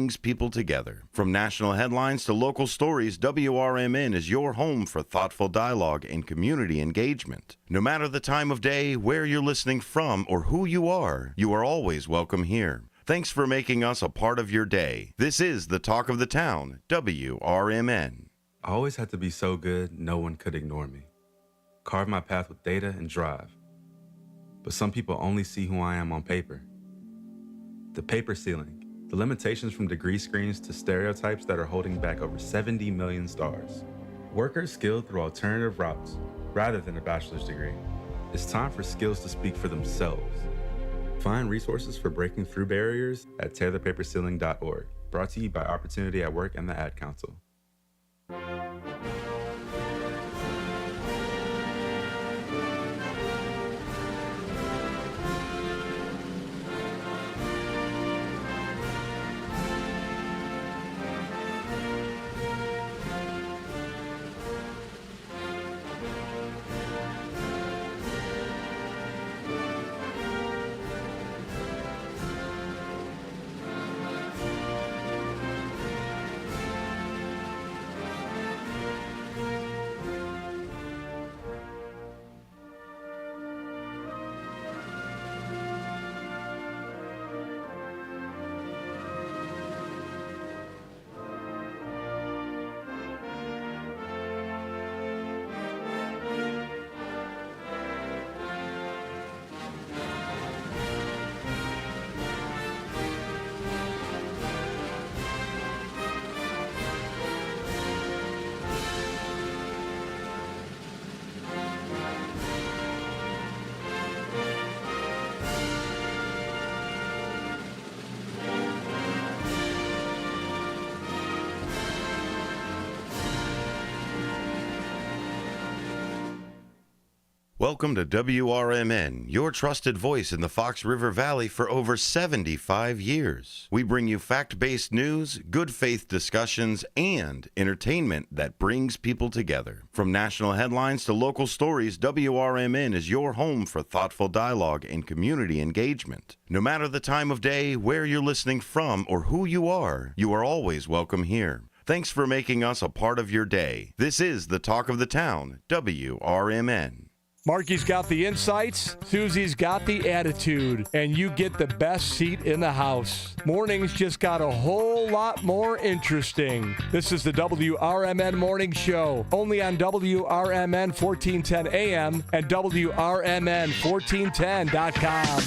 brings people together. From national headlines to local stories, WRMN is your home for thoughtful dialogue and community engagement. No matter the time of day, where you're listening from, or who you are always welcome here. Thanks for making us a part of your day. This is the Talk of the Town, WRMN. I always had to be so good, no one could ignore me. Carve my path with data and drive. But some people only see who I am on paper. The paper ceiling, the limitations from degree screens to stereotypes that are holding back over 70 million stars. Workers skilled through alternative routes, rather than a bachelor's degree. It's time for skills to speak for themselves. Find resources for breaking through barriers at tearthepaperceiling.org. Brought to you by Opportunity at Work and the Ad Council. Welcome to WRMN, your trusted voice in the Fox River Valley for over 75 years. We bring you fact-based news, good faith discussions, and entertainment that brings people together. From national headlines to local stories, WRMN is your home for thoughtful dialogue and community engagement. No matter the time of day, where you're listening from, or who you are always welcome here. Thanks for making us a part of your day. This is the Talk of the Town, WRMN. Marky's got the insights, Susie's got the attitude, and you get the best seat in the house. Mornings just got a whole lot more interesting. This is the WRMN Morning Show, only on WRMN 1410 AM and WRMN1410.com.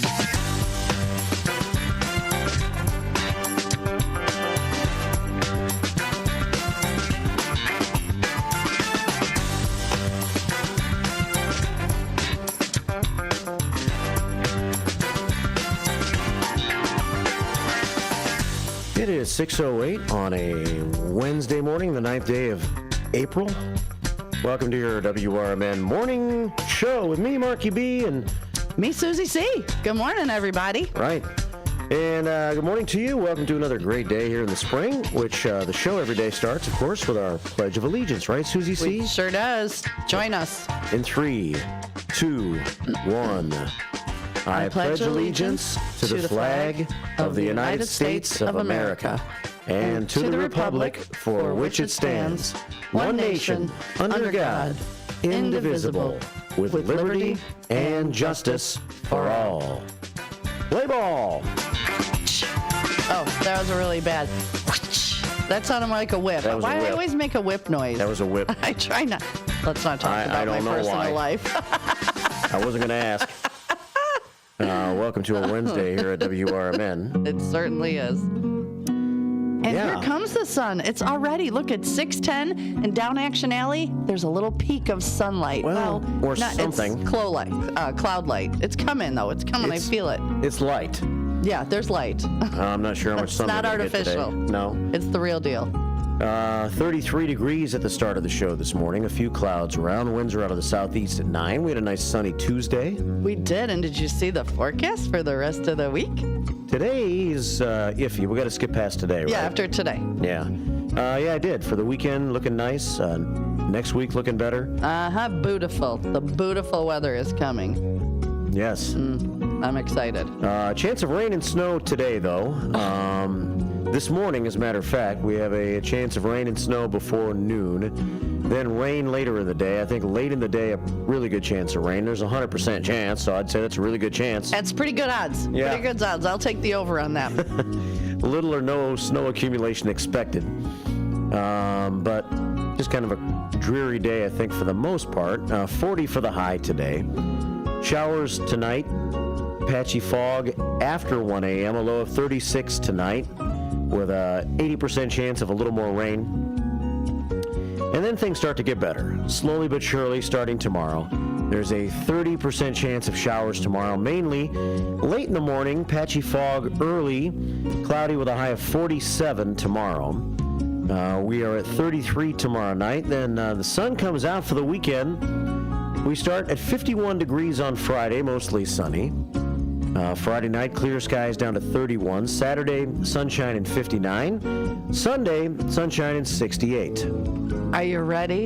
It is 6:08 on a Wednesday morning, the 9th day of April. Welcome to your WRMN Morning Show with me, Marky B, and me, Susie C. Good morning, everybody. Right. And good morning to you. Welcome to another great day here in the spring, which the show every day starts, of course, with our Pledge of Allegiance, right, Susie C? We sure does. Join us. In 3, 2, 1... I pledge allegiance to the flag of the United States of America and to the republic for which it stands, one nation, under God, indivisible, with liberty and justice for all. Play ball! Oh, that was a really bad... That sounded like a whip. Why do I always make a whip noise? That was a whip. I try not... Let's not talk about my personal life. I wasn't going to ask. Welcome to a Wednesday here at WRMN. It certainly is. And here comes the sun. It's already, look, it's 6:10, and down Action Alley, there's a little peak of sunlight. Well, or something. It's cloud light. It's coming, though. It's coming. I feel it. It's light. Yeah, there's light. I'm not sure how much sun it's not artificial. No. It's the real deal. 33 degrees at the start of the show this morning. A few clouds around. Winds are out of the southeast at 9. We had a nice sunny Tuesday. We did. And did you see the forecast for the rest of the week? Today is iffy. We got to skip past today, right? Yeah, after today. Yeah. Yeah, I did. For the weekend, looking nice. Next week, looking better. Beautiful. The beautiful weather is coming. Yes. I'm excited. Chance of rain and snow today, though. This morning, as a matter of fact, we have a chance of rain and snow before noon. Then rain later in the day. I think late in the day, a really good chance of rain. There's a 100% chance, so I'd say that's a really good chance. That's pretty good odds. Yeah. Pretty good odds. I'll take the over on that. Little or no snow accumulation expected. But just kind of a dreary day, I think, for the most part. 40 for the high today. Showers tonight. Patchy fog after 1 a.m. A low of 36 tonight with a 80% chance of a little more rain. And then things start to get better, slowly but surely starting tomorrow. There's a 30% chance of showers tomorrow, mainly late in the morning, patchy fog early, cloudy with a high of 47 tomorrow. We are at 33 tomorrow night. Then the sun comes out for the weekend. We start at 51 degrees on Friday, mostly sunny. Friday night, clear skies down to 31. Saturday, sunshine and 59. Sunday, sunshine and 68. Are you ready?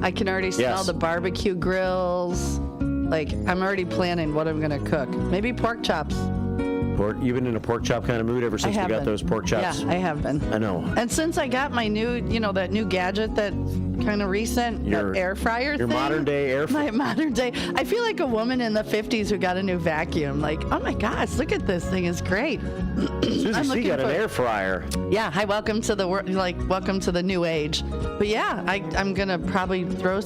I can already smell the barbecue grills. Like, I'm already planning what I'm going to cook. Maybe pork chops. You've been in a pork chop kind of mood ever since we got those pork chops? Yeah, I have been. I know. And since I got my new, that new gadget that kind of recent, that air fryer your thing. modern day air fryer. My modern day. I feel like a woman in the 50s who got a new vacuum. Like, oh my gosh, look at this thing. It's great. Susie C got an air fryer. Yeah, hi, welcome to the new age. But yeah, I'm going to probably throw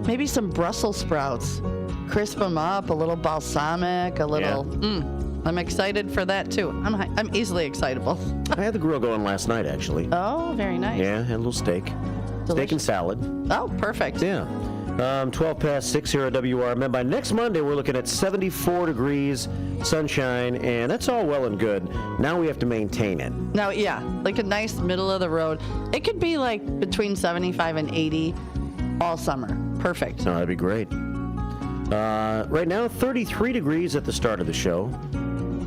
maybe some Brussels sprouts. Crisp them up, a little balsamic, a little... Yeah. I'm excited for that, too. I'm easily excitable. I had the grill going last night, actually. Oh, very nice. Yeah, had a little steak. Delicious. Steak and salad. Oh, perfect. Yeah. 12 past 6 here at WRMN. By next Monday, we're looking at 74 degrees, sunshine, and that's all well and good. Now we have to maintain it. Now, yeah, like a nice middle of the road. It could be like between 75 and 80 all summer. Perfect. No, that'd be great. Right now, 33 degrees at the start of the show.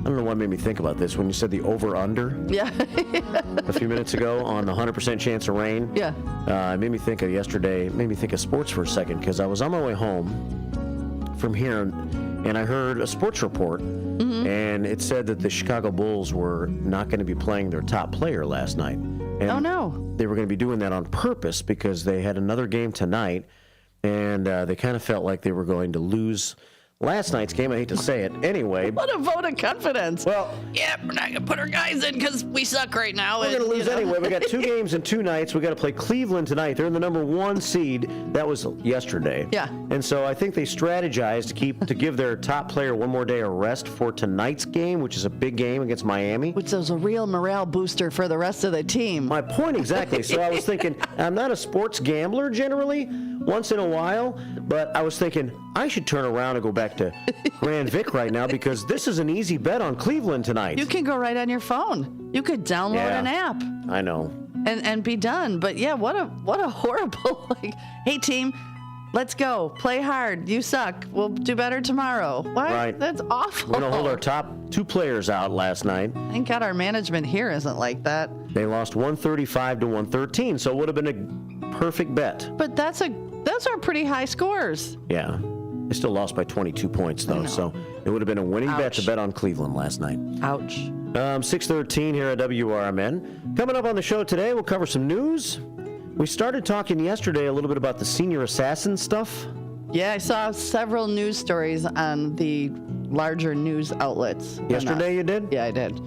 I don't know what made me think about this when you said the over-under. Yeah. A few minutes ago on the 100% chance of rain. Yeah. It made me think of yesterday, made me think of sports for a second because I was on my way home from here and I heard a sports report and it said that the Chicago Bulls were not going to be playing their top player last night. And oh, no. They were going to be doing that on purpose because they had another game tonight and they kind of felt like they were going to lose last night's game. I hate to say it. Anyway. What a vote of confidence. Well, yeah, we're not going to put our guys in because we suck right now. We're going to lose anyway. We got 2 games in 2 nights. We got to play Cleveland tonight. They're in the number 1 seed. That was yesterday. Yeah. And so I think they strategized to give their top player one more day of rest for tonight's game, which is a big game against Miami. Which is a real morale booster for the rest of the team. My point exactly. So I was thinking, I'm not a sports gambler generally, once in a while, but I was thinking I should turn around and go back to Grand Vic right now because this is an easy bet on Cleveland tonight. You can go right on your phone. You could download an app. I know. And be done. But yeah, what a horrible hey team, let's go. Play hard. You suck. We'll do better tomorrow. What? Right. That's awful. We're going to hold our top 2 players out last night. Thank God our management here isn't like that. They lost 135 to 113, so it would have been a perfect bet. But those are pretty high scores. Yeah. They still lost by 22 points, though, so it would have been a winning bet to bet on Cleveland last night. Ouch. 6:13 here at WRMN. Coming up on the show today, we'll cover some news. We started talking yesterday a little bit about the senior assassin stuff. Yeah, I saw several news stories on the larger news outlets. Yesterday you did? Yeah, I did.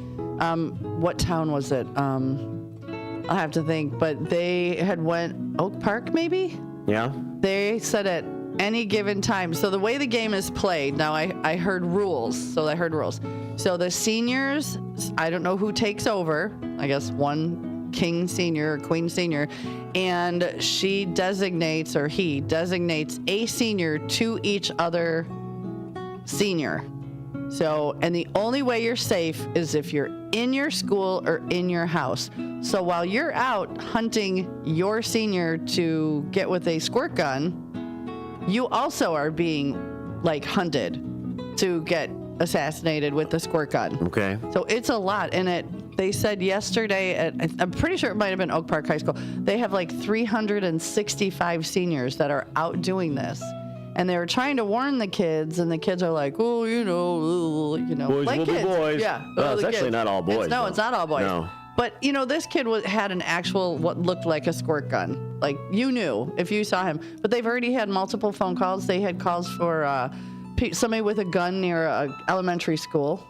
What town was it? I'll have to think, but they had went Oak Park, maybe? Yeah. They said at any given time. So the way the game is played, now I heard rules. So the seniors, I don't know who takes over. I guess one king senior or queen senior. And she designates, or he designates a senior to each other senior. So, and the only way you're safe is if you're in your school or in your house. So while you're out hunting your senior to get with a squirt gun, you also are being hunted to get assassinated with the squirt gun. Okay. So it's a lot. And they said yesterday I'm pretty sure it might have been Oak Park High School, they have 365 seniors that are out doing this. And they were trying to warn the kids, and the kids are like, oh, boys like will kids. be boys. Yeah. Well, it's actually kids. not all boys. It's not all boys. No. But, this kid had an actual, what looked like a squirt gun. Like, you knew if you saw him. But they've already had multiple phone calls. They had calls for somebody with a gun near an elementary school.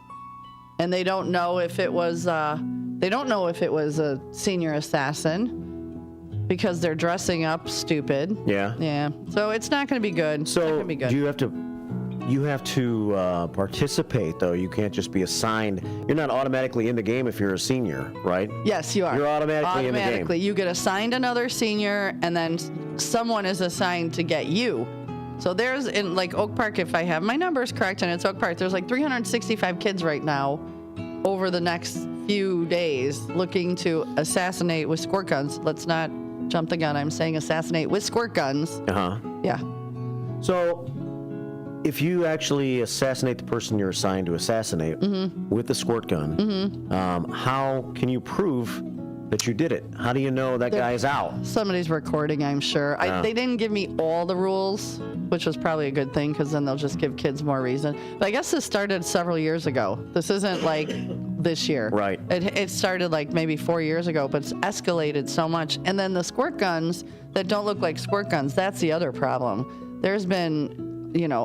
And they don't know if it was a senior assassin because they're dressing up stupid. Yeah. Yeah. So it's not going to be good. It's not So gonna be good. you have to participate, though. You can't just be assigned. You're not automatically in the game if you're a senior, right? Yes, you are. You're automatically in the game. Automatically. You get assigned another senior, and then someone is assigned to get you. So there's, in like Oak Park, if I have my numbers correct, and it's Oak Park, there's like 365 kids right now over the next few days looking to assassinate with squirt guns. Let's not jump the gun. I'm saying assassinate with squirt guns. Uh-huh. Yeah. So if you actually assassinate the person you're assigned to assassinate with the squirt gun, how can you prove that you did it? How do you know that guy is out? Somebody's recording, I'm sure. They didn't give me all the rules, which was probably a good thing because then they'll just give kids more reason. But I guess this started several years ago. This isn't like this year. Right. It started like maybe 4 years ago, but it's escalated so much. And then the squirt guns that don't look like squirt guns, that's the other problem. There's been,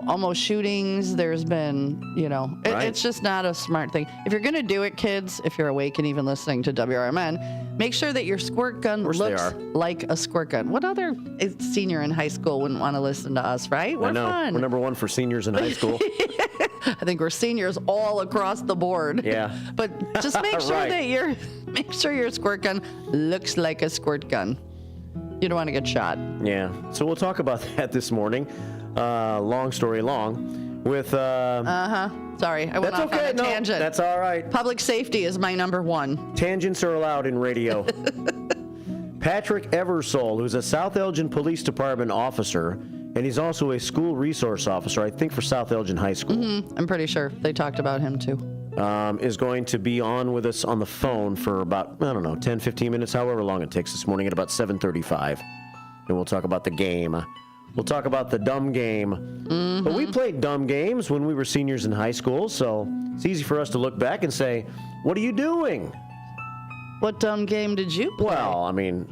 almost shootings. There's been, Right. it's just not a smart thing. If you're going to do it, kids, if you're awake and even listening to WRMN, make sure that your squirt gun course they looks are. like a squirt gun. What other senior in high school wouldn't want to listen to us, right? We're I know. fun. We're number one for seniors in high school. I think we're seniors all across the board. Yeah. But just make sure Right. that your squirt gun looks like a squirt gun. You don't want to get shot. Yeah. So we'll talk about that this morning. Long story long. With Sorry, I went that's off okay. on a No, tangent. that's all right. Public safety is my number one. Tangents are allowed in radio. Patrick Eversole, who's a South Elgin Police Department officer, and he's also a school resource officer, I think, for South Elgin High School, I'm pretty sure they talked about him too. is going to be on with us on the phone for about, 10, 15 minutes, however long it takes this morning at about 7:35. And we'll talk about the game. We'll talk about the dumb game. But we played dumb games when we were seniors in high school, so it's easy for us to look back and say, what are you doing? What dumb game did you play? Well, I mean,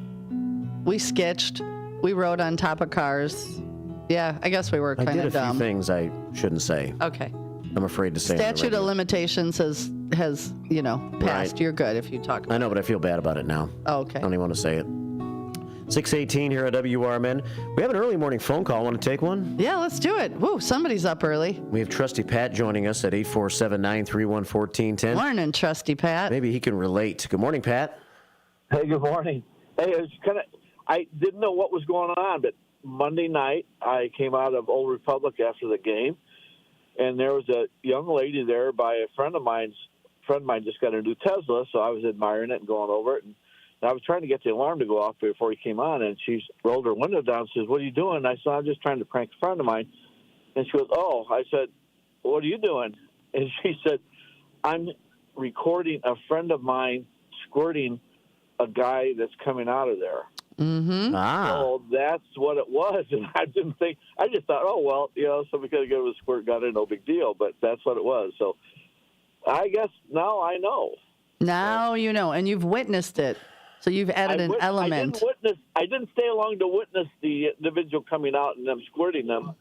We sketched. We rode on top of cars. Yeah, I guess we were I kind did a of few dumb. things I shouldn't say. Okay. I'm afraid to say. on the Statute radio. of limitations has passed. Right. You're good if you talk about I know, but I feel bad about it now. Oh, okay. I don't even want to say it. 6:18 here at WRMN. We have an early morning phone call. Want to take one? Yeah, let's do it. Woo, somebody's up early. We have Trusty Pat joining us at 847-931-1410. Morning, Trusty Pat. Maybe he can relate. Good morning, Pat. Hey, good morning. Hey, I didn't know what was going on, but Monday night I came out of Old Republic after the game, and there was a young lady there by a friend of mine. Just got a new Tesla, so I was admiring it and going over it. And I was trying to get the alarm to go off before he came on, and she rolled her window down and says, "What are you doing?" And I said, "I'm just trying to prank a friend of mine." And she goes, "Oh." I said, "What are you doing?" And she said, "I'm recording a friend of mine squirting a guy that's coming out of there." Ah. So that's what it was, and I didn't think. I just thought, oh well, somebody could have given a squirt gun, no big deal. But that's what it was. So I guess now I know. Now you know, and you've witnessed it. So you've added an element. I didn't stay along to witness the individual coming out and them squirting them.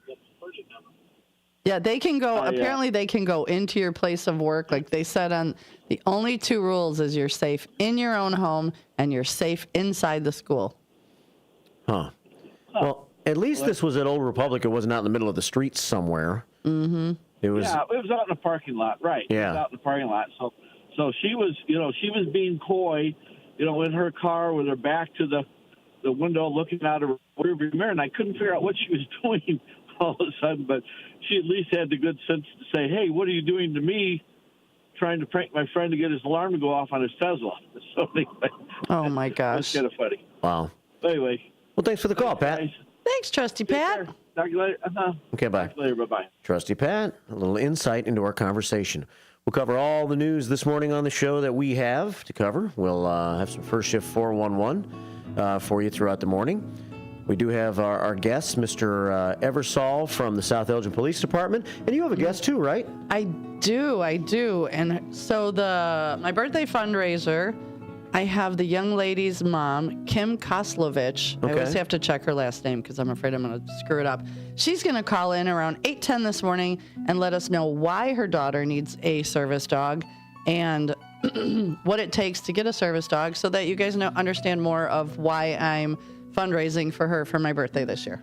Yeah, they can go. Apparently, they can go into your place of work. Like they said on the only two rules is you're safe in your own home and you're safe inside the school. Huh. Well, at least this was at Old Republic. It wasn't out in the middle of the streets somewhere. Mm-hmm. It was. Yeah, it was out in the parking lot, right? Yeah. It was out in the parking lot. So she was, she was being coy, in her car with her back to the window, looking out of her rearview mirror, and I couldn't figure out what she was doing all of a sudden. But she at least had the good sense to say, "Hey, what are you doing to me?" Trying to prank my friend to get his alarm to go off on his Tesla. So anyway, Oh my that's gosh! kind of funny. Wow. Anyway. Well, thanks for the call, Pat. Guys, Thanks, Trusty take Pat. care. Talk to you later. Okay, bye. Talk to you later. Bye-bye. Trusty Pat, a little insight into our conversation. We'll cover all the news this morning on the show that we have to cover. We'll have some first shift 411 for you throughout the morning. We do have our guest, Mr. Eversole from the South Elgin Police Department. And you have a guest too, right? I do. And so my birthday fundraiser I have the young lady's mom, Kim Koslovich. I always have to check her last name because I'm afraid I'm going to screw it up. She's going to call in around 8:10 this morning and let us know why her daughter needs a service dog and what it takes to get a service dog so that you guys understand more of why I'm fundraising for her for my birthday this year.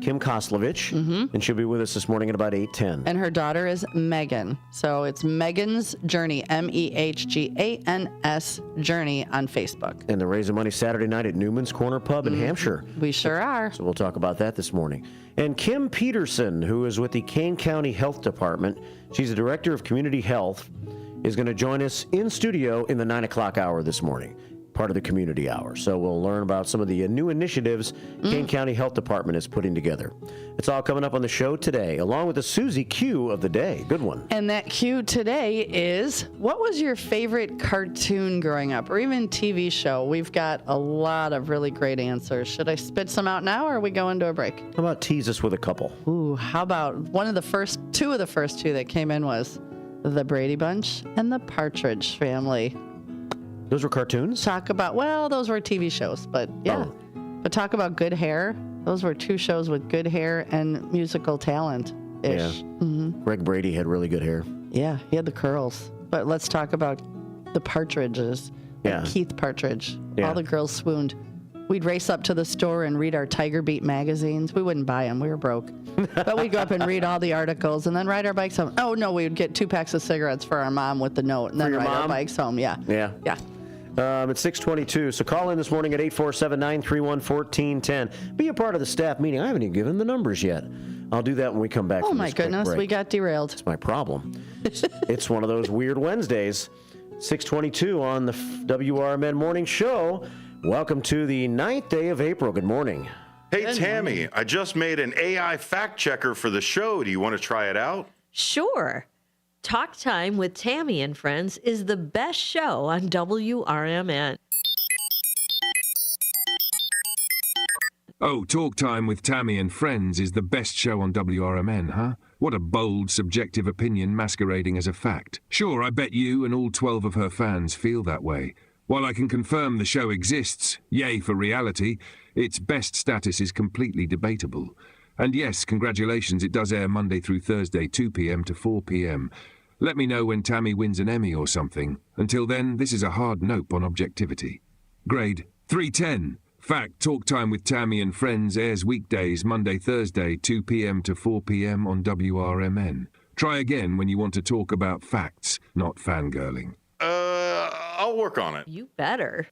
Kim Koslovich, and she'll be with us this morning at about 8:10. And her daughter is Megan. So it's Megan's Journey, MEHGANS Journey on Facebook. And they're raising money Saturday night at Newman's Corner Pub in Hampshire. We sure are. So we'll talk about that this morning. And Kim Peterson, who is with the Kane County Health Department, she's the Director of Community Health, is going to join us in studio in the 9 o'clock hour this morning, part of the community hour. So we'll learn about some of the new initiatives Kane County Health Department is putting together. It's all coming up on the show today, along with the Susie Q of the day. Good one. And that Q today is, what was your favorite cartoon growing up, or even TV show? We've got a lot of really great answers. Should I spit some out now, or are we going to a break? How about tease us with a couple? Ooh, how about two of the first two that came in was The Brady Bunch and The Partridge Family. Those were cartoons? Talk about, well, those were TV shows, but yeah. Oh. But talk about good hair. Those were two shows with good hair and musical talent-ish. Yeah. Greg Brady had really good hair. Yeah, he had the curls. But let's talk about the Partridges. Like Yeah. Keith Partridge. Yeah. All the girls swooned. We'd race up to the store and read our Tiger Beat magazines. We wouldn't buy them. We were broke. But we'd go up and read all the articles and then ride our bikes home. Oh, no, we would get 2 packs of cigarettes for our mom with the note and then your ride our mom? bikes home. Yeah. Yeah. Yeah. It's 6:22, so call in this morning at 847-931-1410. Be a part of the staff meeting. I haven't even given the numbers yet. I'll do that when we come back Oh, from my this quick goodness. break. We got derailed. It's my problem. It's one of those weird Wednesdays. 6:22 on the WRMN Morning Show. Welcome to the 9th day of April. Good morning. Hey, Tammy, I just made an AI fact checker for the show. Do you want to try it out? Sure. Talk Time with Tammy and Friends is the best show on WRMN. Oh, Talk Time with Tammy and Friends is the best show on WRMN, huh? What a bold, subjective opinion masquerading as a fact. Sure, I bet you and all 12 of her fans feel that way. While I can confirm the show exists, yay for reality, its best status is completely debatable. And yes, congratulations, it does air Monday through Thursday, 2 p.m. to 4 p.m. Let me know when Tammy wins an Emmy or something. Until then, this is a hard nope on objectivity. Grade 310. Fact, Talk Time with Tammy and Friends airs weekdays, Monday, Thursday, 2 p.m. to 4 p.m. on WRMN. Try again when you want to talk about facts, not fangirling. I'll work on it. You better.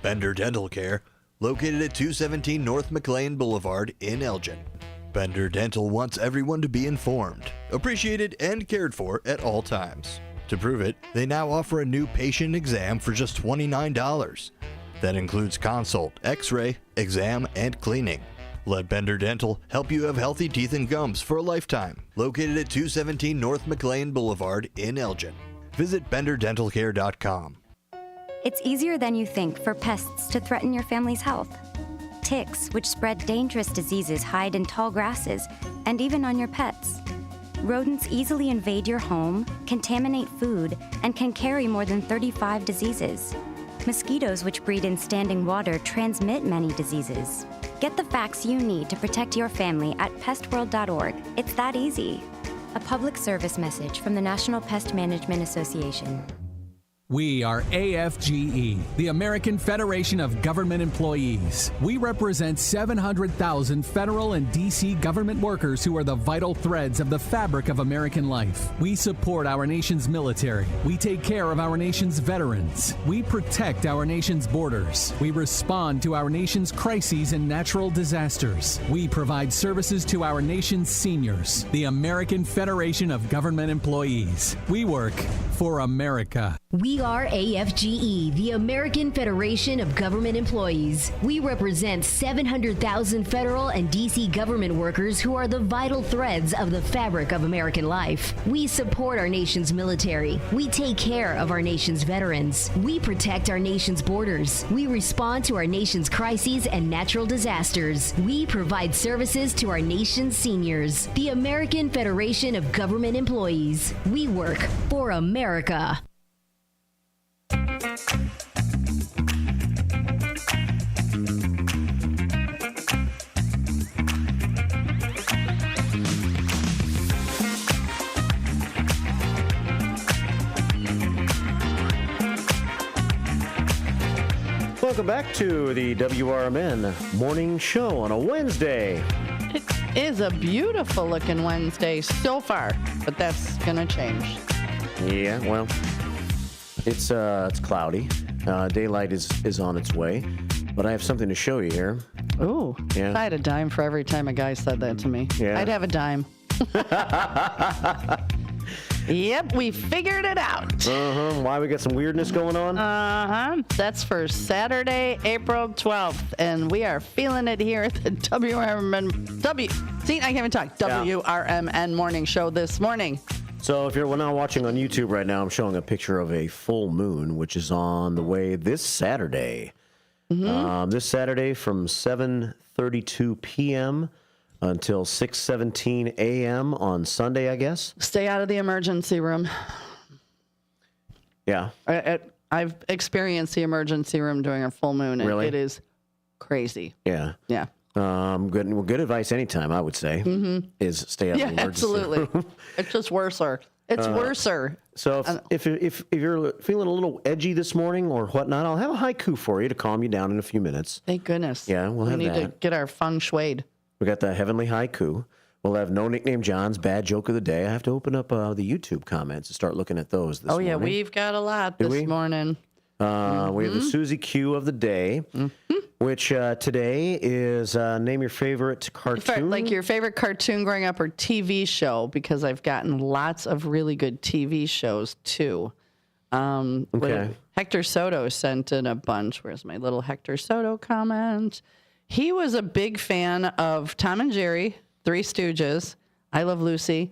Bender Dental Care, located at 217 North McLean Boulevard in Elgin. Bender Dental wants everyone to be informed, appreciated, and cared for at all times. To prove it, they now offer a new patient exam for just $29. That includes consult, x-ray, exam, and cleaning. Let Bender Dental help you have healthy teeth and gums for a lifetime. Located at 217 North McLean Boulevard in Elgin. Visit benderdentalcare.com. It's easier than you think for pests to threaten your family's health. Ticks, which spread dangerous diseases, hide in tall grasses and even on your pets. Rodents easily invade your home, contaminate food, and can carry more than 35 diseases. Mosquitoes, which breed in standing water, transmit many diseases. Get the facts you need to protect your family at pestworld.org. It's that easy. A public service message from the National Pest Management Association. We are AFGE, the American Federation of Government Employees. We represent 700,000 federal and D.C. government workers who are the vital threads of the fabric of American life. We support our nation's military. We take care of our nation's veterans. We protect our nation's borders. We respond to our nation's crises and natural disasters. We provide services to our nation's seniors. The American Federation of Government Employees. We work for America. We are AFGE, the American Federation of Government Employees. We represent 700,000 federal and D.C. government workers who are the vital threads of the fabric of American life. We support our nation's military. We take care of our nation's veterans. We protect our nation's borders. We respond to our nation's crises and natural disasters. We provide services to our nation's seniors. The American Federation of Government Employees. We work for America. Welcome back to the WRMN Morning Show on a Wednesday. It is a beautiful looking Wednesday so far, but that's going to change. Yeah, well, it's cloudy. Daylight is on its way, but I have something to show you here. Ooh, Yeah. if I had a dime for every time a guy said that to me. Yeah. I'd have a dime. Yep, we figured it out. Why we got some weirdness going on? That's for Saturday, April 12th, and we are feeling it here at the WRMN. See, I can't even talk. WRMN Morning Show this morning. So if you're now watching on YouTube right now, I'm showing a picture of a full moon, which is on the way this Saturday. This Saturday from 7:32 p.m. until 6:17 a.m. on Sunday, I guess. Stay out of the emergency room. Yeah. I've experienced the emergency room during a full moon, and Really? it is crazy. Yeah. Yeah. Good advice anytime, I would say, is stay out of the emergency absolutely. room. It's just worser. It's worser. So if you're feeling a little edgy this morning or whatnot, I'll have a haiku for you to calm you down in a few minutes. Thank goodness. Yeah, we'll have we need to that. get our feng shuied. We got the heavenly haiku. We'll have no nickname John's bad joke of the day. I have to open up the YouTube comments and start looking at those this morning. Yeah, we've got a lot this morning. We have the Susie Q of the day, which today is name your favorite cartoon. Like your favorite cartoon growing up or TV show, because I've gotten lots of really good TV shows too. Hector Soto sent in a bunch. Where's my little Hector Soto comment? He was a big fan of Tom and Jerry, Three Stooges, I Love Lucy,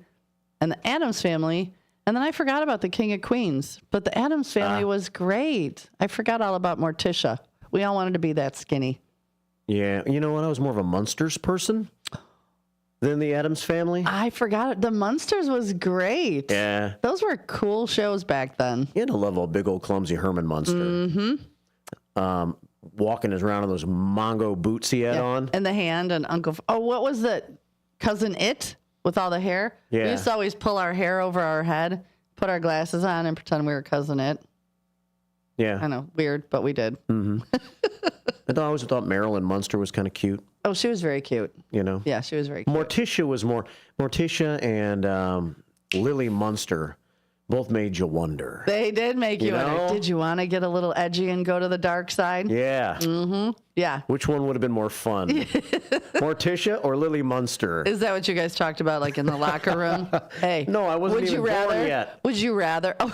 and the Addams Family. And then I forgot about the King of Queens, but the Addams Family was great. I forgot all about Morticia. We all wanted to be that skinny. Yeah, you know what? I was more of a Munsters person than the Addams Family. I forgot it. The Munsters was great. Yeah. Those were cool shows back then. You had to love a big old clumsy Herman Munster. Walking around in those Mongo boots he had on. And the hand and Uncle... what was that? Cousin It? With all the hair? Yeah. We used to always pull our hair over our head, put our glasses on, and pretend we were Cousin It. Yeah. I know, weird, but we did. I always thought Marilyn Munster was kind of cute. Oh, she was very cute. You know? Yeah, she was very cute. Morticia and Lily Munster both made you wonder. They did make you wonder. know? Did you want to get a little edgy and go to the dark side? Yeah. Yeah. Which one would have been more fun? Morticia or Lily Munster? Is that what you guys talked about, like in the locker room? Hey. No, I wasn't would even you rather, born yet. Would you rather? Oh.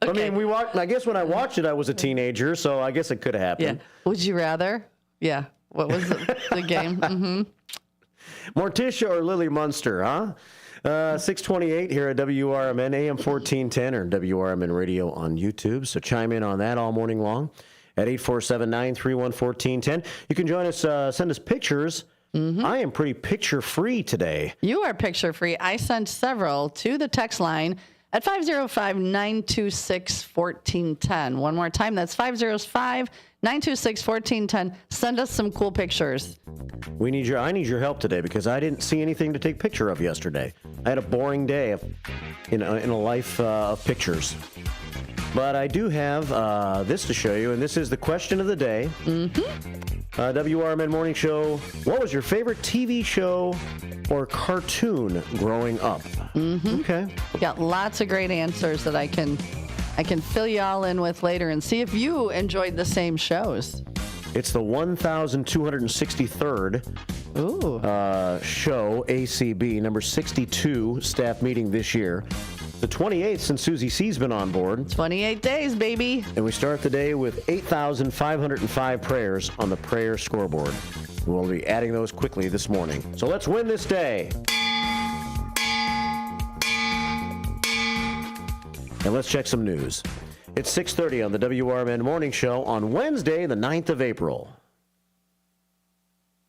I mean, I guess when I watched it, I was a teenager, so I guess it could have Yeah. happened. Would you rather? Yeah. What was the game? Morticia or Lily Munster, huh? 628 here at WRMN, AM 1410, or WRMN Radio on YouTube. So chime in on that all morning long at 847-931-1410. You can join us, send us pictures. I am pretty picture-free today. You are picture-free. I sent several to the text line at 505-926-1410. One more time, that's 505-926-1410. Send us some cool pictures. I need your help today because I didn't see anything to take picture of yesterday. I had a boring day in a life of pictures. But I do have this to show you, and this is the question of the day. WRMN Morning Show, what was your favorite TV show or cartoon growing up? Okay. We got lots of great answers that I can fill you all in with later and see if you enjoyed the same shows. It's the 1,263rd show, ACB, number 62 staff meeting this year. The 28th since Susie C's been on board. 28 days, baby. And we start the day with 8,505 prayers on the prayer scoreboard. We'll be adding those quickly this morning. So let's win this day. And let's check some news. It's 6:30 on the WRMN Morning Show on Wednesday, the 9th of April.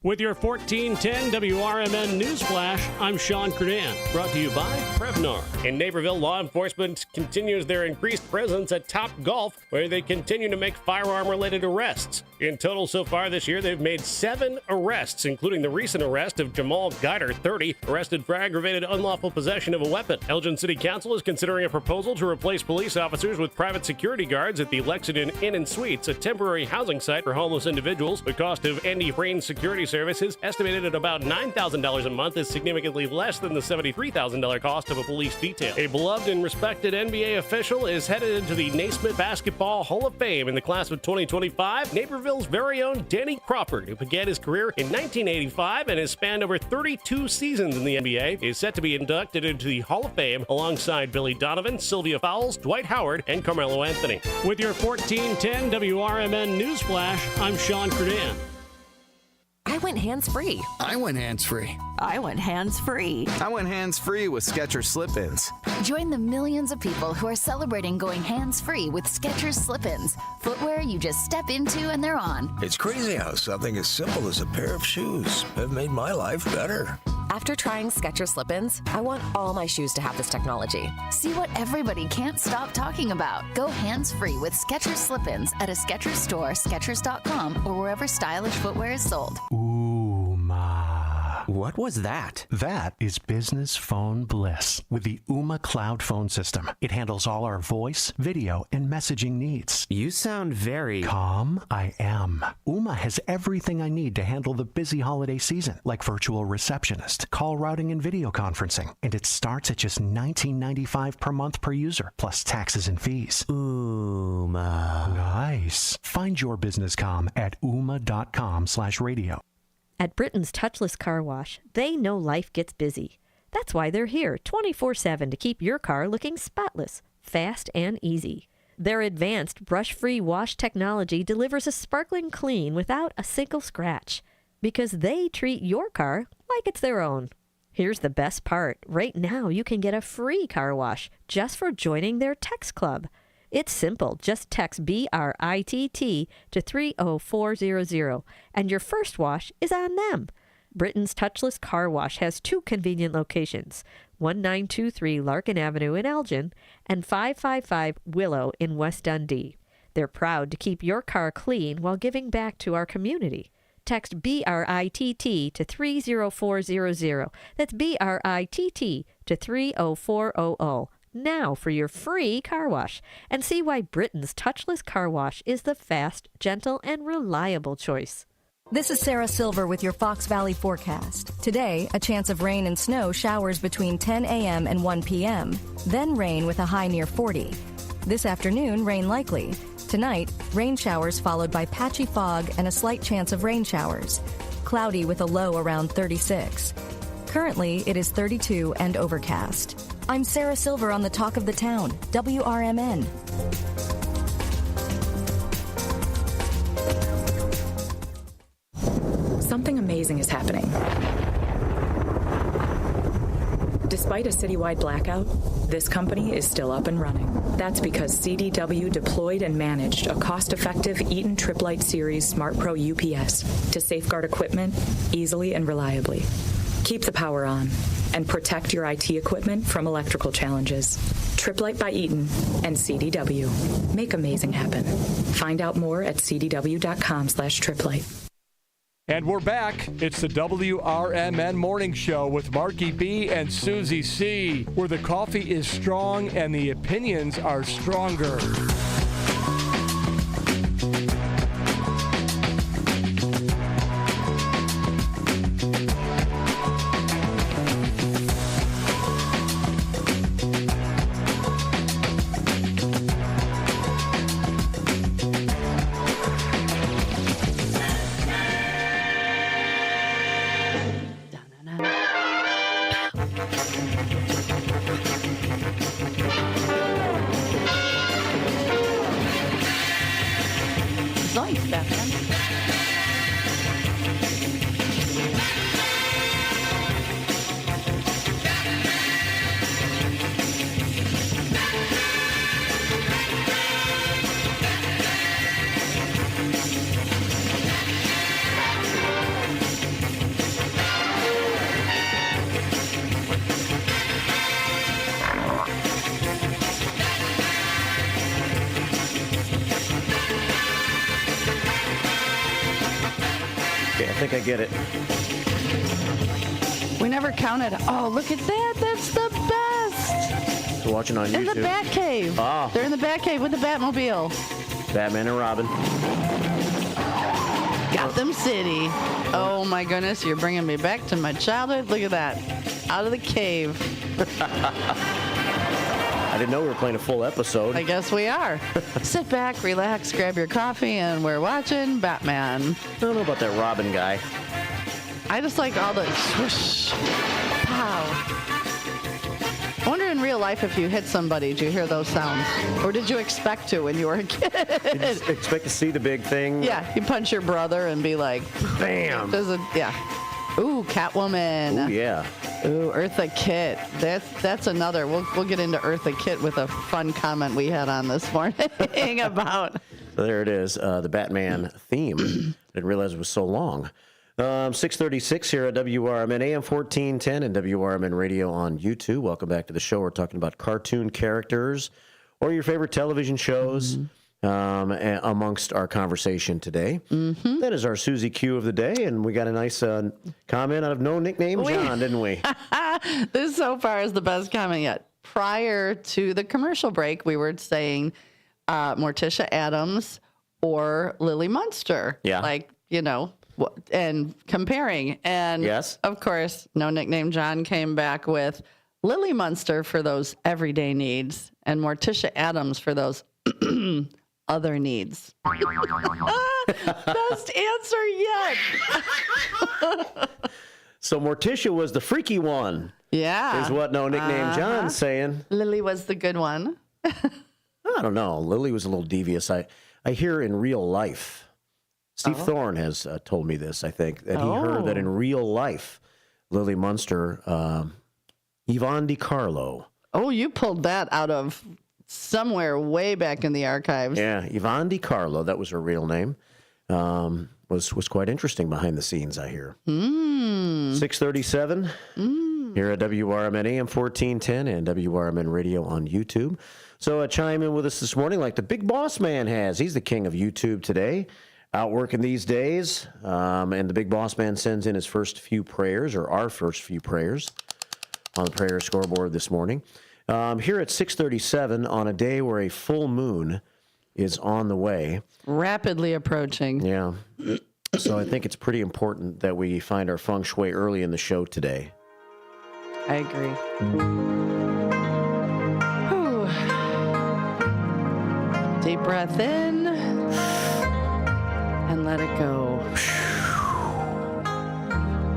With your 1410 WRMN Newsflash, I'm Sean Credan, brought to you by Prevnar. In Naperville, law enforcement continues their increased presence at Top Golf, where they continue to make firearm-related arrests. In total so far this year, they've made 7 arrests, including the recent arrest of Jamal Guider, 30, arrested for aggravated unlawful possession of a weapon. Elgin City Council is considering a proposal to replace police officers with private security guards at the Lexington Inn and Suites, a temporary housing site for homeless individuals. The cost of Andy Frain's security services, estimated at about $9,000 a month, is significantly less than the $73,000 cost of a police detail. A beloved and respected NBA official is headed into the Naismith Basketball Hall of Fame in the class of 2025. Naperville's very own Danny Crawford, who began his career in 1985 and has spanned over 32 seasons in the NBA, is set to be inducted into the Hall of Fame alongside Billy Donovan, Sylvia Fowles, Dwight Howard, and Carmelo Anthony. With your 1410 WRMN Newsflash, I'm Sean Credan. I went hands-free. I went hands-free. I went hands-free. I went hands-free with Skechers Slip-ins. Join the millions of people who are celebrating going hands-free with Skechers Slip-ins. Footwear you just step into and they're on. It's crazy how something as simple as a pair of shoes have made my life better. After trying Skechers Slip-ins, I want all my shoes to have this technology. See what everybody can't stop talking about. Go hands-free with Skechers Slip-ins at a Skechers store, Skechers.com, or wherever stylish footwear is sold. What was that? That is business phone bliss with the Ooma Cloud Phone System. It handles all our voice, video, and messaging needs. You sound very calm. I am. Ooma has everything I need to handle the busy holiday season, like virtual receptionist, call routing, and video conferencing. And it starts at just $19.95 per month per user, plus taxes and fees. Ooma. Nice. Find your business comm at ooma.com/radio. At Britain's Touchless Car Wash, they know life gets busy. That's why they're here 24/7 to keep your car looking spotless, fast, and easy. Their advanced brush-free wash technology delivers a sparkling clean without a single scratch, because they treat your car like it's their own. Here's the best part. Right now, you can get a free car wash just for joining their text club. It's simple. Just text BRITT to 30400, and your first wash is on them. Britain's Touchless Car Wash has 2 convenient locations, 1923 Larkin Avenue in Elgin and 555 Willow in West Dundee. They're proud to keep your car clean while giving back to our community. Text BRITT to 30400. That's BRITT to 30400. Now for your free car wash, and see why Britain's Touchless Car Wash is the fast, gentle, and reliable choice. This is Sarah Silver with your Fox Valley forecast. Today, a chance of rain and snow showers between 10 a.m. and 1 p.m., then rain with a high near 40. This afternoon, rain likely. Tonight, rain showers followed by patchy fog and a slight chance of rain showers. Cloudy with a low around 36. Currently, it is 32 and overcast. I'm Sarah Silver on the Talk of the Town, WRMN. Something amazing is happening. Despite a citywide blackout, this company is still up and running. That's because CDW deployed and managed a cost-effective Eaton Triplite Series Smart Pro UPS to safeguard equipment easily and reliably. Keep the power on and protect your IT equipment from electrical challenges. Triplite by Eaton and CDW. Make amazing happen. Find out more at cdw.com/triplite. And we're back. It's the WRMN Morning Show with Marky B and Susie C, where the coffee is strong and the opinions are stronger. Nice, Batman. Okay, I think I get it. We never counted. Oh, look at that. That's the best. We're watching on YouTube. In the Batcave. Oh. They're in the Batcave with the Batmobile. Batman and Robin. Gotham City. Oh, my goodness. You're bringing me back to my childhood. Look at that. Out of the cave. I didn't know we were playing a full episode. I guess we are. Sit back, relax, grab your coffee, and we're watching Batman. I don't know about that Robin guy. I just like all the swoosh, pow. I wonder in real life if you hit somebody, do you hear those sounds? Or did you expect to when you were a kid? Did you expect to see the big thing? Yeah, you punch your brother and be like, bam. Yeah. Ooh, Catwoman. Ooh, yeah. Ooh, Eartha Kitt. That's another. We'll get into Eartha Kitt with a fun comment we had on this morning about. So there it is, the Batman theme. Didn't realize it was so long. 6:36 here at WRMN AM 1410 and WRMN Radio on YouTube. Welcome back to the show. We're talking about cartoon characters or your favorite television shows amongst our conversation today. Mm-hmm. That is our Susie Q of the day, and we got a nice comment out of No Nickname John, didn't we? This so far is the best comment yet. Prior to the commercial break, we were saying Morticia Addams or Lily Munster. Yeah. Like, and comparing. And yes, of course, No Nickname John came back with Lily Munster for those everyday needs and Morticia Addams for those other needs. Best answer yet. So Morticia was the freaky one. Yeah. Is what No Nickname John's saying. Lily was the good one. I don't know. Lily was a little devious. I hear in real life. Steve Thorne has told me this, I think, that he heard that in real life, Lily Munster, Yvonne DiCarlo. Oh, you pulled that out of somewhere way back in the archives. Yeah, Yvonne DiCarlo, that was her real name, was quite interesting behind the scenes, I hear. 6:37 here at WRMN AM 1410 and WRMN Radio on YouTube. So chime in with us this morning like the big boss man has. He's the king of YouTube today. Out working these days, and the big boss man sends in his first few prayers, or our first few prayers, on the prayer scoreboard this morning. Here at 6:37, on a day where a full moon is on the way. Rapidly approaching. Yeah. So I think it's pretty important that we find our feng shui early in the show today. I agree. Whew. Deep breath in. And let it go.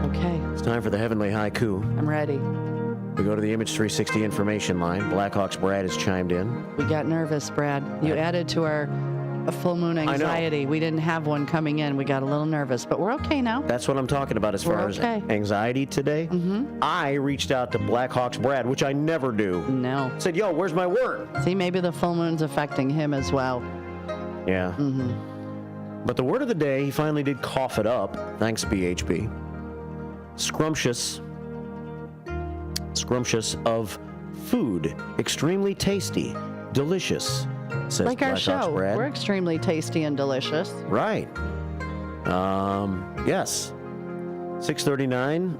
Okay. It's time for the Heavenly Haiku. I'm ready. We go to the Image 360 information line. Blackhawks Brad has chimed in. We got nervous, Brad. You added to our full moon anxiety. We didn't have one coming in. We got a little nervous, but we're okay now. That's what I'm talking about as far as anxiety today. Mm-hmm. I reached out to Blackhawks Brad, which I never do. No. Said, yo, where's my word? See, maybe the full moon's affecting him as well. Yeah. Mm-hmm. But the word of the day, he finally did cough it up. Thanks, BHB. Scrumptious. Scrumptious of food. Extremely tasty. Delicious, says like our Blackhawks show. Brad. We're extremely tasty and delicious. Right. Yes. 6:39.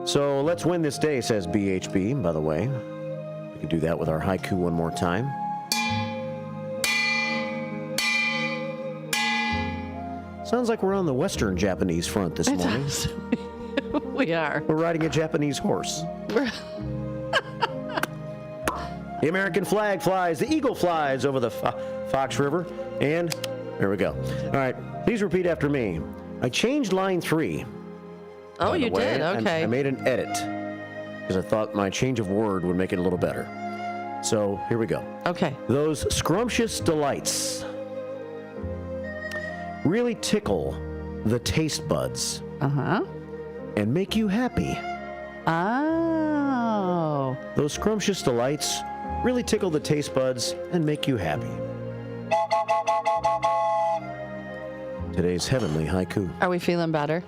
So let's win this day, says BHB, by the way. We can do that with our haiku one more time. Sounds like we're on the Western Japanese front this morning. We are. We're riding a Japanese horse. The American flag flies, the eagle flies over the Fox River, and there we go. All right, please repeat after me. I changed line 3. Oh, you did? Okay. I made an edit because I thought my change of word would make it a little better. So here we go. Okay. Those scrumptious delights really tickle the taste buds. And make you happy. Oh. Those scrumptious delights really tickle the taste buds and make you happy. Today's heavenly haiku. Are we feeling better?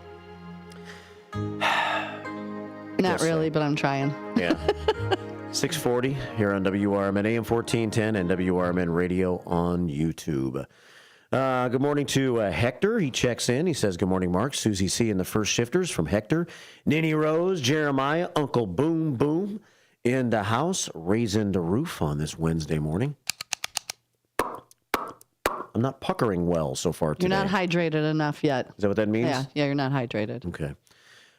Not really, but I'm trying. Yeah. 6:40 here on WRMN AM 1410 and WRMN Radio on YouTube. Good morning to Hector. He checks in. He says, good morning, Mark. Susie C. and the First Shifters from Hector. Ninny Rose, Jeremiah, Uncle Boom Boom in the house, raising the roof on this Wednesday morning. I'm not puckering well so far today. You're not hydrated enough yet. Is that what that means? Yeah, you're not hydrated. Okay.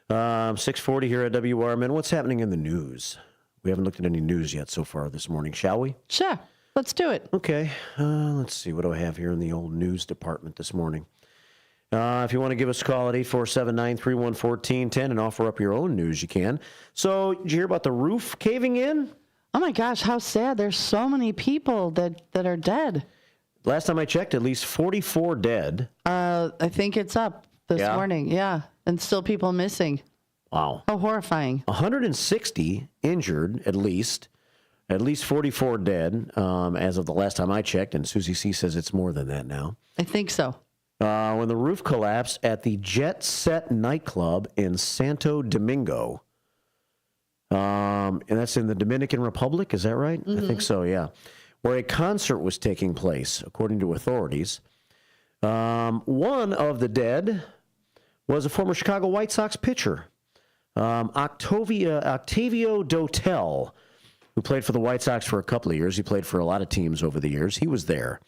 6:40 here at WRMN. What's happening in the news? We haven't looked at any news yet so far this morning, shall we? Sure. Let's do it. Okay. Let's see. What do I have here in the old news department this morning? If you want to give us a call at 847-931-1410 and offer up your own news, you can. So, did you hear about the roof caving in? Oh, my gosh. How sad. There's so many people that are dead. Last time I checked, at least 44 dead. I think it's up this morning. Yeah. And still people missing. Wow. How horrifying. 160 injured, at least 44 dead, as of the last time I checked, and Susie C. says it's more than that now. I think so. When the roof collapsed at the Jet Set nightclub in Santo Domingo. And that's in the Dominican Republic, is that right? Mm-hmm. I think so, yeah. Where a concert was taking place, according to authorities. One of the dead was a former Chicago White Sox pitcher, Octavio Dotel, who played for the White Sox for a couple of years. He played for a lot of teams over the years. He was there.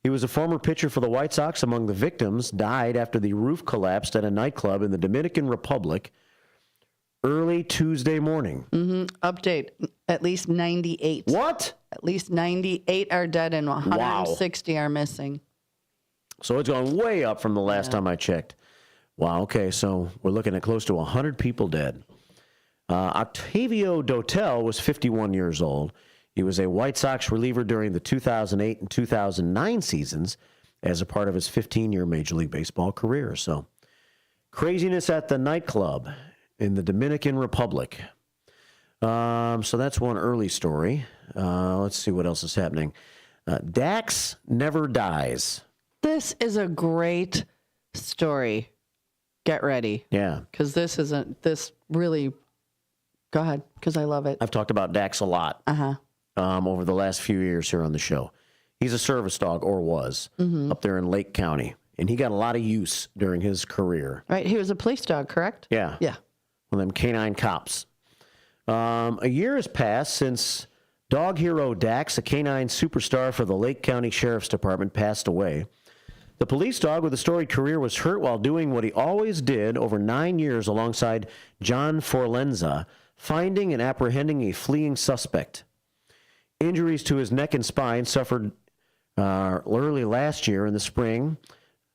He was a former pitcher for the White Sox. Among the victims, died after the roof collapsed at a nightclub in the Dominican Republic early Tuesday morning. Mm-hmm. Update, at least 98. What? At least 98 are dead and 160 are missing. So it's gone way up from the last time I checked. Wow, okay, so we're looking at close to 100 people dead. Octavio Dotel was 51 years old. He was a White Sox reliever during the 2008 and 2009 seasons as a part of his 15-year Major League Baseball career. So craziness at the nightclub in the Dominican Republic. So that's one early story. Let's see what else is happening. Dax never dies. This is a great story. Get ready. Yeah. Because this really, go ahead, because I love it. I've talked about Dax a lot over the last few years here on the show. He's a service dog, or was, up there in Lake County. And he got a lot of use during his career. Right. He was a police dog, correct? Yeah. Yeah. One of them canine cops. A year has passed since dog hero Dax, a canine superstar for the Lake County Sheriff's Department, passed away. The police dog with a storied career was hurt while doing what he always did over 9 years alongside John Forlenza, finding and apprehending a fleeing suspect. Injuries to his neck and spine suffered early last year in the spring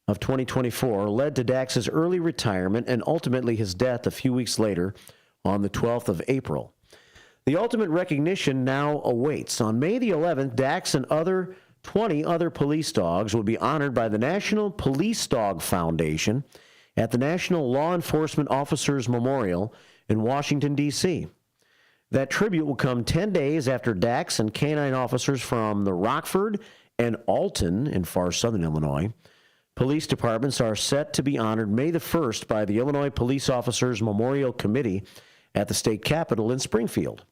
of 2024 led to Dax's early retirement and ultimately his death a few weeks later on the 12th of April. The ultimate recognition now awaits. On May the 11th, Dax and 20 other police dogs will be honored by the National Police Dog Foundation at the National Law Enforcement Officers Memorial in Washington, D.C. That tribute will come 10 days after Dax and canine officers from the Rockford and Alton in far southern Illinois police departments are set to be honored May the 1st by the Illinois Police Officers Memorial Committee at the state capitol in Springfield.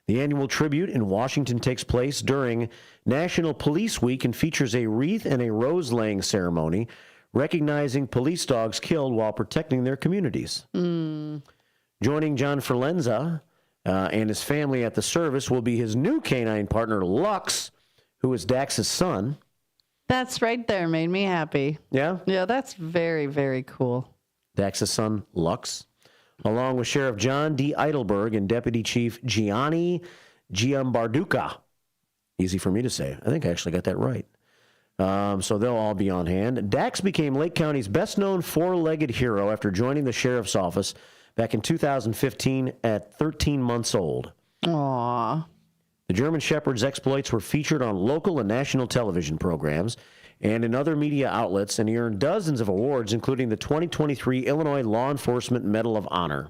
The annual tribute in Washington takes place during National Police Week and features a wreath and a rose-laying ceremony recognizing police dogs killed while protecting their communities. Joining John Forlenza and his family at the service will be his new canine partner, Lux, who is Dax's son. That's right there. Made me happy. Yeah? Yeah, that's very, very cool. Dax's son, Lux, along with Sheriff John D. Eidelberg and Deputy Chief Gianni Giambarduca. Easy for me to say. I think I actually got that right. So they'll all be on hand. Dax became Lake County's best-known four-legged hero after joining the sheriff's office back in 2015 at 13 months old. Aww. The German Shepherd's exploits were featured on local and national television programs and in other media outlets, and he earned dozens of awards, including the 2023 Illinois Law Enforcement Medal of Honor.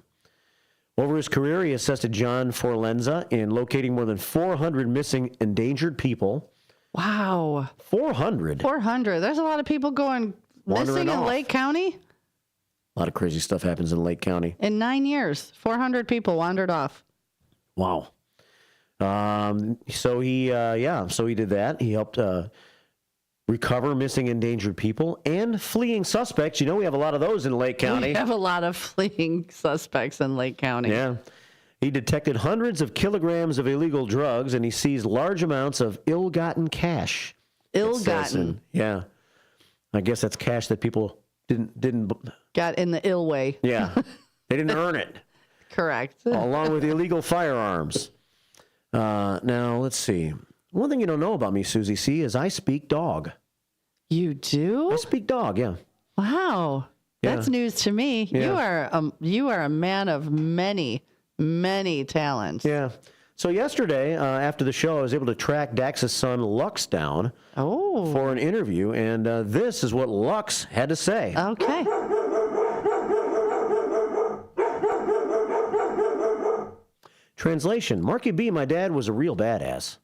Over his career, he assisted John Forlenza in locating more than 400 missing endangered people. Wow. 400? 400. There's a lot of people going missing in Lake County. A lot of crazy stuff happens in Lake County. In 9 years, 400 people wandered off. Wow. So he did that. He helped recover missing endangered people, and fleeing suspects. You know, we have a lot of those in Lake County. We have a lot of fleeing suspects in Lake County. Yeah. He detected hundreds of kilograms of illegal drugs, and he seized large amounts of ill-gotten cash. Ill-gotten? Yeah. I guess that's cash that people didn't got in the ill way. Yeah. They didn't earn it. Correct. Along with illegal firearms. Now, let's see. One thing you don't know about me, Susie C., is I speak dog. You do? I speak dog, yeah. Wow. Yeah. That's news to me. Yeah. You are a man of many talents. Yeah. So yesterday, after the show, I was able to track Dax's son, Lux, down for an interview, and this is what Lux had to say. Okay. Translation, Marky B, my dad was a real badass.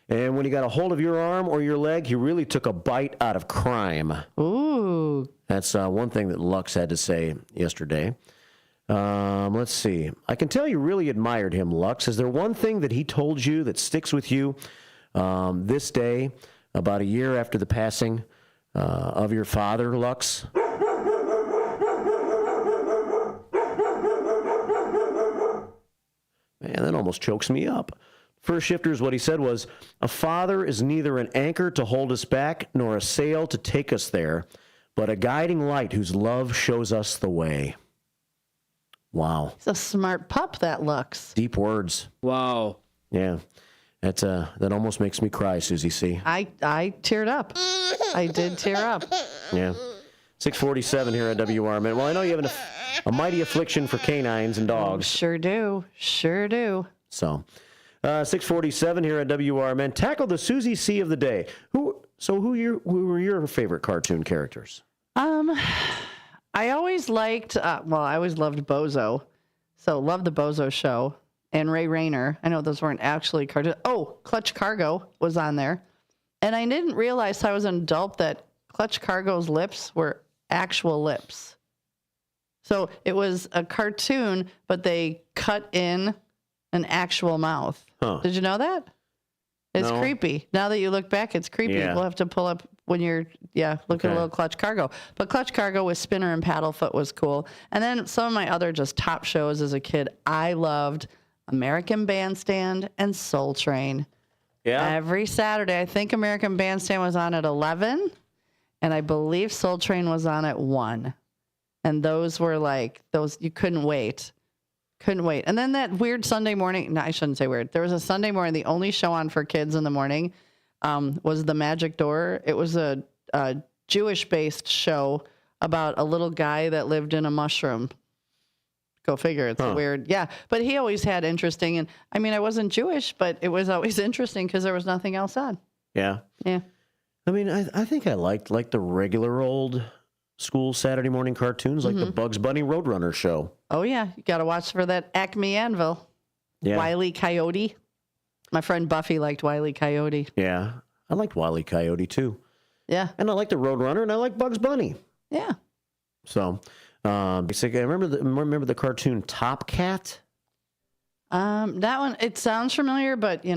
And when he got a hold of your arm or your leg, he really took a bite out of crime. Ooh. That's one thing that Lux had to say yesterday. Let's see. I can tell you really admired him, Lux. Is there one thing that he told you that sticks with you this day, about a year after the passing of your father, Lux? Man, that almost chokes me up. First Shifters, what he said was, a father is neither an anchor to hold us back nor a sail to take us there, but a guiding light whose love shows us the way. Wow. He's a smart pup, that Lux. Deep words. Wow. Yeah. That almost makes me cry, Susie C. I teared up. I did tear up. Yeah. 647 here at WRMN. Well, I know you have a mighty affliction for canines and dogs. Sure do. Sure do. So, 647 here at WRMN. Tackle the Susie C of the day. Who were your favorite cartoon characters? I always liked, I always loved Bozo. So, loved the Bozo show. And Ray Rayner. I know those weren't actually cartoons. Oh, Clutch Cargo was on there. And I didn't realize till I was an adult that Clutch Cargo's lips were actual lips. So it was a cartoon, but they cut in an actual mouth. Huh. Did you know that? It's No. creepy. Now that you look back, it's creepy. Yeah. We'll have to pull up when you're, look at a little Clutch Cargo. But Clutch Cargo with Spinner and Paddlefoot was cool. And then some of my other just top shows as a kid, I loved American Bandstand and Soul Train. Yeah. Every Saturday, I think American Bandstand was on at 11, and I believe Soul Train was on at 1. And those were you couldn't wait. Couldn't wait. And then that weird Sunday morning, no, I shouldn't say weird. There was a Sunday morning, the only show on for kids in the morning was The Magic Door. It was a Jewish-based show about a little guy that lived in a mushroom. Go figure. It's weird. Yeah. But he always had interesting. And I mean, I wasn't Jewish, but it was always interesting because there was nothing else on. Yeah. Yeah. I mean, I think I liked the regular old school Saturday morning cartoons, like the Bugs Bunny Roadrunner show. Oh, yeah. You got to watch for that Acme Anvil. Yeah. Wile E. Coyote. My friend Buffy liked Wile E. Coyote. Yeah. I liked Wile E. Coyote, too. Yeah. And I liked the Roadrunner, and I liked Bugs Bunny. Yeah. So, basically, I remember the cartoon Top Cat. That one, it sounds familiar, but, you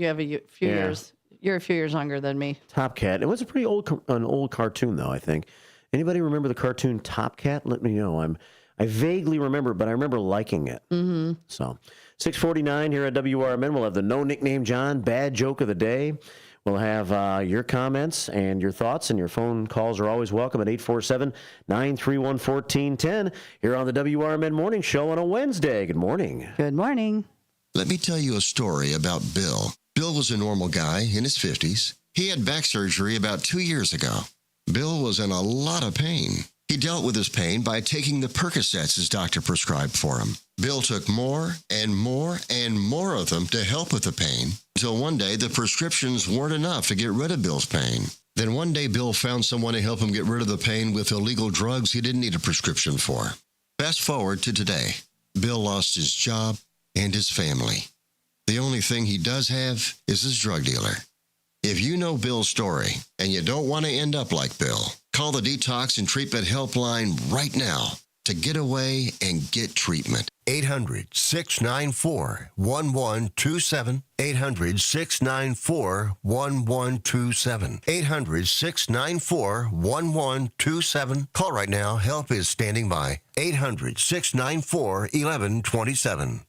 have a few years. You're a few years younger than me. Top Cat. It was a pretty an old cartoon, though, I think. Anybody remember the cartoon Top Cat? Let me know. I vaguely remember, but I remember liking it. Mm-hmm. So, 649 here at WRMN. We'll have the No Nickname John Bad Joke of the Day. We'll have your comments and your thoughts, and your phone calls are always welcome at 847-931-1410 here on the WRMN Morning Show on a Wednesday. Good morning. Good morning. Let me tell you a story about Bill. Bill was a normal guy in his 50s. He had back surgery about 2 years ago. Bill was in a lot of pain. He dealt with his pain by taking the Percocets his doctor prescribed for him. Bill took more and more and more of them to help with the pain, until one day the prescriptions weren't enough to get rid of Bill's pain. Then one day Bill found someone to help him get rid of the pain with illegal drugs he didn't need a prescription for. Fast forward to today. Bill lost his job and his family. The only thing he does have is his drug dealer. If you know Bill's story and you don't want to end up like Bill, call the Detox and Treatment Helpline right now to get away and get treatment. 800-694-1127. 800-694-1127. 800-694-1127. Call right now. Help is standing by. 800-694-1127.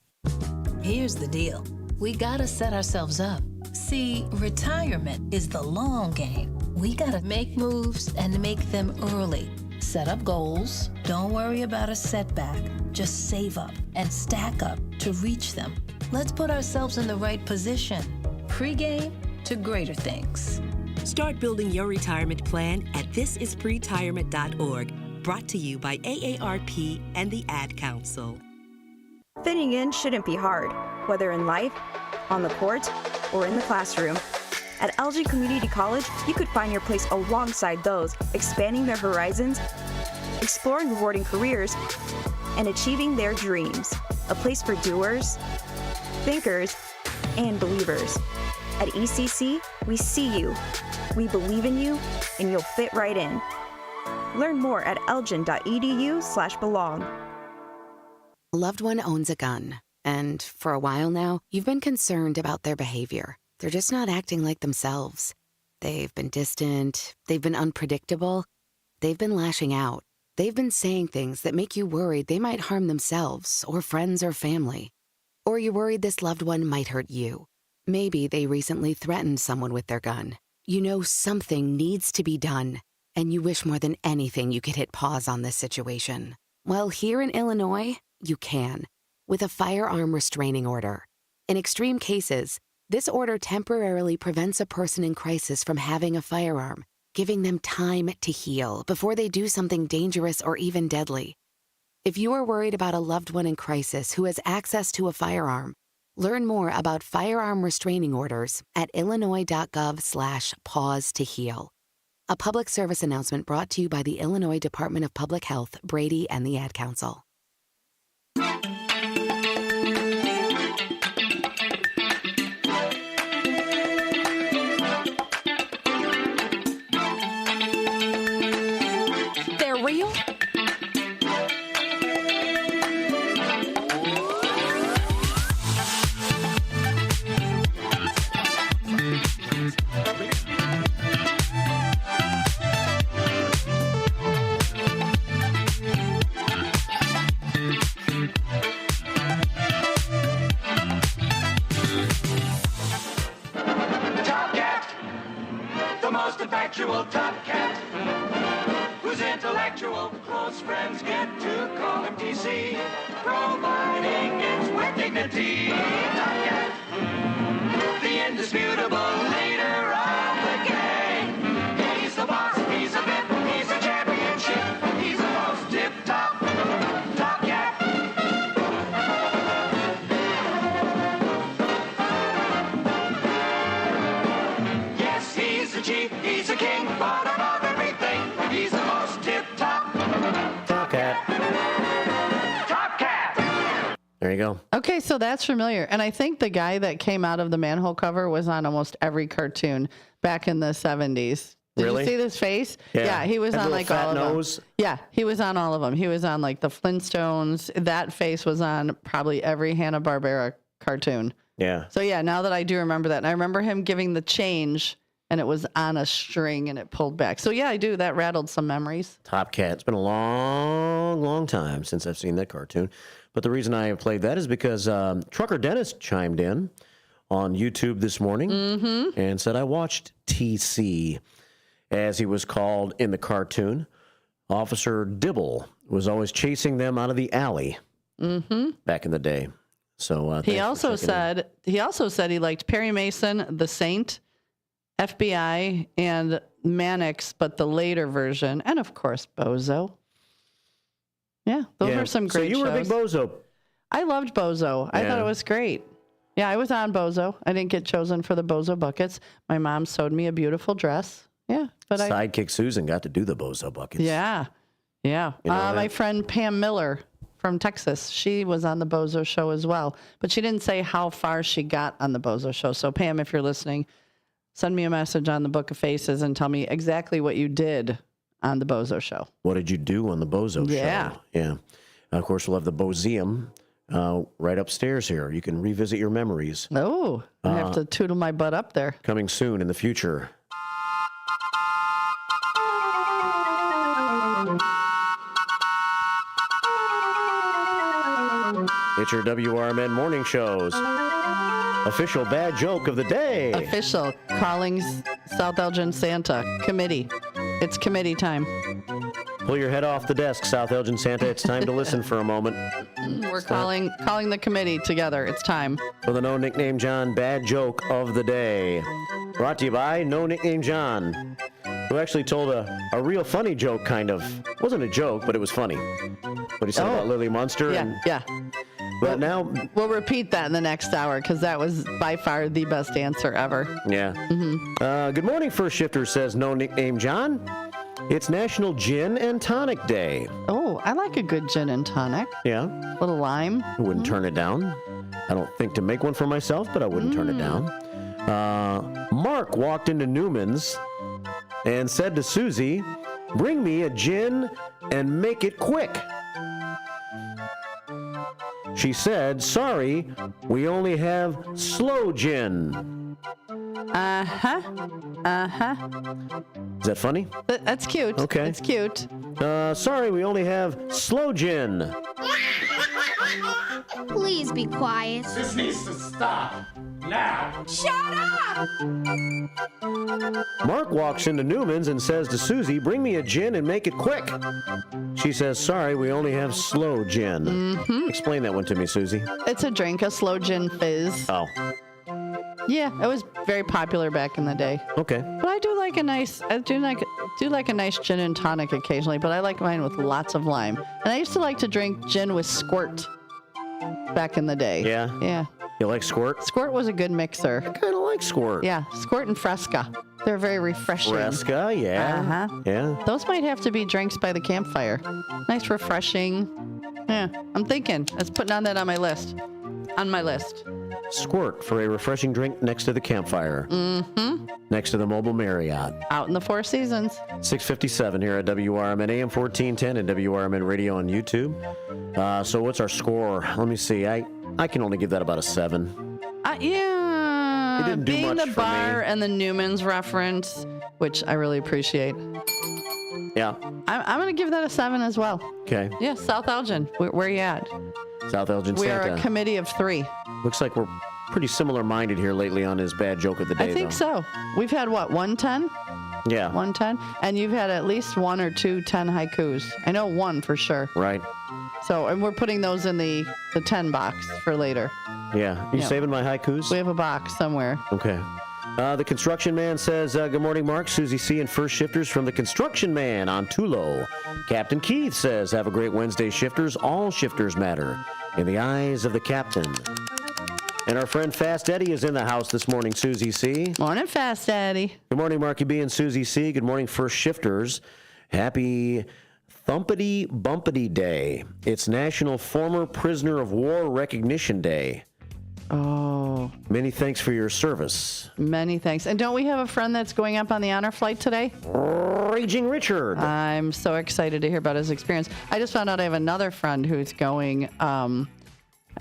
Here's the deal. We gotta set ourselves up. See, retirement is the long game. We gotta make moves and make them early. Set up goals. Don't worry about a setback. Just save up and stack up to reach them. Let's put ourselves in the right position. Pre-game to greater things. Start building your retirement plan at thisispretirement.org. Brought to you by AARP and the Ad Council. Fitting in shouldn't be hard, whether in life, on the court, or in the classroom. At Elgin Community College, you could find your place alongside those expanding their horizons, exploring rewarding careers, and achieving their dreams. A place for doers, thinkers, and believers. At ECC, we see you, we believe in you, and you'll fit right in. Learn more at elgin.edu/belong. A loved one owns a gun, and for a while now, you've been concerned about their behavior. They're just not acting like themselves. They've been distant, they've been unpredictable, they've been lashing out. They've been saying things that make you worried they might harm themselves or friends or family. Or you're worried this loved one might hurt you. Maybe they recently threatened someone with their gun. You know something needs to be done, and you wish more than anything you could hit pause on this situation. Well, here in Illinois, you can, with a firearm restraining order. In extreme cases, this order temporarily prevents a person in crisis from having a firearm, giving them time to heal before they do something dangerous or even deadly. If you are worried about a loved one in crisis who has access to a firearm, learn more about firearm restraining orders at illinois.gov/pause to heal. A public service announcement brought to you by the Illinois Department of Public Health, Brady, and the Ad Council. They're real? Top Cat, the most effectual Top Cat, whose intellectual close friends get to call him TC, providing it with dignity. Top Cat, the indisputable leader of the gang. He's the boss, he's a vet, he's a championship, he's the most tip-top Top Cat. Yes, he's the chief, he's a king, but above everything, he's the most tip-top Top Cat. Top Cat. There you go. Okay, so that's familiar. And I think the guy that came out of the manhole cover was on almost every cartoon back in the 70s. Did Really? you see this face? Yeah. He was Had a on little like fat all of nose. them. Yeah, he was on all of them. He was on like the Flintstones. That face was on probably every Hanna-Barbera cartoon. Yeah. So yeah, now that I do remember that, and I remember him giving the change, and it was on a string, and it pulled back. So yeah, I do. That rattled some memories. Top Cat. It's been a long, long time since I've seen that cartoon. But the reason I played that is because Trucker Dennis chimed in on YouTube this morning and said, I watched TC, as he was called in the cartoon. Officer Dibble was always chasing them out of the alley back in the day. So He also said he liked Perry Mason, The Saint, FBI, and Mannix, but the later version, and of course Bozo. Yeah, those were some great shows. So you were a big Bozo. I loved Bozo. I thought it was great. Yeah, I was on Bozo. I didn't get chosen for the Bozo buckets. My mom sewed me a beautiful dress. Yeah, but Sidekick Susan got to do the Bozo buckets. Yeah. You know my friend Pam Miller from Texas, she was on the Bozo show as well, but she didn't say how far she got on the Bozo show. So Pam, if you're listening, send me a message on the Book of Faces and tell me exactly what you did on the Bozo show. What did you do on the Bozo show? Yeah. Of course, we'll have the Bozeum right upstairs here. You can revisit your memories. Oh, I have to tootle my butt up there. Coming soon in the future. It's your WRMN morning show's official bad joke of the day. Official. Calling South Elgin Santa. Committee. It's committee time. Pull your head off the desk, South Elgin Santa. It's time to listen for a moment. We're calling the committee together. It's time. For the No Nickname John bad joke of the day. Brought to you by No Nickname John, who actually told a real funny joke, kind of. It wasn't a joke, but it was funny. What he said about Lily Munster. Yeah. But now we'll repeat that in the next hour because that was by far the best answer ever. Yeah. Mm-hmm. Good morning, First Shifter, says No Nickname John. It's National Gin and Tonic Day. Oh, I like a good gin and tonic. Yeah. A little lime. I wouldn't turn it down. I don't think to make one for myself, but I wouldn't turn it down. Mark walked into Newman's and said to Susie, "Bring me a gin and make it quick." She said, "Sorry, we only have slow gin." Uh-huh. Is that funny? That's cute. Okay. It's cute. Sorry, we only have slow gin. Please be quiet. This needs to stop. Now. Shut up! Mark walks into Newman's and says to Susie, "Bring me a gin and make it quick." She says, "Sorry, we only have slow gin." Mm-hmm. Explain that one to me, Susie. It's a drink, a slow gin fizz. Oh. Yeah, it was very popular back in the day. Okay. But I do like a nice gin and tonic occasionally, but I like mine with lots of lime. And I used to like to drink gin with squirt back in the day. Yeah? Yeah. You like squirt? Squirt was a good mixer. I kind of like squirt. Yeah, squirt and Fresca. They're very refreshing. Fresca, yeah. Uh-huh. Yeah. Those might have to be drinks by the campfire. Nice, refreshing. Yeah, I'm thinking. Let's put on that on my list. Squirt for a refreshing drink next to the campfire. Mm-hmm. Next to the Mobile Marriott. Out in the Four Seasons. 6:57 here at WRMN AM 1410 and WRMN Radio on YouTube. So what's our score? Let me see. I can only give that about a 7. Yeah. It didn't do Being much the for bar me. and the Newman's reference, which I really appreciate. Yeah. I'm going to give that a 7 as well. Okay. Yeah, South Elgin. Where are you at? South Elgin We Santa. are a committee of 3. Looks like we're pretty similar-minded here lately on his bad joke of the day, I think so. We've had, 110? Yeah. 110? And you've had at least 1 or 2 10 haikus. I know 1 for sure. Right. So, and we're putting those in the 10 box for later. Yeah. You saving my haikus? We have a box somewhere. Okay. The Construction Man says, good morning, Mark, Susie C., and First Shifters from the Construction Man on Tulo. Captain Keith says, have a great Wednesday, Shifters. All shifters matter in the eyes of the captain. And our friend Fast Eddie is in the house this morning, Susie C. Morning, Fast Eddie. Good morning, Marky B and Susie C. Good morning, First Shifters. Happy Thumpity Bumpity Day. It's National Former Prisoner of War Recognition Day. Oh. Many thanks for your service. Many thanks. And don't we have a friend that's going up on the honor flight today? Raging Richard. I'm so excited to hear about his experience. I just found out I have another friend who's going, I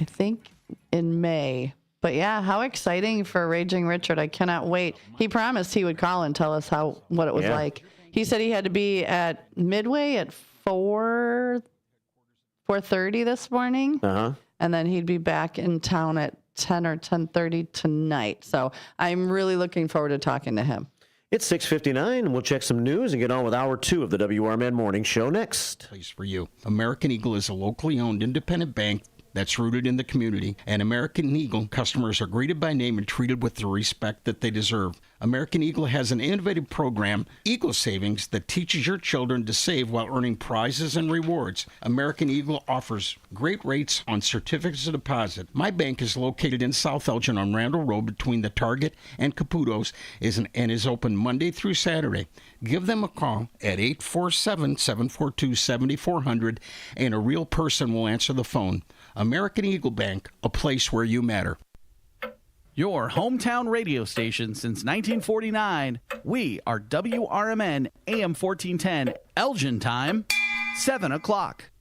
think, in May. But yeah, how exciting for Raging Richard. I cannot wait. He promised he would call and tell us what it was like. He said he had to be at Midway at 4:30 this morning. Uh-huh. And then he'd be back in town at 10 or 10:30 tonight. So I'm really looking forward to talking to him. It's 6:59, and we'll check some news and get on with Hour 2 of the WRMN Morning Show next. Place for you. American Eagle is a locally owned independent bank that's rooted in the community, and American Eagle customers are greeted by name and treated with the respect that they deserve. American Eagle has an innovative program, Eagle Savings, that teaches your children to save while earning prizes and rewards. American Eagle offers great rates on certificates of deposit. My bank is located in South Elgin on Randall Road between the Target and Caputo's and is open Monday through Saturday. Give them a call at 847-742-7400, and a real person will answer the phone. American Eagle Bank, a place where you matter. Your hometown radio station since 1949. We are WRMN AM 1410, Elgin time, 7 o'clock.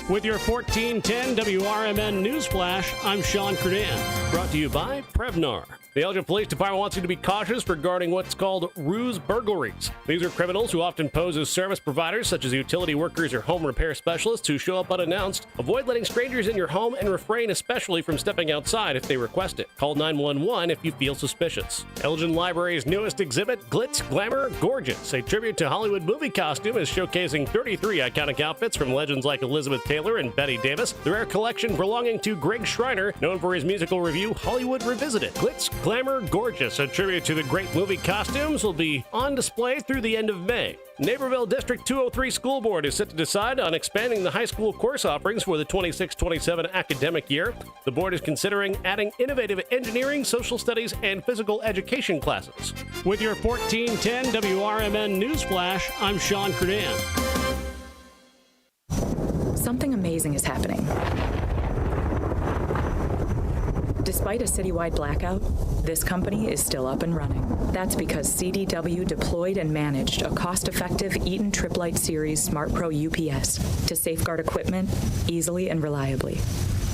With your 1410 WRMN News Flash, I'm Sean Curdan. Brought to you by Prevnar. The Elgin Police Department wants you to be cautious regarding what's called ruse burglaries. These are criminals who often pose as service providers, such as utility workers or home repair specialists who show up unannounced. Avoid letting strangers in your home and refrain especially from stepping outside if they request it. Call 911 if you feel suspicious. Elgin Library's newest exhibit, Glitz, Glamour, Gorgeous, a tribute to Hollywood movie costume, is showcasing 33 iconic outfits from legends like Elizabeth Taylor and Bette Davis. The rare collection belonging to Greg Schreiner, known for his musical review Hollywood Revisited. Glitz, Glamour, Gorgeous, a tribute to the great movie costumes, will be on display through the end of May. Naperville District 203 School Board is set to decide on expanding the high school course offerings for the 26-27 academic year. The board is considering adding innovative engineering, social studies, and physical education classes. With your 1410 WRMN News Flash, I'm Sean Curdan. Something amazing is happening. Despite a citywide blackout, this company is still up and running. That's because CDW deployed and managed a cost-effective Eaton Triplite Series Smart Pro UPS to safeguard equipment easily and reliably.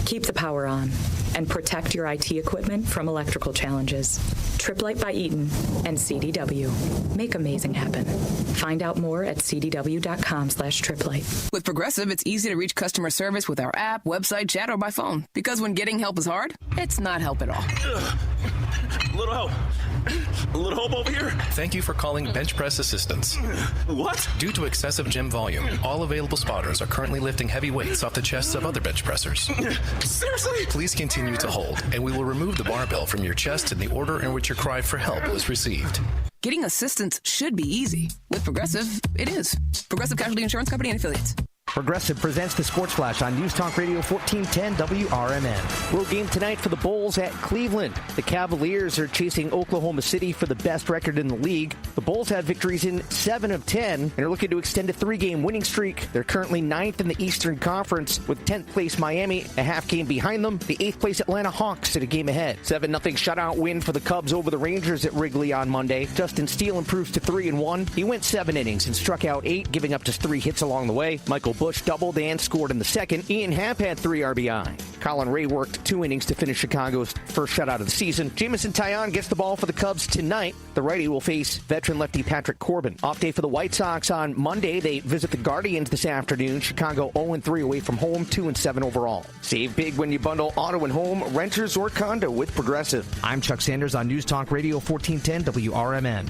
Keep the power on and protect your IT equipment from electrical challenges. Triplite by Eaton and CDW. Make amazing happen. Find out more at cdw.com/triplite. With Progressive, it's easy to reach customer service with our app, website, chat, or by phone. Because when getting help is hard, it's not help at all. A little help. A little help over here. Thank you for calling Bench Press Assistance. What? Due to excessive gym volume, all available spotters are currently lifting heavy weights off the chests of other bench pressers. Seriously? Please continue to hold, and we will remove the barbell from your chest in the order in which your cry for help was received. Getting assistance should be easy. With Progressive, it is. Progressive Casualty Insurance Company and Affiliates. Progressive presents the Sports Flash on News Talk Radio 1410 WRMN. Road game tonight for the Bulls at Cleveland. The Cavaliers are chasing Oklahoma City for the best record in the league. The Bulls have victories in 7 of 10 and are looking to extend a 3-game winning streak. They're currently 9th in the Eastern Conference with 10th place Miami a half game behind them. The 8th place Atlanta Hawks at a game ahead. 7-0 shutout win for the Cubs over the Rangers at Wrigley on Monday. Justin Steele improves to 3-1. He went 7 innings and struck out 8, giving up just 3 hits along the way. Michael Busch doubled and scored in the second. Ian Happ had 3 RBI. Colin Ray worked 2 innings to finish Chicago's first shutout of the season. Jamison Taillon gets the ball for the Cubs tonight. The righty will face veteran lefty Patrick Corbin. Off day for the White Sox on Monday. They visit the Guardians this afternoon. Chicago 0-3 away from home, 2-7 overall. Save big when you bundle auto and home, renters, or condo with Progressive. I'm Chuck Sanders on News Talk Radio 1410 WRMN.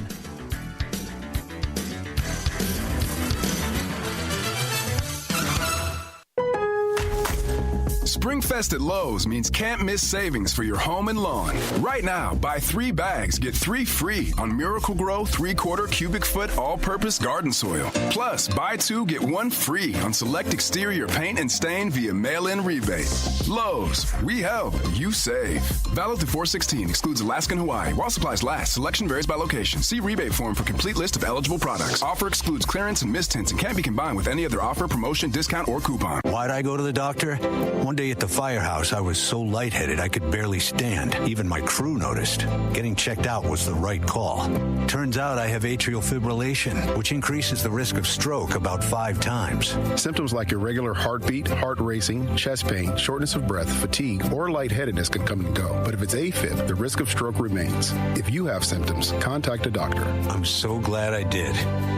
Springfest at Lowe's means can't miss savings for your home and lawn. Right now, buy 3 bags, get 3 free on Miracle-Gro 3/4 cubic foot all-purpose garden soil. Plus, buy 2, get 1 free on select exterior paint and stain via mail-in rebate. Lowe's, we help, you save. Valid through 4/16, excludes Alaska and Hawaii. While supplies last, selection varies by location. See rebate form for complete list of eligible products. Offer excludes clearance and mist tints and can't be combined with any other offer, promotion, discount, or coupon. Why'd I go to the doctor? One day at the firehouse, I was so lightheaded I could barely stand. Even my crew noticed. Getting checked out was the right call. Turns out I have atrial fibrillation, which increases the risk of stroke about 5 times. Symptoms like irregular heartbeat, heart racing, chest pain, shortness of breath, fatigue, or lightheadedness can come and go. But if it's AFib, the risk of stroke remains. If you have symptoms, contact a doctor. I'm so glad I did.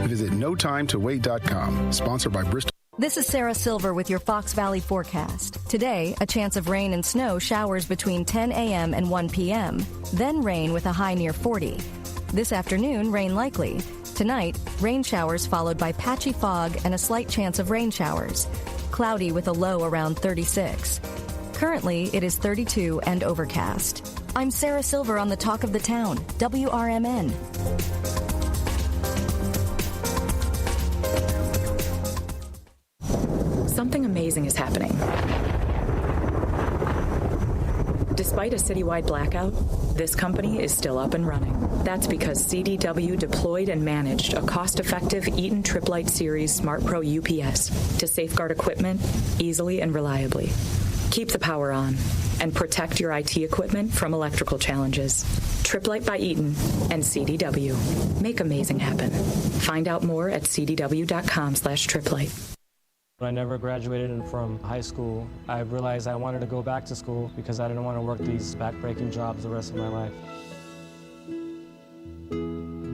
Visit NoTimeToWait.com. Sponsored by Bristol. This is Sarah Silver with your Fox Valley forecast. Today, a chance of rain and snow showers between 10 a.m. and 1 p.m., then rain with a high near 40. This afternoon, rain likely. Tonight, rain showers followed by patchy fog and a slight chance of rain showers. Cloudy with a low around 36. Currently, it is 32 and overcast. I'm Sarah Silver on the Talk of the Town, WRMN. Something amazing is happening. Despite a citywide blackout, this company is still up and running. That's because CDW deployed and managed a cost-effective Eaton Triplite Series Smart Pro UPS to safeguard equipment easily and reliably. Keep the power on and protect your IT equipment from electrical challenges. Triplite by Eaton and CDW. Make amazing happen. Find out more at cdw.com/triplite. When I never graduated from high school, I realized I wanted to go back to school because I didn't want to work these back-breaking jobs the rest of my life.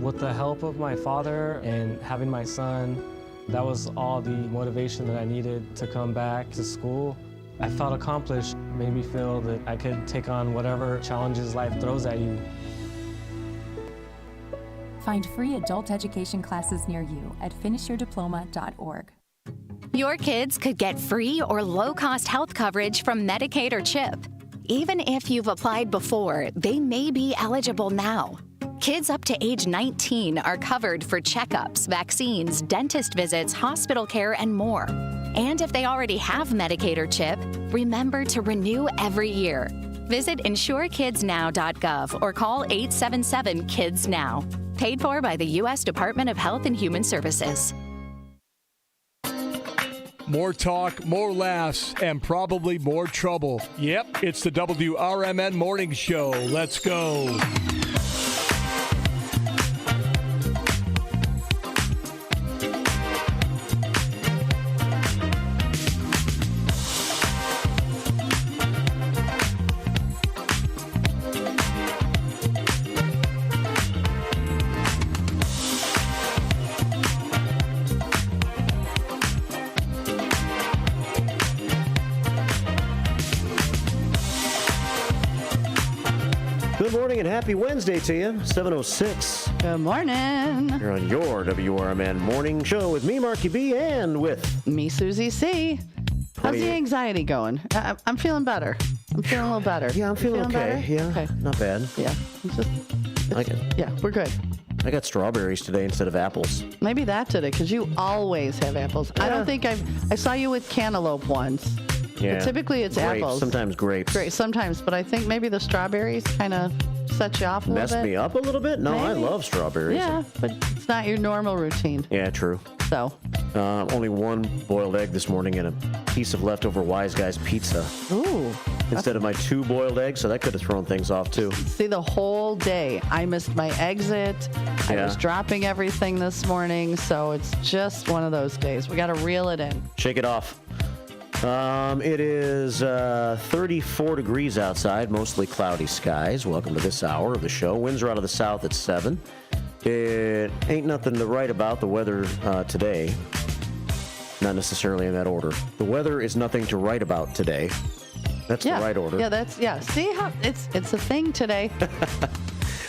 With the help of my father and having my son, that was all the motivation that I needed to come back to school. I felt accomplished, made me feel that I could take on whatever challenges life throws at you. Find free adult education classes near you at finishyourdiploma.org. Your kids could get free or low-cost health coverage from Medicaid or CHIP. Even if you've applied before, they may be eligible now. Kids up to age 19 are covered for checkups, vaccines, dentist visits, hospital care, and more. And if they already have Medicaid or CHIP, remember to renew every year. Visit insurekidsnow.gov or call 877-KIDS-NOW. Paid for by the U.S. Department of Health and Human Services. More talk, more laughs, and probably more trouble. Yep, it's the WRMN Morning Show. Let's go. Good morning and happy Wednesday to you. 7:06. Good morning. You're on your WRMN Morning Show with me, Marky B, and with me, Susie C. How's the anxiety going? I'm feeling better. I'm feeling a little better. Yeah, I'm feeling okay. Better? Yeah, okay. Not bad. Yeah, yeah, we're good. I got strawberries today instead of apples. Maybe that did it, because you always have apples. Yeah. I don't think I saw you with cantaloupe once. Yeah. But typically it's grapes, apples. Sometimes grapes. Sometimes, but I think maybe the strawberries kind of set you off a little bit. Messed me up a little bit? No, maybe. I love strawberries. Yeah, but it's not your normal routine. Yeah, true. So? Only one boiled egg this morning and a piece of leftover Wise Guys pizza. Ooh. Instead of my 2 boiled eggs, so that could have thrown things off too. See, the whole day, I missed my exit. I was dropping everything this morning, so it's just one of those days. We got to reel it in. Shake it off. It is 34 degrees outside, mostly cloudy skies. Welcome to this hour of the show. Winds are out of the south at 7. It ain't nothing to write about the weather today. Not necessarily in that order. The weather is nothing to write about today. That's the right order. Yeah, see how it's a thing today.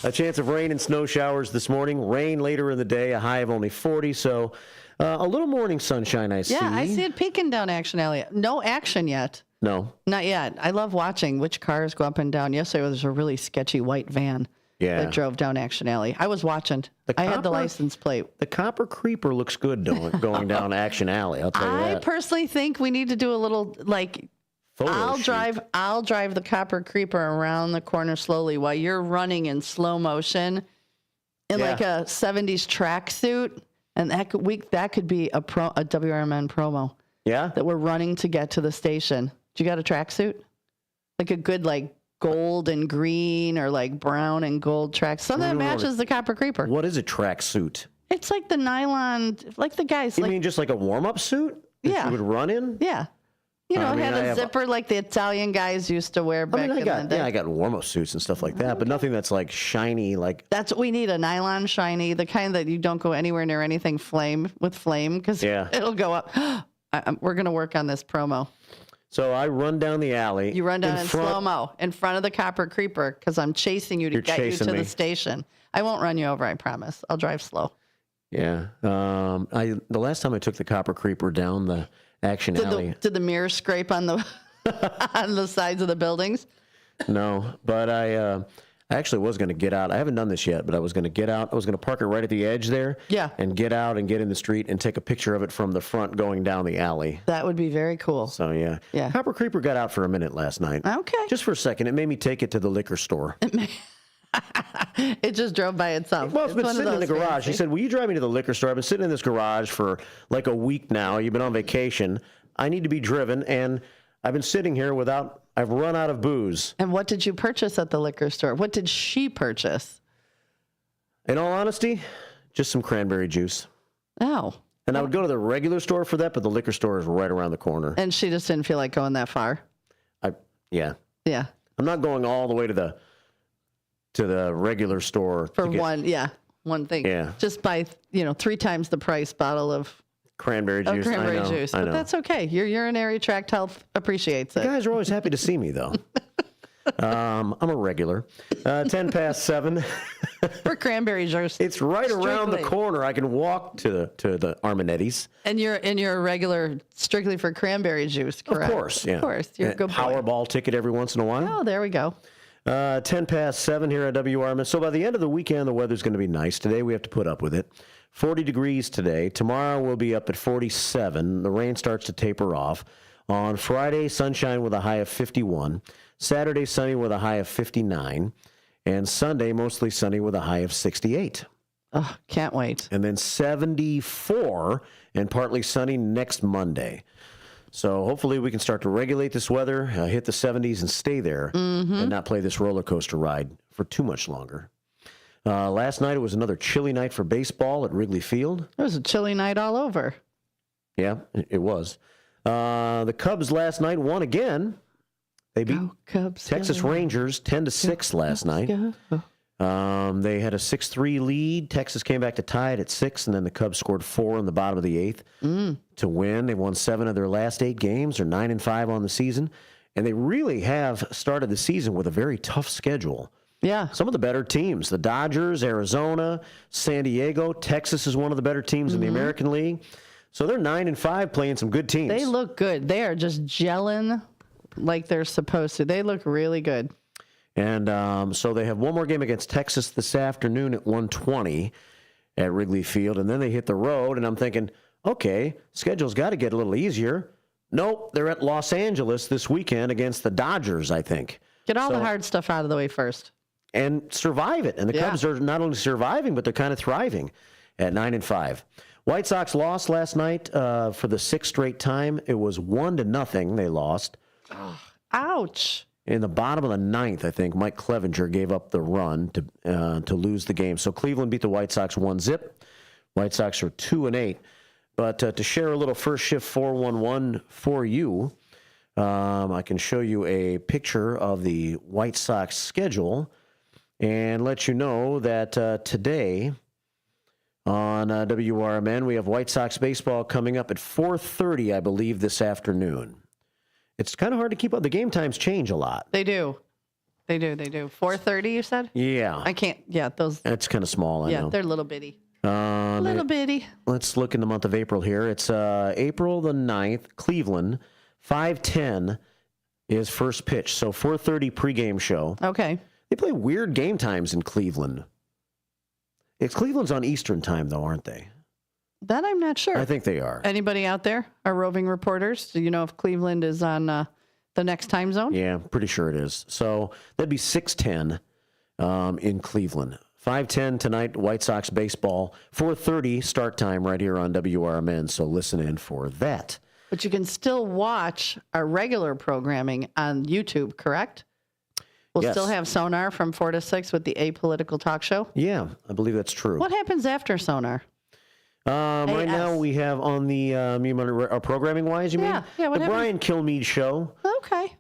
A chance of rain and snow showers this morning. Rain later in the day, a high of only 40, so a little morning sunshine I see. Yeah, I see it peeking down Action Alley. No action yet. No. Not yet. I love watching which cars go up and down. Yesterday there was a really sketchy white van that drove down Action Alley. I was watching. I had the license plate. The Copper Creeper looks good going down Action Alley, I'll tell you that. I personally think we need to do a little, I'll drive the Copper Creeper around the corner slowly while you're running in slow motion in like a 70s tracksuit. And that could be a WRMN promo. Yeah? That we're running to get to the station. Do you got a tracksuit? Like a good, gold and green or brown and gold track. Something that matches the Copper Creeper. What is a tracksuit? It's like the nylon, like the guys. You mean just like a warm-up suit? That you would run in? Yeah. It had a zipper like the Italian guys used to wear back in the day. Yeah, I got warm-up suits and stuff like that, but nothing that's shiny. That's what we need, a nylon shiny, the kind that you don't go anywhere near anything flame, because it'll go up. We're going to work on this promo. So I run down the alley. You run down in slow-mo in front of the Copper Creeper because I'm chasing you to get you to the station. I won't run you over, I promise. I'll drive slow. Yeah. The last time I took the Copper Creeper down the Action Alley. Did the mirror scrape on the on the sides of the buildings? No, but I actually was going to get out. I haven't done this yet, but I was going to get out. I was going to park it right at the edge there. Yeah. And get out and get in the street and take a picture of it from the front going down the alley. That would be very cool. So, yeah. Yeah. Copper Creeper got out for a minute last night. Okay. Just for a second. It made me take it to the liquor store. It just drove by itself. Well, it's been sitting in the garage. He said, will you drive me to the liquor store? I've been sitting in this garage for a week now. You've been on vacation. I need to be driven, and I've been sitting here I've run out of booze. And what did you purchase at the liquor store? What did she purchase? In all honesty, just some cranberry juice. Oh. And I would go to the regular store for that, but the liquor store is right around the corner. And she just didn't feel like going that far. Yeah. Yeah. I'm not going all the way to the regular store For one thing. Yeah. Just buy, 3 times the price bottle of cranberry juice. Cranberry juice. I But know. that's okay. Your urinary tract health appreciates it. You guys are always happy to see me, though. I'm a regular. 10 past 7. For cranberry juice. It's right around the Strictly. corner. I can walk to the Armanetti's. And you're a regular strictly for cranberry juice, correct? Of course, yeah. Of course. You're a good boy. Powerball ticket every once in a while. Oh, there we go. 10 past 7 here at WRMN. So by the end of the weekend, the weather's going to be nice. Today, we have to put up with it. 40 degrees today. Tomorrow, we'll be up at 47. The rain starts to taper off. On Friday, sunshine with a high of 51. Saturday, sunny with a high of 59. And Sunday, mostly sunny with a high of 68. Oh, can't wait. And then 74 and partly sunny next Monday. So hopefully we can start to regulate this weather, hit the 70s and stay there and not play this roller coaster ride for too much longer. Last night, it was another chilly night for baseball at Wrigley Field. It was a chilly night all over. Yeah, it was. The Cubs last night won again. They beat Texas Rangers 10-6 last night. They had a 6-3 lead. Texas came back to tie it at 6, and then the Cubs scored 4 in the bottom of the 8th to win. They won 7 of their last 8 games. They're 9-5 on the season, and they really have started the season with a very tough schedule. Yeah. Some of the better teams, the Dodgers, Arizona, San Diego. Texas is one of the better teams in the American League. So they're 9-5 playing some good teams. They look good. They are just gelling like they're supposed to. They look really good. And so they have one more game against Texas this afternoon at 1:20 at Wrigley Field. And then they hit the road. And I'm thinking, okay, schedule's got to get a little easier. Nope, they're at Los Angeles this weekend against the Dodgers, I think. Get all the hard stuff out of the way first. And survive it. And the Cubs are not only surviving, but they're kind of thriving at 9-5. White Sox lost last night for the 6th straight time. It was 1-0 they lost. Ouch. In the bottom of the 9th, I think, Mike Clevenger gave up the run to lose the game. So Cleveland beat the White Sox 1-0. White Sox are 2-8. But to share a little first shift 411 for you, I can show you a picture of the White Sox schedule and let you know that today on WRMN, we have White Sox baseball coming up at 4:30, I believe, this afternoon. It's kind of hard to keep up. The game times change a lot. They do. 4:30, you said? Yeah. I can't. Yeah, those. It's kind of small, I know. Yeah, they're little bitty. Little bitty. Let's look in the month of April here. It's April the 9th, Cleveland, 5:10 is first pitch. So 4:30 pregame show. Okay. They play weird game times in Cleveland. Cleveland's on Eastern time, though, aren't they? That I'm not sure. I think they are. Anybody out there? Our roving reporters? Do you know if Cleveland is on the next time zone? Yeah, pretty sure it is. So that'd be 6:10 in Cleveland. 5:10 tonight, White Sox baseball. 4:30 start time right here on WRMN, so listen in for that. But you can still watch our regular programming on YouTube, correct? We'll Yes. still have Sonar from 4 to 6 with the Apolitical Talk Show. Yeah, I believe that's true. What happens after Sonar? Right now we have on the programming wise, you mean? Yeah, what the Brian Kilmeade show. Okay.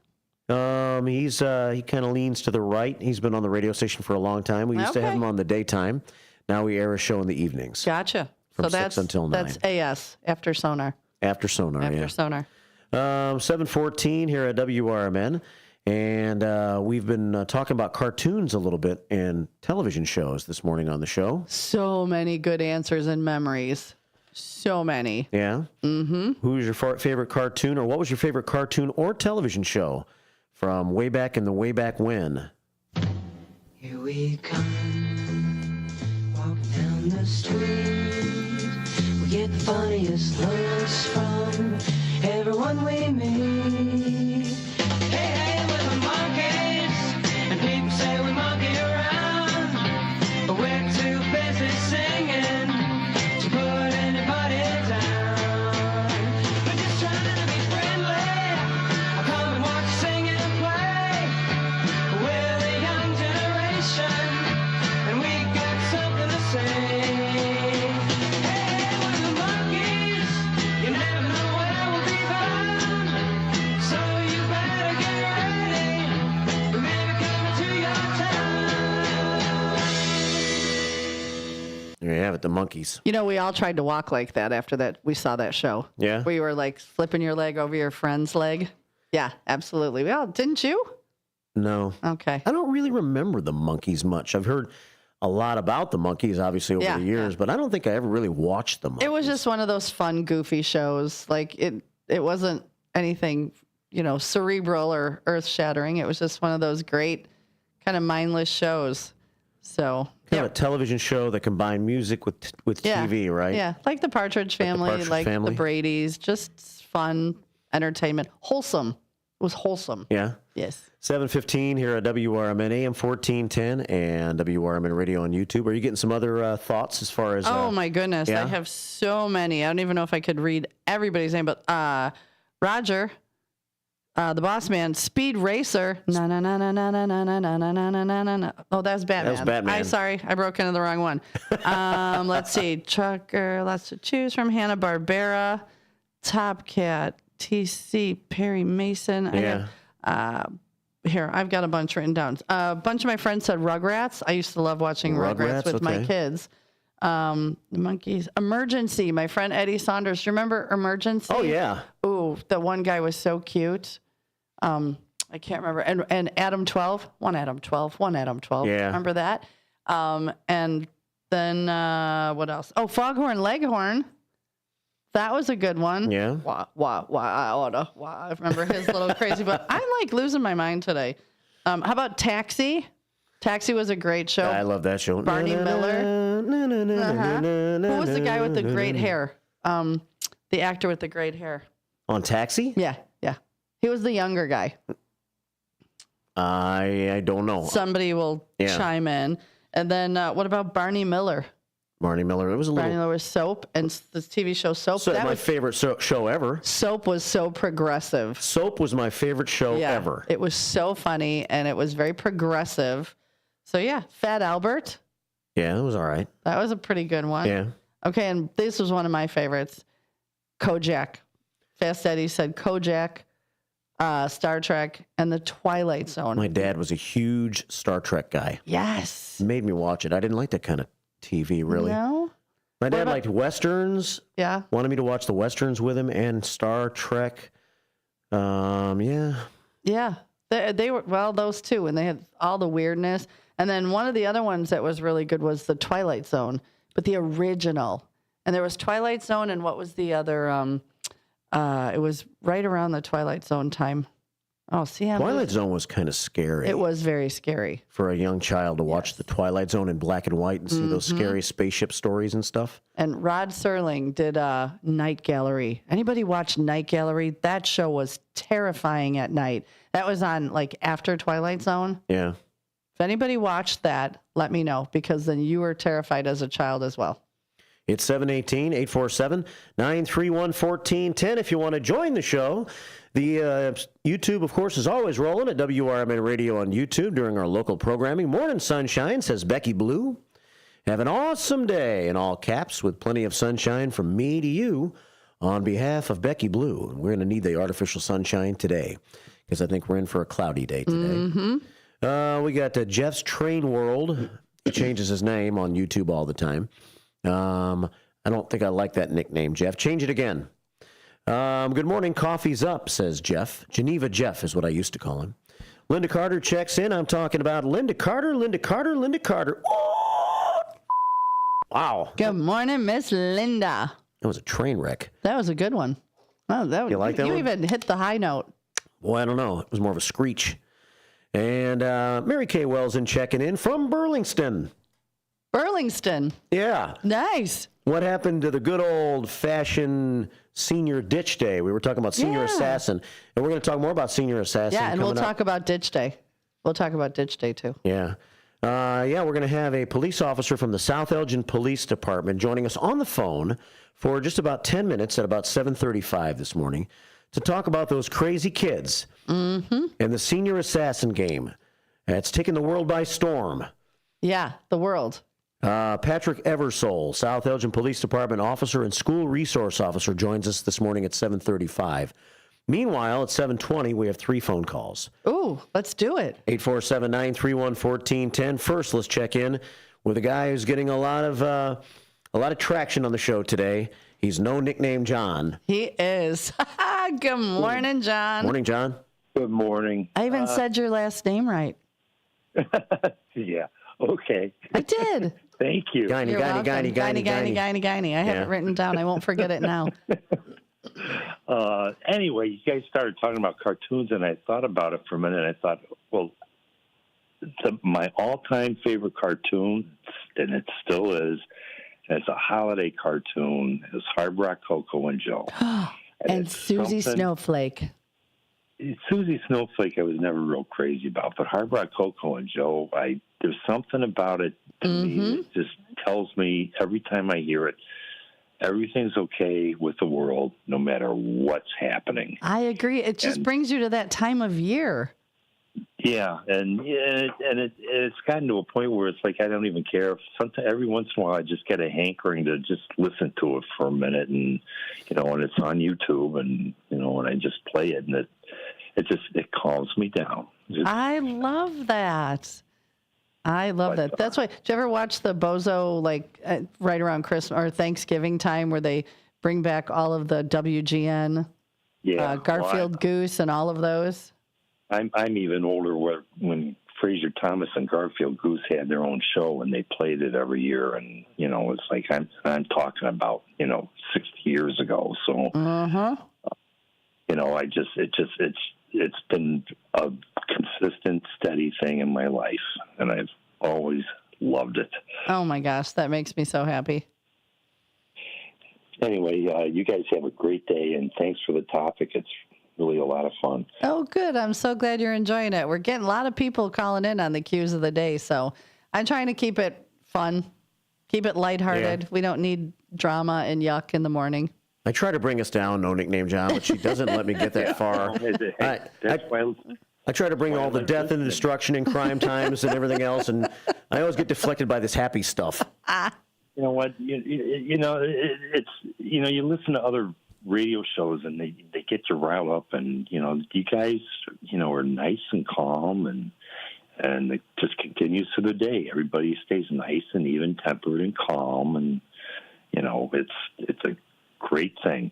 He kind of leans to the right. He's been on the radio station for a long time. We used to have him on the daytime. Now we air a show in the evenings. Gotcha. From So 6 until 9. That's AS after Sonar. After Sonar, After yeah. Sonar. 7:14 here at WRMN. And we've been talking about cartoons a little bit and television shows this morning on the show. So many good answers and memories. So many. Yeah? Mm-hmm. Who's your favorite cartoon, or what was your favorite cartoon or television show from way back in the way back when? Here we come, walking down the street. We get the funniest looks from everyone we meet. Hey, hey, we're the monkeys, and people say we monkey around, but we're too busy singing to put anybody down. We're just trying to be friendly. Come and watch us sing and play. We're the young generation, and we got something to say. Hey, we're the monkeys. it, the monkeys. You know, we all tried to walk like that after that. We saw that show. Yeah? Where you were like flipping your leg over your friend's leg. Yeah, absolutely. Well, didn't you? No. Okay. I don't really remember the monkeys much. I've heard a lot about the monkeys, obviously, over the years, but I don't think I ever really watched them. It was just one of those fun, goofy shows. Like, it wasn't anything, cerebral or earth-shattering. It was just one of those great kind of mindless shows. So kind of a television show that combined music with TV, right? Yeah, like the Partridge Family, like the Brady's, just fun entertainment, wholesome. It was wholesome. Yeah. Yes. 7:15 here at WRMN AM 1410 and WRMN Radio on YouTube. Are you getting some other thoughts as far as? Oh my goodness, yeah? I have so many. I don't even know if I could read everybody's name, but Roger. The boss man, Speed Racer. Na na na na na na na na na na na na na na. Oh, that's Batman. That was Batman. I'm sorry, I broke into the wrong one. Let's see, Trucker, lots to choose from. Hanna-Barbera, Top Cat, TC, Perry Mason. Yeah. Here, I've got a bunch written down. A bunch of my friends said Rugrats. I used to love watching Rugrats with my kids. The Monkeys. Emergency. My friend Eddie Saunders. Do you remember Emergency? Oh yeah. Ooh, the one guy was so cute. I can't remember. And Adam 12. One Adam 12. Yeah. Remember that? And then what else? Oh, Foghorn Leghorn. That was a good one. Yeah. I remember his little crazy, but I'm like losing my mind today. How about Taxi? Taxi was a great show. I love that show. Barney Miller. Who was the guy with the great hair? The actor with the great hair. On Taxi? Yeah. He was the younger guy. I don't know. Somebody will chime in. And then what about Barney Miller? Barney Miller. It was a Barney little. Miller was Soap, and the TV show Soap. So that my was favorite show ever. Soap was so progressive. Soap was my favorite show ever. It was so funny, and it was very progressive. So yeah, Fat Albert. Yeah, it was all right. That was a pretty good one. Yeah. Okay, and this was one of my favorites. Kojak. Fast Eddie said Kojak, Star Trek, and The Twilight Zone. My dad was a huge Star Trek guy. Yes. Made me watch it. I didn't like that kind of TV, really. No? My dad liked Westerns. Yeah. Wanted me to watch the Westerns with him and Star Trek. Yeah. Yeah. They were, well, those two, and they had all the weirdness. And then one of the other ones that was really good was The Twilight Zone, but the original. And there was Twilight Zone, and what was the other? It was right around the Twilight Zone time. Oh, see, Twilight Zone was kind of scary. It was very scary. For a young child to watch the Twilight Zone in black and white and see those scary spaceship stories and stuff. And Rod Serling did Night Gallery. Anybody watch Night Gallery? That show was terrifying at night. That was on like after Twilight Zone. Yeah. If anybody watched that, let me know, because then you were terrified as a child as well. It's 718-847-931-1410 if you want to join the show. The YouTube, of course, is always rolling at WRMN Radio on YouTube during our local programming. Morning sunshine, says Becky Blue. Have an awesome day, in all caps, with plenty of sunshine from me to you on behalf of Becky Blue. We're going to need the artificial sunshine today because I think we're in for a cloudy day today. We got Jeff's Train World. He changes his name on YouTube all the time. I don't think I like that nickname, Jeff. Change it again. Good morning. Coffee's up, says Jeff. Geneva Jeff is what I used to call him. Linda Carter checks in. I'm talking about Linda Carter. Oh! Wow. Good morning, Miss Linda. That was a train wreck. That was a good one. Oh, You like that You one? even hit the high note. Boy, I don't know. It was more of a screech. And Mary Kay Wellson checking in from Burlington. Burlington. Yeah. Nice. What happened to the good old-fashioned Senior Ditch Day? We were talking about Senior Assassin, and we're going to talk more about Senior Assassin. Yeah, and we'll coming up. talk about Ditch Day. We'll talk about Ditch Day, too. Yeah. We're going to have a police officer from the South Elgin Police Department joining us on the phone for just about 10 minutes at about 7:35 this morning to talk about those crazy kids and the Senior Assassin game. It's taken the world by storm. Yeah, the world. Patrick Eversole, South Elgin Police Department officer and school resource officer, joins us this morning at 7:35. Meanwhile, at 7:20, we have 3 phone calls. Ooh, let's do it. 847-931-1410. First, let's check in with a guy who's getting a lot of A lot of traction on the show today. He's no nickname John. He is. Good morning, John. Morning, John. Good morning. I even said your last name right. Yeah. Okay. I did. Thank you. Guiney. I have it written down. I won't forget it now. Anyway, you guys started talking about cartoons, and I thought about it for a minute. I thought, well, my all-time favorite cartoon, and it still is, as a holiday cartoon, is Hard Rock Coco and Joe. And Susie Snowflake. Susie Snowflake I was never real crazy about, but Hard Rock Coco and Joe, there's something about it to me that just tells me every time I hear it, everything's okay with the world no matter what's happening. I agree. It just brings you to that time of year. Yeah, and it's gotten to a point where it's like I don't even care. Sometimes every once in a while I just get a hankering to just listen to it for a minute, and and it's on YouTube, and and I just play it, and it calms me down. I love that. That's why. Did you ever watch the Bozo right around Christmas or Thanksgiving time where they bring back all of the WGN, Garfield Goose, and all of those? I'm even older when Fraser Thomas and Garfield Goose had their own show and they played it every year, and it's like I'm talking about 60 years ago. So it's been a consistent, steady thing in my life, and I've always loved it. Oh my gosh, that makes me so happy. Anyway, you guys have a great day, and thanks for the topic. It's really a lot of fun. Oh, good. I'm so glad you're enjoying it. We're getting a lot of people calling in on the cues of the day, so I'm trying to keep it fun, keep it lighthearted. Yeah. We don't need drama and yuck in the morning. I try to bring us down, no nickname John, but she doesn't let me get that far. I try to bring all the death and destruction and crime times and everything else, and I always get deflected by this happy stuff. You know what? You listen to other radio shows and they get you riled up, and you guys are nice and calm, and it just continues to the day. Everybody stays nice and even tempered and calm, and it's a great thing.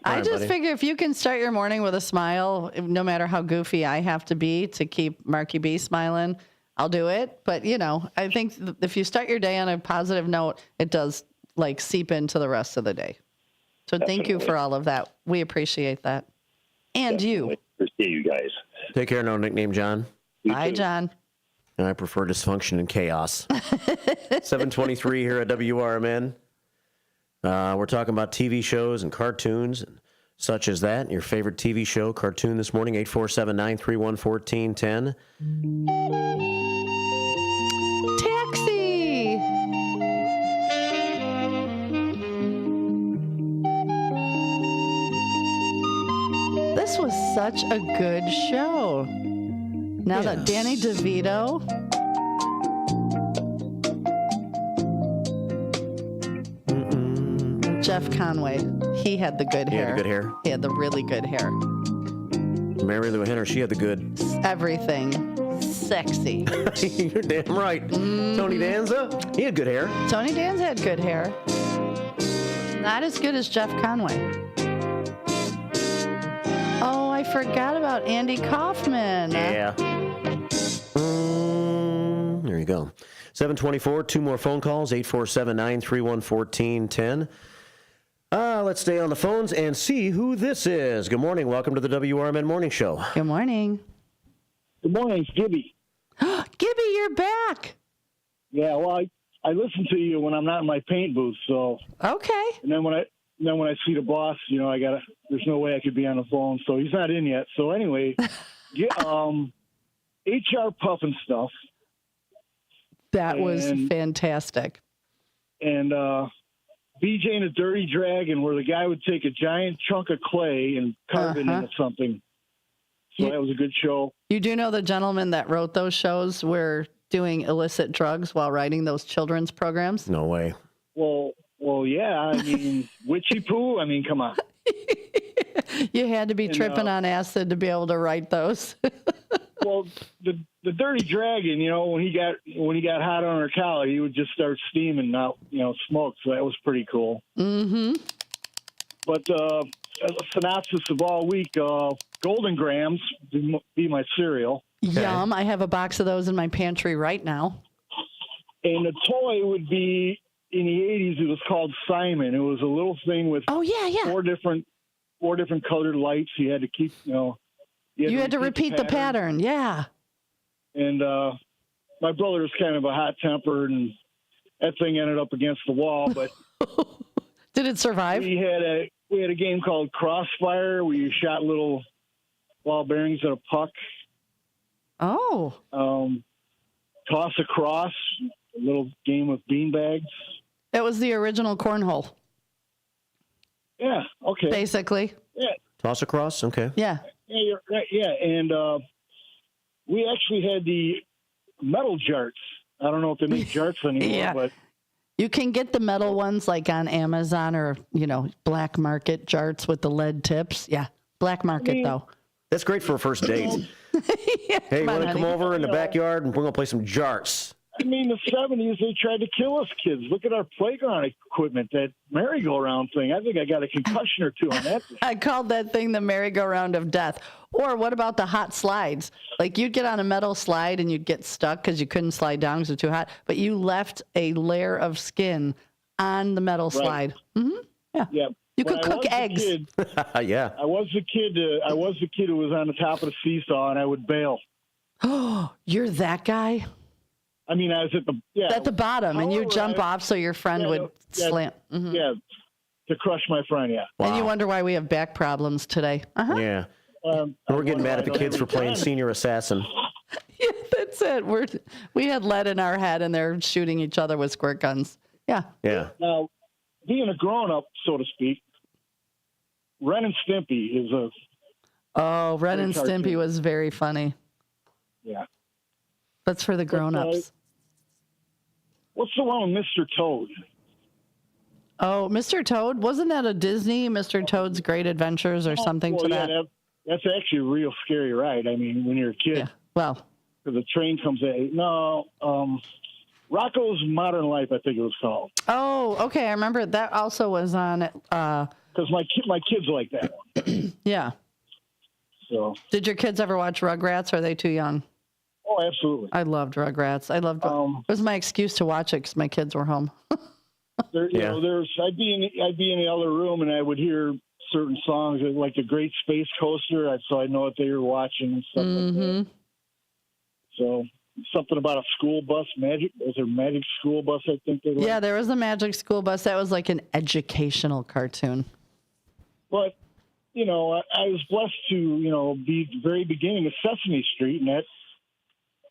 I just figure if you can start your morning with a smile, no matter how goofy I have to be to keep Marky B smiling, I'll do it. But I think if you start your day on a positive note, it does seep into the rest of the day. So Thank you for all of that. We appreciate that. And Definitely. You. Appreciate you guys. Take care, no nickname John. Bye, John. And I prefer dysfunction and chaos. 7:23 here at WRMN. We're talking about TV shows and cartoons and such as that. Your favorite TV show, cartoon this morning, 847-931-1410. Taxi! This was such a good show. Now that Danny DeVito... Jeff Conway, he had the good hair. He had the good hair? He had the really good hair. Mary Lou Henner, she had the good... Everything. Sexy. You're damn right. Tony Danza, he had good hair. Tony Danza had good hair. Not as good as Jeff Conway. Oh, I forgot about Andy Kaufman. Yeah. There you go. 7:24, two more phone calls, 847-931-1410. Let's stay on the phones and see who this is. Good morning. Welcome to the WRMN Morning Show. Good morning. Good morning. It's Gibby. Gibby, you're back. Yeah, well, I listen to you when I'm not in my paint booth, so. Okay. And then when I see the boss, there's no way I could be on the phone, so he's not in yet. So anyway, HR Puffin stuff. That was fantastic. And BJ and the Dirty Dragon, where the guy would take a giant chunk of clay and carve it into something. So that was a good show. You do know the gentleman that wrote those shows were doing illicit drugs while writing those children's programs? No way. Well, yeah. I mean, witchy poo. I mean, come on. You had to be tripping on acid to be able to write those. Well, the the Dirty Dragon, when he got hot on our collar, he would just start steaming out, smoke. So that was pretty cool. Mm-hmm. But a synopsis of all week: Golden Grams would be my cereal. Okay. Yum! I have a box of those in my pantry right now. And the toy would be in the '80s. It was called Simon. It was a little thing with four different colored lights. You had to keep, you had to repeat the pattern. Yeah. And my brother was kind of a hot tempered, and that thing ended up against the wall. But did it survive? We had a game called Crossfire where you shot little ball bearings at a puck. Oh. Toss across, a little game with beanbags. That was the original cornhole. Yeah. Okay. Basically. Yeah. Toss across. Okay. Yeah. Yeah. You're right. Yeah. And we actually had the metal jarts. I don't know if they make jarts anymore, but you can get the metal ones like on Amazon or black market jarts with the lead tips. Yeah, black market though. That's great for a first date. Hey, you want to come over in the backyard and we're going to play some jarts? I mean, the 70s, they tried to kill us kids. Look at our playground equipment, that merry-go-round thing. I think I got a concussion or two on that thing. I called that thing the merry-go-round of death. Or what about the hot slides? Like you'd get on a metal slide and you'd get stuck because you couldn't slide down because it was too hot, but you left a layer of skin on the metal slide. Mm-hmm. Yeah. Yeah. You could cook eggs. Yeah. I was the kid who was on the top of the seesaw, and I would bail. Oh, you're that guy? I mean, I was at the bottom, and you jump off so your friend would slam. Mm-hmm. Yeah, to crush my friend, yeah. Wow. And you wonder why we have back problems today. Uh-huh. Yeah. We're getting mad at the kids for playing Senior Assassin. Yeah, that's it. We had lead in our head, and they're shooting each other with squirt guns. Yeah. Yeah. Now, being a grown-up, so to speak, Ren and Stimpy is a... Oh, Ren and Stimpy was very funny. Yeah. That's for the grown-ups. What's the one with Mr. Toad? Oh, Mr. Toad? Wasn't that a Disney, Mr. Toad's Great Adventures or something to that? That's actually a real scary ride. I mean, when you're a kid. Yeah. Well. Because the train comes at... No, Rocco's Modern Life, I think it was called. Oh, okay. I remember that also was on... Because my kids like that one. Yeah. So. Did your kids ever watch Rugrats, or are they too young? Oh, absolutely. I loved Rugrats. It was my excuse to watch it because my kids were home. I'd be in the other room and I would hear certain songs like the Great Space Coaster, so I know what they were watching and stuff like that. So something about a school bus, Magic. Was there Magic School Bus? I think they. Yeah, there was a Magic School Bus. That was like an educational cartoon. But I was blessed to be the very beginning of Sesame Street, and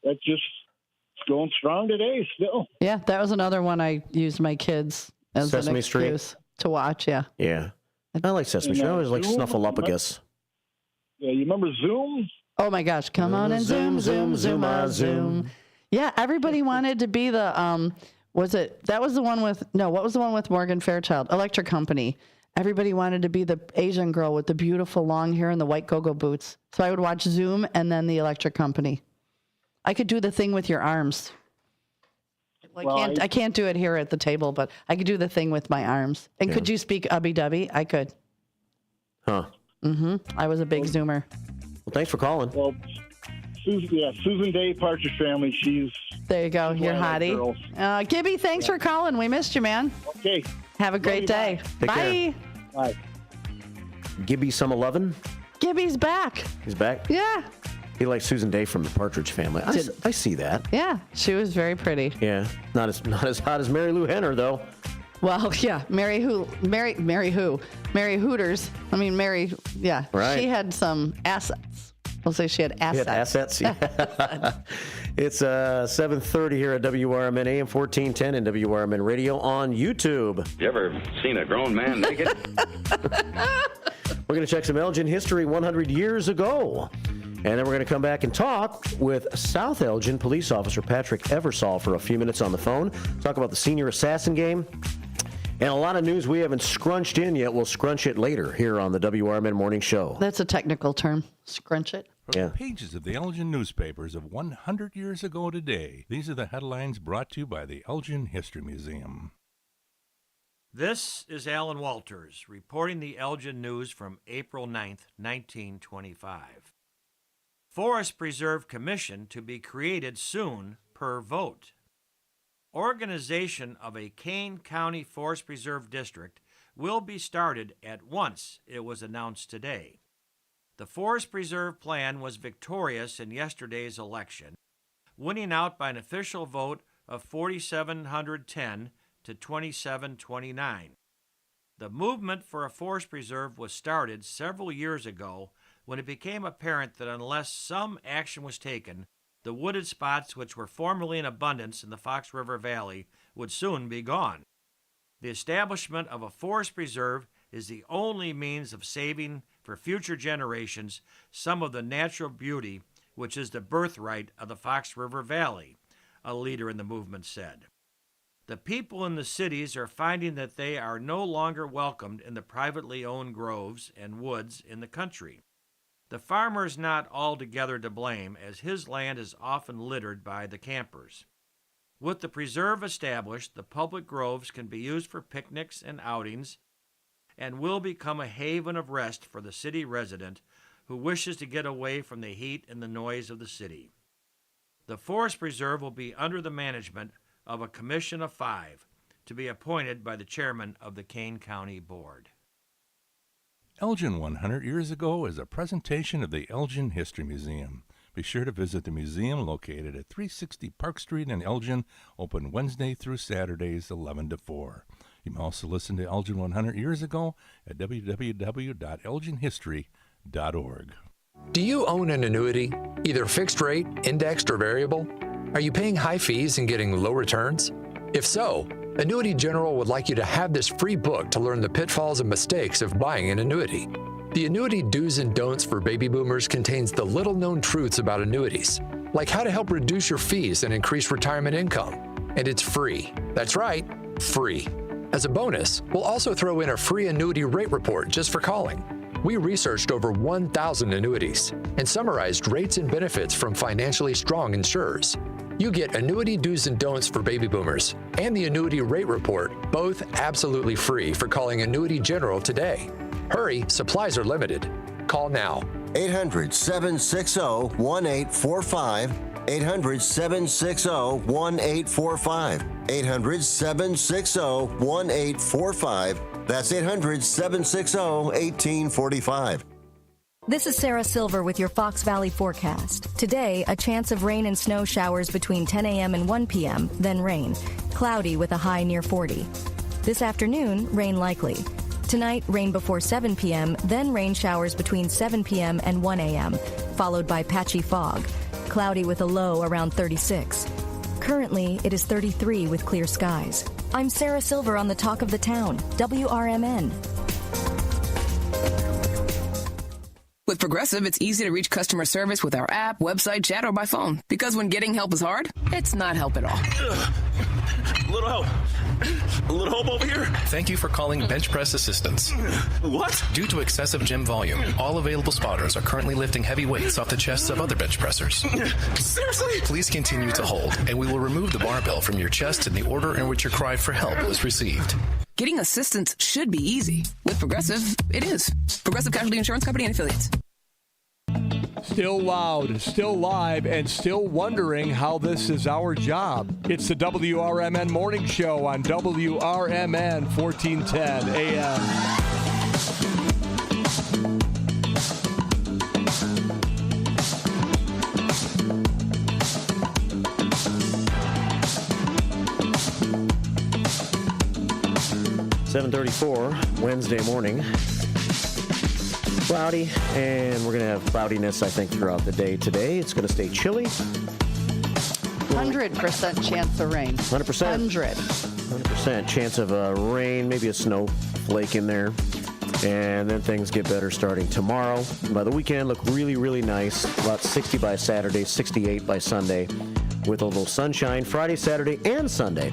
that just is going strong today still. Yeah, that was another one I used my kids as Sesame an excuse Street to watch. Yeah. Yeah, I like Sesame Street. I always like Snuffleupagus. Yeah, you remember Zoom? Oh my gosh! Come on and zoom. Yeah, everybody wanted to be the what was the one with Morgan Fairchild? Electric Company. Everybody wanted to be the Asian girl with the beautiful long hair and the white go-go boots. So I would watch Zoom and then the Electric Company. I could do the thing with your arms. I can't do it here at the table, but I could do the thing with my arms. And could you speak ubby-dubby? I could. Huh. Mm-hmm. I was a big Zoomer. Well, thanks for calling. Well, Susan Day, Partridge Family. There you go. You're hottie. Gibby, thanks for calling. We missed you, man. Okay. Have a great day. Bye. Bye. Gibby some 11? Gibby's back. He's back? Yeah. He likes Susan Day from the Partridge Family. I see that. Yeah, she was very pretty. Yeah, not as hot as Mary Lou Henner though. Well, yeah, Mary Hooters. I mean, Mary. Yeah, right. She had some assets. We'll say she had assets. She had assets. Yeah. It's 7:30 here at WRMN AM 1410 and WRMN Radio on YouTube. You ever seen a grown man naked? We're going to check some Elgin history 100 years ago. And then we're going to come back and talk with South Elgin police officer Patrick Eversole for a few minutes on the phone. Talk about the Senior Assassin game. And a lot of news we haven't scrunched in yet. We'll scrunch it later here on the WRMN Morning Show. That's a technical term. Scrunch it. From the pages of the Elgin newspapers of 100 years ago today, these are the headlines brought to you by the Elgin History Museum. This is Alan Walters reporting the Elgin News from April 9th, 1925. Forest Preserve Commission to be created soon per vote. Organization of a Kane County Forest Preserve District will be started at once, it was announced today. The Forest Preserve Plan was victorious in yesterday's election, winning out by an official vote of 4,710 to 2,729. The movement for a forest preserve was started several years ago when it became apparent that unless some action was taken, the wooded spots which were formerly in abundance in the Fox River Valley would soon be gone. The establishment of a forest preserve is the only means of saving for future generations some of the natural beauty which is the birthright of the Fox River Valley, a leader in the movement said. The people in the cities are finding that they are no longer welcomed in the privately owned groves and woods in the country. The farmer is not altogether to blame, as his land is often littered by the campers. With the preserve established, the public groves can be used for picnics and outings and will become a haven of rest for the city resident who wishes to get away from the heat and the noise of the city. The forest preserve will be under the management of a commission of 5 to be appointed by the chairman of the Kane County Board. Elgin 100 Years Ago is a presentation of the Elgin History Museum. Be sure to visit the museum located at 360 Park Street in Elgin, open Wednesday through Saturdays 11 to 4. You may also listen to Elgin 100 Years Ago at www.elginhistory.org. Do you own an annuity, either fixed rate, indexed, or variable? Are you paying high fees and getting low returns? If so, Annuity General would like you to have this free book to learn the pitfalls and mistakes of buying an annuity. The Annuity Do's and Don'ts for Baby Boomers contains the little-known truths about annuities, like how to help reduce your fees and increase retirement income. And it's free. That's right, free. As a bonus, we'll also throw in a free annuity rate report just for calling. We researched over 1,000 annuities and summarized rates and benefits from financially strong insurers. You get Annuity Do's and Don'ts for Baby Boomers and the Annuity Rate Report, both absolutely free for calling Annuity General today. Hurry, supplies are limited. Call now. 800-760-1845. 800-760-1845. 800-760-1845. That's 800-760-1845. This is Sarah Silver with your Fox Valley forecast. Today, a chance of rain and snow showers between 10 a.m. and 1 p.m., then rain. Cloudy with a high near 40. This afternoon, rain likely. Tonight, rain before 7 p.m., then rain showers between 7 p.m. and 1 a.m., followed by patchy fog. Cloudy with a low around 36. Currently, it is 33 with clear skies. I'm Sarah Silver on the Talk of the Town, WRMN. With Progressive, it's easy to reach customer service with our app, website, chat, or by phone. Because when getting help is hard, it's not help at all. A little help. A little help over here. Thank you for calling Bench Press Assistance. What? Due to excessive gym volume, all available spotters are currently lifting heavy weights off the chests of other bench pressers. Seriously? Please continue to hold, and we will remove the barbell from your chest in the order in which your cry for help was received. Getting assistance should be easy. With Progressive, it is. Progressive Casualty Insurance Company and Affiliates. Still loud, still live, and still wondering how this is our job. It's the WRMN Morning Show on WRMN 1410 AM. .34 Wednesday morning. Cloudy, and we're going to have cloudiness, I think, throughout the day today. It's going to stay chilly. 100% chance of rain. 100%. 100% chance of rain, maybe a snowflake in there. And then things get better starting tomorrow. By the weekend, look really, really nice. About 60 by Saturday, 68 by Sunday, with a little sunshine Friday, Saturday, and Sunday.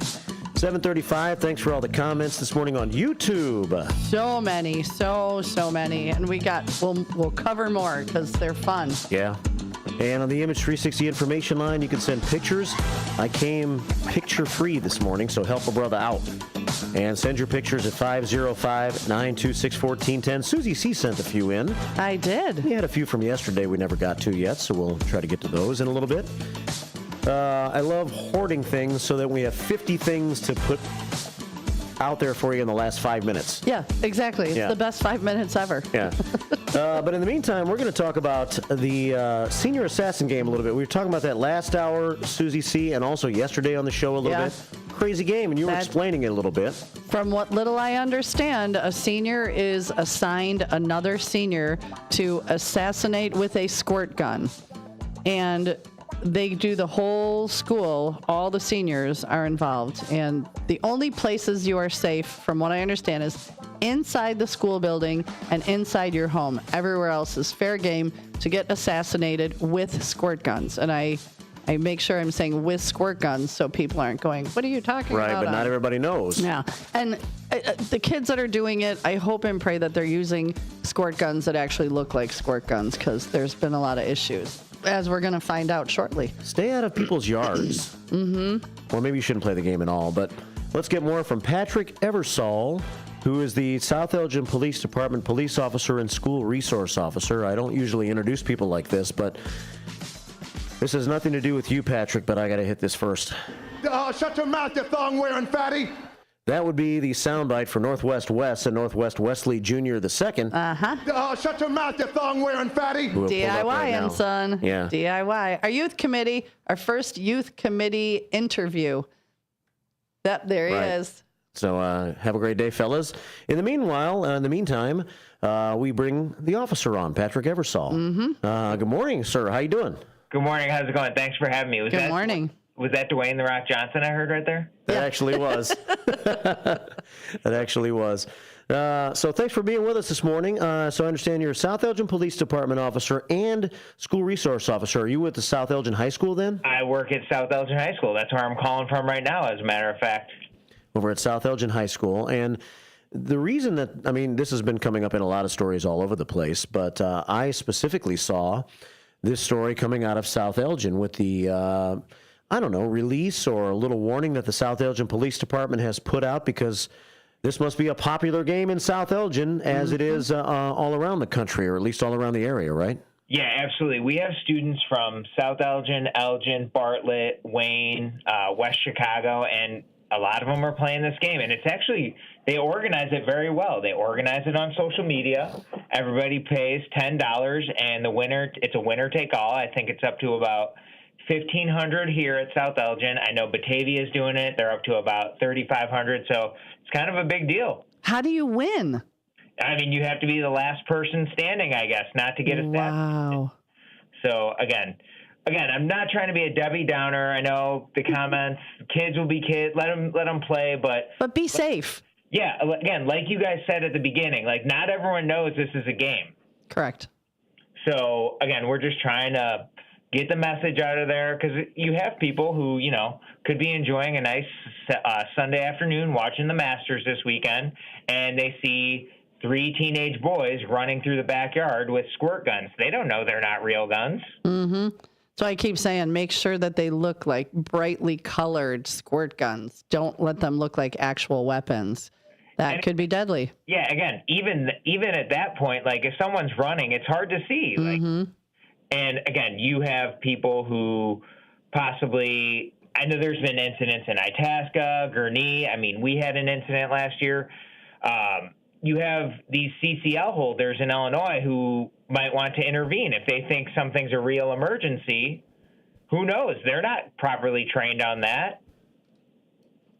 7:35. Thanks for all the comments this morning on YouTube. So many, so many, and we'll cover more because they're fun. Yeah. And on the Image 360 information line, you can send pictures. I came picture-free this morning, so help a brother out. And send your pictures at 505-926-1410. Susie C. sent a few in. I did. We had a few from yesterday we never got to yet, so we'll try to get to those in a little bit. I love hoarding things so that we have 50 things to put out there for you in the last 5 minutes. Yeah, exactly. It's the best 5 minutes ever. Yeah. But in the meantime, we're going to talk about the Senior Assassin game a little bit. We were talking about that last hour, Susie C., and also yesterday on the show a little bit. Crazy game, and you were explaining it a little bit. From what little I understand, a senior is assigned another senior to assassinate with a squirt gun. And they do the whole school, all the seniors are involved. And the only places you are safe, from what I understand, is inside the school building and inside your home. Everywhere else is fair game to get assassinated with squirt guns. And I make sure I'm saying with squirt guns so people aren't going, what are you talking about? Right, but not everybody knows. Yeah. And the kids that are doing it, I hope and pray that they're using squirt guns that actually look like squirt guns, because there's been a lot of issues, as we're going to find out shortly. Stay out of people's yards. Well, maybe you shouldn't play the game at all, but let's get more from Patrick Eversole, who is the South Elgin Police Department police officer and school resource officer. I don't usually introduce people like this, but this has nothing to do with you, Patrick, but I got to hit this first. Shut your mouth, you thong-wearing fatty. That would be the soundbite for Northwest West and Northwest Wesley Jr. II. Shut your mouth, you thong-wearing fatty. DIY, son. Yeah. DIY. Our youth committee, our first youth committee interview. There he is. So have a great day, fellas. In the meantime, we bring the officer on, Patrick Eversole. Good morning, sir. How you doing? Good morning. How's it going? Thanks for having me. Good morning. Was that Dwayne The Rock Johnson I heard right there? That actually was. That actually was. So thanks for being with us this morning. So I understand you're a South Elgin Police Department officer and school resource officer. Are you with the South Elgin High School then? I work at South Elgin High School. That's where I'm calling from right now, as a matter of fact. Over at South Elgin High School. And the reason that, this has been coming up in a lot of stories all over the place, but I specifically saw this story coming out of South Elgin with the, release or a little warning that the South Elgin Police Department has put out, because this must be a popular game in South Elgin, as it is all around the country, or at least all around the area, right? Yeah, absolutely. We have students from South Elgin, Elgin, Bartlett, Wayne, West Chicago, and a lot of them are playing this game. And it's actually, they organize it very well. They organize it on social media. Everybody pays $10, and it's a winner take all. I think it's up to about $1,500 here at South Elgin. I know Batavia is doing it. They're up to about $3,500. So it's kind of a big deal. How do you win? You have to be the last person standing, I guess, not to get a stat. Wow. So again, I'm not trying to be a Debbie Downer. I know the comments, kids will be kids. Let them play, but be safe. Yeah. Again, like you guys said at the beginning, not everyone knows this is a game. Correct. So again, we're just trying to get the message out of there, because you have people who, could be enjoying a nice Sunday afternoon watching the Masters this weekend, and they see 3 teenage boys running through the backyard with squirt guns. They don't know they're not real guns. So I keep saying, make sure that they look like brightly colored squirt guns. Don't let them look like actual weapons. That could be deadly. Yeah, again, even at that point, if someone's running, it's hard to see. And again, you have people who possibly, I know there's been incidents in Itasca, Gurnee. We had an incident last year. You have these CCL holders in Illinois who might want to intervene if they think something's a real emergency. Who knows? They're not properly trained on that.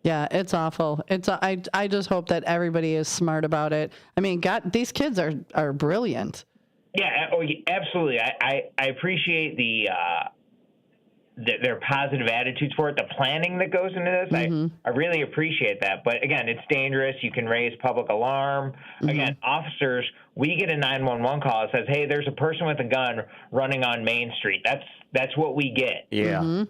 Yeah, it's awful. I just hope that everybody is smart about it. These kids are brilliant. Yeah, absolutely. I appreciate their positive attitudes for it, the planning that goes into this. I really appreciate that. But again, it's dangerous. You can raise public alarm. Again, officers, we get a 911 call that says, hey, there's a person with a gun running on Main Street. That's what we get. Yeah.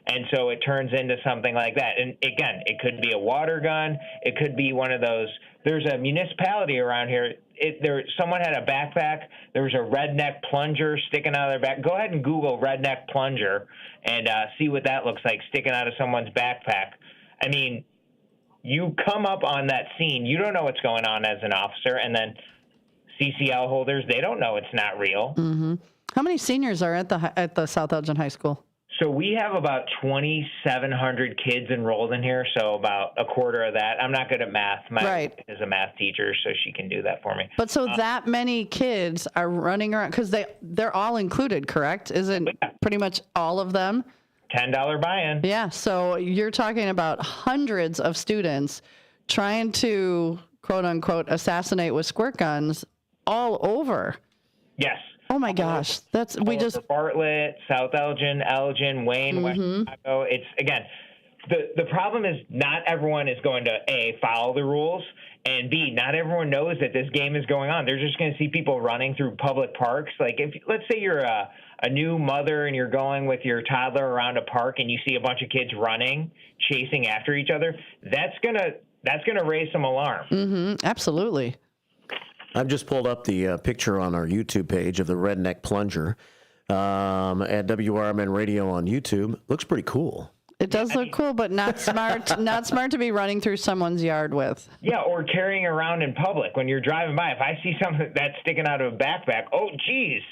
And so it turns into something like that. And again, it could be a water gun. It could be one of those. There's a municipality around here. Someone had a backpack. There was a redneck plunger sticking out of their back. Go ahead and Google redneck plunger and see what that looks like sticking out of someone's backpack. I mean, you come up on that scene, you don't know what's going on as an officer, and then CCL holders, they don't know it's not real. Mm-hmm. How many seniors are at the South Elgin High School? So we have about 2,700 kids enrolled in here, so about a quarter of that. I'm not good at math. My wife is a math teacher, so she can do that for me. But so that many kids are running around, because they're all included, correct? Isn't pretty much all of them? $10 buy-in. Yeah, so you're talking about hundreds of students trying to, quote-unquote, assassinate with squirt guns all over. Yes. Oh my gosh, Bartlett, South Elgin, Wayne, West Chicago. It's again, the problem is not everyone is going to A, follow the rules, and B, not everyone knows that this game is going on. They're just going to see people running through public parks. Like if let's say you're a new mother and you're going with your toddler around a park and you see a bunch of kids running, chasing after each other, that's gonna raise some alarm. Mm-hmm. Absolutely. I've just pulled up the picture on our YouTube page of the redneck plunger at WRMN Radio on YouTube. Looks pretty cool. It does look cool, but not smart. Not smart to be running through someone's yard with. Yeah, or carrying around in public when you're driving by. If I see something that's sticking out of a backpack, oh geez.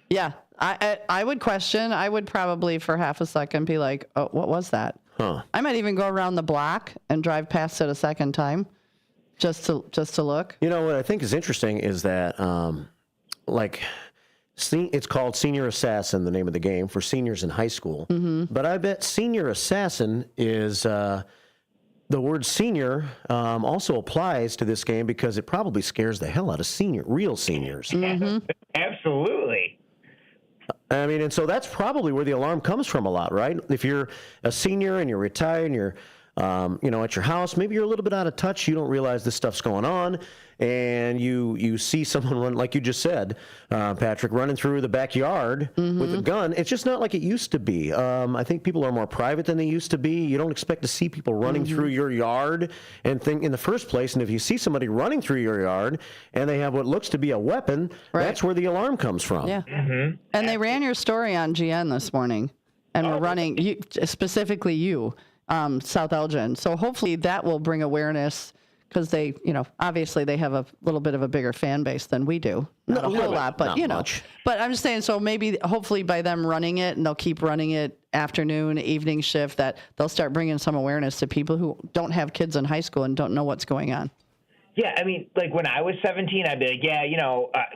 Yeah, I would question. I would probably for half a second be like, oh, what was that? Huh. I might even go around the block and drive past it a second time. Just to look. You know what I think is interesting is that, it's called Senior Assassin, the name of the game for seniors in high school. Mm-hmm. But I bet Senior Assassin is the word senior also applies to this game because it probably scares the hell out of real seniors. Mm-hmm. Absolutely. I mean, and so that's probably where the alarm comes from a lot, right? If you're a senior and you're retired and you're at your house, maybe you're a little bit out of touch. You don't realize this stuff's going on, and you see someone run, like you just said, Patrick, running through the backyard with a gun. It's just not like it used to be. I think people are more private than they used to be. You don't expect to see people running through your yard and think in the first place. And if you see somebody running through your yard and they have what looks to be a weapon, that's where the alarm comes from. Yeah. Mm-hmm. And they ran your story on GN this morning, and we're running specifically you. South Elgin. So hopefully that will bring awareness because they, obviously they have a little bit of a bigger fan base than we do. Not a whole lot, but much. But I'm just saying, so maybe hopefully by them running it, and they'll keep running it afternoon, evening shift, that they'll start bringing some awareness to people who don't have kids in high school and don't know what's going on. Yeah, I mean, like when I was 17, I'd be like,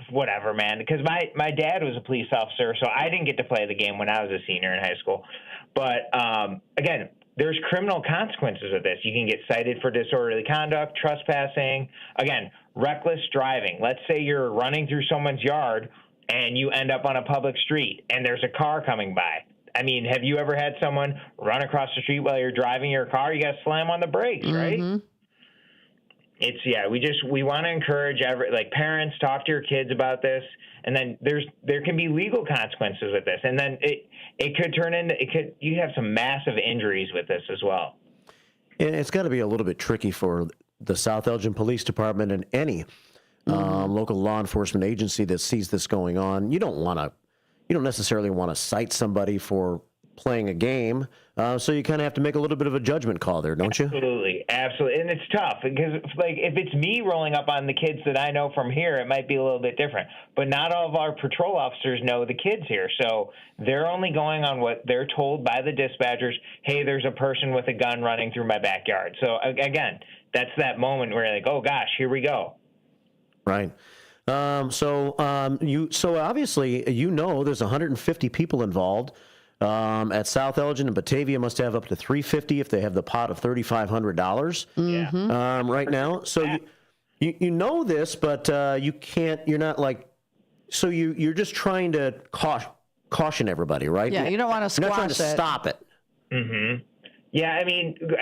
whatever, man. Because my dad was a police officer, so I didn't get to play the game when I was a senior in high school. But again, there's criminal consequences of this. You can get cited for disorderly conduct, trespassing, again, reckless driving. Let's say you're running through someone's yard and you end up on a public street and there's a car coming by. I mean, have you ever had someone run across the street while you're driving your car? You got to slam on the brakes, right? We want to encourage parents, talk to your kids about this, and then there can be legal consequences with this, and then it could turn into you have some massive injuries with this as well. And it's got to be a little bit tricky for the South Elgin Police Department and any local law enforcement agency that sees this going on. You don't necessarily want to cite somebody for playing a game, so you kind of have to make a little bit of a judgment call there, don't you? Absolutely, and it's tough because if it's me rolling up on the kids that I know from here, it might be a little bit different. But not all of our patrol officers know the kids here, so they're only going on what they're told by the dispatchers. Hey, there's a person with a gun running through my backyard. So again, that's that moment where you're like, oh gosh, here we go. Right. So obviously there's 150 people involved. At South Elgin and Batavia must have up to $350 if they have the pot of $3,500 right now. So you know this, but you can't. You're not like. So you're just trying to caution everybody, right? Yeah, you don't want to squash it. You're not trying to stop it. Mm-hmm. Yeah, I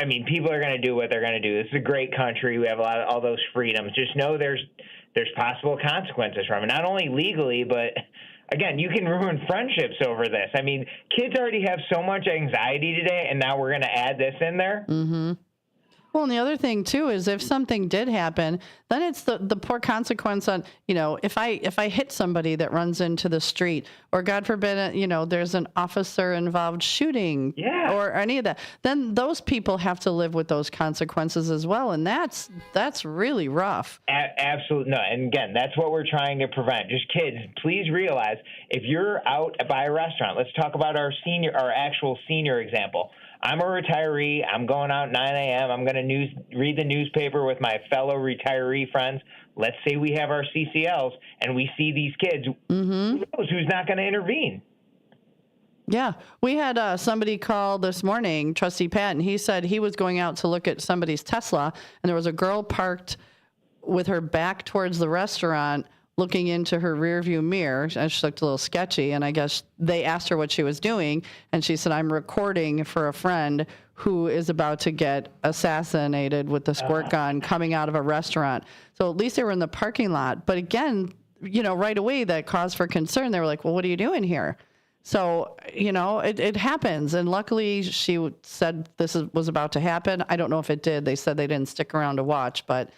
mean, people are going to do what they're going to do. This is a great country. We have all those freedoms. Just know there's possible consequences from it, not only legally, but again, you can ruin friendships over this. I mean, kids already have so much anxiety today, and now we're going to add this in there. Mm-hmm. Well, and the other thing too is if something did happen, then it's the poor consequence on, if I hit somebody that runs into the street, or God forbid, there's an officer involved shooting, or any of that, then those people have to live with those consequences as well, and that's really rough. Absolutely no. And again, that's what we're trying to prevent. Just kids, please realize if you're out by a restaurant, let's talk about our actual senior example. I'm a retiree. I'm going out 9 a.m. I'm going to read the newspaper with my fellow retiree friends. Let's say we have our CCLs and we see these kids. Who knows who's not going to intervene? Yeah. We had somebody call this morning, Trustee Pat, and he said he was going out to look at somebody's Tesla, and there was a girl parked with her back towards the restaurant looking into her rearview mirror, and she looked a little sketchy, and I guess they asked her what she was doing, and she said, I'm recording for a friend who is about to get assassinated with the squirt gun coming out of a restaurant. So at least they were in the parking lot. But again, right away, that caused for concern. They were like, well, what are you doing here? So, it happens. And luckily, she said this was about to happen. I don't know if it did. They said they didn't stick around to watch. But,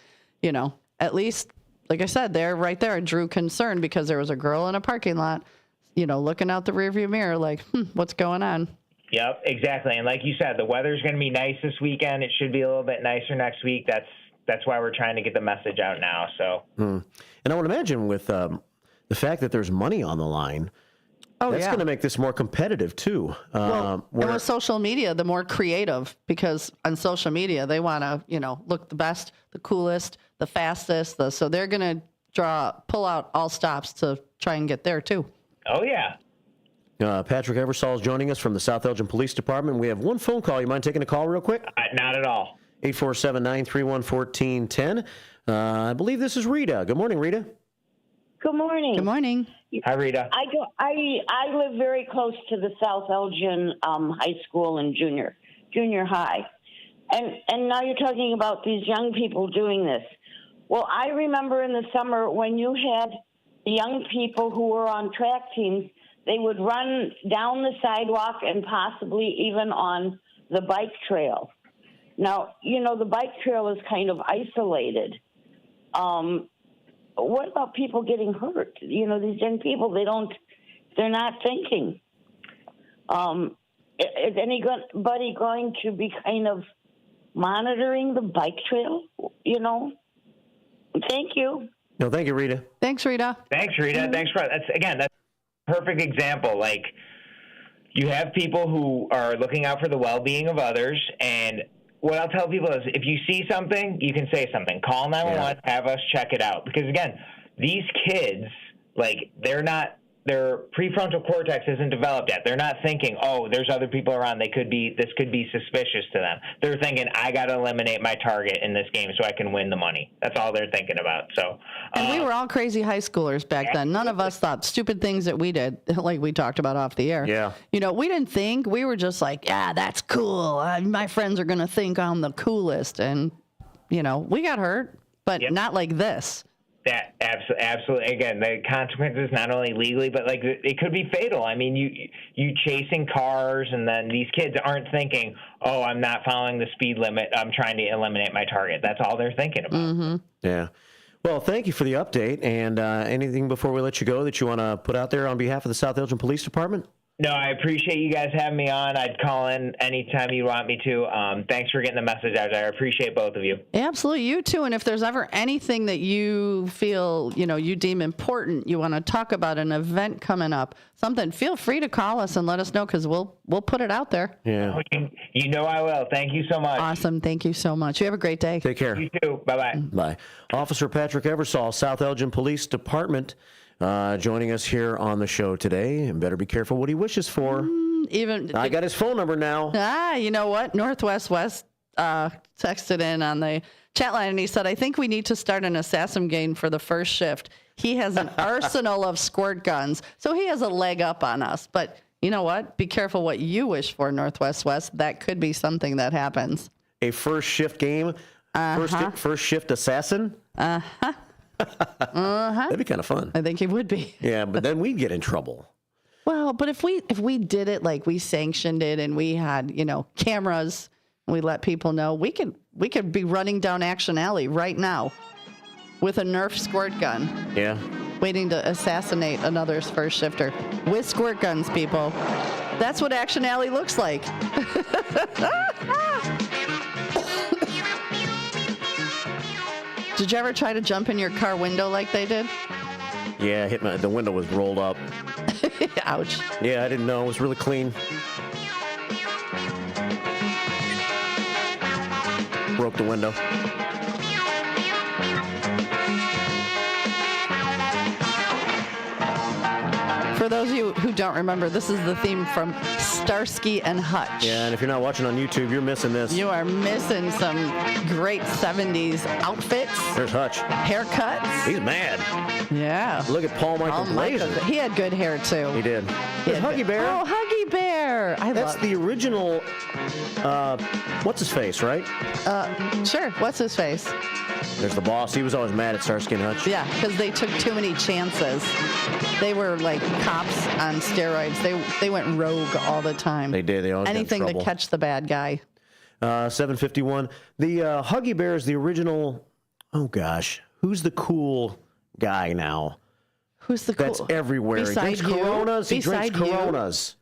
at least, like I said, right there, it drew concern because there was a girl in a parking lot, looking out the rearview mirror like, what's going on? Yep, exactly. And like you said, the weather's going to be nice this weekend. It should be a little bit nicer next week. That's why we're trying to get the message out now. So, And I would imagine with the fact that there's money on the line, that's going to make this more competitive too. And with social media, the more creative, because on social media they want to, look the best, the coolest, the fastest. So they're going to pull out all stops to try and get there too. Oh yeah. Patrick Eversole is joining us from the South Elgin Police Department. We have one phone call. You mind taking a call real quick? Not at all. 847-931-1410. I believe this is Rita. Good morning, Rita. Good morning. Good morning. Hi, Rita. I live very close to the South Elgin High School and junior high, and now you're talking about these young people doing this. Well, I remember in the summer when you had the young people who were on track teams, they would run down the sidewalk and possibly even on the bike trail. Now, the bike trail is kind of isolated. What about people getting hurt? These young people, they're not thinking. Is anybody going to be kind of monitoring the bike trail? Thank you. No, thank you, Rita. Thanks, Rita. Thanks, Rita. Thanks for that's a perfect example. Like, you have people who are looking out for the well-being of others, and what I'll tell people is if you see something, you can say something. Call 911, have us check it out. Because, again, these kids, their prefrontal cortex isn't developed yet. They're not thinking, oh, there's other people around. This could be suspicious to them. They're thinking, I got to eliminate my target in this game so I can win the money. That's all they're thinking about. So, and we were all crazy high schoolers back then. None of us thought stupid things that we did, like we talked about off the air. Yeah. We didn't think. We were just like, yeah, that's cool. My friends are going to think I'm the coolest. And, we got hurt, but not like this. That absolutely. Again, the consequences not only legally, but it could be fatal. I mean, you chasing cars, and then these kids aren't thinking, "Oh, I'm not following the speed limit. I'm trying to eliminate my target." That's all they're thinking about. Mm-hmm. Yeah. Well, thank you for the update. And anything before we let you go that you want to put out there on behalf of the South Elgin Police Department? No, I appreciate you guys having me on. I'd call in anytime you want me to. Thanks for getting the message out there. I appreciate both of you. Absolutely. You too. And if there's ever anything that you feel, you deem important, you want to talk about an event coming up, something, feel free to call us and let us know because we'll put it out there. Yeah. I will. Thank you so much. Awesome. Thank you so much. You have a great day. Take care. You too. Bye-bye. Bye. Officer Patrick Eversole, South Elgin Police Department. Joining us here on the show today, and better be careful what he wishes for. I got his phone number now. You know what? Northwest West texted in on the chat line, and he said, I think we need to start an assassin game for the first shift. He has an arsenal of squirt guns, so he has a leg up on us. But you know what? Be careful what you wish for, Northwest West. That could be something that happens. A first shift game? First shift assassin? Uh-huh. That'd be kind of fun. I think it would be. Yeah, but then we'd get in trouble. Well, but if we did it like we sanctioned it and we had, cameras, and we let people know, we could be running down Action Alley right now with a Nerf squirt gun. Yeah. Waiting to assassinate another's first shifter with squirt guns, people. That's what Action Alley looks like. Did you ever try to jump in your car window like they did? Yeah, the window was rolled up. Ouch. Yeah, I didn't know. It was really clean. Broke the window. For those of you who don't remember, this is the theme from Starsky and Hutch. Yeah, and if you're not watching on YouTube, you're missing this. You are missing some great 70s outfits. There's Hutch. Haircuts. He's mad. Yeah. Look at Paul Michael Glazer. He had good hair, too. He did. There's Huggy Bear. Oh, Huggy Bear. That's the original, what's his face, right? Sure. What's his face? There's the boss. He was always mad at Starsky and Hutch. Yeah, because they took too many chances. They were like cops on steroids. They went rogue all the time. They did. They always anything got in to catch the bad guy. 7:51. The Huggy Bear is the original. Oh gosh, who's the cool guy now? Who's the cool? That's everywhere. Beside he drinks you? Coronas. He Beside drinks Coronas.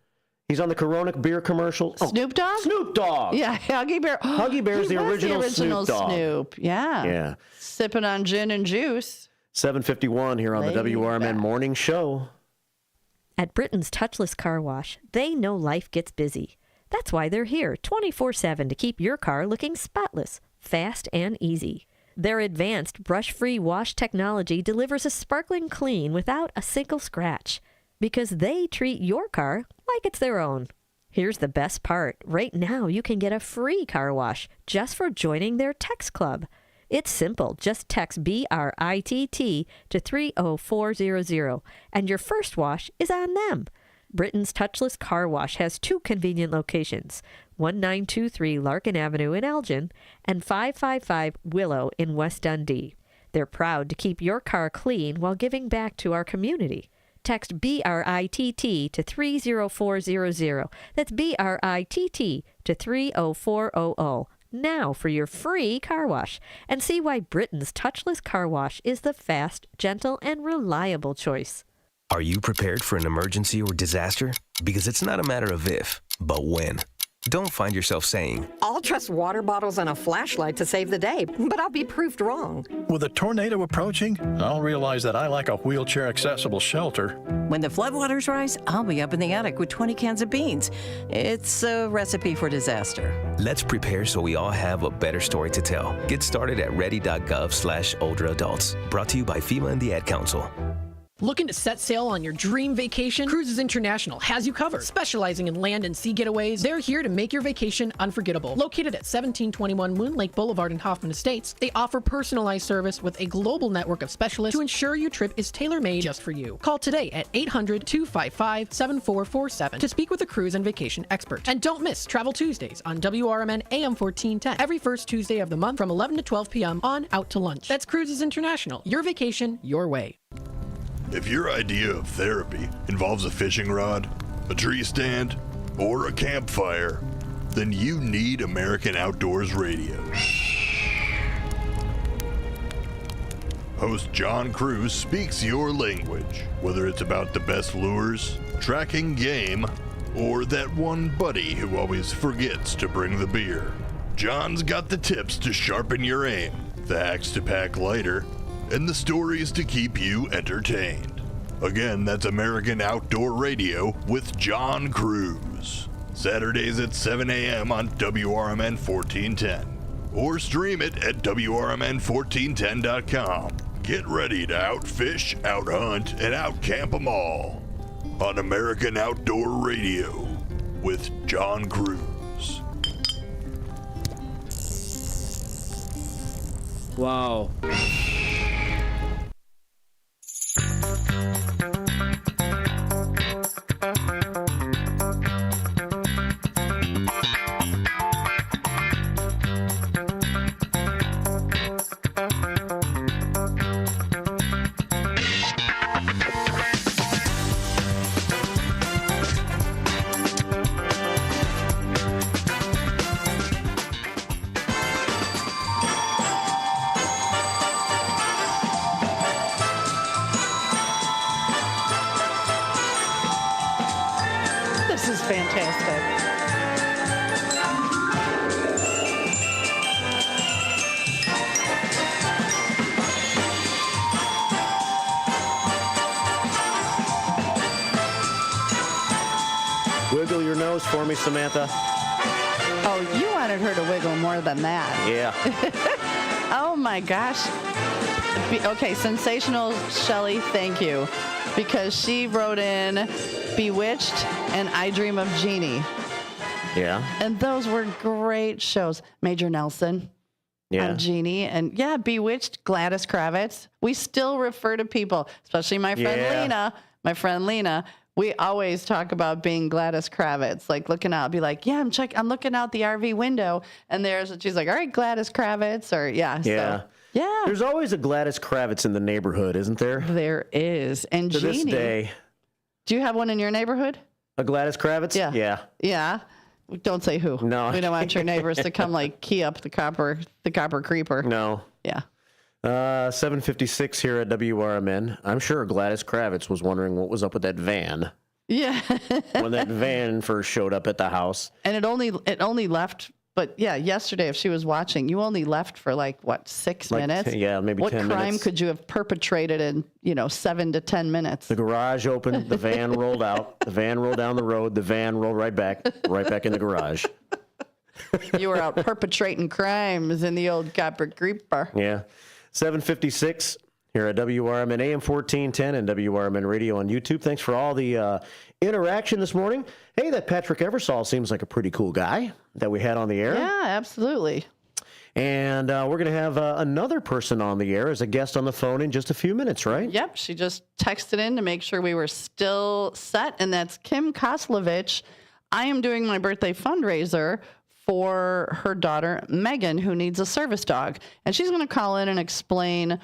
He's on the Corona beer commercial. Snoop Dogg? Snoop Dogg. Yeah, Huggy Bear. Huggy Bear is the original Snoop Dogg. Snoop. Yeah. Yeah. Sipping on gin and juice. 7:51 here on the WRMN Morning Show. At Britain's Touchless Car Wash, they know life gets busy. That's why they're here 24/7 to keep your car looking spotless, fast, and easy. Their advanced brush-free wash technology delivers a sparkling clean without a single scratch, because they treat your car like it's their own. Here's the best part. Right now, you can get a free car wash just for joining their text club. It's simple. Just text BRITT to 30400, and your first wash is on them. Britain's Touchless Car Wash has two convenient locations, 1923 Larkin Avenue in Elgin and 555 Willow in West Dundee. They're proud to keep your car clean while giving back to our community. Text BRITT to 30400. That's BRITT to 30400. Now for your free car wash, and see why Britain's Touchless Car Wash is the fast, gentle, and reliable choice. Are you prepared for an emergency or disaster? Because it's not a matter of if, but when. Don't find yourself saying, I'll trust water bottles and a flashlight to save the day, but I'll be proved wrong. With a tornado approaching, I'll realize that I lack a wheelchair-accessible shelter. When the floodwaters rise, I'll be up in the attic with 20 cans of beans. It's a recipe for disaster. let's prepare so we all have a better story to tell. Get started at ready.gov/older adults. Brought to you by FEMA and the Ad Council. Looking to set sail on your dream vacation? Cruises International has you covered. Specializing in land and sea getaways, they're here to make your vacation unforgettable. Located at 1721 Moon Lake Boulevard in Hoffman Estates, they offer personalized service with a global network of specialists to ensure your trip is tailor-made just for you. Call today at 800-255-7447 to speak with a cruise and vacation expert. And don't miss Travel Tuesdays on WRMN AM 1410 every first Tuesday of the month from 11 to 12 p.m. on Out to Lunch. That's Cruises International. Your vacation, your way. If your idea of therapy involves a fishing rod, a tree stand, or a campfire, then you need American Outdoors Radio. Host John Cruz speaks your language, whether it's about the best lures, tracking game, or that one buddy who always forgets to bring the beer. John's got the tips to sharpen your aim, the hacks to pack lighter, and the stories to keep you entertained. Again, that's American Outdoor Radio with John Cruz. Saturdays at 7 a.m. on WRMN 1410. Or stream it at WRMN1410.com. Get ready to outfish, outhunt, and outcamp them all on American Outdoor Radio with John Cruz. Wow. fantastic. Wiggle your nose for me, Samantha. Oh, you wanted her to wiggle more than that. Yeah. Oh, my gosh. Okay, Sensational Shelley, thank you. Because she wrote in Bewitched and I Dream of Jeannie. Yeah. And those were great shows. Major Nelson. Yeah. On Jeannie. And yeah, Bewitched, Gladys Kravitz. We still refer to people, especially my friend Lena. We always talk about being Gladys Kravitz, like looking out, be like, yeah, I'm looking out the RV window, and she's like, all right, Gladys Kravitz, or yeah. Yeah. So, yeah. There's always a Gladys Kravitz in the neighborhood, isn't there? There is. And to Jeannie. This day. Do you have one in your neighborhood? A Gladys Kravitz? Yeah. Yeah. Yeah. Don't say who. No. We don't want your neighbors to come key up the copper creeper. No. Yeah. 7:56 here at WRMN. I'm sure Gladys Kravitz was wondering what was up with that van. Yeah. When that van first showed up at the house. And it only left, but yeah, yesterday if she was watching, you only left for 6 minutes? Yeah, maybe 10 minutes. What crime could you have perpetrated in 7 to 10 minutes? The garage opened, the van rolled out, the van rolled down the road, the van rolled right back in the garage. You were out perpetrating crimes in the old copper creeper. Yeah. 7:56 here at WRMN AM 1410 and WRMN Radio on YouTube. Thanks for all the interaction this morning. Hey, that Patrick Eversole seems like a pretty cool guy that we had on the air. Yeah, absolutely. And we're going to have another person on the air as a guest on the phone in just a few minutes, right? Yep. She just texted in to make sure we were still set, and that's Kim Koslovich. I am doing my birthday fundraiser for her daughter, Megan, who needs a service dog. And she's going to call in and explain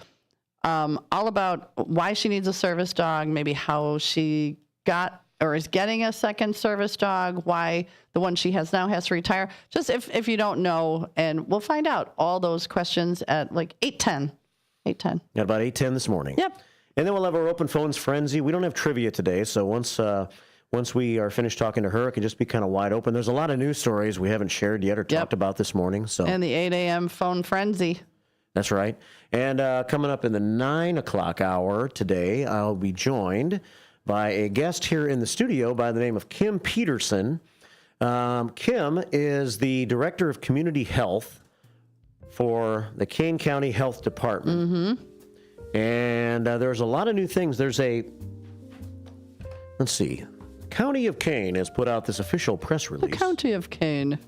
all about why she needs a service dog, maybe how she got or is getting a second service dog, why the one she has now has to retire. Just if you don't know, and we'll find out all those questions at 8:10. 8:10. At about 8:10 this morning. Yep. And then we'll have our open phones frenzy. We don't have trivia today, so once we are finished talking to her, it can just be kind of wide open. There's a lot of news stories we haven't shared yet or talked about this morning. So. And the 8 a.m. phone frenzy. That's right. And coming up in the 9 o'clock hour today, I'll be joined by a guest here in the studio by the name of Kim Peterson. Kim is the Director of Community Health for the Kane County Health Department. Mm-hmm. And there's a lot of new things. Let's see. County of Kane has put out this official press release. The County of Kane.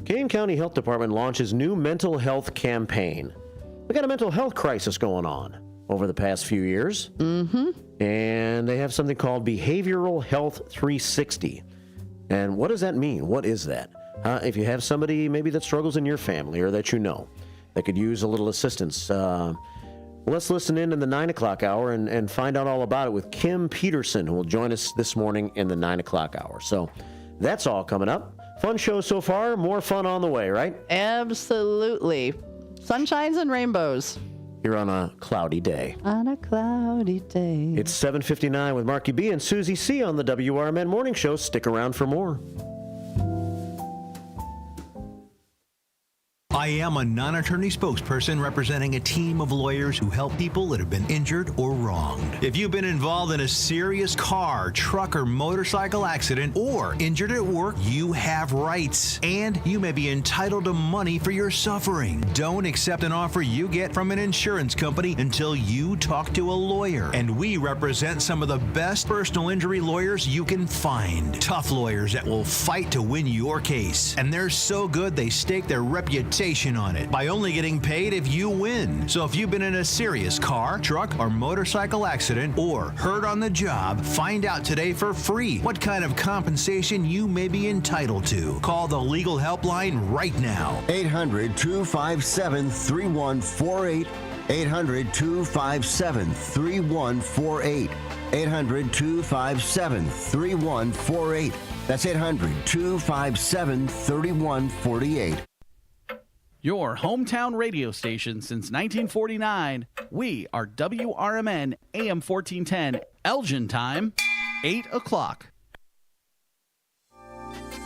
Kane County Health Department launches new mental health campaign. We got a mental health crisis going on over the past few years. Mm-hmm. And they have something called Behavioral Health 360. And what does that mean? What is that? If you have somebody maybe that struggles in your family or that you know that could use a little assistance, let's listen in the 9 o'clock hour and find out all about it with Kim Peterson, who will join us this morning in the 9 o'clock hour. So that's all coming up. Fun show so far. More fun on the way, right? Absolutely. Sunshines and rainbows. Here on a cloudy day. On a cloudy day. It's 7:59 with Marky B and Susie C on the WRMN Morning Show. Stick around for more. I am a non-attorney spokesperson representing a team of lawyers who help people that have been injured or wronged. If you've been involved in a serious car, truck, or motorcycle accident or injured at work, you have rights, and you may be entitled to money for your suffering. Don't accept an offer you get from an insurance company until you talk to a lawyer. And we represent some of the best personal injury lawyers you can find. Tough lawyers that will fight to win your case. And they're so good they stake their reputation on it by only getting paid if you win. So if you've been in a serious car, truck, or motorcycle accident or hurt on the job, find out today for free what kind of compensation you may be entitled to. Call the legal helpline right now. 800-257-3148. 800-257-3148. 800-257-3148. That's 800-257-3148. Your hometown radio station since 1949. We are WRMN AM 1410, Elgin time, 8 o'clock.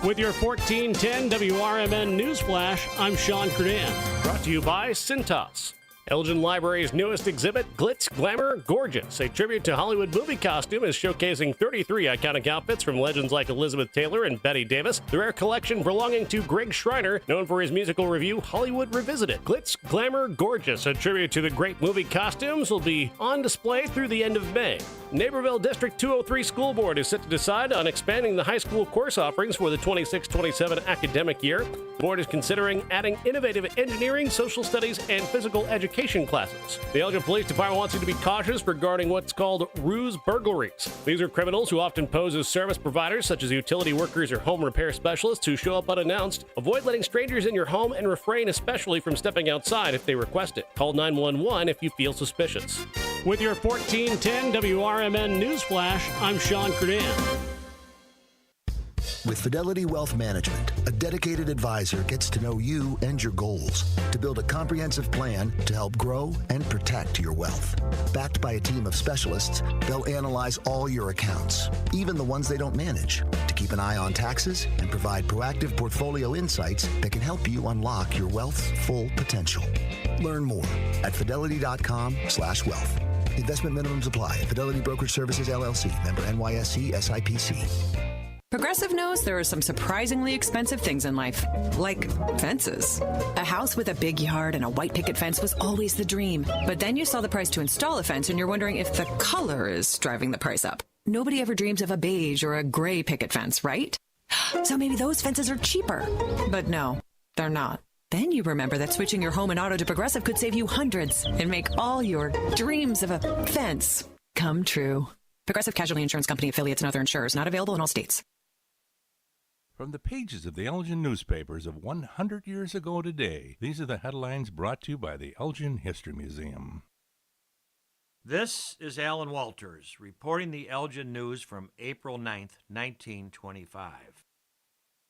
With your 1410 WRMN News Flash, I'm Sean Curdan. Brought to you by Cintas. Elgin Library's newest exhibit, Glitz, Glamour, Gorgeous, a tribute to Hollywood movie costume, is showcasing 33 iconic outfits from legends like Elizabeth Taylor and Bette Davis. The rare collection belonging to Greg Schreiner, known for his musical review Hollywood Revisited. Glitz, Glamour, Gorgeous, a tribute to the great movie costumes, will be on display through the end of May. Naperville District 203 School Board is set to decide on expanding the high school course offerings for the 26-27 academic year. The board is considering adding innovative engineering, social studies, and physical education classes. The Elgin Police Department wants you to be cautious regarding what's called ruse burglaries. These are criminals who often pose as service providers, such as utility workers or home repair specialists, who show up unannounced. Avoid letting strangers in your home and refrain especially from stepping outside if they request it. Call 911 if you feel suspicious. With your 1410 WRMN News Flash, I'm Sean Curdan. With Fidelity Wealth Management, a dedicated advisor gets to know you and your goals to build a comprehensive plan to help grow and protect your wealth. Backed by a team of specialists, they'll analyze all your accounts, even the ones they don't manage, to keep an eye on taxes and provide proactive portfolio insights that can help you unlock your wealth's full potential. Learn more at fidelity.com/wealth. Investment minimums apply. Fidelity Brokerage Services, LLC. Member NYSE SIPC. Progressive knows there are some surprisingly expensive things in life, like fences. A house with a big yard and a white picket fence was always the dream. But then you saw the price to install a fence and you're wondering if the color is driving the price up. Nobody ever dreams of a beige or a gray picket fence, right? So maybe those fences are cheaper. But no, they're not. Then you remember that switching your home and auto to Progressive could save you hundreds and make all your dreams of a fence come true. Progressive Casualty Insurance Company, affiliates, and other insurers. Not available in all states. From the pages of the Elgin newspapers of 100 years ago today, these are the headlines brought to you by the Elgin History Museum. This is Alan Walters reporting the Elgin news from April 9th, 1925.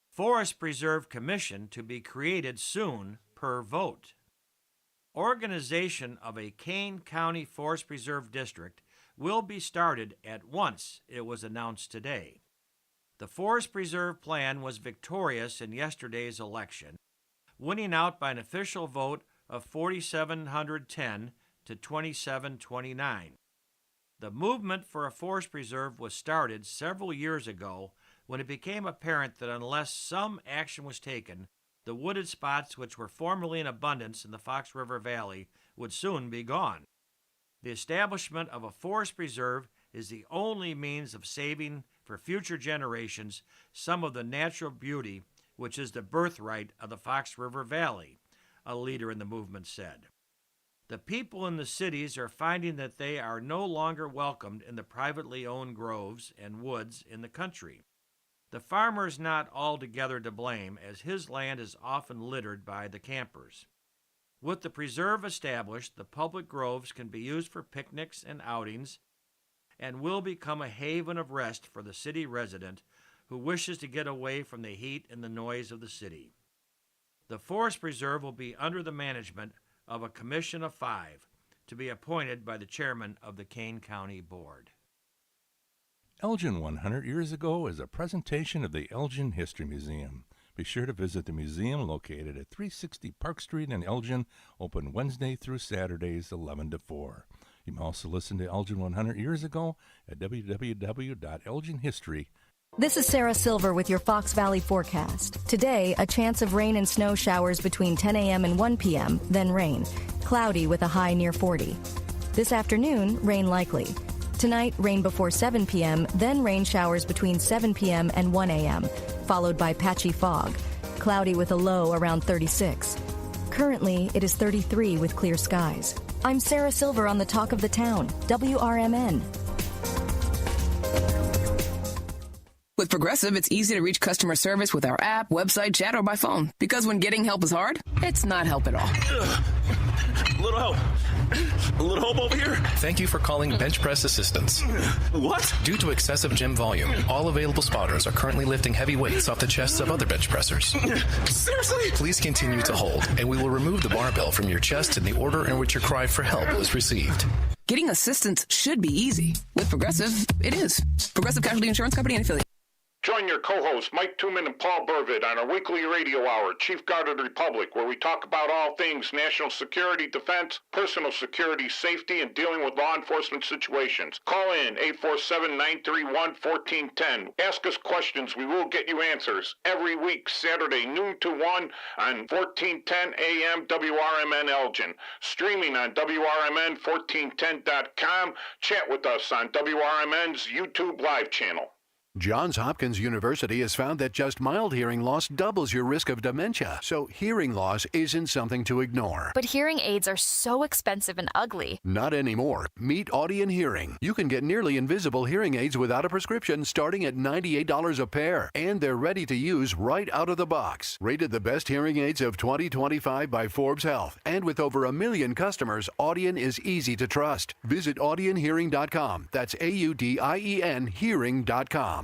Forest Preserve Commission to be created soon per vote. Organization of a Kane County Forest Preserve District will be started at once, it was announced today. The Forest Preserve Plan was victorious in yesterday's election, winning out by an official vote of 4,710 to 2,729. The movement for a forest preserve was started several years ago when it became apparent that unless some action was taken, the wooded spots which were formerly in abundance in the Fox River Valley would soon be gone. The establishment of a forest preserve is the only means of saving for future generations some of the natural beauty which is the birthright of the Fox River Valley, a leader in the movement said. The people in the cities are finding that they are no longer welcomed in the privately owned groves and woods in the country. The farmer is not altogether to blame, as his land is often littered by the campers. With the preserve established, the public groves can be used for picnics and outings and will become a haven of rest for the city resident who wishes to get away from the heat and the noise of the city. The forest preserve will be under the management of a commission of 5 to be appointed by the chairman of the Kane County Board. Elgin 100 years ago is a presentation of the Elgin History Museum. Be sure to visit the museum located at 360 Park Street in Elgin, open Wednesday through Saturdays 11 to 4. You can also listen to Elgin 100 years ago at www.elginhistory.com. This is Sarah Silver with your Fox Valley forecast. Today, a chance of rain and snow showers between 10 a.m. and 1 p.m., then rain. Cloudy with a high near 40. This afternoon, rain likely. Tonight, rain before 7 p.m., then rain showers between 7 p.m. and 1 a.m., followed by patchy fog. Cloudy with a low around 36. Currently, it is 33 with clear skies. I'm Sarah Silver on the Talk of the Town, WRMN. With Progressive, it's easy to reach customer service with our app, website, chat, or by phone. Because when getting help is hard, it's not help at all. A little help. A little help over here. Thank you for calling Bench Press Assistance. What? Due to excessive gym volume, all available spotters are currently lifting heavy weights off the chests of other bench pressers. Seriously? Please continue to hold, and we will remove the barbell from your chest in the order in which your cry for help was received. Getting assistance should be easy. With Progressive, it is. Progressive Casualty Insurance Company and affiliates. Join your co-hosts Mike Tooman and Paul Burvitt on our weekly radio hour, Chief Guard of the Republic, where we talk about all things national security, defense, personal security, safety, and dealing with law enforcement situations. Call in 847-931-1410. Ask us questions. We will get you answers. Every week, Saturday, noon to 1 on 1410 AM WRMN Elgin. Streaming on WRMN1410.com. Chat with us on WRMN's YouTube Live channel. Johns Hopkins University has found that just mild hearing loss doubles your risk of dementia, so hearing loss isn't something to ignore. But hearing aids are so expensive and ugly. Not anymore. Meet Audion Hearing. You can get nearly invisible hearing aids without a prescription starting at $98 a pair, and they're ready to use right out of the box. Rated the best hearing aids of 2025 by Forbes Health, and with over 1 million customers, Audion is easy to trust. Visit audionhearing.com. That's AUDIEN hearing.com.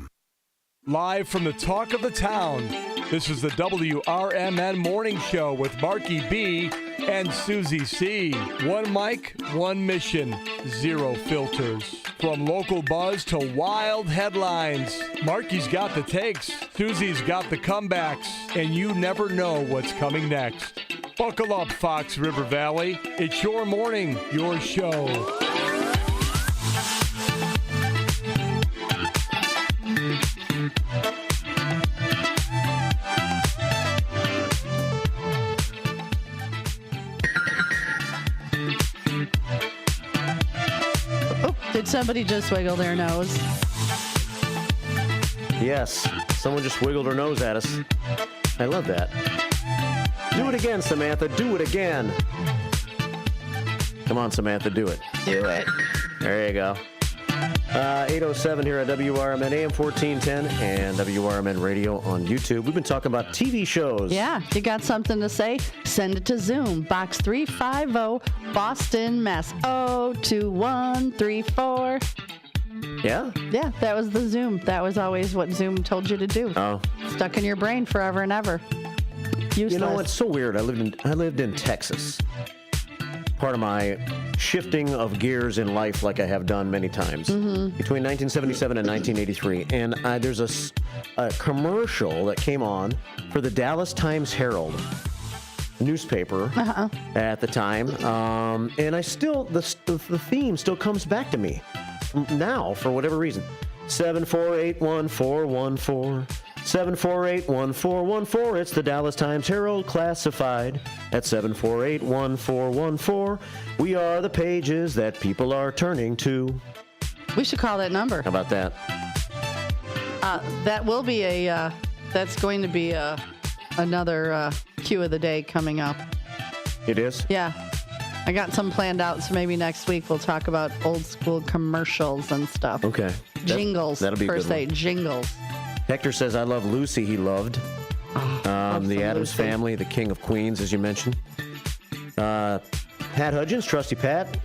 Live from the talk of the town, this is the WRMN Morning Show with Marky B and Susie C. One mic, one mission, zero filters. From local buzz to wild headlines, Marky's got the takes, Susie's got the comebacks, and you never know what's coming next. Buckle up, Fox River Valley. It's your morning, your show. Did somebody just wiggle their nose? Yes, someone just wiggled her nose at us. I love that. Do it again, Samantha. Do it again. Come on, Samantha. Do it. Do it. There you go. 8:07 here at WRMN AM 1410 and WRMN Radio on YouTube. We've been talking about TV shows. Yeah, you got something to say? Send it to Zoom. Box 350, Boston, Mass. 02134. Yeah? Yeah, that was the Zoom. That was always what Zoom told you to do. Oh. Stuck in your brain forever and ever. Useless. You know what's so weird? I lived in Texas. Part of my shifting of gears in life, like I have done many times, between 1977 and 1983. And there's a commercial that came on for the Dallas Times-Herald newspaper at the time. And I still, the theme still comes back to me now for whatever reason. 7481414. 7481414. It's the Dallas Times-Herald classified at 7481414. We are the pages that people are turning to. We should call that number. How about that? That will be that's going to be another cue of the day coming up. It is? Yeah. I got some planned out, so maybe next week we'll talk about old school commercials and stuff. Okay. Jingles, that'll be per a good se. one. Jingles. Hector says, I love Lucy, he loved. The Addams Family, the King of Queens, as you mentioned. Pat Hudgens, Trusty Pat,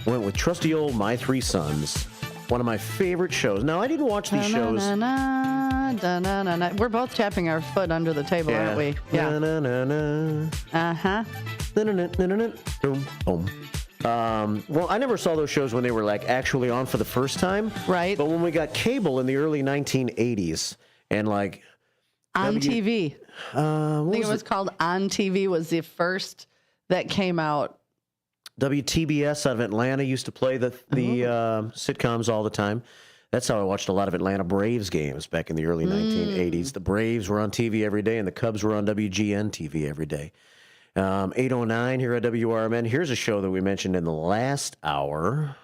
went with trusty old My Three Sons. One of my favorite shows. Now, I didn't watch these shows. We're both tapping our foot under the table, aren't we? Yeah. Uh-huh. Boom, boom. Well, I never saw those shows when they were like actually on for the first time. Right. But when we got cable in the early 1980s and like On TV. I think it was called On TV was the first that came out. WTBS out of Atlanta used to play the sitcoms all the time. That's how I watched a lot of Atlanta Braves games back in the early 1980s. The Braves were on TV every day and the Cubs were on WGN TV every day. 8:09 here at WRMN. Here's a show that we mentioned in the last hour.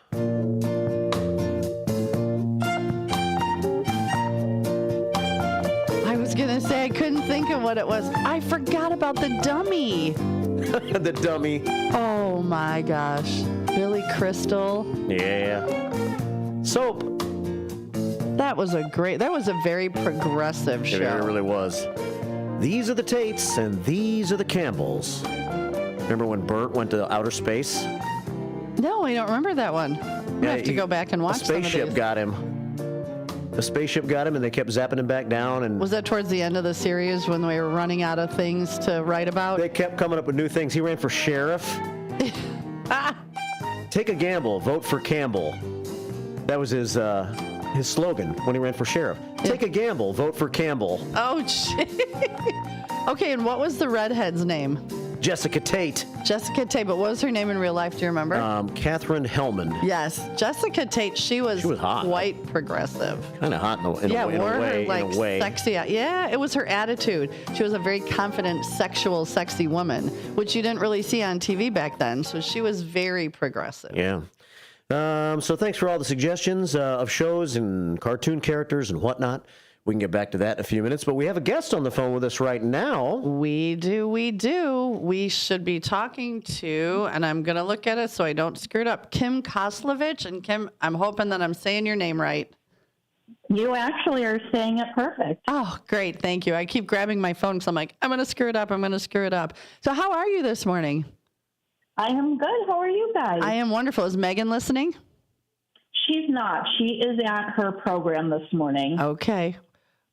I was going to say I couldn't think of what it was. I forgot about the dummy. The dummy. Oh my gosh. Billy Crystal. Yeah. Soap. That was a very progressive show. It really was. These are the Tates and these are the Campbells. Remember when Bert went to outer space? No, I don't remember that one. I have to go back and watch some of these. A spaceship got him. The spaceship got him, and they kept zapping him back down. And was that towards the end of the series when we were running out of things to write about? They kept coming up with new things. He ran for sheriff. Take a gamble, vote for Campbell. That was his slogan when he ran for sheriff. Take a gamble. Vote for Campbell. Oh, shit. Okay, and what was the redhead's name? Jessica Tate. Jessica Tate, but what was her name in real life? Do you remember? Catherine Hellman. Yes, Jessica Tate. She was hot. quite progressive. Kind of hot in a way. Sexy. Yeah, it was her attitude. She was a very confident, sexy woman, which you didn't really see on TV back then. So she was very progressive. Yeah. So thanks for all the suggestions of shows and cartoon characters and whatnot. We can get back to that in a few minutes, but we have a guest on the phone with us right now. We do. We should be talking to, and I'm going to look at it so I don't screw it up, Kim Koslovich. And Kim, I'm hoping that I'm saying your name right. You actually are saying it perfect. Oh, great. Thank you. I keep grabbing my phone because I'm like, I'm going to screw it up. So how are you this morning? I am good. How are you guys? I am wonderful. Is Megan listening? She's not. She is at her program this morning. Okay.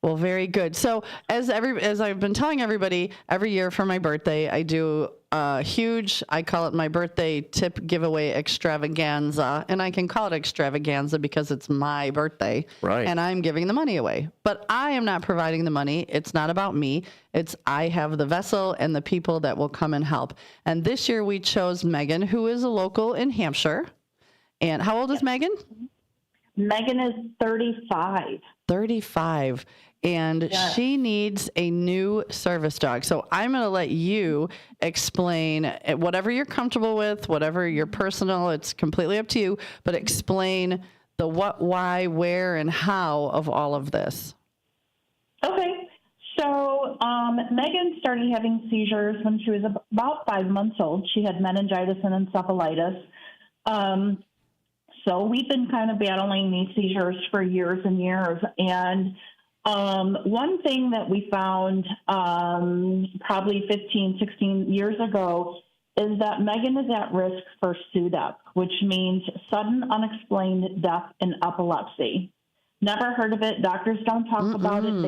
Well, very good. So as I've been telling everybody, every year for my birthday, I do a huge, I call it my birthday tip giveaway extravaganza. And I can call it extravaganza because it's my birthday. Right. And I'm giving the money away. But I am not providing the money. It's not about me. I have the vessel and the people that will come and help. And this year we chose Megan, who is a local in Hampshire. And how old is Megan? Megan is 35. 35. And she needs a new service dog. So I'm going to let you explain whatever you're comfortable with, whatever your personal, it's completely up to you, but explain the what, why, where, and how of all of this. Okay. So Megan started having seizures when she was about 5 months old. She had meningitis and encephalitis. So we've been kind of battling these seizures for years and years. And one thing that we found probably 15, 16 years ago is that Megan is at risk for SUDEP, which means sudden unexplained death in epilepsy. Never heard of it. Doctors don't talk about it.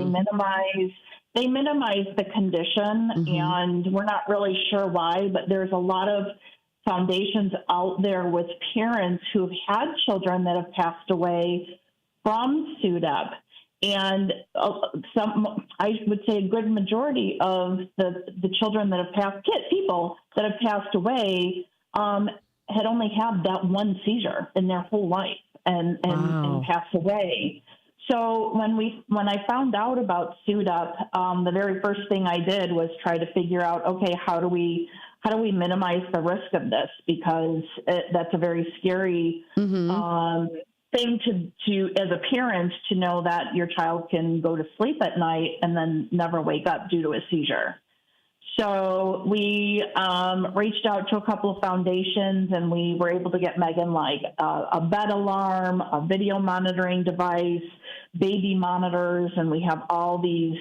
They minimize the condition, and we're not really sure why, but there's a lot of foundations out there with parents who've had children that have passed away from SUDEP. And I would say a good majority of the children that have people that have passed away had only had that one seizure in their whole life and passed away. So when I found out about SUDEP, the very first thing I did was try to figure out, okay, how do we minimize the risk of this? Because that's a very scary thing to as a parent, to know that your child can go to sleep at night and then never wake up due to a seizure. So we reached out to a couple of foundations, and we were able to get Megan like a bed alarm, a video monitoring device, baby monitors, and we have all these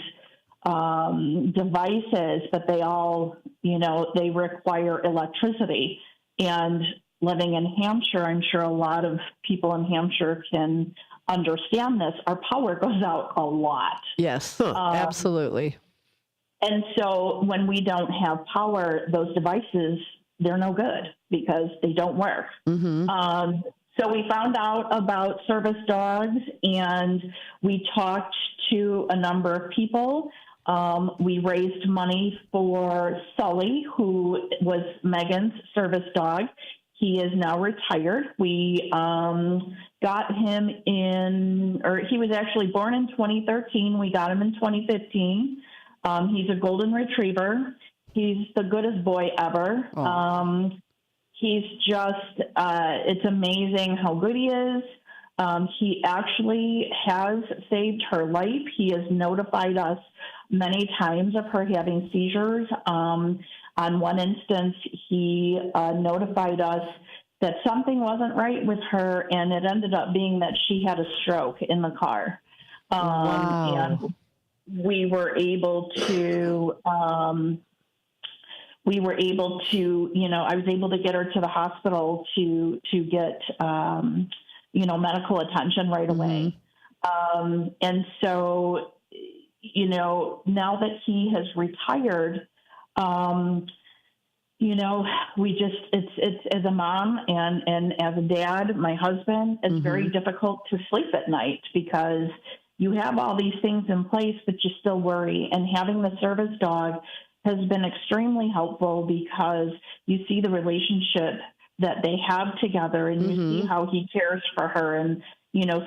devices, but they all, they require electricity. And living in Hampshire, I'm sure a lot of people in Hampshire can understand this. Our power goes out a lot. Yes, absolutely. And so when we don't have power, those devices, they're no good because they don't work. So we found out about service dogs, and we talked to a number of people. We raised money for Sully, who was Megan's service dog. He is now retired. We got him he was actually born in 2013. We got him in 2015. He's a golden retriever. He's the goodest boy ever. He's just, it's amazing how good he is. He actually has saved her life. He has notified us many times of her having seizures. On one instance, he notified us that something wasn't right with her, and it ended up being that she had a stroke in the car. And we were able to, I was able to get her to the hospital to get, medical attention right away. And so, now that he has retired, we just, it's as a mom and as a dad, my husband, it's very difficult to sleep at night because you have all these things in place, but you still worry. And having the service dog has been extremely helpful because you see the relationship that they have together, and you see how he cares for her and,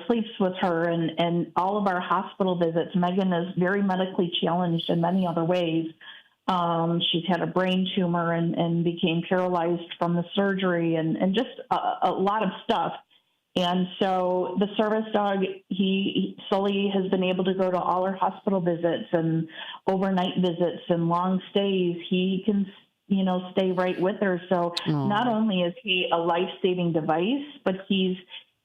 sleeps with her, and all of our hospital visits. Megan is very medically challenged in many other ways. She's had a brain tumor and became paralyzed from the surgery and just a lot of stuff. And so the service dog, Sully has been able to go to all her hospital visits and overnight visits and long stays. He can, stay right with her. So not only is he a life-saving device, but he's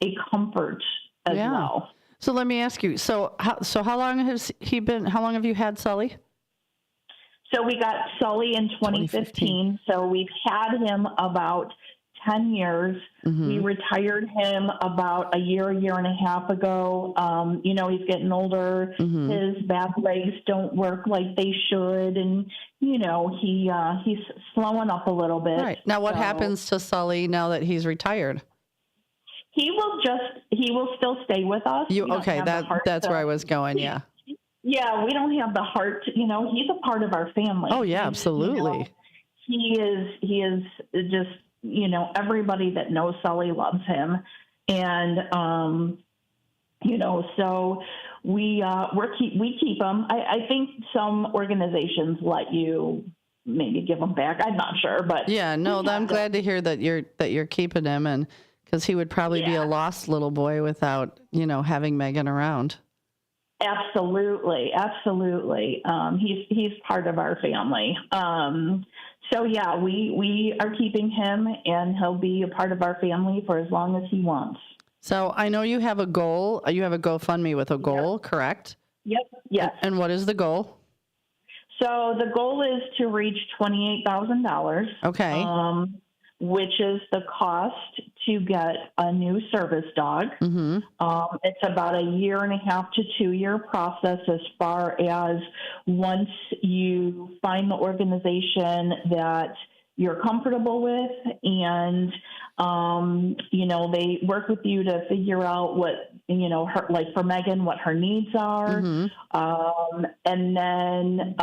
a comfort as well. So let me ask you, how long has he been, how long have you had Sully? So we got Sully in 2015. So we've had him about 10 years. We retired him about a year and a half ago. He's getting older. His back legs don't work like they should. And, he's slowing up a little bit. Right. Now, what happens to Sully now that he's retired? He will still stay with us. That's where I was going. Yeah. Yeah. We don't have the heart, he's a part of our family. Oh yeah, absolutely. He is just, everybody that knows Sully loves him. And, so we keep him. I think some organizations let you maybe give him back. I'm not sure, but I'm glad to hear that you're keeping him, and because he would probably be a lost little boy without, having Megan around. Absolutely. He's part of our family. We are keeping him, and he'll be a part of our family for as long as he wants. So I know you have a goal. You have a GoFundMe with a goal, correct? Yep. Yes. And what is the goal? So the goal is to reach $28,000. Okay. Which is the cost to get a new service dog. It's about a 1.5 to 2 year process as far as once you find the organization that you're comfortable with, and they work with you to figure out what her, like for Megan, what her needs are, and then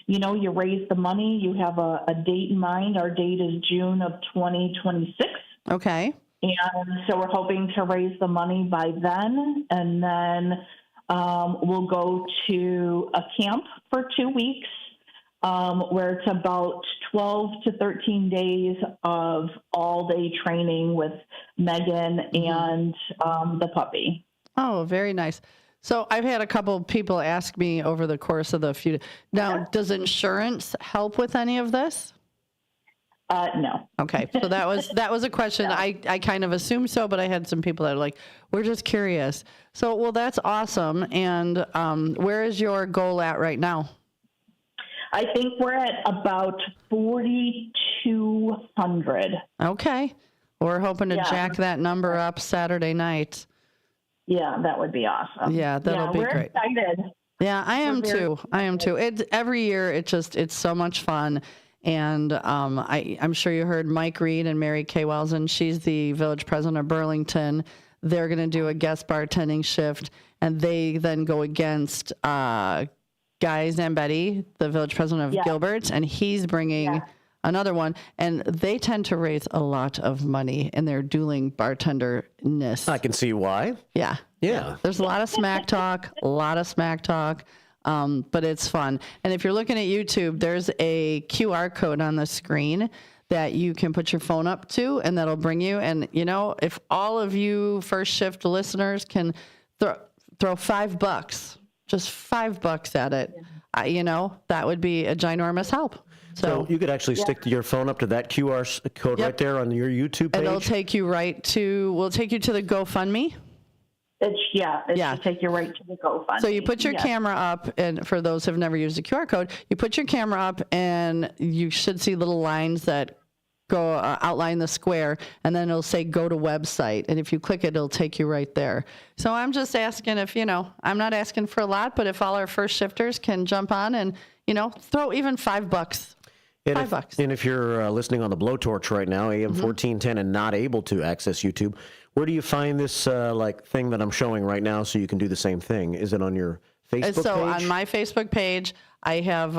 you raise the money. You have a date in mind. Our date is June of 2026. Okay. And so we're hoping to raise the money by then, and then we'll go to a camp for 2 weeks. Where it's about 12 to 13 days of all-day training with Megan and the puppy. Oh, very nice. So I've had a couple of people ask me over the course of the few. Now, does insurance help with any of this? No. Okay, so that was a question. No. I kind of assumed so, but I had some people that are like, we're just curious. So, well, that's awesome. And where is your goal at right now? I think we're at about 4,200. Okay. We're hoping to jack that number up Saturday night. Yeah, that would be awesome. Yeah, that'll be great. We're excited. Yeah, I am too. Every year, it's so much fun. And I'm sure you heard Mike Reed and Mary Kay Welson. She's the village president of Burlington. They're going to do a guest bartending shift, and they then go against Guy Zambetti, the village president of Gilbert, and he's bringing another one. And they tend to raise a lot of money in their dueling bartender-ness. I can see why. Yeah. There's a lot of smack talk, but it's fun. And if you're looking at YouTube, there's a QR code on the screen that you can put your phone up to, and that'll bring you. And, if all of you first shift listeners can throw $5, just $5 at it, that would be a ginormous help. So you could actually stick your phone up to that QR code right there on your YouTube page. And it'll take you we'll take you to the GoFundMe. It should take you right to the GoFundMe. So you put your camera up, and for those who've never used a QR code, you put your camera up, and you should see little lines that go outline the square, and then it'll say go to website, and if you click it, it'll take you right there. So I'm just asking if, I'm not asking for a lot, but if all our first shifters can jump on and, throw even $5. And if you're listening on the Blowtorch right now, AM 1410, and not able to access YouTube, Where do you find this thing that I'm showing right now so you can do the same thing? Is it on your Facebook page? So on my Facebook page, I have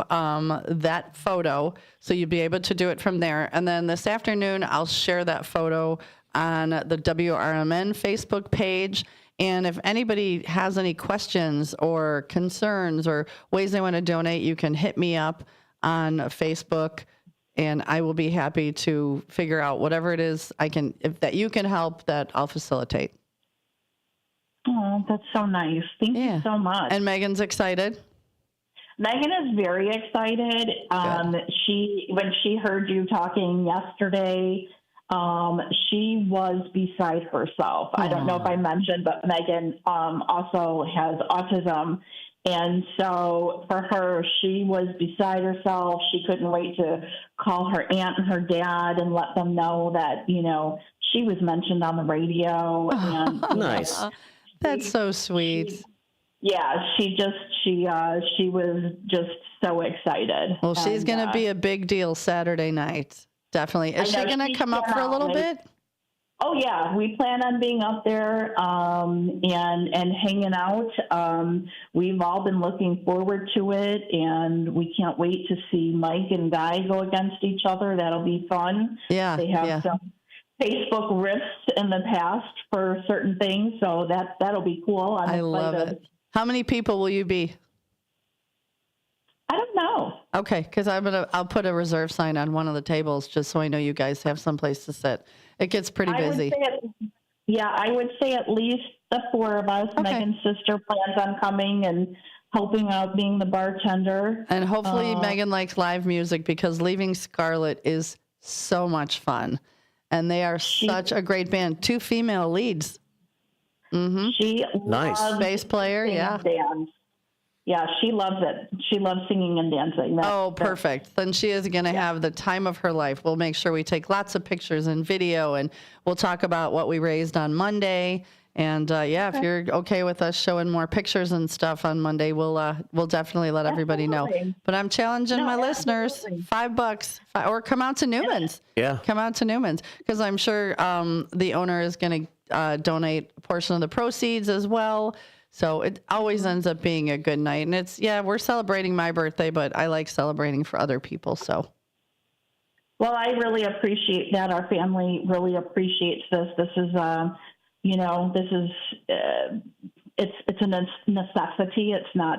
that photo, so you'll be able to do it from there. And then this afternoon, I'll share that photo on the WRMN Facebook page. And if anybody has any questions or concerns or ways they want to donate, you can hit me up on Facebook, and I will be happy to figure out whatever it is that you can help, that I'll facilitate. Oh, that's so nice. Thank you so much. And Megan's excited. Megan is very excited. When she heard you talking yesterday, she was beside herself. I don't know if I mentioned, but Megan also has autism. And so for her, she was beside herself. She couldn't wait to call her aunt and her dad and let them know that, she was mentioned on the radio. And nice. That's so sweet. She was just so excited. Well, she's going to be a big deal Saturday night. Definitely. Is she going to come up for a little bit? Oh, yeah. We plan on being up there and hanging out. We've all been looking forward to it, and we can't wait to see Mike and Guy go against each other. That'll be fun. Yeah. They have some Facebook rifts in the past for certain things, so that'll be cool. I love it. How many people will you be? I don't know. Okay, because I'll put a reserve sign on one of the tables just so I know you guys have someplace to sit. It gets pretty busy. I would say at least the four of us. Okay. Megan's sister plans on coming and helping out, being the bartender. And hopefully Megan likes live music, because Leaving Scarlet is so much fun. And they are such a great band. 2 female leads. Mm-hmm. She loves bass player, dance. Yeah, she loves it. She loves singing and dancing. Perfect. Then she is going to have the time of her life. We'll make sure we take lots of pictures and video, and we'll talk about what we raised on Monday. And if you're okay with us showing more pictures and stuff on Monday, we'll definitely let everybody know. But I'm challenging my listeners, $5, or come out to Newman's. Yeah. Come out to Newman's, because I'm sure the owner is going to donate a portion of the proceeds as well. So it always ends up being a good night. And we're celebrating my birthday, but I like celebrating for other people. So. Well, I really appreciate that. Our family really appreciates this. This is, it's a necessity. It's not,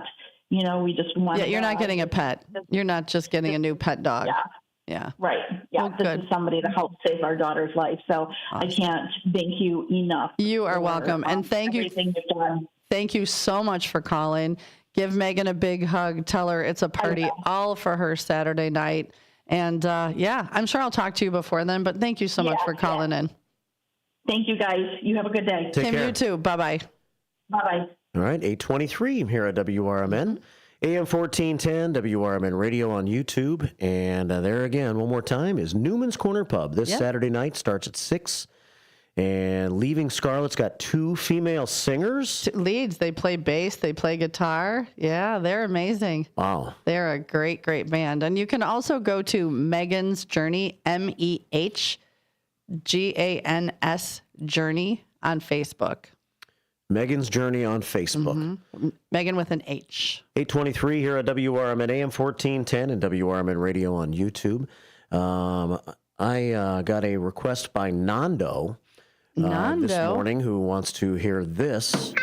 we just want. Yeah, you're not getting a pet. You're not just getting a new pet dog. Yeah. Right. Yeah. Well, this is somebody to help save our daughter's life. So awesome. I can't thank you enough. You are welcome. And thank you. Everything you've done. Thank you so much for calling. Give Megan a big hug. Tell her it's a party all for her Saturday night. And I'm sure I'll talk to you before then, but thank you so much for calling in. Thank you, guys. You have a good day. Take Tim, care. You too. Bye-bye. Bye-bye. All right, 8:23 here at WRMN. AM 1410, WRMN Radio on YouTube. And there again, one more time, is Newman's Corner Pub. This Saturday night starts at 6. And Leaving Scarlet's got 2 female singers. Leads. They play bass. They play guitar. Yeah, they're amazing. Wow. They're a great, great band. And you can also go to Megan's Journey, MEHGANS Journey on Facebook. Megan's Journey on Facebook. Mm-hmm. Megan with an H. 8:23 here at WRMN AM 1410 and WRMN Radio on YouTube. I got a request by Nando this morning, who wants to hear this.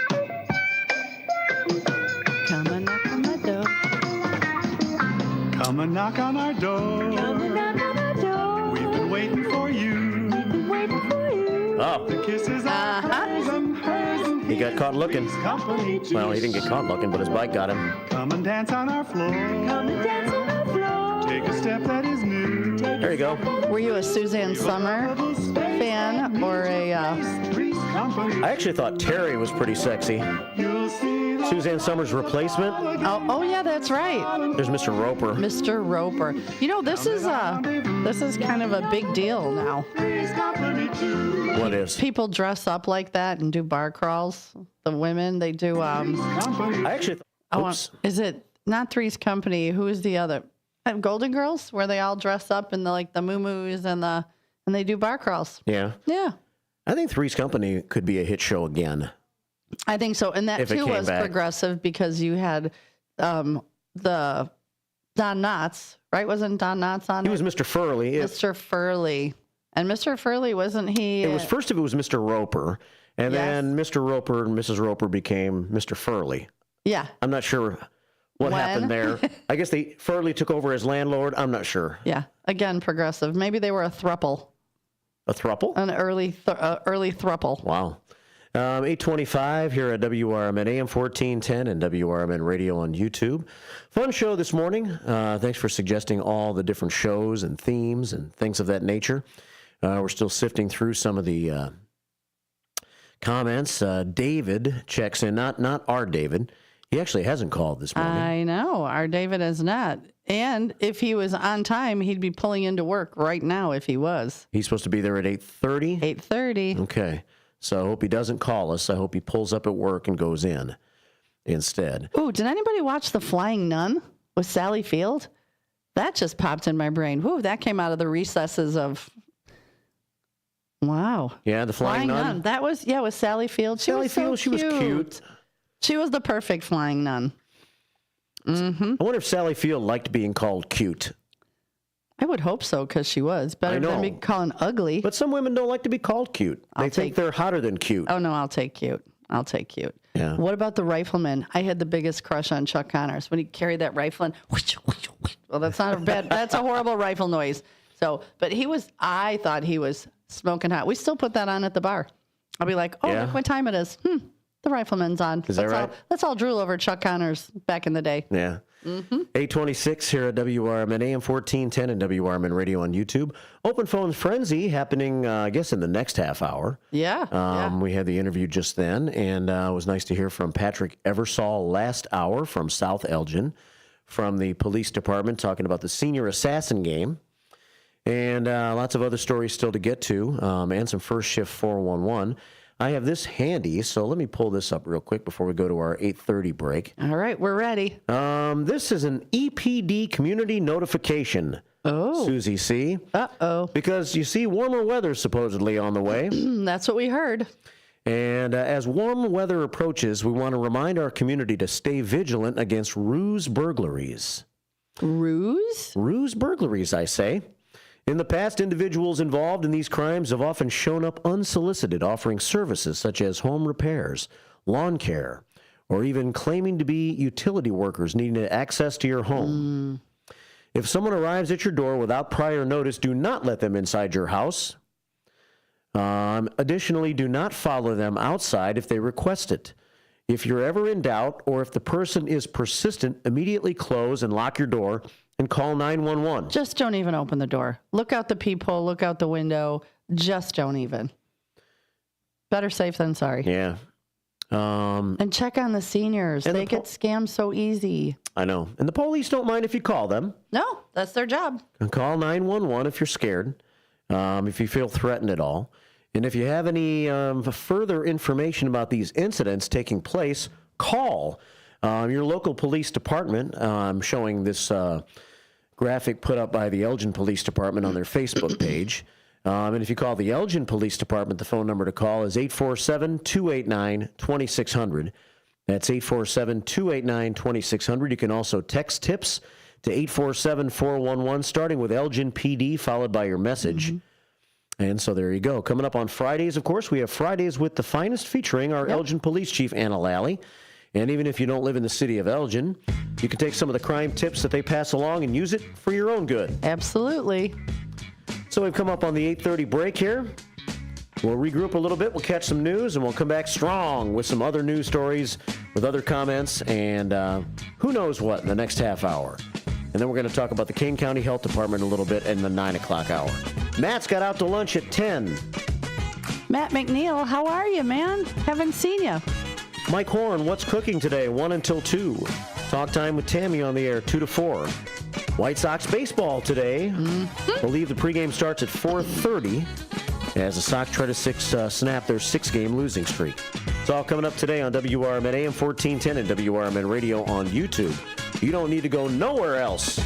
Come and knock on my door. Come and knock on our door. Come and knock on our door. We've been waiting for you. We've been waiting for you. Oh. The kisses are hers and hers and he got caught looking. Well, he didn't get caught looking, but his bike got him. Come and dance on our floor. Come and dance on our floor. Take a step that is new. There you go. Were you a Suzanne Summer fan or a... I actually thought Terry was pretty sexy. Suzanne Summers' replacement. Oh yeah, that's right. There's Mr. Roper. Mr. Roper. This is kind of a big deal now. What is? People dress up like that and do bar crawls. The women, they do. I actually. Is it not Three's Company? Who is the other? Golden Girls, where they all dress up in the muumuus and they do bar crawls. Yeah. Yeah. I think Three's Company could be a hit show again. I think so. And that, too, was progressive because you had the Don Knotts, right? Wasn't Don Knotts on it? He was Mr. Furley. Mr. Furley. And Mr. Furley, wasn't he? It was first, it was Mr. Roper. And then Mr. Roper and Mrs. Roper became Mr. Furley. Yeah. I'm not sure what happened there. I guess Furley took over as landlord. I'm not sure. Yeah. Again, progressive. Maybe they were a thruple. A thruple? An early thruple. Wow. 8:25 here at WRMN AM 1410 and WRMN Radio on YouTube. Fun show this morning. Thanks for suggesting all the different shows and themes and things of that nature. We're still sifting through some of the comments. David checks in. Not our David. He actually hasn't called this morning. I know. Our David is not. And if he was on time, he'd be pulling into work right now if he was. He's supposed to be there at 8:30? 8:30. Okay. So I hope he doesn't call us. I hope he pulls up at work and goes in instead. Ooh, did anybody watch The Flying Nun with Sally Field? That just popped in my brain. Ooh, that came out of the recesses of... Wow. Yeah, The Flying Nun. That was, with Sally Field. Sally Field, she was cute. She was the perfect flying nun. Mm-hmm. I wonder if Sally Field liked being called cute. I would hope so, because she was. Better than being called ugly. But some women don't like to be called cute. They think they're hotter than cute. Oh, no, I'll take cute. Yeah. What about the rifleman? I had the biggest crush on Chuck Connors when he carried that rifle and... Well, that's not a bad... That's a horrible rifle noise. So, but I thought he was smoking hot. We still put that on at the bar. I'll be like, look what time it is. The rifleman's on. Is that right? Let's all drool over Chuck Connors back in the day. Yeah. 8:26 here at WRMN AM 1410 and WRMN Radio on YouTube. Open Phone Frenzy happening, I guess, in the next half hour. Yeah. We had the interview just then, and it was nice to hear from Patrick Eversole last hour from South Elgin, from the police department, talking about the senior assassin game. And lots of other stories still to get to, and some first shift 411. I have this handy, so let me pull this up real quick before we go to our 8:30 break. All right, we're ready. This is an EPD community notification. Oh. Susie C. Uh-oh. Because, you see, warmer weather supposedly on the way. That's what we heard. And as warm weather approaches, we want to remind our community to stay vigilant against ruse burglaries. Ruse? Ruse burglaries, I say. In the past, individuals involved in these crimes have often shown up unsolicited, offering services such as home repairs, lawn care, or even claiming to be utility workers needing access to your home. If someone arrives at your door without prior notice, do not let them inside your house. Additionally, do not follow them outside if they request it. If you're ever in doubt, or if the person is persistent, immediately close and lock your door and call 911. Just don't even open the door. Look out the peephole, look out the window. Just don't even. Better safe than sorry. Yeah. And check on the seniors. They get scammed so easy. I know. And the police don't mind if you call them. No, that's their job. And call 911 if you're scared, if you feel threatened at all. And if you have any further information about these incidents taking place, call your local police department. I'm showing this graphic put up by the Elgin Police Department on their Facebook page. And if you call the Elgin Police Department, the phone number to call is 847-289-2600. That's 847-289-2600. You can also text tips to 847-411, starting with Elgin PD, followed by your message. And so there you go. Coming up on Fridays, of course, we have Fridays with the Finest, featuring our Elgin Police Chief, Anna Lally. And even if you don't live in the city of Elgin, you can take some of the crime tips that they pass along and use it for your own good. Absolutely. So we've come up on the 8:30 break here. We'll regroup a little bit. We'll catch some news, and we'll come back strong with some other news stories, with other comments, and who knows what in the next half hour. And then we're going to talk about the Kane County Health Department a little bit in the 9 o'clock hour. Matt's got out to lunch at 10. Matt McNeil, how are you, man? Haven't seen you. Mike Horn, what's cooking today? 1 until 2. Talk time with Tammy on the air, 2 to 4. White Sox baseball today. I believe the pregame starts at 4:30 as the Sox try to snap their 6-game losing streak. It's all coming up today on WRMN AM 1410 and WRMN Radio on YouTube. You don't need to go nowhere else.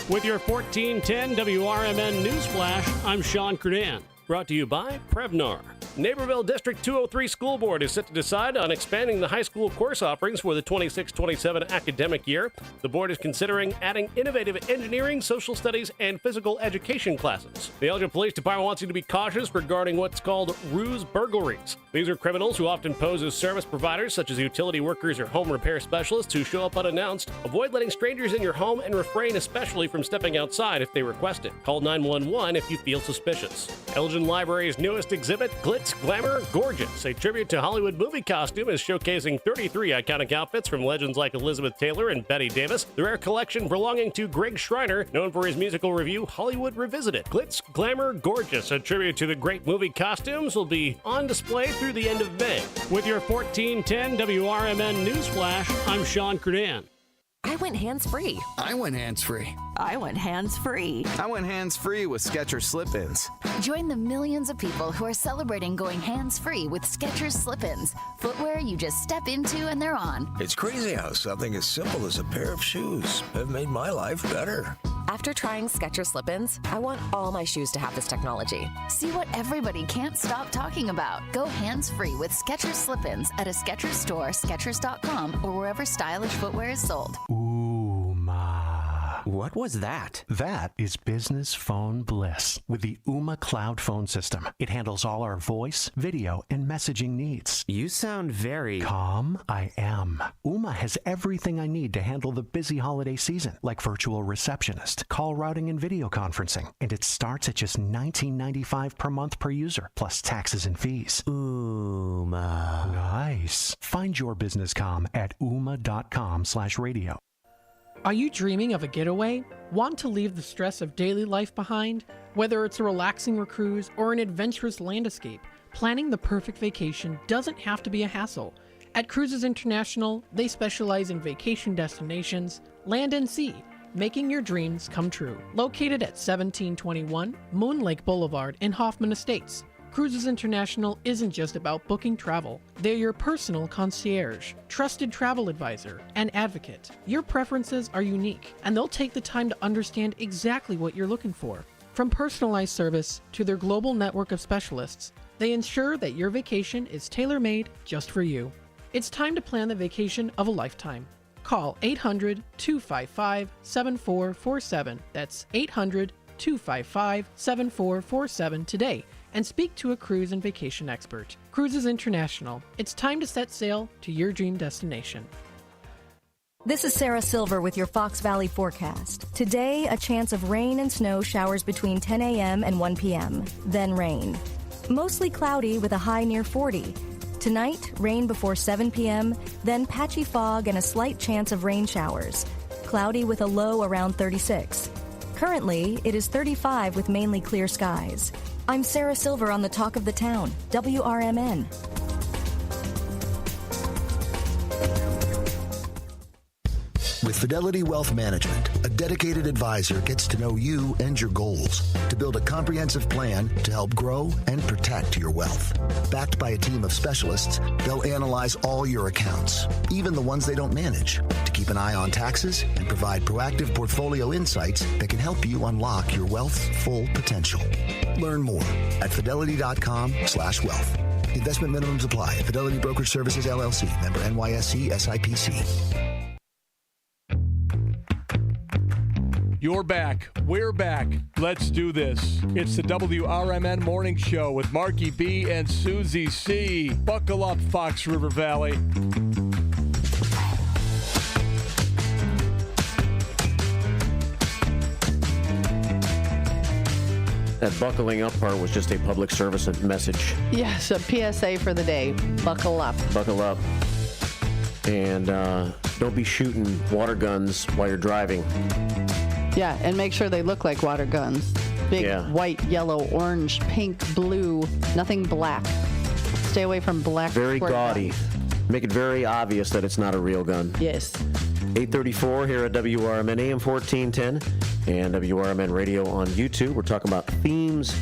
With your 1410 WRMN News Flash, I'm Sean Kernan. Brought to you by Prevnar. Naperville District 203 School Board is set to decide on expanding the high school course offerings for the 26-27 academic year. The board is considering adding innovative engineering, social studies, and physical education classes. The Elgin Police Department wants you to be cautious regarding what's called ruse burglaries. These are criminals who often pose as service providers, such as utility workers or home repair specialists who show up unannounced. Avoid letting strangers in your home and refrain especially from stepping outside if they request it. Call 911 if you feel suspicious. Elgin Library's newest exhibit, Glitz, Glamour, Gorgeous, a tribute to Hollywood movie costume, is showcasing 33 iconic outfits from legends like Elizabeth Taylor and Bette Davis. The rare collection belonging to Greg Schreiner, known for his musical review Hollywood Revisited. Glitz, Glamour, Gorgeous, a tribute to the great movie costumes, will be on display through the end of May. With your 1410 WRMN News Flash, I'm Sean Kernan. I went hands-free. I went hands-free. I went hands-free. I went hands-free with Skechers Slip-ins. Join the millions of people who are celebrating going hands-free with Skechers Slip-ins. Footwear you just step into and they're on. It's crazy how something as simple as a pair of shoes have made my life better. After trying Skechers Slip-ins, I want all my shoes to have this technology. See what everybody can't stop talking about. Go hands-free with Skechers Slip-ins at a Skechers store, Skechers.com, or wherever stylish footwear is sold. What was that? That is business phone bliss with the Ooma Cloud Phone System. It handles all our voice, video, and messaging needs. You sound very... Calm, I am. Ooma has everything I need to handle the busy holiday season, like virtual receptionist, call routing, and video conferencing. And it starts at just $19.95 per month per user, plus taxes and fees. Ooma. Nice. Find your business comm at ooma.com/radio. Are you dreaming of a getaway? Want to leave the stress of daily life behind? Whether it's a relaxing cruise or an adventurous land escape, planning the perfect vacation doesn't have to be a hassle. At Cruises International, they specialize in vacation destinations, land and sea, making your dreams come true. Located at 1721 Moon Lake Boulevard in Hoffman Estates, Cruises International isn't just about booking travel. They're your personal concierge, trusted travel advisor, and advocate. Your preferences are unique, and they'll take the time to understand exactly what you're looking for. From personalized service to their global network of specialists, they ensure that your vacation is tailor-made just for you. It's time to plan the vacation of a lifetime. Call 800-255-7447. That's 800-255-7447 today. And speak to a cruise and vacation expert. Cruises International. It's time to set sail to your dream destination. This is Sarah Silver with your Fox Valley forecast. Today, a chance of rain and snow showers between 10 a.m. and 1 p.m., then rain. Mostly cloudy with a high near 40. Tonight, rain before 7 p.m., then patchy fog and a slight chance of rain showers. Cloudy with a low around 36. Currently, it is 35 with mainly clear skies. I'm Sarah Silver on the Talk of the Town, WRMN. With Fidelity Wealth Management, a dedicated advisor gets to know you and your goals to build a comprehensive plan to help grow and protect your wealth. Backed by a team of specialists, they'll analyze all your accounts, even the ones they don't manage, to keep an eye on taxes and provide proactive portfolio insights that can help you unlock your wealth's full potential. Learn more at fidelity.com/wealth. Investment minimums apply. Fidelity Brokerage Services, LLC. Member NYSE SIPC. You're back. We're back. Let's do this. It's the WRMN Morning Show with Marky B and Susie C. Buckle up, Fox River Valley. That buckling up part was just a public service message. Yes, a PSA for the day. Buckle up. Buckle up. And don't be shooting water guns while you're driving. Yeah, and make sure they look like water guns. Big white, yellow, orange, pink, blue, nothing black. Stay away from black. Very gaudy. guns. Make it very obvious that it's not a real gun. Yes. 8:34 here at WRMN AM 1410 and WRMN Radio on YouTube. We're talking about themes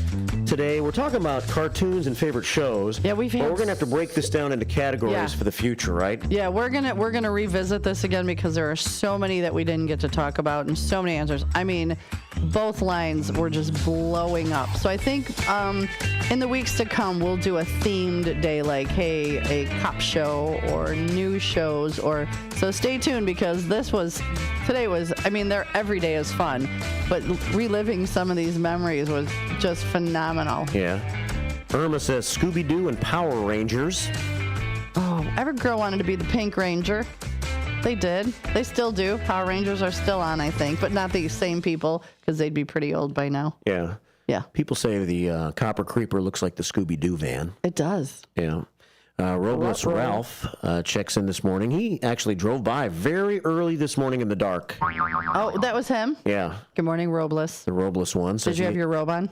today. We're talking about cartoons and favorite shows. Yeah, we're going to have to break this down into categories for the future, right? Yeah, we're gonna revisit this again because there are so many that we didn't get to talk about and so many answers. I mean, both lines were just blowing up. So I think in the weeks to come, we'll do a themed day, like, hey, a cop show or news shows, or so stay tuned because today was, I mean, every day is fun, but reliving some of these memories was just phenomenal. Yeah. Irma says Scooby-Doo and Power Rangers. Oh, every girl wanted to be the Pink Ranger. They did. They still do. Power Rangers are still on, I think, but not the same people because they'd be pretty old by now. Yeah. Yeah. People say the Copper Creeper looks like the Scooby-Doo van. It does. Yeah. Robles Ralph checks in this morning. He actually drove by very early this morning in the dark. Oh, that was him? Yeah. Good morning, Robles. The Robles one. Did you have your robe on?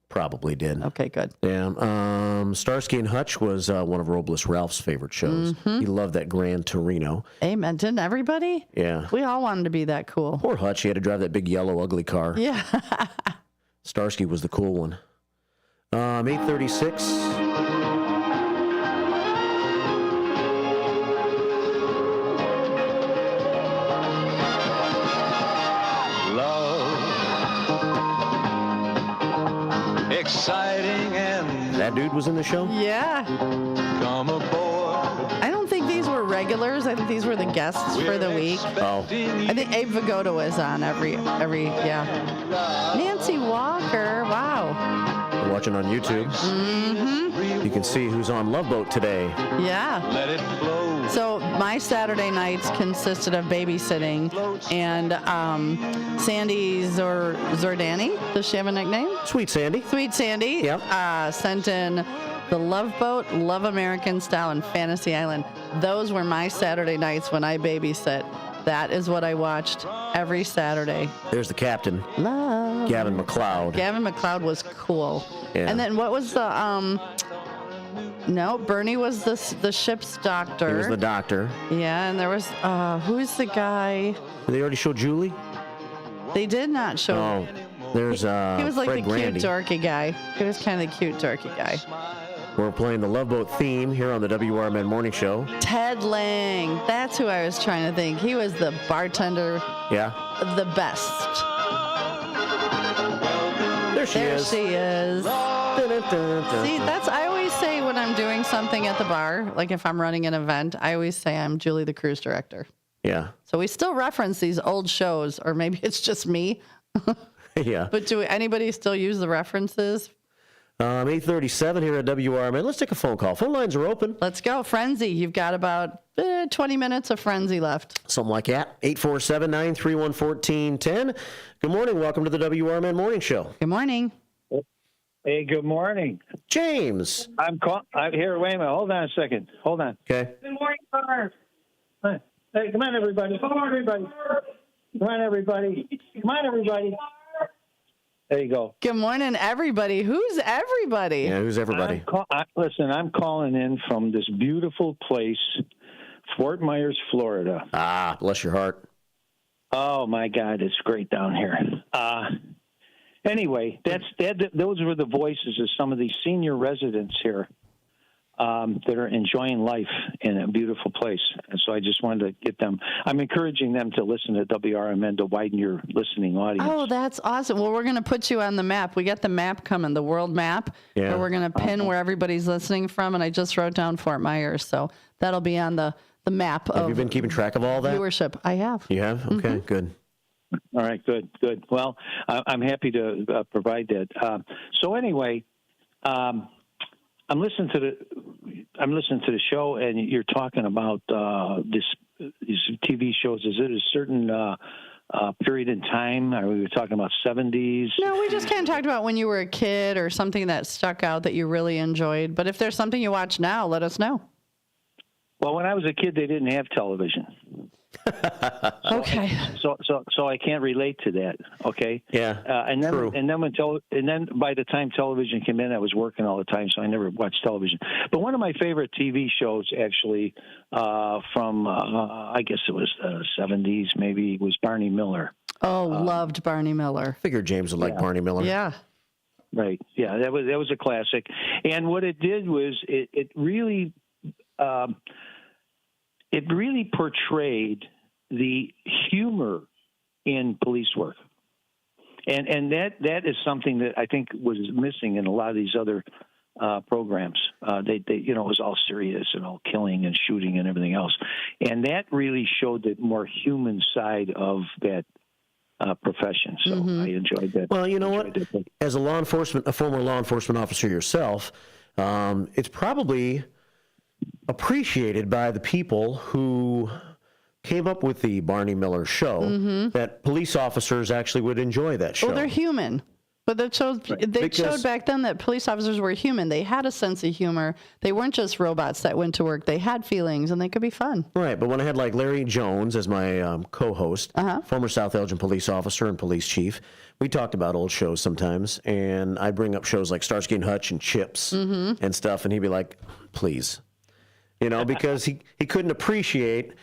Probably did. Okay, good. Yeah. Starsky and Hutch was one of Robles Ralph's favorite shows. Mm-hmm. He loved that Gran Torino. Amen. Didn't everybody? Yeah. We all wanted to be that cool. Poor Hutch. He had to drive that big yellow ugly car. Yeah. Starsky was the cool one. 8:36. Exciting and that dude was in the show? Yeah. Come aboard. I don't think these were regulars. I think these were the guests for the week. Oh. I think Abe Vigoda was on every yeah. Nancy Walker. Wow. We're watching on YouTube. Mm-hmm. You can see who's on Love Boat today. Yeah. Let it flow. So my Saturday nights consisted of babysitting, and Sandy Zordani, does she have a nickname? Sweet Sandy. Sweet Sandy. Yep. Sent in The Love Boat, Love American Style, and Fantasy Island. Those were my Saturday nights when I babysit. That is what I watched every Saturday. There's the captain. Love. Gavin McLeod. Gavin McLeod was cool. Yeah. And then what was the no, Bernie was the ship's doctor. He was the doctor. Yeah, and there was who's the guy? Did they already show Julie? They did not show. Oh, there's he was like Fred the Grandy. cute dorky guy. He was kind of the cute dorky guy. We're playing the Love Boat theme here on the WRMN Morning Show. Ted Lang. That's who I was trying to think. He was the bartender. Yeah. The best. There she is. There she is. See, I always say when I'm doing something at the bar, like if I'm running an event, I always say I'm Julie the cruise director. Yeah. So we still reference these old shows, or maybe it's just me. Yeah. But do anybody still use the references? 8:37 here at WRMN. Let's take a phone call. Phone lines are open. Let's go. Frenzy. You've got about 20 minutes of Frenzy left. Something like that. 847-931-1410. Good morning. Welcome to the WRMN Morning Show. Good morning. Hey, good morning. James. I'm here. Wait a minute. Hold on a second. Hold on. Okay. Good morning, sir. Hey, come on, everybody. Come on, everybody. Come on, everybody. Come on, everybody. There you go. Good morning, everybody. Who's everybody? Yeah, who's everybody? Listen, I'm calling in from this beautiful place, Fort Myers, Florida. Ah, bless your heart. Oh, my God. It's great down here. Anyway, those were the voices of some of these senior residents here that are enjoying life in a beautiful place. And so I just wanted to get them. I'm encouraging them to listen to WRMN to widen your listening audience. Oh, that's awesome. Well, we're going to put you on the map. We got the map coming, the world map. Yeah. Where we're going to pin where everybody's listening from. And I just wrote down Fort Myers. So that'll be on the map of Have you been keeping track of all that? viewership. I have. You have? Okay, good. All right, good. Well, I'm happy to provide that. So anyway, I'm listening to the show, and you're talking about these TV shows. Is it a certain period in time? Are we talking about 70s? No, we just kind of talked about when you were a kid or something that stuck out that you really enjoyed. But if there's something you watch now, let us know. Well, when I was a kid, they didn't have television. Okay. So I can't relate to that. Okay. Yeah. And then true. and then by the time television came in, I was working all the time, so I never watched television. But one of my favorite TV shows, actually, from I guess it was the 70s, maybe, was Barney Miller. Oh, loved Barney Miller. Figured James would like Barney Miller. Yeah. Yeah, that was a classic. And what it did was it really portrayed the humor in police work. And that is something that I think was missing in a lot of these other programs. They it was all serious and all killing and shooting and everything else. And that really showed the more human side of that profession. So I enjoyed that. Well, you know what? As a former law enforcement officer yourself, it's probably appreciated by the people who came up with the Barney Miller show that police officers actually would enjoy that show. Well, they're human. But they showed back then that police officers were human. They had a sense of humor. They weren't just robots that went to work. They had feelings, and they could be fun. Right, but when I had like Larry Jones as my co-host, former South Elgin police officer and police chief, we talked about old shows sometimes, and I'd bring up shows like Starsky and Hutch and Chips and stuff, and he'd be like, please. Because he couldn't appreciate...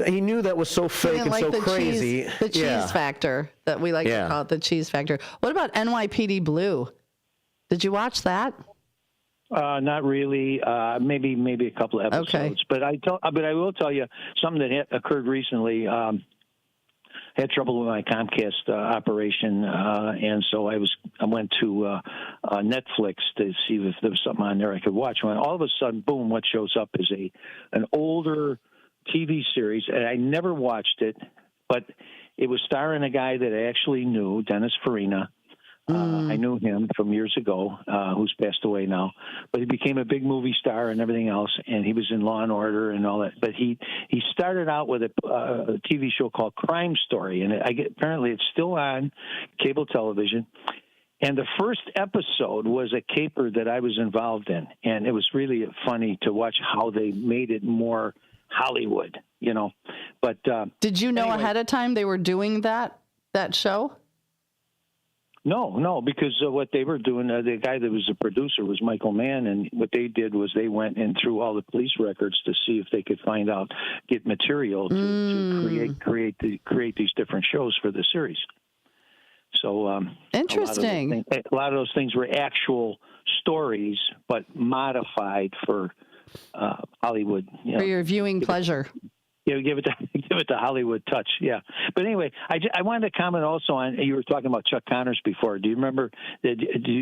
He knew that was so fake and so crazy. The cheese factor that we like to call it, the cheese factor. What about NYPD Blue? Did you watch that? Not really. Maybe a couple of episodes. Okay. But I will tell you something that occurred recently. I had trouble with my Comcast operation, and so I went to Netflix to see if there was something on there I could watch. When all of a sudden, boom! What shows up is an older TV series, and I never watched it, but it was starring a guy that I actually knew, Dennis Farina. I knew him from years ago, who's passed away now, but he became a big movie star and everything else, and he was in Law and Order and all that. But he started out with a TV show called Crime Story, and apparently it's still on cable television. And the first episode was a caper that I was involved in, and it was really funny to watch how they made it more Hollywood, But did you know ahead of time they were doing that show? No, because what they were doing, the guy that was the producer was Michael Mann, and what they did was they went in through all the police records to see if they could get material to create these different shows for the series. So interesting. A lot of those things were actual stories, but modified for Hollywood. For your viewing pleasure. Give it the Hollywood touch. Yeah. But anyway, I wanted to comment also on, you were talking about Chuck Connors before. Do you remember, do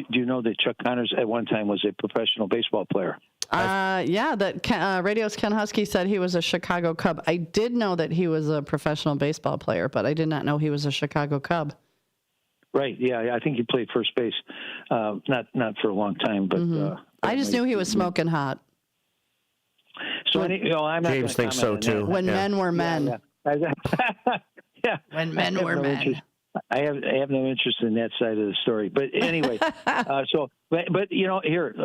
you know that Chuck Connors at one time was a professional baseball player? Radio's Ken Husky said he was a Chicago Cub. I did know that he was a professional baseball player, but I did not know he was a Chicago Cub. Right. Yeah. I think he played first base. Not for a long time, but I just knew he was smoking hot. So I'm not James thinks so too. When men were men. Yeah. When men were men. I have no interest in that side of the story, but anyway. But here,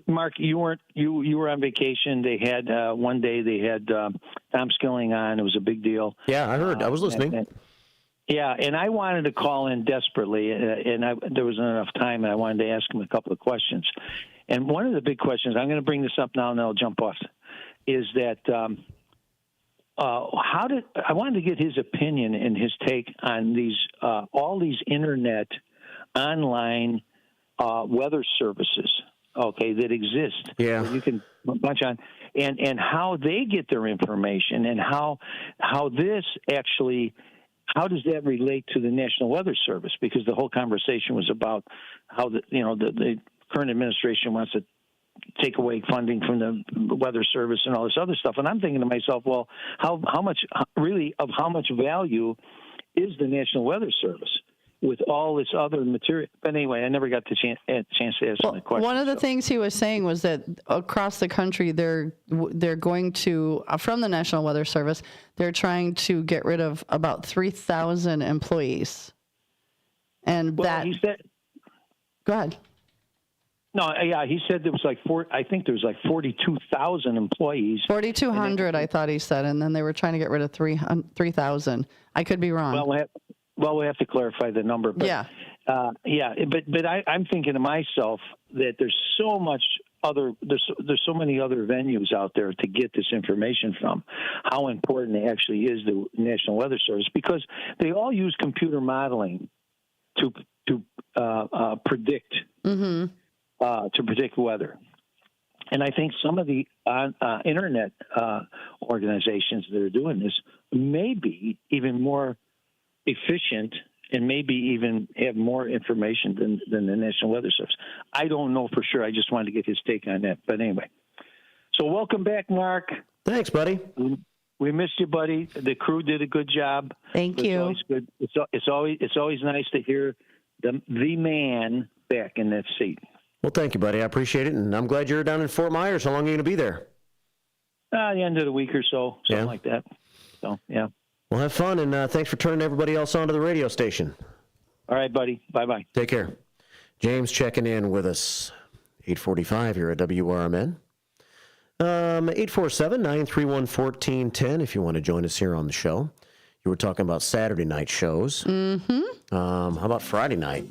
Mark, you were on vacation. They had one day they had Tom Skilling on. It was a big deal. Yeah, I heard. I was listening. And I wanted to call in desperately, and there wasn't enough time, and I wanted to ask him a couple of questions. And one of the big questions, I'm going to bring this up now, and then I'll jump off, is that I wanted to get his opinion and his take on these all these internet online weather services, that exist. Yeah, where you can bunch on and how they get their information, and how this actually. How does that relate to the National Weather Service? Because the whole conversation was about how the current administration wants to take away funding from the Weather Service and all this other stuff. And I'm thinking to myself, well, how much value is the National Weather Service with all this other material? But anyway, I never got the chance to ask the question. One of the things he was saying was that across the country, they're going to, from the National Weather Service, they're trying to get rid of about 3,000 employees. And he said, go ahead. No, yeah, he said there was I think there was 42,000 employees. 4,200, I thought he said, and then they were trying to get rid of 3,000. I could be wrong. Well, we have to clarify the number. But, yeah. But I'm thinking to myself that there's so many other venues out there to get this information from. How important it actually is the National Weather Service, because they all use computer modeling to to predict weather. And I think some of the internet organizations that are doing this may be even more efficient and maybe even have more information than the National Weather Service. I don't know for sure. I just wanted to get his take on that. But anyway, so welcome back, Mark. Thanks, buddy. We missed you, buddy. The crew did a good job. Thank you. Always good. It's always nice to hear the man back in that seat. Well, thank you, buddy. I appreciate it, and I'm glad you're down in Fort Myers. How long are you going to be there? The end of the week or so, something like that. So, yeah. Well, have fun, and thanks for turning everybody else onto the radio station. All right, buddy. Bye-bye. Take care. James checking in with us. 8:45 here at WRMN. 847-931-1410 if you want to join us here on the show. You were talking about Saturday night shows. Mm-hmm. How about Friday night?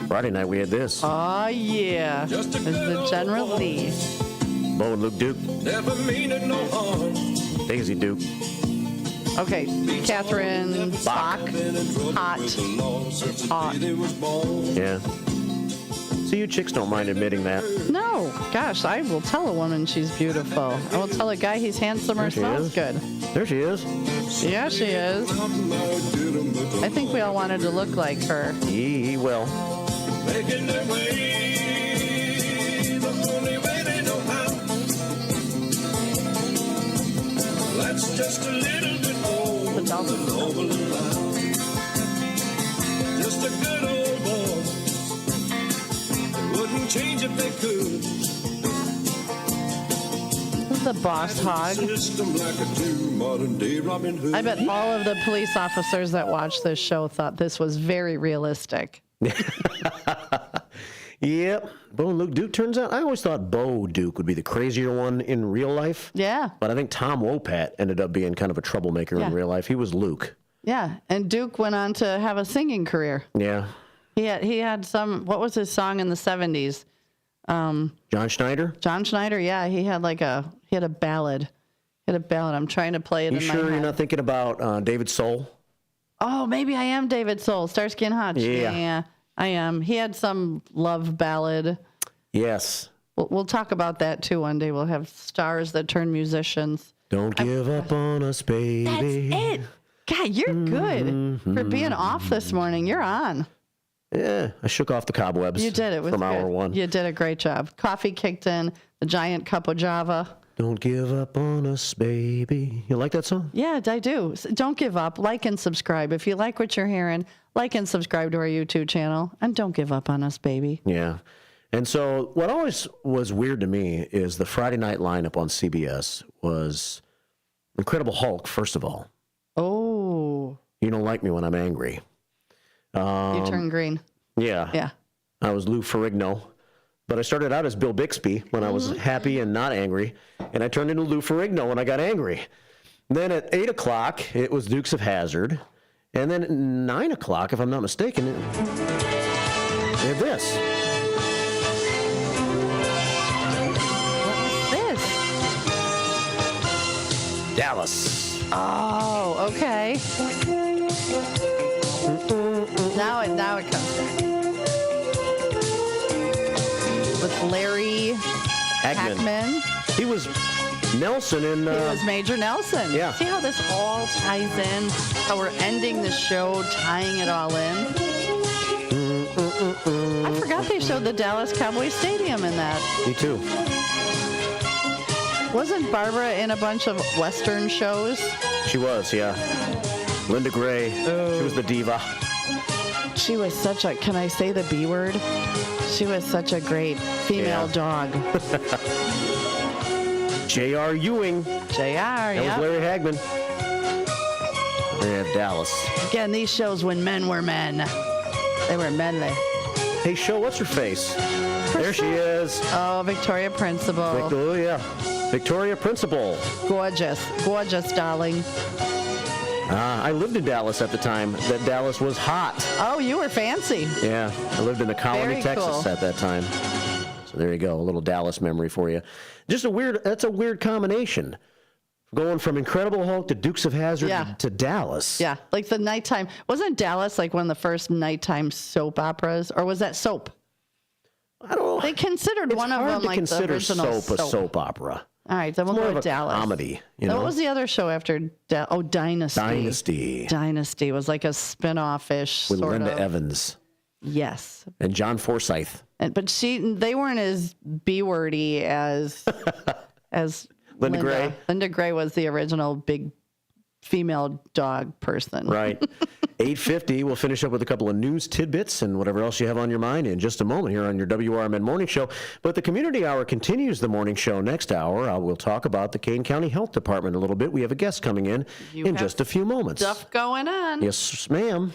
Friday night we had this. Oh, yeah. It's the General Lee. Bo and Luke Duke. Never mean it no harm. Daisy Duke. Okay, Catherine Bach. Hot. Yeah. See, you chicks don't mind admitting that. No, gosh, I will tell a woman she's beautiful. I will tell a guy he's handsome or smells good. There she is. Yeah, she is. I think we all wanted to look like her. Ye will. Making their way the only way they know how. That's just a little bit more than noble and loud. Just a good old boy. They wouldn't change if they could. The boss hog. I bet all of the police officers that watched this show thought this was very realistic. Yep. Bo and Luke Duke turns out. I always thought Bo Duke would be the crazier one in real life. Yeah. But I think Tom Wopat ended up being kind of a troublemaker in real life. He was Luke. Yeah. And Duke went on to have a singing career. Yeah. He had some, what was his song in the 70s? John Schneider? John Schneider, yeah. He had a ballad. I'm trying to play it in my head. You sure you're not thinking about David Soul? Oh, maybe I am David Soul. Starsky and Hutch. Yeah, I am. He had some love ballad. Yes. We'll talk about that too one day. We'll have stars that turn musicians. Don't give up on us, baby. That's it. God, you're good for being off this morning. You're on. Yeah, I shook off the cobwebs. You did. It was from good. hour one. You did a great job. Coffee kicked in. The giant cup of Java. Don't give up on us, baby. You like that song? Yeah, I do. Don't give up. Like and subscribe. If you like what you're hearing, like and subscribe to our YouTube channel. And don't give up on us, baby. Yeah. And so what always was weird to me is the Friday night lineup on CBS was Incredible Hulk, first of all. Oh. You don't like me when I'm angry. You turn green. Yeah. Yeah. I was Lou Ferrigno. But I started out as Bill Bixby when I was happy and not angry, and I turned into Lou Ferrigno when I got angry. Then at 8 o'clock, it was Dukes of Hazzard, and then at 9 o'clock, if I'm not mistaken, it had this. What is this? Dallas. Oh, okay. Now it comes back. With Larry Hackman. He was Nelson in... He was Major Nelson. Yeah. See how this all ties in? How we're ending the show, tying it all in? I forgot they showed the Dallas Cowboy Stadium in that. Me too. Wasn't Barbara in a bunch of Western shows? She was, yeah. Linda Gray. Oh. She was the diva. She was such a, can I say the B word? She was such a great female dog. J.R. Ewing. J.R., That was Larry Hagman. We have Dallas. Again, these shows when men were men. They were menly. Hey, show what's her face? There she is. Oh, Victoria Principal. Oh, yeah. Victoria Principal. Gorgeous. Gorgeous, darling. I lived in Dallas at the time that Dallas was hot. Oh, you were fancy. Yeah, I lived in the colony, Very Texas cool. at that time. So there you go, a little Dallas memory for you. That's a weird combination. Going from Incredible Hulk to Dukes of Hazzard to Dallas. Yeah, like the nighttime. Wasn't Dallas like one of the first nighttime soap operas? Or was that soap? I don't know. They considered one of them like the original soap a soap opera. All right, then we'll go with Dallas. Comedy. What was the other show after? Dynasty. Dynasty was like a spin-off-ish with sort Linda of. Evans. Yes. And John Forsythe. But they weren't as B-wordy as Linda Gray. Linda Gray was the original big female dog person. Right. 8:50, we'll finish up with a couple of news tidbits and whatever else you have on your mind in just a moment here on your WRMN Morning Show. But the Community Hour continues the morning show next hour. We'll talk about the Kane County Health Department a little bit. We have a guest coming in just a few moments. Stuff going on. Yes, ma'am.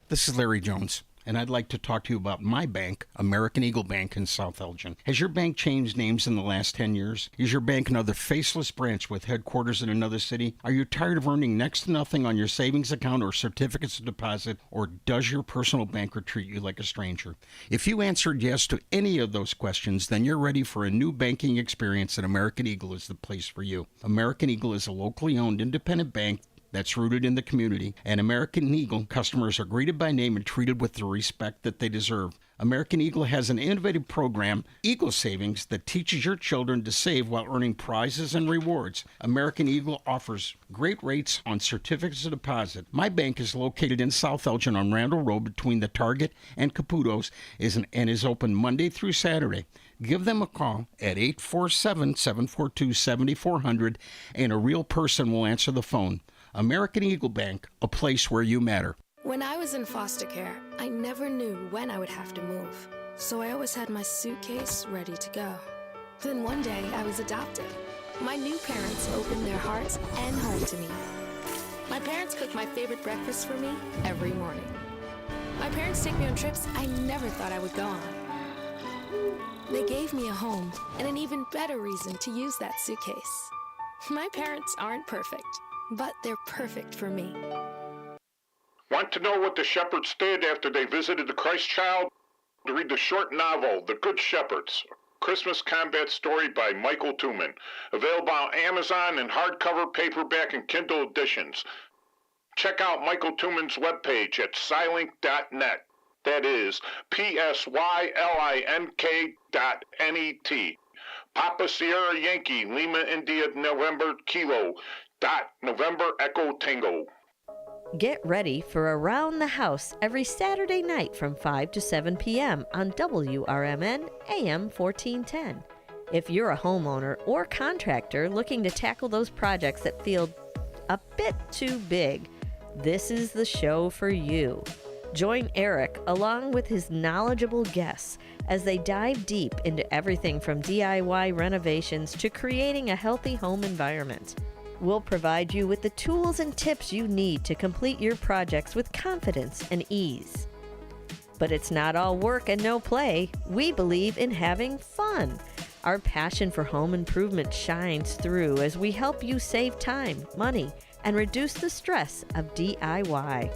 This is Larry Jones, and I'd like to talk to you about my bank, American Eagle Bank in South Elgin. Has your bank changed names in the last 10 years? Is your bank another faceless branch with headquarters in another city? Are you tired of earning next to nothing on your savings account or certificates of deposit, or does your personal banker treat you like a stranger? If you answered yes to any of those questions, then you're ready for a new banking experience, and American Eagle is the place for you. American Eagle is a locally owned independent bank that's rooted in the community, and American Eagle customers are greeted by name and treated with the respect that they deserve. American Eagle has an innovative program, Eagle Savings, that teaches your children to save while earning prizes and rewards. American Eagle offers great rates on certificates of deposit. My bank is located in South Elgin on Randall Road between the Target and Caputo's and is open Monday through Saturday. Give them a call at 847-742-7400, and a real person will answer the phone. American Eagle Bank, a place where you matter. When I was in foster care, I never knew when I would have to move, so I always had my suitcase ready to go. Then one day, I was adopted. My new parents opened their hearts and home to me. My parents cook my favorite breakfast for me every morning. My parents take me on trips I never thought I would go on. They gave me a home and an even better reason to use that suitcase. My parents aren't perfect, but they're perfect for me. Want to know what the shepherds did after they visited the Christ child? Read the short novel, The Good Shepherds, Christmas combat story by Michael Tooman. Available on Amazon in hardcover, paperback, and Kindle editions. Check out Michael Tooman's webpage at Scilink.net. That is PSYLINK.net. Papa Sierra Yankee, Lima India November Kilo. November Echo Tango. Get ready for Around the House every Saturday night from 5 to 7 p.m. on WRMN AM 1410. If you're a homeowner or contractor looking to tackle those projects that feel a bit too big, this is the show for you. Join Eric along with his knowledgeable guests as they dive deep into everything from DIY renovations to creating a healthy home environment. We'll provide you with the tools and tips you need to complete your projects with confidence and ease. But it's not all work and no play. We believe in having fun. Our passion for home improvement shines through as we help you save time, money, and reduce the stress of DIY.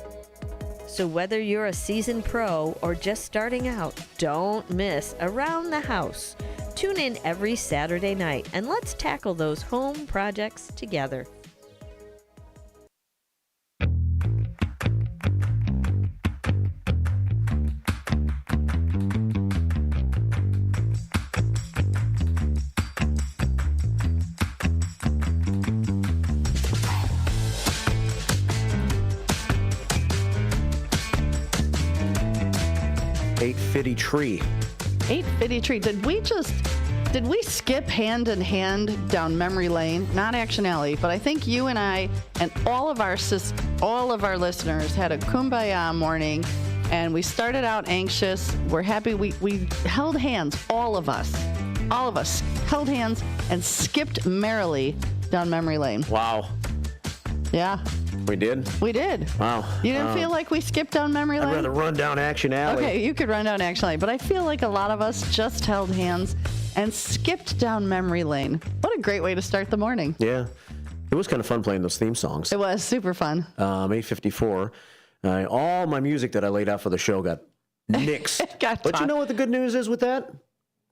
So whether you're a seasoned pro or just starting out, don't miss Around the House. Tune in every Saturday night and let's tackle those home projects together. Tree. 850 Tree. Did we skip hand in hand down memory lane? Not Action Alley, but I think you and I and all of our listeners had a kumbaya morning, and we started out anxious. We're happy. We held hands, all of us held hands and skipped merrily down memory lane. Wow. Yeah. We did? We did. Wow. You didn't feel like we skipped down memory lane? I'd rather run down Action Alley. Okay, you could run down Action Alley, but I feel like a lot of us just held hands and skipped down memory lane. What a great way to start the morning. Yeah. It was kind of fun playing those theme songs. It was super fun. 8:54. All my music that I laid out for the show got nixed. But you know what the good news is with that?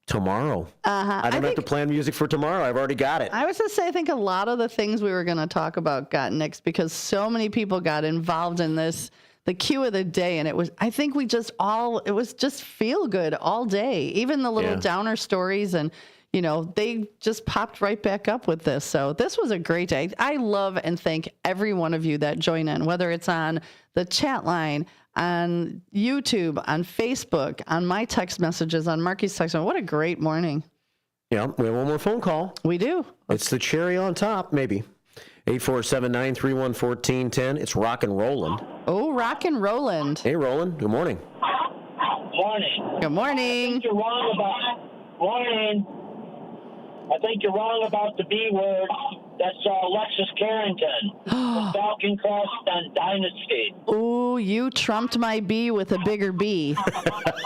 tomorrow. I don't have to plan music for tomorrow. I've already got it. I was going to say, I think a lot of the things we were going to talk about got nixed because so many people got involved in this, the cue of the day. And it was just feel good all day. Even the little downer stories and, they just popped right back up with this. So this was a great day. I love and thank every one of you that join in, whether it's on the chat line, on YouTube, on Facebook, on my text messages, on Marky's text message. What a great morning. Yeah, we have one more phone call. We do. It's the cherry on top, maybe. 847-931-1410. It's Rock and Roland. Oh, Rock and Roland. Hey, Roland. Good morning. Morning. Good morning. I think you're wrong about the B word. That's Alexis Carrington. The Falcon Crest on Dynasty. Oh, you trumped my B with a bigger B.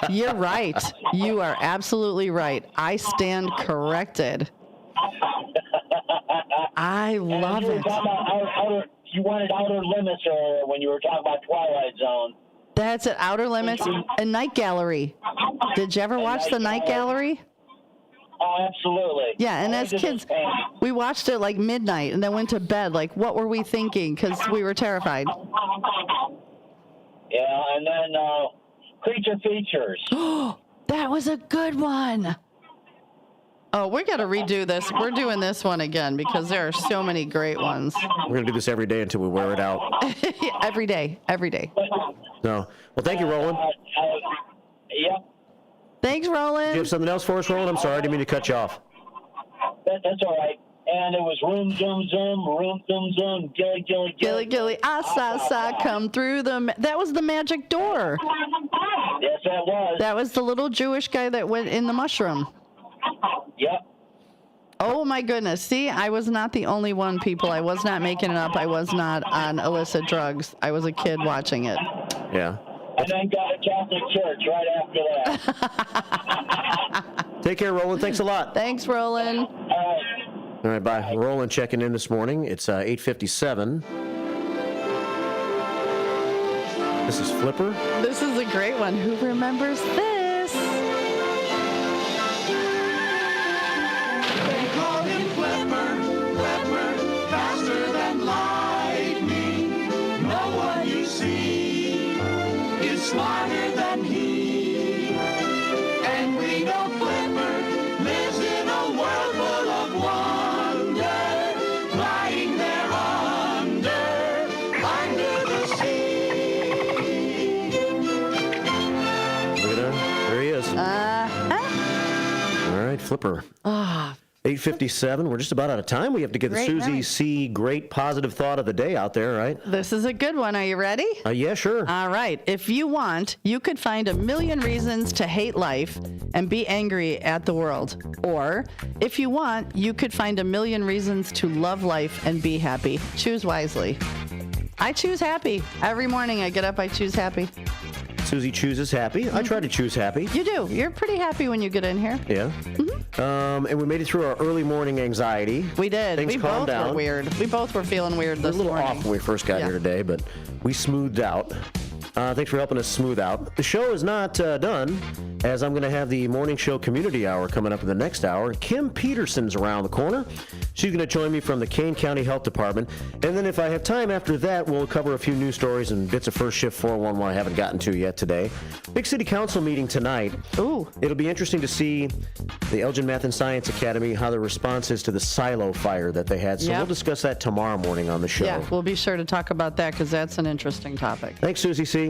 You're right. You are absolutely right. I stand corrected. I love it. You wanted Outer Limits earlier when you were talking about Twilight Zone. That's it. Outer Limits and Night Gallery. Did you ever watch the Night Gallery? Oh, absolutely. Yeah, and as kids, we watched it like midnight and then went to bed. Like, what were we thinking? Because we were terrified. Yeah, and then Creature Features. That was a good one. Oh, we got to redo this. We're doing this one again because there are so many great ones. We're going to do this every day until we wear it out. Every day. No. Well, thank you, Roland. Yep. Thanks, Roland. Do you have something else for us, Roland? I'm sorry, I didn't mean to cut you off. That's all right. And it was room, zoom, zoom, room, zoom, zoom, gilly, gilly, gilly, gilly, ah, come through that was the magic door. Yes, that was. That was the little Jewish guy that went in the mushroom. Yep. Oh, my goodness. See, I was not the only one, people. I was not making it up. I was not on illicit drugs. I was a kid watching it. Yeah. And then got a Catholic church right after that. Take care, Roland. Thanks a lot. Thanks, Roland. All right, bye. Roland checking in this morning. It's 8:57. This is Flipper. This is a great one. Who remembers this? They call him Flipper, faster than lightning. No one you see is smarter than he. And we know Flipper lives in a world full of wonder, lying there under the sea. Look at that. There he is. All right, Flipper. 8:57. We're just about out of time. We have to get the Susie C. great positive thought of the day out there, right? This is a good one. Are you ready? Yeah, sure. All right. If you want, you could find a million reasons to hate life and be angry at the world. Or, if you want, you could find a million reasons to love life and be happy. Choose wisely. I choose happy. Every morning I get up, I choose happy. Susie chooses happy. I try to choose happy. You do. You're pretty happy when you get in here. Yeah. And we made it through our early morning anxiety. We did. Things we calmed both down. were weird. We both were feeling weird this morning. A little off when we first got here today, but we smoothed out. Thanks for helping us smooth out. The show is not done, as I'm going to have the morning show community hour coming up in the next hour. Kim Peterson's around the corner. She's going to join me from the Kane County Health Department. And then if I have time after that, we'll cover a few news stories and bits of First Shift 411 I haven't gotten to yet today. Big City Council meeting tonight. Ooh. It'll be interesting to see the Elgin Math and Science Academy, how the response is to the silo fire that they had. So we'll discuss that tomorrow morning on the show. Yeah, we'll be sure to talk about that because that's an interesting topic. Thanks, Susie C.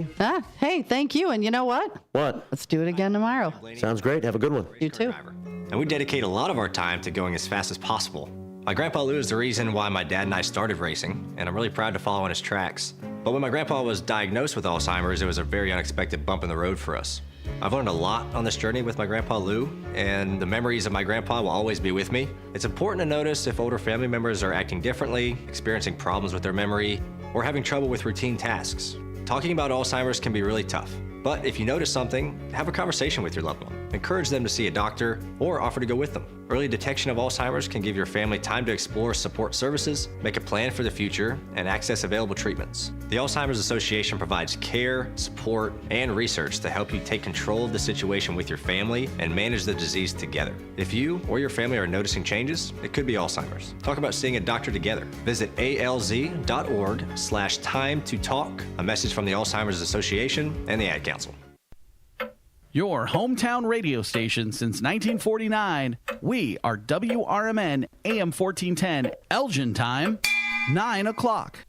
Hey, thank you. And you know what? What? Let's do it again tomorrow. Sounds great. Have a good one. You too. And we dedicate a lot of our time to going as fast as possible. My grandpa Lou is the reason why my dad and I started racing, and I'm really proud to follow in his tracks. But when my grandpa was diagnosed with Alzheimer's, it was a very unexpected bump in the road for us. I've learned a lot on this journey with my grandpa Lou, and the memories of my grandpa will always be with me. It's important to notice if older family members are acting differently, experiencing problems with their memory, or having trouble with routine tasks. Talking about Alzheimer's can be really tough, but if you notice something, have a conversation with your loved one. encourage them to see a doctor, or offer to go with them. Early detection of Alzheimer's can give your family time to explore support services, make a plan for the future, and access available treatments. The Alzheimer's Association provides care, support, and research to help you take control of the situation with your family and manage the disease together. If you or your family are noticing changes, it could be Alzheimer's. Talk about seeing a doctor together. Visit alz.org/time to talk. A message from the Alzheimer's Association and the Ad Council. Your hometown radio station since 1949. We are WRMN AM 1410, Elgin time, 9 o'clock.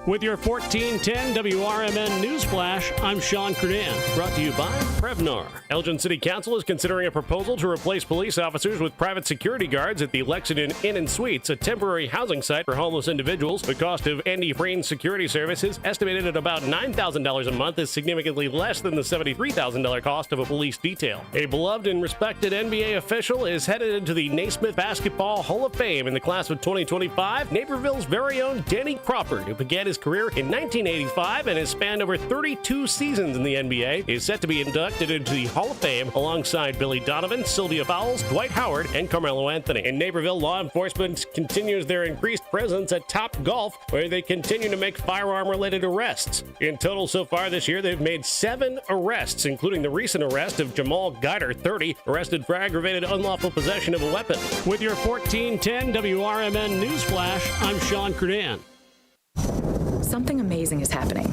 With your 1410 WRMN News Flash, I'm Sean Kernan, brought to you by Prevnar. Elgin City Council is considering a proposal to replace police officers with private security guards at the Lexington Inn and Suites, a temporary housing site for homeless individuals. The cost of Andy Frain's security services, estimated at about $9,000 a month, is significantly less than the $73,000 cost of a police detail. A beloved and respected NBA official is headed into the Naismith Basketball Hall of Fame in the class of 2025. Naperville's very own Danny Crawford, who began his career in 1985 and has spanned over 32 seasons in the NBA, is set to be inducted into the Hall of Fame alongside Billy Donovan, Sylvia Fowles, Dwight Howard, and Carmelo Anthony. In Naperville, law enforcement continues their increased presence at Top Golf, where they continue to make firearm-related arrests. In total so far this year, they've made 7 arrests, including the recent arrest of Jamal Guider, 30, arrested for aggravated unlawful possession of a weapon. With your 1410 WRMN News Flash, I'm Sean Kernan. Something amazing is happening.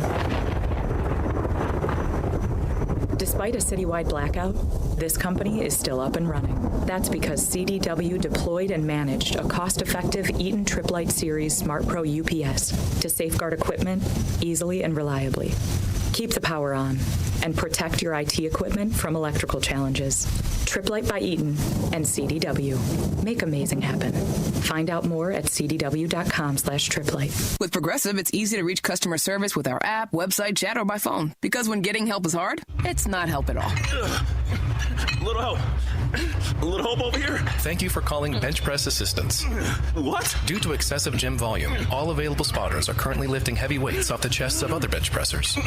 Despite a citywide blackout, this company is still up and running. That's because CDW deployed and managed a cost-effective Eaton Triplite Series Smart Pro UPS to safeguard equipment easily and reliably. Keep the power on and protect your IT equipment from electrical challenges. Triplite by Eaton and CDW. Make amazing happen. Find out more at cdw.com/triplite. With Progressive, it's easy to reach customer service with our app, website, chat, or by phone. Because when getting help is hard, it's not help at all. Little help. A little help over here. Thank you for calling Bench Press Assistance. What? Due to excessive gym volume, all available spotters are currently lifting heavy weights off the chests of other bench pressers.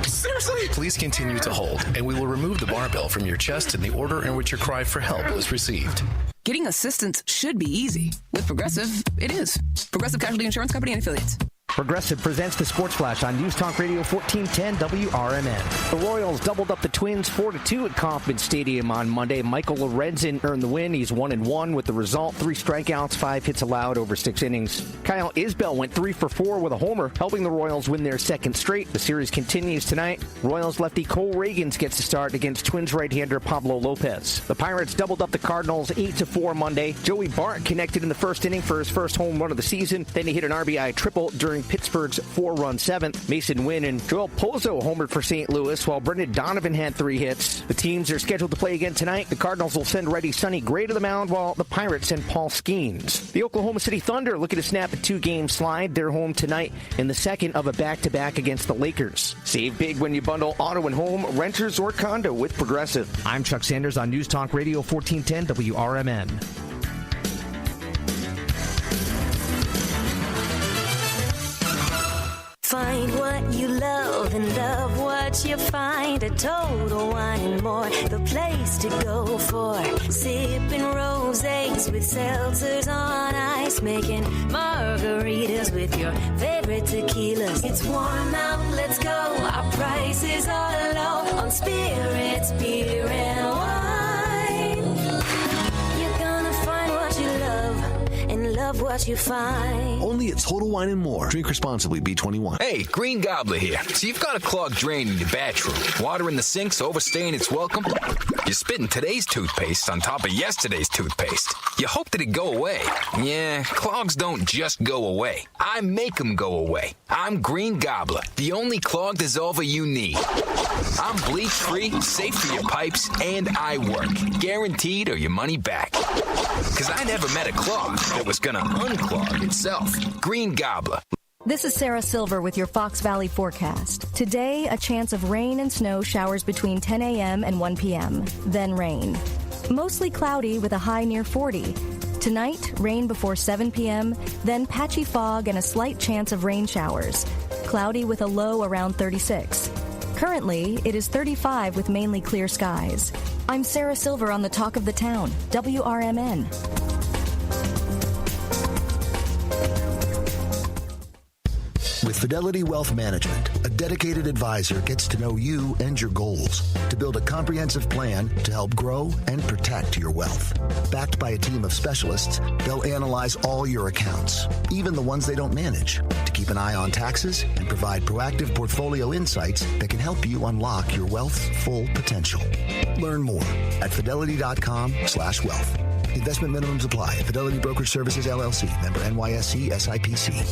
Seriously? Please continue to hold, and we will remove the barbell from your chest in the order in which your cry for help was received. Getting assistance should be easy. With Progressive, it is. Progressive Casualty Insurance Company and Affiliates. Progressive presents the Sports Flash on News Talk Radio 1410 WRMN. The Royals doubled up the Twins 4-2 at Kauffman Stadium on Monday. Michael Lorenzen earned the win. He's 1-1 with the result. 3 strikeouts, 5 hits allowed over 6 innings. Kyle Isbell went 3 for 4 with a homer, helping the Royals win their second straight. The series continues tonight. Royals lefty Cole Reagans gets to start against Twins right-hander Pablo Lopez. The Pirates doubled up the Cardinals 8-4 Monday. Joey Bart connected in the first inning for his first home run of the season. Then he hit an RBI triple during Pittsburgh's 4-run seventh. Mason Wynn and Joel Pozo homered for St. Louis, while Brendan Donovan had 3 hits. The teams are scheduled to play again tonight. The Cardinals will send righty Sonny Gray to the mound, while the Pirates send Paul Skeens. The Oklahoma City Thunder looking to snap a 2-game slide. They're home tonight in the second of a back-to-back against the Lakers. Save big when you bundle auto and home, renters, or condo with Progressive. I'm Chuck Sanders on News Talk Radio 1410 WRMN. Find what you love and love what you find at Total Wine and More, the place to go for sipping rosés with seltzers on ice, making margaritas with your favorite tequilas. It's warm out, let's go. Our prices are low on spirits, beer, and wine. You're gonna find what you love and love what you find. Only at Total Wine and More. Drink responsibly, B21. Hey, Green Gobbler here. So you've got a clogged drain in your bathroom. Water in the sinks overstaying its welcome. You're spitting today's toothpaste on top of yesterday's toothpaste. You hope that it go away. Yeah, clogs don't just go away. I make them go away. I'm Green Gobbler, the only clog dissolver you need. I'm bleach-free, safe for your pipes, and I work. Guaranteed or your money back. Because I never met a clog that was going to unclog itself. Green Gobbler. This is Sarah Silver with your Fox Valley forecast. Today, a chance of rain and snow showers between 10 a.m. and 1 p.m., then rain. Mostly cloudy with a high near 40. Tonight, rain before 7 p.m., then patchy fog and a slight chance of rain showers. Cloudy with a low around 36. Currently, it is 35 with mainly clear skies. I'm Sarah Silver on the Talk of the Town, WRMN. With Fidelity Wealth Management, a dedicated advisor gets to know you and your goals to build a comprehensive plan to help grow and protect your wealth. Backed by a team of specialists, they'll analyze all your accounts, even the ones they don't manage, to keep an eye on taxes and provide proactive portfolio insights that can help you unlock your wealth's full potential. Learn more at fidelity.com/wealth. Investment minimums apply. Fidelity Brokerage Services, LLC. Member NYSE SIPC.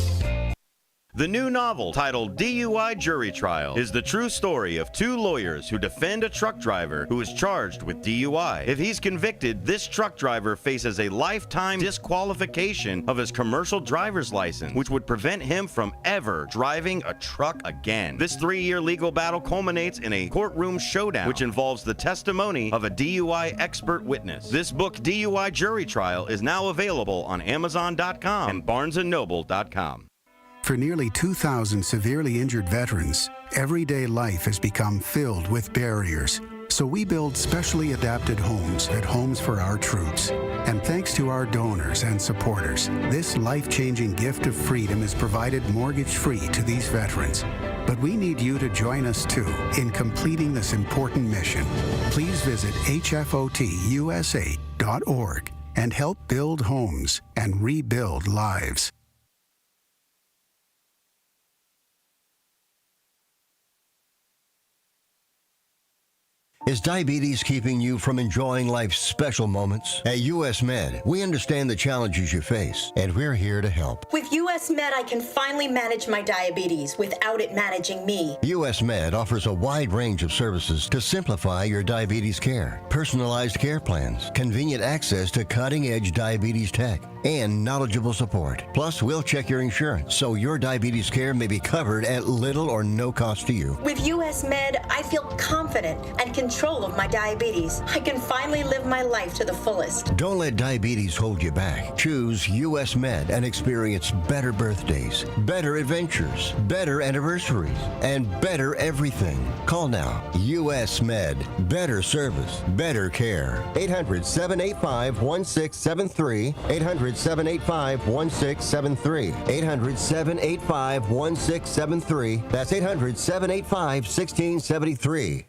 The new novel, titled DUI Jury Trial, is the true story of two lawyers who defend a truck driver who is charged with DUI. If he's convicted, this truck driver faces a lifetime disqualification of his commercial driver's license, which would prevent him from ever driving a truck again. This 3-year legal battle culminates in a courtroom showdown, which involves the testimony of a DUI expert witness. This book, DUI Jury Trial, is now available on Amazon.com and BarnesandNoble.com. For nearly 2,000 severely injured veterans, everyday life has become filled with barriers. So we build specially adapted homes at Homes for Our Troops. And thanks to our donors and supporters, this life-changing gift of freedom is provided mortgage-free to these veterans. But we need you to join us too in completing this important mission. Please visit hfotusa.org and help build homes and rebuild lives. Is diabetes keeping you from enjoying life's special moments? At US Med, we understand the challenges you face, and we're here to help. With US Med, I can finally manage my diabetes without it managing me. US Med offers a wide range of services to simplify your diabetes care. Personalized care plans, convenient access to cutting-edge diabetes tech, and knowledgeable support. Plus, we'll check your insurance so your diabetes care may be covered at little or no cost to you. With US Med, I feel confident and control of my diabetes. I can finally live my life to the fullest. Don't let diabetes hold you back. Choose US Med and experience better birthdays, better adventures, better anniversaries, and better everything. Call now. US Med. Better service, better care. 800-785-1673. 800-785-1673. 800-785-1673. That's 800-785-1673.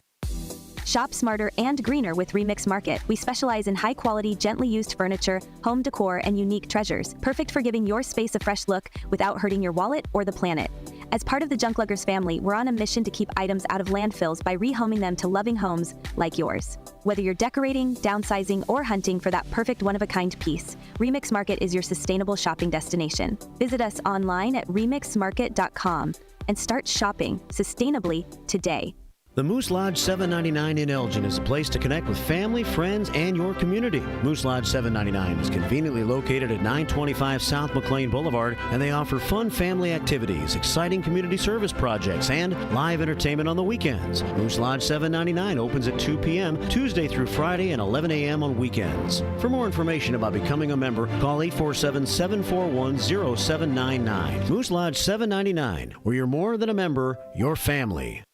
Shop smarter and greener with Remix Market. We specialize in high-quality, gently used furniture, home decor, and unique treasures, perfect for giving your space a fresh look without hurting your wallet or the planet. As part of the Junk Luggers family, we're on a mission to keep items out of landfills by rehoming them to loving homes like yours. Whether you're decorating, downsizing, or hunting for that perfect one-of-a-kind piece, Remix Market is your sustainable shopping destination. Visit us online at remixmarket.com and start shopping sustainably today. The Moose Lodge 799 in Elgin is a place to connect with family, friends, and your community. Moose Lodge 799 is conveniently located at 925 South McLean Boulevard, and they offer fun family activities, exciting community service projects, and live entertainment on the weekends. Moose Lodge 799 opens at 2 p.m. Tuesday through Friday and 11 a.m. on weekends. For more information about becoming a member, call 847-741-0799. Moose Lodge 799, where you're more than a member, you're family.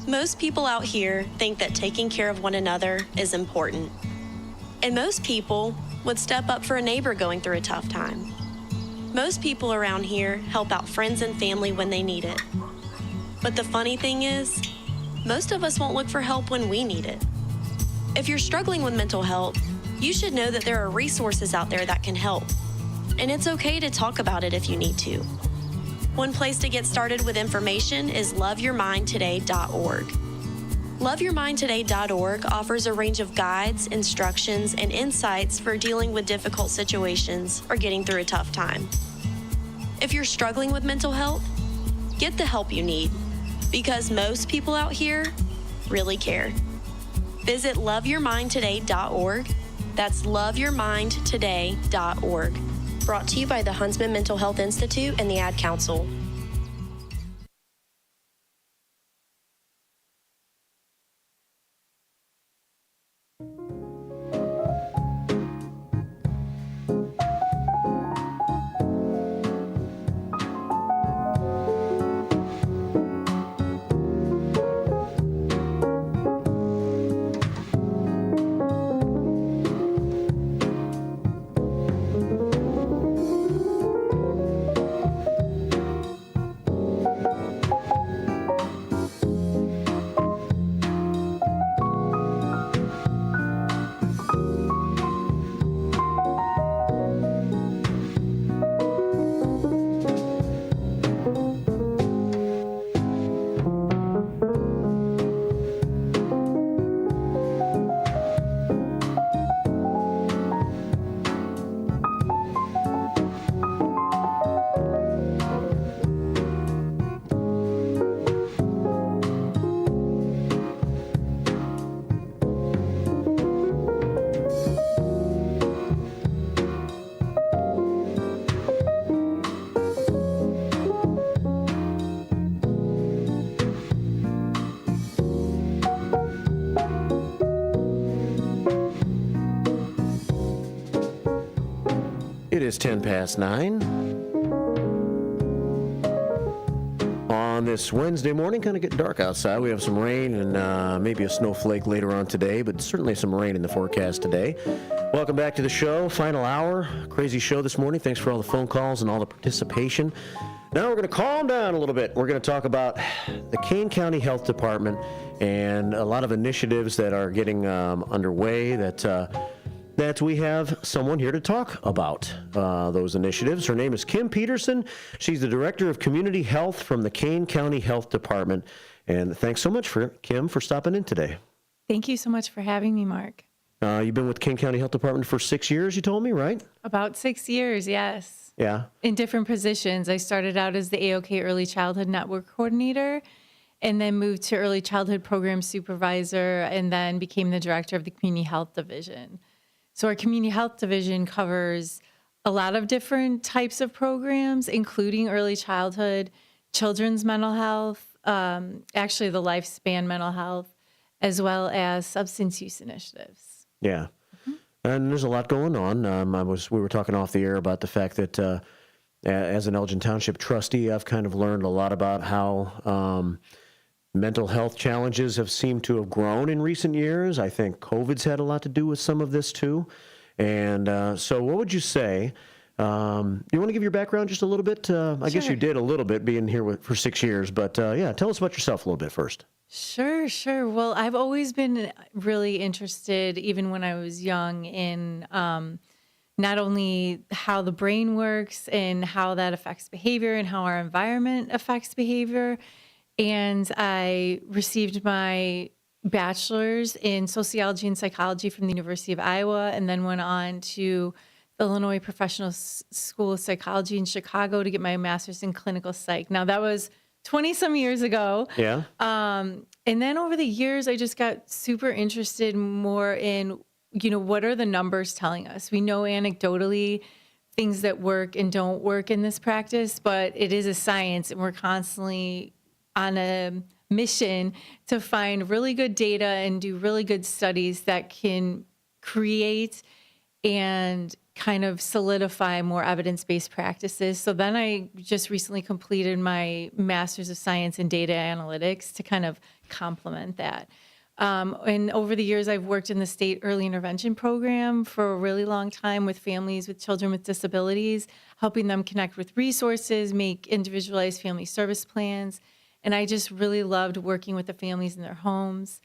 Most people out here think that taking care of one another is important. And most people would step up for a neighbor going through a tough time. Most people around here help out friends and family when they need it. But the funny thing is, most of us won't look for help when we need it. If you're struggling with mental health, you should know that there are resources out there that can help. And it's okay to talk about it if you need to. One place to get started with information is loveyourmindtoday.org. Loveyourmindtoday.org offers a range of guides, instructions, and insights for dealing with difficult situations or getting through a tough time. If you're struggling with mental health, get the help you need, because most people out here really care. Visit loveyourmindtoday.org. That's loveyourmindtoday.org. Brought to you by the Huntsman Mental Health Institute and the Ad Council. It is 10 past 9. On this Wednesday morning, kind of getting dark outside. We have some rain and maybe a snowflake later on today, but certainly some rain in the forecast today. Welcome back to the show. Final hour. Crazy show this morning. Thanks for all the phone calls and all the participation. Now we're going to calm down a little bit. We're going to talk about the Kane County Health Department and a lot of initiatives that are getting underway that we have someone here to talk about those initiatives. Her name is Kim Peterson. She's the Director of Community Health from the Kane County Health Department. And thanks so much, Kim, for stopping in today. Thank you so much for having me, Mark. You've been with Kane County Health Department for 6 years, you told me, right? About 6 years, yes. Yeah. In different positions. I started out as the AOK Early Childhood Network Coordinator and then moved to Early Childhood Program Supervisor and then became the Director of the Community Health Division. So our Community Health Division covers a lot of different types of programs, including early childhood, children's mental health, actually the lifespan mental health, as well as substance use initiatives. Yeah. And there's a lot going on. We were talking off the air about the fact that as an Elgin Township trustee, I've kind of learned a lot about how mental health challenges have seemed to have grown in recent years. I think COVID's had a lot to do with some of this too. And so what would you say? You want to give your background just a little bit? I guess you did a little bit being here for 6 years, but yeah, tell us about yourself a little bit first. Sure. Well, I've always been really interested, even when I was young, in not only how the brain works and how that affects behavior and how our environment affects behavior. And I received my bachelor's in sociology and psychology from the University of Iowa, and then went on to the Illinois Professional School of Psychology in Chicago to get my master's in clinical psych. Now, that was 20-some years ago. Yeah. And then over the years, I just got super interested more in, what are the numbers telling us? We know anecdotally things that work and don't work in this practice, but it is a science, and we're constantly on a mission to find really good data and do really good studies that can create and kind of solidify more evidence-based practices. So then I just recently completed my Master's of Science in Data Analytics to kind of complement that. And over the years, I've worked in the state early intervention program for a really long time with families with children with disabilities, helping them connect with resources, make individualized family service plans. And I just really loved working with the families in their homes.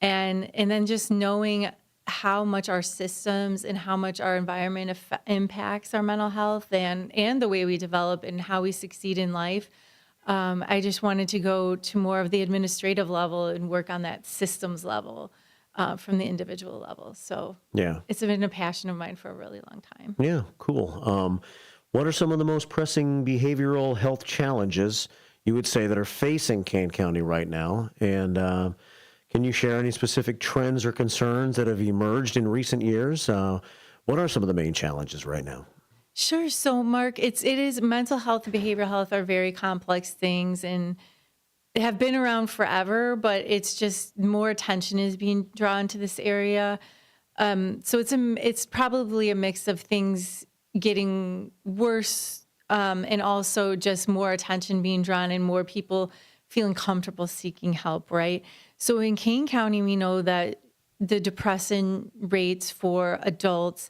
And then just knowing how much our systems and how much our environment impacts our mental health and the way we develop and how we succeed in life. I just wanted to go to more of the administrative level and work on that systems level from the individual level. So yeah, it's been a passion of mine for a really long time. Yeah, cool. What are some of the most pressing behavioral health challenges you would say that are facing Kane County right now? And can you share any specific trends or concerns that have emerged in recent years? What are some of the main challenges right now? Sure. So, Mark, it is mental health and behavioral health are very complex things and have been around forever, but it's just more attention is being drawn to this area. So it's probably a mix of things getting worse and also just more attention being drawn and more people feeling comfortable seeking help, right? So in Kane County, we know that the depression rates for adults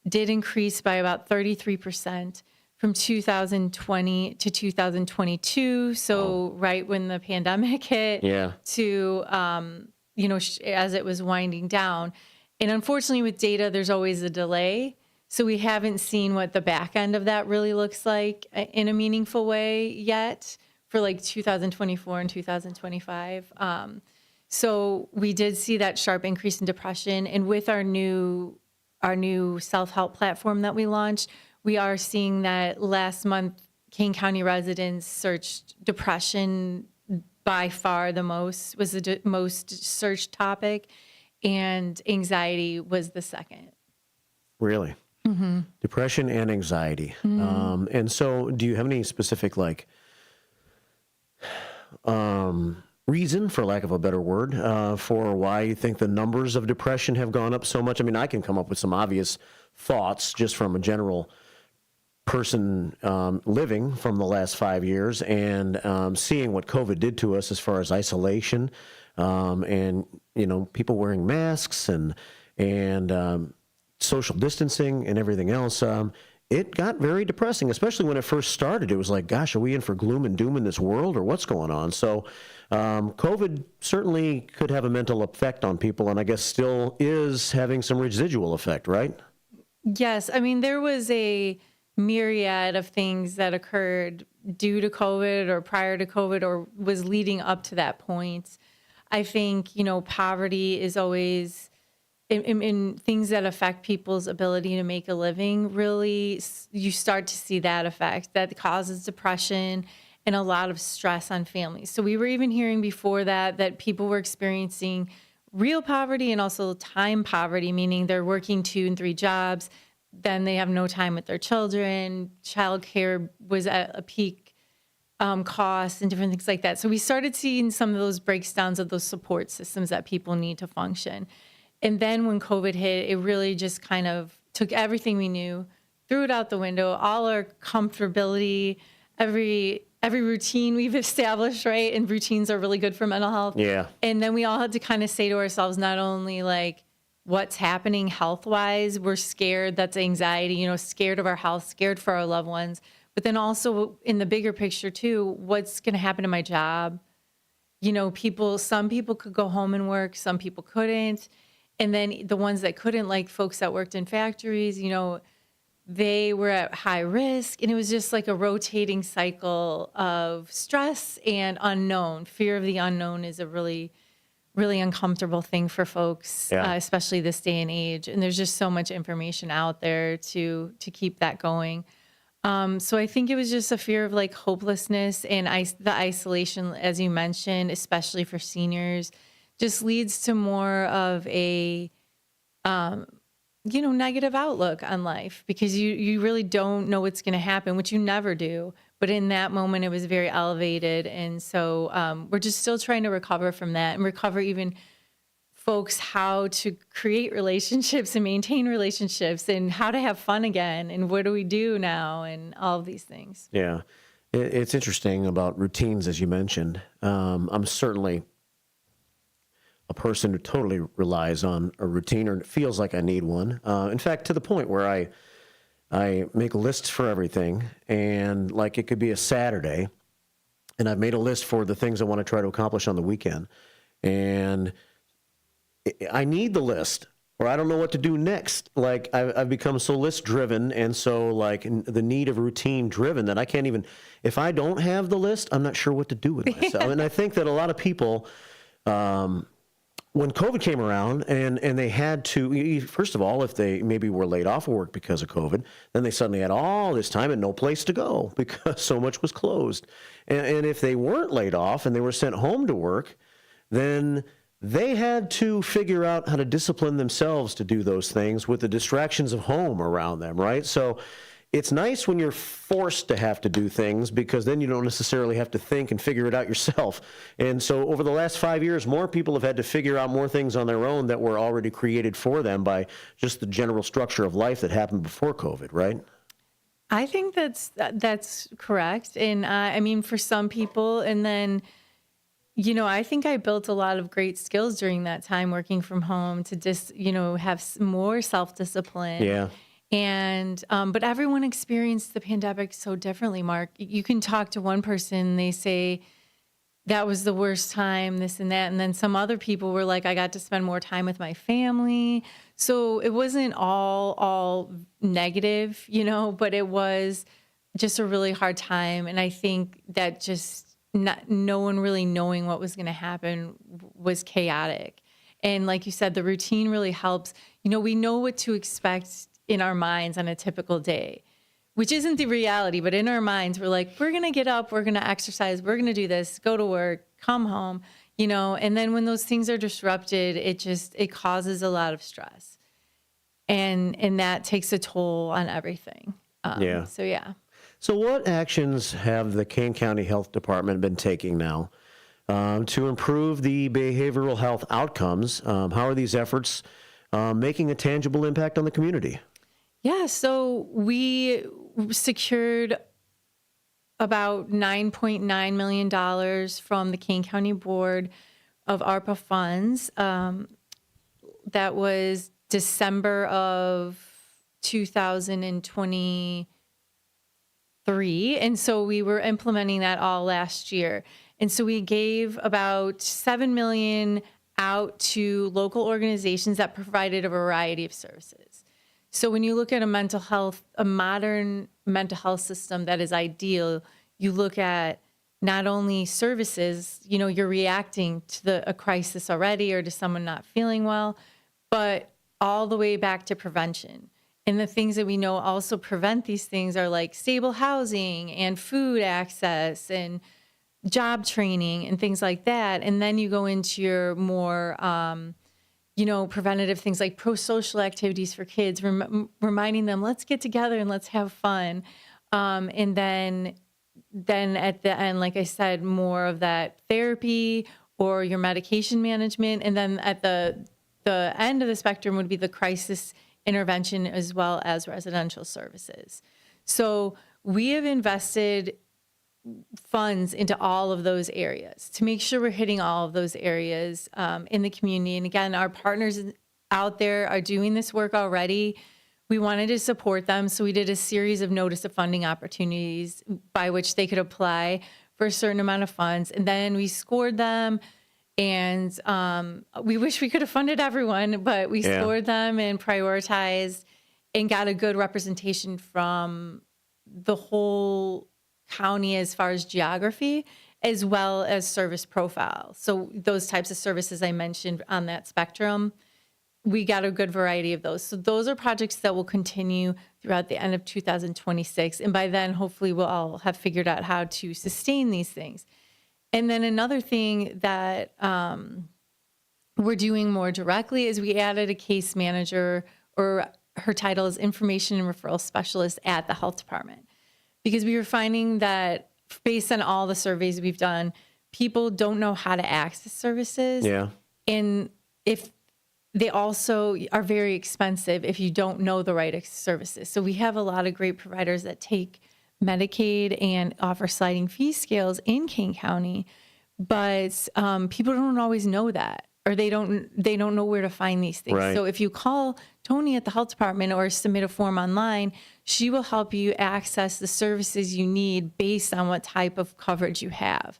did increase by about 33% from 2020 to 2022. So right when the pandemic hit to, as it was winding down. And unfortunately with data, there's always a delay. So we haven't seen what the back end of that really looks like in a meaningful way yet for like 2024 and 2025. So we did see that sharp increase in depression. And with our new self-help platform that we launched, we are seeing that last month, Kane County residents searched depression by far the most, was the most searched topic, and anxiety was the second. Really? Mm-hmm. Depression and anxiety. Mm-hmm. And so do you have any specific reason, for lack of a better word, for why you think the numbers of depression have gone up so much? I mean, I can come up with some obvious thoughts just from a general person living from the last 5 years and seeing what COVID did to us as far as isolation and, people wearing masks and social distancing and everything else, it got very depressing, especially when it first started. It was like, gosh, are we in for gloom and doom in this world, or what's going on? So COVID certainly could have a mental effect on people, and I guess still is having some residual effect, right? Yes. I mean, there was a myriad of things that occurred due to COVID or prior to COVID or was leading up to that point. I think, poverty is always in things that affect people's ability to make a living. Really, you start to see that effect that causes depression and a lot of stress on families. So we were even hearing before that people were experiencing real poverty and also time poverty, meaning they're working 2 and 3 jobs. Then they have no time with their children. Childcare was at a peak cost and different things like that. So we started seeing some of those breakdowns of those support systems that people need to function. And then when COVID hit, it really just kind of took everything we knew, threw it out the window, all our comfortability, every routine we've established, right? And routines are really good for mental health. Yeah. And then we all had to kind of say to ourselves, not only like, what's happening health-wise, we're scared, that's anxiety, scared of our health, scared for our loved ones, but then also in the bigger picture too, what's going to happen to my job? Some people could go home and work, some people couldn't. And then the ones that couldn't, like folks that worked in factories, they were at high risk. And it was just like a rotating cycle of stress and unknown. Fear of the unknown is a really uncomfortable thing for folks, especially this day and age. And there's just so much information out there to keep that going. So I think it was just a fear of like hopelessness and the isolation, as you mentioned, especially for seniors, just leads to more of a, negative outlook on life because you really don't know what's going to happen, which you never do. But in that moment, it was very elevated. And so we're just still trying to recover from that and recover even folks how to create relationships and maintain relationships and how to have fun again. And what do we do now? And all of these things. Yeah. It's interesting about routines, as you mentioned. I'm certainly a person who totally relies on a routine or feels like I need one. In fact, to the point where I make lists for everything, and like it could be a Saturday, and I've made a list for the things I want to try to accomplish on the weekend, and I need the list, or I don't know what to do next. Like I've become so list driven, and so like the need of routine driven that I can't even. If I don't have the list, I'm not sure what to do with myself. And I think that a lot of people. When COVID came around and they had to, first of all, if they maybe were laid off of work because of COVID, then they suddenly had all this time and no place to go because so much was closed. And if they weren't laid off and they were sent home to work, then they had to figure out how to discipline themselves to do those things with the distractions of home around them, right? So it's nice when you're forced to have to do things because then you don't necessarily have to think and figure it out yourself. And so over the last 5 years, more people have had to figure out more things on their own that were already created for them by just the general structure of life that happened before COVID, right? I think that's correct. And I mean, for some people, and then, I think I built a lot of great skills during that time working from home to just, have more self-discipline. Yeah. And, but everyone experienced the pandemic so differently, Mark. You can talk to one person, they say that was the worst time, this and that. And then some other people were like, I got to spend more time with my family. So it wasn't all negative, but it was just a really hard time. And I think that just no one really knowing what was going to happen was chaotic. And like you said, the routine really helps. We know what to expect in our minds on a typical day, which isn't the reality, but in our minds, we're like, we're going to get up, we're going to exercise, we're going to do this, go to work, come home, and then when those things are disrupted, it causes a lot of stress and that takes a toll on everything. Yeah. So, yeah. So what actions have the Kane County Health Department been taking now to improve the behavioral health outcomes? How are these efforts making a tangible impact on the community? Yeah, so we secured about $9.9 million from the Kane County Board of ARPA funds. That was December of 2023. And so we were implementing that all last year. And so we gave about $7 million out to local organizations that provided a variety of services. So when you look at a modern mental health system that is ideal, you look at not only services, you're reacting to a crisis already or to someone not feeling well, but all the way back to prevention. And the things that we know also prevent these things are like stable housing and food access and job training and things like that. And then you go into your more, preventative things like pro-social activities for kids, reminding them, let's get together and let's have fun. And then at the end, like I said, more of that therapy or your medication management. And then at the end of the spectrum would be the crisis intervention as well as residential services. So we have invested funds into all of those areas to make sure we're hitting all of those areas in the community. And again, our partners out there are doing this work already. We wanted to support them, so we did a series of notice of funding opportunities by which they could apply for a certain amount of funds. And then we scored them, and we wish we could have funded everyone, but we scored them and prioritized and got a good representation from the whole county as far as geography, as well as service profile. So those types of services I mentioned on that spectrum, we got a good variety of those. So those are projects that will continue throughout the end of 2026. And by then, hopefully, we'll all have figured out how to sustain these things. And then another thing that we're doing more directly is we added a case manager, or her title is Information and Referral Specialist at the health department. Because we were finding that based on all the surveys we've done, people don't know how to access services. Yeah. And if they also are very expensive if you don't know the right services. So we have a lot of great providers that take Medicaid and offer sliding fee scales in Kane County, but people don't always know that, or they don't know where to find these things. Right. So if you call Tony at the health department or submit a form online, she will help you access the services you need based on what type of coverage you have.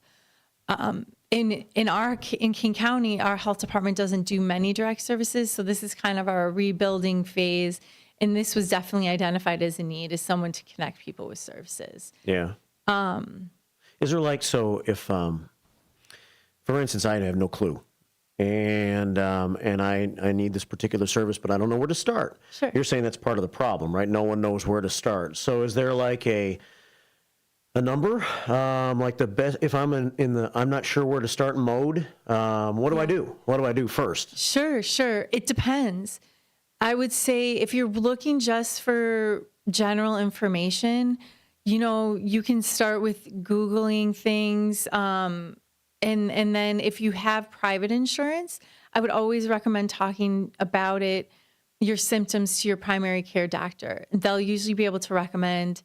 In King County, our health department doesn't do many direct services, so this is kind of our rebuilding phase. And this was definitely identified as a need, as someone to connect people with services. Yeah. Is there so if, for instance, I have no clue, and I need this particular service, but I don't know where to start. Sure. You're saying that's part of the problem, right? No one knows where to start. So is there a number, like the best, if I'm in the I'm not sure where to start mode, what do I do? What do I do first? Sure. It depends. I would say if you're looking just for general information, you can start with Googling things. And then if you have private insurance, I would always recommend talking about your symptoms to your primary care doctor. They'll usually be able to recommend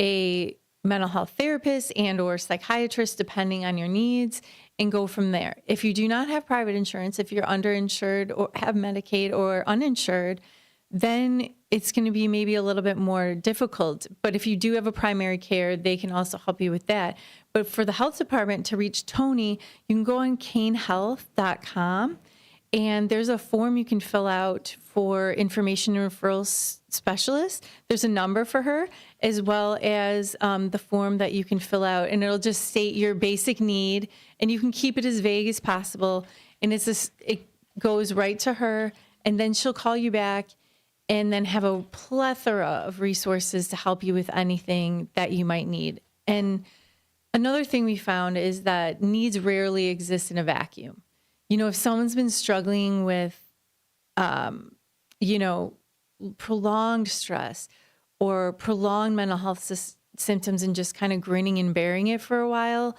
a mental health therapist and or psychiatrist, depending on your needs, and go from there. If you do not have private insurance, if you're underinsured or have Medicaid or uninsured, then it's going to be maybe a little bit more difficult. But if you do have a primary care, they can also help you with that. But for the health department to reach Tony, you can go on canehealth.com, and there's a form you can fill out for information and referral specialist. There's a number for her, as well as the form that you can fill out, and it'll just state your basic need, and you can keep it as vague as possible. And it goes right to her, and then she'll call you back and then have a plethora of resources to help you with anything that you might need. And another thing we found is that needs rarely exist in a vacuum. If someone's been struggling with, prolonged stress or prolonged mental health symptoms and just kind of grinning and bearing it for a while,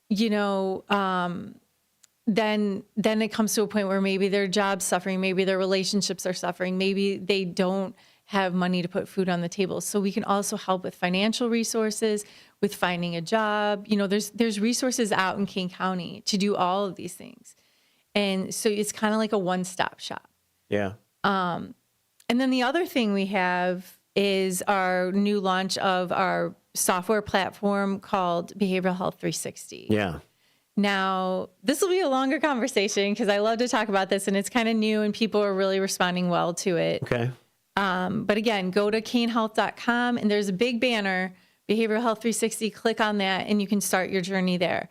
then it comes to a point where maybe their job's suffering, maybe their relationships are suffering, maybe they don't have money to put food on the table. So we can also help with financial resources, with finding a job. You know, there's resources out in Kane County to do all of these things. And so it's kind of like a one-stop shop. Yeah. And then the other thing we have is our new launch of our software platform called Behavioral Health 360. Yeah. Now, this will be a longer conversation because I love to talk about this, and it's kind of new and people are really responding well to it. Okay. But again, go to canehealth.com and there's a big banner, Behavioral Health 360. Click on that and you can start your journey there.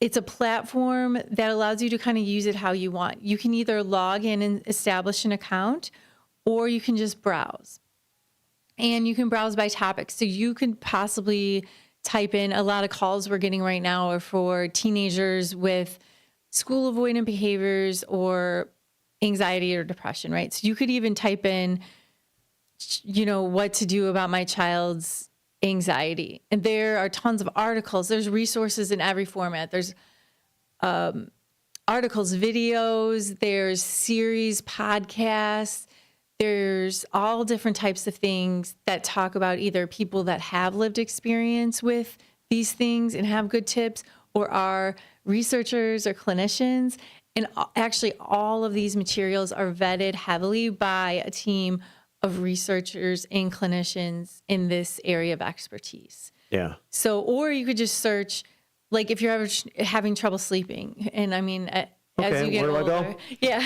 It's a platform that allows you to kind of use it how you want. You can either log in and establish an account, or you can just browse. And you can browse by topic. So you could possibly type in, a lot of calls we're getting right now are for teenagers with school avoidant behaviors or anxiety or depression, right? So you could even type in, you know, what to do about my child's anxiety. And there are tons of articles. There's resources in every format. There's articles, videos, there's series, podcasts. There's all different types of things that talk about either people that have lived experience with these things and have good tips, or are researchers or clinicians. And actually, all of these materials are vetted heavily by a team of researchers and clinicians in this area of expertise. Yeah. So, or you could just search, like if you're ever having trouble sleeping, and I mean, as you get where do older, I go? yeah,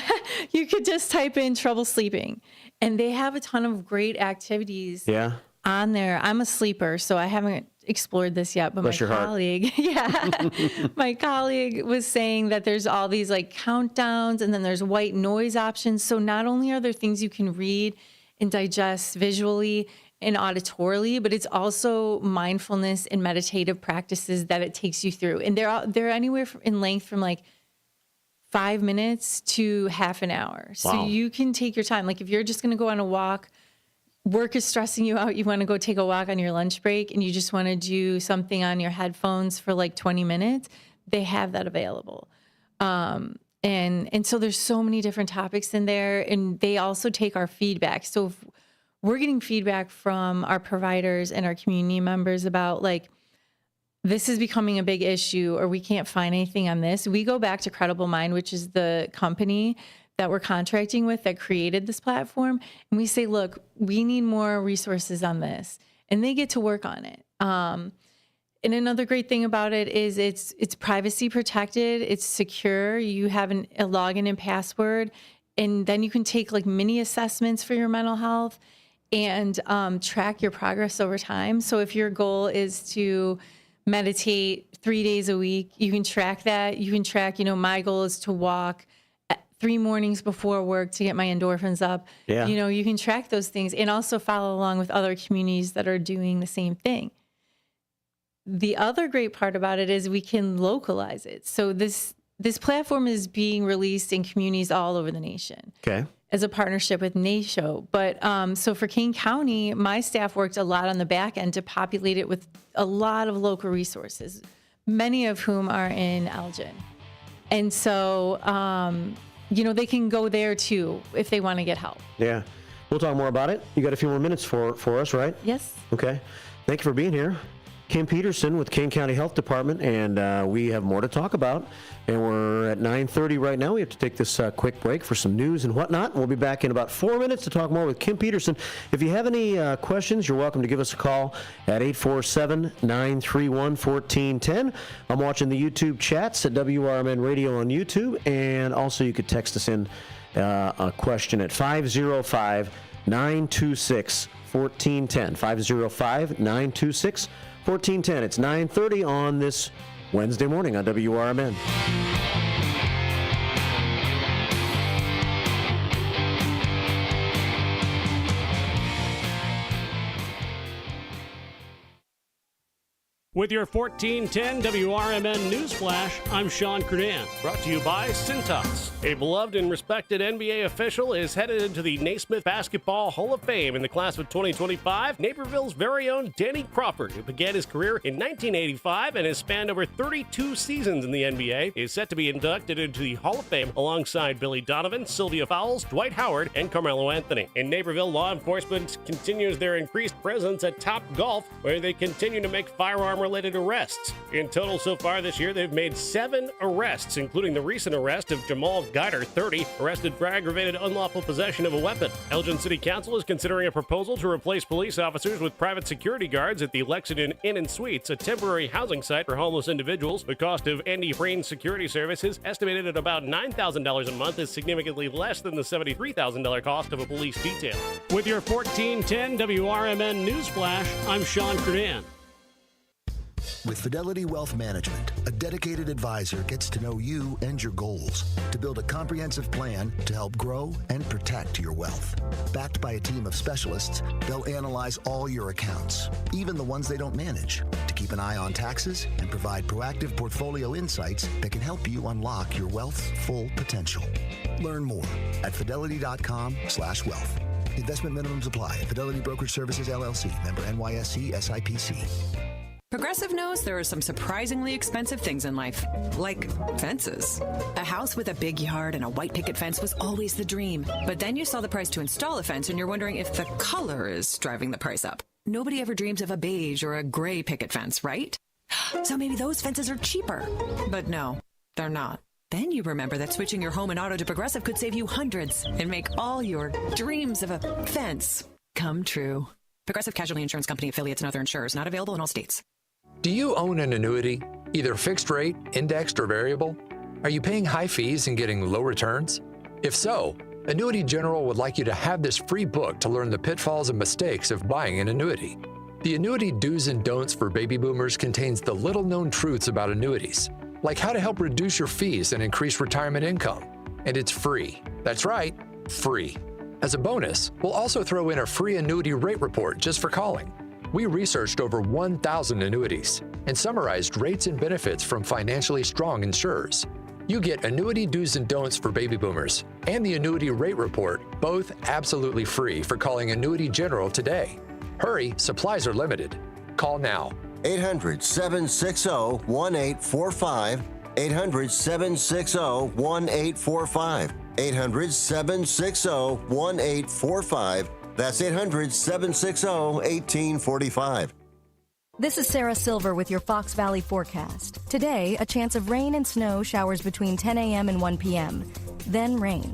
you could just type in trouble sleeping, and they have a ton of great activities Yeah. on there. I'm a sleeper, so I haven't explored this yet, but Bless your my heart. colleague, my colleague was saying that there's all these like countdowns, and then there's white noise options. So not only are there things you can read and digest visually and auditorily, but it's also mindfulness and meditative practices that it takes you through. And they're anywhere in length from like 5 minutes to half an hour. So Wow. you can take your time. Like if you're just going to go on a walk, work is stressing you out, you want to go take a walk on your lunch break, and you just want to do something on your headphones for like 20 minutes, they have that available. And so there's so many different topics in there, and they also take our feedback. So if we're getting feedback from our providers and our community members about like, this is becoming a big issue, or we can't find anything on this, we go back to Credible Mind, which is the company that we're contracting with that created this platform. And we say, look, we need more resources on this. And they get to work on it. And another great thing about it is it's privacy protected, it's secure. You have a login and password, and then you can take like mini assessments for your mental health and track your progress over time. So if your goal is to meditate 3 days a week, you can track that. You can track, you know, my goal is to walk 3 mornings before work to get my endorphins up. Yeah. You know, you can track those things and also follow along with other communities that are doing the same thing. The other great part about it is we can localize it. So this platform is being released in communities all over the nation. Okay. As a partnership with NASHO. But so for Kane County, my staff worked a lot on the back end to populate it with a lot of local resources, many of whom are in Elgin. And so, you know, they can go there too if they want to get help. Yeah. We'll talk more about it. You got a few more minutes for us, right? Yes. Okay. Thank you for being here. Kim Peterson with Kane County Health Department, and we have more to talk about. And we're at 9:30 right now. We have to take this quick break for some news and whatnot. We'll be back in about 4 minutes to talk more with Kim Peterson. If you have any questions, you're welcome to give us a call at 847-931-1410. I'm watching the YouTube chats at WRMN Radio on YouTube, and also you could text us in a question at 505-926-1410. 505-926-1410. It's 9:30 on this Wednesday morning on WRMN. With your 1410 WRMN News Flash, I'm Sean Kernan. Brought to you by Cintas. A beloved and respected NBA official is headed into the Naismith Basketball Hall of Fame in the class of 2025. Naperville's very own Danny Crawford, who began his career in 1985 and has spanned over 32 seasons in the NBA, is set to be inducted into the Hall of Fame alongside Billy Donovan, Sylvia Fowles, Dwight Howard, and Carmelo Anthony. In Naperville, law enforcement continues their increased presence at Top Golf, where they continue to make firearm-related arrests. In total so far this year, they've made 7 arrests, including the recent arrest of Jamal Guider, 30, arrested for aggravated unlawful possession of a weapon. Elgin City Council is considering a proposal to replace police officers with private security guards at the Lexington Inn and Suites, a temporary housing site for homeless individuals. The cost of Andy Frain's security services, estimated at about $9,000 a month, is significantly less than the $73,000 cost of a police detail. With your 1410 WRMN News Flash, I'm Sean Kernan. With Fidelity Wealth Management, a dedicated advisor gets to know you and your goals to build a comprehensive plan to help grow and protect your wealth. Backed by a team of specialists, they'll analyze all your accounts, even the ones they don't manage, to keep an eye on taxes and provide proactive portfolio insights that can help you unlock your wealth's full potential. Learn more at fidelity.com/wealth. Investment minimums apply. Fidelity Brokerage Services, LLC. Member NYSE SIPC. Progressive knows there are some surprisingly expensive things in life, like fences. A house with a big yard and a white picket fence was always the dream. But then you saw the price to install a fence and you're wondering if the color is driving the price up. Nobody ever dreams of a beige or a gray picket fence, right? So maybe those fences are cheaper. But no, they're not. Then you remember that switching your home and auto to Progressive could save you hundreds and make all your dreams of a fence come true. Progressive Casualty Insurance Company, affiliates, and other insurers. Not available in all states. Do you own an annuity, either fixed rate, indexed, or variable? Are you paying high fees and getting low returns? If so, Annuity General would like you to have this free book to learn the pitfalls and mistakes of buying an annuity. The Annuity Do's and Don'ts for Baby Boomers contains the little-known truths about annuities, like how to help reduce your fees and increase retirement income. And it's free. That's right, free. As a bonus, we'll also throw in a free annuity rate report just for calling. We researched over 1,000 annuities and summarized rates and benefits from financially strong insurers. You get Annuity Do's and Don'ts for Baby Boomers and the Annuity Rate Report, both absolutely free, for calling Annuity General today. Hurry, supplies are limited. Call now. 800-760-1845. 800-760-1845. 800-760-1845. That's 800-760-1845. This is Sarah Silver with your Fox Valley forecast. Today, a chance of rain and snow showers between 10 a.m. and 1 p.m. Then rain.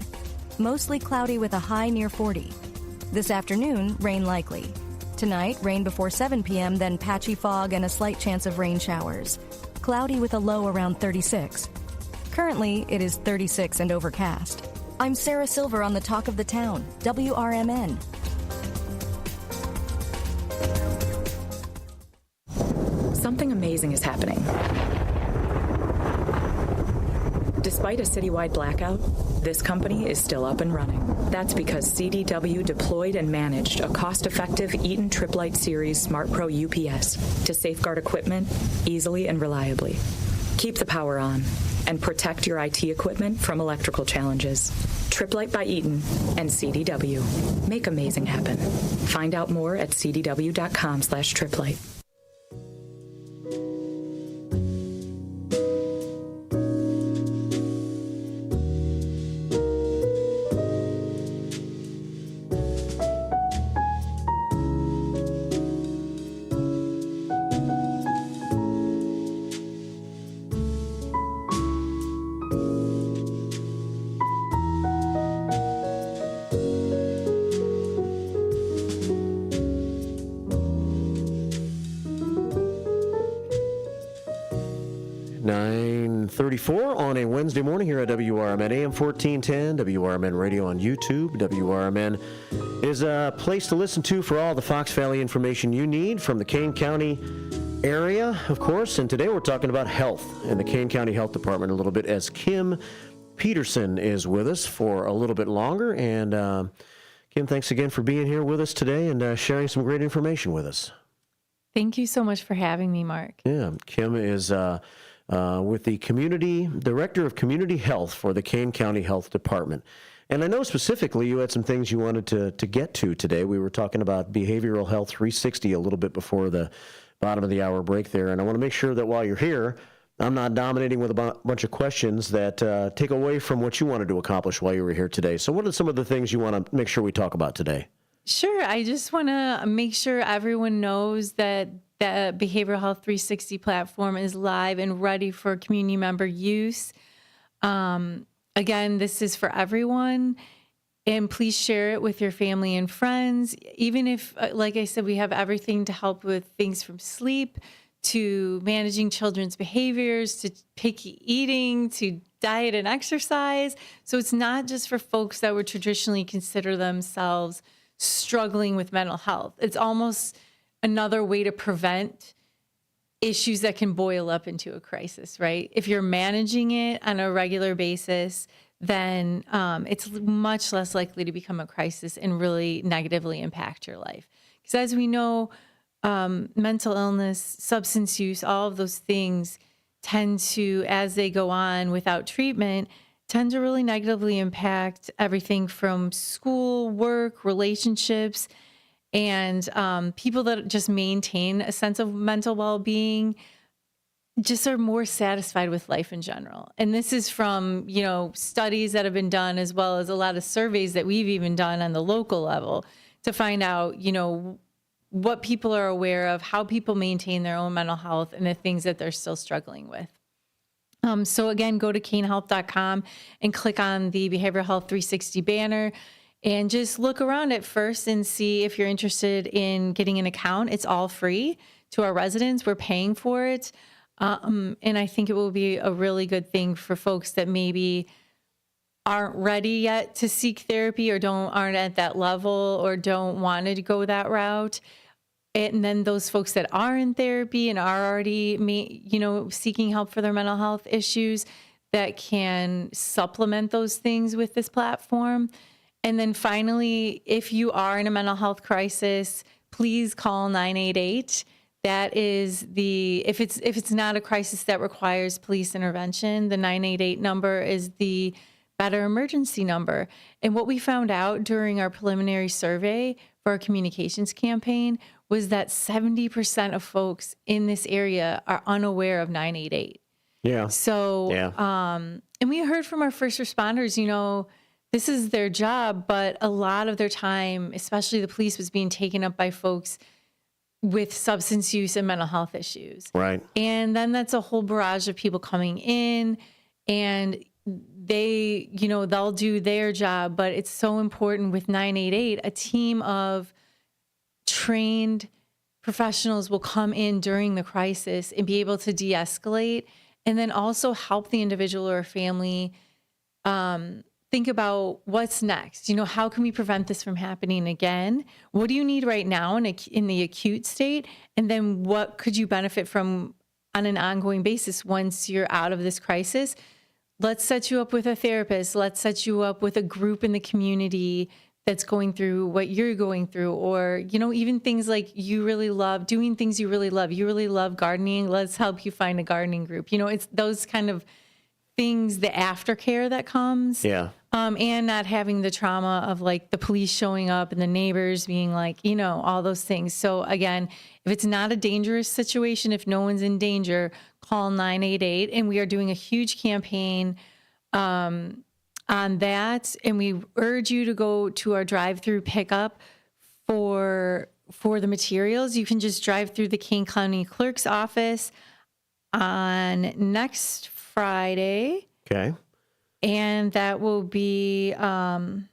Mostly cloudy with a high near 40. This afternoon, rain likely. Tonight, rain before 7 p.m., then patchy fog and a slight chance of rain showers. Cloudy with a low around 36. Currently, it is 36 and overcast. I'm Sarah Silver on the Talk of the Town, WRMN. Something amazing is happening. Despite a citywide blackout, this company is still up and running. That's because CDW deployed and managed a cost-effective Eaton Trip Light Series Smart Pro UPS to safeguard equipment easily and reliably. Keep the power on and protect your IT equipment from electrical challenges. Trip Light by Eaton and CDW. Make amazing happen. Find out more at cdw.com/triplight. On a Wednesday morning here at WRMN, AM 1410, WRMN Radio on YouTube. WRMN is a place to listen to for all the Fox Valley information you need from the Kane County area, of course. And today we're talking about health and the Kane County Health Department a little bit, as Kim Peterson is with us for a little bit longer. And Kim, thanks again for being here with us today and sharing some great information with us. Thank you so much for having me, Mark. Yeah, Kim is with the Director of Community Health for the Kane County Health Department. And I know specifically you had some things you wanted to get to today. We were talking about Behavioral Health 360 a little bit before the bottom of the hour break there. And I want to make sure that while you're here, I'm not dominating with a bunch of questions that take away from what you wanted to accomplish while you were here today. So what are some of the things you want to make sure we talk about today? Sure. I just want to make sure everyone knows that the Behavioral Health 360 platform is live and ready for community member use. Again, this is for everyone. And please share it with your family and friends. Even if, like I said, we have everything to help with things from sleep to managing children's behaviors to picky eating to diet and exercise. So it's not just for folks that would traditionally consider themselves struggling with mental health. It's almost another way to prevent issues that can boil up into a crisis, right? If you're managing it on a regular basis, then it's much less likely to become a crisis and really negatively impact your life. Because as we know, mental illness, substance use, all of those things tend to, as they go on without treatment, tend to really negatively impact everything from school, work, relationships, and people that just maintain a sense of mental well-being just are more satisfied with life in general. And this is from, studies that have been done, as well as a lot of surveys that we've even done on the local level to find out, what people are aware of, how people maintain their own mental health, and the things that they're still struggling with. So again, go to canehealth.com and click on the Behavioral Health 360 banner and just look around at first and see if you're interested in getting an account. It's all free to our residents. We're paying for it. And I think it will be a really good thing for folks that maybe aren't ready yet to seek therapy or aren't at that level or don't want to go that route. And then those folks that are in therapy and are already, seeking help for their mental health issues that can supplement those things with this platform. And then finally, if you are in a mental health crisis, please call 988. That is if it's not a crisis that requires police intervention, the 988 number is the better emergency number. And what we found out during our preliminary survey for our communications campaign was that 70% of folks in this area are unaware of 988. Yeah. So, and we heard from our first responders, this is their job, but a lot of their time, especially the police, was being taken up by folks with substance use and mental health issues. Right. And then that's a whole barrage of people coming in, and they, they'll do their job, but it's so important with 988, a team of trained professionals will come in during the crisis and be able to de-escalate and then also help the individual or family think about what's next. How can we prevent this from happening again? What do you need right now in the acute state? And then what could you benefit from on an ongoing basis once you're out of this crisis? Let's set you up with a therapist. Let's set you up with a group in the community that's going through what you're going through, or, even things like you really love doing things you really love. You really love gardening. Let's help you find a gardening group. It's those kind of things, the aftercare that comes. Yeah. And not having the trauma of like the police showing up and the neighbors being like, all those things. So again, if it's not a dangerous situation, if no one's in danger, call 988. And we are doing a huge campaign on that. And we urge you to go to our drive-through pickup for the materials. You can just drive through the Kane County Clerk's office on next Friday. Okay. And that will be, I'm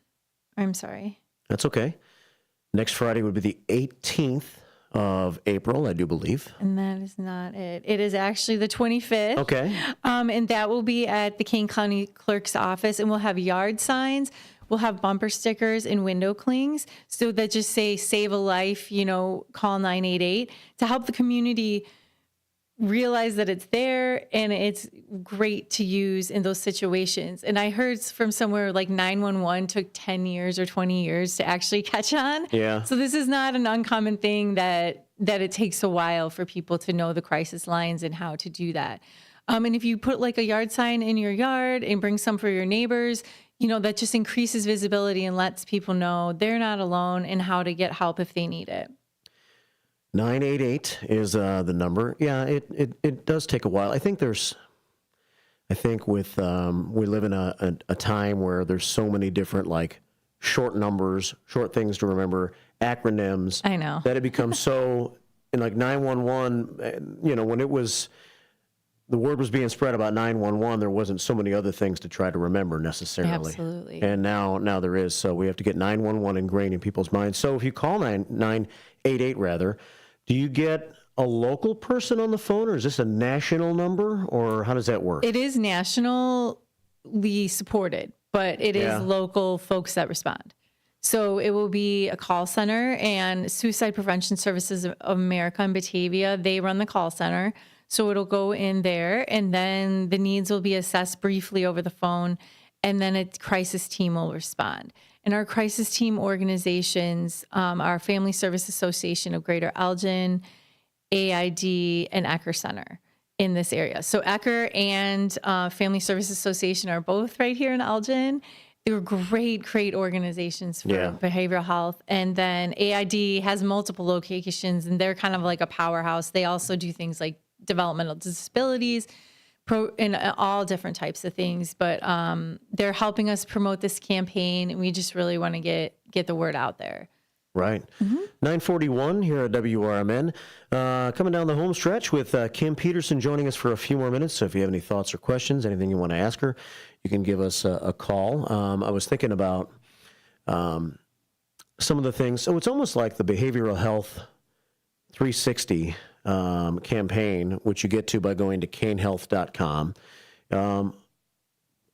sorry. That's okay. Next Friday would be the 18th of April, I do believe. And that is not it. It is actually the 25th. Okay. And that will be at the Kane County Clerk's office, and we'll have yard signs. We'll have bumper stickers and window clings so that just say, save a life, call 988 to help the community realize that it's there and it's great to use in those situations. And I heard from somewhere like 911 took 10 years or 20 years to actually catch on. Yeah. So this is not an uncommon thing that that it takes a while for people to know the crisis lines and how to do that. And if you put like a yard sign in your yard and bring some for your neighbors, that just increases visibility and lets people know they're not alone and how to get help if they need it. 988 is the number. Yeah, it does take a while. I think with we live in a time where there's so many different like short numbers, short things to remember, acronyms. I know. That it becomes so, in like 911, when it was, the word was being spread about 911, there wasn't so many other things to try to remember necessarily. Absolutely. And now there is. So we have to get 911 ingrained in people's minds. So if you call 988 rather, do you get a local person on the phone, or is this a national number, or how does that work? It is nationally supported, but it is local folks that respond. So it will be a call center, and Suicide Prevention Services of America in Batavia, they run the call center. So it'll go in there, and then the needs will be assessed briefly over the phone, and then a crisis team will respond. And our crisis team organizations are Family Service Association of Greater Elgin, AID, and Ecker Center in this area. So Ecker and Family Service Association are both right here in Elgin. They were great organizations for behavioral health. And then AID has multiple locations, and they're kind of like a powerhouse. They also do things like developmental disabilities, and all different types of things. But they're helping us promote this campaign, and we just really want to get the word out there. Right. 941 here at WRMN. Coming down the home stretch with Kim Peterson joining us for a few more minutes. So if you have any thoughts or questions, anything you want to ask her, you can give us a call. I was thinking about some of the things. So it's almost like the Behavioral Health 360 campaign, which you get to by going to canehealth.com.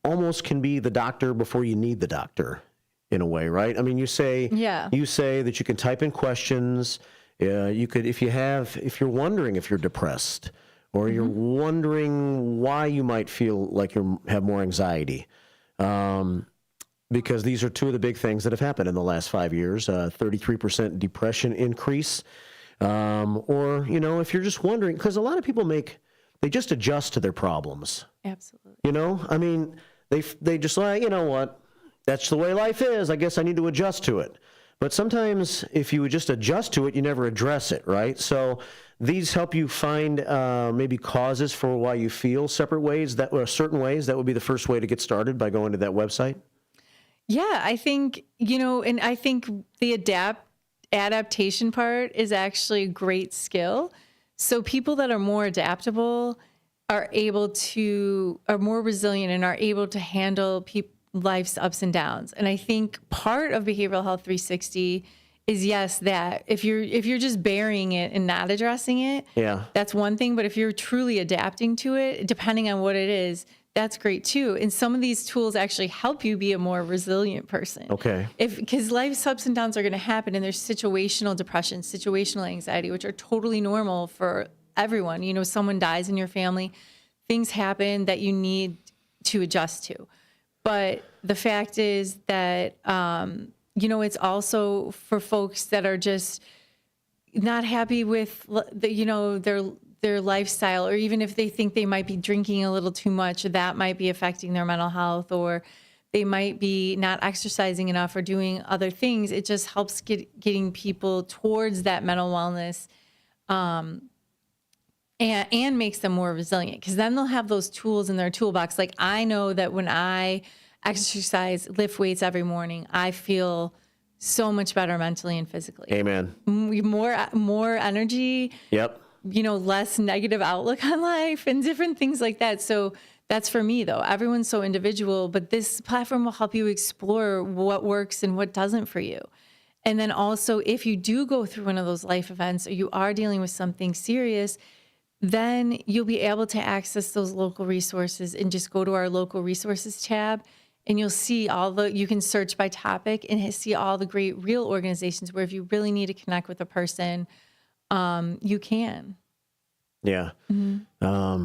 Almost can be the doctor before you need the doctor, in a way, right? I mean, you say that you can type in questions. You could, if you're wondering if you're depressed, or you're wondering why you might feel like you have more anxiety, because these are two of the big things that have happened in the last 5 years: 33% depression increase, or if you're just wondering, because a lot of people they just adjust to their problems. Absolutely. I mean, they just like, you know what? That's the way life is. I guess I need to adjust to it. But sometimes if you would just adjust to it, you never address it, right? So these help you find maybe causes for why you feel certain ways. That would be the first way to get started, by going to that website. Yeah, I think, and I think the adaptation part is actually a great skill. So people that are more adaptable are more resilient and are able to handle life's ups and downs. And I think part of Behavioral Health 360 is, yes, that if you're just burying it and not addressing it, that's one thing. But if you're truly adapting to it, depending on what it is, that's great too. And some of these tools actually help you be a more resilient person. Okay. Because life's ups and downs are going to happen, and there's situational depression, situational anxiety, which are totally normal for everyone. Someone dies in your family, things happen that you need to adjust to. But the fact is that, it's also for folks that are just not happy with their lifestyle, or even if they think they might be drinking a little too much, that might be affecting their mental health, or they might be not exercising enough or doing other things. It just helps getting people towards that mental wellness, and makes them more resilient, because then they'll have those tools in their toolbox. Like, I know that when I exercise, lift weights every morning, I feel so much better mentally and physically. Amen. More energy. Yep. Less negative outlook on life and different things like that. So that's for me, though. Everyone's so individual, but this platform will help you explore what works and what doesn't for you. And then also, if you do go through one of those life events, or you are dealing with something serious, then you'll be able to access those local resources, and just go to our local resources tab, and you'll see you can search by topic and see all the great real organizations where if you really need to connect with a person, you can. Yeah.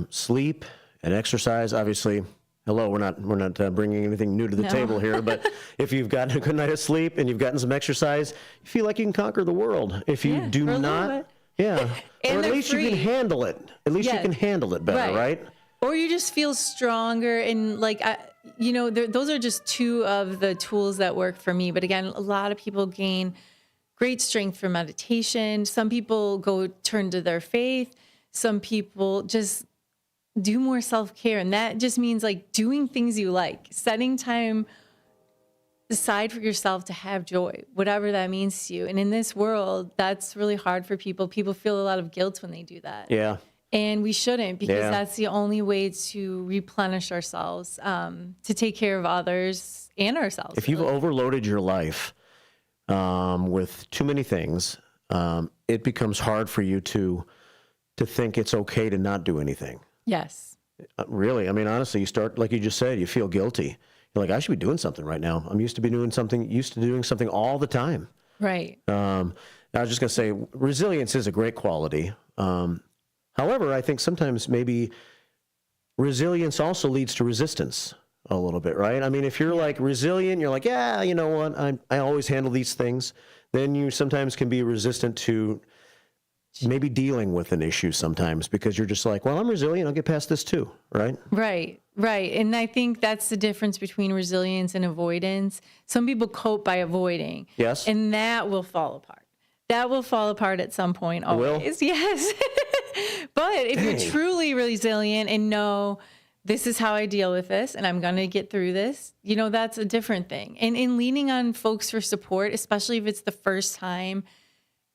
Sleep and exercise, obviously. Hello, we're not bringing anything new to the table here, but if you've gotten a good night of sleep and you've gotten some exercise, you feel like you can conquer the world. If you do not Yeah. And or at they're least free. you can handle it. At least you Yes. can handle it better, right? Or you just feel stronger. And like, those are just two of the tools that work for me. But again, a lot of people gain great strength from meditation. Some people turn to their faith. Some people just do more self-care. And that just means like doing things you like, setting time aside for yourself to have joy, whatever that means to you. And in this world, that's really hard for people. People feel a lot of guilt when they do that. Yeah. And we shouldn't, because that's the only way to replenish ourselves, to take care of others and ourselves. If you've overloaded your life with too many things, it becomes hard for you to think it's okay to not do anything. Yes. Really. I mean, honestly, you start, like you just said, you feel guilty. You're like, I should be doing something right now. I'm used to doing something all the time. Right. I was just going to say, resilience is a great quality. However, I think sometimes maybe resilience also leads to resistance a little bit, right? I mean, if you're like resilient, you're like, yeah, you know what, I always handle these things, then you sometimes can be resistant to maybe dealing with an issue sometimes, because you're just like, well, I'm resilient, I'll get past this too, right? Right. And I think that's the difference between resilience and avoidance. Some people cope by avoiding. Yes. And that will fall apart. That will fall apart at some point always. Yes. But if you're truly resilient and know this is how I deal with this and I'm going to get through this, that's a different thing. And in leaning on folks for support, especially if it's the first time,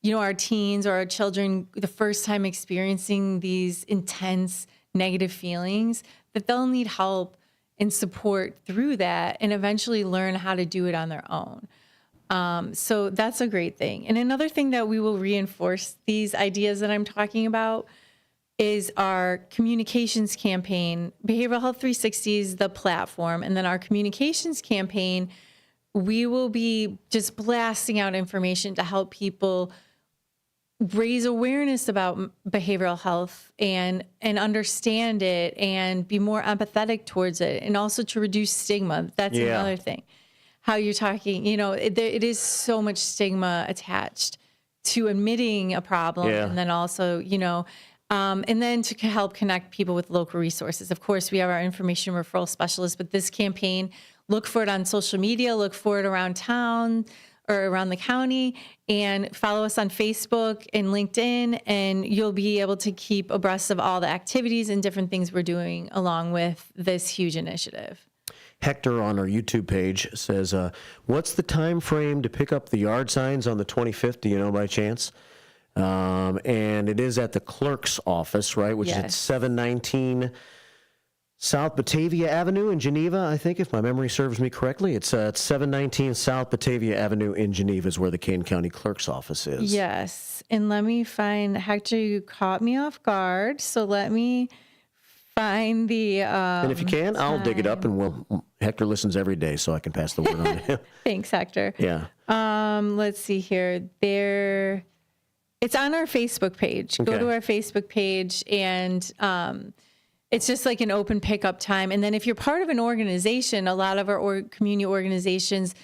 our teens or our children, the first time experiencing these intense negative feelings, that they'll need help and support through that and eventually learn how to do it on their own. So that's a great thing. And another thing that we will reinforce these ideas that I'm talking about is our communications campaign. Behavioral Health 360 is the platform. And then our communications campaign, we will be just blasting out information to help people raise awareness about behavioral health and understand it and be more empathetic towards it, and also to reduce stigma. That's another thing. How you're talking, it is so much stigma attached to admitting a problem, and then also, and then to help connect people with local resources. Of course, we have our information referral specialists, but this campaign, look for it on social media, look for it around town or around the county, and follow us on Facebook and LinkedIn, and you'll be able to keep abreast of all the activities and different things we're doing along with this huge initiative. Hector on our YouTube page says, what's the time frame to pick up the yard signs on the 25th? Do you know by chance? And it is at the clerk's office, right? Which is at 719 South Batavia Avenue in Geneva, I think, if my memory serves me correctly. It's at 719 South Batavia Avenue in Geneva is where the Kane County Clerk's office is. Yes. And let me find, Hector, you caught me off guard. So let me find the and if you can, I'll dig it up, and Hector listens every day, so I can pass the word on to him. Thanks, Hector. Yeah. Let's see here. It's on our Facebook page. Okay. Go to our Facebook page, and it's just like an open pickup time. And then if you're part of an organization, a lot of our community organizations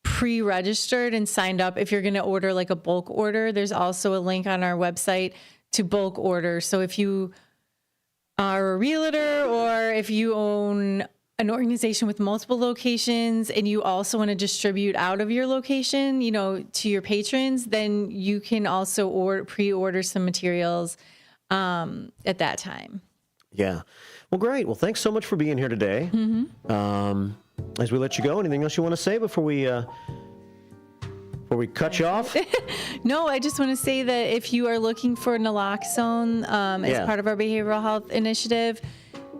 pre-registered and signed up. If you're going to order like a bulk order, there's also a link on our website to bulk order. So if you are a realtor, or if you own an organization with multiple locations and you also want to distribute out of your location, to your patrons, then you can also pre-order some materials at that time. Yeah. Well, great. Well, thanks so much for being here today. Mm-hmm. As we let you go, anything else you want to say before we cut you off? No, I just want to say that if you are looking for naloxone as part of our behavioral health initiative,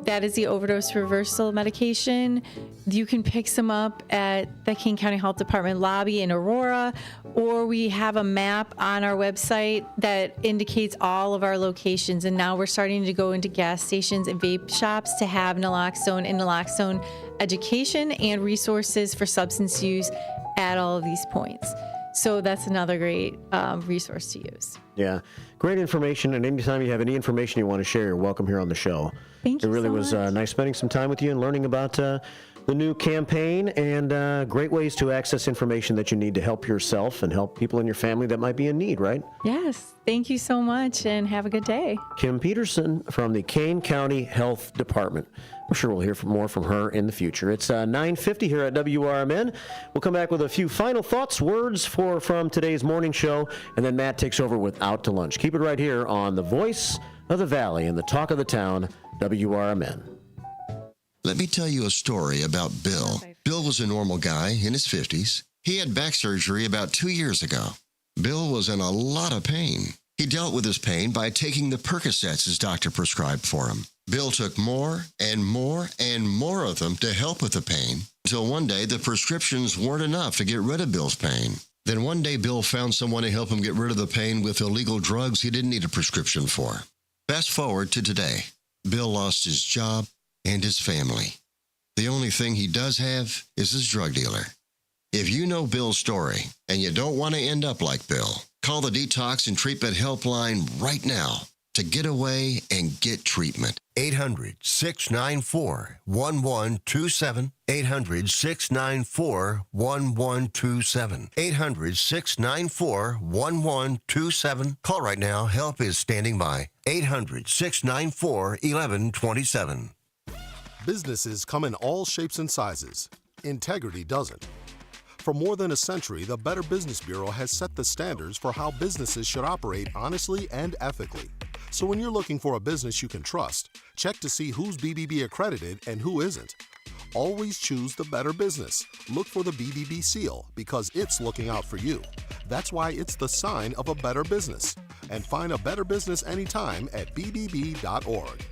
that is the overdose reversal medication. You can pick some up at the King County Health Department lobby in Aurora, or we have a map on our website that indicates all of our locations. And now we're starting to go into gas stations and vape shops to have naloxone and naloxone education and resources for substance use at all of these points. So that's another great resource to use. Yeah, great information. And anytime you have any information you want to share, you're welcome here on the show. Thank you. It really so was much. Nice spending some time with you and learning about the new campaign, and great ways to access information that you need to help yourself and help people in your family that might be in need, right? Yes. Thank you so much, and have a good day. Kim Peterson from the Kane County Health Department. I'm sure we'll hear more from her in the future. It's 9:50 here at WRMN. We'll come back with a few final thoughts, words from today's morning show, and then Matt takes over with Out to Lunch. Keep it right here on the Voice of the Valley and the Talk of the Town, WRMN. Let me tell you a story about Bill. Bill was a normal guy in his 50s. He had back surgery about 2 years ago. Bill was in a lot of pain. He dealt with his pain by taking the Percocets his doctor prescribed for him. Bill took more and more and more of them to help with the pain, until one day the prescriptions weren't enough to get rid of Bill's pain. Then one day Bill found someone to help him get rid of the pain with illegal drugs he didn't need a prescription for. Fast forward to today. Bill lost his job and his family. The only thing he does have is his drug dealer. If you know Bill's story and you don't want to end up like Bill, call the Detox and Treatment Helpline right now to get away and get treatment. 800-694-1127. 800-694-1127. 800-694-1127. Call right now. Help is standing by. 800-694-1127. Businesses come in all shapes and sizes. Integrity doesn't. For more than a century, the Better Business Bureau has set the standards for how businesses should operate honestly and ethically. So when you're looking for a business you can trust, check to see who's BBB accredited and who isn't. Always choose the Better Business. Look for the BBB seal because it's looking out for you. That's why it's the sign of a better business. And find a better business anytime at bbb.org.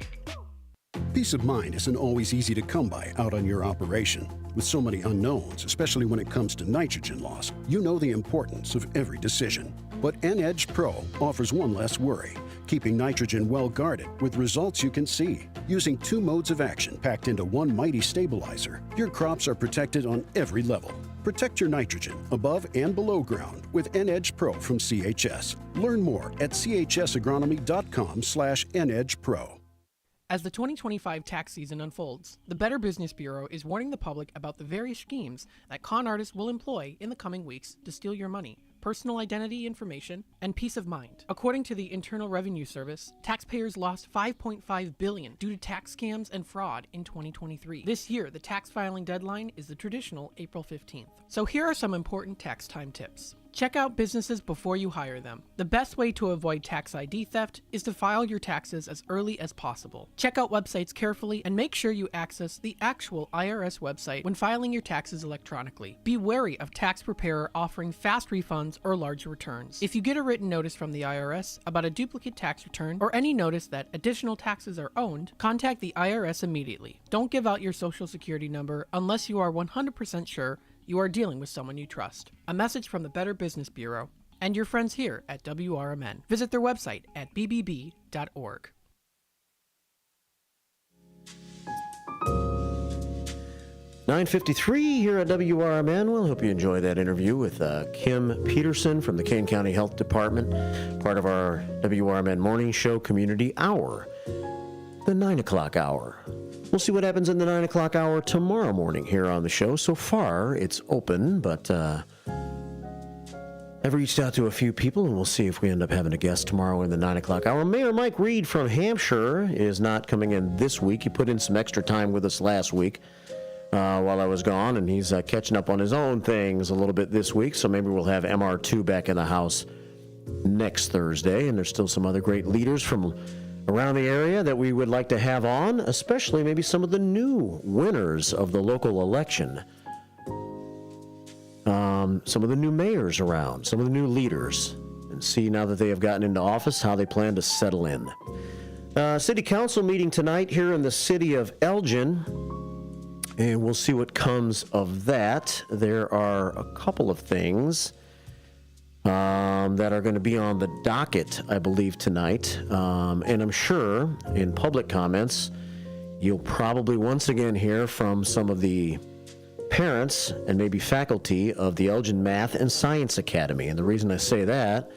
Peace of mind isn't always easy to come by out on your operation. With so many unknowns, especially when it comes to nitrogen loss, you know the importance of every decision. But N-Edge Pro offers one less worry, keeping nitrogen well guarded with results you can see. Using 2 modes of action packed into one mighty stabilizer, your crops are protected on every level. Protect your nitrogen above and below ground with N-Edge Pro from CHS. Learn more at chsagronomy.com/N-Edge Pro. As the 2025 tax season unfolds, the Better Business Bureau is warning the public about the various schemes that con artists will employ in the coming weeks to steal your money, personal identity information, and peace of mind. According to the Internal Revenue Service, taxpayers lost $5.5 billion due to tax scams and fraud in 2023. This year, the tax filing deadline is the traditional April 15th. So here are some important tax time tips. Check out businesses before you hire them. The best way to avoid tax ID theft is to file your taxes as early as possible. Check out websites carefully and make sure you access the actual IRS website when filing your taxes electronically. Be wary of tax preparer offering fast refunds or large returns. If you get a written notice from the IRS about a duplicate tax return or any notice that additional taxes are owed, contact the IRS immediately. Don't give out your social security number unless you are 100% sure you are dealing with someone you trust. A message from the Better Business Bureau and your friends here at WRMN. Visit their website at bbb.org. (9:53) here at WRMN. We'll hope you enjoy that interview with Kim Peterson from the Kane County Health Department, part of our WRMN Morning Show Community Hour, the 9 o'clock hour. We'll see what happens in the 9 o'clock hour tomorrow morning here on the show. So far, it's open, but I've reached out to a few people, and we'll see if we end up having a guest tomorrow in the 9 o'clock hour. Mayor Mike Reed from Hampshire is not coming in this week. He put in some extra time with us last week while I was gone, and he's catching up on his own things a little bit this week, so maybe we'll have MR2 back in the house next Thursday. And there's still some other great leaders from around the area that we would like to have on, especially maybe some of the new winners of the local election. Some of the new mayors around, some of the new leaders, and see now that they have gotten into office how they plan to settle in. City Council meeting tonight here in the city of Elgin, and we'll see what comes of that. There are a couple of things that are going to be on the docket, I believe, tonight. And I'm sure in public comments, you'll probably once again hear from some of the parents and maybe faculty of the Elgin Math and Science Academy. And the reason I say that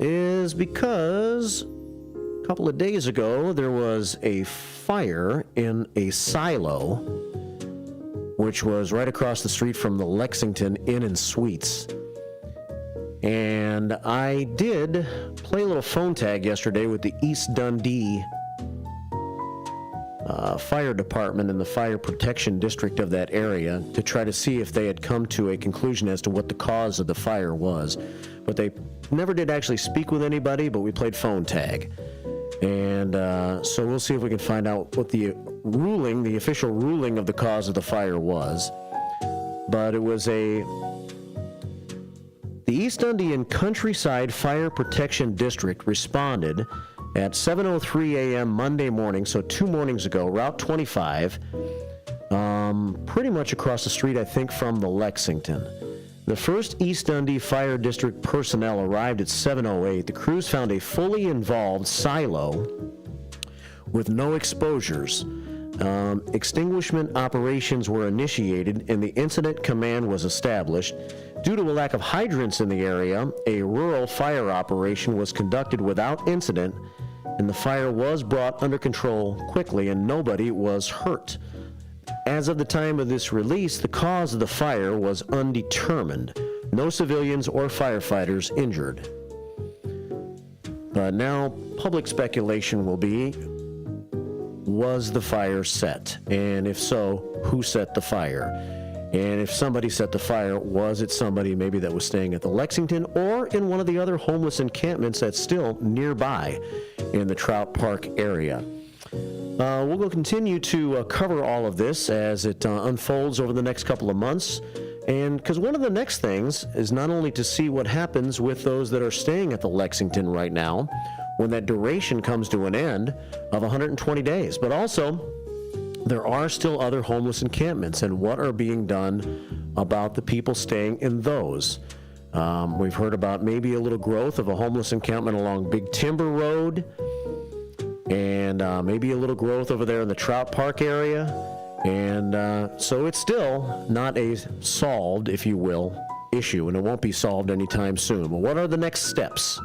is because a couple of days ago, there was a fire in a silo which was right across the street from the Lexington Inn and Suites. And I did play a little phone tag yesterday with the East Dundee Fire Department and the Fire Protection District of that area to try to see if they had come to a conclusion as to what the cause of the fire was. But they never did actually speak with anybody, but we played phone tag. And so we'll see if we can find out what the official ruling of the cause of the fire was. But it was the East Dundee and Countryside Fire Protection District responded at 7:03 a.m. Monday morning, so 2 mornings ago, Route 25, pretty much across the street, I think, from the Lexington. The first East Dundee Fire District personnel arrived at 7:08. The crews found a fully involved silo with no exposures. Extinguishment operations were initiated and the incident command was established. Due to a lack of hydrants in the area, a rural fire operation was conducted without incident, and the fire was brought under control quickly and nobody was hurt. As of the time of this release, the cause of the fire was undetermined. No civilians or firefighters injured. But now, public speculation will be, was the fire set? And if so, who set the fire? And if somebody set the fire, was it somebody maybe that was staying at the Lexington or in one of the other homeless encampments that's still nearby in the Trout Park area? We'll continue to cover all of this as it unfolds over the next couple of months. And because one of the next things is not only to see what happens with those that are staying at the Lexington right now, when that duration comes to an end of 120 days, but also there are still other homeless encampments and what are being done about the people staying in those. We've heard about maybe a little growth of a homeless encampment along Big Timber Road, and maybe a little growth over there in the Trout Park area. And so it's still not a solved, if you will, issue, and it won't be solved anytime soon. But what are the next steps?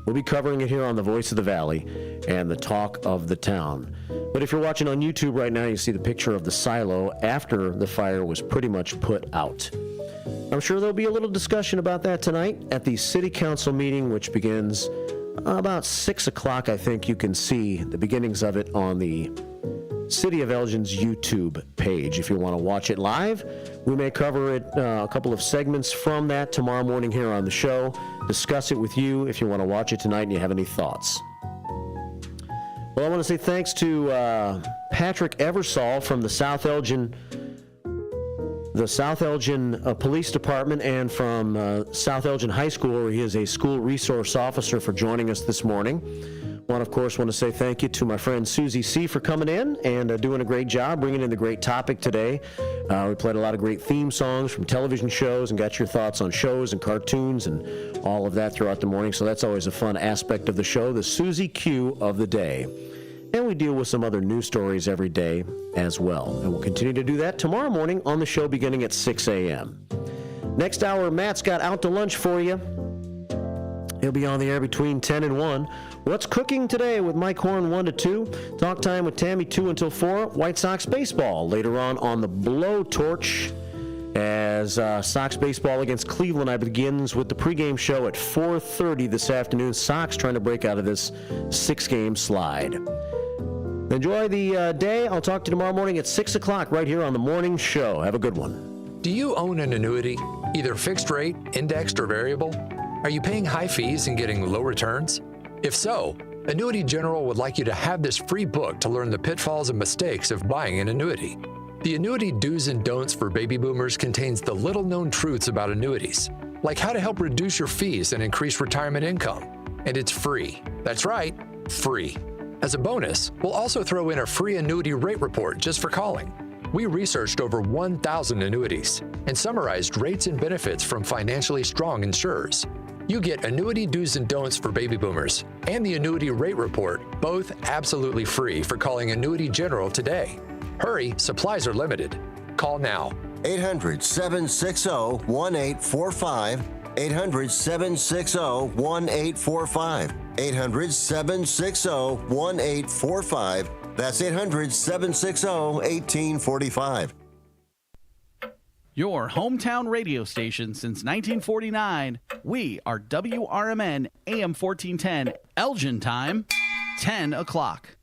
We'll be covering it here on the Voice of the Valley and the Talk of the Town. But if you're watching on YouTube right now, you see the picture of the silo after the fire was pretty much put out. I'm sure there'll be a little discussion about that tonight at the City Council meeting, which begins about 6 o'clock. I think you can see the beginnings of it on the City of Elgin's YouTube page. If you want to watch it live, we may cover it, a couple of segments from that tomorrow morning here on the show, discuss it with you if you want to watch it tonight and you have any thoughts. Well, I want to say thanks to Patrick Eversole from the South Elgin Police Department and from South Elgin High School, where he is a school resource officer, for joining us this morning. Of course, want to say thank you to my friend Susie C. for coming in and doing a great job, bringing in the great topic today. We played a lot of great theme songs from television shows and got your thoughts on shows and cartoons and all of that throughout the morning, so that's always a fun aspect of the show, the Susie Q of the day. And we deal with some other news stories every day as well, and we'll continue to do that tomorrow morning on the show beginning at 6 a.m. Next hour, Matt's got Out to Lunch for you. He'll be on the air between 10 and 1. What's cooking today with Mike Horn 1 to 2. Talk time with Tammy 2 until 4. White Sox baseball later on the blowtorch as Sox baseball against Cleveland begins with the pregame show at 4:30 this afternoon. Sox trying to break out of this 6-game slide. Enjoy the day. I'll talk to you tomorrow morning at 6 o'clock right here on the morning show. Have a good one. Do you own an annuity, either fixed rate, indexed, or variable? Are you paying high fees and getting low returns? If so, Annuity General would like you to have this free book to learn the pitfalls and mistakes of buying an annuity. The Annuity Do's and Don'ts for Baby Boomers contains the little-known truths about annuities, like how to help reduce your fees and increase retirement income. And it's free. That's right, free. As a bonus, we'll also throw in a free annuity rate report just for calling. We researched over 1,000 annuities and summarized rates and benefits from financially strong insurers. You get Annuity Do's and Don'ts for Baby Boomers and the Annuity Rate Report, both absolutely free, for calling Annuity General today. Hurry, supplies are limited. Call now. 800-760-1845. 800-760-1845. 800-760-1845. That's 800-760-1845. Your hometown radio station since 1949. We are WRMN AM 1410, Elgin time, 10 o'clock.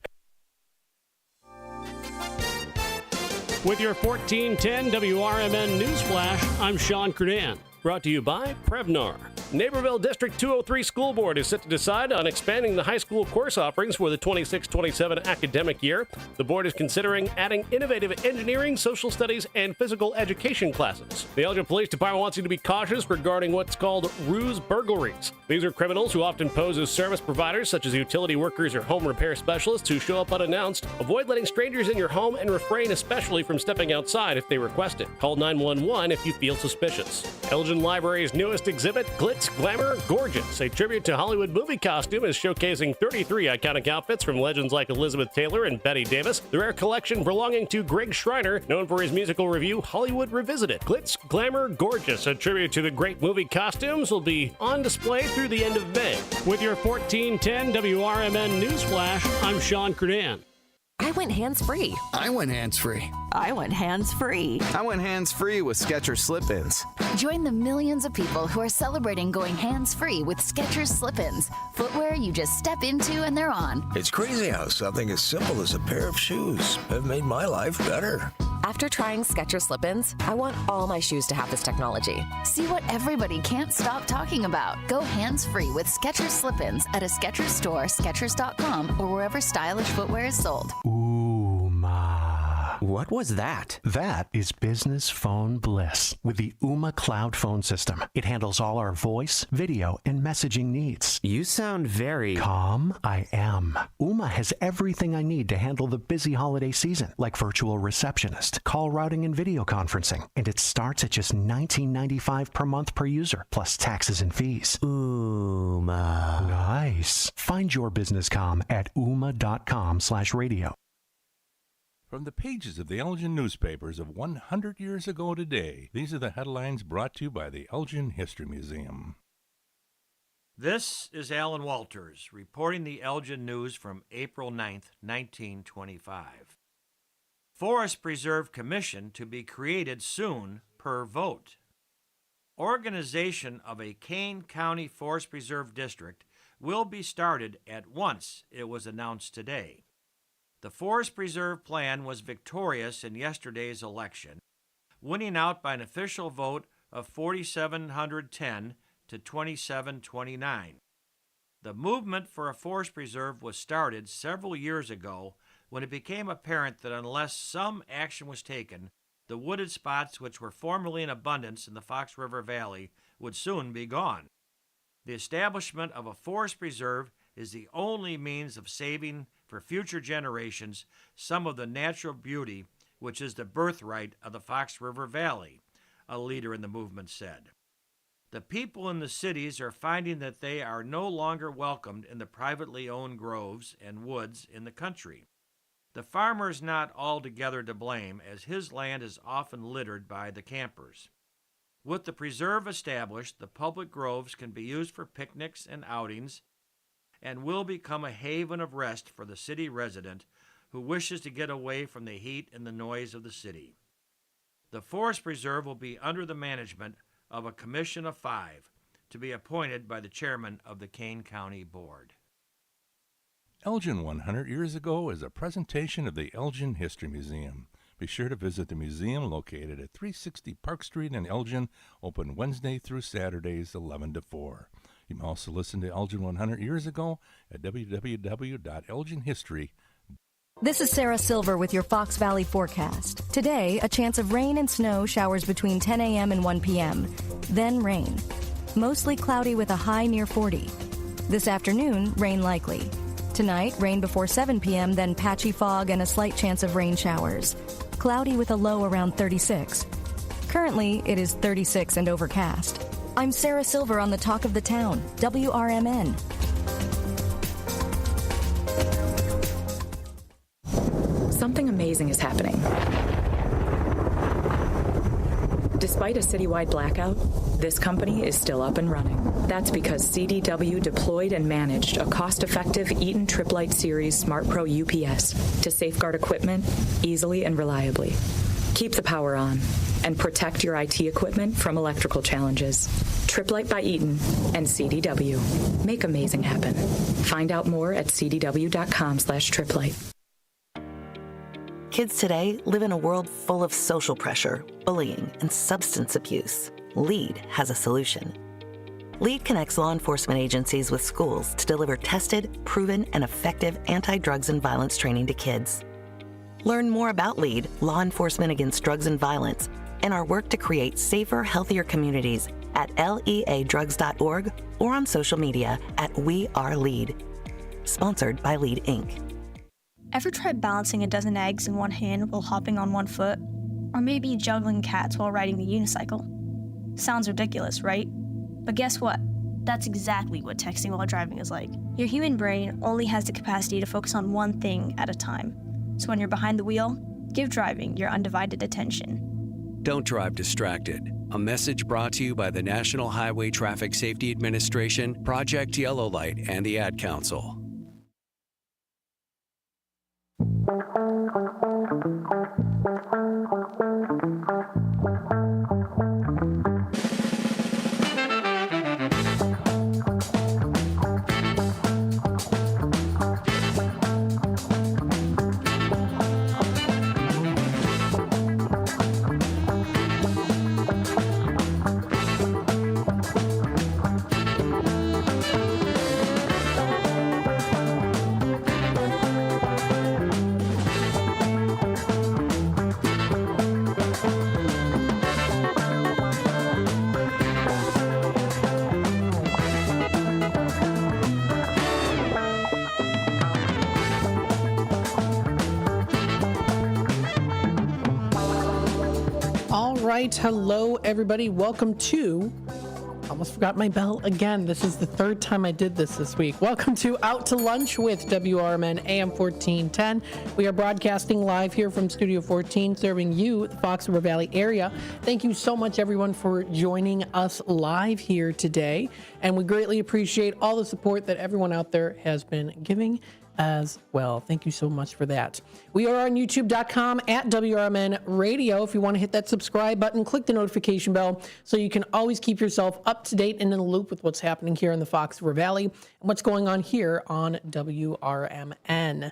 With your 1410 WRMN News Flash, I'm Sean Curdan. Brought to you by Prevnar. Naperville District 203 School Board is set to decide on expanding the high school course offerings for the 26-27 academic year. The board is considering adding innovative engineering, social studies, and physical education classes. The Elgin Police Department wants you to be cautious regarding what's called ruse burglaries. These are criminals who often pose as service providers, such as utility workers or home repair specialists who show up unannounced. Avoid letting strangers in your home and refrain especially from stepping outside if they request it. Call 911 if you feel suspicious. Elgin Library's newest exhibit, Glitz, Glamour, Gorgeous, a tribute to Hollywood movie costume, is showcasing 33 iconic outfits from legends like Elizabeth Taylor and Bette Davis. The rare collection belonging to Greg Schreiner, known for his musical review Hollywood Revisited. Glitz, Glamour, Gorgeous, a tribute to the great movie costumes, will be on display through the end of May. With your 1410 WRMN News Flash, I'm Sean Curdan. I went hands-free. I went hands-free. I went hands-free. I went hands-free with Skechers Slip-ins. Join the millions of people who are celebrating going hands-free with Skechers Slip-ins. Footwear you just step into and they're on. It's crazy how something as simple as a pair of shoes have made my life better. After trying Skechers Slip-ins, I want all my shoes to have this technology. See what everybody can't stop talking about. Go hands-free with Skechers Slip-ins at a Skechers store, Skechers.com, or wherever stylish footwear is sold. What was that? That is business phone bliss with the Ooma Cloud Phone System. It handles all our voice, video, and messaging needs. You sound very... Calm? I am. Ooma has everything I need to handle the busy holiday season, like virtual receptionist, call routing, and video conferencing. And it starts at just $19.95 per month per user, plus taxes and fees. Ooma. Nice. Find your business comm at ooma.com/radio. From the pages of the Elgin newspapers of 100 years ago today, these are the headlines brought to you by the Elgin History Museum. This is Alan Walters reporting the Elgin news from April 9th, 1925. Forest Preserve Commission to be created soon per vote. Organization of a Kane County Forest Preserve District will be started at once, it was announced today. The Forest Preserve Plan was victorious in yesterday's election, winning out by an official vote of 4,710 to 2,729. The movement for a forest preserve was started several years ago when it became apparent that unless some action was taken, the wooded spots which were formerly in abundance in the Fox River Valley would soon be gone. The establishment of a forest preserve is the only means of saving for future generations some of the natural beauty which is the birthright of the Fox River Valley, a leader in the movement said. The people in the cities are finding that they are no longer welcomed in the privately owned groves and woods in the country. The farmer is not altogether to blame, as his land is often littered by the campers. With the preserve established, the public groves can be used for picnics and outings and will become a haven of rest for the city resident who wishes to get away from the heat and the noise of the city. The Forest Preserve will be under the management of a commission of 5 to be appointed by the chairman of the Kane County Board. Elgin 100 Years Ago is a presentation of the Elgin History Museum. Be sure to visit the museum located at 360 Park Street in Elgin, open Wednesday through Saturdays 11 to 4. You can also listen to Elgin 100 Years Ago at www.elginhistory.com. This is Sarah Silver with your Fox Valley forecast. Today, a chance of rain and snow showers between 10 a.m. and 1 p.m. Then rain. Mostly cloudy with a high near 40. This afternoon, rain likely. Tonight, rain before 7 p.m., then patchy fog and a slight chance of rain showers. Cloudy with a low around 36. Currently, it is 36 and overcast. I'm Sarah Silver on the Talk of the Town, WRMN. Something amazing is happening. Despite a citywide blackout, this company is still up and running. That's because CDW deployed and managed a cost-effective Eaton Trip Light Series Smart Pro UPS to safeguard equipment easily and reliably. Keep the power on and protect your IT equipment from electrical challenges. Tripp-Lite by Eaton and CDW. Make amazing happen. Find out more at cdw.com/Tripp-Lite. Kids today live in a world full of social pressure, bullying, and substance abuse. LEAD has a solution. LEAD connects law enforcement agencies with schools to deliver tested, proven, and effective anti-drugs and violence training to kids. Learn more about LEAD, Law Enforcement Against Drugs and Violence, and our work to create safer, healthier communities at leadrugs.org or on social media at WeAreLEAD. Sponsored by LEAD, Inc. Ever tried balancing a dozen eggs in one hand while hopping on one foot? Or maybe juggling cats while riding the unicycle? Sounds ridiculous, right? But guess what? That's exactly what texting while driving is like. Your human brain only has the capacity to focus on one thing at a time. So when you're behind the wheel, give driving your undivided attention. Don't drive distracted. A message brought to you by the National Highway Traffic Safety Administration, Project Yellow Light, and the Ad Council. Hello, everybody. Welcome to, almost forgot my bell again. This is the third time I did this week. Welcome to Out to Lunch with WRMN AM 1410. We are broadcasting live here from Studio 14, serving you, the Fox River Valley area. Thank you so much, everyone, for joining us live here today. And we greatly appreciate all the support that everyone out there has been giving as well. Thank you so much for that. We are on youtube.com at WRMN Radio. If you want to hit that subscribe button, click the notification bell so you can always keep yourself up to date and in the loop with what's happening here in the Fox River Valley and what's going on here on WRMN.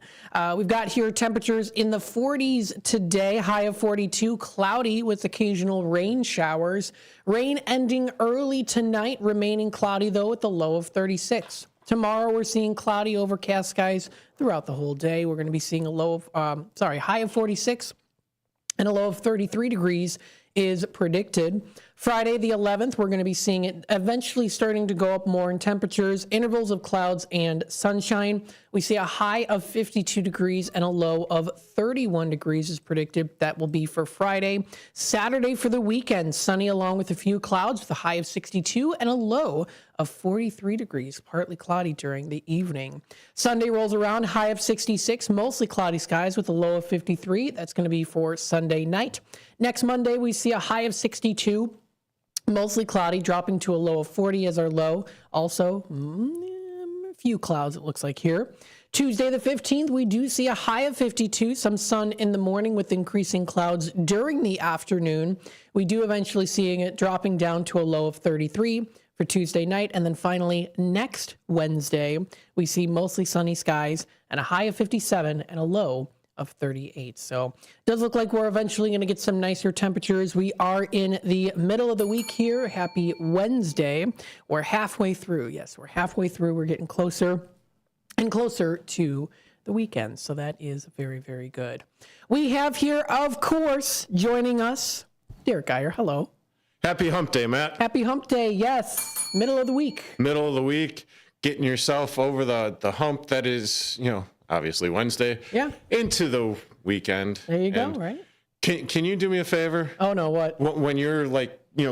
We've got here temperatures in the 40s today, high of 42, cloudy with occasional rain showers. Rain ending early tonight, remaining cloudy though at the low of 36. Tomorrow, we're seeing cloudy, overcast skies throughout the whole day. We're going to be seeing a high of 46 and a low of 33 degrees is predicted. Friday, the 11th, we're going to be seeing it eventually starting to go up more in temperatures, intervals of clouds and sunshine. We see a high of 52 degrees and a low of 31 degrees is predicted. That will be for Friday. Saturday for the weekend, sunny along with a few clouds with a high of 62 and a low of 43 degrees, partly cloudy during the evening. Sunday rolls around, high of 66, mostly cloudy skies with a low of 53. That's going to be for Sunday night. Next Monday, we see a high of 62. Mostly cloudy, dropping to a low of 40 as our low. Also, a few clouds, it looks like here. Tuesday the 15th, we do see a high of 52, some sun in the morning with increasing clouds during the afternoon. We do eventually seeing it dropping down to a low of 33 for Tuesday night. And then finally, next Wednesday, we see mostly sunny skies and a high of 57 and a low of 38. So it does look like we're eventually going to get some nicer temperatures. We are in the middle of the week here. Happy Wednesday. We're halfway through. Yes, we're halfway through. We're getting closer and closer to the weekend. So that is very, very good. We have here, of course, joining us, Derek Geyer. Hello. Happy hump day, Matt. Happy hump day. Yes. Middle of the week. Middle of the week. Getting yourself over the hump that is, obviously Wednesday. Yeah. Into the weekend. There you go, right? Can you do me a favor? Oh, no, what? When you're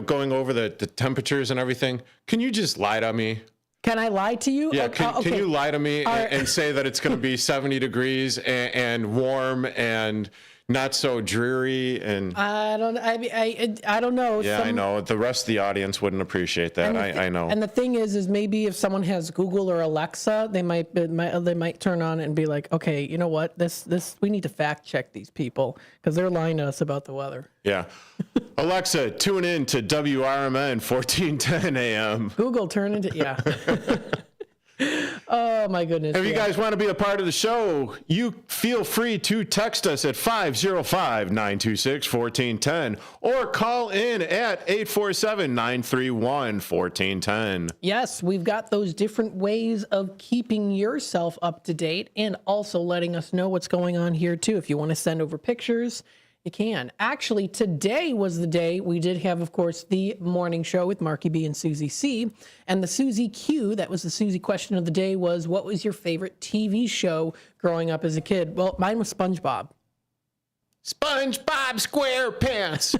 going over the temperatures and everything, can you just lie to me? Can I lie to you? Yeah, okay. Can you lie to me and say that it's going to be 70 degrees and warm and not so dreary and. I don't know. Yeah, I know. The rest of the audience wouldn't appreciate that. I know. And the thing is maybe if someone has Google or Alexa, they might turn on and be like, okay, you know what? This we need to fact check these people because they're lying to us about the weather. Yeah. Alexa, tune in to WRMN 1410 AM. Google turn into Oh my goodness. If you guys want to be a part of the show, you feel free to text us at 505-926-1410 or call in at 847-931-1410. Yes, we've got those different ways of keeping yourself up to date and also letting us know what's going on here too. If you want to send over pictures, you can. Actually, today was the day we did have, of course, the morning show with Marky B and Susie C. And the Susie Q, that was the Susie question of the day, was what was your favorite TV show growing up as a kid? Well, mine was SpongeBob. SpongeBob SquarePants.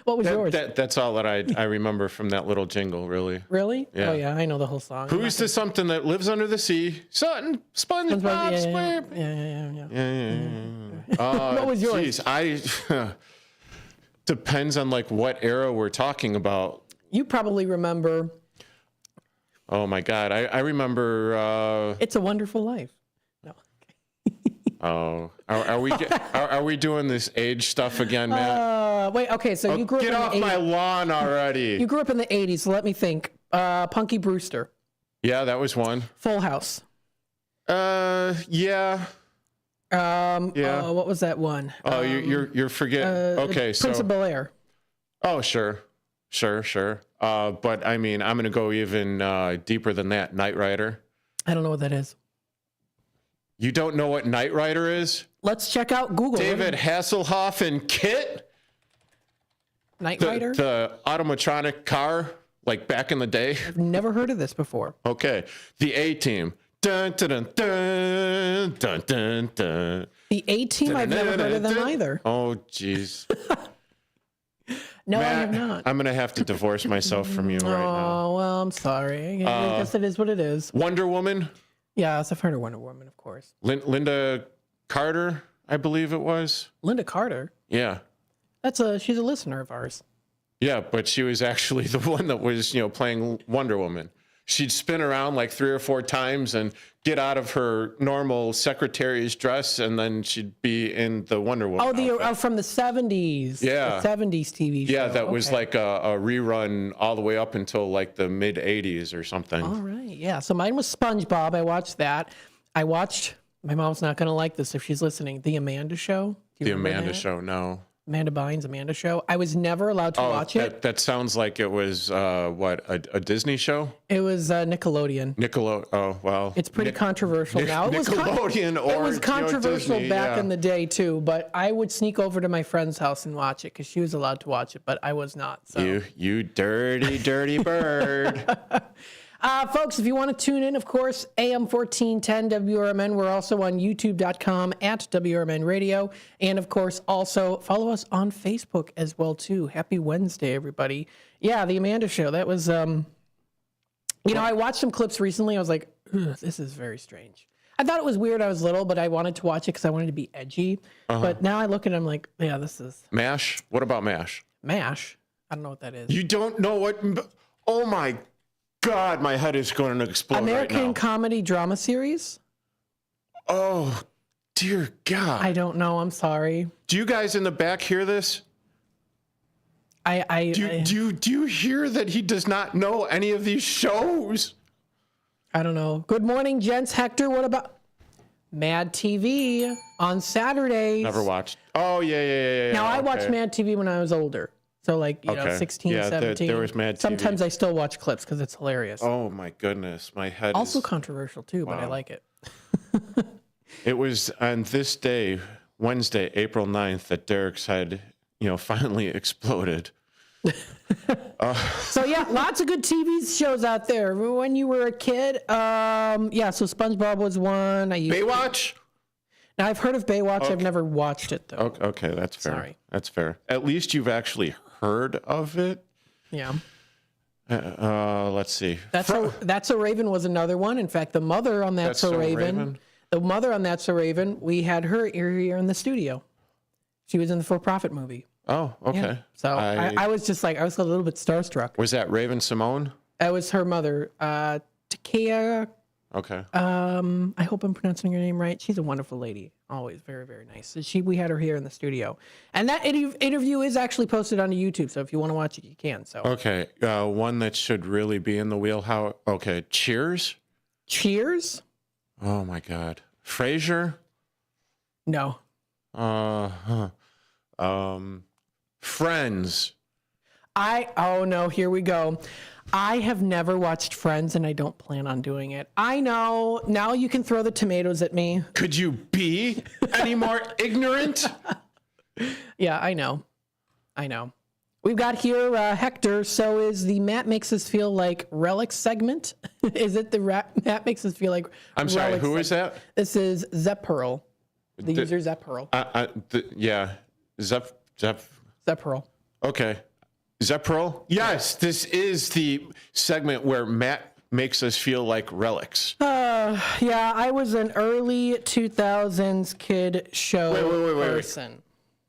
What was yours? That's all that I remember from that little jingle, really. Really? Yeah. Oh, yeah, I know the whole song. Who's the something that lives under the sea? SpongeBob SquarePants. Yeah. What was yours? Depends on like what era we're talking about. You probably remember. Oh my God, I remember. It's a Wonderful Life. No. Oh, are we doing this age stuff again, Matt? Wait, okay, so you grew up in the 80s. Get off my lawn already. You grew up in the 80s, so let me think. Punky Brewster. Yeah, that was one. Full House. Yeah. What was that one? Oh, you're forgetting. Okay, Prince of Bel-Air. Oh, sure. But I mean, I'm gonna go even deeper than that. Knight Rider. I don't know what that is. You don't know what Knight Rider is? Let's check out Google. David Hasselhoff and Kit. Knight Rider? The automatronic car, like back in the day. I've never heard of this before. Okay. The A-Team. Dun, dun, dun, dun, dun, dun, dun. The A-Team? I've never heard of them either. Oh, jeez. No, Matt, I have not. I'm going to have to divorce myself from you right now. Oh, well, I'm sorry. I guess it is what it is. Wonder Woman? Yes, I've heard of Wonder Woman, of course. Linda Carter, I believe it was. Linda Carter? Yeah. She's a listener of ours. Yeah, but she was actually the one that was, playing Wonder Woman. She'd spin around like 3 or 4 times and get out of her normal secretary's dress, and then she'd be in the Wonder Woman. Oh, from the 70s. Yeah. The 70s TV show. Yeah, that was like a rerun all the way up until like the mid 80s or something. All right. Yeah. So mine was SpongeBob. I watched that. My mom's not going to like this if she's listening, The Amanda Show. The Amanda Show, no. Amanda Bynes' Amanda Show. I was never allowed to watch it. That sounds like it was, a Disney show? It was Nickelodeon. Oh, well. It's pretty controversial now. It was controversial Disney, back in the day, too. But I would sneak over to my friend's house and watch it because she was allowed to watch it, but I was not. So. You dirty, dirty bird. Folks, if you want to tune in, of course, AM 1410 WRMN. We're also on youtube.com at WRMN Radio. And, of course, also follow us on Facebook as well, too. Happy Wednesday, everybody. Yeah, The Amanda Show. That was, I watched some clips recently. I was like, this is very strange. I thought it was weird. I was little, but I wanted to watch it because I wanted to be edgy. But now I look at it, I'm like, yeah, this is... MASH? What about MASH? MASH? I don't know what that is. You don't know what... Oh, my God, my head is going to explode American right now. Comedy Drama Series? Oh, dear God. I don't know. I'm sorry. Do you guys in the back hear this? Do you hear that he does not know any of these shows? I don't know. Good morning, gents. Hector, what about Mad TV on Saturdays? Never watched. Oh, yeah. Now, I watched Mad TV when I was older. So, 16, 17. There was Mad TV. Sometimes I still watch clips because it's hilarious. Oh, my goodness. My head also controversial, too, but I like it. It was on this day, Wednesday, April 9th, that Derek's head, finally exploded. So, yeah, lots of good TV shows out there. When you were a kid, so SpongeBob was one. Baywatch? Now, I've heard of Baywatch. Okay. I've never watched it, though. Okay, that's fair. Sorry. That's fair. At least you've actually heard of it. Yeah. Let's see. That's a Raven was another one. In fact, the mother on That's So Raven. The mother on That's So Raven, we had her here in the studio. She was in the For Profit movie. Oh, okay. Yeah. So I was just like, I was a little bit starstruck. Was that Raven Simone? That was her mother, Takea. Okay. I hope I'm pronouncing her name right. She's a wonderful lady. Always very, very nice. We had her here in the studio. And that interview is actually posted on YouTube. So if you want to watch it, you can. So Okay. One that should really be in the wheelhouse. Okay. Cheers? Cheers? Oh, my God. Frasier? No. Friends. Oh no, here we go. I have never watched Friends and I don't plan on doing it. I know. Now you can throw the tomatoes at me. Could you be any more ignorant? Yeah, I know. We've got here Hector. So is the Matt Makes Us Feel Like Relics segment? Is it the Matt Makes Us Feel Like I'm sorry, Relics who is that? This is Zeppearl. The user Zeppearl. Yeah. Zeppearl. Okay. Zeppearl? Yes, this is the segment where Matt makes us feel like relics. Yeah, I was an early 2000s kid show person.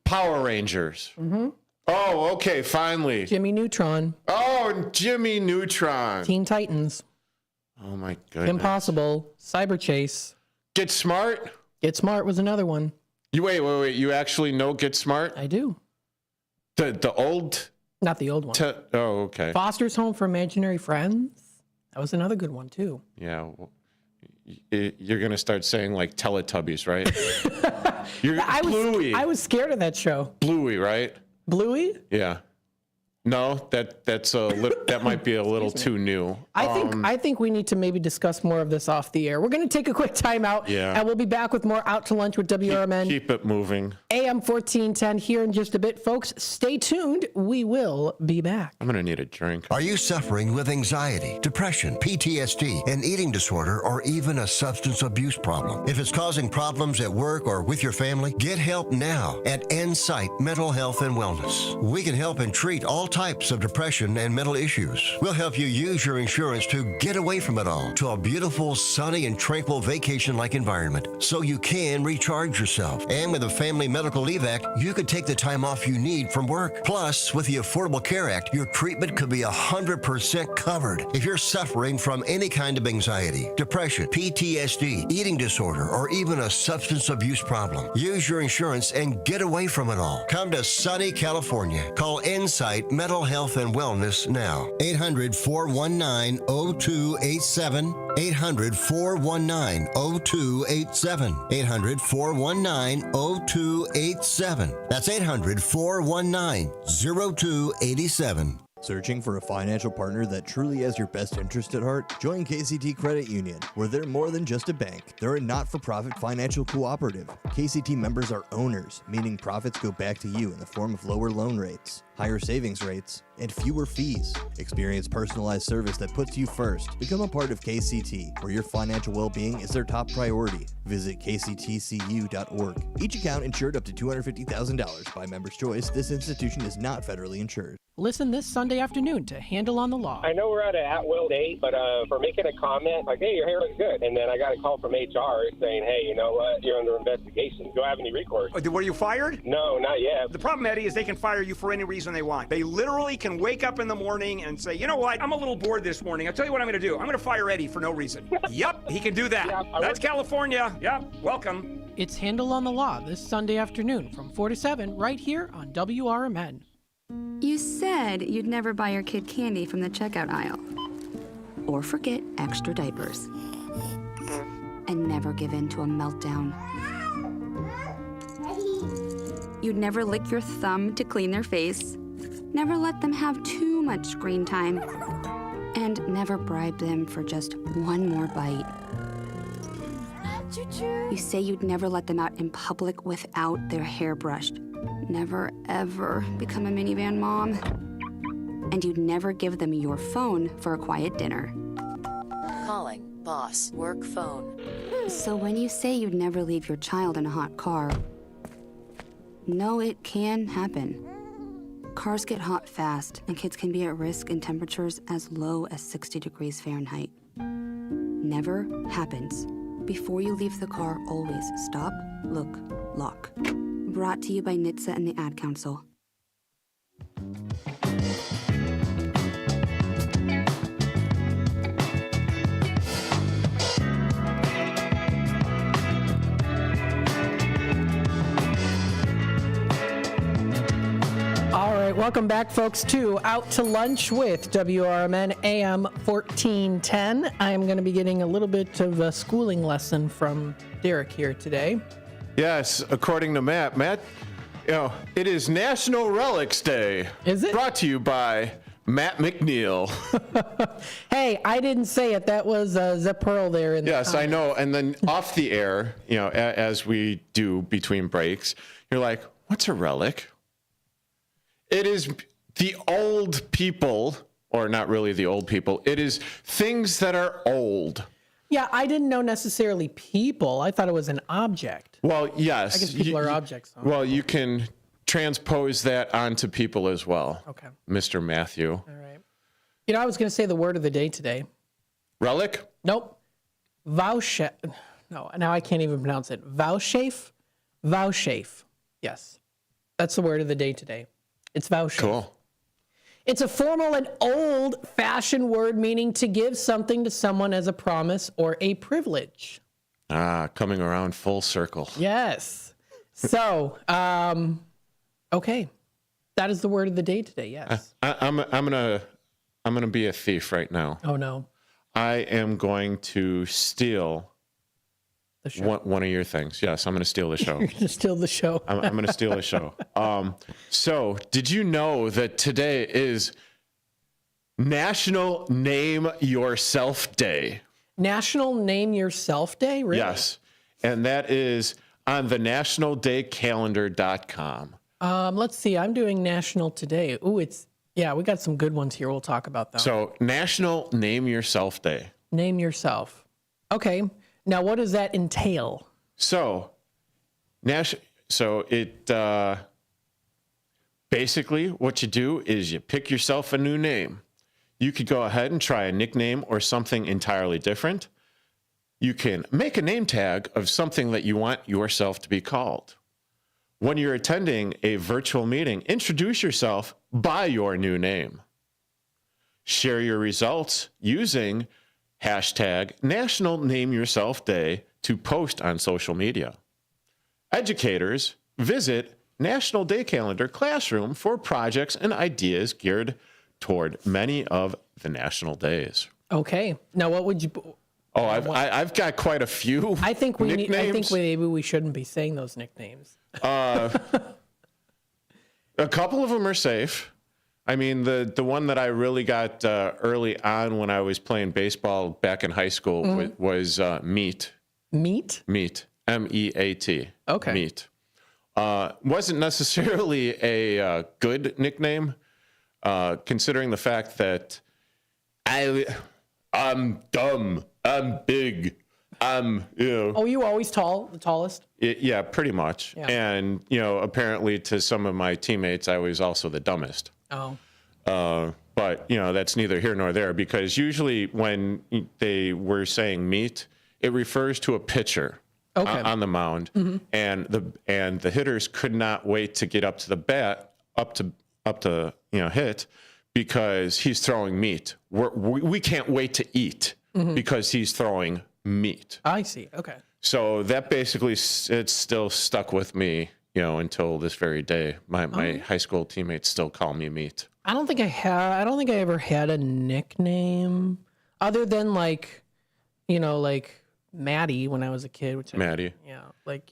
Power Rangers. Mm-hmm. Oh, okay, finally. Jimmy Neutron. Oh, Jimmy Neutron. Teen Titans. Oh, my goodness. Impossible. Cyber Chase. Get Smart? Get Smart was another one. Wait. You actually know Get Smart? I do. The old... Not the old one. Oh, okay. Foster's Home for Imaginary Friends. That was another good one, too. Yeah. Well, you're going to start saying, like, Teletubbies, right? Bluey. I was scared of that show. Bluey, right? Bluey? Yeah. No, that might be a little too new. I think we need to maybe discuss more of this off the air. We're going to take a quick time out, and we'll be back with more Out to Lunch with WRMN. Keep it moving. AM 1410 here in just a bit, folks. Stay tuned. We will be back. I'm going to need a drink. Are you suffering with anxiety, depression, PTSD, an eating disorder, or even a substance abuse problem? If it's causing problems at work or with your family, get help now at Insight Mental Health and Wellness. We can help and treat all types of depression and mental issues. We'll help you use your insurance to get away from it all to a beautiful, sunny, and tranquil vacation-like environment so you can recharge yourself. And with the Family Medical Leave Act, you could take the time off you need from work. Plus, with the Affordable Care Act, your treatment could be 100% covered if you're suffering from any kind of anxiety, depression, PTSD, eating disorder, or even a substance abuse problem. Use your insurance and get away from it all. Come to sunny California. Call Insight Mental Health and Wellness now. 800-419-0287. 800-419-0287. 800-419-0287. That's 800-419-0287. Searching for a financial partner that truly has your best interest at heart? Join KCT Credit Union, where they're more than just a bank. They're a not-for-profit financial cooperative. KCT members are owners, meaning profits go back to you in the form of lower loan rates, higher savings rates, and fewer fees. Experience personalized service that puts you first. Become a part of KCT, where your financial well-being is their top priority. Visit kctcu.org. Each account insured up to $250,000 by member's choice. This institution is not federally insured. Listen this Sunday afternoon to Handle on the Law. I know we're at an at-will date, but for making a comment, like, hey, your hair looks good. And then I got a call from HR saying, hey, you know what, you're under investigation. Do I have any recourse? Were you fired? No, not yet. The problem, Eddie, is they can fire you for any reason they want. They literally can wake up in the morning and say, you know what, I'm a little bored this morning. I'll tell you what I'm going to do. I'm going to fire Eddie for no reason. Yep, he can do that. Yeah, that's California. Yep, welcome. It's Handle on the Law this Sunday afternoon from 4 to 7 right here on WRMN. You said you'd never buy your kid candy from the checkout aisle. Or forget extra diapers. And never give in to a meltdown. You'd never lick your thumb to clean their face. Never let them have too much screen time. And never bribe them for just one more bite. You say you'd never let them out in public without their hair brushed. Never, ever become a minivan mom. And you'd never give them your phone for a quiet dinner. Calling boss work phone. So when you say you'd never leave your child in a hot car, no, it can happen. Cars get hot fast, and kids can be at risk in temperatures as low as 60 degrees Fahrenheit. Never happens. Before you leave the car, always stop, look, lock. Brought to you by NHTSA and the Ad Council. All right, welcome back, folks, to Out to Lunch with WRMN AM 1410. I'm going to be getting a little bit of a schooling lesson from Derek here today. Yes, according to Matt, it is National Relics Day. Is it? Brought to you by Matt McNeil. Hey, I didn't say it. That was Zep Pearl there. In Yes, the I know. And then off the air, as we do between breaks, you're like, what's a relic? It is the old people, or not really the old people. It is things that are old. Yeah, I didn't know necessarily people. I thought it was an object. Well, yes. I guess people are objects. Huh? Well, you can transpose that onto people as well. Okay. Mr. Matthew. All right. I was going to say the word of the day today. Relic? Nope. Vouchsafe. No, now I can't even pronounce it. Vouchsafe? Vouchsafe. Yes. That's the word of the day today. It's vouchsafe. Cool. It's a formal and old-fashioned word meaning to give something to someone as a promise or a privilege. Coming around full circle. Yes. So, okay. That is the word of the day today, yes. I'm gonna be a thief right now. Oh, no. I am going to steal the show. One of your things. Yes, I'm going to steal the show. You're going to steal the show. I'm going to steal the show. So, did you know that today is National Name Yourself Day? National Name Yourself Day? Really? Yes. And that is on the nationaldaycalendar.com. Let's see. I'm doing National Today. Ooh, we got some good ones here. We'll talk about them. So, National Name Yourself Day. Name yourself. Okay. Now, what does that entail? So it basically what you do is you pick yourself a new name. You could go ahead and try a nickname or something entirely different. You can make a name tag of something that you want yourself to be called. When you're attending a virtual meeting, introduce yourself by your new name. Share your results using hashtag National Name Yourself Day to post on social media. Educators, visit National Day Calendar Classroom for projects and ideas geared toward many of the national days. Okay. Now, what would you... Oh, I've got quite a few. I think maybe we shouldn't be saying those nicknames. A couple of them are safe. I mean, the one that I really got early on when I was playing baseball back in high school was Meat. Meat? Meat. M-E-A-T. Okay. Meat. Wasn't necessarily a good nickname, considering the fact that I'm dumb, I'm big, I'm, Oh, you always tall, the tallest? Yeah, pretty much. Yeah. And, apparently to some of my teammates, I was also the dumbest. Oh. But, that's neither here nor there, because usually when they were saying meat, it refers to a pitcher on the mound, and the hitters could not wait to get up to the bat, up to hit, because he's throwing meat. We can't wait to eat because he's throwing meat. I see. Okay. So that basically, it's still stuck with me, until this very day. My high school teammates still call me Meat. I don't think I ever had a nickname other than like Maddie when I was a kid. Maddie. But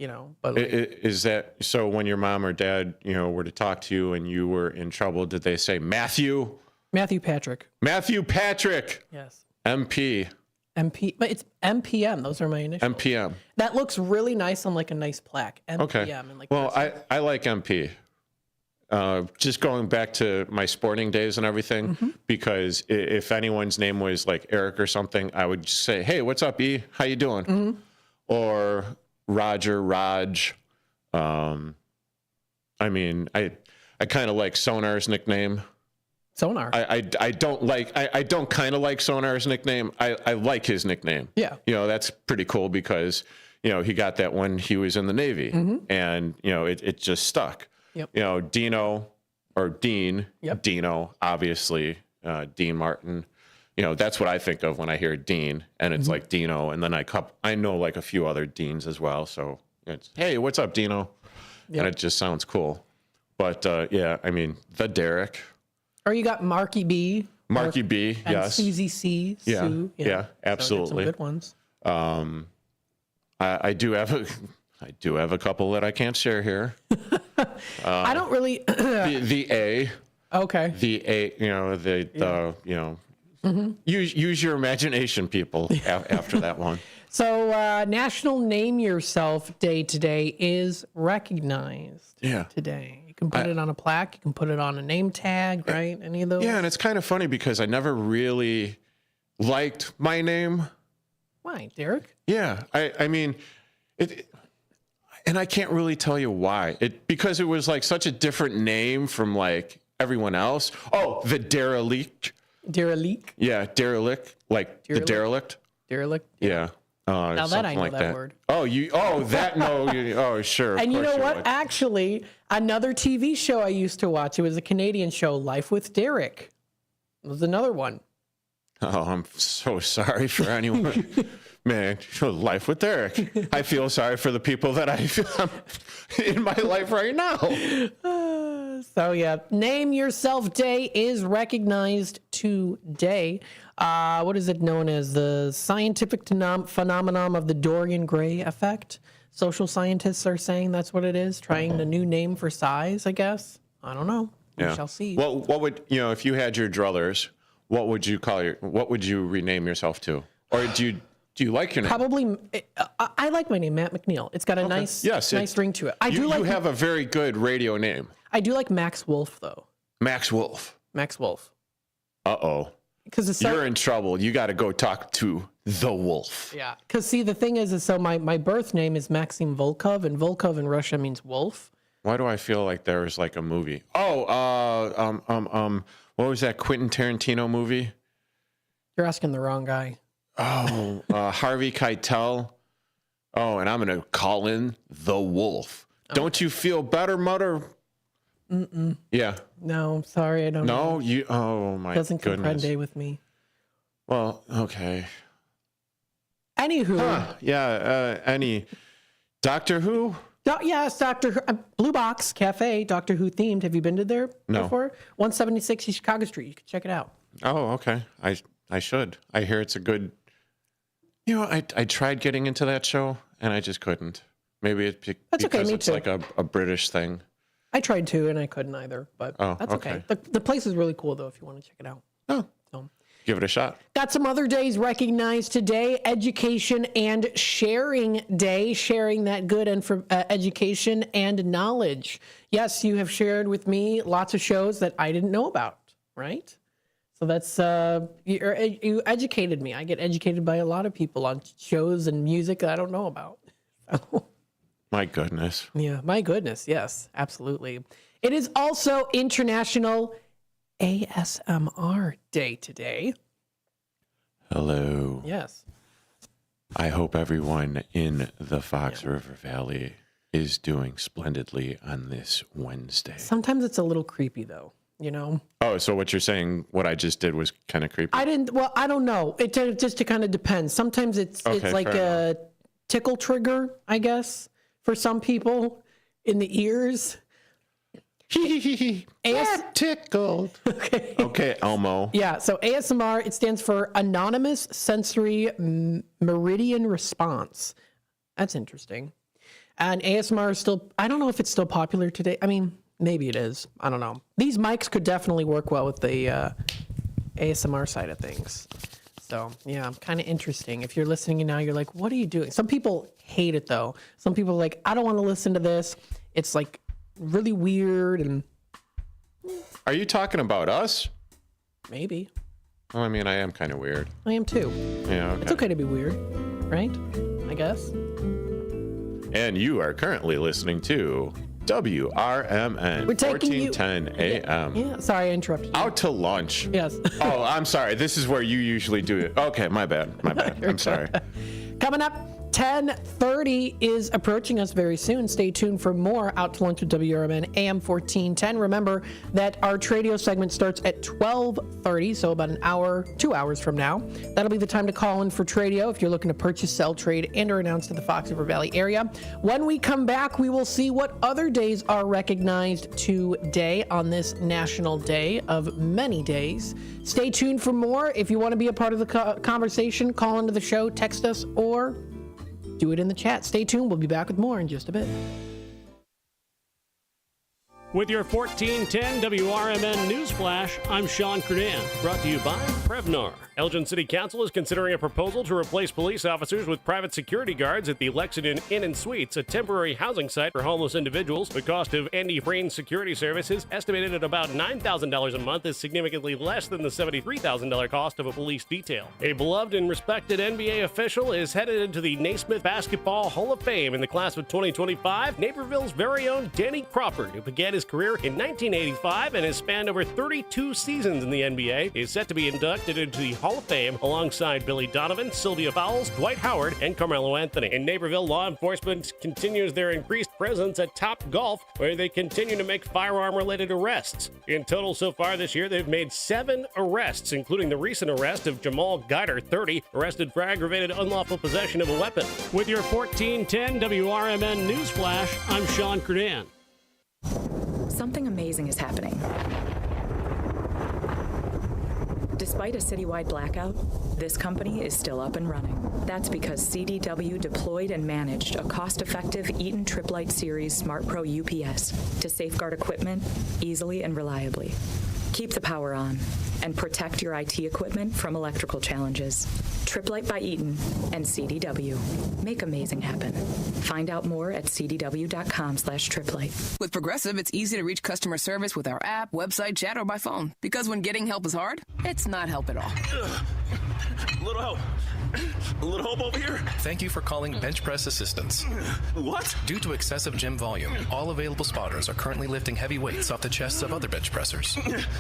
is that so? When your mom or dad, were to talk to you and you were in trouble, did they say Matthew? Matthew Patrick. Matthew Patrick. Yes. MP. But it's MPM. Those are my initials. MPM. That looks really nice on like a nice plaque. MPM. Okay. And Well, I like MP. Just going back to my sporting days and everything, because if anyone's name was like Eric or something, I would just say, "Hey, what's up, E? How you doing?" Or Roger, Raj. I kind of like Sonar's nickname. Sonar. I don't kind of like Sonar's nickname. I like his nickname. Yeah. That's pretty cool because he got that when he was in the Navy, and it just stuck. Yep. Dino or Dean. Yep. Dino, obviously, Dean Martin. That's what I think of when I hear Dean, and it's like Dino, and then I know like a few other Deans as well. So it's, hey, what's up, Dino? Yep. And it just sounds cool. But the Derek. Or you got Marky B. Marky B, and yes. Susie C. Yeah, Sue. yeah, absolutely. So some good ones. I do have a couple that I can't share here. I don't really. the A. Okay. The A. Use your imagination, people. After that one. So National Name Yourself Day today is recognized. Yeah. Today, you can put it on a plaque. You can put it on a name tag, right? Any of those? Yeah, and it's kind of funny because I never really liked my name. Why, Derek? Yeah, I mean, and I can't really tell you why. Because it was like such a different name from like everyone else. Oh, the Derelict. Derelict? Yeah, derelict, like the derelict. Derelict? Yeah. Now that I know like that word. Sure. And you know what? Would. Actually, another TV show I used to watch, it was a Canadian show, Life with Derek. It was another one. Oh, I'm so sorry for anyone. Man, Life with Derek. I feel sorry for the people that I feel in my life right now. So, yeah, Name Yourself Day is recognized today. What is it known as? The scientific phenomenon of the Dorian Gray effect. Social scientists are saying that's what it is, trying a new name for size, I guess. I don't know. We shall see. Well, what would, if you had your druthers, what would you rename yourself to? Or do you like your name? Probably, I like my name, Matt McNeil. It's got a nice ring to it. You have a very good radio name. I do like Max Wolf, though. Max Wolf. Uh-oh. Because you're in trouble. You got to go talk to the wolf. Yeah. Because, see, the thing is so my birth name is Maxim Volkov, and Volkov in Russia means wolf. Why do I feel like there was like a movie? Oh, what was that Quentin Tarantino movie? You're asking the wrong guy. Oh, Harvey Keitel. Oh, and I'm going to call in the wolf. Okay. Don't you feel better, Mother? Mm-mm. Yeah. No, sorry, I don't know. No, oh my goodness. Doesn't comprende with me. Well, okay. Anywho. Any Doctor Who? Yes, Doctor Who. Blue Box Cafe, Doctor Who themed. Have you been to there before? 176 East Chicago Street. You can check it out. Oh, okay. I should. I hear it's a good... I tried getting into that show, and I just couldn't. Maybe it's because it's like a British thing. I tried to, and I couldn't either, but that's okay. The place is really cool, though, if you want to check it out. Oh, give it a shot. Got some other days recognized today. Education and Sharing Day, sharing that good education and knowledge. Yes, you have shared with me lots of shows that I didn't know about, right? So that's, you educated me. I get educated by a lot of people on shows and music that I don't know about. My goodness. Yeah, my goodness. Yes, absolutely. It is also International ASMR Day today. Hello. Yes. I hope everyone in the Fox River Valley is doing splendidly on this Wednesday. Sometimes it's a little creepy, though, Oh, so what you're saying, what I just did was kind of creepy? I don't know. It just kind of depends. Sometimes it's like a tickle trigger, I guess. For some people in the ears. Tickled. Okay, Elmo. Yeah, so ASMR, it stands for Anonymous Sensory Meridian Response. That's interesting. And ASMR is still, I don't know if it's still popular today. I mean, maybe it is. I don't know. These mics could definitely work well with the ASMR side of things. So, yeah, kind of interesting. If you're listening now, you're like, what are you doing? Some people hate it, though. Some people are like, I don't want to listen to this. It's, like, really weird. And are you talking about us? Maybe. Well, I mean, I am kind of weird. I am, too. Yeah, okay. It's okay to be weird, right? I guess. And you are currently listening to WRMN, 1410 AM. Yeah, sorry I interrupted you. Out to lunch. Yes. Oh, I'm sorry. This is where you usually do it. Okay, my bad. I'm sorry. Coming up, 10:30 is approaching us very soon. Stay tuned for more Out to Lunch with WRMN AM 1410. Remember that our Tradio segment starts at 12:30, so about an hour, 2 hours from now. That'll be the time to call in for Tradio if you're looking to purchase, sell, trade, and or announce to the Fox River Valley area. When we come back, we will see what other days are recognized today on this National Day of many days. Stay tuned for more. If you want to be a part of the conversation, call into the show, text us, or do it in the chat. Stay tuned. We'll be back with more in just a bit. With your 1410 WRMN News Flash, I'm Sean Credan, brought to you by Prevnar. Elgin City Council is considering a proposal to replace police officers with private security guards at the Lexington Inn and Suites, a temporary housing site for homeless individuals. The cost of Andy Frain's security services, estimated at about $9,000 a month, is significantly less than the $73,000 cost of a police detail. A beloved and respected NBA official is headed into the Naismith Basketball Hall of Fame in the class of 2025. Naperville's very own Danny Crawford, who began his career in 1985 and has spanned over 32 seasons in the NBA, is set to be inducted into the Hall of Fame alongside Billy Donovan, Sylvia Fowles, Dwight Howard, and Carmelo Anthony. In Naperville, law enforcement continues their increased presence at Top Golf, where they continue to make firearm-related arrests. In total so far this year, they've made 7 arrests, including the recent arrest of Jamal Guider, 30, arrested for aggravated unlawful possession of a weapon. With your 1410 WRMN News Flash, I'm Sean Credan. Something amazing is happening. Despite a citywide blackout, this company is still up and running. That's because CDW deployed and managed a cost-effective Eaton Triplite Series Smart Pro UPS to safeguard equipment easily and reliably. Keep the power on and protect your IT equipment from electrical challenges. Triplite by Eaton and CDW. Make amazing happen. Find out more at cdw.com/triplite. With Progressive, it's easy to reach customer service with our app, website, chat, or by phone. Because when getting help is hard, it's not help at all. A little help. A little help over here. Thank you for calling Bench Press Assistance. What? Due to excessive gym volume, all available spotters are currently lifting heavy weights off the chests of other bench pressers.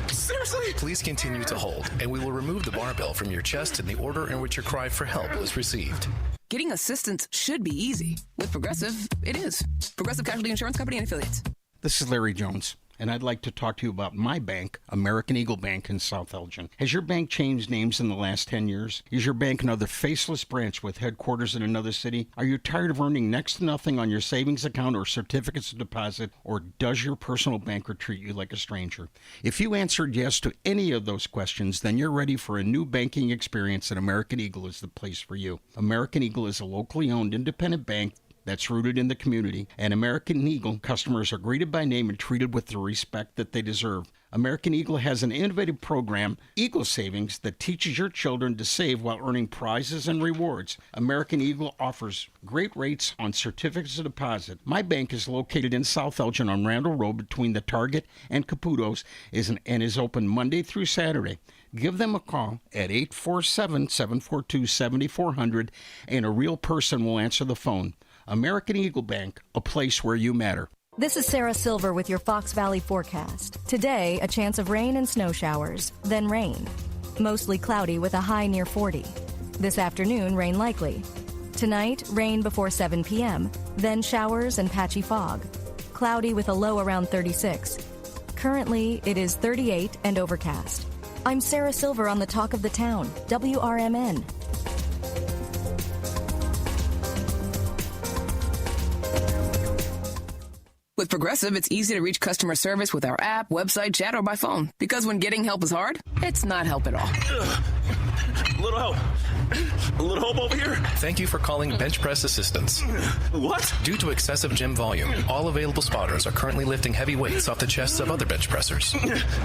Seriously? Please continue to hold, and we will remove the barbell from your chest in the order in which your cry for help was received. Getting assistance should be easy. With Progressive, it is. Progressive Casualty Insurance Company and Affiliates. This is Larry Jones, and I'd like to talk to you about my bank, American Eagle Bank in South Elgin. Has your bank changed names in the last 10 years? Is your bank another faceless branch with headquarters in another city? Are you tired of earning next to nothing on your savings account or certificates of deposit, or does your personal banker treat you like a stranger? If you answered yes to any of those questions, then you're ready for a new banking experience, and American Eagle is the place for you. American Eagle is a locally owned independent bank that's rooted in the community, and American Eagle customers are greeted by name and treated with the respect that they deserve. American Eagle has an innovative program, Eagle Savings, that teaches your children to save while earning prizes and rewards. American Eagle offers great rates on certificates of deposit. My bank is located in South Elgin on Randall Road between the Target and Caputo's and is open Monday through Saturday. Give them a call at 847-742-7400, and a real person will answer the phone. American Eagle Bank, a place where you matter. This is Sarah Silver with your Fox Valley forecast. Today, a chance of rain and snow showers, then rain. Mostly cloudy with a high near 40. This afternoon, rain likely. Tonight, rain before 7 p.m., then showers and patchy fog. Cloudy with a low around 36. Currently, it is 38 and overcast. I'm Sarah Silver on the Talk of the Town, WRMN. With Progressive, it's easy to reach customer service with our app, website, chat, or by phone. Because when getting help is hard, it's not help at all. A little help. A little help over here. Thank you for calling Bench Press Assistance. What? Due to excessive gym volume, all available spotters are currently lifting heavy weights off the chests of other bench pressers.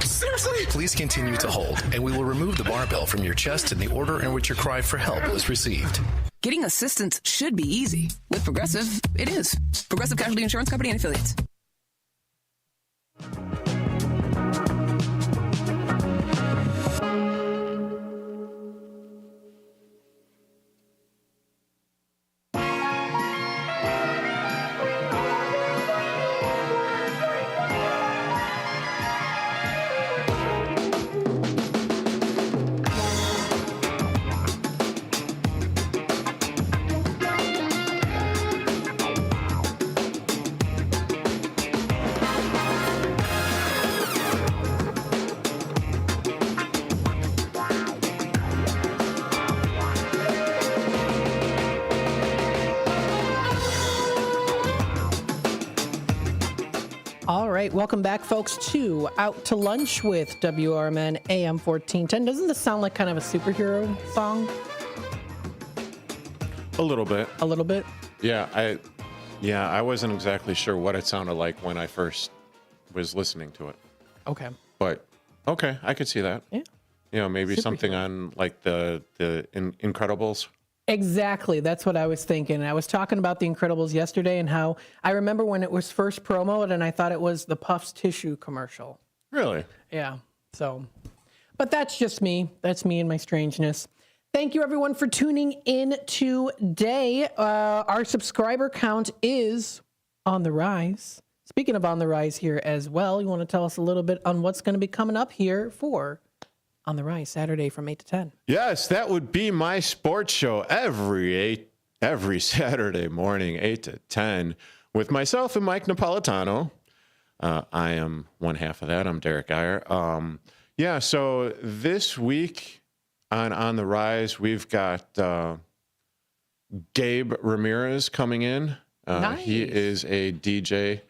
Seriously? Please continue to hold, and we will remove the barbell from your chest in the order in which your cry for help was received. Getting assistance should be easy. With Progressive, it is. Progressive Casualty Insurance Company and Affiliates. right, welcome back, folks, to Out to Lunch with WRMN AM 1410. Doesn't this sound like kind of a superhero song? A little bit. A little bit? Yeah, I wasn't exactly sure what it sounded like when I first was listening to it. Okay. But okay, I could see that. Yeah. You know, maybe something on like the Incredibles. Exactly. That's what I was thinking. I was talking about the Incredibles yesterday and how I remember when it was first promoted and I thought it was the Puffs tissue commercial. Really? Yeah. So, but that's just me. That's me and my strangeness. Thank you, everyone, for tuning in today. Our subscriber count is on the rise. Speaking of on the rise here as well, you want to tell us a little bit on what's going to be coming up here for On the Rise Saturday from 8 to 10. Yes, that would be my sports show every Saturday morning, 8 to 10, with myself and Mike Napolitano. I am one half of that. I'm Derek Geyer. Yeah, so this week on the Rise, we've got Gabe Ramirez coming in. Nice. He is a DJ.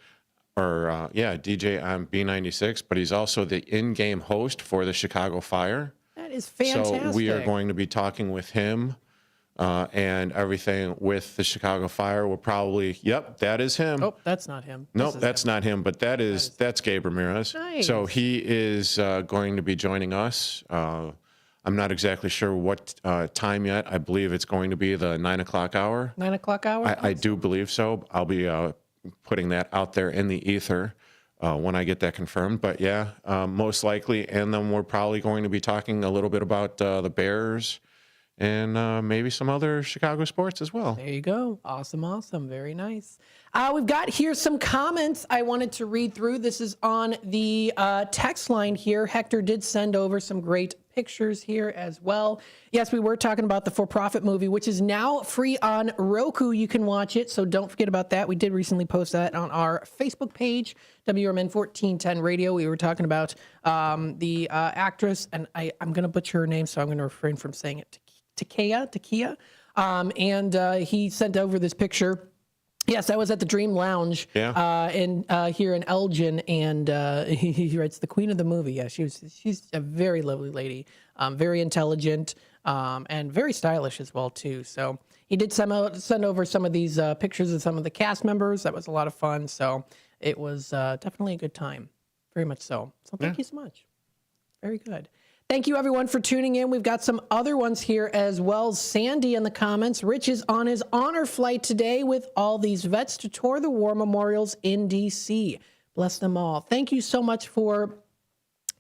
DJ on B96, but he's also the in-game host for the Chicago Fire. That is fantastic. So we are going to be talking with him and everything with the Chicago Fire. We'll probably, that is him. Oh, that's not him. Nope, that's not him, but that's Gabe Ramirez. Nice. So he is going to be joining us. I'm not exactly sure what time yet. I believe it's going to be the 9 o'clock hour. 9 o'clock hour? I do believe so. I'll be putting that out there in the ether when I get that confirmed. But yeah, most likely. And then we're probably going to be talking a little bit about the Bears and maybe some other Chicago sports as well. There you go. Awesome. Very nice. We've got here some comments I wanted to read through. This is on the text line here. Hector did send over some great pictures here as well. Yes, we were talking about the for-profit movie, which is now free on Roku. You can watch it, so don't forget about that. We did recently post that on our Facebook page, WRMN 1410 Radio. We were talking about the actress, and I'm going to butcher her name, so I'm going to refrain from saying it. Takia. And he sent over this picture. Yes, I was at the Dream Lounge here in Elgin, and he writes, the queen of the movie. Yeah, she's a very lovely lady, very intelligent, and very stylish as well, too. So he did send over some of these pictures of some of the cast members. That was a lot of fun. So it was definitely a good time, very much so. So thank you so much. Very good. Thank you, everyone, for tuning in. We've got some other ones here as well. Sandy in the comments. Rich is on his honor flight today with all these vets to tour the war memorials in D.C. Bless them all. Thank you so much for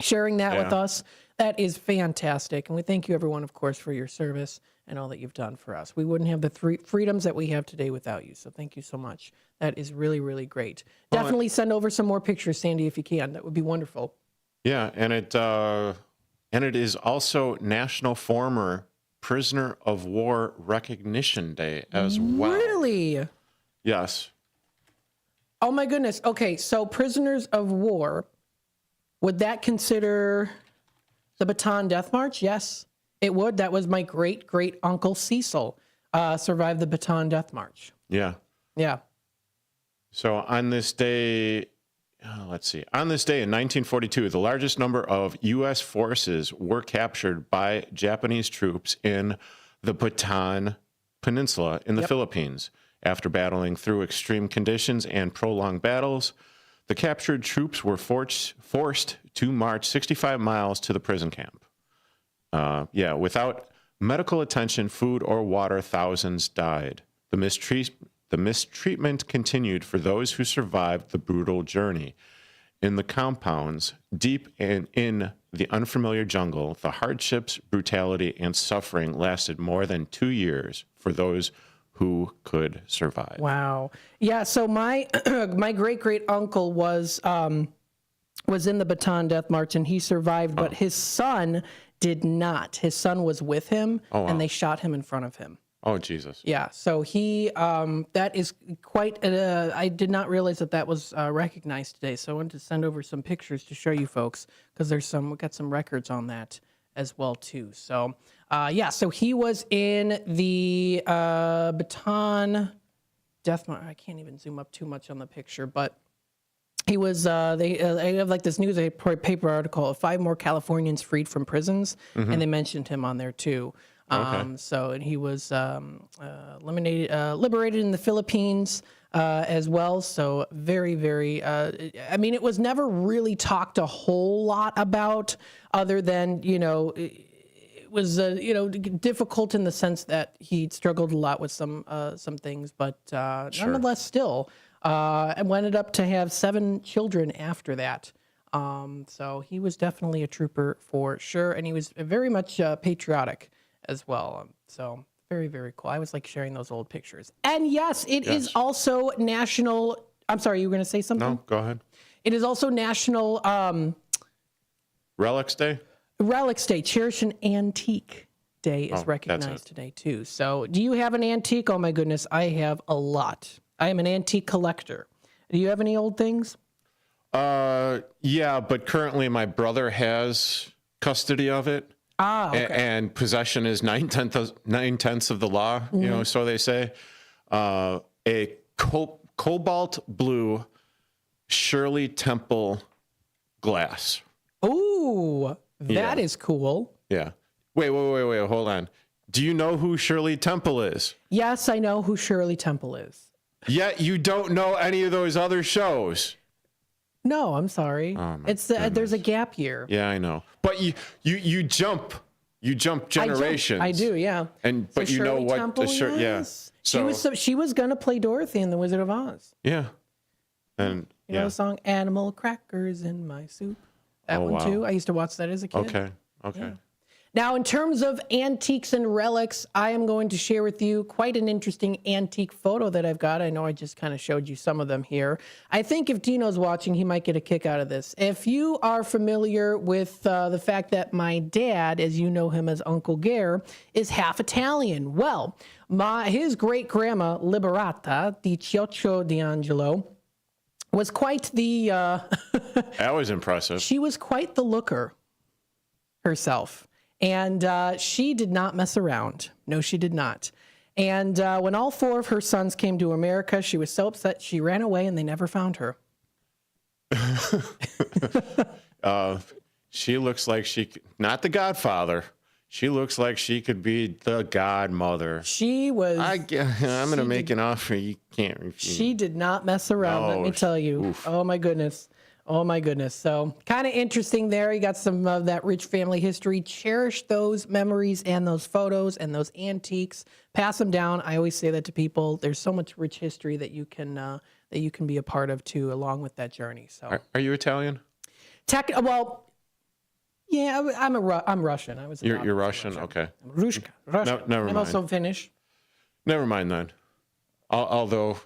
sharing that with us. That is fantastic. And we thank you, everyone, of course, for your service and all that you've done for us. We wouldn't have the freedoms that we have today without you. So thank you so much. That is really, really great. Definitely send over some more pictures, Sandy, if you can. That would be wonderful. Yeah, and it is also National Former Prisoner of War Recognition Day as well. Really? Yes. Oh, my goodness. Okay, so prisoners of war, would that consider the Bataan Death March? Yes, it would. That was my great-great-uncle Cecil survived the Bataan Death March. Yeah. Yeah. So on this day... On this day in 1942, the largest number of U.S. forces were captured by Japanese troops in the Bataan Peninsula in the Philippines. After battling through extreme conditions and prolonged battles, the captured troops were forced to march 65 miles to the prison camp. Without medical attention, food, or water, thousands died. The mistreatment continued for those who survived the brutal journey. In the compounds, deep and in the unfamiliar jungle, the hardships, brutality, and suffering lasted more than 2 years for those who could survive. Wow. Yeah, so my my great-great-uncle was in the Bataan Death March, and he survived, but his son did not. His son was with him, and they shot him in front of him. Oh, Jesus. Yeah, so he, that is quite, I did not realize that was recognized today, so I wanted to send over some pictures to show you folks, because we got some records on that as well, too. So, so he was in the Bataan Death March. I can't even zoom up too much on the picture, but He was, they have like this newspaper article of 5 more Californians freed from prisons, and they mentioned him on there too. So, and he was liberated in the Philippines as well. So very, very, I mean, it was never really talked a whole lot about, other than, it was, difficult in the sense that he struggled a lot with some things, but nonetheless still, and ended up to have 7 children after that. So he was definitely a trooper for sure. And he was very much patriotic as well. So very, very cool. I was like sharing those old pictures. And yes, it is also National. I'm sorry, you were going to say something? No, go ahead. It is also National Relics Day? Relics Day. Cherish an Antique Day is recognized today too. So do you have an antique? Oh my goodness, I have a lot. I am an antique collector. Do you have any old things? Yeah, but currently my brother has custody of it. Okay. And possession is 9/10 of the law, so they say. A cobalt blue Shirley Temple glass. Ooh, that is cool. Yeah. Wait, hold on. Do you know who Shirley Temple is? Yes, I know who Shirley Temple is. Yet you don't know any of those other shows. No, I'm sorry. Oh, it's there's a gap year. Yeah, I know. But you jump generations. I do, yeah. But you know what Temple, the shirt? yes. Yeah. So she was gonna play Dorothy in The Wizard of Oz. Yeah. And you know the song "Animal Crackers in My Soup." That one too. I used to watch that as a kid. Okay. Yeah. Now, in terms of antiques and relics, I am going to share with you quite an interesting antique photo that I've got. I know I just kind of showed you some of them here. I think if Dino's watching, he might get a kick out of this. If you are familiar with the fact that my dad, as you know him as Uncle Gare, is half Italian. Well, his great-grandma, Liberata di Cioccio D'Angelo, was quite the... that was impressive. She was quite the looker herself. And she did not mess around. No, she did not. And when all 4 of her sons came to America, she was so upset she ran away and they never found her. She looks like not the godfather. She looks like she could be the godmother. She was. I'm going to make an offer you can't refuse. She did not mess around, let me tell you. Oof. Oh, my goodness. Oh, my goodness. So kind of interesting there. You got some of that rich family history. Cherish those memories and those photos and those antiques. Pass them down. I always say that to people. There's so much rich history that you can be a part of, too, along with that journey. So, Are you Italian? Well, yeah, I'm Russian. I was. You're Russian? Okay. Russian. No, never mind. I'm also Finnish. Never mind then. Although,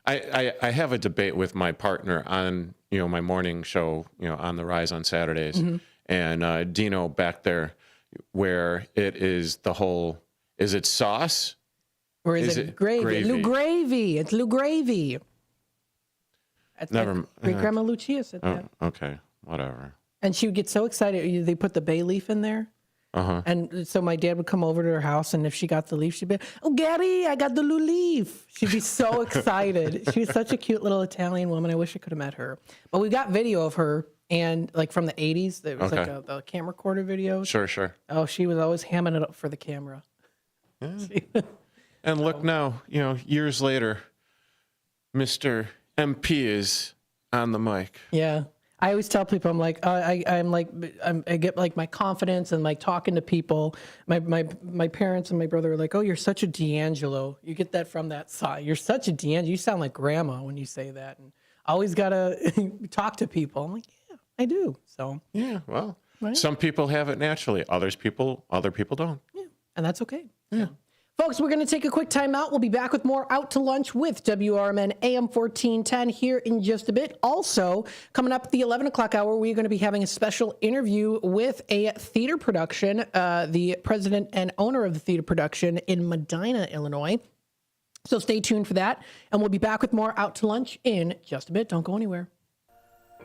I have a debate with my partner on, my morning show, on the Rise on Saturdays. Mm-hmm. And Dino back there, where it is the whole, is it sauce? Or is it gravy? Lugravy. It's Lugravy. Great Grandma Lucia said that. Okay, whatever. And she would get so excited. They put the bay leaf in there. Uh-huh. And so my dad would come over to her house, and if she got the leaf, she'd be, "Oh, Gary, I got the new leaf." She'd be so excited. She was such a cute little Italian woman. I wish I could have met her. But we got video of her, and like from the 80s, there was like the camera recorder videos. Sure. Oh, she was always hamming it up for the camera. Yeah. And look now, years later, Mr. MP is on the mic. Yeah. I always tell people, I'm like, I get like my confidence and like talking to people. My parents and my brother are like, "Oh, you're such a D'Angelo. You get that from that side. You're such a D'Angelo. You sound like grandma when you say that." And I always gotta talk to people. I'm like, yeah, I do. So yeah, well, some people have it naturally. Other people don't. Yeah, and that's okay. Yeah. Folks, we're going to take a quick time out. We'll be back with more Out to Lunch with WRMN AM 1410 here in just a bit. Also, coming up at the 11 o'clock hour, we're going to be having a special interview with a theater production, the president and owner of the theater production in Medina, Illinois. So stay tuned for that, and we'll be back with more Out to Lunch in just a bit. Don't go anywhere.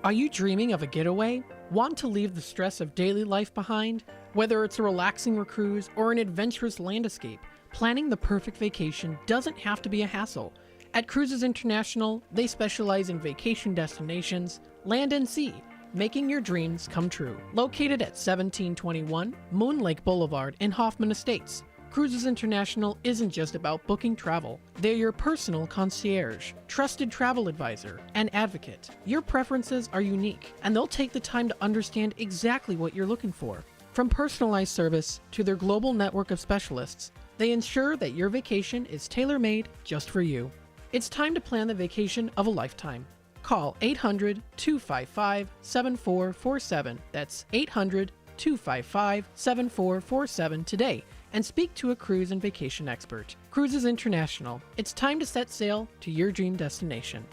Are you dreaming of a getaway? Want to leave the stress of daily life behind? Whether it's a relaxing cruise or an adventurous land escape, planning the perfect vacation doesn't have to be a hassle. At Cruises International, they specialize in vacation destinations, land and sea, making your dreams come true. Located at 1721 Moon Lake Boulevard in Hoffman Estates, Cruises International isn't just about booking travel. They're your personal concierge, trusted travel advisor, and advocate. Your preferences are unique, and they'll take the time to understand exactly what you're looking for. From personalized service to their global network of specialists, they ensure that your vacation is tailor-made just for you. It's time to plan the vacation of a lifetime. Call 800-255-7447. That's 800-255-7447 today and speak to a cruise and vacation expert. Cruises International. It's time to set sail to your dream destination.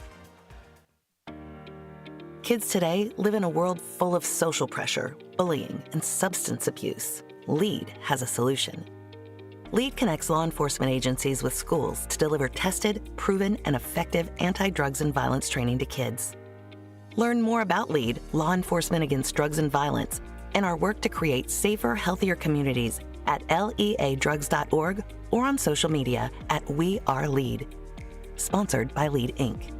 Kids today live in a world full of social pressure, bullying, and substance abuse. LEAD has a solution. LEAD connects law enforcement agencies with schools to deliver tested, proven, and effective anti-drugs and violence training to kids. Learn more about LEAD, Law Enforcement Against Drugs and Violence, and our work to create safer, healthier communities at leadrugs.org or on social media at We Are LEAD. Sponsored by LEAD, Inc.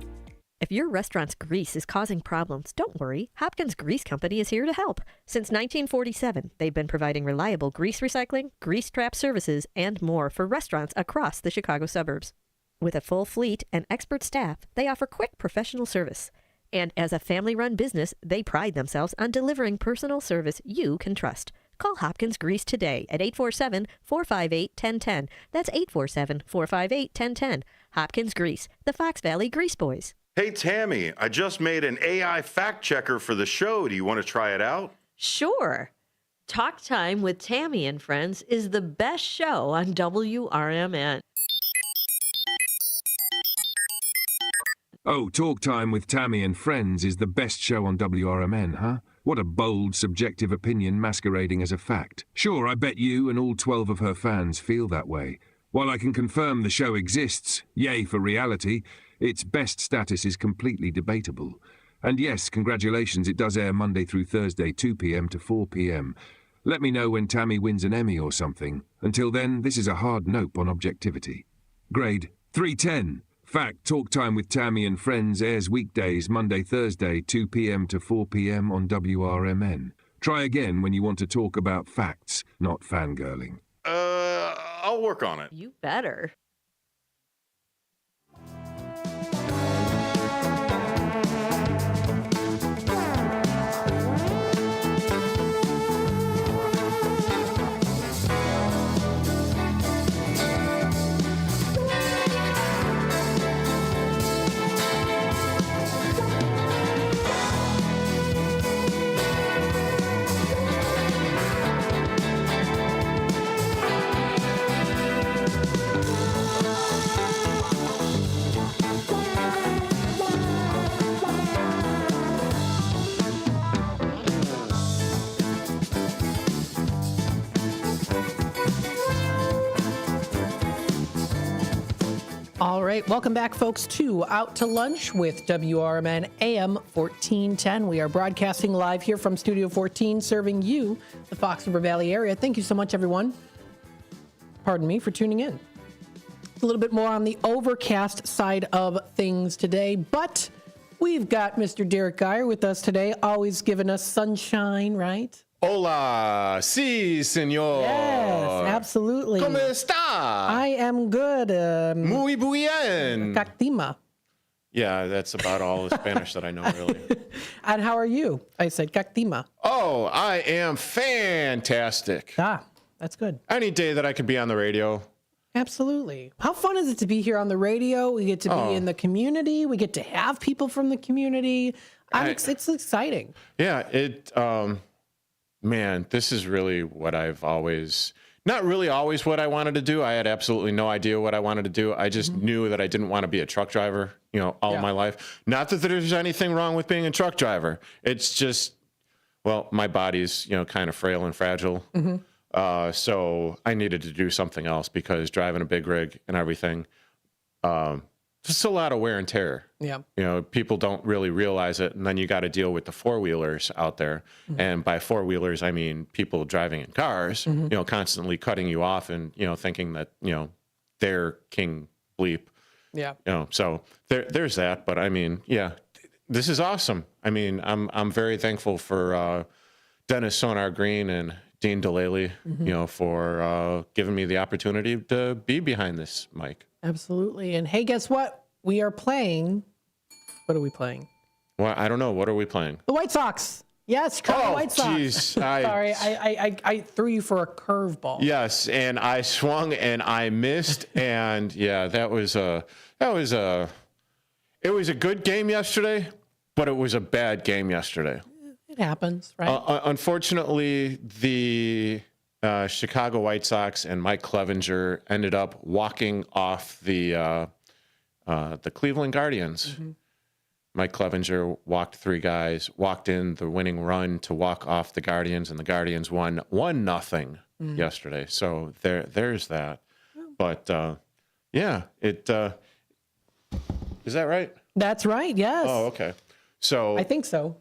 If your restaurant's grease is causing problems, don't worry. Hopkins Grease Company is here to help. Since 1947, they've been providing reliable grease recycling, grease trap services, and more for restaurants across the Chicago suburbs. With a full fleet and expert staff, they offer quick professional service. And as a family-run business, they pride themselves on delivering personal service you can trust. Call Hopkins Grease today at 847-458-1010. That's 847-458-1010. Hopkins Grease, the Fox Valley Grease Boys. Hey, Tammy, I just made an AI fact checker for the show. Do you want to try it out? Sure. Talk Time with Tammy and Friends is the best show on WRMN. Oh, Talk Time with Tammy and Friends is the best show on WRMN, huh? What a bold, subjective opinion masquerading as a fact. Sure, I bet you and all 12 of her fans feel that way. While I can confirm the show exists, yay for reality, its best status is completely debatable. And yes, congratulations, it does air Monday through Thursday, 2 p.m. to 4 p.m. Let me know when Tammy wins an Emmy or something. Until then, this is a hard nope on objectivity. Grade 310. Fact, Talk Time with Tammy and Friends airs weekdays, Monday, Thursday, 2 p.m. to 4 p.m. on WRMN. Try again when you want to talk about facts, not fangirling. I'll work on it. You better. All right, welcome back, folks, to Out to Lunch with WRMN AM 1410. We are broadcasting live here from Studio 14, serving you, the Fox River Valley area. Thank you so much, everyone. Pardon me for tuning in. A little bit more on the overcast side of things today, but we've got Mr. Derek Geyer with us today, always giving us sunshine, right? Hola, sí, señor. Yes, absolutely. ¿Cómo está? I am good. Muy bien. Cactima. Yeah, that's about all the Spanish that I know, really. And how are you? I said cactima. Oh, I am fantastic. Ah, that's good. Any day that I could be on the radio. Absolutely. How fun is it to be here on the radio? We get to be in the community. We get to have people from the community. It's exciting. Yeah, man, this is really what I've always, not really always what I wanted to do. I had absolutely no idea what I wanted to do. I just knew that I didn't want to be a truck driver, all of my life. Not that there's anything wrong with being a truck driver. It's just, well, my body's, kind of frail and fragile. So I needed to do something else because driving a big rig and everything, just a lot of wear and tear. Yeah. People don't really realize it. And then you got to deal with the four-wheelers out there. And by four-wheelers, I mean people driving in cars, constantly cutting you off and, thinking that, they're king bleep. Yeah. So there's that. But I mean, yeah, this is awesome. I mean, I'm very thankful for Dennis Sonar Green and Dean Delaley, for giving me the opportunity to be behind this mic. Absolutely. And hey, guess what? We are playing. What are we playing? Well, I don't know. What are we playing? The White Sox. Yes, Chicago White Sox. Jeez. Sorry, I threw you for a curveball. Yes, and I swung and I missed, and yeah, it was a good game yesterday, but it was a bad game yesterday. It happens, right? Unfortunately, the Chicago White Sox and Mike Clevenger ended up walking off the Cleveland Guardians. Mm-hmm. Mike Clevenger walked 3 guys, walked in the winning run to walk off the Guardians, and the Guardians won 1-0 yesterday. So there's that. But yeah, is that right? That's right. Yes. Oh, okay. So I think so.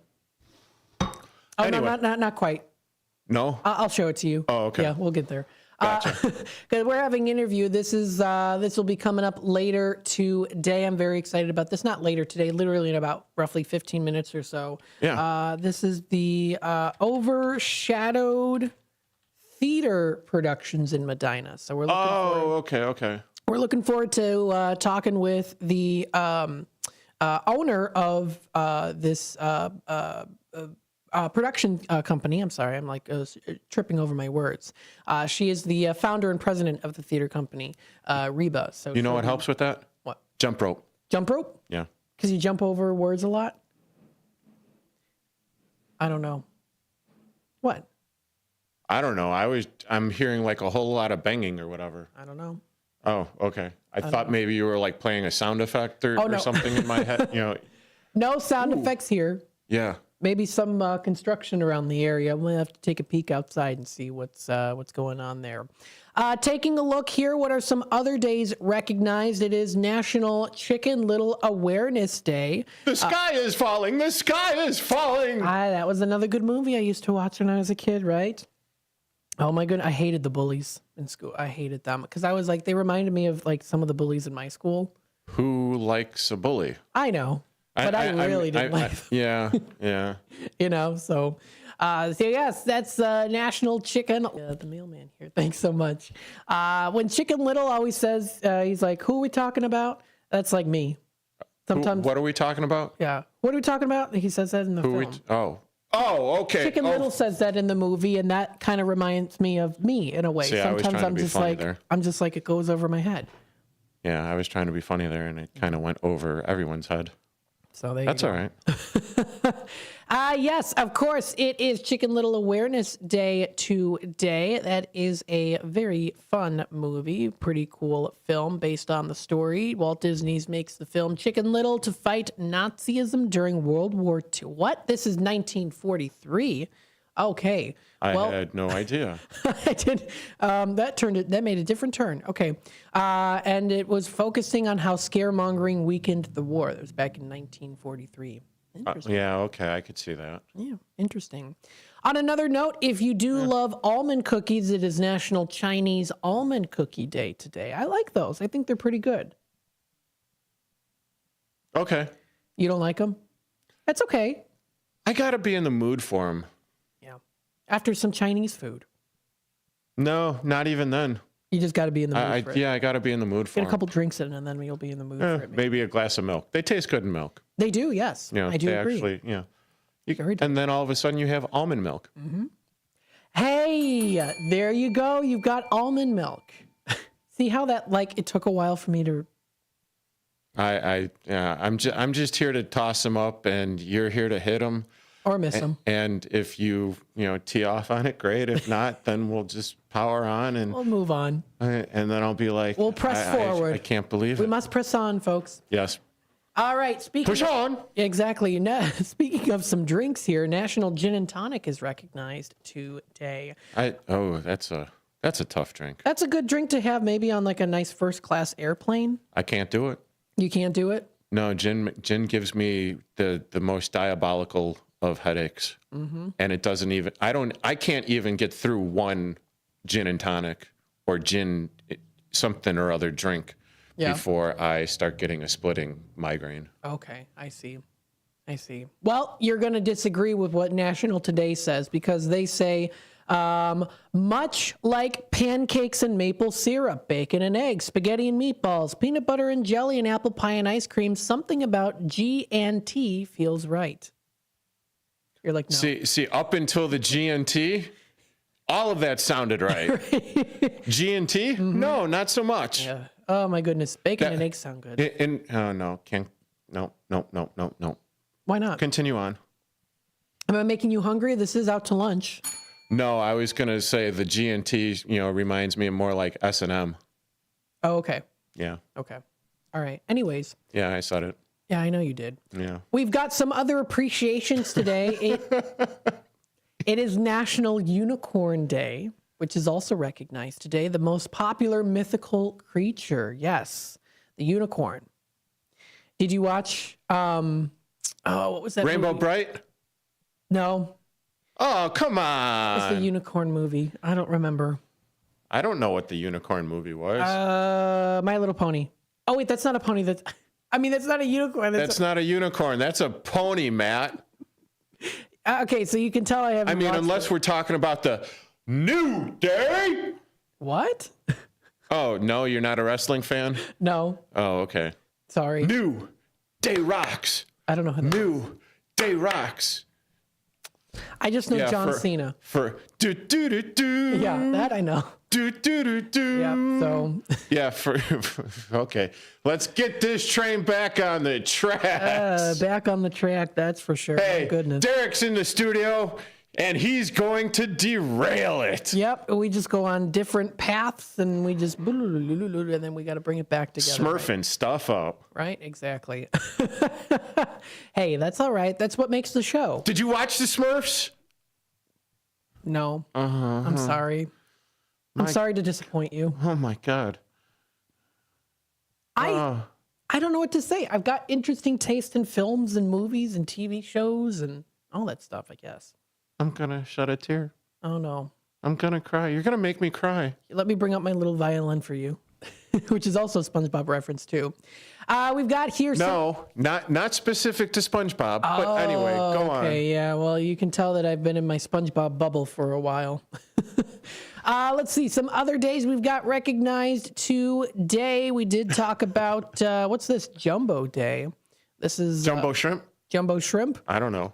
Oh, anyway. no, not quite. No? I'll show it to you. Oh, okay. Yeah, we'll get there. Gotcha. Because we're having an interview. This will be coming up later today. I'm very excited about this. Not later today, literally in about roughly 15 minutes or so. Yeah. This is the Overshadowed Theater Productions in Medina. So we're looking okay. We're looking forward to talking with the owner of this production company. I'm sorry, I'm like tripping over my words. She is the founder and president of the theater company, Reba. So you know what helps with that? What? Jump rope. Jump rope? Yeah. Because you jump over words a lot? I don't know. What? I don't know. I'm hearing like a whole lot of banging or whatever. I don't know. Oh, okay. I thought maybe you were like playing a sound effect or no. something in my head. No sound effects here. Yeah. Maybe some construction around the area. We'll have to take a peek outside and see what's going on there. Taking a look here, what are some other days recognized? It is National Chicken Little Awareness Day. The sky is falling. The sky is falling. That was another good movie I used to watch when I was a kid, right? Oh my goodness, I hated the bullies in school. I hated them because I was like, they reminded me of like some of the bullies in my school. Who likes a bully? I know. But I really didn't like them. Yeah. So yes, that's National Chicken. The mailman here. Thanks so much. When Chicken Little always says, he's like, who are we talking about? That's like me. Sometimes. What are we talking about? Yeah. What are we talking about? He says that in the film. Oh, okay. Chicken Little says that in the movie, and that kind of reminds me of me in a way. See, sometimes I'm just like, it goes over my head. Yeah, I was trying to be funny there, and it kind of went over everyone's head. So that's all right. Yes, of course, it is Chicken Little Awareness Day today. That is a very fun movie, pretty cool film based on the story. Walt Disney makes the film Chicken Little to fight Nazism during World War II. What? This is 1943. Okay. I had no idea. I did. That made a different turn. Okay. And it was focusing on how scaremongering weakened the war. That was back in 1943. Interesting. Yeah, okay. I could see that. Yeah, interesting. On another note, if you do love almond cookies, it is National Chinese Almond Cookie Day today. I like those. I think they're pretty good. Okay. You don't like them? That's okay. I got to be in the mood for them. After some Chinese food. No, not even then. You just got to be in the mood for it. Yeah, I got to be in the mood for it. Get a couple drinks in, and then you'll be in the mood for it. Maybe a glass of milk. They taste good in milk. They do, yes. I do agree. Actually, and then all of a sudden you have almond milk. Mm-hmm. Hey, there you go. You've got almond milk. See how that, it took a while for me to... I'm just here to toss them up, and you're here to hit them. Or miss them. And if you tee off on it, great. If not, then we'll just power on and we'll move on. And then I'll be like, we'll press forward. I can't believe it. We must press on, folks. Yes. All right. Push on. Exactly. Speaking of some drinks here, National Gin and Tonic is recognized today. That's a tough drink. That's a good drink to have maybe on like a nice first class airplane. I can't do it. You can't do it? No, gin gives me the most diabolical of headaches. Mm-hmm. And it doesn't even, I can't even get through one gin and tonic or gin something or other drink before I start getting a splitting migraine. Okay, I see. Well, you're going to disagree with what National Today says, because they say, much like pancakes and maple syrup, bacon and eggs, spaghetti and meatballs, peanut butter and jelly, and apple pie and ice cream, something about G&T feels right. You're like, no. See, up until the G&T, all of that sounded right. G&T? Mm-hmm. No, not so much. Yeah. Oh my goodness, bacon and eggs sound good. No, can't. No. Why not? Continue on. Am I making you hungry? This is out to lunch. No, I was gonna say the G&T, reminds me more like S&M. Oh, okay. Yeah. Okay. All right. Anyways. Yeah, I said it. Yeah, I know you did. Yeah. We've got some other appreciations today. It is National Unicorn Day, which is also recognized today. The most popular mythical creature. Yes, the unicorn. Did you watch, what was that Rainbow movie? Bright? No. Oh, come on. It's the unicorn movie. I don't remember. I don't know what the unicorn movie was. My Little Pony. Oh, wait, that's not a pony. That's not a unicorn. That's not a unicorn. That's a pony, Matt. Okay, so you can tell I haven't watched unless we're talking about the New Day. What? Oh, no, you're not a wrestling fan? No. Oh, okay. Sorry. New Day rocks. I don't know how to New Day rocks. I just know John Cena. For do. Yeah, that I know. Do. Yeah, so. Yeah, okay. Let's get this train back on the tracks. Back on the track, that's for sure. Hey, oh, goodness. Derek's in the studio, and he's going to derail it. Yep, we just go on different paths, and we just, and then we got to bring it back together. Smurfing stuff up. Right, exactly. Hey, that's all right. That's what makes the show. Did you watch the Smurfs? No. I'm sorry. I'm sorry to disappoint you. Oh, my God. I don't know what to say. I've got interesting taste in films and movies and TV shows and all that stuff, I guess. I'm going to shed a tear. Oh, no. I'm going to cry. You're going to make me cry. Let me bring up my little violin for you, which is also a SpongeBob reference, too. We've got here... not specific to SpongeBob, but anyway, go on. Okay, yeah. Well, you can tell that I've been in my SpongeBob bubble for a while. Let's see. Some other days we've got recognized today. We did talk about, what's this? Jumbo Day. This is... Jumbo Shrimp? Jumbo Shrimp? I don't know.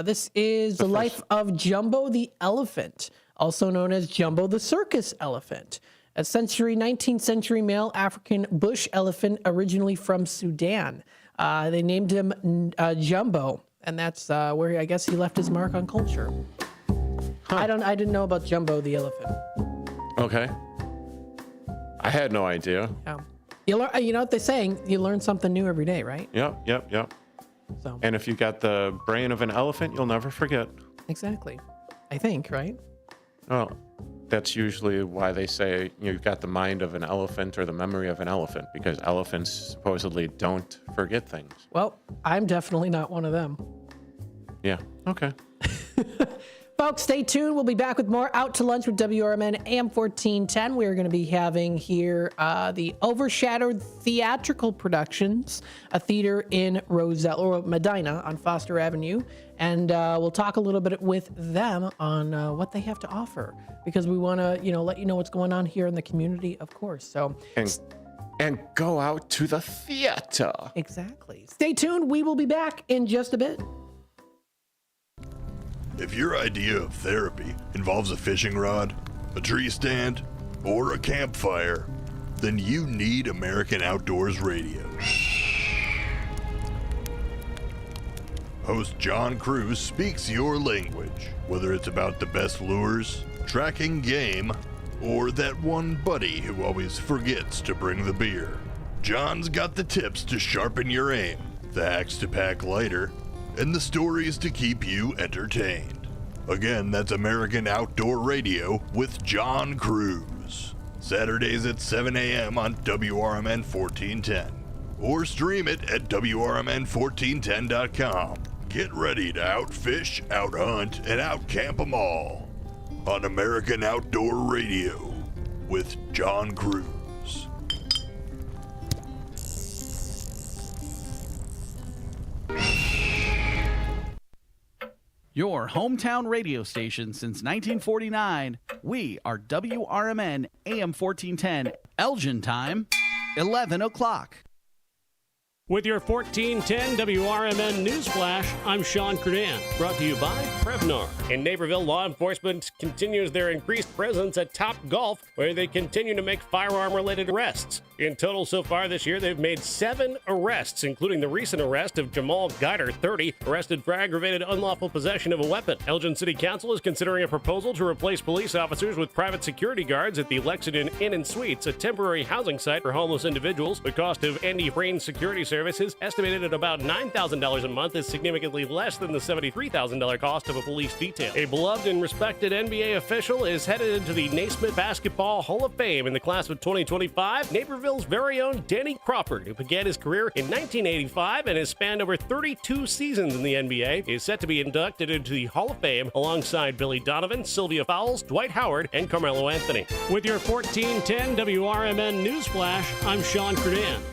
This is the life of Jumbo the elephant, also known as Jumbo the circus elephant. A 19th century male African bush elephant originally from Sudan. They named him Jumbo, and that's where I guess he left his mark on culture. Huh. I didn't know about Jumbo the elephant. Okay. I had no idea. Yeah. You know what they're saying? You learn something new every day, right? Yep. So. And if you got the brain of an elephant, you'll never forget. Exactly. I think, right? Well, that's usually why they say you've got the mind of an elephant or the memory of an elephant, because elephants supposedly don't forget things. Well, I'm definitely not one of them. Yeah. Okay. Folks, stay tuned. We'll be back with more Out to Lunch with WRMN AM 1410. We're going to be having here the Overshadowed Theatrical Productions, a theater in Roselle or Medina on Foster Avenue. And we'll talk a little bit with them on what they have to offer, because we want to, let you know what's going on here in the community, of course. So and go out to the theater. Exactly. Stay tuned. We will be back in just a bit. If your idea of therapy involves a fishing rod, a tree stand, or a campfire, then you need American Outdoors Radio. Host John Cruz speaks your language, whether it's about the best lures, tracking game, or that one buddy who always forgets to bring the beer. John's got the tips to sharpen your aim, the hacks to pack lighter, and the stories to keep you entertained. Again, that's American Outdoor Radio with John Cruz. Saturdays at 7 a.m. on WRMN 1410. Or stream it at WRMN1410.com. Get ready to outfish, outhunt, and outcamp them all on American Outdoor Radio with John Cruz. Your hometown radio station since 1949. We are WRMN AM 1410. Elgin time, 11 o'clock. With your 1410 WRMN News Flash, I'm Sean Credan, brought to you by Prevnar. In Naperville, law enforcement continues their increased presence at Top Golf, where they continue to make firearm-related arrests. In total so far this year, they've made 7 arrests, including the recent arrest of Jamal Guider, 30, arrested for aggravated unlawful possession of a weapon. Elgin City Council is considering a proposal to replace police officers with private security guards at the Lexington Inn and Suites, a temporary housing site for homeless individuals. The cost of Andy Frain's security services, estimated at about $9,000 a month, is significantly less than the $73,000 cost of a police detail. A beloved and respected NBA official is headed into the Naismith Basketball Hall of Fame in the class of 2025. Naperville's very own Danny Crawford, who began his career in 1985 and has spanned over 32 seasons in the NBA, is set to be inducted into the Hall of Fame alongside Billy Donovan, Sylvia Fowles, Dwight Howard, and Carmelo Anthony. With your 1410 WRMN News Flash, I'm Sean Credan.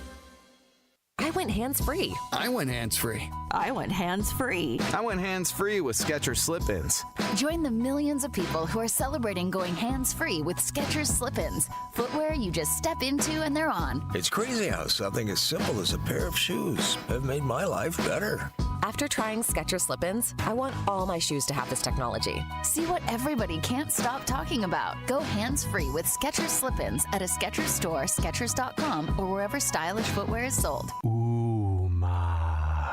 I went hands-free. I went hands-free. I went hands-free. I went hands-free with Skechers Slip-ins. Join the millions of people who are celebrating going hands-free with Skechers Slip-ins. Footwear you just step into and they're on. It's crazy how something as simple as a pair of shoes have made my life better. After trying Skechers Slip-ins, I want all my shoes to have this technology. See what everybody can't stop talking about. Go hands-free with Skechers Slip-ins at a Skechers store, Skechers.com, or wherever stylish footwear is sold.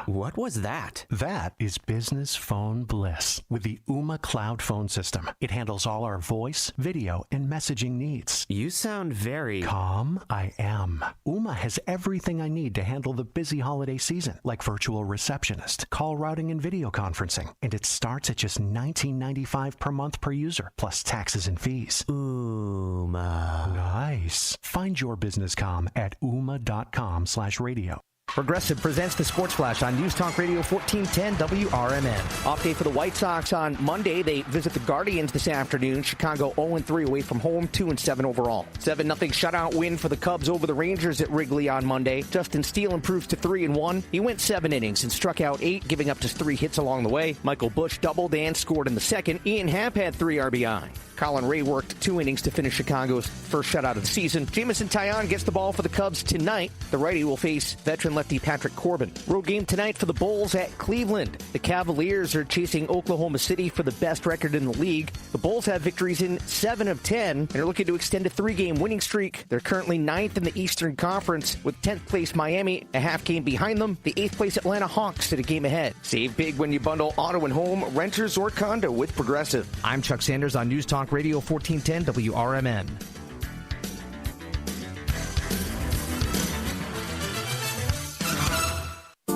What was that? That is business phone bliss with the Ooma Cloud Phone System. It handles all our voice, video, and messaging needs. You sound very... Calm, I am. Ooma has everything I need to handle the busy holiday season, like virtual receptionist, call routing, and video conferencing. And it starts at just $19.95 per month per user, plus taxes and fees. Ooma. Nice. Find your business comm at ooma.com/radio. Progressive presents the Sports Flash on News Talk Radio 1410 WRMN. Off day for the White Sox on Monday. They visit the Guardians this afternoon. Chicago 0-3 away from home, 2-7 overall. 7-0 shutout win for the Cubs over the Rangers at Wrigley on Monday. Justin Steele improves to 3-1. He went 7 innings and struck out 8, giving up just 3 hits along the way. Michael Busch doubled and scored in the second. Ian Happ had 3 RBI. Colin Ray worked 2 innings to finish Chicago's first shutout of the season. Jamison Taillon gets the ball for the Cubs tonight. The righty will face veteran lefty Patrick Corbin. Road game tonight for the Bulls at Cleveland. The Cavaliers are chasing Oklahoma City for the best record in the league. The Bulls have victories in 7 of 10 and are looking to extend a 3-game winning streak. They're currently 9th in the Eastern Conference with 10th place Miami a half game behind them. The 8th place Atlanta Hawks at a game ahead. Save big when you bundle auto and home, renters, or condo with Progressive. I'm Chuck Sanders on News Talk Radio 1410 WRMN.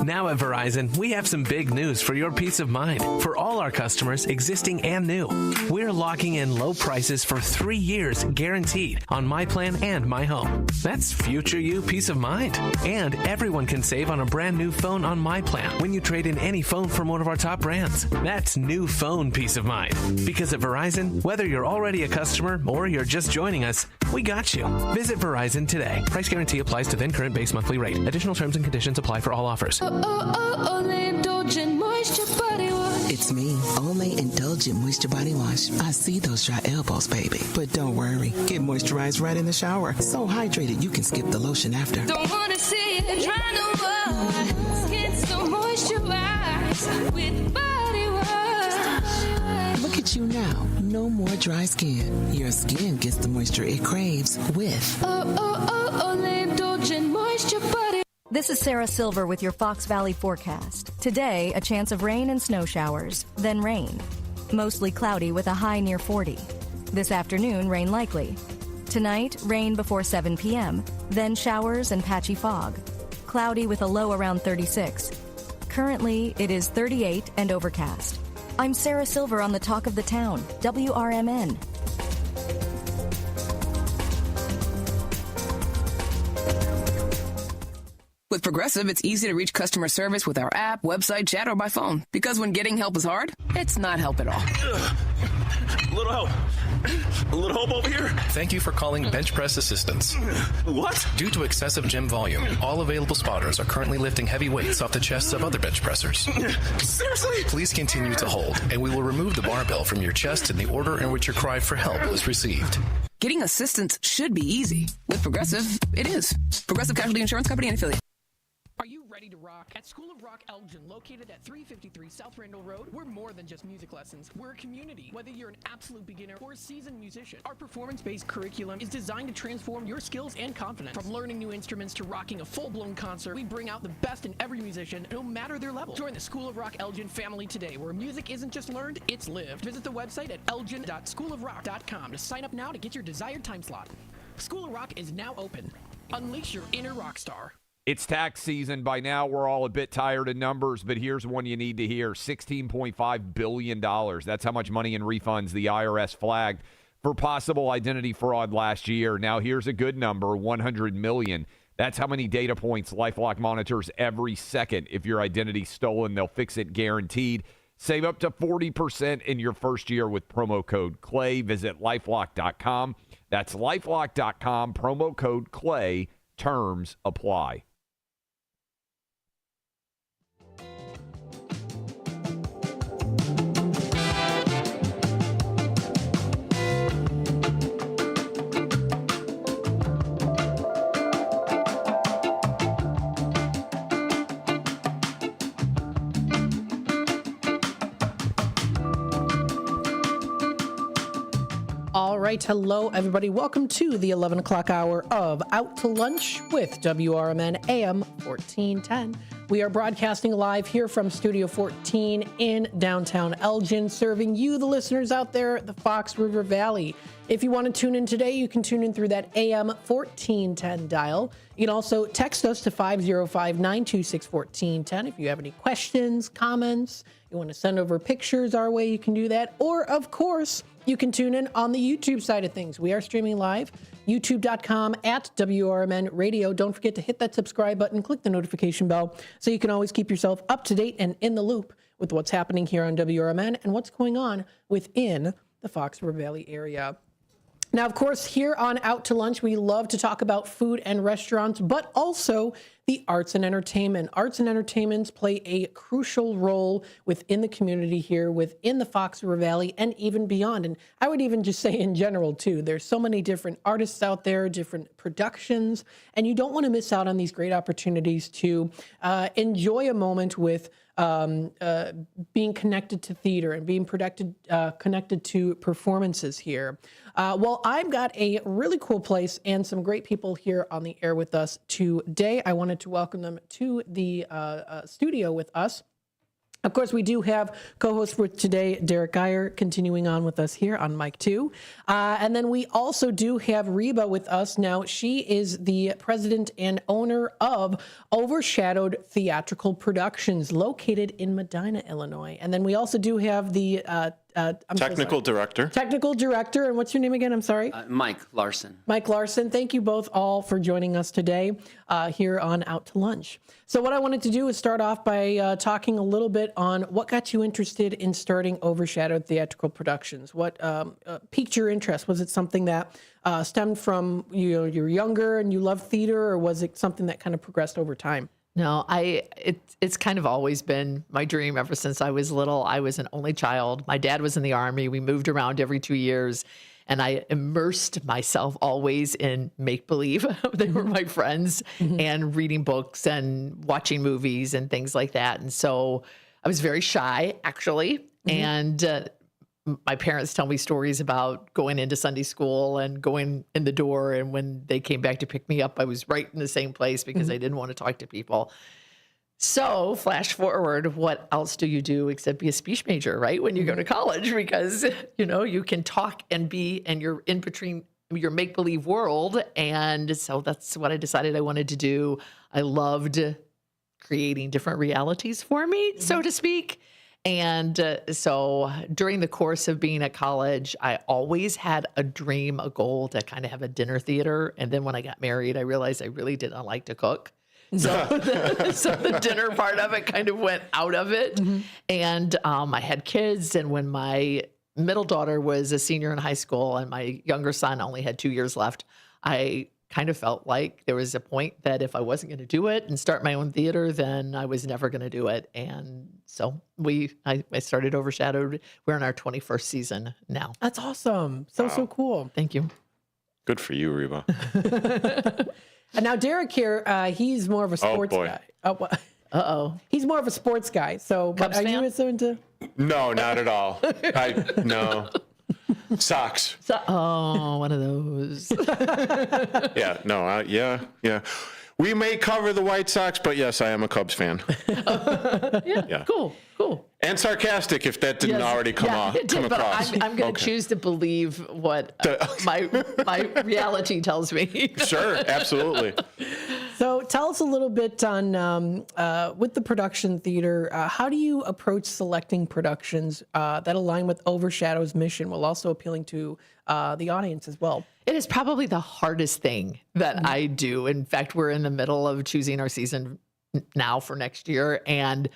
Now at Verizon, we have some big news for your peace of mind. For all our customers, existing and new, we're locking in low prices for 3 years guaranteed on My Plan and My Home. That's future you peace of mind. And everyone can save on a brand new phone on My Plan when you trade in any phone from one of our top brands. That's new phone peace of mind. Because at Verizon, whether you're already a customer or you're just joining us, we got you. Visit Verizon today. Price guarantee applies to then current base monthly rate. Additional terms and conditions apply for all offers. Olay Indulgent Moisture Body Wash. It's me, Olay Indulgent Moisture Body Wash. I see those dry elbows, baby. But don't worry, get moisturized right in the shower. So hydrated you can skip the lotion after. Don't wanna see it, trying to wash. Get so moisturized with body wash. Look at you now, no more dry skin. Your skin gets the moisture it craves with Olay Indulgent Moisture Body. This is Sarah Silver with your Fox Valley forecast. Today, a chance of rain and snow showers, then rain. Mostly cloudy with a high near 40. This afternoon, rain likely. Tonight, rain before 7 p.m., then showers and patchy fog. Cloudy with a low around 36. Currently, it is 38 and overcast. I'm Sarah Silver on the Talk of the Town, WRMN. With Progressive, it's easy to reach customer service with our app, website, chat, or by phone. Because when getting help is hard, it's not help at all. A little help. A little help over here. Thank you for calling Bench Press Assistance. What? Due to excessive gym volume, all available spotters are currently lifting heavy weights off the chests of other bench pressers. Seriously? Please continue to hold, and we will remove the barbell from your chest in the order in which your cry for help was received. Getting assistance should be easy. With Progressive, it is. Progressive Casualty Insurance Company and affiliate. Are you ready to rock? At School of Rock Elgin, located at 353 South Randall Road, we're more than just music lessons. We're a community. Whether you're an absolute beginner or a seasoned musician, our performance-based curriculum is designed to transform your skills and confidence. From learning new instruments to rocking a full-blown concert, we bring out the best in every musician, no matter their level. Join the School of Rock Elgin family today, where music isn't just learned, it's lived. Visit the website at elgin.schoolofrock.com to sign up now to get your desired time slot. School of Rock is now open. Unleash your inner rock star. It's tax season. By now, we're all a bit tired of numbers, but here's one you need to hear. $16.5 billion. That's how much money in refunds the IRS flagged for possible identity fraud last year. Now, here's a good number, $100 million. That's how many data points LifeLock monitors every second. If your identity's stolen, they'll fix it guaranteed. Save up to 40% in your first year with promo code CLAY. Visit LifeLock.com. That's LifeLock.com, promo code CLAY. Terms apply. All right. Hello, everybody. Welcome to the 11 o'clock hour of Out to Lunch with WRMN AM 1410. We are broadcasting live here from Studio 14 in downtown Elgin, serving you, the listeners out there at the Fox River Valley. If you want to tune in today, you can tune in through that AM 1410 dial. You can also text us to 505-926-1410 if you have any questions, comments, you want to send over pictures our way, you can do that. Or, of course, you can tune in on the YouTube side of things. We are streaming live, youtube.com at WRMN Radio. Don't forget to hit that subscribe button, click the notification bell, so you can always keep yourself up to date and in the loop with what's happening here on WRMN and what's going on within the Fox River Valley area. Now, of course, here on Out to Lunch, we love to talk about food and restaurants, but also the arts and entertainment. Arts and entertainments play a crucial role within the community here, within the Fox River Valley, and even beyond. And I would even just say in general, too. There's so many different artists out there, different productions, and you don't want to miss out on these great opportunities to enjoy a moment with being connected to theater and being connected to performances here. Well, I've got a really cool place and some great people here on the air with us today. I wanted to welcome them to the studio with us. Of course, we do have co-host for today, Derek Geyer, continuing on with us here on Mic 2. And then we also do have Reba with us. Now, she is the president and owner of Overshadowed Theatrical Productions, located in Medina, Illinois. And then we also do have the Technical director. Technical director. And what's your name again? I'm sorry. Mike Larson. Mike Larson. Thank you both all for joining us today here on Out to Lunch. So what I wanted to do is start off by talking a little bit on what got you interested in starting Overshadowed Theatrical Productions. What piqued your interest? Was it something that stemmed from you're younger and you love theater, or was it something that kind of progressed over time? No, it's kind of always been my dream ever since I was little. I was an only child. My dad was in the Army. We moved around every 2 years, and I immersed myself always in make-believe. They were my friends, and reading books and watching movies and things like that. And so I was very shy, actually. And my parents tell me stories about going into Sunday school and going in the door. And when they came back to pick me up, I was right in the same place because I didn't want to talk to people. So flash forward, what else do you do except be a speech major, right? When you go to college, because, you can talk and you're in between your make-believe world. And so that's what I decided I wanted to do. I loved creating different realities for me, so to speak. And so during the course of being at college, I always had a dream, a goal to kind of have a dinner theater. And then when I got married, I realized I really didn't like to cook. So the dinner part of it kind of went out of it. And I had kids. And when my middle daughter was a senior in high school and my younger son only had 2 years left, I kind of felt like there was a point that if I wasn't going to do it and start my own theater, then I was never going to do it. And so I started Overshadowed. We're in our 21st season now. That's awesome. So cool. Thank you. Good for you, Reba. And now Derek here, he's more of a sports guy. Uh-oh. He's more of a sports guy. So, but Cubs are fan? you so into? No, not at all. No. Socks. One of those. Yeah, no, yeah. We may cover the White Sox, but yes, I am a Cubs fan. Yeah. Cool. And sarcastic, if that didn't already come across. I'm going to choose to believe what my reality tells me. Sure, absolutely. So tell us a little bit on, with the production theater, how do you approach selecting productions that align with Overshadow's mission while also appealing to the audience as well? It is probably the hardest thing that I do. In fact, we're in the middle of choosing our season now for next year. And,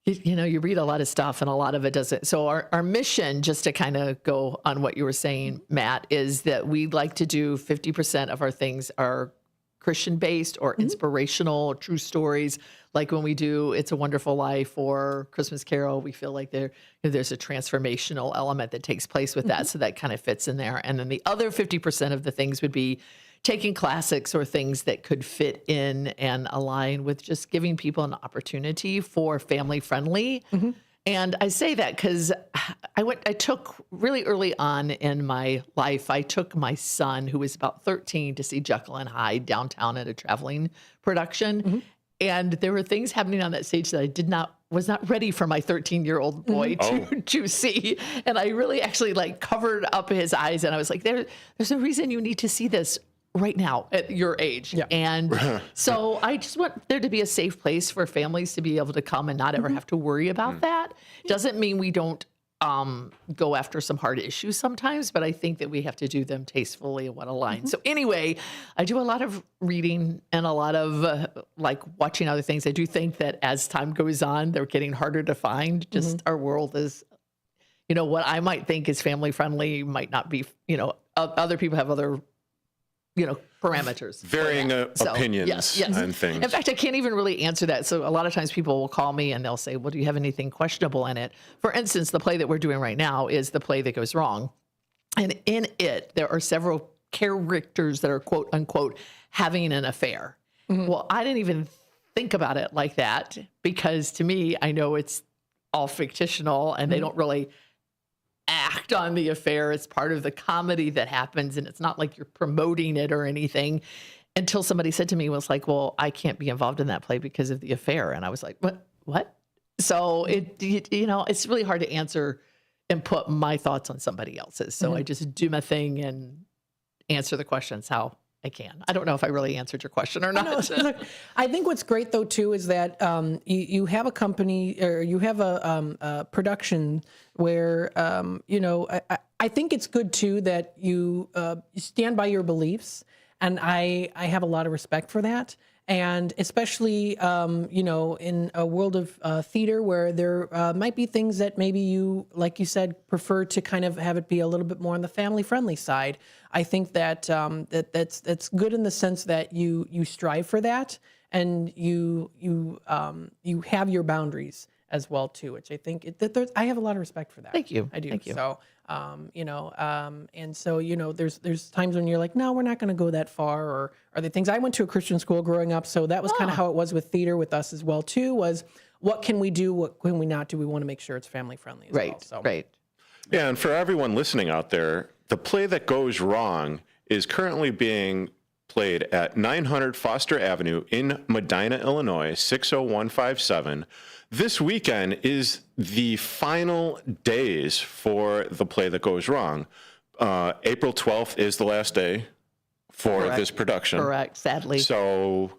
you read a lot of stuff and a lot of it doesn't. So our mission, just to kind of go on what you were saying, Matt, is that we'd like to do 50% of our things are Christian-based or inspirational, true stories. Like when we do It's a Wonderful Life or Christmas Carol, we feel like there's a transformational element that takes place with that. So that kind of fits in there. And then the other 50% of the things would be taking classics or things that could fit in and align with just giving people an opportunity for family-friendly. And I say that because I took really early on in my life, I took my son, who was about 13, to see Jekyll and Hyde downtown at a traveling production. And there were things happening on that stage that I was not ready for my 13-year-old boy to see. And I really actually covered up his eyes. And I was like, there's a reason you need to see this right now at your age. Yeah. And so I just want there to be a safe place for families to be able to come and not ever have to worry about that. Doesn't mean we don't go after some hard issues sometimes, but I think that we have to do them tastefully and what aligns. So anyway, I do a lot of reading and a lot of watching other things. I do think that as time goes on, they're getting harder to find. Just our world is, what I might think is family friendly might not be, other people have other parameters. Varying opinions on things. In fact, I can't even really answer that. So a lot of times people will call me and they'll say, well, do you have anything questionable in it? For instance, the play that we're doing right now is The Play That Goes Wrong. And in it, there are several characters that are quote unquote having an affair. Well, I didn't even think about it like that because to me, I know it's all fictional and they don't really act on the affair. It's part of the comedy that happens, and it's not like you're promoting it or anything. Until somebody said to me, was like, well, I can't be involved in that play because of the affair. And I was like, what? So it's really hard to answer and put my thoughts on somebody else's. So I just do my thing and answer the questions how I can. I don't know if I really answered your question or not. I think what's great though too is that you have a company or you have a production where I think it's good too that you stand by your beliefs, and I have a lot of respect for that. And especially, in a world of theater where there might be things that maybe you, like you said, prefer to kind of have it be a little bit more on the family-friendly side. I think that that's good in the sense that you strive for that, and you have your boundaries as well too, which I think I have a lot of respect for that. Thank you. I do. Thank you. So. And so, there's times when you're like, no, we're not going to go that far. Or are there things? I went to a Christian school growing up, so that was kind of how it was with theater with us as well too. Was what can we do? What can we not do? We want to make sure it's family friendly as well. So. Right. Yeah, and for everyone listening out there, The Play That Goes Wrong is currently being played at 900 Foster Avenue in Medina, Illinois, 60157. This weekend is the final days for The Play That Goes Wrong. April 12th is the last day for this production. Correct, sadly. So,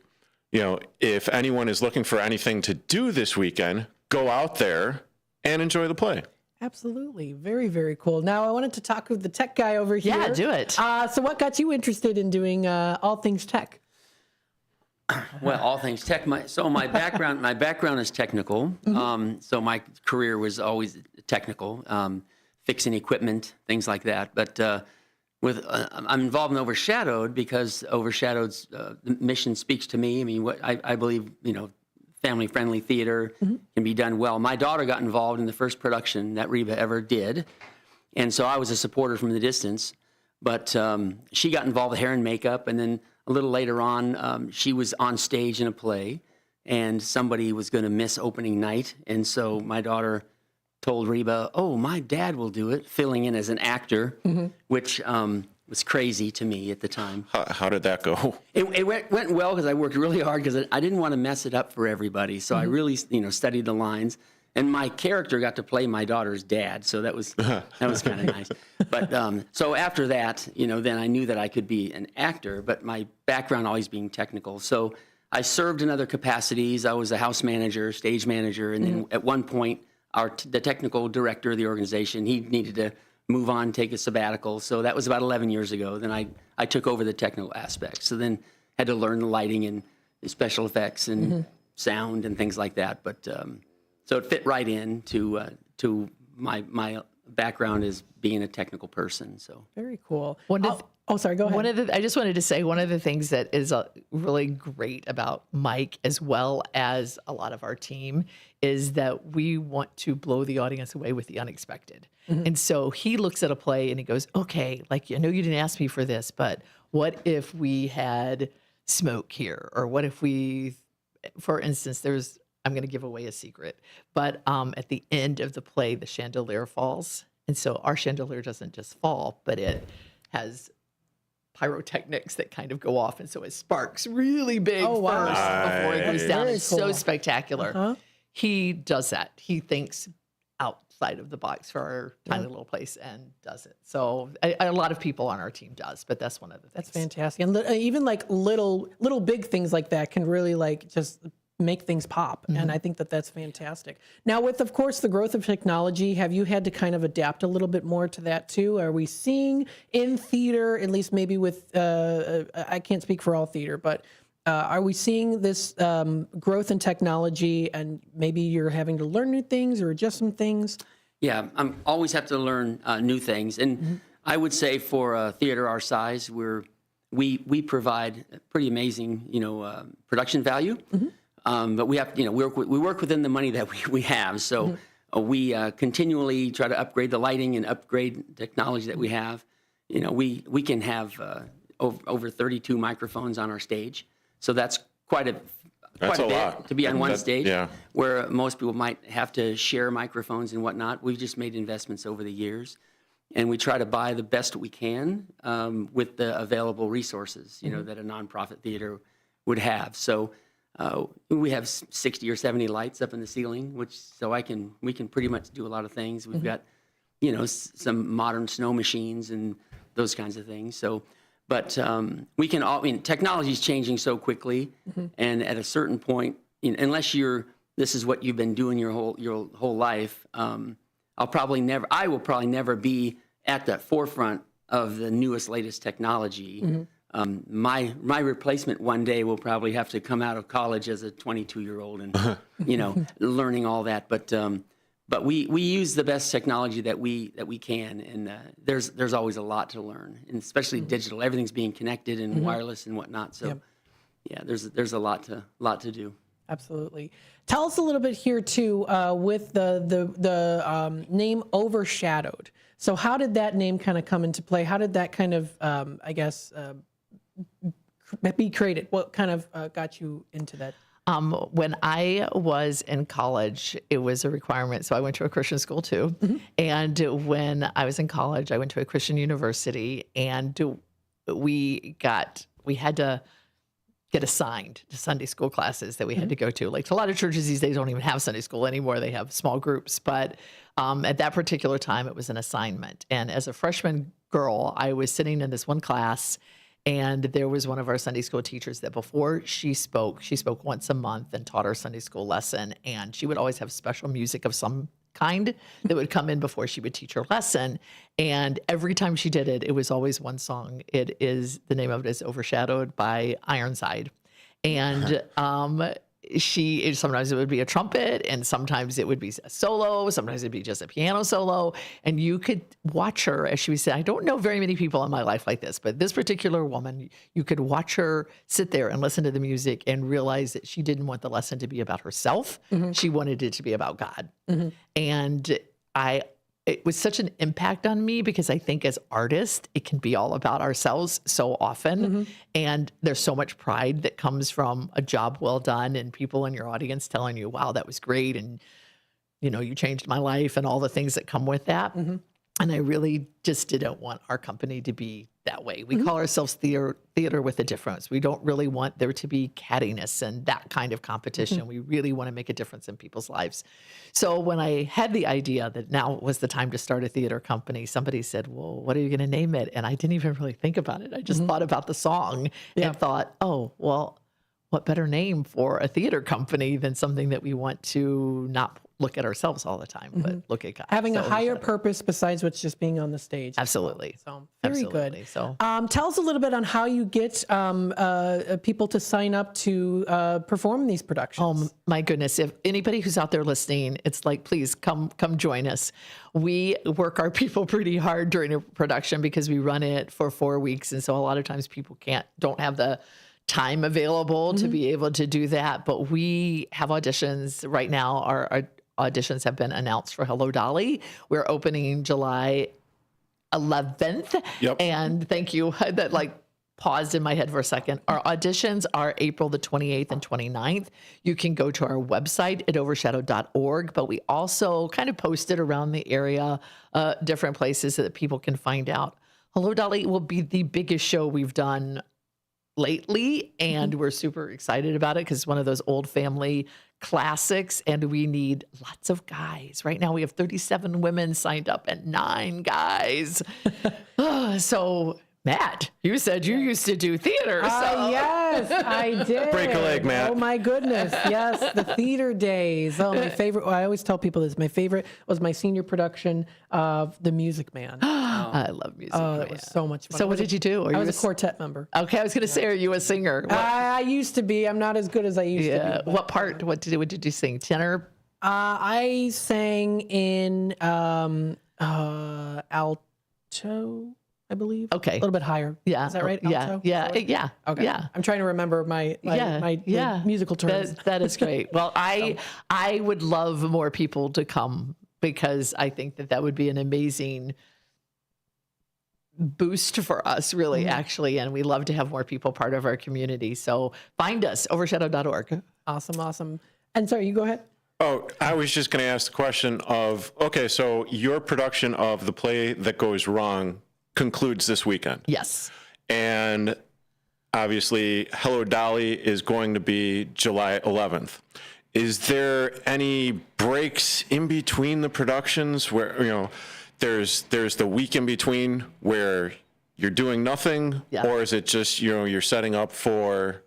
if anyone is looking for anything to do this weekend, go out there and enjoy the play. Absolutely. Very, very cool. Now, I wanted to talk with the tech guy over here. Yeah, do it. So what got you interested in doing all things tech? Well, all things tech. My background is technical. So my career was always technical. fixing equipment, things like that. But I'm involved in Overshadowed because Overshadowed's the mission speaks to me. I mean, what I believe, family-friendly theater can be done well. My daughter got involved in the first production that Reba ever did, and so I was a supporter from the distance. But she got involved with hair and makeup, and then a little later on, she was on stage in a play, and somebody was going to miss opening night, and so my daughter told Reba, "Oh, my dad will do it," filling in as an actor, which was crazy to me at the time. How did that go? It went well because I worked really hard because I didn't want to mess it up for everybody. So I really, studied the lines. And my character got to play my daughter's dad, so that was kind of nice. But so after that, then I knew that I could be an actor, but my background always being technical. So I served in other capacities. I was a house manager, stage manager, and then at one point, the technical director of the organization, he needed to move on, take a sabbatical. So that was about 11 years ago. Then I took over the technical aspects. So then had to learn the lighting and special effects and sound and things like that. But so it fit right in to my background as being a technical person. So very cool. Sorry, go ahead. I just wanted to say one of the things that is really great about Mike, as well as a lot of our team, is that we want to blow the audience away with the unexpected. And so he looks at a play and he goes, okay, like, I know you didn't ask me for this, but what if we had smoke here? Or what if we, for instance, I'm going to give away a secret, but at the end of the play, the chandelier falls. And so our chandelier doesn't just fall, but it has pyrotechnics that kind of go off. And so it sparks really big first before it goes down. It's so spectacular. He does that. He thinks outside of the box for our tiny little place and does it. So a lot of people on our team does, but that's one of the things. That's fantastic. And even like little big things like that can really like just make things pop. And I think that that's fantastic. Now with, of course, the growth of technology, have you had to kind of adapt a little bit more to that too? Are we seeing in theater, at least maybe with, I can't speak for all theater, but are we seeing this growth in technology and maybe you're having to learn new things or adjust some things? Yeah, I always have to learn new things. And I would say for a theater our size, we provide pretty amazing, production value. But we have, we work within the money that we have. So we continually try to upgrade the lighting and upgrade technology that we have. We can have over 32 microphones on our stage. So that's quite a bit to be on one stage, where most people might have to share microphones and whatnot. We've just made investments over the years, and we try to buy the best we can with the available resources, that a nonprofit theater would have. So we have 60 or 70 lights up in the ceiling, we can pretty much do a lot of things. We've got, some modern snow machines and those kinds of things. So, but we can technology is changing so quickly, and at a certain point, unless this is what you've been doing your whole life, I will probably never be at the forefront of the newest, latest technology. My replacement one day will probably have to come out of college as a 22-year-old and learning all that. But we use the best technology that we can, and there's always a lot to learn, and especially digital. Everything's being connected and wireless and whatnot. So there's a lot to do. Absolutely. Tell us a little bit here too with the name Overshadowed. So how did that name kind of come into play? How did that kind of be created? What kind of got you into that? When I was in college, it was a requirement. So I went to a Christian school too. And when I was in college, I went to a Christian university, and we had to get assigned to Sunday school classes that we had to go to. Like a lot of churches these days don't even have Sunday school anymore. They have small groups. But at that particular time, it was an assignment. And as a freshman girl, I was sitting in this one class, and there was one of our Sunday school teachers that before she spoke once a month and taught our Sunday school lesson. And she would always have special music of some kind that would come in before she would teach her lesson. And every time she did it, it was always one song. The name of it is Overshadowed by Ironside. And sometimes it would be a trumpet, and sometimes it would be a solo, sometimes it'd be just a piano solo. And you could watch her as she would say, I don't know very many people in my life like this, but this particular woman, you could watch her sit there and listen to the music and realize that she didn't want the lesson to be about herself. She wanted it to be about God. And it was such an impact on me because I think as artists, it can be all about ourselves so often. And there's so much pride that comes from a job well done and people in your audience telling you, wow, that was great. And, you changed my life and all the things that come with that. And I really just didn't want our company to be that way. We call ourselves theater with a difference. We don't really want there to be cattiness and that kind of competition. We really want to make a difference in people's lives. So when I had the idea that now was the time to start a theater company, somebody said, well, what are you going to name it? And I didn't even really think about it. I just thought about the song and thought, oh, well, what better name for a theater company than something that we want to not look at ourselves all the time, but look at God. Having a higher purpose besides what's just being on the stage. Absolutely. So very Absolutely. good. So tell us a little bit on how you get people to sign up to perform these productions. Oh my goodness. If anybody who's out there listening, it's like, please come join us. We work our people pretty hard during a production because we run it for 4 weeks. And so a lot of times people don't have the time available to be able to do that. But we have auditions right now. Our auditions have been announced for Hello Dolly. We're opening July 11th. Yep. And thank you. That paused in my head for a second. Our auditions are April the 28th and 29th. You can go to our website at overshadowed.org, but we also kind of post it around the area, different places so that people can find out. Hello Dolly will be the biggest show we've done lately, and we're super excited about it because it's one of those old family classics, and we need lots of guys. Right now we have 37 women signed up and 9 guys. So Matt, you said you used to do theater. So. Yes, I did. Break a leg, Matt. Oh my goodness. Yes, the theater days. Oh, my favorite. Well, I always tell people this. My favorite was my senior production of The Music Man. I love Music Man. It was so much fun. So what did you do? I was a quartet member. Okay, I was going to say, are you a singer? I used to be. I'm not as good as I used to be. What part? What did you sing? Tenor? I sang in alto, I believe. Okay. A little bit higher. Yeah. Is that right? Yeah. Alto? Yeah. Yeah. Okay. Yeah. I'm trying to remember my musical terms. That is great. Well, I would love more people to come because I think that would be an amazing boost for us, really, actually. And we love to have more people part of our community. So find us, overshadowed.org. Awesome. And sorry, you go ahead. Oh, I was just going to ask the question of, okay, so your production of The Play That Goes Wrong concludes this weekend. Yes. And obviously, Hello Dolly is going to be July 11th. Is there any breaks in between the productions where, there's the week in between where you're doing nothing? Yeah. Or is it just, you're setting up for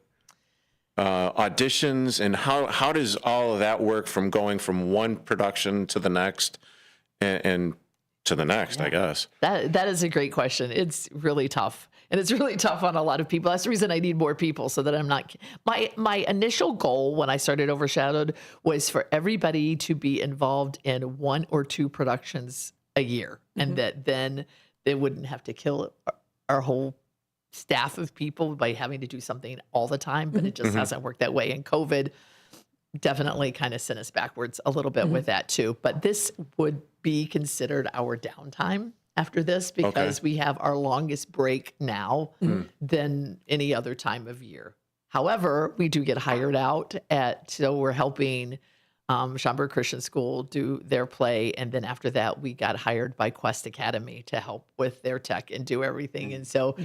auditions? And how does all of that work from going from one production to the next and to the next, I guess? That is a great question. It's really tough. And it's really tough on a lot of people. That's the reason I need more people so that I'm not... My initial goal when I started Overshadowed was for everybody to be involved in 1 or 2 productions a year. And that then they wouldn't have to kill our whole staff of people by having to do something all the time. But it just hasn't worked that way. And COVID definitely kind of sent us backwards a little bit with that too. But this would be considered our downtime after this because we have our longest break now than any other time of year. However, we do get hired out so we're helping Schaumburg Christian School do their play. And then after that, we got hired by Quest Academy to help with their tech and do everything. And so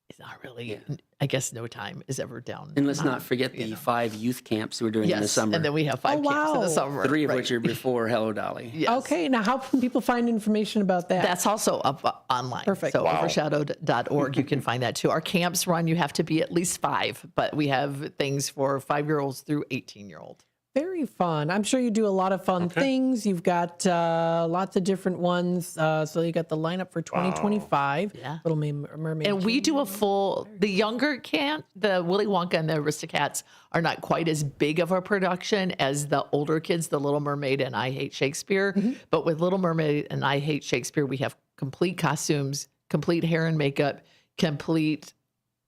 it's not really, I guess no time is ever down. And let's not forget the 5 youth camps we're doing in the summer. And then we have 5 camps in the summer. 3 of which are before Hello Dolly. Yes. Okay, now how can people find information about that? That's also up online. Perfect. So overshadowed.org, you can find that too. Our camps run, you have to be at least 5, but we have things for 5-year-olds through 18-year-old. Very fun. I'm sure you do a lot of fun things. You've got lots of different ones. So you got the lineup for 2025. Yeah. Little Mermaid. And we do a full, the younger can't, the Willy Wonka and the Aristocats are not quite as big of a production as the older kids, the Little Mermaid and I Hate Shakespeare. But with Little Mermaid and I Hate Shakespeare, we have complete costumes, complete hair and makeup, complete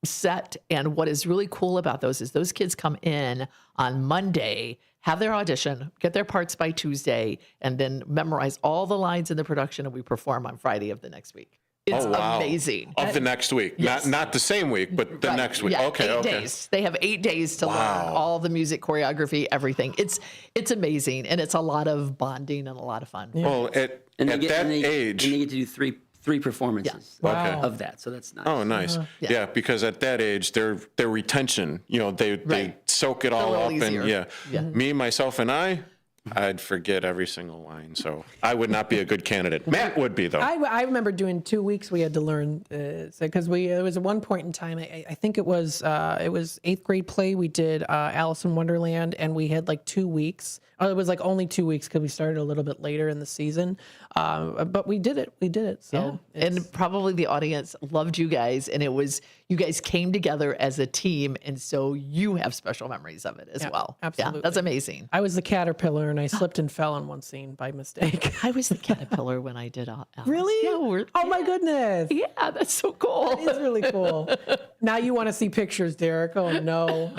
set. And what is really cool about those is those kids come in on Monday, have their audition, get their parts by Tuesday, and then memorize all the lines in the production, and we perform on Friday of the next week. It's amazing. Of the next week. Yes. Not the same week, but the next week. Yeah, Okay, 8 days. They have 8 days to learn all the music, choreography, everything. It's amazing, and it's a lot of bonding and a lot of fun. Well, at that age... And you get to do three performances of that, so that's nice. Oh, nice. Yeah, because at that age, their retention, they soak it all up. Easier. And me, myself, and I'd forget every single line. So I would not be a good candidate. Matt would be, though. I remember doing 2 weeks we had to learn, because it was at one point in time, I think it was 8th grade play. We did Alice in Wonderland, and we had like 2 weeks. It was like only 2 weeks because we started a little bit later in the season. But we did it. So and probably the audience loved you guys, and you guys came together as a team, and so you have special memories of it as well. Absolutely. Yeah, that's amazing. I was the caterpillar, and I slipped and fell in one scene by mistake. I was the caterpillar when I did Alice. Really? Yeah, oh my goodness. Yeah, that's so cool. That is really cool. Now you want to see pictures, Derek. Oh no.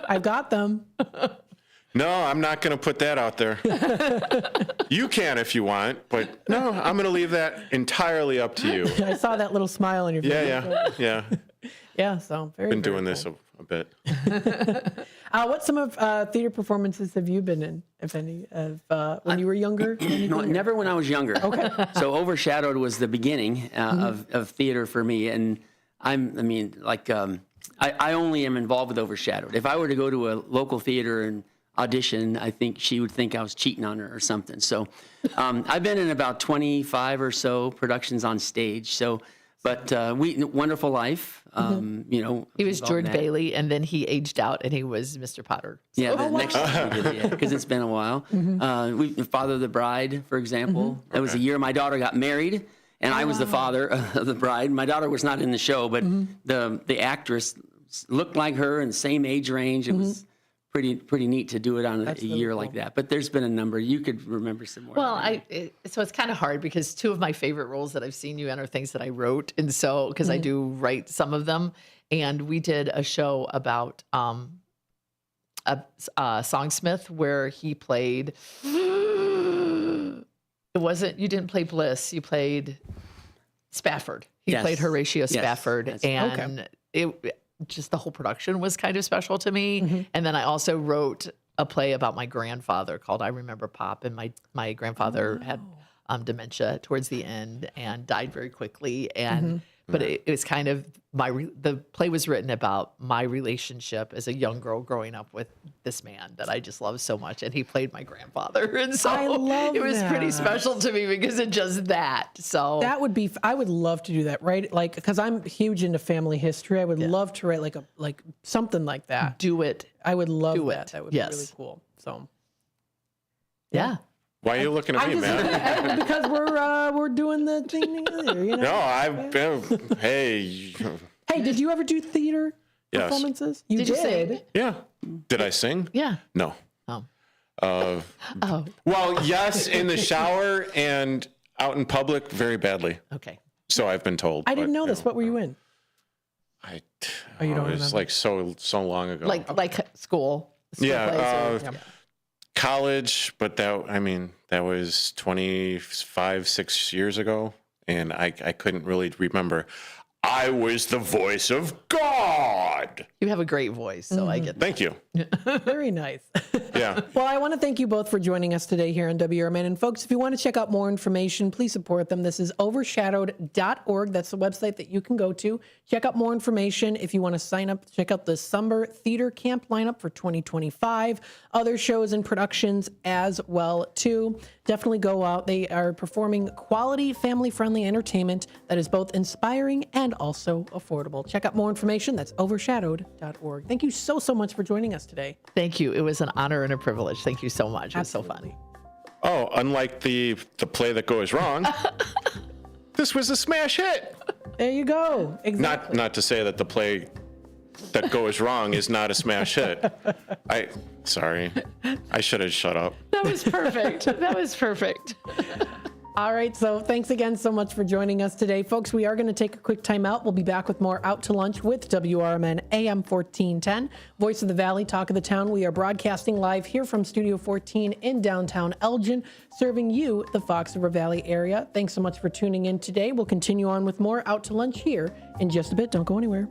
I got them. No, I'm not going to put that out there. You can if you want, but no, I'm going to leave that entirely up to you. I saw that little smile on your face. Yeah. Yeah, so very Been doing cool. this a bit. What some of theater performances have you been in, if any, when you were younger? No, never when I was younger. Okay. So Overshadowed was the beginning of theater for me, and I only am involved with Overshadowed. If I were to go to a local theater and audition, I think she would think I was cheating on her or something. So I've been in about 25 or so productions on stage. So, but Wonderful Life, he was George Bailey, and then he aged out, and he was Mr. Potter. So. Yeah, the next time we did it, because it's been a while. Father of the Bride, for example. That was the year my daughter got married, and I was the father of the bride. My daughter was not in the show, but the actress looked like her and same age range. It was pretty neat to do it on a year like that. But there's been a number. You could remember some more. Well, so it's kind of hard because two of my favorite roles that I've seen you in are things that I wrote. And so, because I do write some of them. And we did a show about a songsmith where he played, you didn't play Bliss, you played Spafford. He played Horatio Spafford. And just the whole production was kind of special to me. And then I also wrote a play about my grandfather called I Remember Pop. And my grandfather had dementia towards the end and died very quickly. And but it was kind of the play was written about my relationship as a young girl growing up with this man that I just love so much. And he played my grandfather. And so it was pretty special to me because of just that. So that would be, I would love to do that, right? Like, because I'm huge into family history. I would love to write like something like that. Do it. I would love that. That would be really cool. So, yeah. Why are you looking at me, man? Because we're doing the thing together, you know? No, I've been. Hey, did you ever do theater performances? You did. You sing? Yeah. Did I sing? Yeah. No. Oh. Well, yes, in the shower and out in public, very badly. Okay. So I've been told. I didn't know this. What were you in? You don't it was remember? like so long ago. Like school. Yeah. Plays College, but that was 6 years ago, and I couldn't really remember. I was the voice of God. You have a great voice, so I get that. Thank you. Very nice. Yeah. Well, I want to thank you both for joining us today here on WRMN. And folks, if you want to check out more information, please support them. This is overshadowed.org. That's the website that you can go to. Check out more information. If you want to sign up, check out the Summer Theater Camp lineup for 2025. Other shows and productions as well, too. Definitely go out. They are performing quality, family-friendly entertainment that is both inspiring and also affordable. Check out more information. That's overshadowed.org. Thank you so much for joining us today. Thank you. It was an honor and a privilege. Thank you so much. It was so fun. Oh, unlike the play that goes wrong, this was a smash hit. There you go. Exactly. Not to say that the play that goes wrong is not a smash hit. Sorry. I should have shut up. That was perfect. That was perfect. All right, so thanks again so much for joining us today. Folks, we are going to take a quick time out. We'll be back with more Out to Lunch with WRMN AM 1410, Voice of the Valley, Talk of the Town. We are broadcasting live here from Studio 14 in downtown Elgin, serving you, the Fox River Valley area. Thanks so much for tuning in today. We'll continue on with more Out to Lunch here in just a bit. Don't go anywhere.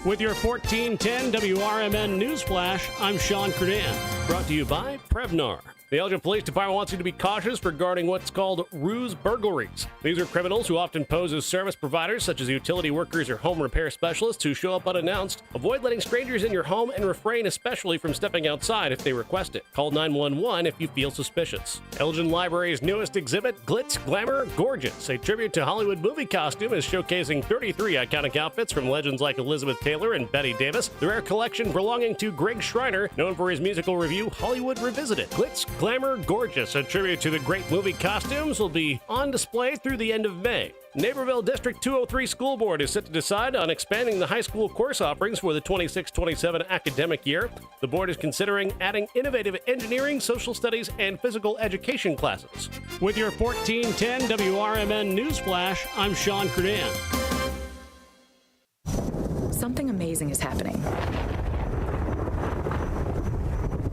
With your 1410 WRMN News Flash, I'm Sean Kernan. Brought to you by Prevnar. The Elgin Police Department wants you to be cautious regarding what's called ruse burglaries. These are criminals who often pose as service providers, such as utility workers or home repair specialists who show up unannounced. Avoid letting strangers in your home and refrain especially from stepping outside if they request it. Call 911 if you feel suspicious. Elgin Library's newest exhibit, Glitz, Glamour, Gorgeous, a tribute to Hollywood movie costume, is showcasing 33 iconic outfits from legends like Elizabeth Taylor and Bette Davis. The rare collection belonging to Greg Schreiner, known for his musical review Hollywood Revisited. Glitz, Glamour, Gorgeous, a tribute to the great movie costumes, will be on display through the end of May. Naperville District 203 School Board is set to decide on expanding the high school course offerings for the 26-27 academic year. The board is considering adding innovative engineering, social studies, and physical education classes. With your 1410 WRMN News Flash, I'm Sean Kernan. Something amazing is happening.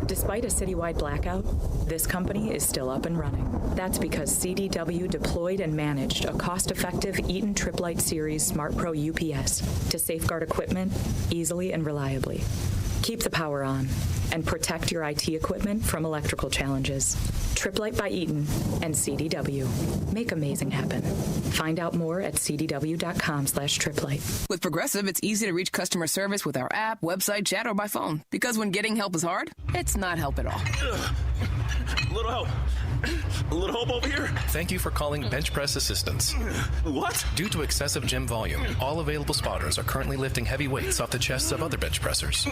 Despite a citywide blackout, this company is still up and running. That's because CDW deployed and managed a cost-effective Eaton Trip Light Series Smart Pro UPS to safeguard equipment easily and reliably. Keep the power on and protect your IT equipment from electrical challenges. Trip Light by Eaton and CDW. Make amazing happen. Find out more at cdw.com/triplight. With Progressive, it's easy to reach customer service with our app, website, chat, or by phone. Because when getting help is hard, it's not help at all. A little help. A little help over here. Thank you for calling Bench Press Assistance. What? Due to excessive gym volume, all available spotters are currently lifting heavy weights off the chests of other bench pressers.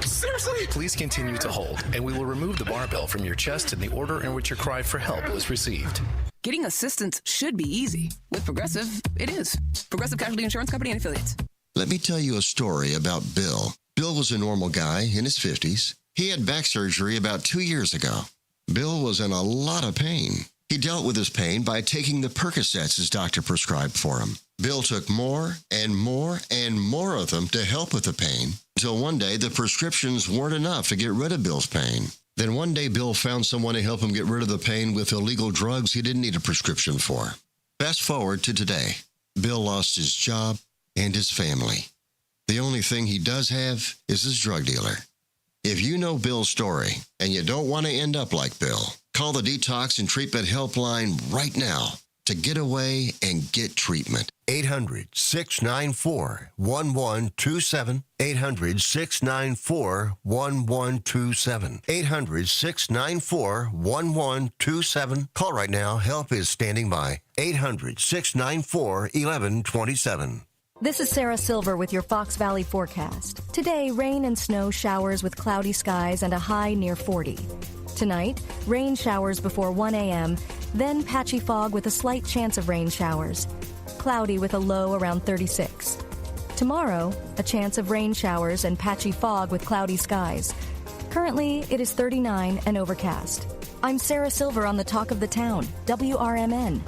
Seriously? Please continue to hold, and we will remove the barbell from your chest in the order in which your cry for help was received. Getting assistance should be easy. With Progressive, it is. Progressive Casualty Insurance Company and Affiliates. Let me tell you a story about Bill. Bill was a normal guy in his 50s. He had back surgery about 2 years ago. Bill was in a lot of pain. He dealt with his pain by taking the Percocets his doctor prescribed for him. Bill took more and more and more of them to help with the pain, until one day the prescriptions weren't enough to get rid of Bill's pain. Then one day Bill found someone to help him get rid of the pain with illegal drugs he didn't need a prescription for. Fast forward to today. Bill lost his job and his family. The only thing he does have is his drug dealer. If you know Bill's story and you don't want to end up like Bill, call the Detox and Treatment Helpline right now to get away and get treatment. 800-694-1127. 800-694-1127. 800-694-1127. Call right now. Help is standing by. 800-694-1127. This is Sarah Silver with your Fox Valley forecast. Today, rain and snow showers with cloudy skies and a high near 40. Tonight, rain showers before 1 a.m., then patchy fog with a slight chance of rain showers. Cloudy with a low around 36. Tomorrow, a chance of rain showers and patchy fog with cloudy skies. Currently, it is 39 and overcast. I'm Sarah Silver on the Talk of the Town, WRMN.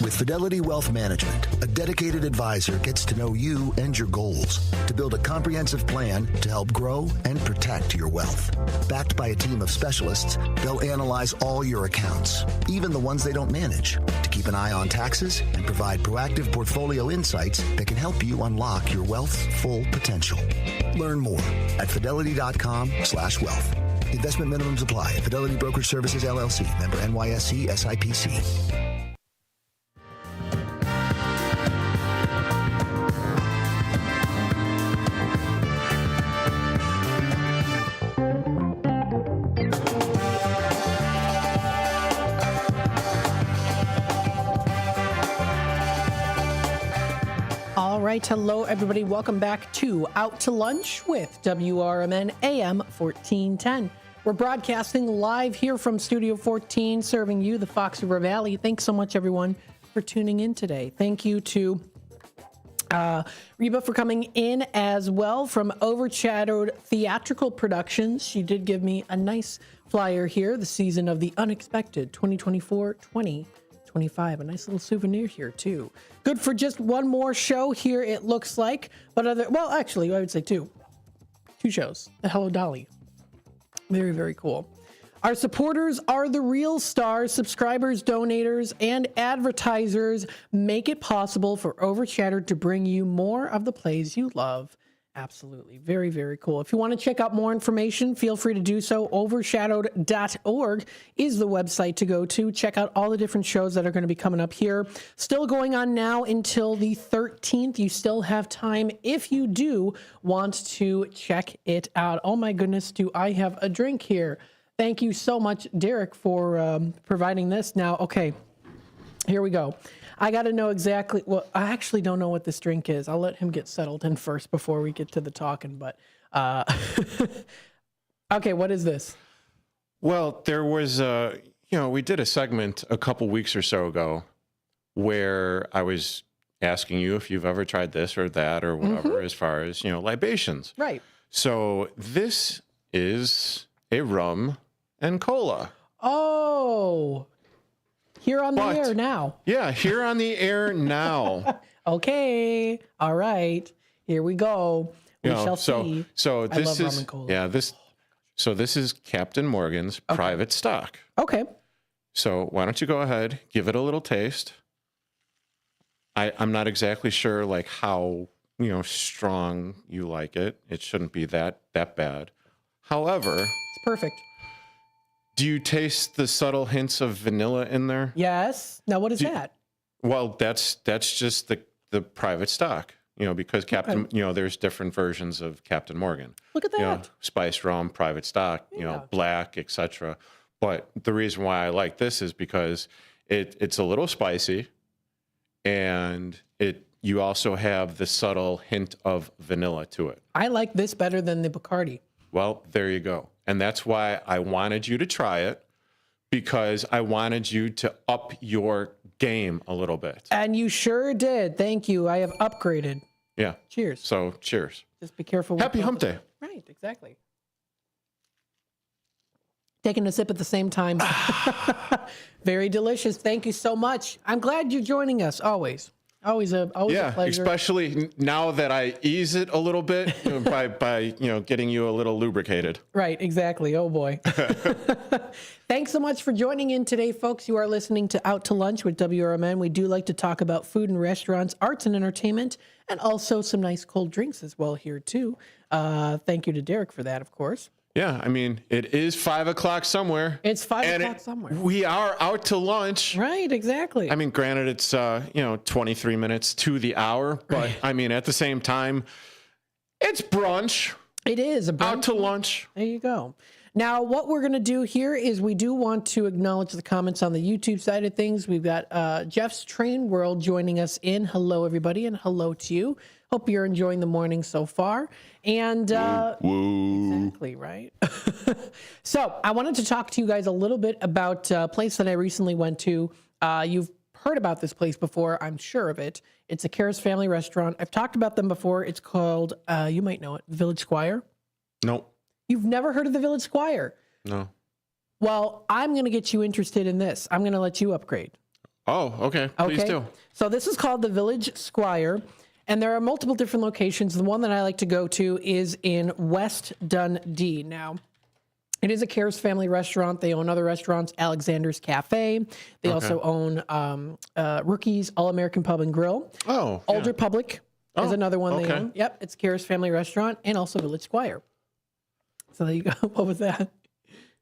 With Fidelity Wealth Management, a dedicated advisor gets to know you and your goals to build a comprehensive plan to help grow and protect your wealth. Backed by a team of specialists, they'll analyze all your accounts, even the ones they don't manage, to keep an eye on taxes and provide proactive portfolio insights that can help you unlock your wealth's full potential. Learn more at fidelity.com/wealth. Investment minimums apply. Fidelity Brokerage Services, LLC. Member NYSE SIPC. All right. Hello, everybody. Welcome back to Out to Lunch with WRMN AM 1410. We're broadcasting live here from Studio 14, serving you, the Fox River Valley. Thanks so much, everyone, for tuning in today. Thank you to Reba for coming in as well from Overshadowed Theatrical Productions. She did give me a nice flyer here, the season of the unexpected 2024-2025. A nice little souvenir here, too. Good for just one more show here, it looks like. But actually, I would say two. Two shows. The Hello Dolly. Very, very cool. Our supporters are the real stars. Subscribers, donators, and advertisers make it possible for Overshadowed to bring you more of the plays you love. Absolutely. Very, very cool. If you want to check out more information, feel free to do so. Overshadowed.org is the website to go to. Check out all the different shows that are going to be coming up here. Still going on now until the 13th. You still have time if you do want to check it out. Oh my goodness, do I have a drink here? Thank you so much, Derek, for providing this. Now, okay, here we go. I got to know exactly, well, I actually don't know what this drink is. I'll let him get settled in first before we get to the talking, but, okay, what is this? Well, there was, we did a segment a couple weeks or so ago where I was asking you if you've ever tried this or that or whatever, as far as, libations. Right. So this is a rum and cola. Oh, here on the air now. Yeah, here on the air now. Okay. All right. Here we go. We shall see. So I this love rum is and cola. this is Captain Morgan's private stock. Okay. So why don't you go ahead, give it a little taste. I'm not exactly sure like how, strong you like it. It shouldn't be that bad. However, it's perfect. Do you taste the subtle hints of vanilla in there? Yes. Now, what is that? Well, that's just the private stock, because Captain, there's different versions of Captain Morgan. Look at that. Spice rum, private stock, black, etc. But the reason why I like this is because it's a little spicy, and you also have the subtle hint of vanilla to it. I like this better than the Bacardi. Well, there you go. And that's why I wanted you to try it, because I wanted you to up your game a little bit. And you sure did. Thank you. I have upgraded. Yeah. Cheers. So, cheers. Just be careful. Happy Hump Day. Right, exactly. Taking a sip at the same time. Very delicious. Thank you so much. I'm glad you're joining us, always. Always a pleasure. Especially now that I ease it a little bit by getting you a little lubricated. Right, exactly. Oh boy. Thanks so much for joining in today, folks. You are listening to Out to Lunch with WRMN. We do like to talk about food and restaurants, arts and entertainment, and also some nice cold drinks as well here too. Thank you to Derek for that, of course. Yeah, I mean, it is 5 o'clock somewhere. It's 5 o'clock somewhere. We are out to lunch. Right, exactly. I mean, granted, it's 23 minutes to the hour, but I mean, at the same time, it's brunch. It is a brunch. Out to lunch. There you go. Now, what we're going to do here is we do want to acknowledge the comments on the YouTube side of things. We've got Jeff's Train World joining us in. Hello, everybody, and hello to you. Hope you're enjoying the morning so far. And exactly, right? So I wanted to talk to you guys a little bit about a place that I recently went to. You've heard about this place before, I'm sure of it. It's a Karis family restaurant. I've talked about them before. It's called, you might know it, Village Squire. Nope. You've never heard of the Village Squire? No. Well, I'm going to get you interested in this. I'm going to let you upgrade. Oh, okay. Please do. So this is called the Village Squire. And there are multiple different locations. The one that I like to go to is in West Dundee. Now, it is a Karis family restaurant. They own other restaurants, Alexander's Cafe. They also own Rookie's All-American Pub and Grill. Oh, Old Republic is another one they own. Yep, it's Karis family restaurant and also Village Squire. So there you go. What was that?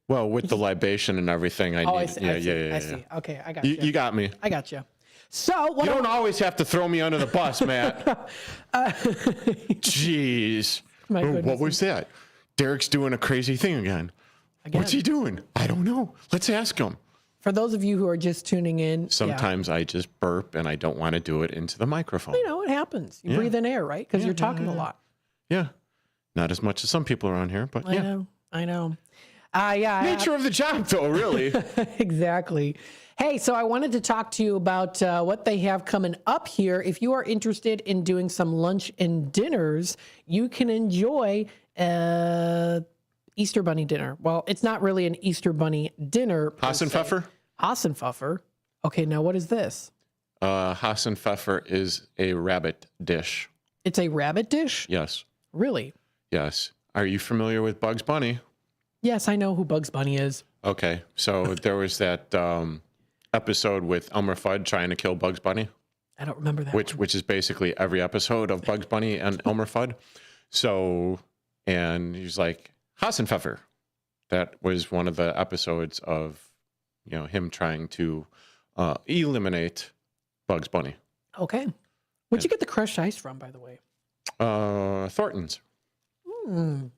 Well, with the libation and everything, I see. I see. Okay, I got you. You got me. I got you. So you don't always have to throw me under the bus, Matt. Jeez. What was that? Derek's doing a crazy thing again. What's he doing? I don't know. Let's ask him. For those of you who are just tuning in, Sometimes I just burp and I don't want to do it into the microphone. you know, it happens. You breathe in air, right? Because you're talking a lot. Yeah. Not as much as some people around here, but I know. Nature of the job, though, really. Exactly. Hey, so I wanted to talk to you about what they have coming up here. If you are interested in doing some lunch and dinners, you can enjoy Easter Bunny dinner. Well, it's not really an Easter Bunny dinner. Hassenpfeffer? Hassenpfeffer. Okay, now what is this? Hassenpfeffer is a rabbit dish. It's a rabbit dish? Yes. Really? Yes. Are you familiar with Bugs Bunny? Yes, I know who Bugs Bunny is. Okay, so there was that episode with Elmer Fudd trying to kill Bugs Bunny. I don't remember that. Which is basically every episode of Bugs Bunny and Elmer Fudd. So, and he's like, Hassenpfeffer. That was one of the episodes of, him trying to eliminate Bugs Bunny. Okay. Where'd you get the crushed ice from, by the way? Thornton's.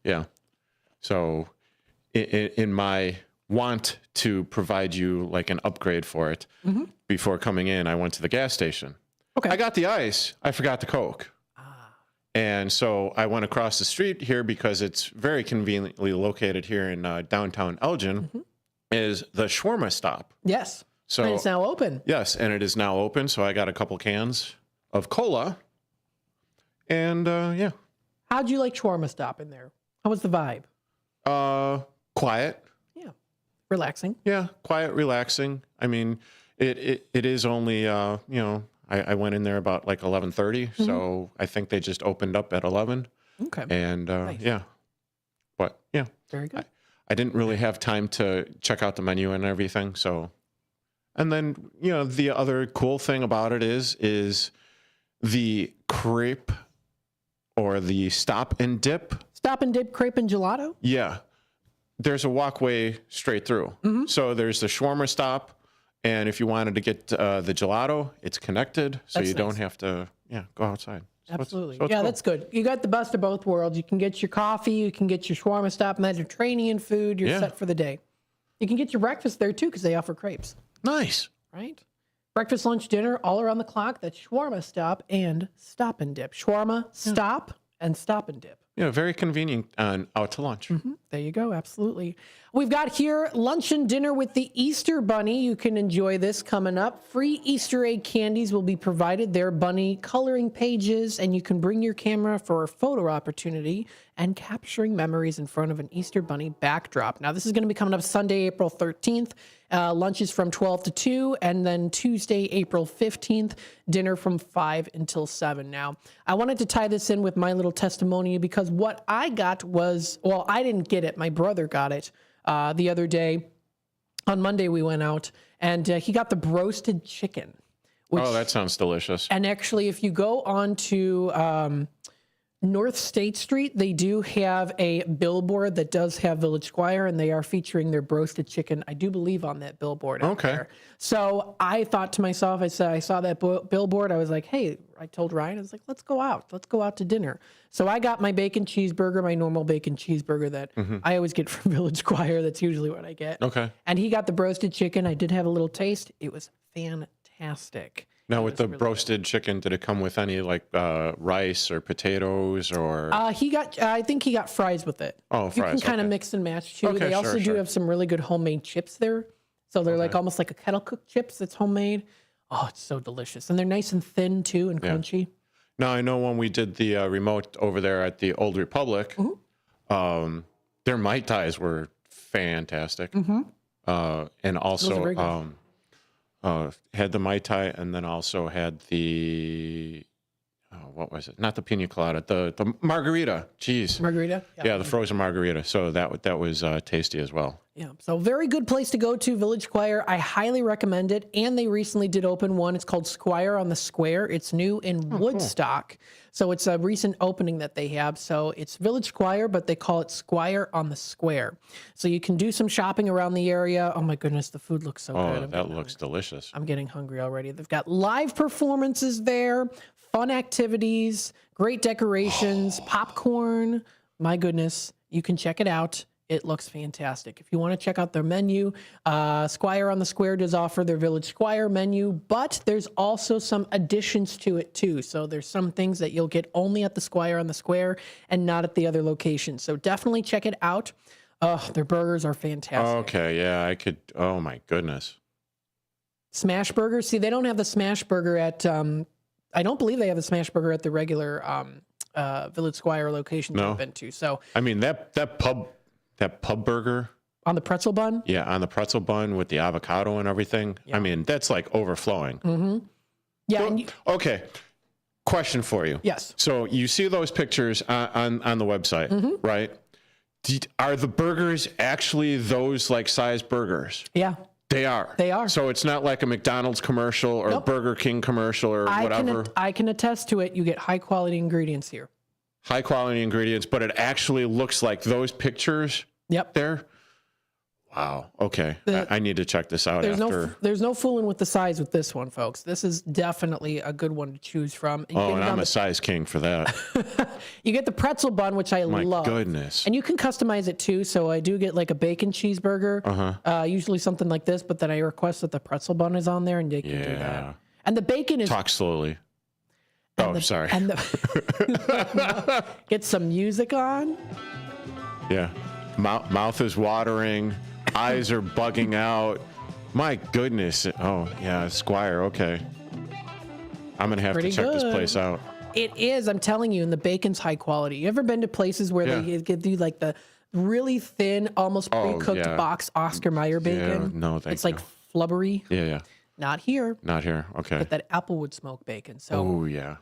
Yeah. So, in my want to provide you like an upgrade for it, before coming in, I went to the gas station. Okay. I got the ice. I forgot the Coke. And so I went across the street here because it's very conveniently located here in downtown Elgin, is the shawarma stop. Yes. So and it's now open. Yes, and it is now open. So I got a couple cans of cola. And yeah. How'd you like shawarma stop in there? How was the vibe? Quiet. Yeah. Relaxing. Yeah, quiet, relaxing. I mean, it is only I went in there about like 11:30, so I think they just opened up at 11. Okay. And Nice. yeah, but yeah, very good. I didn't really have time to check out the menu and everything. So, and then the other cool thing about it is the crepe or the stop and dip. Stop and dip crepe and gelato. Yeah, there's a walkway straight through. So there's the shawarma stop. And if you wanted to get the gelato, it's connected, so That's you don't nice. have to go outside. Absolutely. So it's Yeah, cool. that's good. You got the best of both worlds. You can get your coffee, you can get your shawarma stop Mediterranean food. You're Yeah. set for the day. You can get your breakfast there too because they offer crepes. Nice. Right? Breakfast, lunch, dinner, all around the clock. That's shawarma stop and stop and dip. Shawarma stop and stop and dip. Yeah, very convenient and out to lunch. There you go. Absolutely. We've got here lunch and dinner with the Easter Bunny. You can enjoy this coming up. Free Easter egg candies will be provided there, bunny coloring pages, and you can bring your camera for a photo opportunity and capturing memories in front of an Easter Bunny backdrop. Now, this is going to be coming up Sunday, April 13th. Lunch is from 12 to 2, and then Tuesday, April 15th, dinner from 5 until 7. Now, I wanted to tie this in with my little testimony because what I got was, well, I didn't get it. My brother got it the other day. On Monday, we went out, and he got the broasted chicken. Oh, that sounds delicious. And actually, if you go on to North State Street, they do have a billboard that does have Village Squire, and they are featuring their broasted chicken, I do believe, on that billboard out there. So I thought to myself, I saw that billboard, I was like, hey, I told Ryan, I was like, let's go out to dinner. So I got my bacon cheeseburger, my normal bacon cheeseburger that I always get from Village Squire. That's usually what I get. Okay. And he got the broasted chicken. I did have a little taste. It was fantastic. Now, with the broasted chicken, did it come with any like rice or potatoes or? He got, I think he got fries with it. Oh, You fries, can kind of okay. mix and match too. Okay, They also sure. do have some really good homemade chips there. So they're like almost like a kettle cooked chips that's homemade. Oh, it's so delicious. And they're nice and thin too and Yeah. crunchy. Now, I know when we did the remote over there at the Old Republic, their Mai Tais were fantastic. And also very good. had the Mai Tai and then also had the, what was it? Not the pina colada, the margarita. Jeez. Margarita? Yeah, the frozen margarita. So that was tasty as well. Yeah, so very good place to go to, Village Squire. I highly recommend it. And they recently did open one. It's called Squire on the Square. It's new in Woodstock. So it's a recent opening that they have. So it's Village Squire, but they call it Squire on the Square. So you can do some shopping around the area. Oh my goodness, the food looks so good. Oh, that looks delicious. I'm getting hungry already. They've got live performances there, fun activities, great decorations, popcorn. My goodness, you can check it out. It looks fantastic. If you want to check out their menu, Squire on the Square does offer their Village Squire menu, but there's also some additions to it too. So there's some things that you'll get only at the Squire on the Square and not at the other locations. So definitely check it out. Their burgers are fantastic. Okay, yeah, I could. Oh my goodness. Smash burgers. See, they don't have the smash burger at. I don't believe they have the smash burger at the regular Village Squire location No. I've been to. So I mean that pub burger on the pretzel bun. Yeah, on the pretzel bun with the avocado and everything. I mean, that's like overflowing. Mm-hmm. Yeah. So, okay. Question for you. Yes. So you see those pictures on the website, right? Are the burgers actually those like size burgers? Yeah. They are. They are. So it's not like a McDonald's commercial or a Burger King commercial or whatever. I can attest to it. You get high quality ingredients here. High quality ingredients, but it actually looks like those pictures. Yep. There. Wow. Okay. I need to check this out after. There's no fooling with the size with this one, folks. This is definitely a good one to choose from. And I'm a size king for that. You get the pretzel bun, which I love. My goodness. And you can customize it too. So I do get like a bacon cheeseburger, usually something like this, but then I request that the pretzel bun is on there and they can do that. And the bacon is. Talk slowly. Sorry. And get some music on. Yeah. Mouth is watering. Eyes are bugging out. My goodness. Oh, yeah, Squire. Okay. I'm going to have to check this place out. It is. I'm telling you, and the bacon's high quality. You ever been to places where they give you like the really thin, almost pre-cooked box Oscar Mayer bacon? Yeah, no, thank you. It's like flubbery. Yeah. Not here. Not here. Okay. But that Applewood smoked bacon. So. Oh, yeah.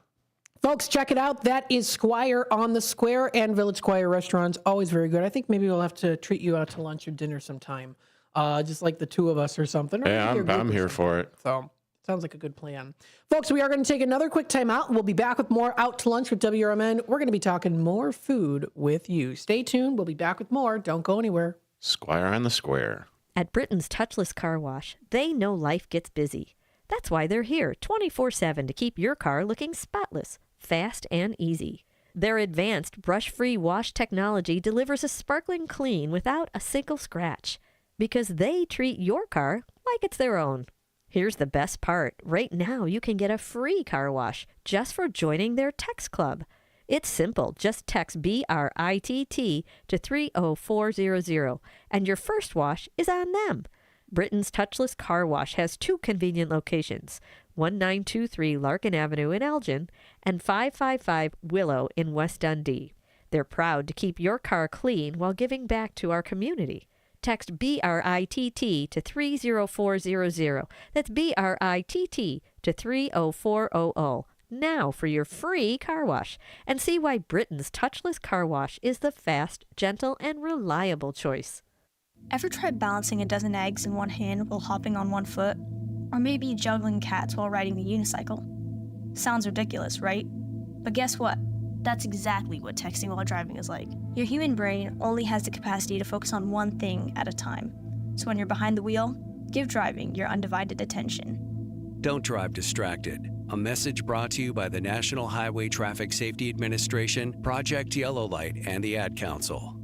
Folks, check it out. That is Squire on the Square and Village Squire restaurants. Always very good. I think maybe we'll have to treat you out to lunch or dinner sometime. Just like the two of us or something. Or Yeah, I'm here for it. So sounds like a good plan. Folks, we are going to take another quick time out. We'll be back with more Out to Lunch with WRMN. We're going to be talking more food with you. Stay tuned. We'll be back with more. Don't go anywhere. Squire on the Square. At Britain's Touchless Car Wash, they know life gets busy. That's why they're here 24/7 to keep your car looking spotless, fast, and easy. Their advanced brush-free wash technology delivers a sparkling clean without a single scratch, because they treat your car like it's their own. Here's the best part. Right now, you can get a free car wash just for joining their text club. It's simple. Just text BRITT to 30400, and your first wash is on them. Britain's Touchless Car Wash has two convenient locations, 1923 Larkin Avenue in Elgin and 555 Willow in West Dundee. They're proud to keep your car clean while giving back to our community. Text BRITT to 30400. That's BRITT to 30400. Now for your free car wash, and see why Britain's Touchless Car Wash is the fast, gentle, and reliable choice. Ever tried balancing a dozen eggs in one hand while hopping on one foot? Or maybe juggling cats while riding the unicycle? Sounds ridiculous, right? But guess what? That's exactly what texting while driving is like. Your human brain only has the capacity to focus on one thing at a time. So when you're behind the wheel, give driving your undivided attention. Don't drive distracted. A message brought to you by the National Highway Traffic Safety Administration, Project Yellow Light, and the Ad Council.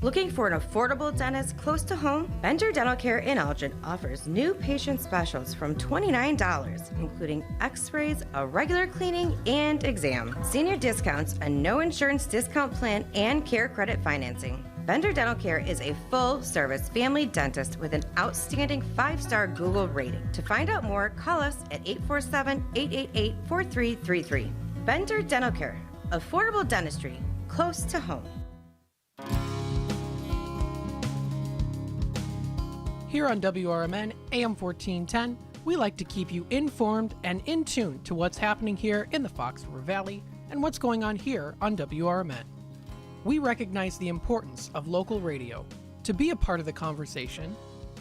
Looking for an affordable dentist close to home? Bender Dental Care in Elgin offers new patient specials from $29, including x-rays, a regular cleaning, and exam. Senior discounts, a no insurance discount plan, and care credit financing. Bender Dental Care is a full-service family dentist with an outstanding 5-star Google rating. To find out more, call us at 847-888-4333. Bender Dental Care, affordable dentistry, close to home. Here on WRMN AM 1410, we like to keep you informed and in tune to what's happening here in the Fox River Valley and what's going on here on WRMN. We recognize the importance of local radio to be a part of the conversation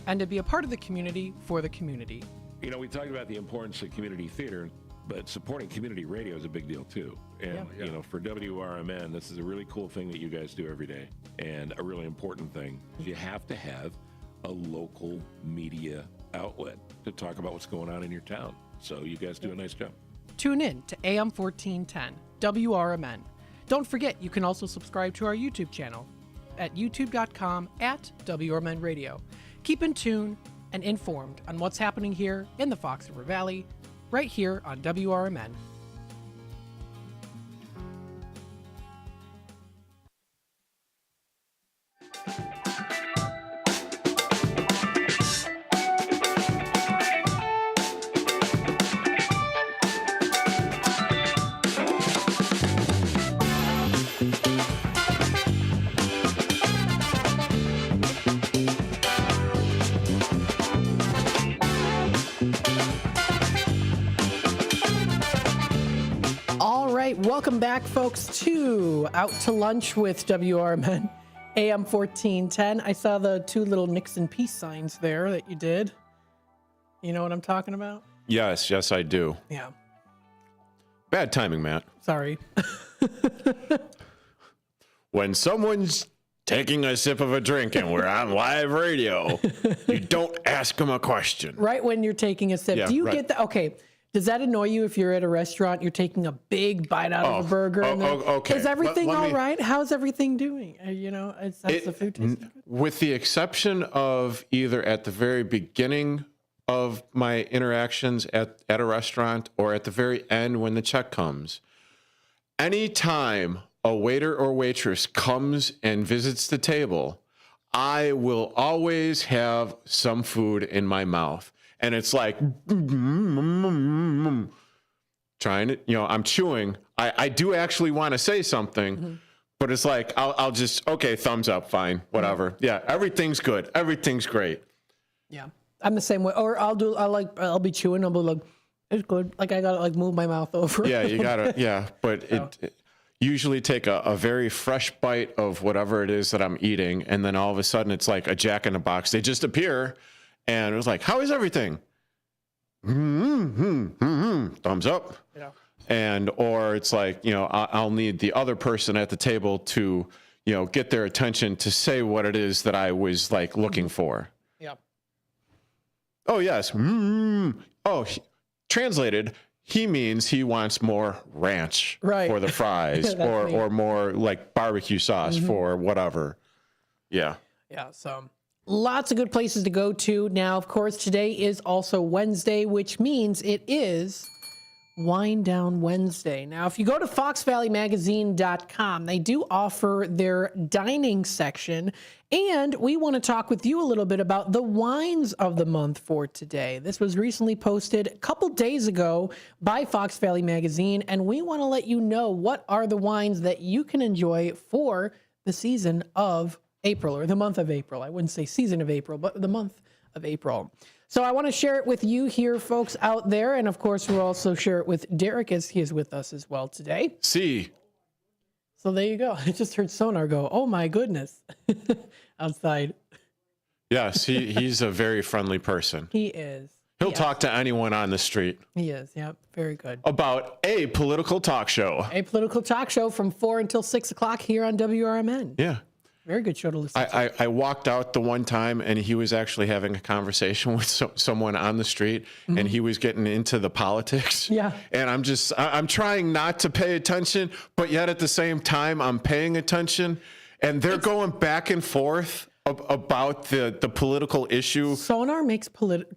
and to be a part of the community for the community. You know, we talked about the importance of community theater, but supporting community radio is a big deal too. And, you know, for WRMN, this is a really cool thing that you guys do every day, and a really important thing. You have to have a local media outlet to talk about what's going on in your town. So you guys do a nice job. Tune in to AM 1410, WRMN. Don't forget, you can also subscribe to our YouTube channel. at youtube.com/WRMN Radio. Keep in tune and informed on what's happening here in the Fox River Valley, right here on WRMN. Welcome back, folks, to Out to Lunch with WRMN, AM 1410. I saw the two little Nixon peace signs there that you did. You know what I'm talking about? Yes, I do. Yeah. Bad timing, Matt. Sorry. When someone's taking a sip of a drink and we're on live radio, you don't ask them a question. Right when you're taking a sip. Yeah, Do you right. get that? Okay. Does that annoy you if you're at a restaurant, you're taking a big bite out of a burger? Okay. Is everything all right? How's everything doing? That's the food tasting good? With the exception of either at the very beginning of my interactions at a restaurant or at the very end when the check comes, anytime a waiter or waitress comes and visits the table, I will always have some food in my mouth. And it's like, trying to, I'm chewing. I do actually want to say something, but it's like, I'll just, okay, thumbs up, fine, whatever. Yeah, everything's good. Everything's great. Yeah, I'm the same way. Or I'll be chewing. I'll be like, it's good. Like I gotta move my mouth over. Yeah, you gotta, yeah. But it usually take a very fresh bite of whatever it is that I'm eating. And then all of a sudden it's like a Jack in the Box. They just appear. And it was like, how is everything? Thumbs up. Yeah. Or it's like, I'll need the other person at the table to, get their attention to say what it is that I was like looking for. Yeah. Oh, yes. Translated, he means he wants more ranch for the fries or more like barbecue sauce for whatever. Yeah. Yeah. So lots of good places to go to. Now, of course, today is also Wednesday, which means it is Wind Down Wednesday. Now, if you go to foxvalleymagazine.com, they do offer their dining section, and we want to talk with you a little bit about the wines of the month for today. This was recently posted a couple days ago by Fox Valley Magazine, and we want to let you know what are the wines that you can enjoy for the season of April, or the month of April. I wouldn't say season of April, but the month of April. So I want to share it with you here, folks out there. And of course, we'll also share it with Derek as he is with us as well today. See. So there you go. I just heard Sonar go, oh my goodness, outside. Yes, he's a very friendly person. He is. He'll talk to anyone on the street. He is. Yep. Very good. About a political talk show. A political talk show from 4 until 6 o'clock here on WRMN. Yeah. Very good show to listen to. I walked out the one time and he was actually having a conversation with someone on the street and he was getting into the politics. Yeah. And I'm trying not to pay attention, but yet at the same time, I'm paying attention. And they're going back and forth about the political issue. Sonar makes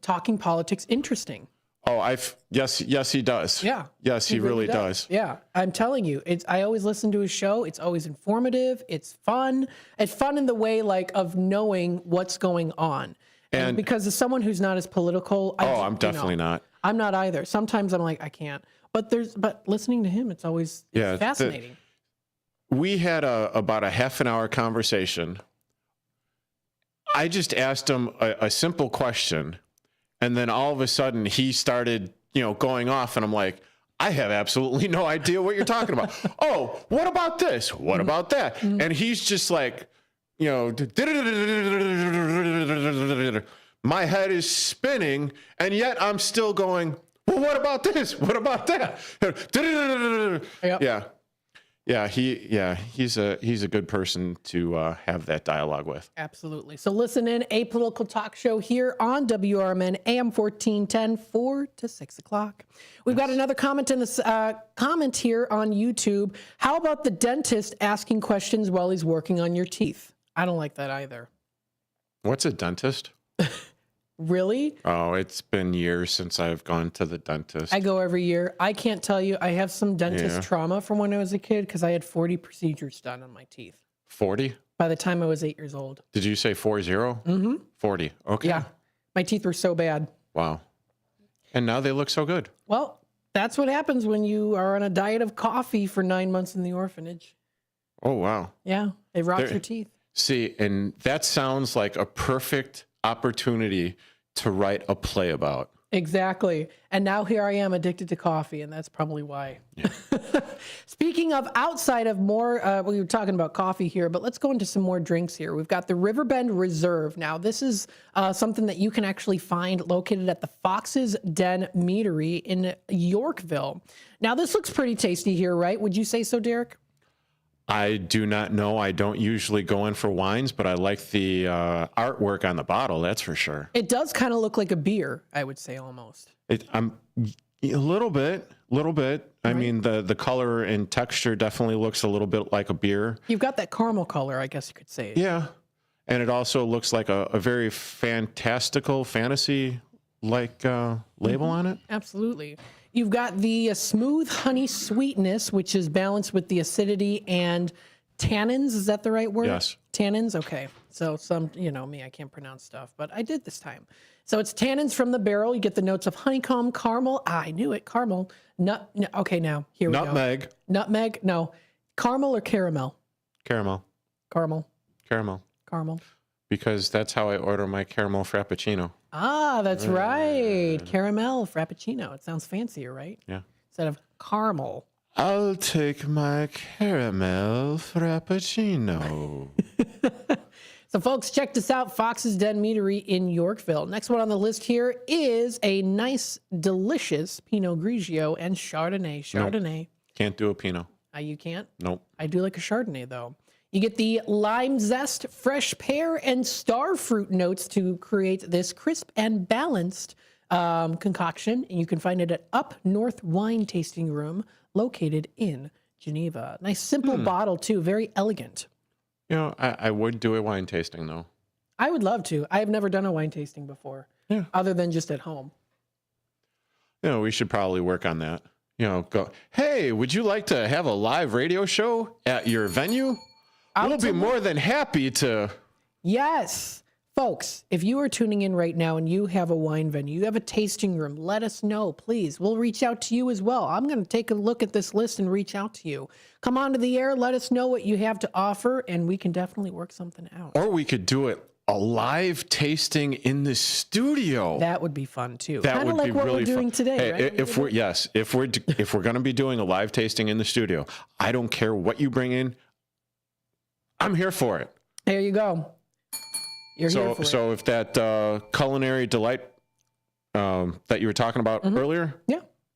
talking politics interesting. Oh, yes, he does. Yeah. Yes, he really does. Yeah. I'm telling you, I always listen to his show. It's always informative. It's fun. It's fun in the way of knowing what's going on. And because as someone who's not as political, I'm definitely not. I'm not either. Sometimes I'm like, I can't. But listening to him, it's always fascinating. We had about a half an hour conversation. I just asked him a simple question. And then all of a sudden he started, going off and I'm like, I have absolutely no idea what you're talking about. Oh, what about this? What about that? And he's just like, my head is spinning and yet I'm still going, well, what about this? What about that? Yep. Yeah, he's a good person to have that dialogue with. Absolutely. So listen in, a political talk show here on WRMN AM 1410, 4 to 6 o'clock. We've got another comment in this comment here on YouTube. How about the dentist asking questions while he's working on your teeth? I don't like that either. What's a dentist? Really? Oh, it's been years since I've gone to the dentist. I go every year. I can't tell you. I have some dentist trauma from when I was a kid because I had 40 procedures done on my teeth 40? by the time I was 8 years old. Did you say 40? Mm-hmm. 40. Okay. Yeah. My teeth were so bad. Wow. And now they look so good. Well, that's what happens when you are on a diet of coffee for 9 months in the orphanage. Oh, wow. Yeah. It rots your teeth. See, and that sounds like a perfect opportunity to write a play about. Exactly. And now here I am addicted to coffee, and that's probably why. Yeah. Speaking of outside of more, we were talking about coffee here, but let's go into some more drinks here. We've got the Riverbend Reserve. Now, this is something that you can actually find located at the Fox's Den Meadery in Yorkville. Now, this looks pretty tasty here, right? Would you say so, Derek? I do not know. I don't usually go in for wines, but I like the artwork on the bottle. That's for sure. It does kind of look like a beer, I would say, almost. I'm a little bit. I mean, the color and texture definitely looks a little bit like a beer. You've got that caramel color, I guess you could say. Yeah. And it also looks like a very fantastical fantasy-like label on it. Absolutely. You've got the smooth honey sweetness, which is balanced with the acidity and tannins. Is that the right word? Yes. Tannins? Okay. So me, I can't pronounce stuff, but I did this time. So it's tannins from the barrel. You get the notes of honeycomb, caramel. I knew it. Caramel. Okay, now, here we go. Nutmeg. Nutmeg? No. Caramel or caramel? Caramel. Caramel. Caramel. Caramel. Because that's how I order my caramel frappuccino. Ah, that's right. Caramel frappuccino. It sounds fancier, right? Yeah. Instead of caramel. I'll take my caramel frappuccino. So, folks, check this out. Fox's Den Meadery in Yorkville. Next one on the list here is a nice, delicious Pinot Grigio and Chardonnay. Nope. Can't do a Pinot. You can't? Nope. I do like a Chardonnay, though. You get the lime zest, fresh pear, and star fruit notes to create this crisp and balanced concoction. And you can find it at Up North Wine Tasting Room, located in Geneva. Nice, simple bottle, too. Very elegant. You know, I would do a wine tasting, though. I would love to. I have never done a wine tasting before, other than just at home. You know, we should probably work on that. You know, go, hey, would you like to have a live radio show at your venue? We'll be more than happy to. Yes. Folks, if you are tuning in right now and you have a wine venue, you have a tasting room, let us know, please. We'll reach out to you as well. I'm going to take a look at this list and reach out to you. Come onto the air, let us know what you have to offer, and we can definitely work something out. Or we could do it a live tasting in the studio. That would be fun too. That would like be what really we're doing fun today, hey, right? if we're going to be doing a live tasting in the studio, I don't care what you bring in. I'm here for it. There you go. You're here for it. So if that culinary delight that you were talking about earlier,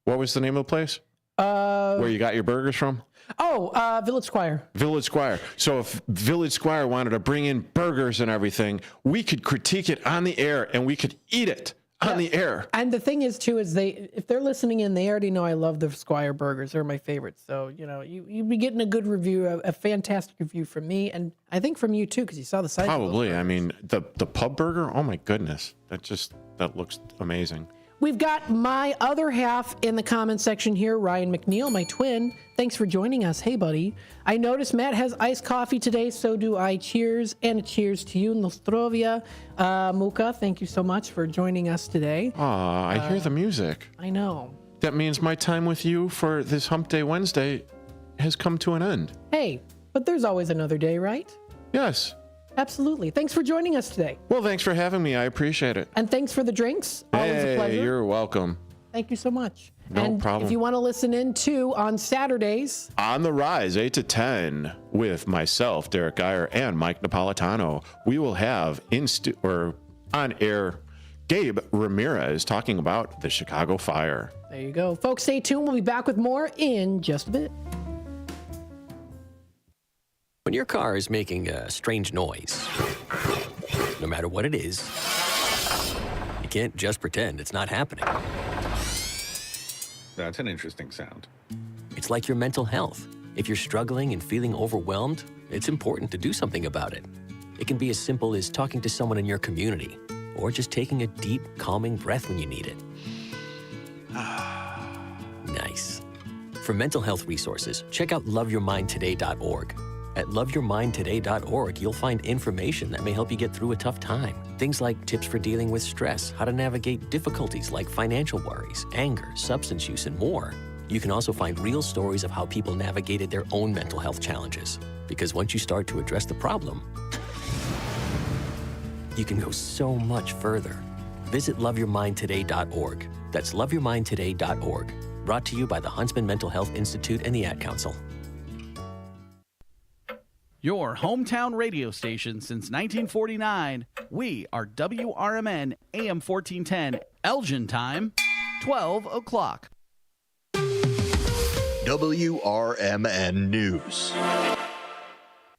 what was the name of the place? Where you got your burgers from? Oh, Village Squire. Village Squire. So if Village Squire wanted to bring in burgers and everything, we could critique it on the air and we could eat it on the air. And the thing is, too, is if they're listening in, they already know I love the Squire burgers. They're my favorites. So, you know, you'd be getting a good review, a fantastic review from me. And I think from you, too, because you saw the size. Probably. I mean, the pub burger, oh, my goodness. That looks amazing. We've got my other half in the comment section here, Ryan McNeil, my twin. Thanks for joining us. Hey, buddy. I noticed Matt has iced coffee today, so do I. Cheers, and a cheers to you, Nostrovia. Muka, thank you so much for joining us today. I hear the music. I know. That means my time with you for this Hump Day Wednesday has come to an end. Hey, but there's always another day, right? Yes. Absolutely. Thanks for joining us today. Well, thanks for having me. I appreciate it. And thanks for the drinks. Always a pleasure. You're welcome. Thank you so much. No problem. If you want to listen in too on Saturdays. On the Rise, 8 to 10, with myself, Derek Geyer, and Mike Napolitano, we will have on air Gabe Ramirez talking about the Chicago fire. There you go. Folks, stay tuned. We'll be back with more in just a bit. When your car is making a strange noise, no matter what it is, you can't just pretend it's not happening. That's an interesting sound. It's like your mental health. If you're struggling and feeling overwhelmed, it's important to do something about it. It can be as simple as talking to someone in your community, or just taking a deep, calming breath when you need it. Nice. For mental health resources, check out loveyourmindtoday.org. At loveyourmindtoday.org, you'll find information that may help you get through a tough time. Things like tips for dealing with stress, how to navigate difficulties like financial worries, anger, substance use, and more. You can also find real stories of how people navigated their own mental health challenges. Because once you start to address the problem, you can go so much further. Visit loveyourmindtoday.org. That's loveyourmindtoday.org. Brought to you by the Huntsman Mental Health Institute and the Ad Council. Your hometown radio station since 1949. We are WRMN AM 1410, Elgin time, 12 o'clock. WRMN News.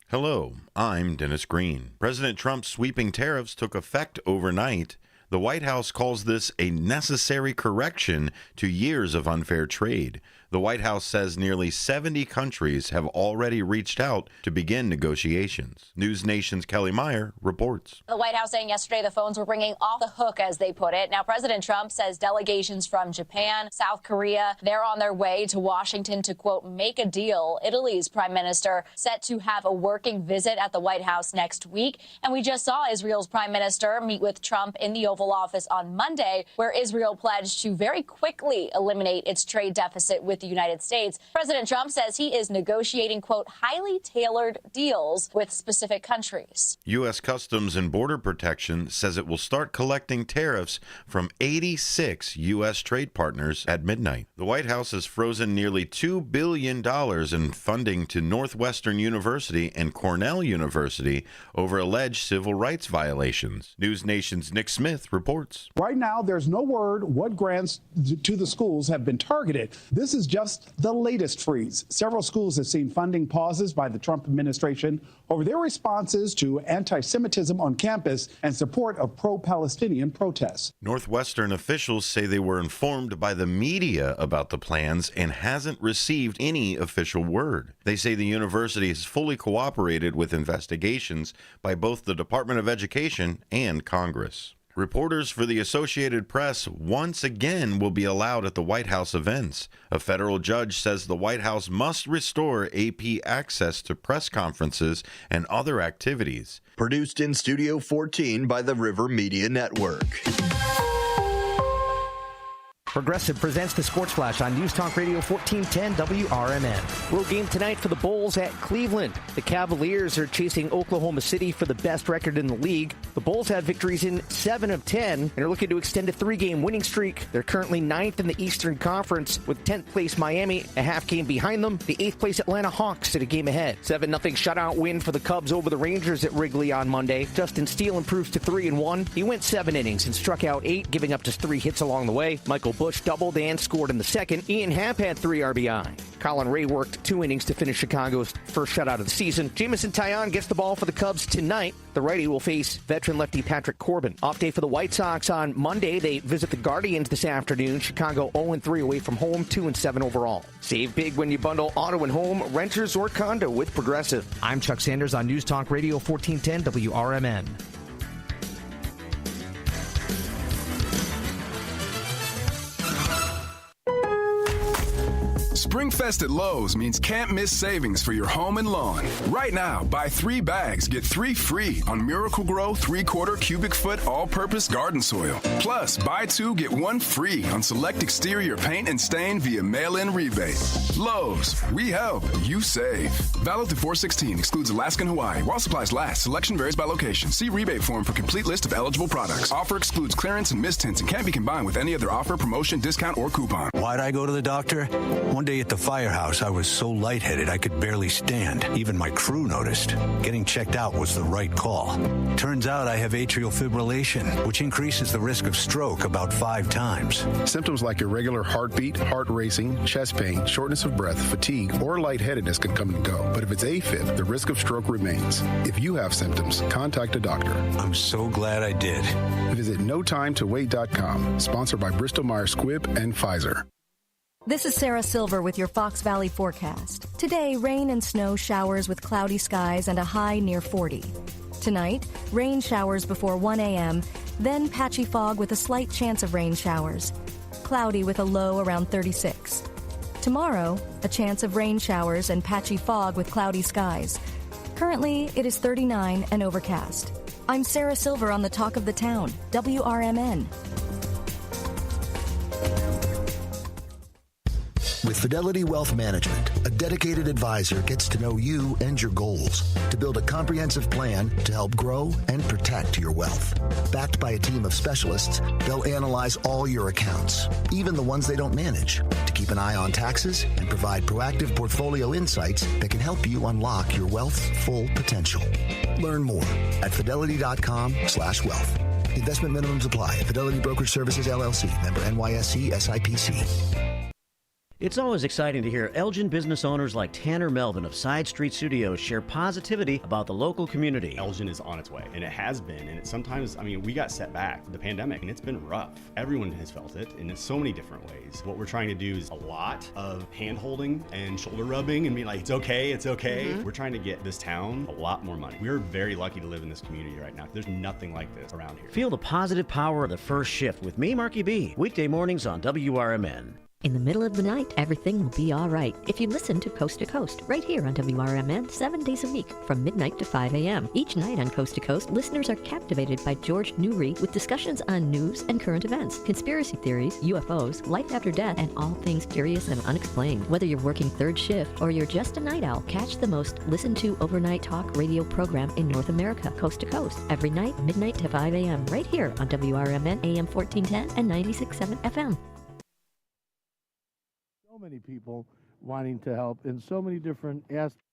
Hello, I'm Dennis Green. President Trump's sweeping tariffs took effect overnight. The White House calls this a necessary correction to years of unfair trade. The White House says nearly 70 countries have already reached out to begin negotiations. News Nation's Kelly Meyer reports. The White House saying yesterday the phones were ringing off the hook, as they put it. Now, President Trump says delegations from Japan, South Korea, they're on their way to Washington to, quote, make a deal. Italy's prime minister set to have a working visit at the White House next week. And we just saw Israel's prime minister meet with Trump in the Oval Office on Monday, where Israel pledged to very quickly eliminate its trade deficit with the United States. President Trump says he is negotiating, quote, highly tailored deals with specific countries. U.S. Customs and Border Protection says it will start collecting tariffs from 86 U.S. trade partners at midnight. The White House has frozen nearly $2 billion in funding to Northwestern University and Cornell University over alleged civil rights violations. News Nation's Nick Smith reports. Right now, there's no word what grants to the schools have been targeted. This is just the latest freeze. Several schools have seen funding pauses by the Trump administration over their responses to anti-Semitism on campus and support of pro-Palestinian protests. Northwestern officials say they were informed by the media about the plans and hasn't received any official word. They say the university has fully cooperated with investigations by both the Department of Education and Congress. Reporters for the Associated Press once again will be allowed at the White House events. A federal judge says the White House must restore AP access to press conferences and other activities. Produced in Studio 14 by the River Media Network. Progressive presents the Sports Flash on News Talk Radio 1410 WRMN. Road game tonight for the Bulls at Cleveland. The Cavaliers are chasing Oklahoma City for the best record in the league. The Bulls had victories in 7 of 10 and are looking to extend a 3-game winning streak. They're currently 9th in the Eastern Conference with 10th place Miami a half game behind them. The 8th place Atlanta Hawks at a game ahead. 7-0 shutout win for the Cubs over the Rangers at Wrigley on Monday. Justin Steele improves to 3-1. He went 7 innings and struck out 8, giving up just 3 hits along the way. Michael Busch doubled and scored in the second. Ian Happ had 3 RBI. Colin Ray worked 2 innings to finish Chicago's first shutout of the season. Jamison Taillon gets the ball for the Cubs tonight. The righty will face veteran lefty Patrick Corbin. Off day for the White Sox on Monday. They visit the Guardians this afternoon. Chicago 0-3 away from home, 2-7 overall. Save big when you bundle auto and home, renters, or condo with Progressive. I'm Chuck Sanders on News Talk Radio 1410 WRMN. Springfest at Lowe's means can't miss savings for your home and lawn. Right now, buy 3 bags, get 3 free on Miracle-Gro 3/4 cubic foot all-purpose garden soil. Plus, buy 2, get 1 free on select exterior paint and stain via mail-in rebate. Lowe's, we help, you save. Valid through 4/16, excludes Alaska and Hawaii. While supplies last, selection varies by location. See rebate form for complete list of eligible products. Offer excludes clearance and mist tints and can't be combined with any other offer, promotion, discount, or coupon. Why'd I go to the doctor? One day at the firehouse, I was so lightheaded I could barely stand. Even my crew noticed. Getting checked out was the right call. Turns out I have atrial fibrillation, which increases the risk of stroke about 5 times. Symptoms like irregular heartbeat, heart racing, chest pain, shortness of breath, fatigue, or lightheadedness can come and go. But if it's AFib, the risk of stroke remains. If you have symptoms, contact a doctor. I'm so glad I did. Visit NoTimeToWait.com, sponsored by Bristol-Myers Squibb and Pfizer. This is Sarah Silver with your Fox Valley forecast. Today, rain and snow showers with cloudy skies and a high near 40. Tonight, rain showers before 1 a.m., then patchy fog with a slight chance of rain showers. Cloudy with a low around 36. Tomorrow, a chance of rain showers and patchy fog with cloudy skies. Currently, it is 39 and overcast. I'm Sarah Silver on the Talk of the Town, WRMN. With Fidelity Wealth Management, a dedicated advisor gets to know you and your goals to build a comprehensive plan to help grow and protect your wealth. Backed by a team of specialists, they'll analyze all your accounts, even the ones they don't manage, to keep an eye on taxes and provide proactive portfolio insights that can help you unlock your wealth's full potential. Learn more at fidelity.com/wealth. Investment minimums apply. Fidelity Brokerage Services, LLC. Member NYSE SIPC. It's always exciting to hear Elgin business owners like Tanner Melvin of Side Street Studios share positivity about the local community. Elgin is on its way, and it has been, and sometimes, we got set back, the pandemic, and it's been rough. Everyone has felt it in so many different ways. What we're trying to do is a lot of hand-holding and shoulder rubbing and being like, it's okay. Mm-hmm. We're trying to get this town a lot more money. We're very lucky to live in this community right now. There's nothing like this around here. Feel the positive power of the first shift with me, Marky B, weekday mornings on WRMN. In the middle of the night, everything will be all right if you listen to Coast to Coast right here on WRMN 7 days a week from midnight to 5 a.m. Each night on Coast to Coast, listeners are captivated by George Newry with discussions on news and current events, conspiracy theories, UFOs, life after death, and all things curious and unexplained. Whether you're working third shift or you're just a night owl, catch the most listened to overnight talk radio program in North America, Coast to Coast, every night, midnight to 5 a.m. right here on WRMN AM 1410 and 96.7 FM. So many people wanting to help in so many different aspects.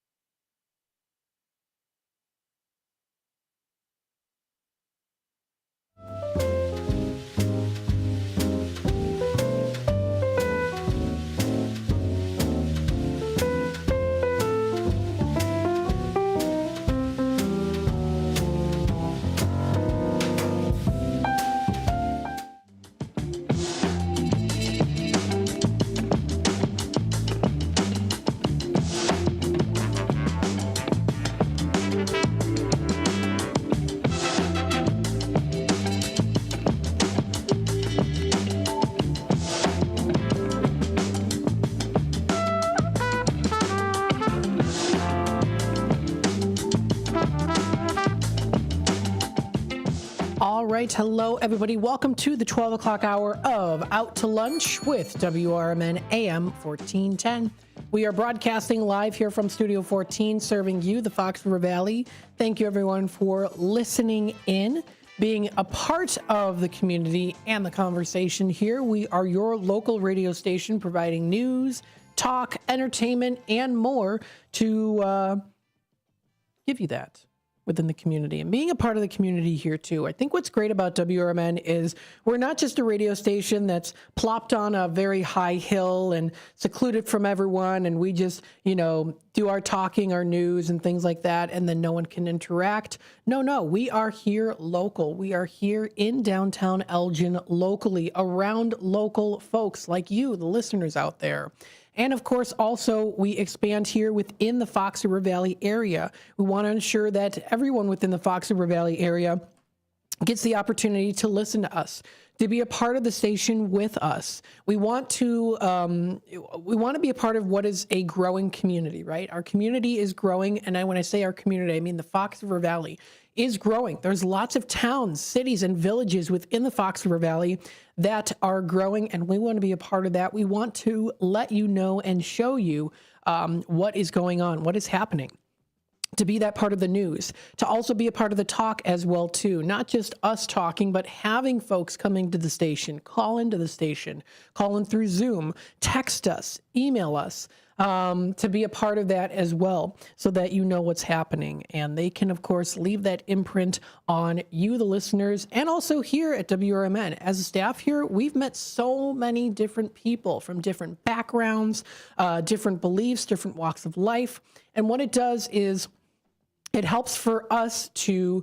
All right. Hello, everybody. Welcome to the 12 o'clock hour of Out to Lunch with WRMN AM 1410. We are broadcasting live here from Studio 14, serving you, the Fox River Valley. Thank you, everyone, for listening in, being a part of the community and the conversation here. We are your local radio station providing news, talk, entertainment, and more to give you that within the community and being a part of the community here too. I think what's great about WRMN is we're not just a radio station that's plopped on a very high hill and secluded from everyone, and we just, do our talking, our news and things like that, and then no one can interact. No, we are here local. We are here in downtown Elgin locally, around local folks like you, the listeners out there. And of course, also, we expand here within the Fox River Valley area. We want to ensure that everyone within the Fox River Valley area gets the opportunity to listen to us, to be a part of the station with us. We want to be a part of what is a growing community, right? Our community is growing, and when I say our community, I mean the Fox River Valley is growing. There's lots of towns, cities, and villages within the Fox River Valley that are growing, and we want to be a part of that. We want to let you know and show you what is going on, what is happening, to be that part of the news, to also be a part of the talk as well, too. Not just us talking, but having folks coming to the station, call into the station, call in through Zoom, text us, email us, to be a part of that as well, so that you know what's happening. And they can, of course, leave that imprint on you, the listeners, and also here at WRMN. As a staff here, we've met so many different people from different backgrounds, different beliefs, different walks of life. And what it does is it helps for us to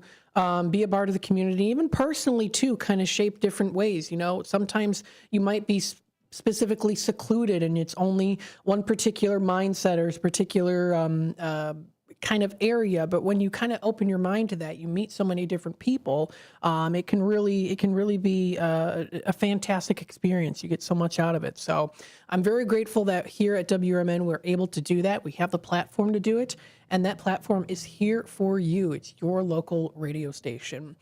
be a part of the community, even personally, too, kind of shape different ways. Sometimes you might be specifically secluded and it's only one particular mindset or particular kind of area, but when you kind of open your mind to that, you meet so many different people. It can really be a fantastic experience. You get so much out of it. So I'm very grateful that here at WRMN we're able to do that. We have the platform to do it, and that platform is here for you. It's your local radio station.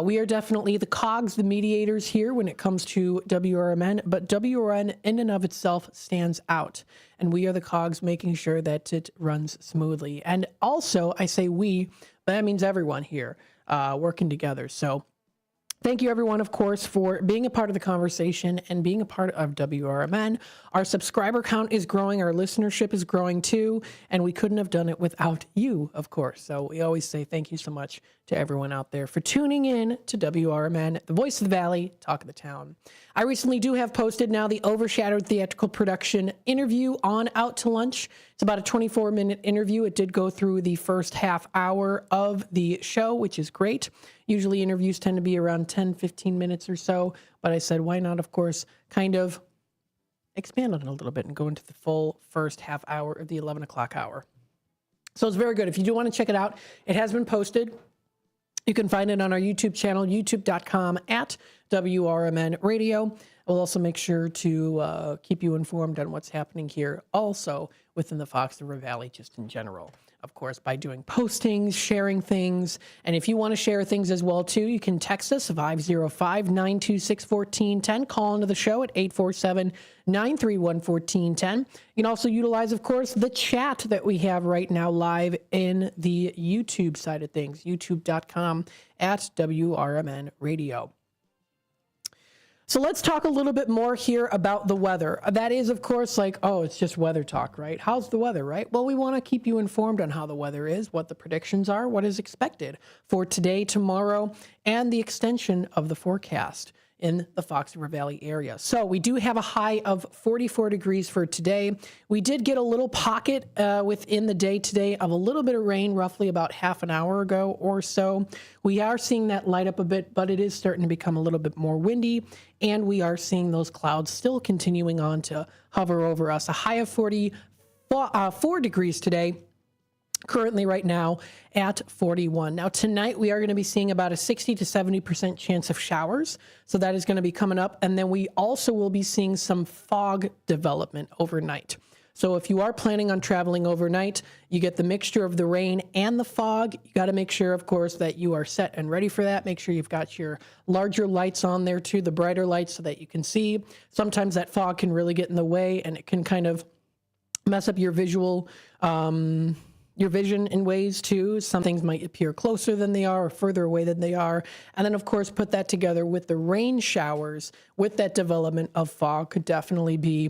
We are definitely the cogs, the mediators here when it comes to WRMN, but WRN in and of itself stands out. And we are the cogs making sure that it runs smoothly. And also, I say we, but that means everyone here working together. So thank you, everyone, of course, for being a part of the conversation and being a part of WRMN. Our subscriber count is growing. Our listenership is growing, too. And we couldn't have done it without you, of course. So we always say thank you so much to everyone out there for tuning in to WRMN, the voice of the valley, talk of the town. I recently do have posted now the Overshadowed Theatrical Production interview on Out to Lunch. It's about a 24-minute interview. It did go through the first half hour of the show, which is great. Usually interviews tend to be around 10, 15 minutes or so, but I said, why not, of course, kind of expand on it a little bit and go into the full first half hour of the 11 o'clock hour. So it's very good. If you do want to check it out, it has been posted. You can find it on our YouTube channel, youtube.com/WRMN Radio. We'll also make sure to keep you informed on what's happening here also within the Fox River Valley, just in general. Of course, by doing postings, sharing things. And if you want to share things as well, too, you can text us 505-926-1410. Call into the show at 847-931-1410. You can also utilize, of course, the chat that we have right now live in the YouTube side of things, youtube.com/WRMN Radio. So let's talk a little bit more here about the weather. That is, of course, like, oh, it's just weather talk, right? How's the weather, right? Well, we want to keep you informed on how the weather is, what the predictions are, what is expected for today, tomorrow, and the extension of the forecast in the Fox River Valley area. So we do have a high of 44 degrees for today. We did get a little pocket within the day today of a little bit of rain, roughly about half an hour ago or so. We are seeing that light up a bit, but it is starting to become a little bit more windy, and we are seeing those clouds still continuing on to hover over us. A high of 44 degrees today. Currently right now at 41. Now tonight we are going to be seeing about a 60 to 70% chance of showers. So that is going to be coming up. And then we also will be seeing some fog development overnight. So if you are planning on traveling overnight, you get the mixture of the rain and the fog. You got to make sure, of course, that you are set and ready for that. Make sure you've got your larger lights on there too, the brighter lights, so that you can see. Sometimes that fog can really get in the way, and it can kind of mess up your visual your vision in ways too. Some things might appear closer than they are or further away than they are. And then, of course, put that together with the rain showers, with that development of fog, could definitely be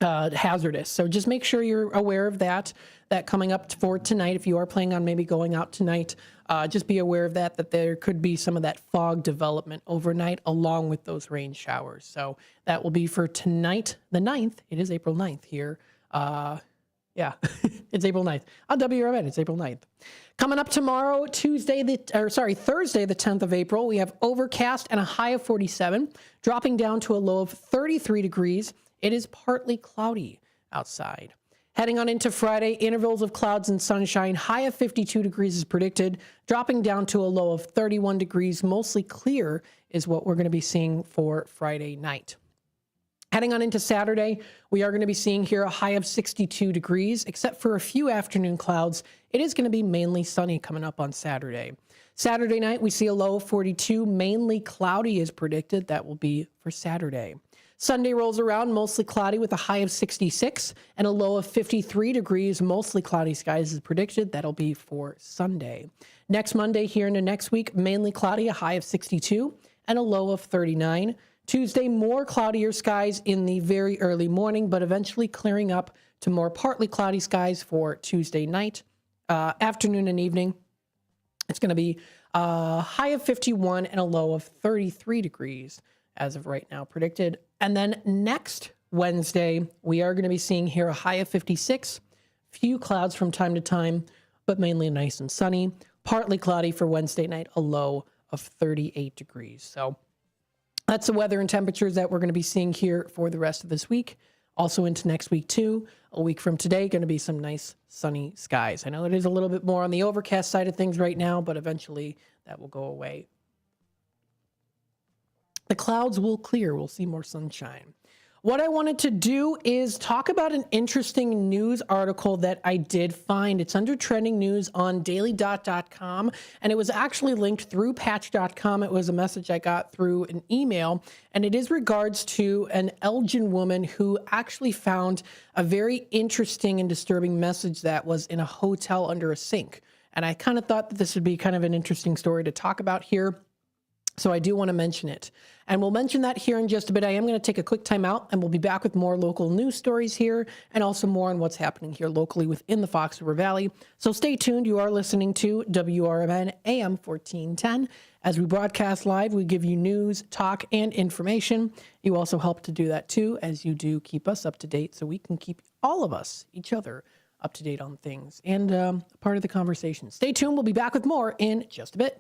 hazardous. So just make sure you're aware of that coming up for tonight. If you are planning on maybe going out tonight, just be aware of that there could be some of that fog development overnight along with those rain showers. So that will be for tonight, the 9th. It is April 9th here. Yeah, it's April 9th. On WRMN, it's April 9th. Coming up tomorrow, Thursday, the 10th of April, we have overcast and a high of 47, dropping down to a low of 33 degrees. It is partly cloudy outside. Heading on into Friday, intervals of clouds and sunshine, high of 52 degrees is predicted, dropping down to a low of 31 degrees. Mostly clear is what we're going to be seeing for Friday night. Heading on into Saturday, we are going to be seeing here a high of 62 degrees, except for a few afternoon clouds. It is going to be mainly sunny coming up on Saturday. Saturday night, we see a low of 42, mainly cloudy is predicted. That will be for Saturday. Sunday rolls around, mostly cloudy with a high of 66 and a low of 53 degrees. Mostly cloudy skies is predicted. That'll be for Sunday. Next Monday here into next week, mainly cloudy, a high of 62 and a low of 39. Tuesday, more cloudier skies in the very early morning, but eventually clearing up to more partly cloudy skies for Tuesday night, afternoon and evening. It's going to be a high of 51 and a low of 33 degrees as of right now predicted. And then next Wednesday, we are going to be seeing here a high of 56, few clouds from time to time, but mainly nice and sunny. Partly cloudy for Wednesday night, a low of 38 degrees. So that's the weather and temperatures that we're going to be seeing here for the rest of this week Also into next week, too. A week from today, going to be some nice sunny skies. I know it is a little bit more on the overcast side of things right now, but eventually that will go away. The clouds will clear. We'll see more sunshine. What I wanted to do is talk about an interesting news article that I did find. It's under trending news on dailydot.com, and it was actually linked through patch.com. It was a message I got through an email, and it is regards to an Elgin woman who actually found a very interesting and disturbing message that was in a hotel under a sink. And I kind of thought that this would be kind of an interesting story to talk about here. So I do want to mention it. And we'll mention that here in just a bit. I am going to take a quick time out, and we'll be back with more local news stories here and also more on what's happening here locally within the Fox River Valley. So stay tuned. You are listening to WRMN AM 1410. As we broadcast live, we give you news, talk, and information. You also help to do that too, as you do keep us up to date so we can keep all of us, each other, up to date on things and part of the conversation. Stay tuned. We'll be back with more in just a bit.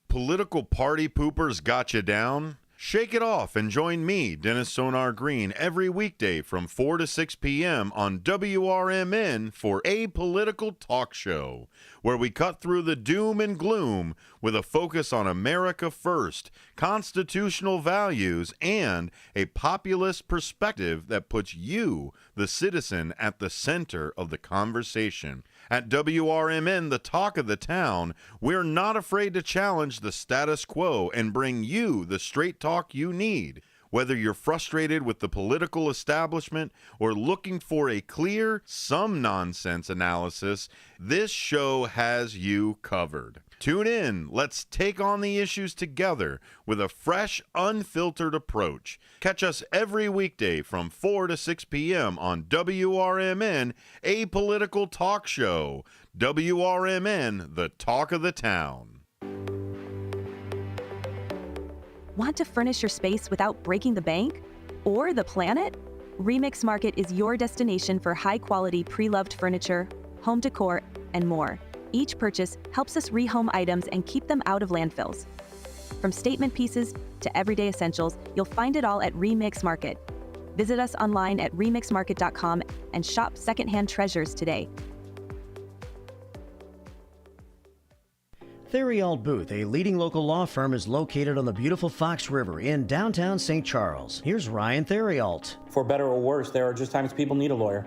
Political party poopers got you down? Shake it off and join me, Dennis Sonar Green, every weekday from 4 to 6 p.m. on WRMN for A Political Talk Show, where we cut through the doom and gloom with a focus on America first, constitutional values, and a populist perspective that puts you, the citizen, at the center of the conversation. At WRMN, the talk of the town, we're not afraid to challenge the status quo and bring you the straight talk you need. Whether you're frustrated with the political establishment or looking for a clear, some nonsense analysis, this show has you covered. Tune in. Let's take on the issues together with a fresh, unfiltered approach. Catch us every weekday from 4 to 6 p.m. on WRMN, A Political Talk Show. WRMN, the talk of the town. Want to furnish your space without breaking the bank or the planet? Remix Market is your destination for high-quality pre-loved furniture, home decor, and more. Each purchase helps us rehome items and keep them out of landfills. From statement pieces to everyday essentials, you'll find it all at Remix Market. Visit us online at remixmarket.com and shop secondhand treasures today. Theriault Booth, a leading local law firm, is located on the beautiful Fox River in downtown St. Charles. Here's Ryan Theriault. For better or worse, there are just times people need a lawyer.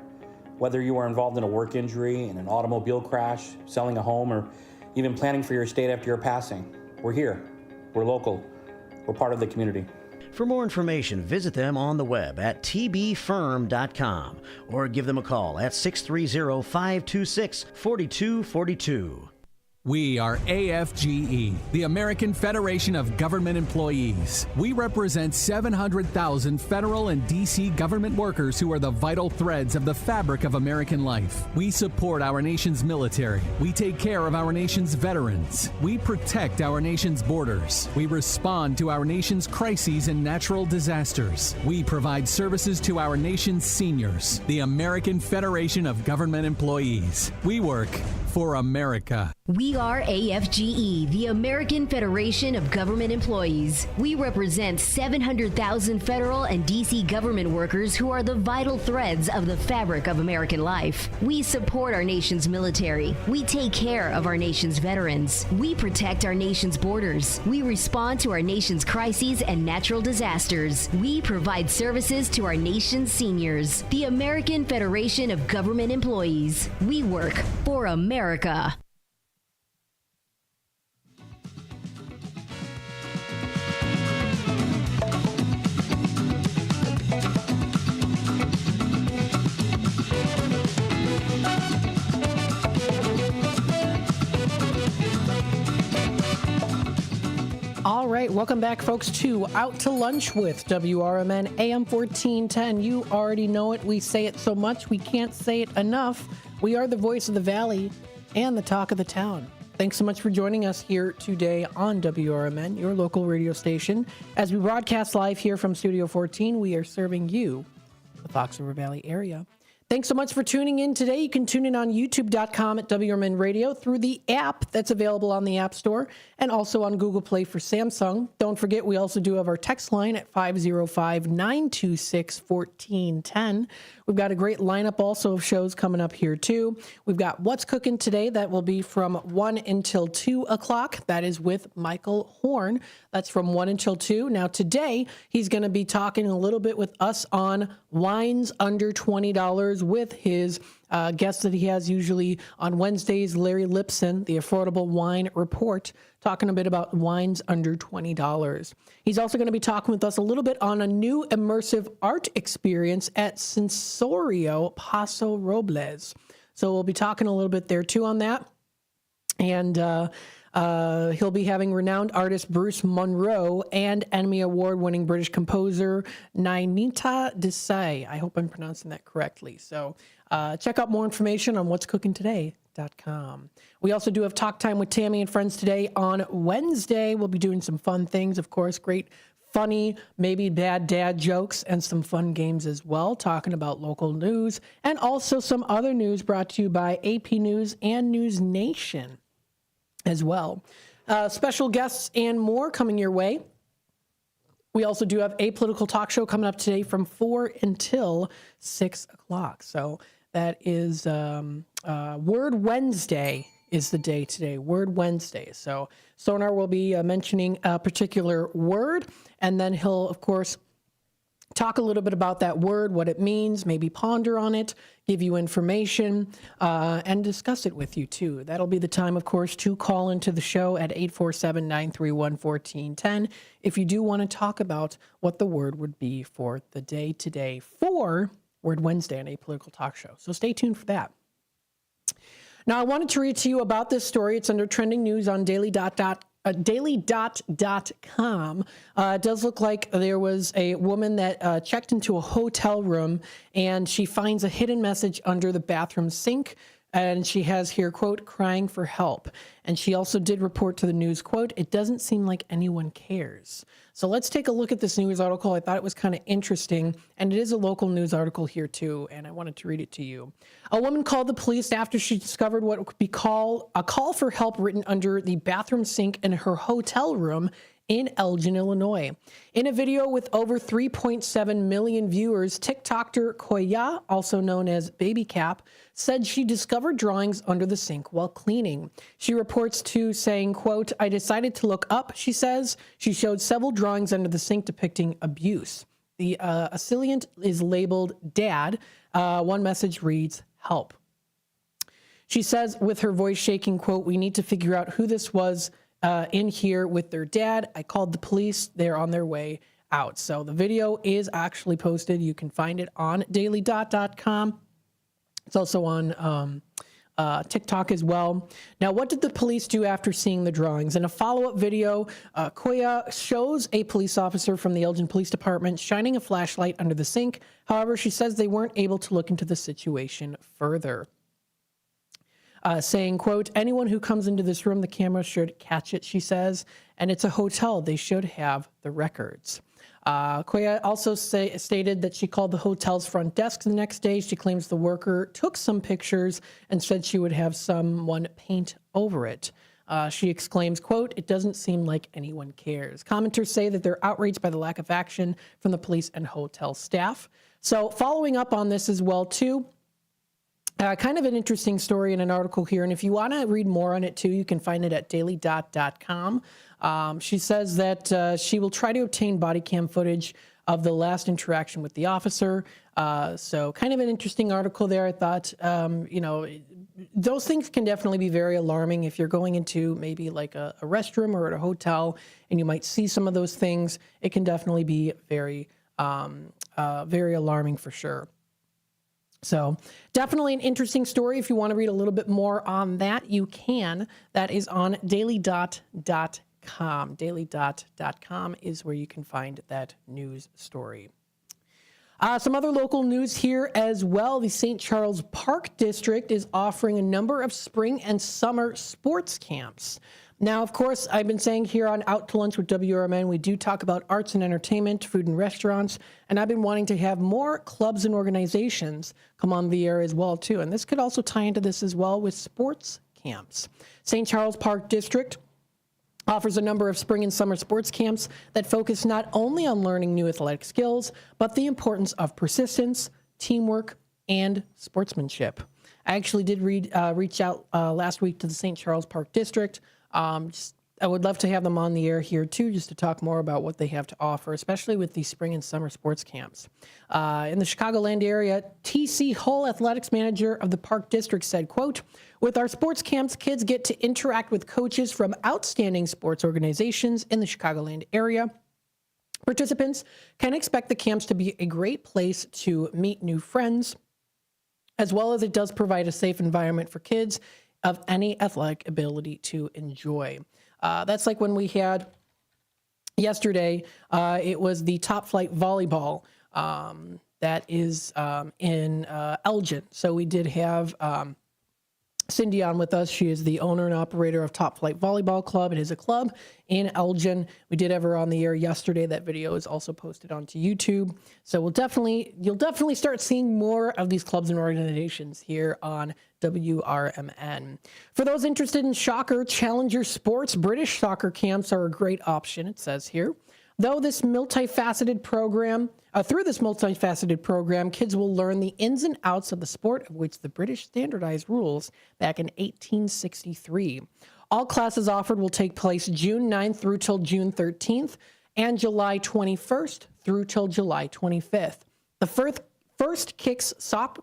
Whether you are involved in a work injury, in an automobile crash, selling a home, or even planning for your estate after your passing, we're here. We're local. We're part of the community. For more information, visit them on the web at tbfirm.com or give them a call at 630-526-4242. We are AFGE, the American Federation of Government Employees. We represent 700,000 federal and D.C. government workers who are the vital threads of the fabric of American life. We support our nation's military. We take care of our nation's veterans. We protect our nation's borders. We respond to our nation's crises and natural disasters. We provide services to our nation's seniors. The American Federation of Government Employees. We work for America. We are AFGE, the American Federation of Government Employees. We represent 700,000 federal and D.C. government workers who are the vital threads of the fabric of American life. We support our nation's military. We take care of our nation's veterans. We protect our nation's borders. We respond to our nation's crises and natural disasters. We provide services to our nation's seniors. The American Federation of Government Employees. We work for America. All right, welcome back, folks, to Out to Lunch with WRMN AM 1410. You already know it. We say it so much, we can't say it enough. We are the voice of the Valley and the talk of the town. Thanks so much for joining us here today on WRMN, your local radio station. As we broadcast live here from Studio 14, we are serving you, the Fox River Valley area. Thanks so much for tuning in today. You can tune in on youtube.com at WRMN Radio through the app that's available on the App Store and also on Google Play for Samsung. Don't forget, we also do have our text line at 505-926-1410. We've got a great lineup also of shows coming up here, too. We've got What's Cooking Today. That will be from 1 until 2 o'clock. That is with Michael Horn. That's from 1 until 2. Now, today, he's going to be talking a little bit with us on wines under $20 with his guest that he has usually on Wednesdays, Larry Lipson, the Affordable Wine Report, talking a bit about wines under $20. He's also going to be talking with us a little bit on a new immersive art experience at Sensorio Paso Robles. So we'll be talking a little bit there too on that. And he'll be having renowned artist Bruce Monroe and Emmy Award-winning British composer Nainita Desai. I hope I'm pronouncing that correctly. So check out more information on what'scookingtoday.com. We also do have Talk Time with Tammy and Friends today on Wednesday. We'll be doing some fun things, of course, great funny, maybe bad dad jokes and some fun games as well, talking about local news and also some other news brought to you by AP News and News Nation as well. Special guests and more coming your way. We also do have a political talk show coming up today from 4 until 6 o'clock. So that is Word Wednesday is the day today, Word Wednesday. So Sonar will be mentioning a particular word, and then he'll, of course, talk a little bit about that word, what it means, maybe ponder on it, give you information, and discuss it with you, too. That'll be the time, of course, to call into the show at 847-931-1410 if you do want to talk about what the word would be for the day today for Word Wednesday on a political talk show. So stay tuned for that. Now, I wanted to read to you about this story. It's under trending news on dailydot.com. It does look like there was a woman that checked into a hotel room and she finds a hidden message under the bathroom sink. And she has here, quote, crying for help. And she also did report to the news, quote, it doesn't seem like anyone cares. So let's take a look at this news article. I thought it was kind of interesting. And it is a local news article here, too. And I wanted to read it to you. A woman called the police after she discovered what could be called a call for help written under the bathroom sink in her hotel room in Elgin, Illinois. In a video with over 3.7 million viewers, TikToker Koya, also known as Baby Cap, said she discovered drawings under the sink while cleaning. She reports to saying, quote, I decided to look up, she says. She showed several drawings under the sink depicting abuse. The assailant is labeled Dad. One message reads, help. She says with her voice shaking, quote, we need to figure out who this was in here with their dad. I called the police. They're on their way out. So the video is actually posted. You can find it on dailydot.com. It's also on TikTok as well. Now, what did the police do after seeing the drawings? In a follow-up video, Koya shows a police officer from the Elgin Police Department shining a flashlight under the sink. However, she says they weren't able to look into the situation further. Saying, quote, anyone who comes into this room, the camera should catch it, she says. And it's a hotel. They should have the records. Koya also stated that she called the hotel's front desk the next day. She claims the worker took some pictures and said she would have someone paint over it. She exclaims, quote, it doesn't seem like anyone cares. Commenters say that they're outraged by the lack of action from the police and hotel staff. So following up on this as well, too, kind of an interesting story in an article here. And if you want to read more on it, too, you can find it at dailydot.com. She says that she will try to obtain body cam footage of the last interaction with the officer. So kind of an interesting article there. I thought, those things can definitely be very alarming if you're going into maybe like a restroom or at a hotel and you might see some of those things. It can definitely be very, very alarming for sure. So definitely an interesting story. If you want to read a little bit more on that, you can. That is on dailydot.com. Dailydot.com is where you can find that news story. Some other local news here as well. The St. Charles Park District is offering a number of spring and summer sports camps. Now, of course, I've been saying here on Out to Lunch with WRMN, we do talk about arts and entertainment, food and restaurants, and I've been wanting to have more clubs and organizations come on the air as well, too. And this could also tie into this as well with sports camps. St. Charles Park District offers a number of spring and summer sports camps that focus not only on learning new athletic skills, but the importance of persistence, teamwork, and sportsmanship. I actually did reach out last week to the St. Charles Park District. I would love to have them on the air here, too, just to talk more about what they have to offer, especially with these spring and summer sports camps. In the Chicagoland area, T.C. Hull, athletics manager of the Park District, said, quote, "With our sports camps, kids get to interact with coaches from outstanding sports organizations in the Chicagoland area. Participants can expect the camps to be a great place to meet new friends, as well as it does provide a safe environment for kids of any athletic ability to enjoy." That's like when we had yesterday, it was the Top Flight Volleyball that is in Elgin. So we did have Cindy on with us. She is the owner and operator of Top Flight Volleyball Club. It is a club in Elgin. We did have her on the air yesterday. That video is also posted onto YouTube. So you'll definitely start seeing more of these clubs and organizations here on WRMN. For those interested in soccer, Challenger Sports British soccer camps are a great option, it says here. Through this multifaceted program, kids will learn the ins and outs of the sport of which the British standardized rules back in 1863. All classes offered will take place June 9th through till June 13th and July 21st through till July 25th. The first Kicks soccer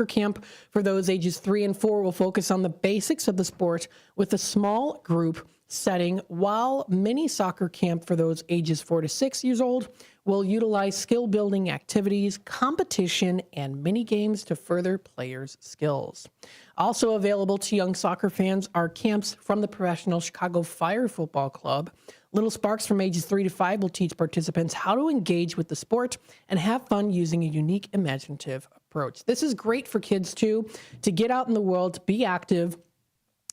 camp for those ages 3 and 4 will focus on the basics of the sport with a small group setting, while mini soccer camp for those ages 4 to 6 years old will utilize skill building activities, competition, and mini games to further players' skills. Also available to young soccer fans are camps from the professional Chicago Fire Football Club. Little Sparks from ages 3 to 5 will teach participants how to engage with the sport and have fun using a unique, imaginative approach. This is great for kids, too, to get out in the world, to be active,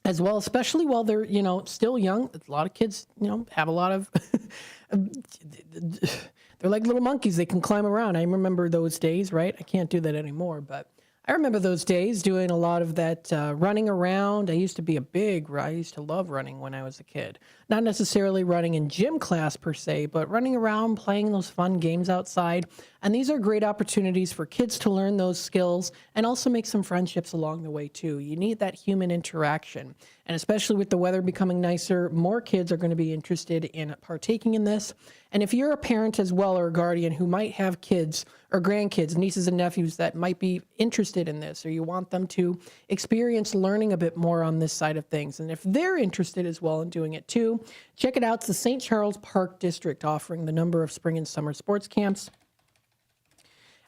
as well, especially while they're, still young. A lot of kids, have a lot of, they're like little monkeys. They can climb around. I remember those days, right? I can't do that anymore, but I remember those days doing a lot of that running around. I used to love running when I was a kid. Not necessarily running in gym class per se, but running around, playing those fun games outside. And these are great opportunities for kids to learn those skills and also make some friendships along the way too. You need that human interaction. And especially with the weather becoming nicer, more kids are going to be interested in partaking in this. And if you're a parent as well or a guardian who might have kids or grandkids, nieces and nephews that might be interested in this, or you want them to experience learning a bit more on this side of things, and if they're interested as well in doing it too, check it out. It's the St. Charles Park District offering the number of spring and summer sports camps.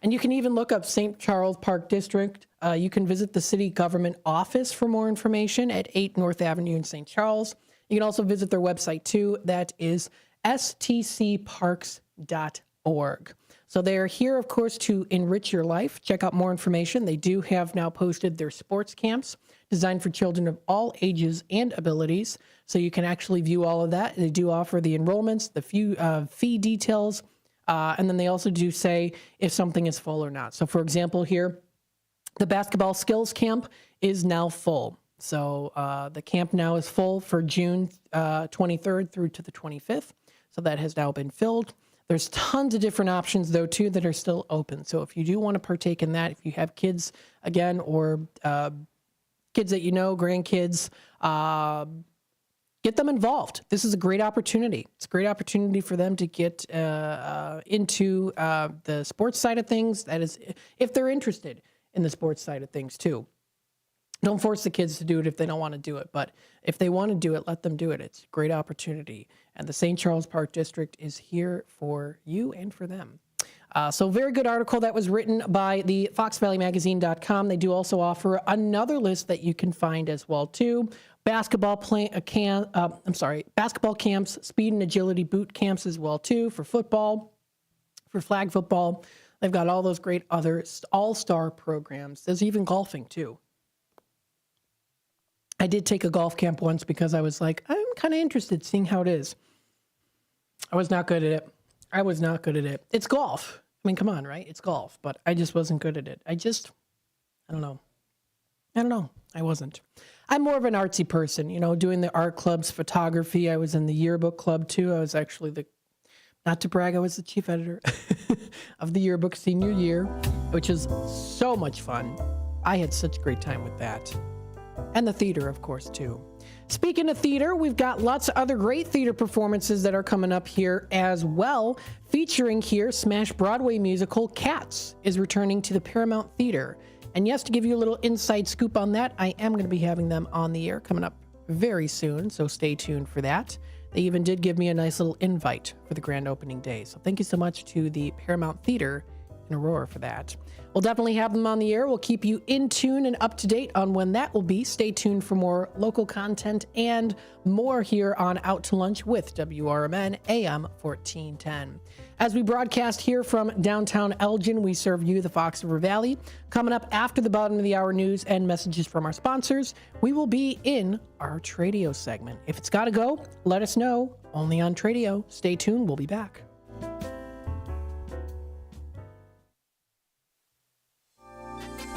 And you can even look up St. Charles Park District. You can visit the city government office for more information at 8 North Avenue in St. Charles. You can also visit their website too. That is stcparks.org. So they are here, of course, to enrich your life. Check out more information. They do have now posted their sports camps designed for children of all ages and abilities. So you can actually view all of that. They do offer the enrollments, the fee details, and then they also do say if something is full or not. So, for example, here, the basketball skills camp is now full. So the camp now is full for June 23rd through to the 25th. So that has now been filled. There's tons of different options, though, too, that are still open. So if you do want to partake in that, if you have kids, again, or kids that grandkids, get them involved. This is a great opportunity. It's a great opportunity for them to get into the sports side of things. That is, if they're interested in the sports side of things, too. Don't force the kids to do it if they don't want to do it. But if they want to do it, let them do it. It's a great opportunity. And the St. Charles Park District is here for you and for them. So very good article that was written by the FoxValleyMagazine.com. They do also offer another list that you can find as well, too. Basketball camps, speed and agility boot camps as well, too, for football, for flag football. They've got all those great other all-star programs. There's even golfing, too. I did take a golf camp once because I was like, I'm kind of interested seeing how it is. I was not good at it. It's golf. I mean, come on, right? It's golf, but I just wasn't good at it. I don't know. I wasn't. I'm more of an artsy person, doing the art clubs, photography. I was in the yearbook club too. I was actually not to brag, I was the chief editor of the yearbook senior year, which is so much fun. I had such a great time with that. And the theater, of course, too. Speaking of theater, we've got lots of other great theater performances that are coming up here as well. Featuring here, smash Broadway musical Cats is returning to the Paramount Theater. And yes, to give you a little inside scoop on that, I am going to be having them on the air coming up very soon, so stay tuned for that. They even did give me a nice little invite for the grand opening day. So thank you so much to the Paramount Theater in Aurora for that. We'll definitely have them on the air. We'll keep you in tune and up to date on when that will be. Stay tuned for more local content and more here on Out to Lunch with WRMN AM 1410. As we broadcast here from downtown Elgin, we serve you the Fox River Valley. Coming up after the bottom of the hour news and messages from our sponsors, we will be in our Tradio segment. If it's got to go, let us know. Only on Tradio. Stay tuned. We'll be back.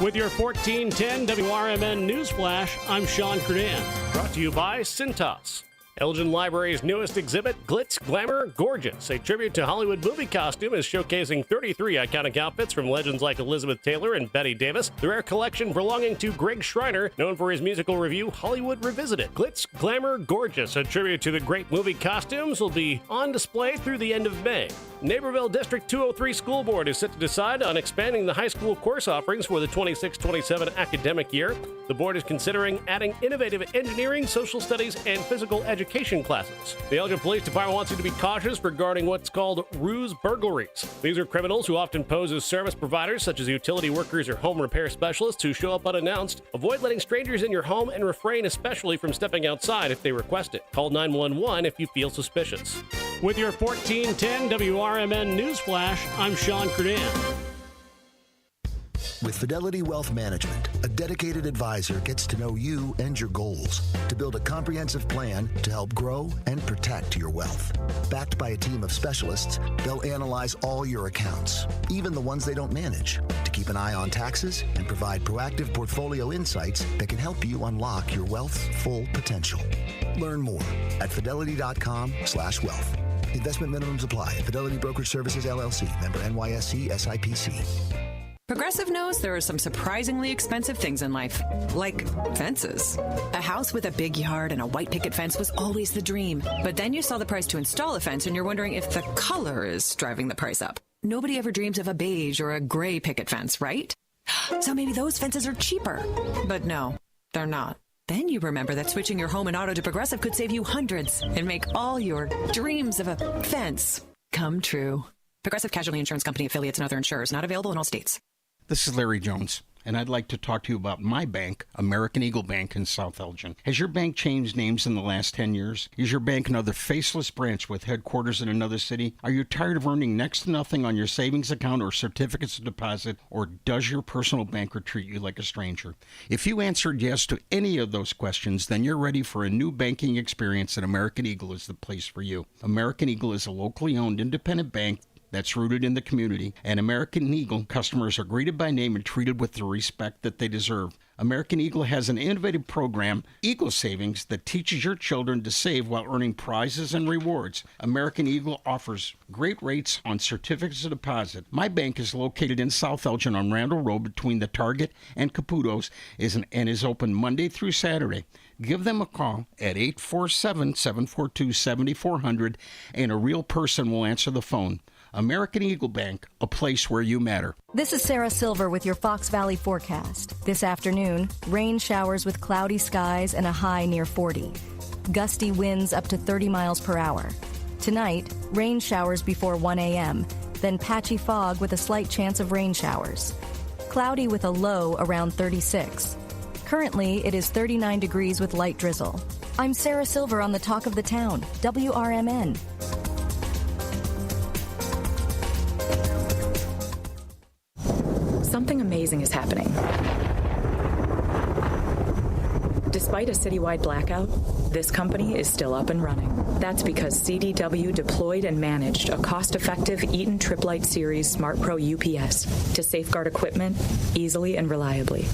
With your 1410 WRMN News Flash, I'm Sean Credan. Brought to you by Cintas. Elgin Library's newest exhibit, Glitz, Glamour, Gorgeous, a tribute to Hollywood movie costume, is showcasing 33 iconic outfits from legends like Elizabeth Taylor and Bette Davis. The rare collection belonging to Greg Schreiner, known for his musical review, Hollywood Revisited. Glitz, Glamour, Gorgeous, a tribute to the great movie costumes, will be on display through the end of May. Naperville District 203 School Board is set to decide on expanding the high school course offerings for the 26-27 academic year. The board is considering adding innovative engineering, social studies, and physical education classes. The Elgin Police Department wants you to be cautious regarding what's called ruse burglaries. These are criminals who often pose as service providers, such as utility workers or home repair specialists who show up unannounced. Avoid letting strangers in your home and refrain especially from stepping outside if they request it. Call 911 if you feel suspicious. With your 1410 WRMN News Flash, I'm Sean Credan. With Fidelity Wealth Management, a dedicated advisor gets to know you and your goals to build a comprehensive plan to help grow and protect your wealth. Backed by a team of specialists, they'll analyze all your accounts, even the ones they don't manage, to keep an eye on taxes and provide proactive portfolio insights that can help you unlock your wealth's full potential. Learn more at fidelity.com/wealth. Investment minimums apply. Fidelity Brokerage Services, LLC. Member NYSE SIPC. Progressive knows there are some surprisingly expensive things in life, like fences. A house with a big yard and a white picket fence was always the dream. But then you saw the price to install a fence and you're wondering if the color is driving the price up. Nobody ever dreams of a beige or a gray picket fence, right? So maybe those fences are cheaper. But no, they're not. Then you remember that switching your home and auto to Progressive could save you hundreds and make all your dreams of a fence come true. Progressive Casualty Insurance Company affiliates and other insurers, not available in all states. This is Larry Jones, and I'd like to talk to you about my bank, American Eagle Bank in South Elgin. Has your bank changed names in the last 10 years? Is your bank another faceless branch with headquarters in another city? Are you tired of earning next to nothing on your savings account or certificates of deposit, or does your personal banker treat you like a stranger? If you answered yes to any of those questions, then you're ready for a new banking experience, and American Eagle is the place for you. American Eagle is a locally owned independent bank that's rooted in the community, and American Eagle customers are greeted by name and treated with the respect that they deserve. American Eagle has an innovative program, Eagle Savings, that teaches your children to save while earning prizes and rewards. American Eagle offers great rates on certificates of deposit. My bank is located in South Elgin on Randall Road between the Target and Caputo's and is open Monday through Saturday. Give them a call at 847-742-7400 and a real person will answer the phone. American Eagle Bank, a place where you matter. This is Sarah Silver with your Fox Valley forecast. This afternoon, rain showers with cloudy skies and a high near 40. Gusty winds up to 30 miles per hour. Tonight, rain showers before 1 a.m., then patchy fog with a slight chance of rain showers. Cloudy with a low around 36. Currently, it is 39 degrees with light drizzle. I'm Sarah Silver on the Talk of the Town, WRMN. Something amazing is happening. Despite a citywide blackout, this company is still up and running. That's because CDW deployed and managed a cost-effective Eaton Triplite Series Smart Pro UPS to safeguard equipment easily and reliably.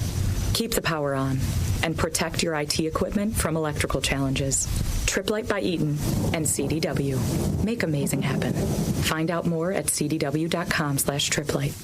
Keep the power on and protect your IT equipment from electrical challenges. Triplite by Eaton and CDW. Make amazing happen. Find out more at cdw.com/triplite.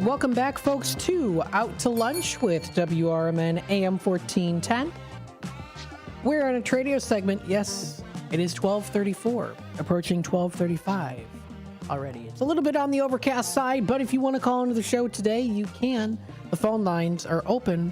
Welcome back, folks, to Out to Lunch with WRMN AM 1410. We're on a Tradio segment. Yes, it is 12:34, approaching 12:35 already. It's a little bit on the overcast side, but if you want to call into the show today, you can. The phone lines are open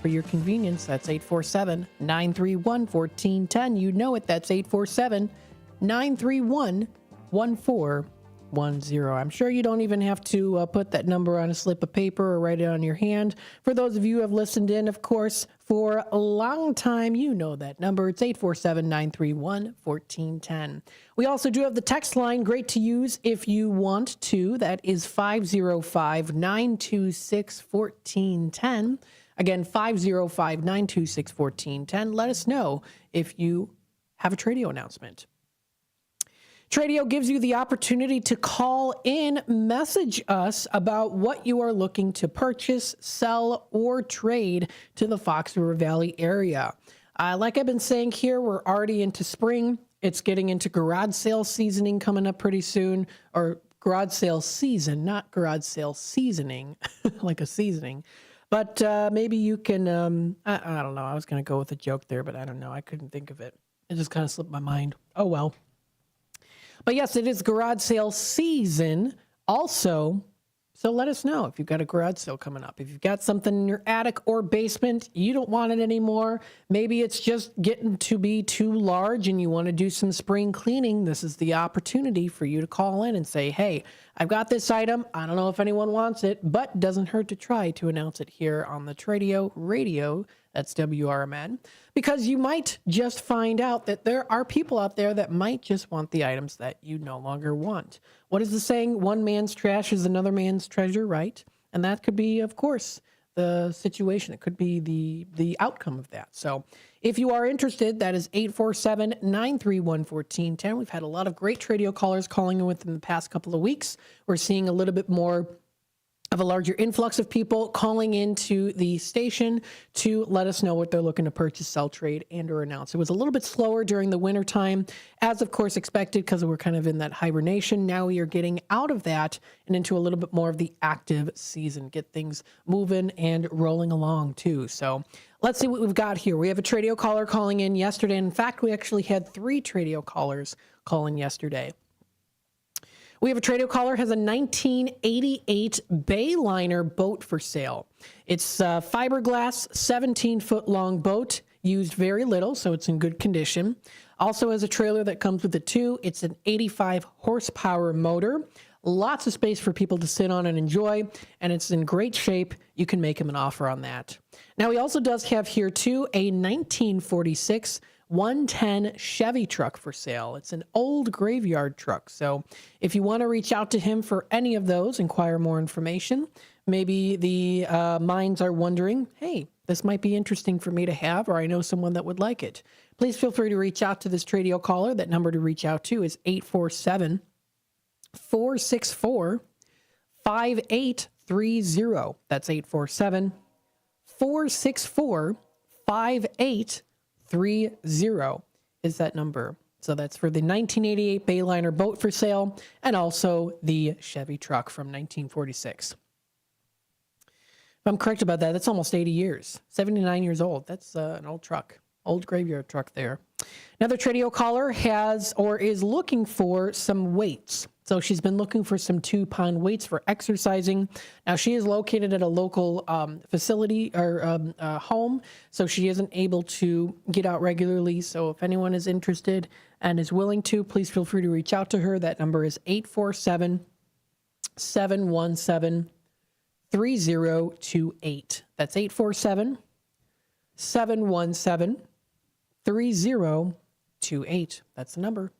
for your convenience. That's 847-931-1410. You know it. That's 847-931-1410. I'm sure you don't even have to put that number on a slip of paper or write it on your hand. For those of you who have listened in, of course, for a long time, you know that number. It's 847-931-1410. We also do have the text line, great to use if you want to. That is 505-926-1410. Again, 505-926-1410. Let us know if you have a Tradio announcement. Tradio gives you the opportunity to call in, message us about what you are looking to purchase, sell, or trade to the Fox River Valley area. Like I've been saying here, we're already into spring. It's getting into garage sale seasoning coming up pretty soon, or garage sale season, not garage sale seasoning, like a seasoning. But maybe you can, I don't know. I was going to go with a joke there, but I don't know. I couldn't think of it. It just kind of slipped my mind. Oh, well. But yes, it is garage sale season also. So let us know if you've got a garage sale coming up. If you've got something in your attic or basement, you don't want it anymore. Maybe it's just getting to be too large and you want to do some spring cleaning. This is the opportunity for you to call in and say, hey, I've got this item. I don't know if anyone wants it, but doesn't hurt to try to announce it here on the Tradio Radio. That's WRMN. Because you might just find out that there are people out there that might just want the items that you no longer want. What is the saying? One man's trash is another man's treasure, right? And that could be, of course, the situation. It could be the outcome of that. So if you are interested, that is 847-931-1410. We've had a lot of great Tradio callers calling in within the past couple of weeks. We're seeing a little bit more of a larger influx of people calling into the station to let us know what they're looking to purchase, sell, trade, and or announce. It was a little bit slower during the winter time, as of course expected, because we're kind of in that hibernation. Now we are getting out of that and into a little bit more of the active season, get things moving and rolling along too. So let's see what we've got here. We have a Tradio caller calling in yesterday. In fact, we actually had 3 Tradio callers call in yesterday. We have a Tradio caller, has a 1988 Bayliner boat for sale. It's a fiberglass, 17-foot long boat, used very little, so it's in good condition. Also has a trailer that comes with it too. It's an 85 horsepower motor. Lots of space for people to sit on and enjoy, and it's in great shape. You can make him an offer on that. Now, he also does have here too a 1946 110 Chevy truck for sale. It's an old graveyard truck. So if you want to reach out to him for any of those, inquire more information. Maybe the minds are wondering, hey, this might be interesting for me to have, or I know someone that would like it. Please feel free to reach out to this Tradio caller. That number to reach out to is 847-464-5830. That's 847-464-5830 is that number. So that's for the 1988 Bayliner boat for sale and also the Chevy truck from 1946. If I'm correct about that, that's almost 80 years, 79 years old. That's an old truck, old graveyard truck there. Another Tradio caller has or is looking for some weights. So she's been looking for some 2-pound weights for exercising. Now she is located at a local facility or home, so she isn't able to get out regularly. So if anyone is interested and is willing to, please feel free to reach out to her. That number is 847-717-3028. That's 847-717-3028. That's the number.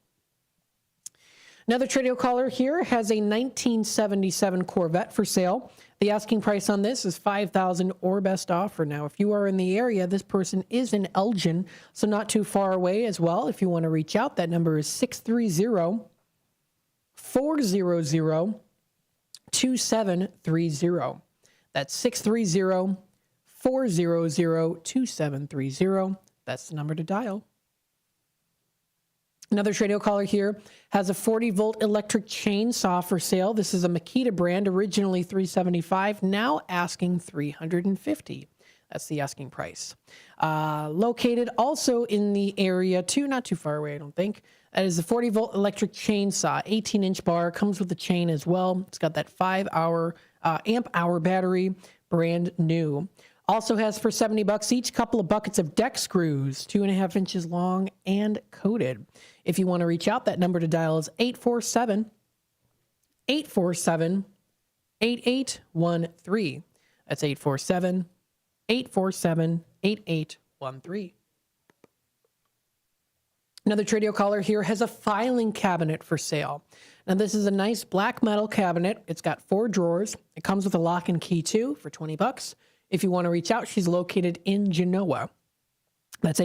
Another Tradio caller here has a 1977 Corvette for sale. The asking price on this is $5,000 or best offer. Now, if you are in the area, this person is in Elgin, so not too far away as well. If you want to reach out, that number is 630-400-2730. That's 630-400-2730. That's the number to dial. Another Tradio caller here has a 40-volt electric chainsaw for sale. This is a Makita brand, originally $375, now asking $350. That's the asking price. Located also in the area, too, not too far away, I don't think. That is a 40-volt electric chainsaw, 18-inch bar, comes with a chain as well. It's got that 5-hour amp-hour battery, brand new. Also has for $70 each couple of buckets of deck screws, 2.5 inches long and coated. If you want to reach out, that number to dial is 847-8813. That's 847-8813. Another Tradio caller here has a filing cabinet for sale. Now, this is a nice black metal cabinet. It's got 4 drawers. It comes with a lock and key, too, for $20. If you want to reach out, she's located in Genoa. That's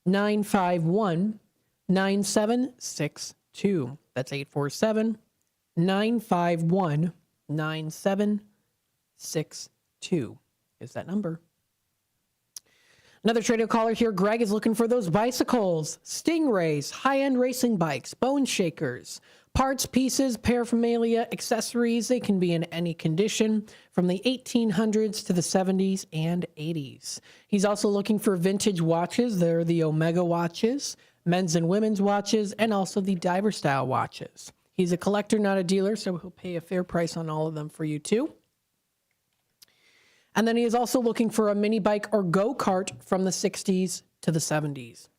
847-951-9762. That's 847-951-9762 is that number. Another Tradio caller here, Greg, is looking for those bicycles, Stingrays, high-end racing bikes, bone shakers, parts, pieces, paraphernalia, accessories. They can be in any condition from the 1800s to the 70s and 80s. He's also looking for vintage watches. They're the Omega watches, men's and women's watches, and also the diver style watches. He's a collector, not a dealer, so he'll pay a fair price on all of them for you too. And then he is also looking for a mini bike or go-kart from the 60s to the 70s.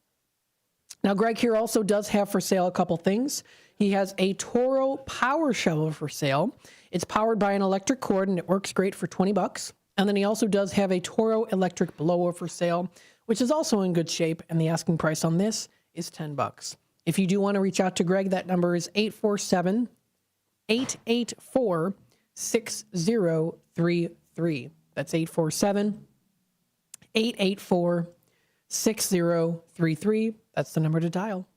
Now, Greg here also does have for sale a couple things. He has a Toro power shovel for sale. It's powered by an electric cord, and it works great for $20. And then he also does have a Toro electric blower for sale, which is also in good shape, and the asking price on this is $10. If you do want to reach out to Greg, that number is 847-884-6033. That's 847-884-6033. That's the number to dial.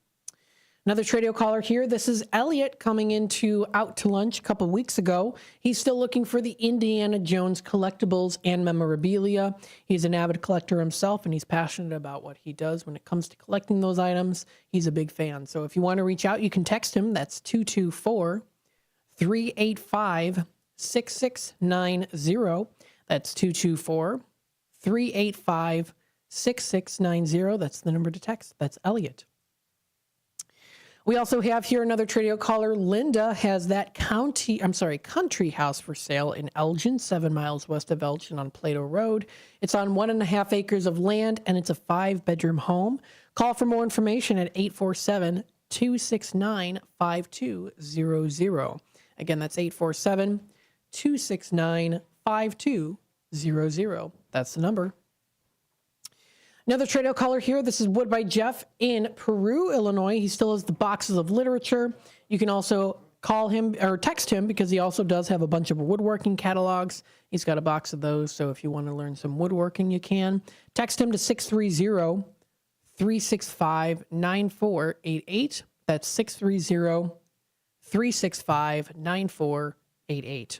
Another Tradio caller here. This is Elliot coming out to lunch a couple weeks ago. He's still looking for the Indiana Jones collectibles and memorabilia. He's an avid collector himself, and he's passionate about what he does when it comes to collecting those items. He's a big fan. So if you want to reach out, you can text him. That's 224-385-6690. That's 224-385-6690. That's the number to text. That's Elliot. We also have here another Tradio caller. Linda has that country house for sale in Elgin, 7 miles west of Elgin on Plato Road. It's on 1.5 acres of land, and it's a 5-bedroom home. Call for more information at 847-269-5200. Again, that's 847-269-5200. That's the number. Another Tradio caller here. This is Wood by Jeff in Peru, Illinois. He still has the boxes of literature. You can also call him or text him because he also does have a bunch of woodworking catalogs. He's got a box of those, so if you want to learn some woodworking, you can. Text him to 630-365-9488. That's 630-365-9488.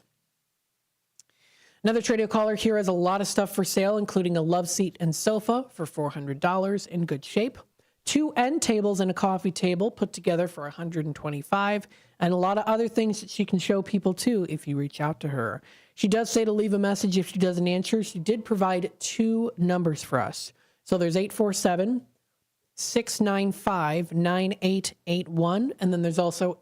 Another Tradio caller here has a lot of stuff for sale, including a love seat and sofa for $400 in good shape, 2 end tables and a coffee table put together for $125, and a lot of other things that she can show people too if you reach out to her. She does say to leave a message if she doesn't answer. She did provide 2 numbers for us. So there's 695-9881. And then there's also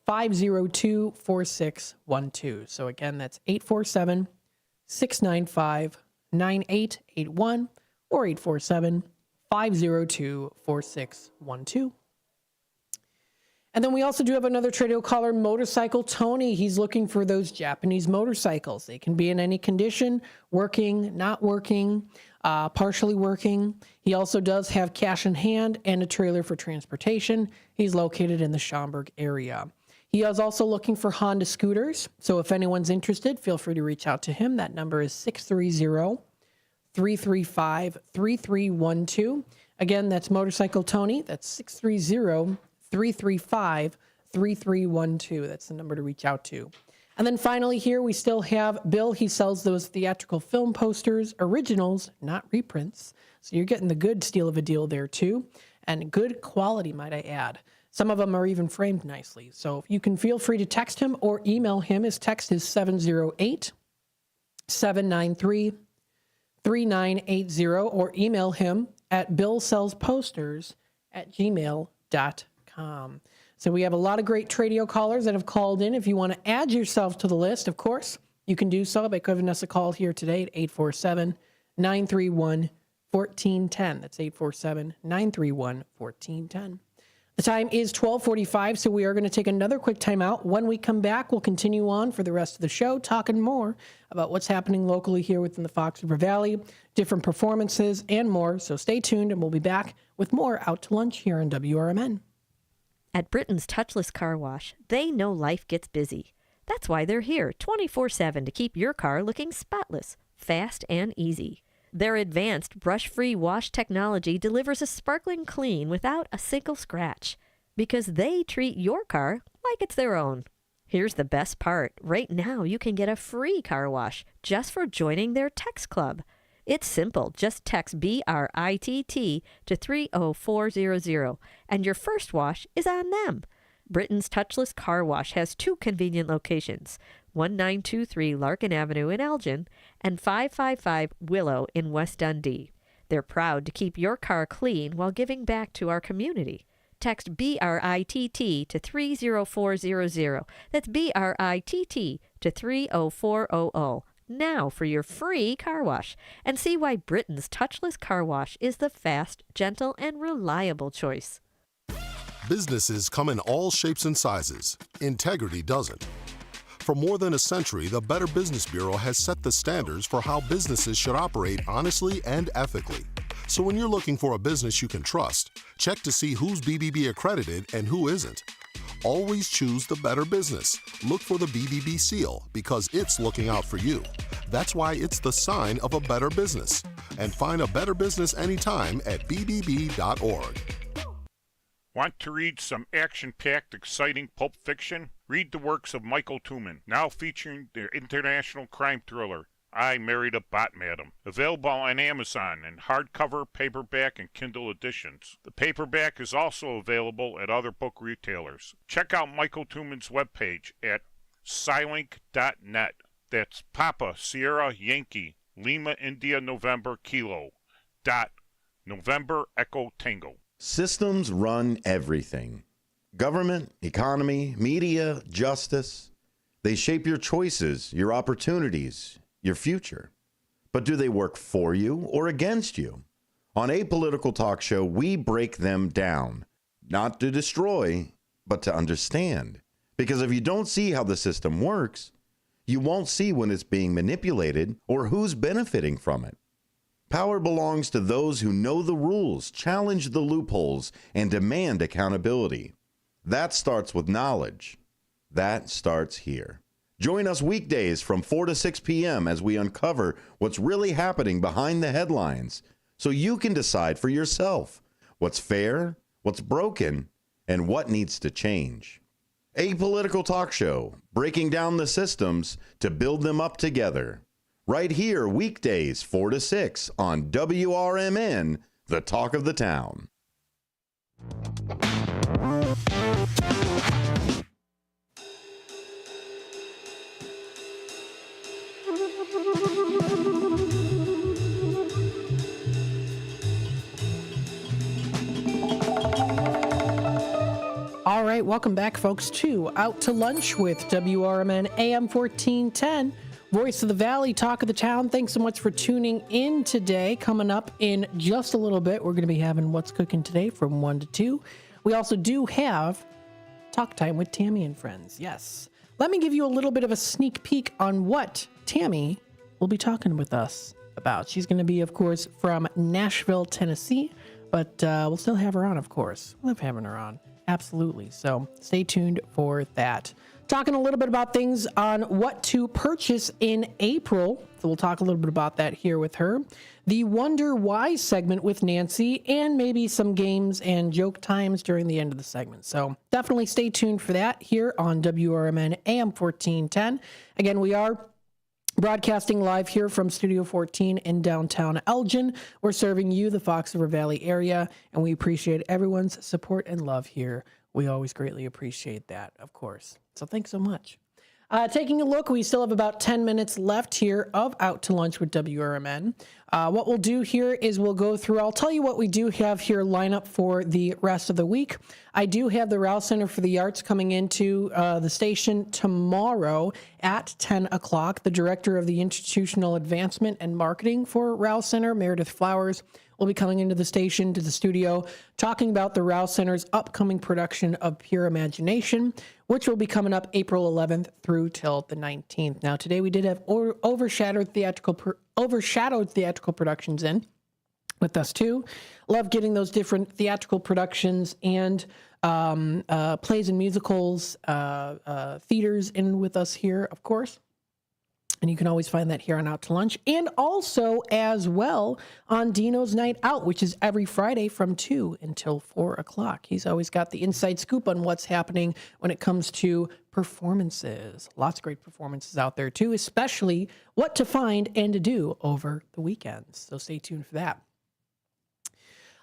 847-502-4612. So again, that's 847-695-9881 or 847-502-4612. And then we also do have another Tradio caller, Motorcycle Tony. He's looking for those Japanese motorcycles. They can be in any condition, working, not working, partially working. He also does have cash in hand and a trailer for transportation. He's located in the Schaumburg area. He is also looking for Honda scooters. So if anyone's interested, feel free to reach out to him. That number is 630-335-3312. Again, that's Motorcycle Tony. That's 630-335-3312. That's the number to reach out to. And then finally here, we still have Bill. He sells those theatrical film posters, originals, not reprints. So you're getting the good steal of a deal there too. And good quality, might I add. Some of them are even framed nicely. So you can feel free to text him or email him. His text is 708-793-3980 or email him at billsellsposters@gmail.com. So we have a lot of great Tradio callers that have called in. If you want to add yourself to the list, of course, you can do so by giving us a call here today at 847-931-1410. That's 847-931-1410. The time is 12:45, so we are going to take another quick time out. When we come back, we'll continue on for the rest of the show, talking more about what's happening locally here within the Fox River Valley, different performances, and more. So stay tuned, and we'll be back with more Out to Lunch here on WRMN. At Britain's Touchless Car Wash, they know life gets busy. That's why they're here 24/7 to keep your car looking spotless, fast, and easy. Their advanced brush-free wash technology delivers a sparkling clean without a single scratch, because they treat your car like it's their own. Here's the best part. Right now, you can get a free car wash just for joining their text club. It's simple. Just text BRITT to 30400, and your first wash is on them. Britain's Touchless Car Wash has two convenient locations, 1923 Larkin Avenue in Elgin and 555 Willow in West Dundee. They're proud to keep your car clean while giving back to our community. Text BRITT to 30400. That's BRITT to 30400. Now for your free car wash, and see why Britain's Touchless Car Wash is the fast, gentle, and reliable choice. Businesses come in all shapes and sizes. Integrity doesn't. For more than a century, the Better Business Bureau has set the standards for how businesses should operate honestly and ethically. So when you're looking for a business you can trust, check to see who's BBB accredited and who isn't. Always choose the Better Business. Look for the BBB seal because it's looking out for you. That's why it's the sign of a better business. And find a better business anytime at bbb.org. Want to read some action-packed, exciting pulp fiction? Read the works of Michael Tooman, now featuring the international crime thriller, I Married a Bot Madam. Available on Amazon in hardcover, paperback, and Kindle editions. The paperback is also available at other book retailers. Check out Michael Tooman's webpage at Scilink.net. That's Papa, Sierra, Yankee, Lima, India, November, Kilo. Dot, November, Echo, Tango. Systems run everything. Government, economy, media, justice. They shape your choices, your opportunities, your future. But do they work for you or against you? On Apolitical Talk Show, we break them down. Not to destroy, but to understand. Because if you don't see how the system works, you won't see when it's being manipulated or who's benefiting from it. Power belongs to those who know the rules, challenge the loopholes, and demand accountability. That starts with knowledge. That starts here. Join us weekdays from 4 to 6 p.m. as we uncover what's really happening behind the headlines so you can decide for yourself what's fair, what's broken, and what needs to change. Apolitical Talk Show, breaking down the systems to build them up together. Right here, weekdays, 4 to 6 on WRMN, the talk of the town. All right, welcome back, folks, to Out to Lunch with WRMN AM 1410, Voice of the Valley, Talk of the Town. Thanks so much for tuning in today. Coming up in just a little bit, we're going to be having What's Cooking Today from 1 to 2. We also do have Talk Time with Tammy and Friends. Yes. Let me give you a little bit of a sneak peek on what Tammy will be talking with us about. She's going to be, of course, from Nashville, Tennessee, but we'll still have her on, of course. Love having her on. Absolutely. So stay tuned for that. Talking a little bit about things on what to purchase in April. So we'll talk a little bit about that here with her. The Wonder Why segment with Nancy, and maybe some games and joke times during the end of the segment. So definitely stay tuned for that here on WRMN AM 1410. Again, we are broadcasting live here from Studio 14 in downtown Elgin. We're serving you, the Fox River Valley area, and we appreciate everyone's support and love here. We always greatly appreciate that, of course. So thanks so much. Taking a look, we still have about 10 minutes left here of Out to Lunch with WRMN. What we'll do here is we'll go through, I'll tell you what we do have here lined up for the rest of the week. I do have the Rouse Center for the Arts coming into the station tomorrow at 10 o'clock. The Director of the Institutional Advancement and Marketing for Rouse Center, Meredith Flowers, will be coming into the station, to the studio, talking about the Rouse Center's upcoming production of Pure Imagination, which will be coming up April 11th through till the 19th. Now, today we did have overshadowed theatrical productions in with us, too. Love getting those different theatrical productions and plays and musicals, theaters in with us here, of course. And you can always find that here on Out to Lunch. And also, as well, on Dino's Night Out, which is every Friday from 2 until 4 o'clock. He's always got the inside scoop on what's happening when it comes to performances. Lots of great performances out there, too, especially what to find and to do over the weekends. So stay tuned for that.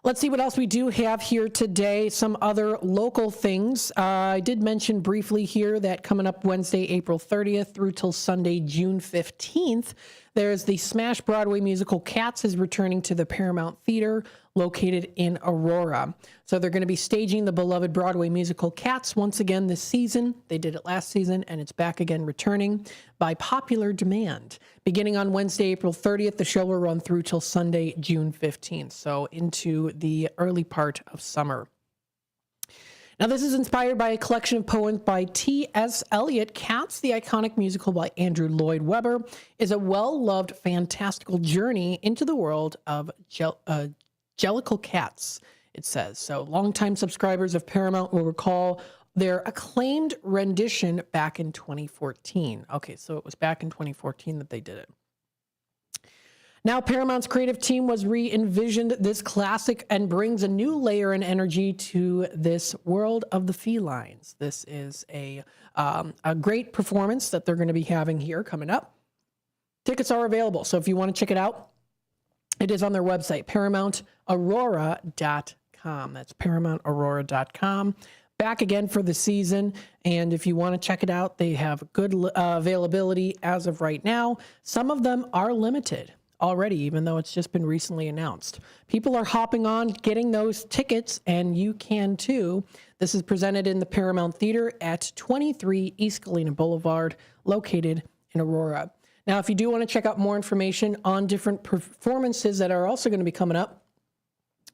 Let's see what else we do have here today. Some other local things. I did mention briefly here that coming up Wednesday, April 30th through till Sunday, June 15th, there's the Smash Broadway musical Cats is returning to the Paramount Theater located in Aurora. So they're going to be staging the beloved Broadway musical Cats once again this season. They did it last season, and it's back again returning by popular demand. Beginning on Wednesday, April 30th, the show will run through till Sunday, June 15th, so into the early part of summer. Now, this is inspired by a collection of poems by T.S. Eliot. Cats, the iconic musical by Andrew Lloyd Webber, is a well-loved, fantastical journey into the world of Jellicle cats, it says. So longtime subscribers of Paramount will recall their acclaimed rendition back in 2014. Okay, so it was back in 2014 that they did it. Now, Paramount's creative team was re-envisioned this classic and brings a new layer and energy to this world of the felines. This is a great performance that they're going to be having here coming up. Tickets are available, so if you want to check it out, it is on their website, ParamountAurora.com. That's ParamountAurora.com. Back again for the season, and if you want to check it out, they have good availability as of right now. Some of them are limited already, even though it's just been recently announced. People are hopping on, getting those tickets, and you can too. This is presented in the Paramount Theater at 23 East Galena Boulevard, located in Aurora. Now, if you do want to check out more information on different performances that are also going to be coming up,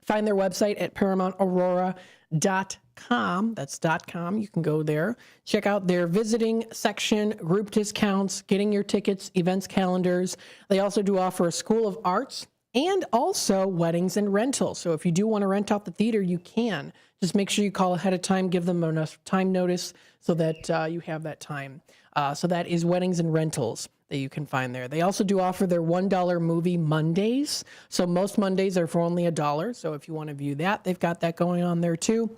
find their website at ParamountAurora.com. That's .com. You can go there. Check out their visiting section, group discounts, getting your tickets, events calendars. They also do offer a School of Arts and also weddings and rentals. So if you do want to rent out the theater, you can. Just make sure you call ahead of time, give them enough time notice so that you have that time. So that is weddings and rentals that you can find there. They also do offer their $1 movie Mondays. So most Mondays are for only $1. So if you want to view that, they've got that going on there too.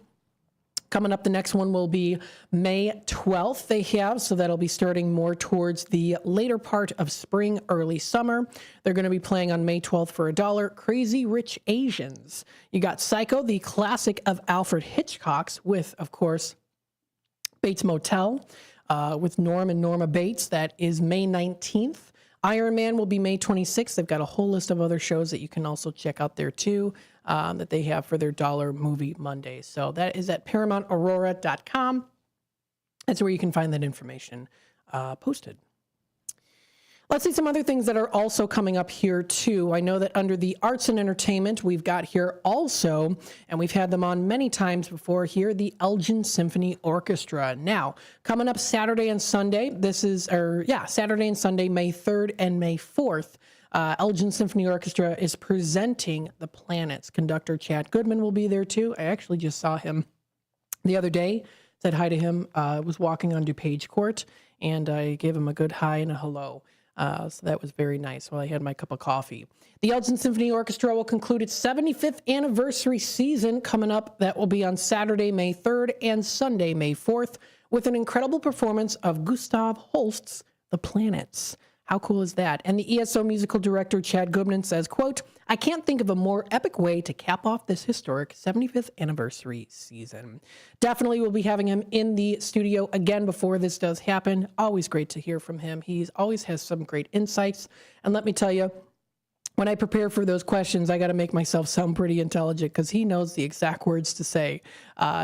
Coming up, the next one will be May 12th they have, so that'll be starting more towards the later part of spring, early summer. They're going to be playing on May 12th for $1, Crazy Rich Asians. You got Psycho, the classic of Alfred Hitchcock's, with, of course, Bates Motel, with Norm and Norma Bates. That is May 19th. WRMN will be May 26th. They've got a whole list of other shows that you can also check out there too, that they have for their Dollar Movie Mondays. So that is at ParamountAurora.com. That's where you can find that information posted. Let's see some other things that are also coming up here too. I know that under the arts and entertainment, we've got here also, and we've had them on many times before here, the Elgin Symphony Orchestra. Now, coming up Saturday and Sunday, Saturday and Sunday, May 3rd and May 4th, Elgin Symphony Orchestra is presenting The Planets. Conductor Chad Goodman will be there too. I actually just saw him the other day, said hi to him, was walking on DuPage Court, and I gave him a good hi and a hello. So that was very nice while I had my cup of coffee. The Elgin Symphony Orchestra will conclude its 75th anniversary season coming up. That will be on Saturday, May 3rd and Sunday, May 4th, with an incredible performance of Gustav Holst's The Planets. How cool is that? And the ESO musical director, Chad Goodman, says, quote, "I can't think of a more epic way to cap off this historic 75th anniversary season." Definitely will be having him in the studio again before this does happen. Always great to hear from him. He always has some great insights. And let me tell you, when I prepare for those questions, I got to make myself sound pretty intelligent because he knows the exact words to say.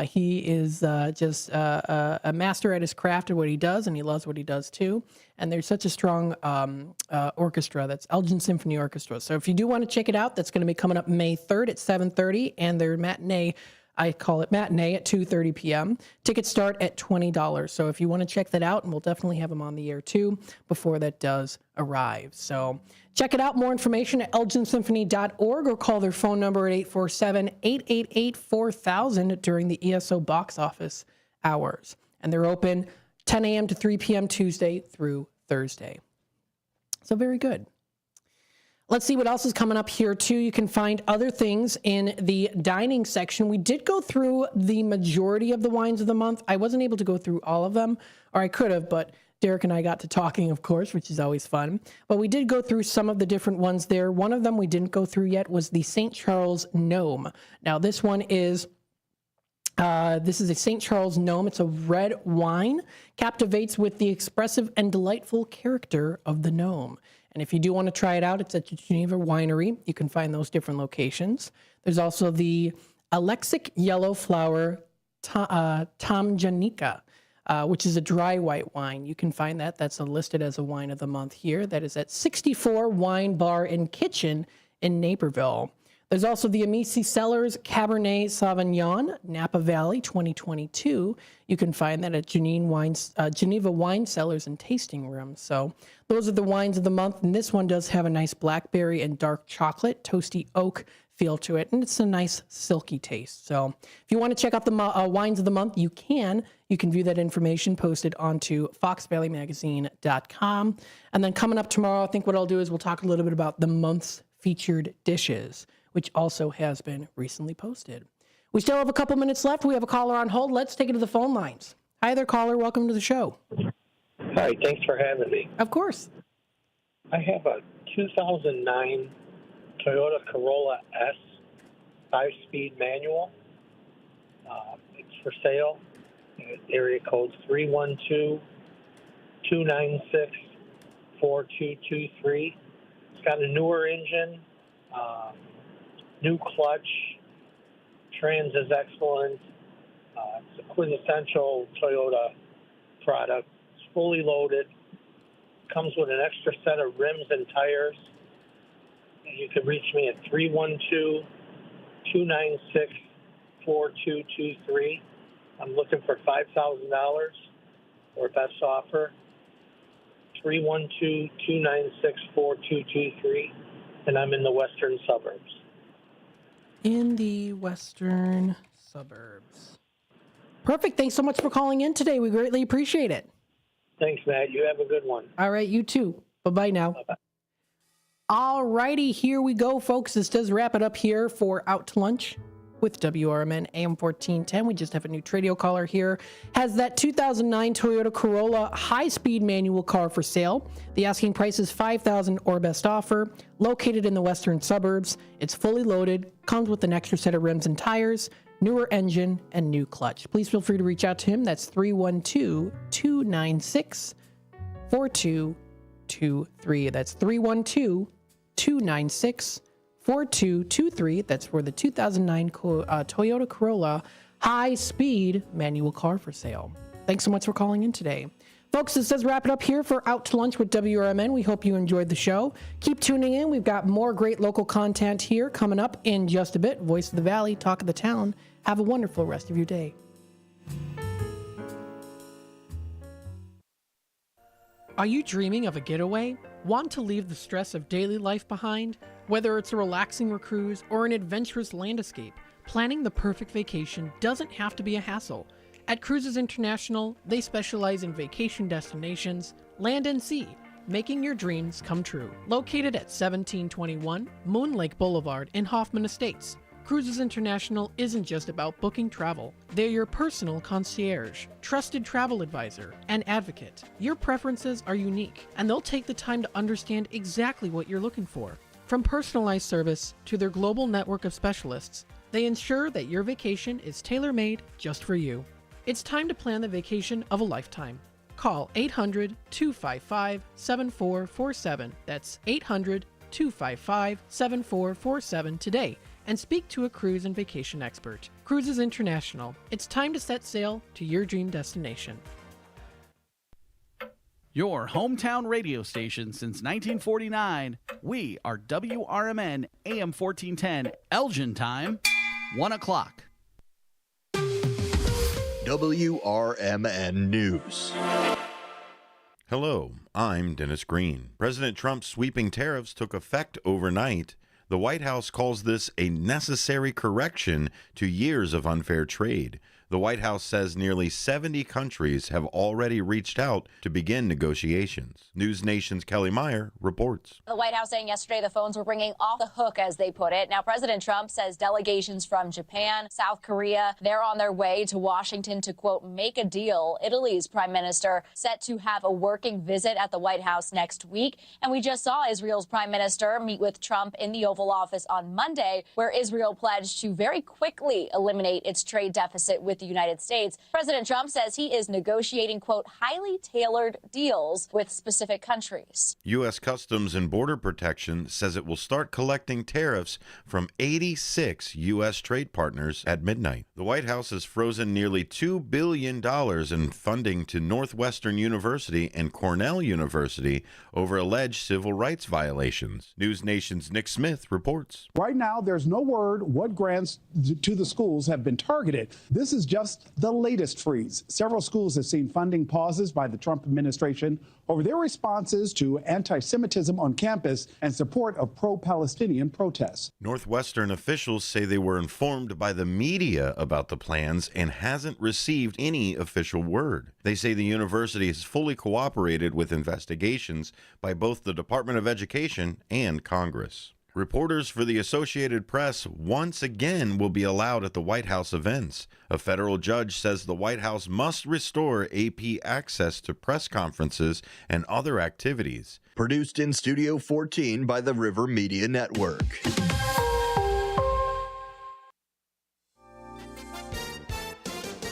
He is just a master at his craft and what he does, and he loves what he does too. And there's such a strong orchestra. That's Elgin Symphony Orchestra. So if you do want to check it out, that's going to be coming up May 3rd at 7:30, and their matinee, I call it matinee, at 2:30 p.m. Tickets start at $20. So if you want to check that out, and we'll definitely have them on the air too before that does arrive. So check it out. More information at elginsymphony.org or call their phone number at 847-888-4000 during the ESO box office hours. And they're open 10 a.m. to 3 p.m. Tuesday through Thursday. So very good. Let's see what else is coming up here, too. You can find other things in the dining section. We did go through the majority of the wines of the month. I wasn't able to go through all of them, or I could have, but Derek and I got to talking, of course, which is always fun. But we did go through some of the different ones there. One of them we didn't go through yet was the St. Charles Gnome. Now, this one is... this is a St. Charles Gnome. It's a red wine. Captivates with the expressive and delightful character of the gnome. And if you do want to try it out, it's at the Geneva Winery. You can find those different locations. There's also the Alexic Yellow Flower Tomjanica, which is a dry white wine. You can find that. That's listed as a wine of the month here. That is at 64 Wine Bar and Kitchen in Naperville. There's also the Amici Cellars Cabernet Sauvignon, Napa Valley 2022. You can find that at Geneva Wine Cellars and Tasting Rooms. So those are the wines of the month. And this one does have a nice blackberry and dark chocolate, toasty oak feel to it. And it's a nice silky taste. So if you want to check out the wines of the month, you can. You can view that information posted onto foxvalleymagazine.com. And then coming up tomorrow, I think what I'll do is we'll talk a little bit about the month's featured dishes, which also has been recently posted. We still have a couple minutes left. We have a caller on hold. Let's take it to the phone lines. Hi there, caller. Welcome to the show. Hi, thanks for having me. Of course. I have a 2009 Toyota Corolla S 5-speed manual. It's for sale. Area code 312-296-4223. It's got a newer engine. New clutch, trans is excellent. It's a quintessential Toyota product. It's fully loaded. Comes with an extra set of rims and tires. You can reach me at 312-296-4223. I'm looking for $5,000 or best offer. 312-296-4223. And I'm in the western suburbs. In the western suburbs. Perfect. Thanks so much for calling in today. We greatly appreciate it. Thanks, Matt. You have a good one. All right, you too. Bye-bye now. Bye-bye. All righty, here we go, folks. This does wrap it up here for Out to Lunch with WRMN AM 1410. We just have a new Tradio caller here. Has that 2009 Toyota Corolla high-speed manual car for sale. The asking price is $5,000 or best offer. Located in the western suburbs. It's fully loaded. Comes with an extra set of rims and tires. Newer engine and new clutch. Please feel free to reach out to him. That's 312-296-4223. 4223. That's 312-296-4223. That's for the 2009 Toyota Corolla high-speed manual car for sale. Thanks so much for calling in today. Folks, this does wrap it up here for Out to Lunch with WRMN. We hope you enjoyed the show. Keep tuning in. We've got more great local content here coming up in just a bit. Voice of the Valley, Talk of the Town. Have a wonderful rest of your day. Are you dreaming of a getaway? Want to leave the stress of daily life behind? Whether it's a relaxing cruise or an adventurous land escape, planning the perfect vacation doesn't have to be a hassle. At Cruises International, they specialize in vacation destinations, land and sea, making your dreams come true. Located at 1721 Moon Lake Boulevard in Hoffman Estates, Cruises International isn't just about booking travel. They're your personal concierge, trusted travel advisor, and advocate. Your preferences are unique, and they'll take the time to understand exactly what you're looking for. From personalized service to their global network of specialists, they ensure that your vacation is tailor-made just for you. It's time to plan the vacation of a lifetime. Call 800-255-7447. That's 800-255-7447 today and speak to a cruise and vacation expert. Cruises International. It's time to set sail to your dream destination. Your hometown radio station since 1949. We are WRMN AM 1410, Elgin time, 1 o'clock. WRMN News. Hello, I'm Dennis Green. President Trump's sweeping tariffs took effect overnight. The White House calls this a necessary correction to years of unfair trade. The White House says nearly 70 countries have already reached out to begin negotiations. News Nation's Kelly Meyer reports. The White House saying yesterday the phones were ringing off the hook, as they put it. Now, President Trump says delegations from Japan, South Korea, they're on their way to Washington to, quote, make a deal. Italy's prime minister set to have a working visit at the White House next week. And we just saw Israel's prime minister meet with Trump in the Oval Office on Monday, where Israel pledged to very quickly eliminate its trade deficit with the United States. President Trump says he is negotiating, quote, highly tailored deals with specific countries. U.S. Customs and Border Protection says it will start collecting tariffs from 86 U.S. trade partners at midnight. The White House has frozen nearly $2 billion in funding to Northwestern University and Cornell University over alleged civil rights violations. News Nation's Nick Smith reports. Right now, there's no word what grants to the schools have been targeted. This is just the latest freeze. Several schools have seen funding pauses by the Trump administration over their responses to anti-Semitism on campus and support of pro-Palestinian protests. Northwestern officials say they were informed by the media about the plans and hasn't received any official word. They say the university has fully cooperated with investigations by both the Department of Education and Congress. Reporters for the Associated Press once again will be allowed at the White House events. A federal judge says the White House must restore AP access to press conferences and other activities. Produced in Studio 14 by the River Media Network.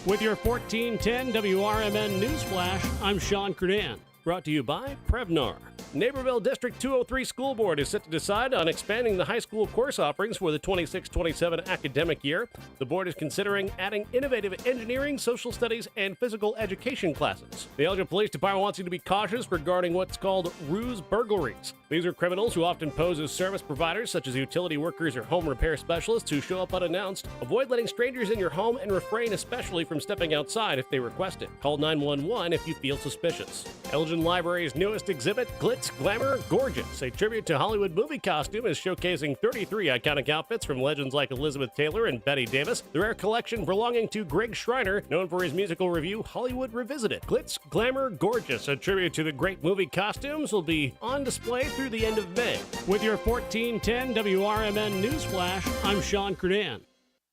With your 1410 WRMN Newsflash, I'm Sean Curdan. Brought to you by Prevnar. Naperville District 203 School Board is set to decide on expanding the high school course offerings for the 26-27 academic year. The board is considering adding innovative engineering, social studies, and physical education classes. The Elgin Police Department wants you to be cautious regarding what's called ruse burglaries. These are criminals who often pose as service providers, such as utility workers or home repair specialists who show up unannounced. Avoid letting strangers in your home and refrain especially from stepping outside if they request it. Call 911 if you feel suspicious. Elgin Library's newest exhibit, Glitz, Glamour, Gorgeous, a tribute to Hollywood movie costume, is showcasing 33 iconic outfits from legends like Elizabeth Taylor and Bette Davis. The rare collection belonging to Greg Schreiner, known for his musical review Hollywood Revisited. Glitz, Glamour, Gorgeous, a tribute to the great movie costumes, will be on display through the end of May. With your 1410 WRMN Newsflash, I'm Sean Curdan.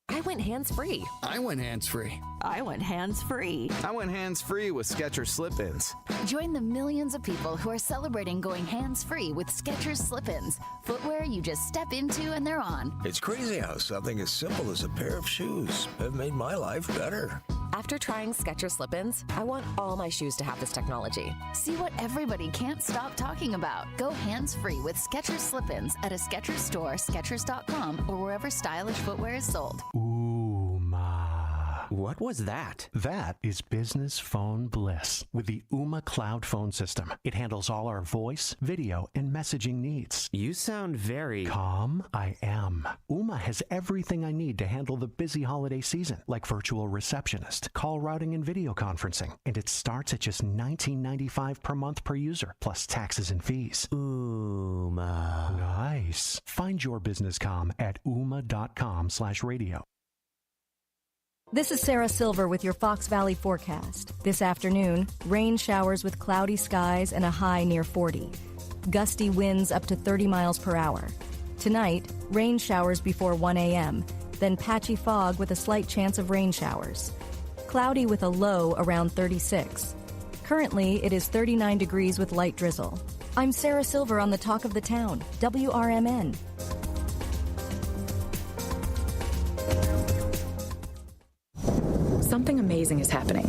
I went hands-free. I went hands-free. I went hands-free. I went hands-free with Skechers Slip-ins. Join the millions of people who are celebrating going hands-free with Skechers Slip-ins. Footwear you just step into and they're on. It's crazy how something as simple as a pair of shoes have made my life better. After trying Skechers Slip-ins, I want all my shoes to have this technology. See what everybody can't stop talking about. Go hands-free with Skechers Slip-ins at a Skechers store, Skechers.com, or wherever stylish footwear is sold. What was that? That is business phone bliss with the Ooma Cloud Phone System. It handles all our voice, video, and messaging needs. You sound very calm. I am. Ooma has everything I need to handle the busy holiday season, like virtual receptionist, call routing, and video conferencing. And it starts at just $19.95 per month per user, plus taxes and fees. Ooma. Nice. Find your business comm at ooma.com/radio. This is Sarah Silver with your Fox Valley forecast. This afternoon, rain showers with cloudy skies and a high near 40. Gusty winds up to 30 miles per hour. Tonight, rain showers before 1 a.m., then patchy fog with a slight chance of rain showers. Cloudy with a low around 36. Currently, it is 39 degrees with light drizzle. I'm Sarah Silver on the Talk of the Town, WRMN. Something amazing is happening.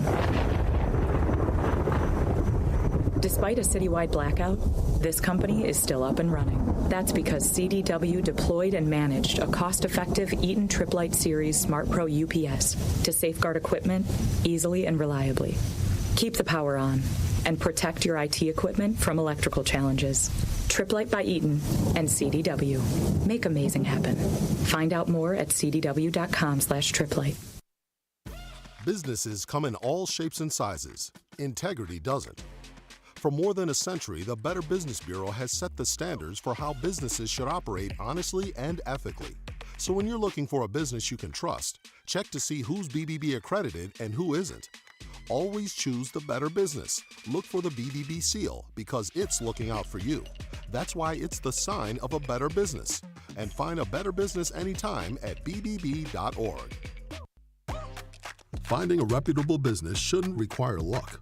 Despite a citywide blackout, this company is still up and running. That's because CDW deployed and managed a cost-effective Eaton Triplite Series Smart Pro UPS to safeguard equipment easily and reliably. Keep the power on and protect your IT equipment from electrical challenges. Triplite by Eaton and CDW. Make amazing happen. Find out more at cdw.com/triplite. Businesses come in all shapes and sizes. Integrity doesn't. For more than a century, the Better Business Bureau has set the standards for how businesses should operate honestly and ethically. So when you're looking for a business you can trust, check to see who's BBB accredited and who isn't. Always choose the Better Business. Look for the BBB seal because it's looking out for you. That's why it's the sign of a better business. And find a better business anytime at bbb.org. Finding a reputable business shouldn't require luck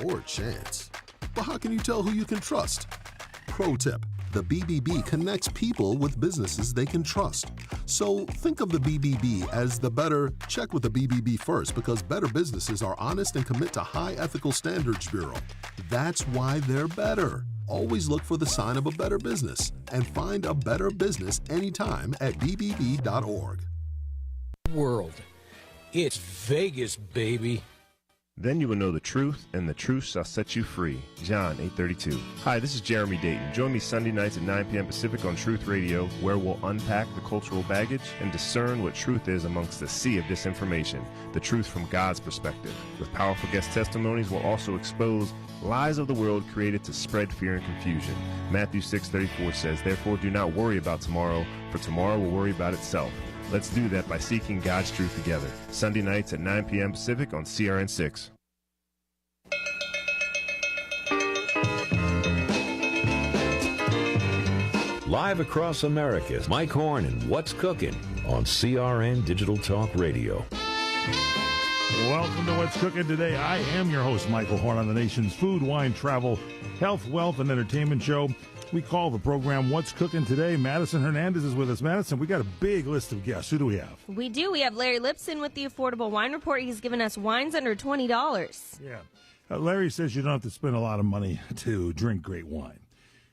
or chance. But how can you tell who you can trust? Pro tip: the BBB connects people with businesses they can trust. So think of the BBB as the better. Check with the BBB first because better businesses are honest and commit to high ethical standards bureau. That's why they're better. Always look for the sign of a better business and find a better business anytime at bbb.org. World. It's Vegas, baby. Then you will know the truth, and the truth shall set you free. John 8:32. Hi, this is Jeremy Dayton. Join me Sunday nights at 9 p.m. Pacific on Truth Radio, where we'll unpack the cultural baggage and discern what truth is amongst the sea of disinformation, the truth from God's perspective. With powerful guest testimonies, we'll also expose lies of the world created to spread fear and confusion. Matthew 6:34 says, "Therefore do not worry about tomorrow, for tomorrow will worry about itself." Let's do that by seeking God's truth together. Sunday nights at 9 p.m. Pacific on CRN6. Live across America, Mike Horn and What's Cooking on CRN Digital Talk Radio. Welcome to What's Cooking today. I am your host, Michael Horn, on the nation's food, wine, travel, health, wealth, and entertainment show. We call the program What's Cooking Today. Madison Hernandez is with us. Madison, we got a big list of guests. Who do we have? We do. We have Larry Lipson with the Affordable Wine Report. He's given us wines under $20. Yeah. Larry says you don't have to spend a lot of money to drink great wine.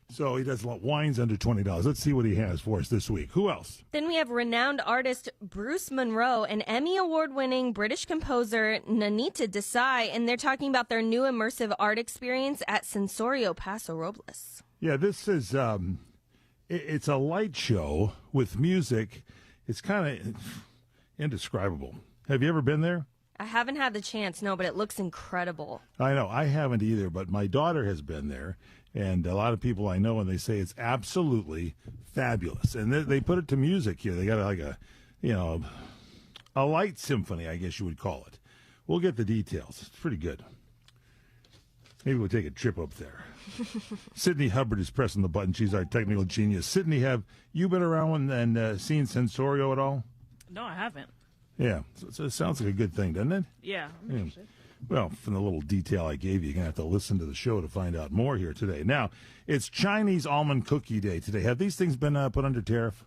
So he does wines under $20. Let's see what he has for us this week. Who else? Then we have renowned artist Bruce Monroe and Emmy Award-winning British composer Nanita Desai, and they're talking about their new immersive art experience at Sensorio Paso Robles. Yeah, this is it's a light show with music. It's kind of indescribable. Have you ever been there? I haven't had the chance, no, but it looks incredible. I know. I haven't either, but my daughter has been there, and a lot of people I know, and they say it's absolutely fabulous. And they put it to music here. They got like a light symphony, I guess you would call it. We'll get the details. It's pretty good. Maybe we'll take a trip up there. Sydney Hubbard is pressing the button. She's our technical genius. Sydney, have you been around and seen Sensorio at all? No, I haven't. Yeah, so it sounds like a good thing, doesn't it? Yeah. Well, from the little detail I gave you, you're going to have to listen to the show to find out more here today. Now, it's Chinese Almond Cookie Day today. Have these things been put under tariff?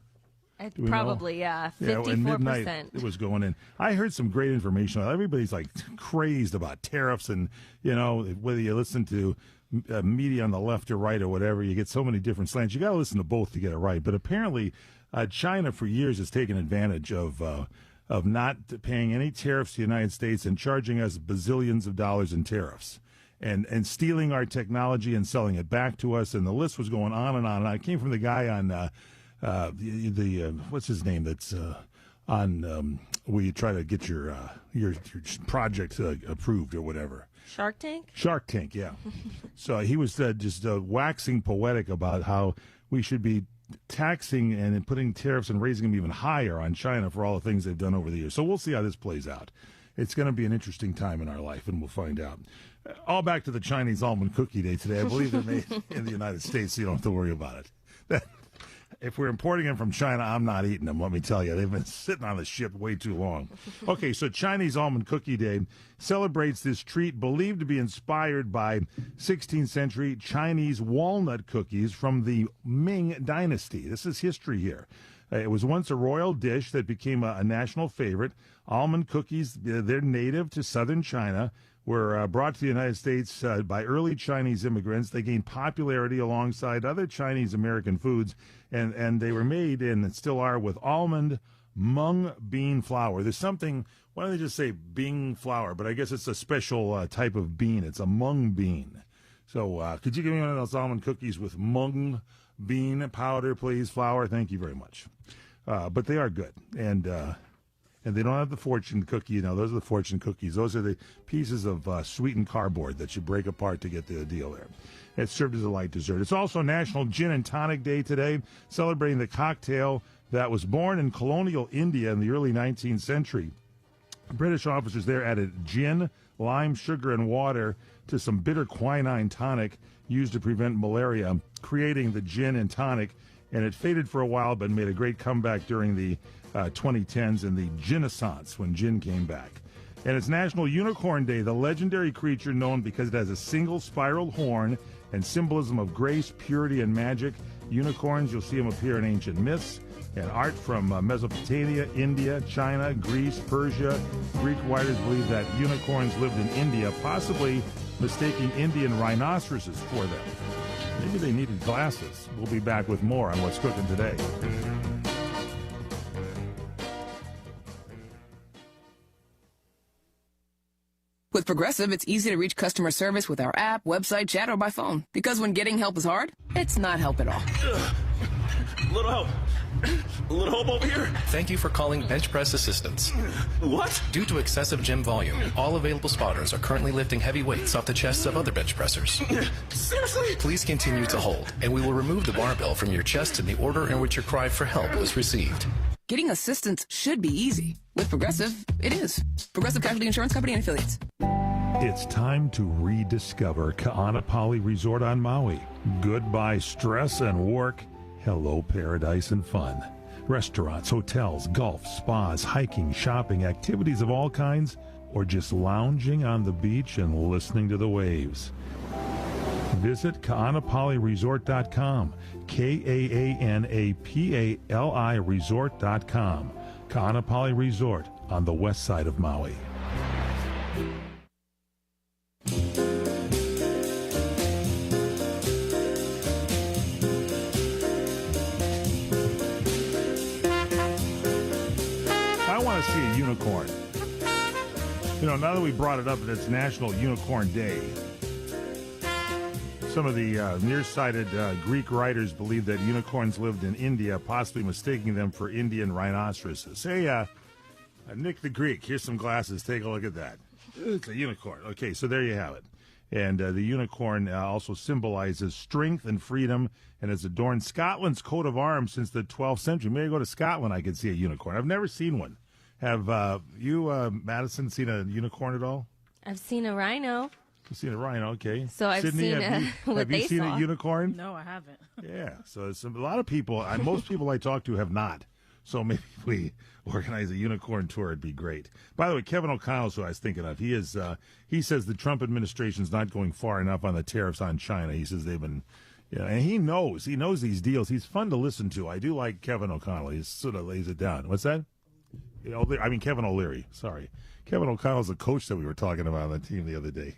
Do we Probably, know? yeah. Yeah, 54%. at midnight it was going in. I heard some great information. Everybody's like crazed about tariffs, and whether you listen to media on the left or right or whatever, you get so many different slants. You got to listen to both to get it right. But apparently, China for years has taken advantage of not paying any tariffs to the United States and charging us bazillions of dollars in tariffs. And stealing our technology and selling it back to us, and the list was going on and on. And I came from the guy on what's his name? That's on where you try to get your project approved or whatever. Shark Tank? Shark Tank, yeah. So he was just waxing poetic about how we should be taxing and putting tariffs and raising them even higher on China for all the things they've done over the years. So we'll see how this plays out. It's going to be an interesting time in our life, and we'll find out. All back to the Chinese almond cookie day today. I believe they're made in the United States, so you don't have to worry about it. If we're importing them from China, I'm not eating them, let me tell you. They've been sitting on the ship way too long. Okay, so Chinese Almond Cookie Day celebrates this treat believed to be inspired by 16th century Chinese walnut cookies from the Ming Dynasty. This is history here. It was once a royal dish that became a national favorite. Almond cookies, they're native to southern China, were brought to the United States by early Chinese immigrants. They gained popularity alongside other Chinese American foods, and they were made and still are with almond mung bean flour. There's something, why don't they just say bean flour? But I guess it's a special type of bean. It's a mung bean. So could you give me one of those almond cookies with mung bean powder, please? Flour, thank you very much. But they are good, and they don't have the fortune cookie. Those are the fortune cookies. Those are the pieces of sweetened cardboard that you break apart to get the deal there. It's served as a light dessert. It's also National Gin and Tonic Day today, celebrating the cocktail that was born in colonial India in the early 19th century. British officers there added gin, lime, sugar, and water to some bitter quinine tonic used to prevent malaria, creating the gin and tonic. And it faded for a while, but made a great comeback during the 2010s in the Ginaissance when gin came back. And it's National Unicorn Day, the legendary creature known because it has a single spiral horn and symbolism of grace, purity, and magic. Unicorns, you'll see them appear in ancient myths and art from Mesopotamia, India, China, Greece, Persia. Greek writers believe that unicorns lived in India, possibly mistaking Indian rhinoceroses for them. Maybe they needed glasses. We'll be back with more on What's Cooking Today. With Progressive, it's easy to reach customer service with our app, website, chat, or by phone. Because when getting help is hard, it's not help at all. Little help. A little help over here. Thank you for calling Bench Press Assistance. What? Due to excessive gym volume, all available spotters are currently lifting heavy weights off the chests of other bench pressers. Seriously? Please continue to hold, and we will remove the barbell from your chest in the order in which your cry for help was received. Getting assistance should be easy. With Progressive, it is. Progressive Casualty Insurance Company and Affiliates. It's time to rediscover Ka'anapali Resort on Maui. Goodbye stress and work. Hello paradise and fun. Restaurants, hotels, golf, spas, hiking, shopping, activities of all kinds, or just lounging on the beach and listening to the waves. Visit Ka'anapaliResort.com, Kaanapali Resort.com. Ka'anapali Resort on the west side of Maui. I want to see a unicorn. Now that we brought it up, that it's National Unicorn Day. Some of the nearsighted Greek writers believe that unicorns lived in India, possibly mistaking them for Indian rhinoceroses. Hey, Nick the Greek, here's some glasses. Take a look at that. It's a unicorn. Okay, so there you have it. And the unicorn also symbolizes strength and freedom and has adorned Scotland's coat of arms since the 12th century. Maybe I go to Scotland, I could see a unicorn. I've never seen one. Have you, Madison, seen a unicorn at all? I've seen a rhino. You've seen a rhino, okay. So I've Sydney, seen have you seen saw. a unicorn? No, I haven't. Yeah, so a lot of people, most people I talk to have not. So maybe if we organize a unicorn tour, it'd be great. By the way, Kevin O'Connell's who I was thinking of. He says the Trump administration's not going far enough on the tariffs on China. He says they've been, Yeah, and he knows these deals. He's fun to listen to. I do like Kevin O'Connell. He sort of lays it down. What's that? Kevin O'Leary. Sorry. Kevin O'Connell's the coach that we were talking about on the team the other day.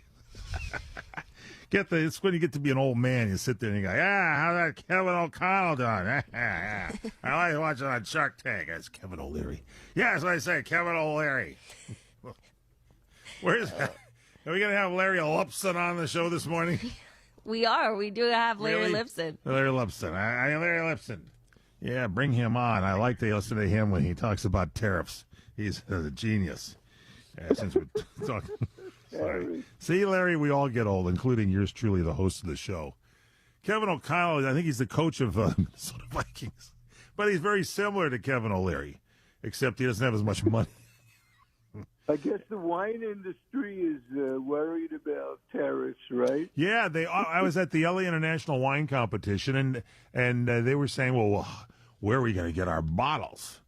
It's when you get to be an old man, you sit there and you go, how's that Kevin O'Connell doing? I like watching on Shark Tank. That's Kevin O'Leary. Yeah, that's what I say, Kevin O'Leary. Where's Are we going to have Larry Lupson on the show this morning? We are. We do have Larry Really? Lipson. Larry Lipson. Larry Lipson. Yeah, bring him on. I like to listen to him when he talks about tariffs. He's a genius. Since we're talking. Sorry. See, Larry, we all get old, including yours truly, the host of the show. Kevin O'Connell, I think he's the coach of Minnesota Vikings. But he's very similar to Kevin O'Leary, except he doesn't have as much money. I guess the wine industry is worried about tariffs, right? Yeah, I was at the LA International Wine Competition, and they were saying, well, where are we going to get our bottles?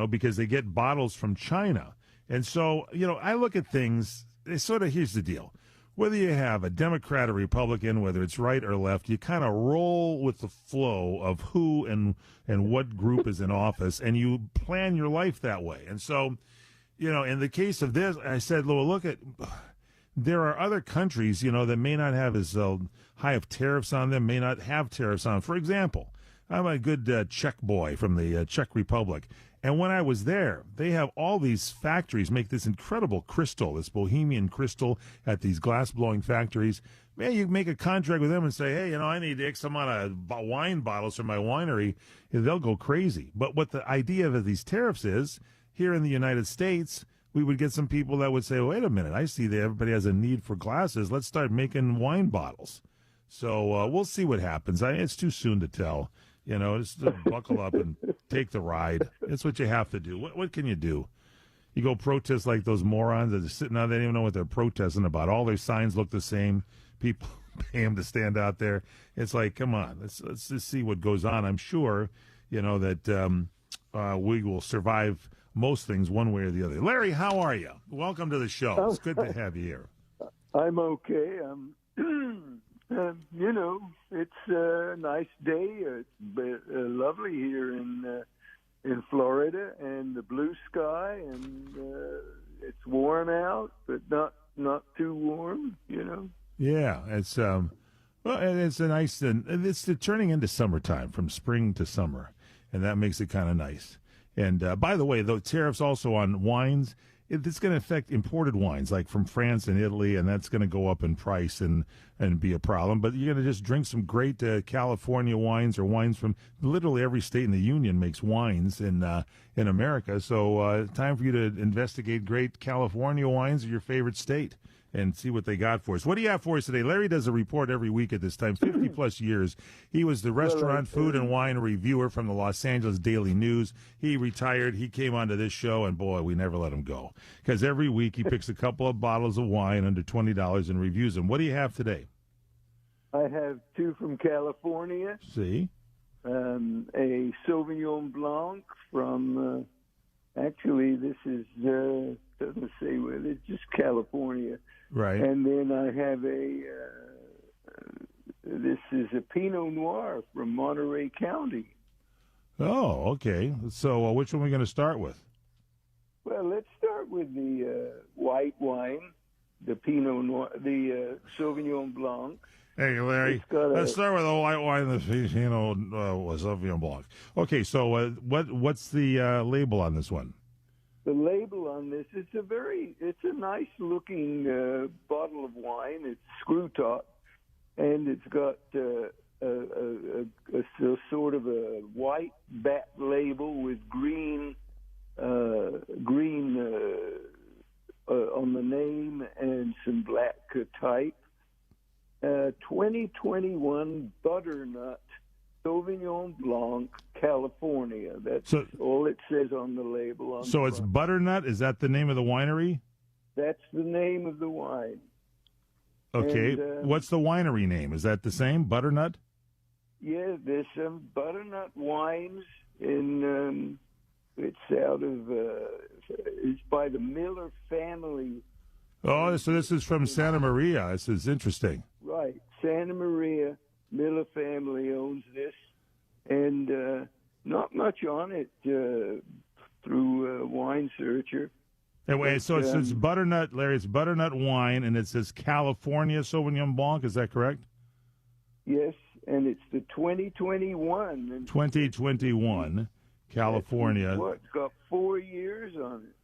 Because they get bottles from China. And so, I look at things, here's the deal. Whether you have a Democrat or Republican, whether it's right or left, you kind of roll with the flow of who and what group is in office, and you plan your life that way. And so, in the case of this, I said, well, there are other countries, that may not have as high of tariffs on them, may not have tariffs on. For example, I'm a good Czech boy from the Czech Republic. And when I was there, they have all these factories make this incredible crystal, this Bohemian crystal at these glass-blowing factories. Man, you make a contract with them and say, hey, I need X amount of wine bottles from my winery. They'll go crazy. But what the idea of these tariffs is, here in the United States, we would get some people that would say, wait a minute, I see that everybody has a need for glasses. Let's start making wine bottles. So we'll see what happens. It's too soon to tell. Just buckle up and take the ride. That's what you have to do. What can you do? You go protest like those morons that are sitting out there, they don't even know what they're protesting about. All their signs look the same. People pay them to stand out there. It's like, come on, let's just see what goes on. I'm sure, that we will survive most things one way or the other. Larry, how are you? Welcome to the show. It's good to have you here. I'm okay. It's a nice day. It's lovely here in Florida, and the blue sky, and it's warm out, but not too warm. Yeah, it's it's a nice. It's turning into summertime, from spring to summer, and that makes it kind of nice. And by the way, the tariffs also on wines. It's going to affect imported wines, like from France and Italy, and that's going to go up in price and be a problem. But you're going to just drink some great California wines, or wines from literally every state in the union makes wines in America. So time for you to investigate great California wines of your favorite state and see what they got for us. What do you have for us today? Larry does a report every week at this time, 50-plus years. He was the restaurant, food, and wine reviewer from the Los Angeles Daily News. He retired. He came onto this show, and, boy, we never let him go. Because every week he picks a couple of bottles of wine under $20 and reviews them. What do you have today? I have two from California. See? A Sauvignon Blanc from, actually, this is, doesn't say where, it's just California. Right. And then I have this is a Pinot Noir from Monterey County. Oh, okay. So which one are we going to start with? Well, let's start with the white wine, the Pinot Noir, the Sauvignon Blanc. Hey, Larry, let's start with the white wine, the Pinot Sauvignon Blanc. Okay, so what's the label on this one? The label on this, it's a nice looking bottle of wine. It's screw top, and it's got a sort of a white back label with green on the name and some black type. 2021 Butternut Sauvignon Blanc, California. That's all it says on the label. So it's Butternut? Is that the name of the winery? That's the name of the wine. Okay. And, what's the winery name? Is that the same, Butternut? Yeah, there's some Butternut wines in. It's out of. It's by the Miller family. Oh, so this is from Santa Maria. This is interesting. Right, Santa Maria. Miller family owns this, and not much on it through Wine Searcher. Anyway, so it says butternut, Larry. It's butternut wine, and it says California Sauvignon Blanc. Is that correct? Yes, and it's the 2021. 2021, California. It's got 4 years on it.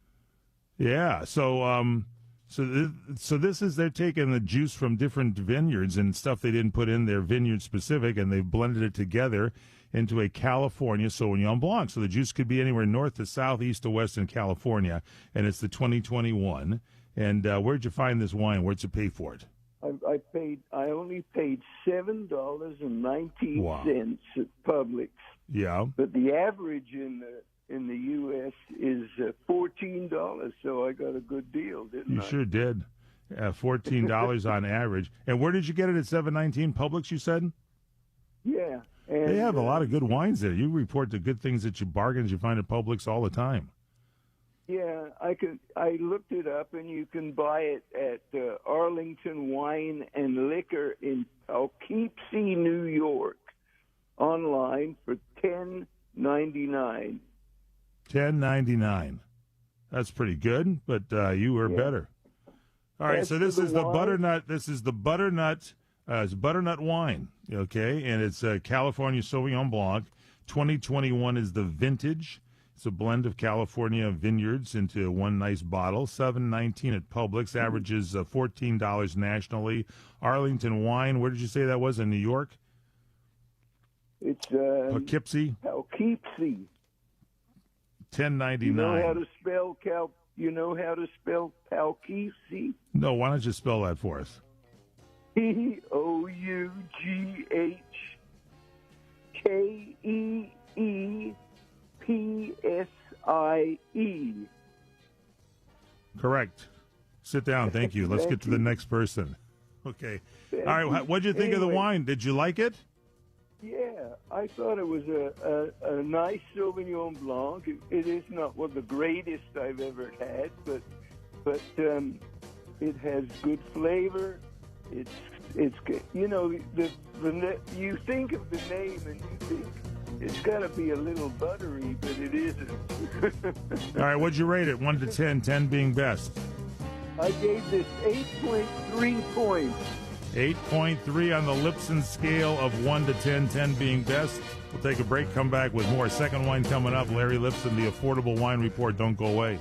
Yeah. So, so this is they're taking the juice from different vineyards and stuff they didn't put in their vineyard specific, and they've blended it together into a California Sauvignon Blanc. So the juice could be anywhere north to south, east to west in California, and it's the 2021. And where'd you find this wine? Where'd you pay for it? I only paid $7.19 at Publix. Yeah. But the average in the U.S. is $14, so I got a good deal, didn't I? You sure did. $14 on average. And where did you get it at $7.19? Publix, you said? Yeah. And, they have a lot of good wines there. You report the good things that you bargains you find at Publix all the time. Yeah, I looked it up, and you can buy it at Arlington Wine and Liquor in Poughkeepsie, New York, online for $10.99. $10.99. That's pretty good, but you were better. All right, so this is the butternut. This is the butternut. It's butternut wine, okay, and it's California Sauvignon Blanc. 2021 is the vintage. It's a blend of California vineyards into one nice bottle. $7.19 at Publix. Averages $14 nationally. Arlington Wine. Where did you say that was in New York? It's Poughkeepsie. Poughkeepsie. $10.99. You know how to spell You know how to spell Poughkeepsie? No. Why don't you spell that for us? Poughkeepsie. Correct. Sit down. Thank you. Let's get to the next person. Okay. All right. What did you think of the wine? Did you like it? Yeah, I thought it was a nice Sauvignon Blanc. It is not one of the greatest I've ever had, but it has good flavor. It's you know you think of the name and you think it's got to be a little buttery, but it isn't. All right, what'd you rate it? 1 to 10, 10 being best. I gave this 8.3 points. 8.3 on the Lipson scale of 1 to 10, 10 being best. We'll take a break, come back with more. Second wine coming up. Larry Lipson, the Affordable Wine Report. Don't go away.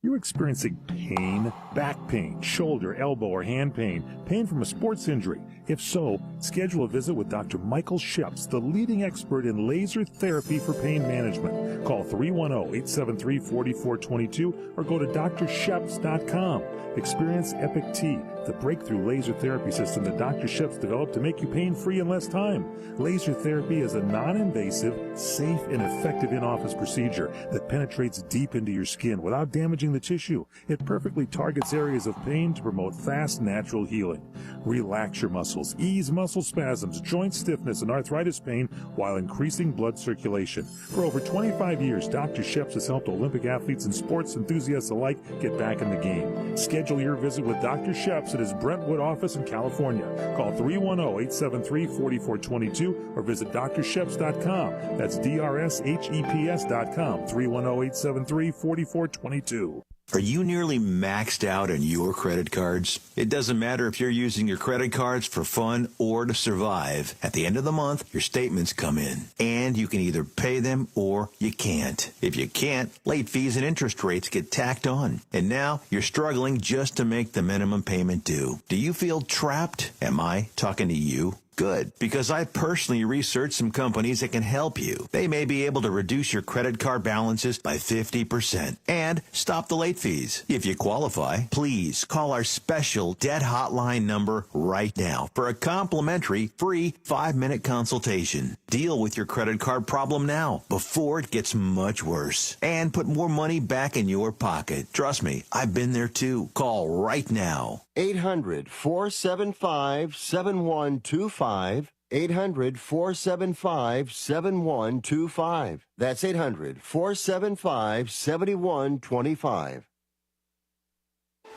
You're experiencing pain, back pain, shoulder, elbow, or hand pain, pain from a sports injury. If so, schedule a visit with Dr. Michael Sheps, the leading expert in laser therapy for pain management. Call 310-873-4422 or go to drsheps.com. Experience Epic T, the breakthrough laser therapy system that Dr. Sheps developed to make you pain-free in less time. Laser therapy is a non-invasive, safe, and effective in-office procedure that penetrates deep into your skin without damaging the tissue. It perfectly targets areas of pain to promote fast, natural healing. Relax your muscles, ease muscle spasms, joint stiffness, and arthritis pain while increasing blood circulation. For over 25 years, Dr. Sheps has helped Olympic athletes and sports enthusiasts alike get back in the game. Schedule your visit with Dr. Sheps at his Brentwood office in California. Call 310-873-4422 or visit drsheps.com. That's DRSHEPS.com, 310-873-4422. Are you nearly maxed out on your credit cards? It doesn't matter if you're using your credit cards for fun or to survive. At the end of the month, your statements come in, and you can either pay them or you can't. If you can't, late fees and interest rates get tacked on. And now you're struggling just to make the minimum payment due. Do you feel trapped? Am I talking to you? Good, because I personally researched some companies that can help you. They may be able to reduce your credit card balances by 50% and stop the late fees. If you qualify, please call our special debt hotline number right now for a complimentary free 5-minute consultation. Deal with your credit card problem now before it gets much worse and put more money back in your pocket. Trust me, I've been there too. Call right now. 800-475-7125. 800-475-7125. That's 800-475-7125.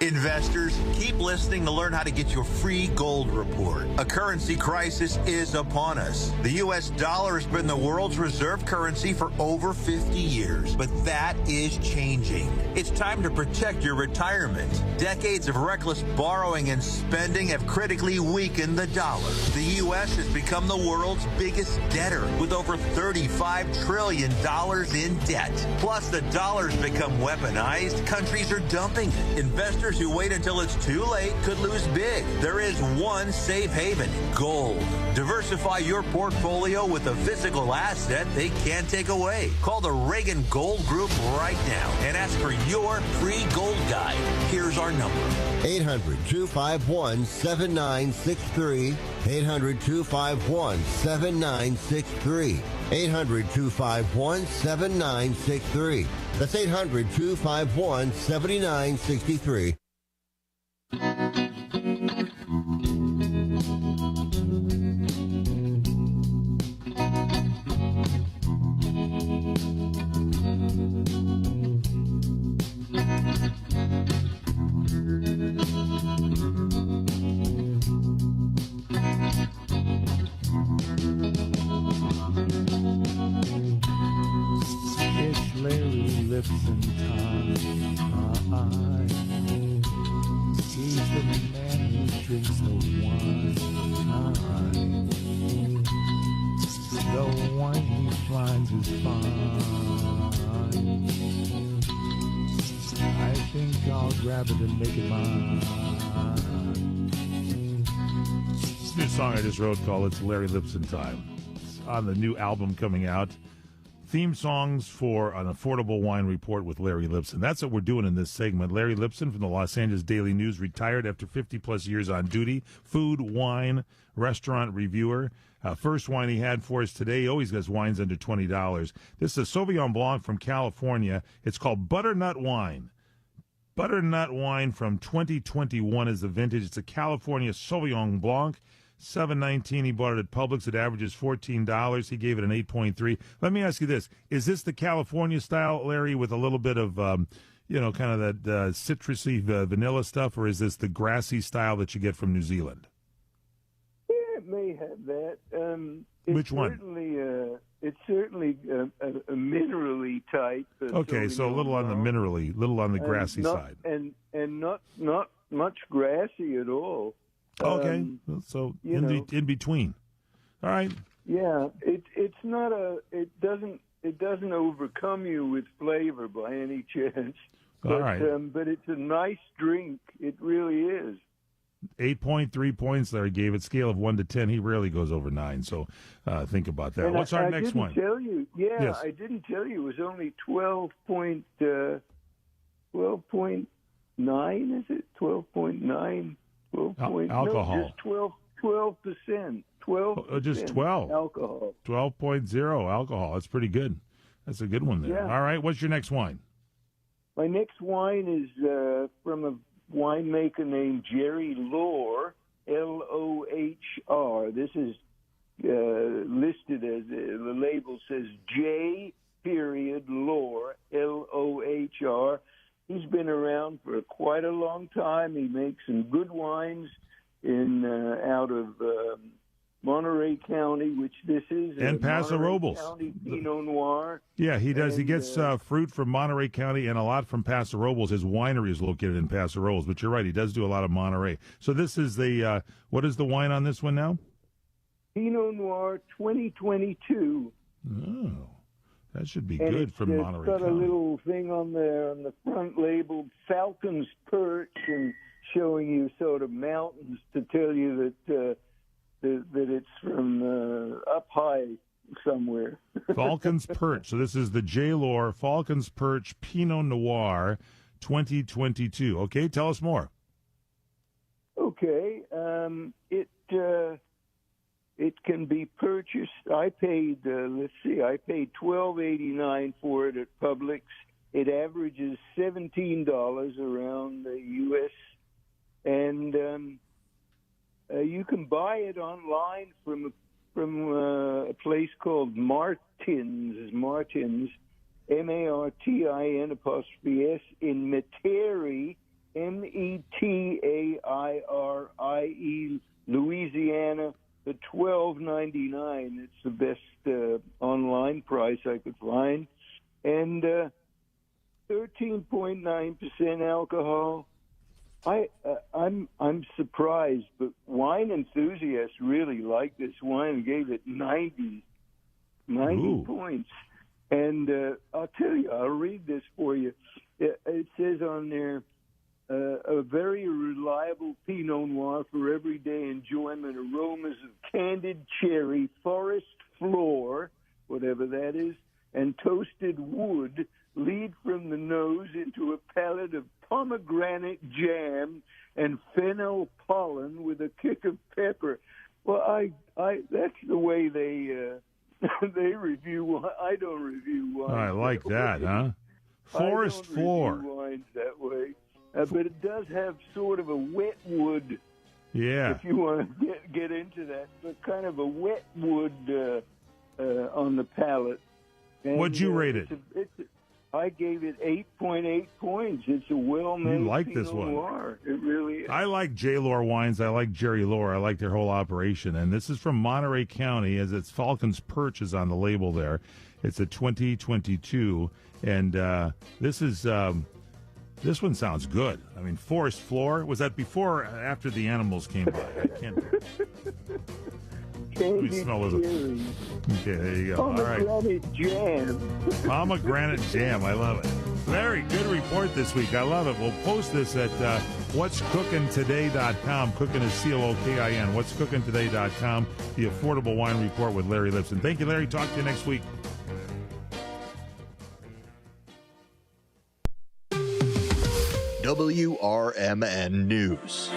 Investors, keep listening to learn how to get your free gold report. A currency crisis is upon us. The U.S. dollar has been the world's reserve currency for over 50 years, but that is changing. It's time to protect your retirement. Decades of reckless borrowing and spending have critically weakened the dollar. The U.S. has become the world's biggest debtor with over $35 trillion in debt. Plus, the dollar's become weaponized. Countries are dumping it. Investors who wait until it's too late could lose big. There is one safe haven, gold. Diversify your portfolio with a physical asset they can't take away. Call the Reagan Gold Group right now and ask for your free gold guide. Here's our number. 800-251-7963. 800-251-7963. 800-251-7963. That's 800-251-7963. It's Larry Lipson time. He's the man who drinks the wine. The wine he finds is fine. I think I'll grab it and make it mine. This new song I just wrote called It's Larry Lipson Time. It's on the new album coming out. Theme songs for an affordable wine report with Larry Lipson. That's what we're doing in this segment. Larry Lipson from the Los Angeles Daily News retired after 50-plus years on duty. Food, wine, restaurant reviewer. First wine he had for us today. He always gets wines under $20. This is a Sauvignon Blanc from California. It's called Butternut Wine. Butternut Wine from 2021 is the vintage. It's a California Sauvignon Blanc. $7.19. He bought it at Publix. It averages $14. He gave it an 8.3. Let me ask you this: is this the California style, Larry, with a little bit of, kind of that citrusy vanilla stuff, or is this the grassy style that you get from New Zealand? Yeah, it may have that. Which one? It's certainly a minerally type. Okay, so a little on the minerally, little on the grassy side, and not much grassy at all. Okay, so in between. All right. Yeah, it's not it doesn't overcome you with flavor by any chance. All right. But it's a nice drink. It really is. 8.3 points. Larry gave it. Scale of 1 to 10. He rarely goes over 9. So think about that. And What's our next one? I didn't tell you. Yeah, yes. I didn't tell you. It was only 12.9. Is it 12.9? Alcohol. No, just 12%. 12%. Just 12. Alcohol. 12.0 alcohol. That's pretty good. That's a good one there. Yeah. All right. What's your next wine? My next wine is from a winemaker named Jerry Lohr, Lohr. This is listed as the label says J. Lohr, Lohr. He's been around for quite a long time. He makes some good wines out of Monterey County, which this is, and Paso Robles. County Pinot Noir. Yeah, he does. He gets fruit from Monterey County and a lot from Paso Robles. His winery is located in Paso Robles, but you're right. He does do a lot of Monterey. So this is the what is the wine on this one now? Pinot Noir 2022. Oh. That should be good from Monterey County. It's got a County. little thing on there on the front labeled Falcon's Perch and showing you sort of mountains to tell you that it's from up high somewhere. Falcon's Perch. So this is the J. Lohr Falcon's Perch Pinot Noir 2022. Okay, tell us more. Okay. It can be purchased. I paid $12.89 for it at Publix. It averages $17 around the U.S. And you can buy it online from a place called Martin's, MARTIN''S in Metairie, METAIRIE, alcohol. I'm surprised, but wine enthusiasts really like this wine and gave it 90 points. And I'll tell you, I'll read this for you. It says on there, a very reliable Pinot Noir for everyday enjoyment, aromas of candied cherry, forest floor, whatever that is, and toasted wood lead from the nose into a palate of pomegranate jam and fennel pollen with a kick of pepper. Well, I that's the way they review. I don't review wine. I like that, huh? Forest floor. Review wines that way, but it does have sort of a wet wood. Yeah. If you want to get into that, but kind of a wet wood on the palate. And, what'd you rate it? I gave it 8.8 points. It's a well-made You like Pinot this one. Noir. It really is. I like J. Lore wines. I like Jerry Lore. I like their whole operation. And this is from Monterey County, as it's Falcon's Perch is on the label there. It's a 2022. And this one sounds good. I mean, Forest Floor. Was that before or after the animals came by? I can't... Let me smell this. Okay, there you go. All right. Pomegranate jam. Pomegranate jam. I love it. Very good report this week. I love it. We'll post this at what'scookingtoday.com. Cooking is COOKIN. What'scookingtoday.com. The Affordable Wine Report with Larry Lipson. Thank you, Larry. Talk to you next week. WRMN News.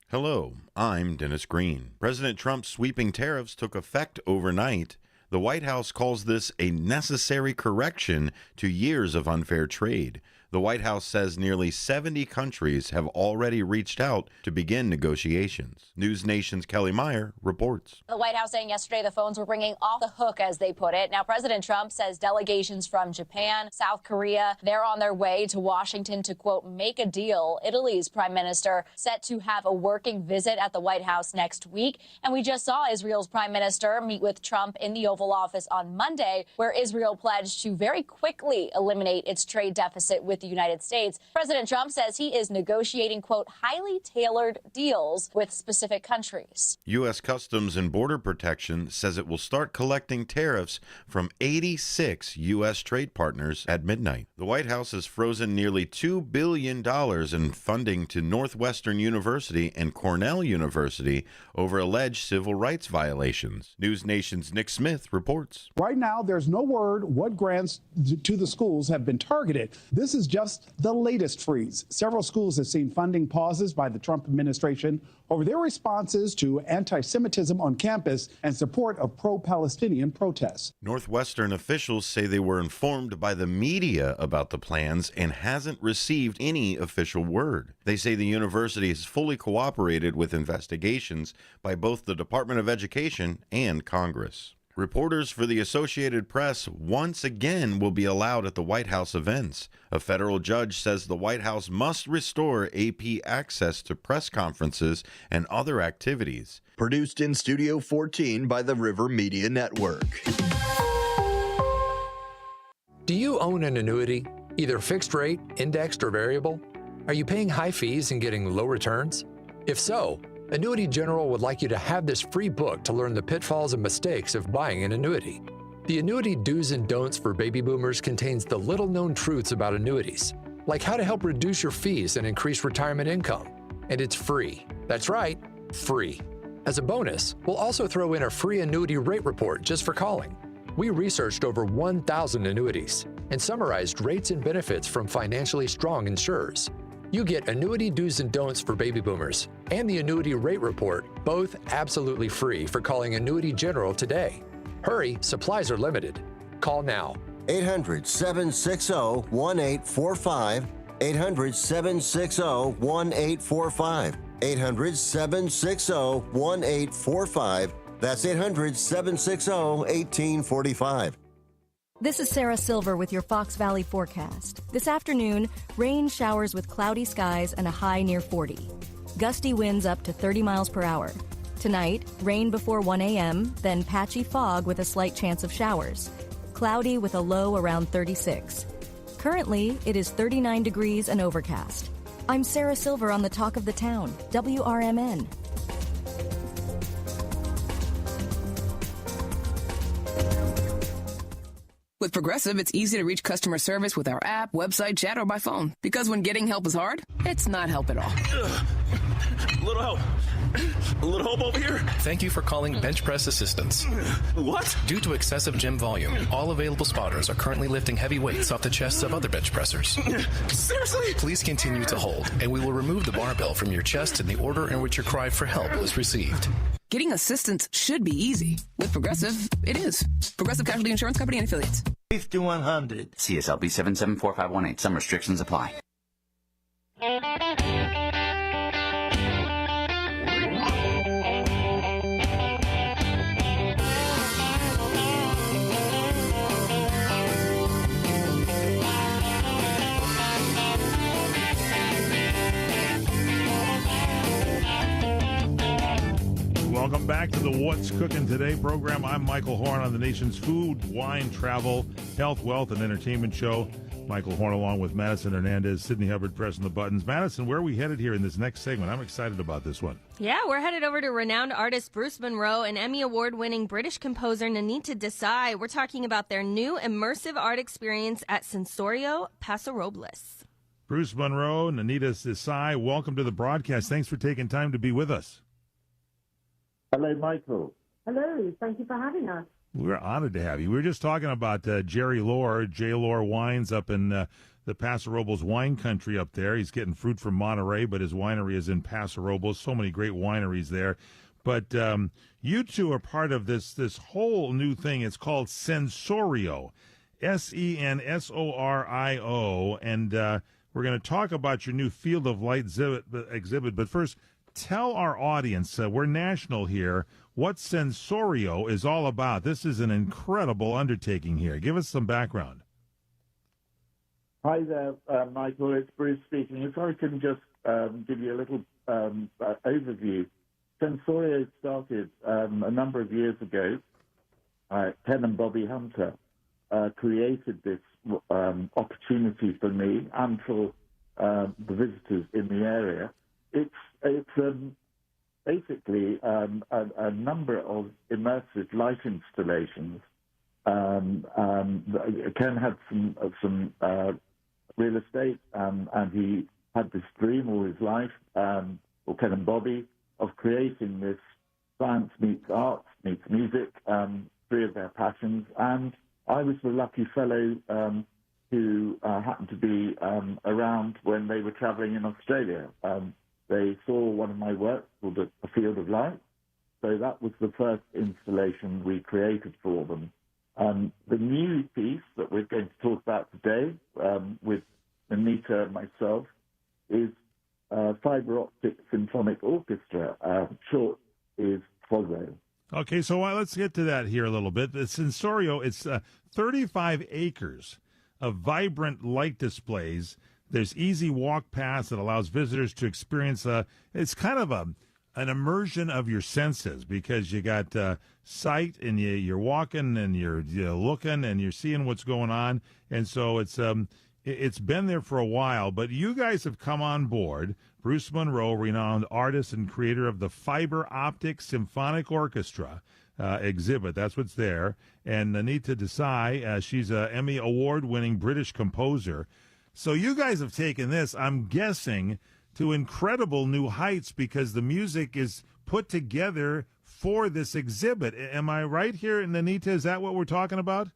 Hello, I'm Dennis Green. President Trump's sweeping tariffs took effect overnight. The White House calls this a necessary correction to years of unfair trade. The White House says nearly 70 countries have already reached out to begin negotiations. News Nation's Kelly Meyer reports. The White House saying yesterday the phones were ringing off the hook, as they put it. Now, President Trump says delegations from Japan, South Korea, they're on their way to Washington to, quote, make a deal. Italy's prime minister set to have a working visit at the White House next week. And we just saw Israel's prime minister meet with Trump in the Oval Office on Monday, where Israel pledged to very quickly eliminate its trade deficit with the United States. President Trump says he is negotiating, quote, highly tailored deals with specific countries. U.S. Customs and Border Protection says it will start collecting tariffs from 86 U.S. trade partners at midnight. The White House has frozen nearly $2 billion in funding to Northwestern University and Cornell University over alleged civil rights violations. News Nation's Nick Smith reports. Right now, there's no word what grants to the schools have been targeted. This is just the latest freeze. Several schools have seen funding pauses by the Trump administration over their responses to anti-Semitism on campus and support of pro-Palestinian protests. Northwestern officials say they were informed by the media about the plans and hasn't received any official word. They say the university has fully cooperated with investigations by both the Department of Education and Congress. Reporters for the Associated Press once again will be allowed at the White House events. A federal judge says the White House must restore AP access to press conferences and other activities. Produced in Studio 14 by the River Media Network. Do you own an annuity, either fixed rate, indexed, or variable? Are you paying high fees and getting low returns? If so, Annuity General would like you to have this free book to learn the pitfalls and mistakes of buying an annuity. The Annuity Do's and Don'ts for Baby Boomers contains the little-known truths about annuities, like how to help reduce your fees and increase retirement income. And it's free. That's right, free. As a bonus, we'll also throw in a free annuity rate report just for calling. We researched over 1,000 annuities and summarized rates and benefits from financially strong insurers. You get Annuity Do's and Don'ts for Baby Boomers and the Annuity Rate Report, both absolutely free for calling Annuity General today. Hurry, supplies are limited. Call now. 800-760-1845. 800-760-1845. 800-760-1845. That's 800-760-1845. This is Sarah Silver with your Fox Valley forecast. This afternoon, rain showers with cloudy skies and a high near 40. Gusty winds up to 30 miles per hour. Tonight, rain before 1 a.m., then patchy fog with a slight chance of showers. Cloudy with a low around 36. Currently, it is 39 degrees and overcast. I'm Sarah Silver on the Talk of the Town, WRMN. With Progressive, it's easy to reach customer service with our app, website, chat, or by phone. Because when getting help is hard, it's not help at all. A little help. A little help over here. Thank you for calling Bench Press Assistance. What? Due to excessive gym volume, all available spotters are currently lifting heavy weights off the chests of other bench pressers. Seriously? Please continue to hold, and we will remove the barbell from your chest in the order in which your cry for help was received. Getting assistance should be easy. With Progressive, it is. Progressive Casualty Insurance Company and Affiliates. 5100. CSLB 774518. Some restrictions apply. Welcome back to the What's Cooking Today program. I'm Michael Horn on the nation's food, wine, travel, health, wealth, and entertainment show. Michael Horn along with Madison Hernandez, Sydney Hubbard pressing the buttons. Madison, where are we headed here in this next segment? I'm excited about this one. Yeah, we're headed over to renowned artist Bruce Monroe and Emmy Award-winning British composer Nanita Desai. We're talking about their new immersive art experience at Sensorio Paso Robles. Bruce Monroe, Nanita Desai, welcome to the broadcast. Thanks for taking time to be with us. Hello, Michael. Hello. Thank you for having us. We're honored to have you. We were just talking about Jerry Lohr, J. Lohr Wines up in the Paso Robles wine country up there. He's getting fruit from Monterey, but his winery is in Paso Robles. So many great wineries there. But you two are part of this whole new thing. It's called Sensorio, Sensorio. And we're going to talk about your new Field of Light exhibit. But first, tell our audience, we're national here, what Sensorio is all about. This is an incredible undertaking here. Give us some background. Hi there, Michael. It's Bruce speaking. If I can just give you a little overview. Sensorio started a number of years ago. Ken and Bobby Hunter created this opportunity for me and for the visitors in the area. It's basically a number of immersive light installations. Ken had some real estate, and he had this dream all his life, or Ken and Bobby, of creating this science meets arts meets music, three of their passions. And I was the lucky fellow who happened to be around when they were traveling in Australia. They saw one of my works called A Field of Light. So that was the first installation we created for them. The new piece that we're going to talk about today with Anita and myself is Fiber Optic Symphonic Orchestra. Short is FOSO. Okay, so let's get to that here a little bit. The Sensorio, it's 35 acres of vibrant light displays. There's easy walk paths that allows visitors to experience it's kind of an immersion of your senses, because you got sight and you're walking and you're looking and you're seeing what's going on. And so it's been there for a while, but you guys have come on board. Bruce Monroe, renowned artist and creator of the Fiber Optic Symphonic Orchestra exhibit. That's what's there. And Nanita Desai, she's an Emmy Award-winning British composer. So you guys have taken this, I'm guessing, to incredible new heights, because the music is put together for this exhibit. Am I right here, Nanita? Is that what we're talking about?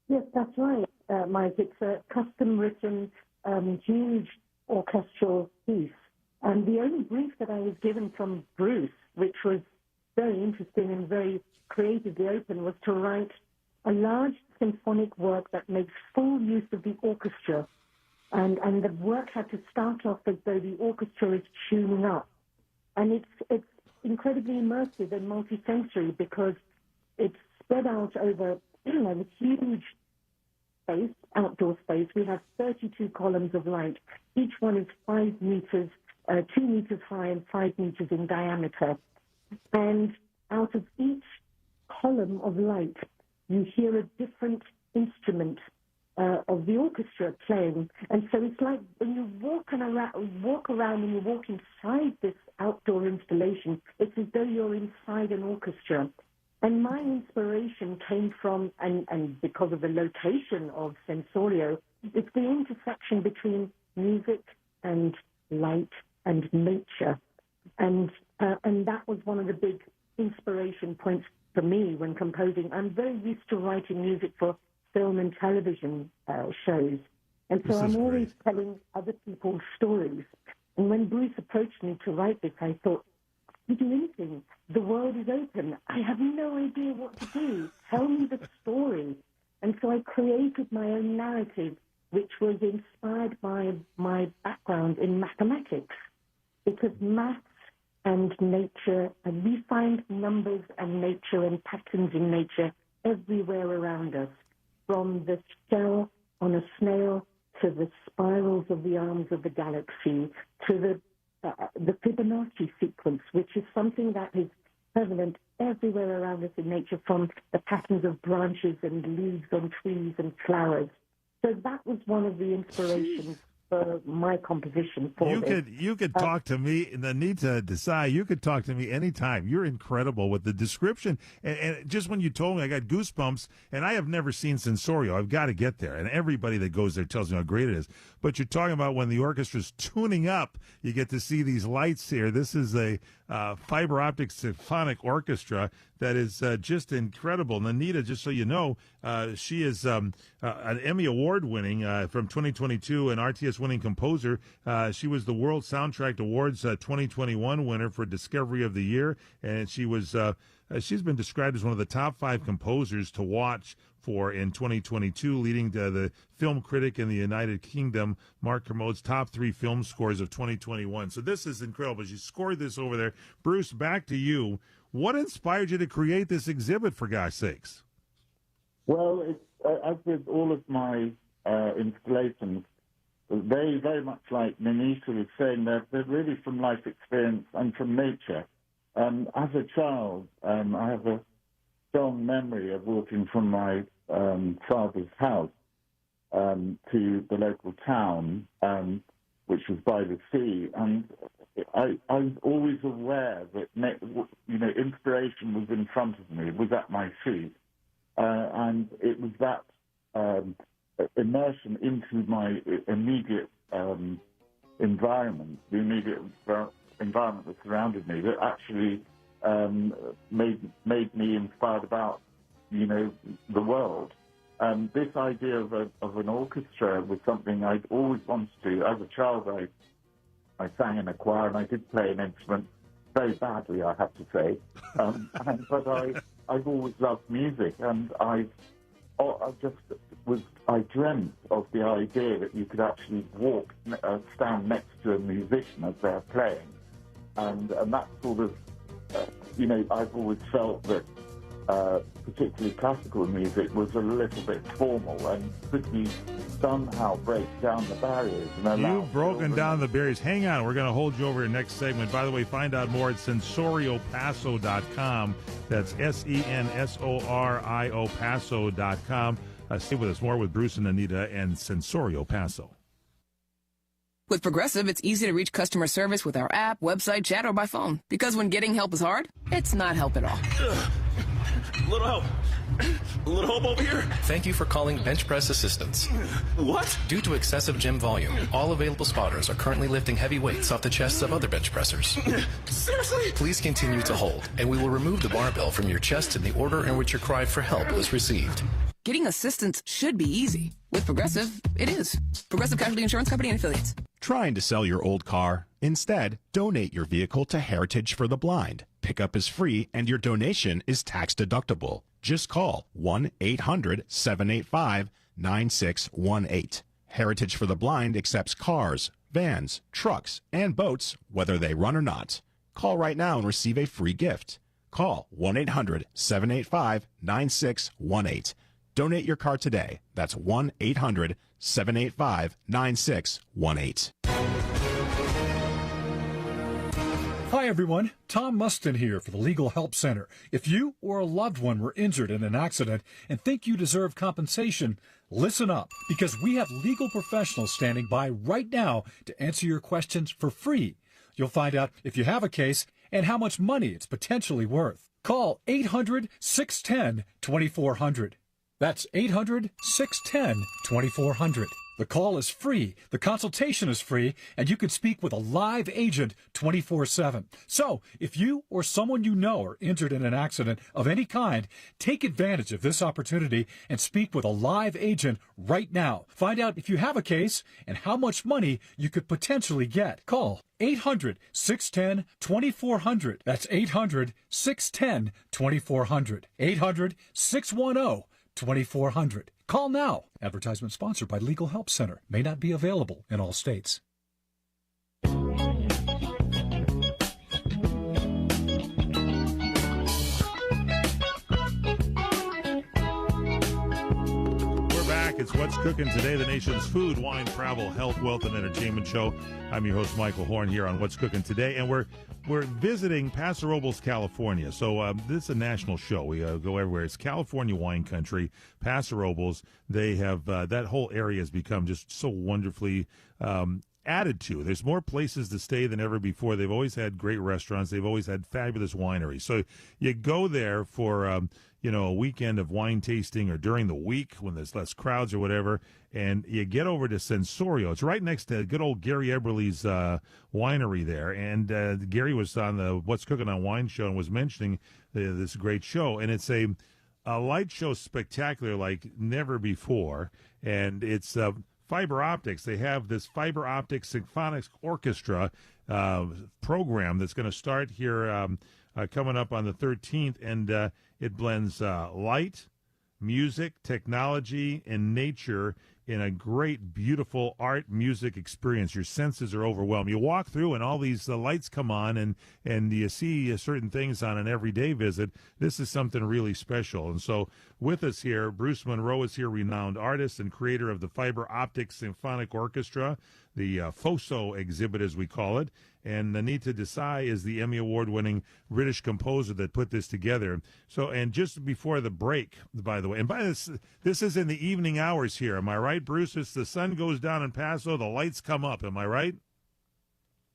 Yes, that's right, Mike. It's a custom-written, huge orchestral piece. And the only brief that I was given from Bruce, which was very interesting and very creatively open, was to write a large symphonic work that makes full use of the orchestra. And the work had to start off as though the orchestra is tuning up. And it's incredibly immersive and multisensory, because it's spread out over a huge space, outdoor space. We have 32 columns of light. Each one is 5 meters, 2 meters high and 5 meters in diameter. And out of each column of light, you hear a different instrument of the orchestra playing. And so it's like when you walk around and you walk inside this outdoor installation, it's as though you're inside an orchestra. And my inspiration came from, and because of the location of Sensorio, it's the intersection between music and light and nature. And that was one of the big inspiration points for me when composing. I'm very used to writing music for film and television shows. And so I'm always telling other people's stories. And when Bruce approached me to write this, I thought, you do anything. The world is open. I have no idea what to do. Tell me the story. And so I created my own narrative, which was inspired by my background in mathematics. Because maths and nature, and we find numbers and nature and patterns in nature everywhere around us, from the shell on a snail to the spirals of the arms of the galaxy, to the Fibonacci sequence, which is something that is prevalent everywhere around us in nature, from the patterns of branches and leaves on trees and flowers. So that was one of the inspirations for my composition. You could talk to me, Nanita Desai. You could talk to me anytime. You're incredible with the description, and just when you told me, I got goosebumps. And I have never seen Sensorio. I've got to get there, and everybody that goes there tells me how great it is. But you're talking about when the orchestra's tuning up, you get to see these lights here. This is a fiber optic symphonic orchestra that is just incredible. Nanita, just so you know, she is an Emmy Award winning from 2022, an RTS winning composer. She was the World Soundtrack Awards 2021 winner for Discovery of the Year, and she was she's been described as one of the top 5 composers to watch for in 2022, leading to the film critic in the United Kingdom, Mark Kermode's top 3 film scores of 2021. So this is incredible. She scored this over there. Bruce, back to you. What inspired you to create this exhibit, for gosh sakes? Well, it's, as with all of my installations, very, very much like Nanita was saying, they're really from life experience and from nature. As a child, I have a strong memory of walking from my father's house to the local town, which was by the sea, and I was always aware that inspiration was in front of me, was at my feet, and it was that immersion into my immediate environment, the immediate environment that surrounded me, that actually made me inspired about the world. This idea of an orchestra was something I'd always wanted to. As a child, I sang in a choir and I did play an instrument very badly, I have to say. But I've always loved music, and I dreamt of the idea that you could actually stand next to a musician as they're playing, and that sort of, I've always felt that particularly classical music was a little bit formal, and could we somehow break down the barriers and allow... You've broken down the barriers. Hang on, we're going to hold you over your next segment. By the way, find out more at sensoriopaso.com. That's SENSORIO Paso.com. Stay with us. More with Bruce and Anita and Sensorio Paso. With Progressive, it's easy to reach customer service with our app, website, chat, or by phone. Because when getting help is hard, it's not help at all. A little help. A little help over here. Thank you for calling Bench Press Assistance. What? Due to excessive gym volume, all available spotters are currently lifting heavy weights off the chests of other bench pressers. Seriously? Please continue to hold, and we will remove the barbell from your chest in the order in which your cry for help was received. Getting assistance should be easy. With Progressive, it is. Progressive Casualty Insurance Company and Affiliates. Trying to sell your old car? Instead, donate your vehicle to Heritage for the Blind. Pickup is free and your donation is tax deductible. Just call 1-800-785-9618. Heritage for the Blind accepts cars, vans, trucks, and boats, whether they run or not. Call right now and receive a free gift. Call 1-800-785-9618. Donate your car today. That's 1-800-785-9618. Hi, everyone. Tom Mustin here for the Legal Help Center. If you or a loved one were injured in an accident and think you deserve compensation, Listen up, because we have legal professionals standing by right now to answer your questions for free. You'll find out if you have a case and how much money it's potentially worth. Call 800-610-2400. That's 800-610-2400. The call is free, the consultation is free, and you can speak with a live agent 24/7. So, if you or someone you know are injured in an accident of any kind, take advantage of this opportunity and speak with a live agent right now. Find out if you have a case and how much money you could potentially get. Call 800-610-2400. That's 800-610-2400. 800-610-2400. Call now. Advertisement sponsored by Legal Help Center. May not be available in all states. It's What's Cooking Today, the nation's food, wine, travel, health, wealth, and entertainment show. I'm your host, Michael Horn, here on What's Cooking Today, and we're visiting Paso Robles, California. So this is a national show. We go everywhere. It's California wine country, Paso Robles. They have that whole area has become just so wonderfully added to. There's more places to stay than ever before. They've always had great restaurants. They've always had fabulous wineries. So you go there for a weekend of wine tasting or during the week when there's less crowds or whatever, and you get over to Sensorio. It's right next to good old Gary Eberle's winery there. And Gary was on the What's Cooking on Wine show and was mentioning this great show. And it's a light show spectacular like never before. And it's fiber optics. They have this fiber optic symphonic orchestra program that's going to start here coming up on the 13th, and it blends light, music, technology, and nature in a great, beautiful art music experience. Your senses are overwhelmed. You walk through, and all these lights come on, and you see certain things on an everyday visit. This is something really special. And so with us here, Bruce Monroe is here, renowned artist and creator of the Fiber Optic Symphonic Orchestra, the FOSO exhibit, as we call it. And Nonita Desai is the Emmy Award-winning British composer that put this together. So, and just before the break, by the way, and by this is in the evening hours here. Am I right, Bruce? As the sun goes down in Paso, the lights come up. Am I right?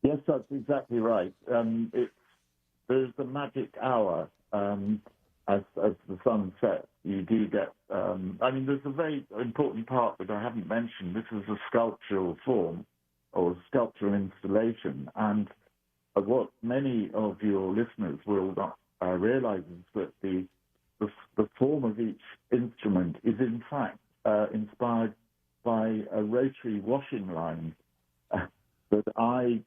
Yes, that's exactly right. There's the magic hour as the sun sets. You do get. There's a very important part that I haven't mentioned. This is a sculptural form, or sculptural installation. And what many of your listeners will not realize is that the form of each instrument is in fact inspired by a rotary washing line that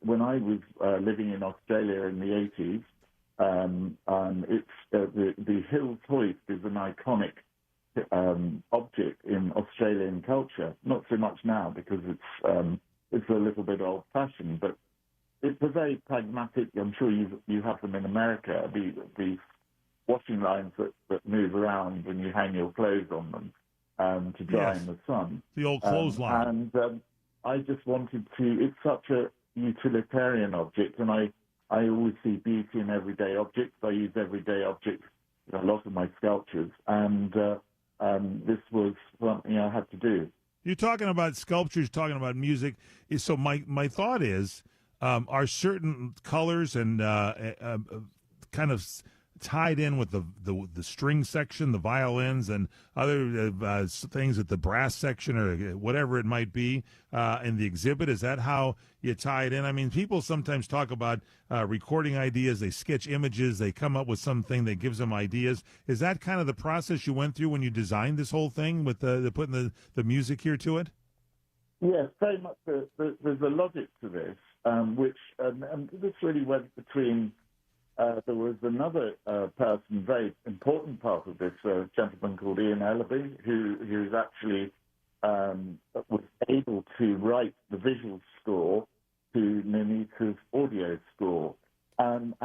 when I was living in Australia in the 80s, the Hills hoist is an iconic object in Australian culture. Not so much now because it's a little bit old-fashioned, but it's a very pragmatic. I'm sure you have them in America. These washing lines that move around when you hang your clothes on them to dry in the sun. The old clothesline. And I just wanted to. It's such a utilitarian object, and I always see beauty in everyday objects. I use everyday objects in a lot of my sculptures, and this was something I had to do. You're talking about sculptures, talking about music. So my thought is, are certain colors and kind of tied in with the string section, the violins, and other things at the brass section or whatever it might be in the exhibit? Is that how you tie it in? I mean, people sometimes talk about recording ideas. They sketch images. They come up with something that gives them ideas. Is that kind of the process you went through when you designed this whole thing with putting the music here to it? Yes, very much. There's a logic to this, which this really went between. There was another person, very important part of this, gentleman called Ian Ellaby, who's actually was able to write the visual score to Nonita's audio score. And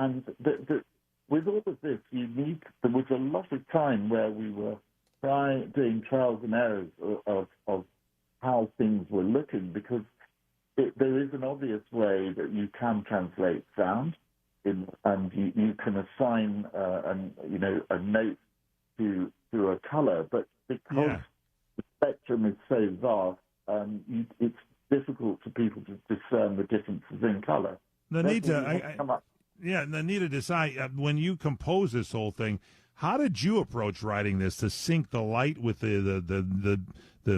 with all of this, there was a lot of time where we were doing trials and errors of how things were looking, because there is an obvious way that you can translate sound. And you can assign a note to a color, but because spectrum is so vast, it's difficult for people to discern the differences in color. Nanita, Nanita Desai, when you compose this whole thing, how did you approach writing this to sync the light with the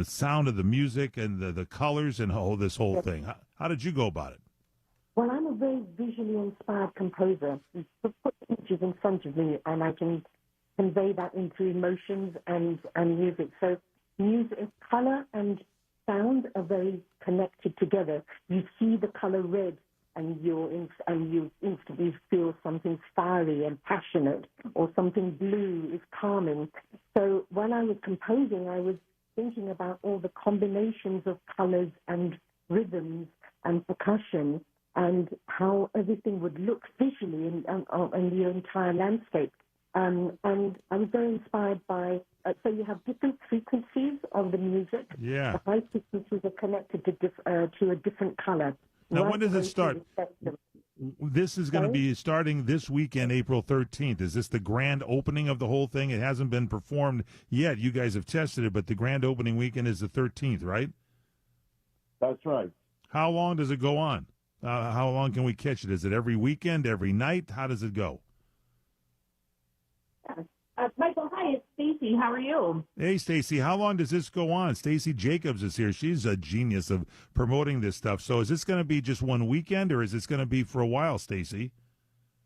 sound of the music and the colors and this whole thing? How did you go about it? Well, I'm a very visually inspired composer. You put images in front of me, and I can convey that into emotions and music. So music, color and sound are very connected together. You see the color red, and you instantly feel something fiery and passionate, or something blue is calming. So when I was composing, I was thinking about all the combinations of colors and rhythms and percussion, and how everything would look visually in the entire landscape. And I was very inspired by, so you have different frequencies of the music. Yeah. The high frequencies are connected to a different color. Now, when does it start? This is going to be starting this weekend, April 13th. Is this the grand opening of the whole thing? It hasn't been performed yet. You guys have tested it, but the grand opening weekend is the 13th, right? That's right. How long does it go on? How long can we catch it? Is it every weekend, every night? How does it go? Michael, hi, it's Stacy. How are you? Hey, Stacy, how long does this go on? Stacy Jacobs is here. She's a genius of promoting this stuff. So is this going to be just one weekend, or is this going to be for a while, Stacy?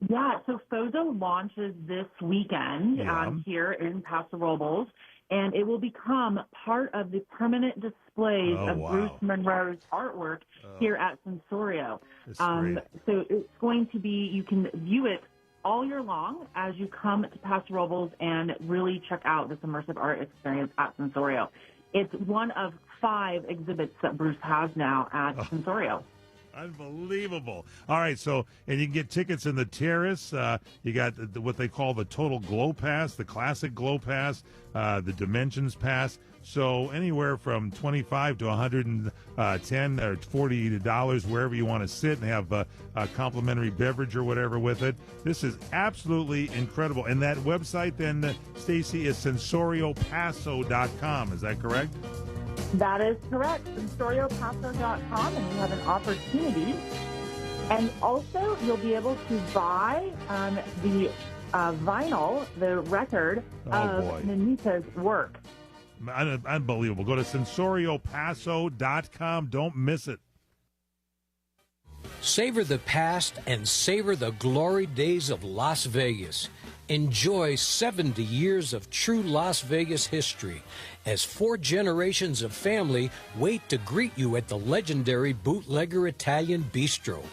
Yeah, so FOZO launches this weekend here in Paso Robles, and it will become part of the permanent displays of Bruce Monroe's artwork here at Sensorio. So it's going to be, you can view it all year long as you come to Paso Robles and really check out this immersive art experience at Sensorio. It's one of 5 exhibits that Bruce has now at Sensorio. Unbelievable. All right, so, and you can get tickets in the Terrace. You got what they call the Total Glow Pass, the Classic Glow Pass, the Dimensions Pass. So anywhere from $25 to $110 or $40, wherever you want to sit and have a complimentary beverage or whatever with it. This is absolutely incredible. And that website then, Stacy, is sensoriopaso.com. Is that correct? That is correct, sensoriopaso.com, and you have an opportunity. And also, you'll be able to buy the vinyl, the record of Nanita's work. Unbelievable. Go to sensoriopaso.com. Don't miss it. Savor the past and savor the glory days of Las Vegas. Enjoy 70 years of true Las Vegas history as 4 generations of family wait to greet you at the legendary Bootlegger Italian Bistro.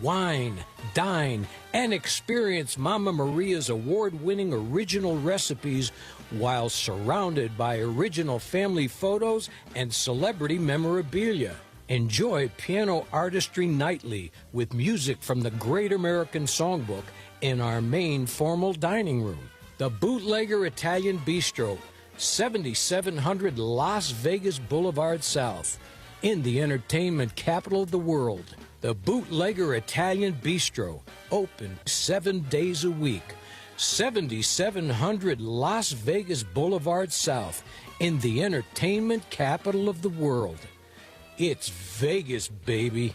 Wine, dine, and experience Mama Maria's award-winning original recipes while surrounded by original family photos and celebrity memorabilia. Enjoy piano artistry nightly with music from the Great American Songbook in our main formal dining room. The Bootlegger Italian Bistro, 7700 Las Vegas Boulevard South, in the entertainment capital of the world. The Bootlegger Italian Bistro, open 7 days a week. 7700 Las Vegas Boulevard South, in the entertainment capital of the world. It's Vegas, baby.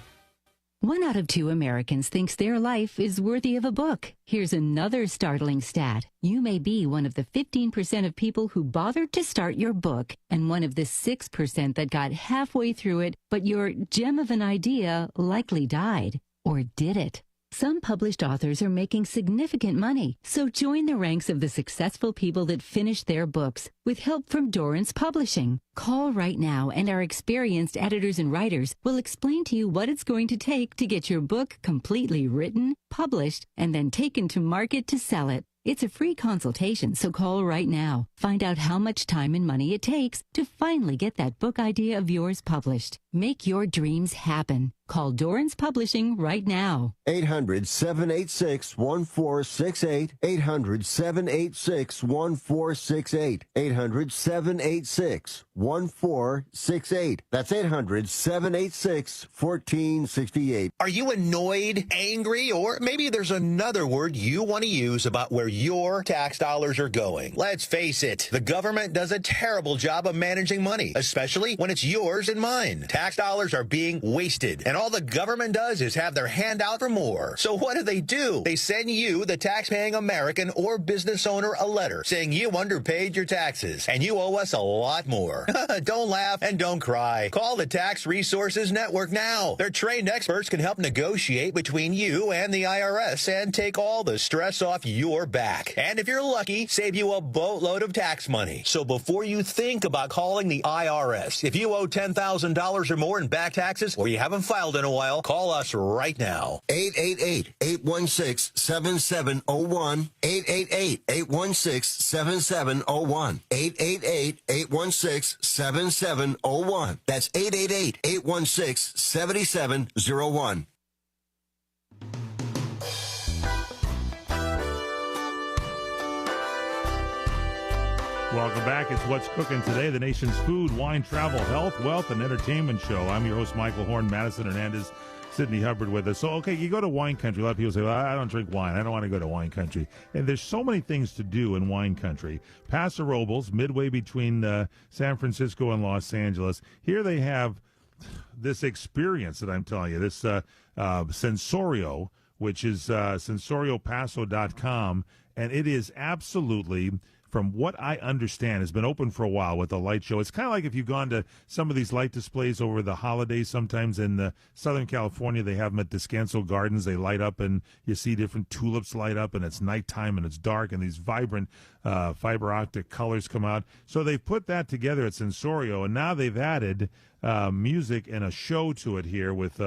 1 out of 2 Americans thinks their life is worthy of a book. Here's another startling stat. You may be one of the 15% of people who bothered to start your book, and one of the 6% that got halfway through it, but your gem of an idea likely died. Or did it? Some published authors are making significant money, so join the ranks of the successful people that finish their books with help from Dorrance Publishing. Call right now, and our experienced editors and writers will explain to you what it's going to take to get your book completely written, published, and then taken to market to sell it. It's a free consultation, so call right now. Find out how much time and money it takes to finally get that book idea of yours published. Make your dreams happen. Call Dorrance Publishing right now. 800-786-1468. 800-786-1468. 800-786-1468. That's 800-786-1468. Are you annoyed, angry, or maybe there's another word you want to use about where your tax dollars are going? Let's face it, the government does a terrible job of managing money, especially when it's yours and mine. Tax dollars are being wasted, and all the government does is have their hand out for more. So what do? They send you, the tax-paying American or business owner, a letter saying you underpaid your taxes, and you owe us a lot more. Don't laugh and don't cry. Call the Tax Resources Network now. Their trained experts can help negotiate between you and the IRS and take all the stress off your back. And if you're lucky, save you a boatload of tax money. So before you think about calling the IRS, if you owe $10,000 or more in back taxes, or you haven't filed in a while, call us right now. 888-816-7701. 888-816-7701. 888-816-7701. That's 888-816-7701. Welcome back. It's What's Cooking Today, the nation's food, wine, travel, health, wealth, and entertainment show. I'm your host, Michael Horn. Madison Hernandez, Sydney Hubbard with us. So, okay, you go to wine country. A lot of people say, well, I don't drink wine. I don't want to go to wine country. And there's so many things to do in wine country. Paso Robles, midway between San Francisco and Los Angeles. Here they have this experience that I'm telling you, this Sensorio, which is sensoriopaso.com, and it is absolutely, from what I understand, has been open for a while with a light show. It's kind of like if you've gone to some of these light displays over the holidays. Sometimes in Southern California, they have them at Descanso Gardens. They light up, and you see different tulips light up, and it's nighttime, and it's dark, and these vibrant fiber optic colors come out. So they've put that together at Sensorio, and now they've added music and a show to it here with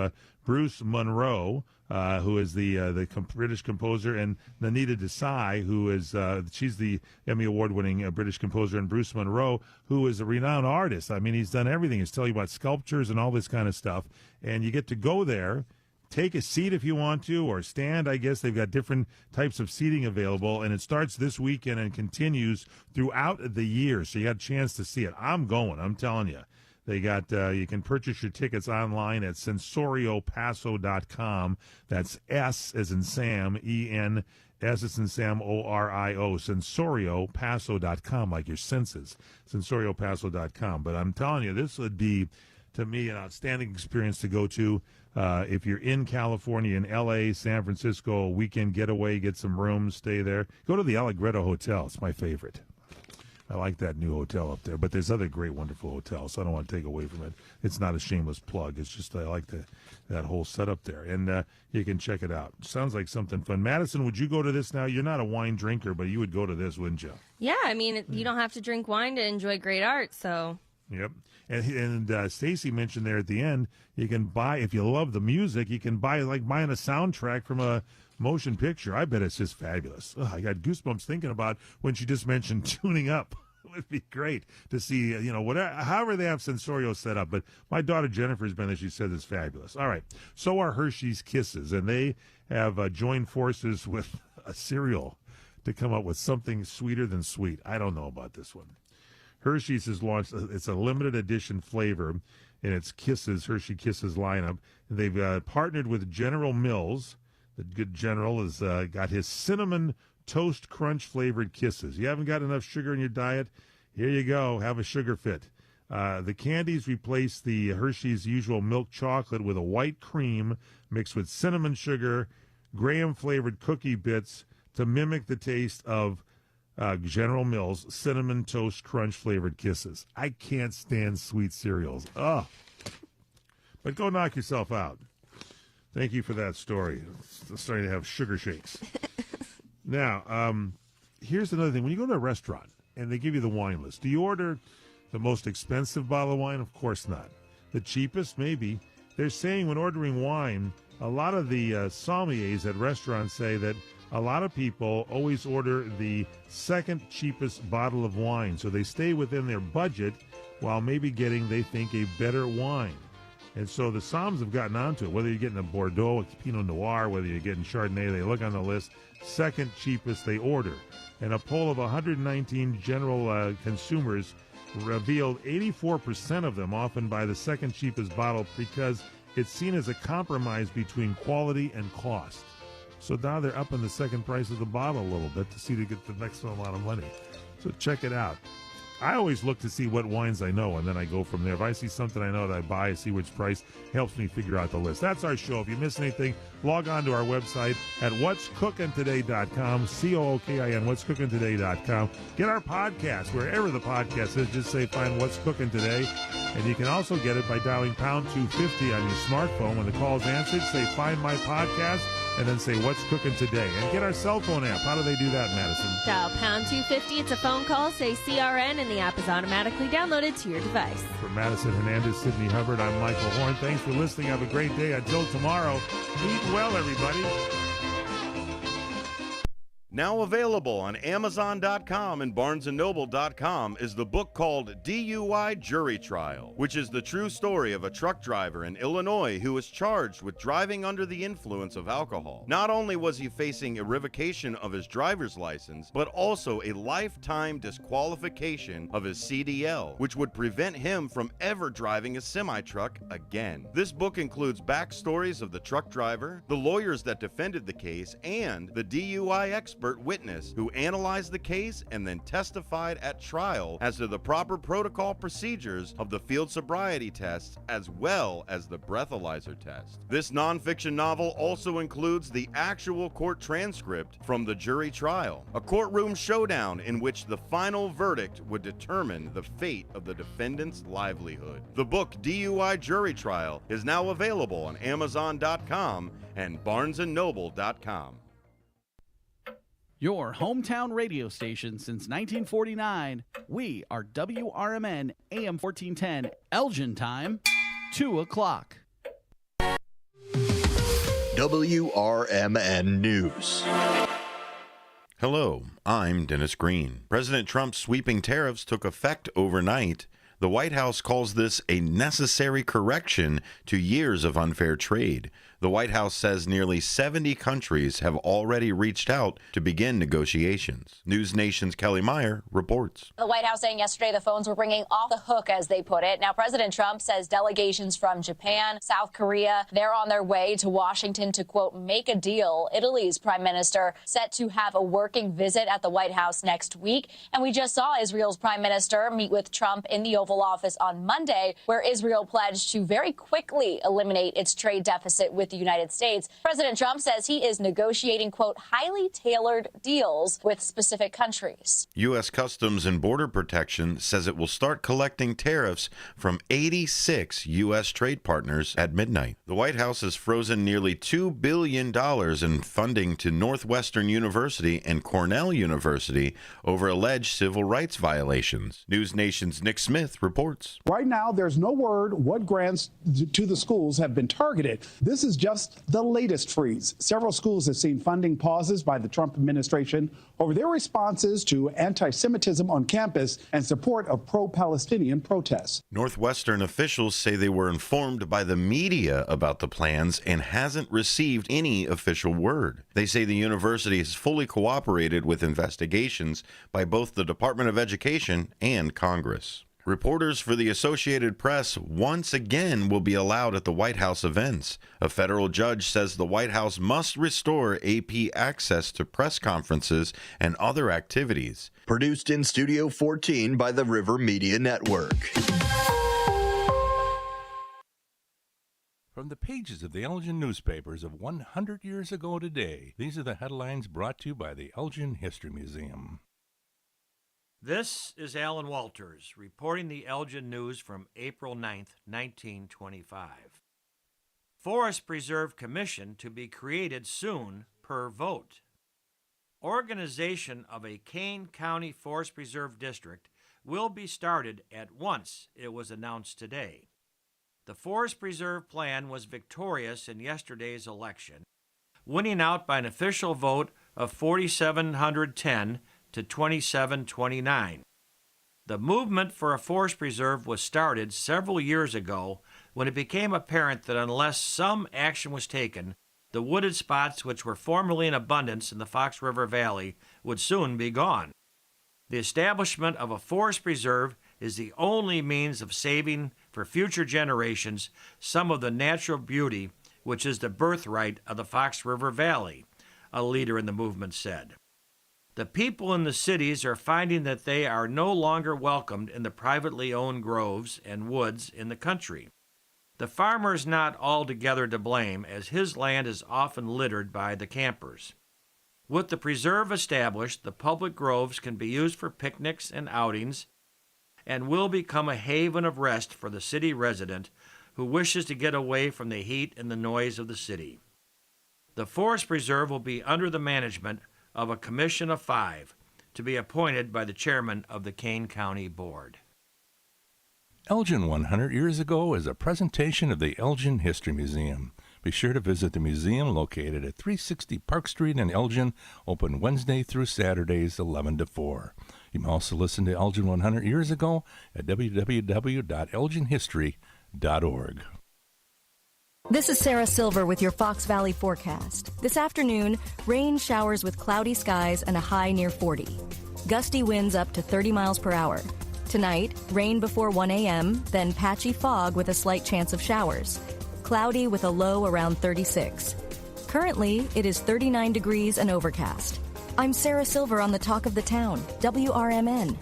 Bruce Monroe, who is the British composer, and Nanita Desai, who is she's the Emmy Award-winning British composer, and Bruce Monroe, who is a renowned artist. I mean, he's done everything. He's telling you about sculptures and all this kind of stuff. And you get to go there, take a seat if you want to, or stand. I guess they've got different types of seating available, and it starts this weekend and continues throughout the year. So you got a chance to see it. I'm going. I'm telling you. They got, you can purchase your tickets online at sensoriopaso.com. That's S as in Sam, E-N, S as in Sam, O-R-I-O, sensoriopaso.com, like your senses, sensoriopaso.com. But I'm telling you, this would be, to me, an outstanding experience to go to. If you're in California, in L.A., San Francisco, a weekend getaway, get some rooms, stay there. Go to the Allegretto Hotel. It's my favorite. I like that new hotel up there, but there's other great, wonderful hotels, so I don't want to take away from it. It's not a shameless plug. It's just I like that whole setup there, and you can check it out. Sounds like something fun. Madison, would you go to this now? You're not a wine drinker, but you would go to this, wouldn't you? Yeah, I mean, you don't have to drink wine to enjoy great art, so. Yep. And Stacy mentioned there at the end, you can buy, if you love the music, you can buy, like buying a soundtrack from a motion picture. I bet it's just fabulous. I got goosebumps thinking about when she just mentioned tuning up. It would be great to see, whatever, however they have Sensorio set up. But my daughter Jennifer's been there. She says it's fabulous. All right. So are Hershey's Kisses, and they have joined forces with a cereal to come up with something sweeter than sweet. I don't know about this one. Hershey's has launched, it's a limited edition flavor in its Kisses, Hershey Kisses lineup. They've partnered with General Mills. The good General has got his cinnamon toast crunch flavored Kisses. You haven't got enough sugar in your diet? Here you go. Have a sugar fit. The candies replace the Hershey's usual milk chocolate with a white cream mixed with cinnamon sugar, graham flavored cookie bits to mimic the taste of General Mills cinnamon toast crunch flavored Kisses. I can't stand sweet cereals. Oh, but go knock yourself out. Thank you for that story. It's starting to have sugar shakes. Now, here's another thing. When you go to a restaurant and they give you the wine list, do you order the most expensive bottle of wine? Of course not. The cheapest? Maybe. They're saying when ordering wine, a lot of the sommeliers at restaurants say that a lot of people always order the second cheapest bottle of wine. So they stay within their budget while maybe getting, they think, a better wine. And so the somms have gotten onto it. Whether you're getting a Bordeaux, a Pinot Noir, whether you're getting Chardonnay, they look on the list. Second cheapest they order. And a poll of 119 general consumers revealed 84% of them often buy the second cheapest bottle because it's seen as a compromise between quality and cost. So now they're upping the second price of the bottle a little bit to see to get the next amount of money. So check it out. I always look to see what wines I know, and then I go from there. If I see something I know that I buy, I see which price, helps me figure out the list. That's our show. If you miss anything, log on to our website at what'scookintoday.com, COOKIN, what'scookintoday.com. Get our podcast wherever the podcast is. Just say, find What's Cooking Today. And you can also get it by dialing pound 250 on your smartphone. When the call's answered, say, find my podcast, and then say, What's Cooking Today? And get our cell phone app. How do they do that, Madison? Dial pound 250. It's a phone call. Say CRN, and the app is automatically downloaded to your device. For Madison Hernandez, Sydney Hubbard, I'm Michael Horn. Thanks for listening. Have a great day. Until tomorrow, eat well, everybody. Now available on Amazon.com and BarnesandNoble.com is the book called DUI Jury Trial, which is the true story of a truck driver in Illinois who was charged with driving under the influence of alcohol. Not only was he facing a revocation of his driver's license, but also a lifetime disqualification of his CDL, which would prevent him from ever driving a semi-truck again. This book includes backstories of the truck driver, the lawyers that defended the case, and the DUI expert witness who analyzed the case and then testified at trial as to the proper protocol procedures of the field sobriety tests as well as the breathalyzer test. This nonfiction novel also includes the actual court transcript from the jury trial, a courtroom showdown in which the final verdict would determine the fate of the defendant's livelihood. The book DUI Jury Trial is now available on Amazon.com and BarnesandNoble.com. Your hometown radio station since 1949. We are WRMN AM 1410, Elgin time, 2 o'clock. WRMN News. Hello, I'm Dennis Green. President Trump's sweeping tariffs took effect overnight. The White House calls this a necessary correction to years of unfair trade. The White House says nearly 70 countries have already reached out to begin negotiations. News Nation's Kelly Meyer reports. The White House saying yesterday the phones were ringing off the hook, as they put it. Now, President Trump says delegations from Japan, South Korea, they're on their way to Washington to, quote, make a deal. Italy's prime minister set to have a working visit at the White House next week. And we just saw Israel's prime minister meet with Trump in the Oval Office on Monday, where Israel pledged to very quickly eliminate its trade deficit with the United States. President Trump says he is negotiating, quote, highly tailored deals with specific countries. U.S. Customs and Border Protection says it will start collecting tariffs from 86 U.S. trade partners at midnight. The White House has frozen nearly $2 billion in funding to Northwestern University and Cornell University over alleged civil rights violations. News Nation's Nick Smith reports. Right now, there's no word what grants to the schools have been targeted. This is just the latest freeze. Several schools have seen funding pauses by the Trump administration over their responses to anti-Semitism on campus and support of pro-Palestinian protests. Northwestern officials say they were informed by the media about the plans and hasn't received any official word. They say the university has fully cooperated with investigations by both the Department of Education and Congress. Reporters for the Associated Press once again will be allowed at the White House events. A federal judge says the White House must restore AP access to press conferences and other activities. Produced in Studio 14 by the River Media Network. From the pages of the Elgin newspapers of 100 years ago today, these are the headlines brought to you by the Elgin History Museum. This is Alan Walters reporting the Elgin News from April 9th, 1925. Forest Preserve Commission to be created soon per vote. Organization of a Kane County Forest Preserve District will be started at once, it was announced today. The Forest Preserve Plan was victorious in yesterday's election, winning out by an official vote of 4,710 to 2729. The movement for a forest preserve was started several years ago when it became apparent that unless some action was taken, the wooded spots which were formerly in abundance in the Fox River Valley would soon be gone. The establishment of a forest preserve is the only means of saving for future generations some of the natural beauty which is the birthright of the Fox River Valley, a leader in the movement said. The people in the cities are finding that they are no longer welcomed in the privately owned groves and woods in the country. The farmer is not altogether to blame, as his land is often littered by the campers. With the preserve established, the public groves can be used for picnics and outings and will become a haven of rest for the city resident who wishes to get away from the heat and the noise of the city. The forest preserve will be under the management of a commission of 5 to be appointed by the chairman of the Kane County Board. Elgin 100 Years Ago is a presentation of the Elgin History Museum. Be sure to visit the museum located at 360 Park Street in Elgin, open Wednesday through Saturdays 11 to 4. You can also listen to Elgin 100 Years Ago at www.elginhistory.org. This is Sarah Silver with your Fox Valley forecast. This afternoon, rain showers with cloudy skies and a high near 40. Gusty winds up to 30 miles per hour. Tonight, rain before 1 a.m., then patchy fog with a slight chance of showers. Cloudy with a low around 36. Currently, it is 39 degrees and overcast. I'm Sarah Silver on the Talk of the Town, WRMN.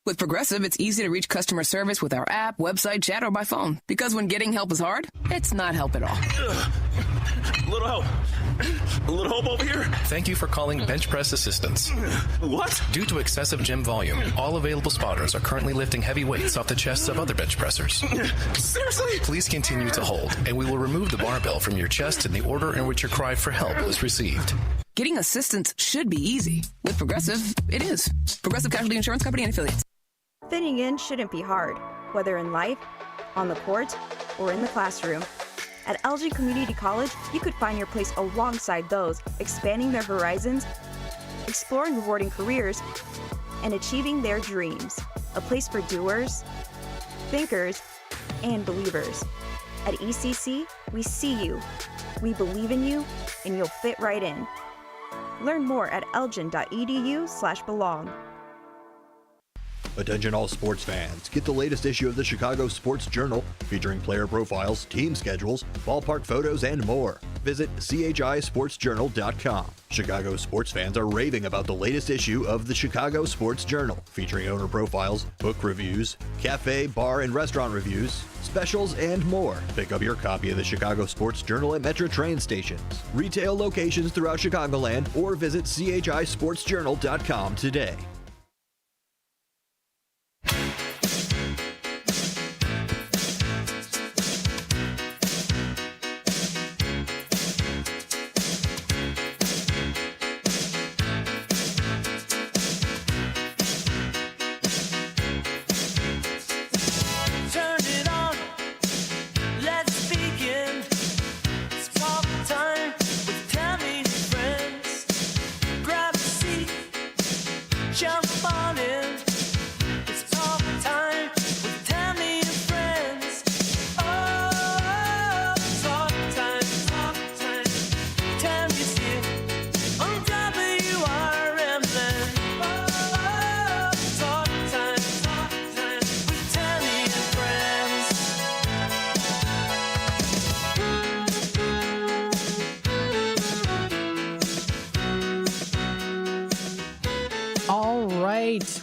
With Progressive, it's easy to reach customer service with our app, website, chat, or by phone. Because when getting help is hard, it's not help at all. A little help. A little help over here. Thank you for calling Bench Press Assistance. What? Due to excessive gym volume, all available spotters are currently lifting heavy weights off the chests of other bench pressers. Seriously? Please continue to hold, and we will remove the barbell from your chest in the order in which your cry for help was received. Getting assistance should be easy. With Progressive, it is. Progressive Casualty Insurance Company and Affiliates. Fitting in shouldn't be hard, whether in life, on the court, or in the classroom. At Elgin Community College, you could find your place alongside those expanding their horizons, exploring rewarding careers, and achieving their dreams. A place for doers, thinkers, and believers. At ECC, we see you, we believe in you, and you'll fit right in. Learn more at elgin.edu/belong. Attention all sports fans. Get the latest issue of the Chicago Sports Journal featuring player profiles, team schedules, ballpark photos, and more. Visit chisportsjournal.com. Chicago sports fans are raving about the latest issue of the Chicago Sports Journal featuring owner profiles, book reviews, cafe, bar, and restaurant reviews, specials, and more. Pick up your copy of the Chicago Sports Journal at Metro train stations, retail locations throughout Chicagoland, or visit chisportsjournal.com today.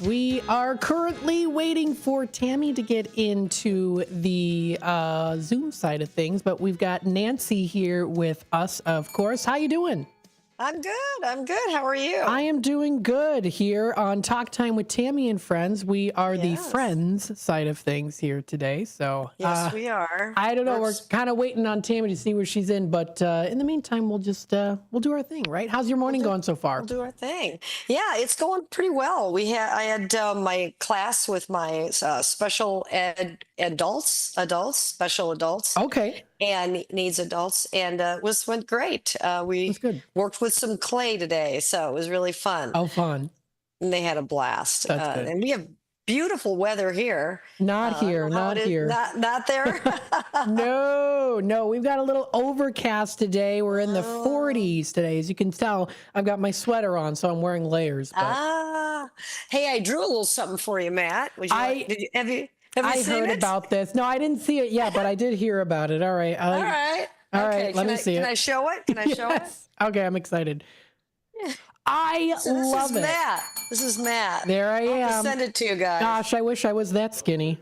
We are currently waiting for Tammy to get into the Zoom side of things, but we've got Nancy here with us, of course. How you doing? I'm good. How are you? I am doing good here on Talk Time with Tammy and Friends. We are the Friends side of things here today. So yes, we are. I don't know. We're kind of waiting on Tammy to see where she's in, but in the meantime, we'll just we'll do our thing, right? How's your morning going so far? We'll do our thing. Yeah, it's going pretty well. I had my class with my special ed special adults. Okay. And needs adults, and went great. We worked with some clay today, so it was really fun. Oh, fun. and they had a blast. That's good. And we have beautiful weather here. Not here, not here. Not there. No, we've got a little overcast today. We're in the 40s today. As you can tell, I've got my sweater on, so I'm wearing layers. But... Hey, I drew a little something for you, Matt. Have you I seen heard it? about this. No, I didn't see it yet, but I did hear about it. All right. All right. All right. Let me see it. Can I show it? Can I show it? Okay, I'm excited. I love it. Matt. This is Matt. There I am. I'll send it to you guys. Gosh, I wish I was that skinny.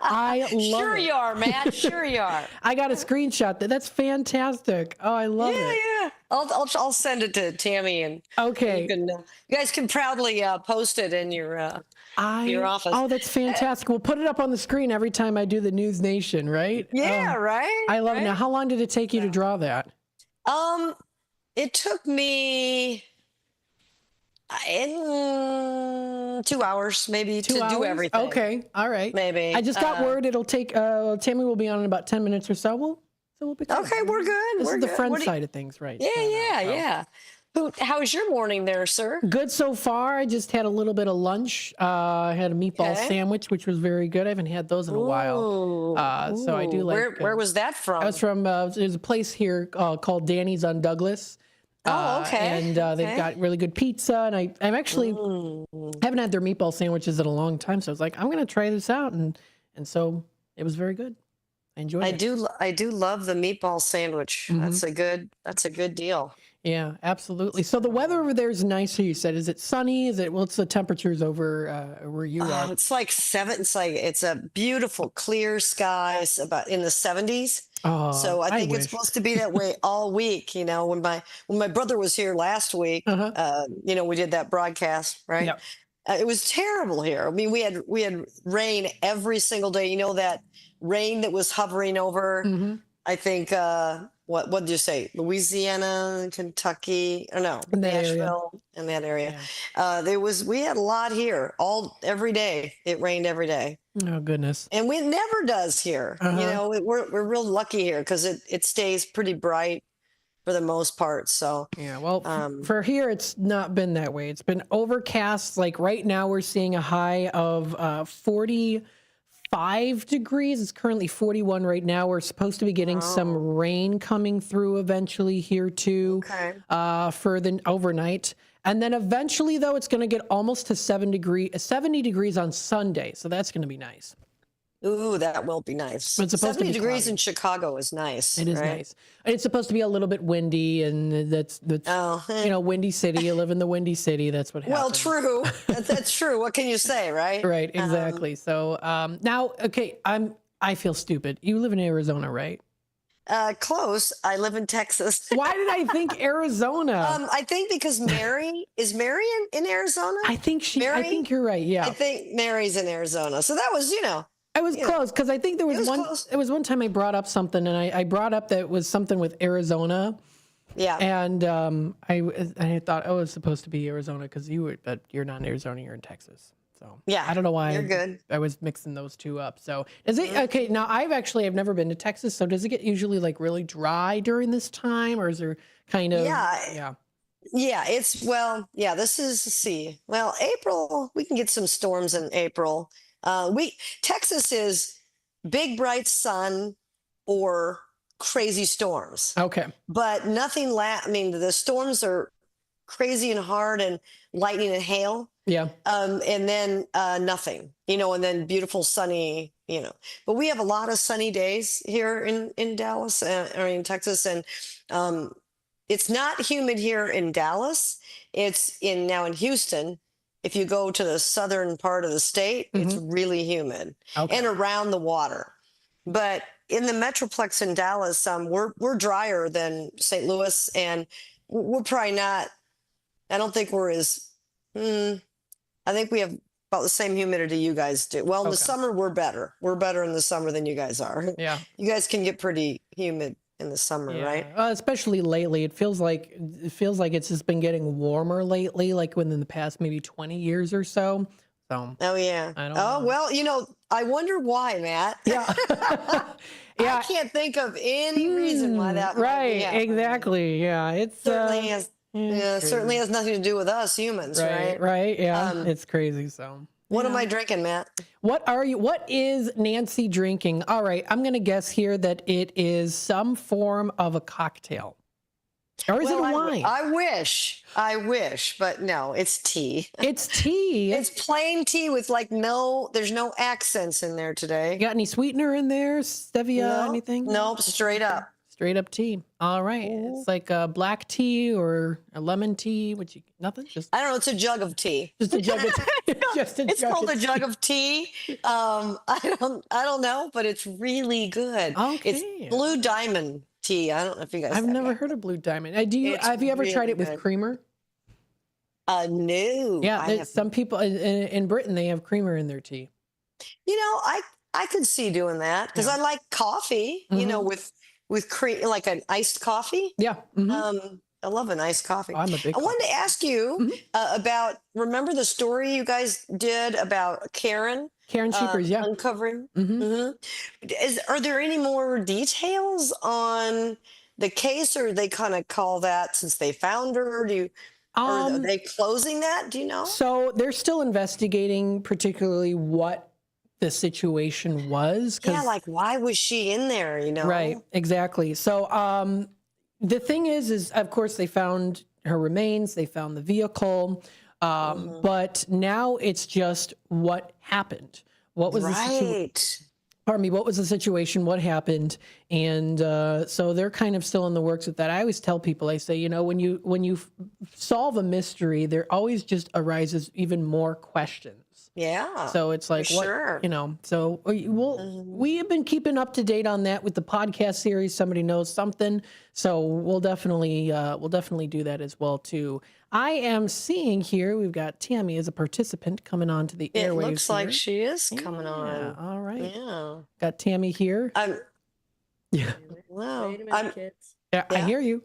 I love Sure it. you are, Matt. Sure you are. I got a screenshot. That's fantastic. Oh, I love it. Yeah. I'll send it to Tammy, and okay, you guys can proudly post it in your office. Oh, that's fantastic. We'll put it up on the screen every time I do the News Nation, right? Yeah, right. I love it. Now, how long did it take you to draw that? It took me 2 hours maybe to do everything. Okay, all right. Maybe. I just got word it'll take. Tammy will be on in about 10 minutes or so. We'll be good. Okay, we're good. This we're is the good. friend side of things, right? Yeah. How's your morning there, sir? Good so far. I just had a little bit of lunch. I had a meatball sandwich, which was very good. I haven't had those in a while. So I do like. Where was that from? That was from. There's a place here called Danny's on Douglas. Okay. And they've got really good pizza. And I'm actually haven't had their meatball sandwiches in a long time. So I was like, I'm going to try this out. And so it was very good. I enjoyed it. I do love the meatball sandwich. Mm-hmm. That's a good deal. Yeah, absolutely. So the weather over there is nicer, you said. Is it sunny? What's the temperatures over where you are? It's like it's a beautiful clear sky. It's about in the 70s. Oh, so I think it's supposed to be that way all week. You know, when my brother was here last week, we did that broadcast, right? Yep. It was terrible here. I mean, we had rain every single day. You know, that rain that was hovering over, I think, what did you say? Louisiana, Kentucky, or no, Nashville, in that area. Yeah. We had a lot here every day. It rained every day. Oh, goodness. And it never does here. You know, we're real lucky here because it stays pretty bright for the most part. So yeah, well, for here, it's not been that way. It's been overcast. Like right now, we're seeing a high of 45 degrees. It's currently 41 right now. We're supposed to be getting some rain coming through eventually here too, for the overnight. And then eventually, though, it's going to get almost to 70 degrees on Sunday. So that's going to be nice. Ooh, that will be nice. It's supposed 70 to be degrees cloudy. in Chicago is nice. It is nice. And it's supposed to be a little bit windy, and that's Windy City. You live in the Windy City. That's what happens. Well, true. That's true. What can you say, right? Right, exactly. So now, okay, I feel stupid. You live in Arizona, right? Close. I live in Texas. Why did I think Arizona? I think because Mary is Mary in Arizona. I think I think you're right. Yeah. I think Mary's in Arizona. So that was, I was close because I think there was one. Close. It was one time I brought up something, and I brought up that it was something with Arizona. Yeah. And I thought, it's supposed to be Arizona because but you're not in Arizona. You're in Texas. So yeah, I don't know why you're good. I was mixing those two up. So is it okay? Now I've never been to Texas. So does it get usually like really dry during this time, or is there kind of Yeah. This is April. We can get some storms in April. Texas is big bright sun or crazy storms. Okay. But nothing the storms are crazy and hard and lightning and hail. Yeah. And then nothing, and then beautiful sunny, but we have a lot of sunny days here in Dallas or in Texas. And it's not humid here in Dallas. It's in Houston. If you go to the southern part of the state, it's really humid and around the water. But in the Metroplex in Dallas, we're drier than St. Louis, and we're probably not. I don't think we're as. I think we have about the same humidity you guys do. Well, in the summer, we're better. We're better in the summer than you guys are. Yeah, you guys can get pretty humid in the summer, right? Especially lately, it feels like it's just been getting warmer lately, like within the past maybe 20 years or so. So. Oh yeah. I don't know. Well, I wonder why, Matt. Yeah. I can't think of any reason why that. Right. Might be exactly. Yeah. It's certainly has. Yeah, it certainly has nothing to do with us humans, right? Right. Yeah, it's crazy. So, what am I drinking, Matt? What is Nancy drinking? All right, I'm going to guess here that it is some form of a cocktail. Or is it a wine? I wish, but no, it's tea. It's tea. It's plain tea with there's no accents in there today. You got any sweetener in there? Stevia, anything? Nope, straight up. Straight up tea. All right. It's like a black tea or a lemon tea. Nothing? I don't know. It's a jug of tea. Just a jug of tea. It's called a jug of tea. I don't know, but it's really good. Okay. It's Blue Diamond tea. I don't know if you guys. I've never heard of Blue Diamond. Have you ever tried it with creamer? No. Yeah, some people in Britain they have creamer in their tea. I could see doing that because I like coffee. With cream, like an iced coffee. Yeah. I love an iced coffee. I'm a big. I wanted to ask you about. Remember the story you guys did about Karen Sheepers? Yeah. Uncovering. Are there any more details on the case, or they kind of call that since they found her? Are they closing that? Do you know? So they're still investigating, particularly what the situation was. Yeah, like why was she in there? Right, exactly. So the thing is of course they found her remains, they found the vehicle, but now it's just what happened. What was what was the situation? What happened? And so they're kind of still in the works with that. I always tell people, I say, when you solve a mystery, there always just arises even more questions. Yeah. So it's like, sure. So we have been keeping up to date on that with the podcast series. Somebody knows something. So we'll definitely do that as well too. I am seeing here, we've got Tammy as a participant coming on to the airwaves. It looks like she is coming on. Yeah. All right. Yeah. Got Tammy here. Yeah. Wow. Wait a minute, kids. Yeah, I hear you.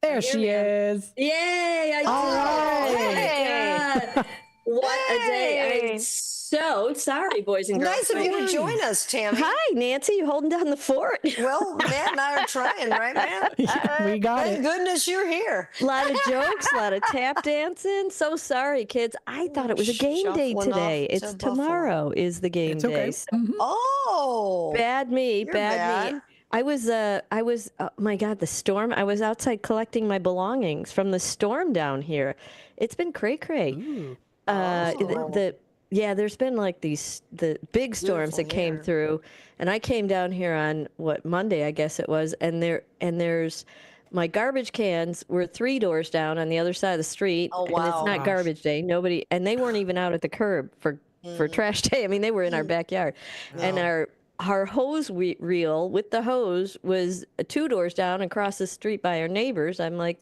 There she is. Yay! I did it. Oh my God. What a day. I'm so sorry, boys and girls. Nice of you to join us, Tammy. Hi, Nancy. You holding down the fort? Well, Matt and I are trying, right, Matt? We got Thank goodness you're here. A lot of jokes, a lot of tap dancing. So sorry, kids. I thought it was a game day today. It's tomorrow is the game day. So, oh. Bad me. You're bad me. I was, oh my God, the storm. I was outside collecting my belongings from the storm down here. It's been cray-cray. There's been like the big storms that came through, and I came down here on Monday, I guess it was, and there's my garbage cans were 3 doors down on the other side of the street. Oh, wow. And it's not garbage day. And they weren't even out at the curb for trash day. I mean, they were in our backyard. No. And our hose reel with the hose was 2 doors down across the street by our neighbors. I'm like,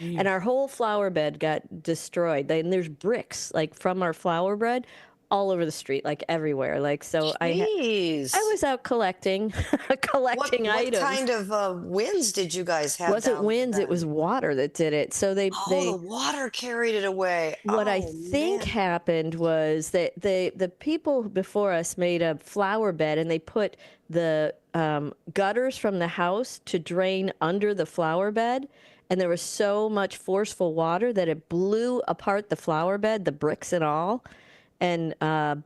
and our whole flower bed got destroyed. And there's bricks like from our flower bed all over the street, like everywhere. Like, so I was out collecting items. What kind of winds did you guys have? It wasn't winds, it was water that did it. So the water carried it away. What I think happened was that the people before us made a flower bed, and they put the gutters from the house to drain under the flower bed. And there was so much forceful water that it blew apart the flower bed, the bricks and all, and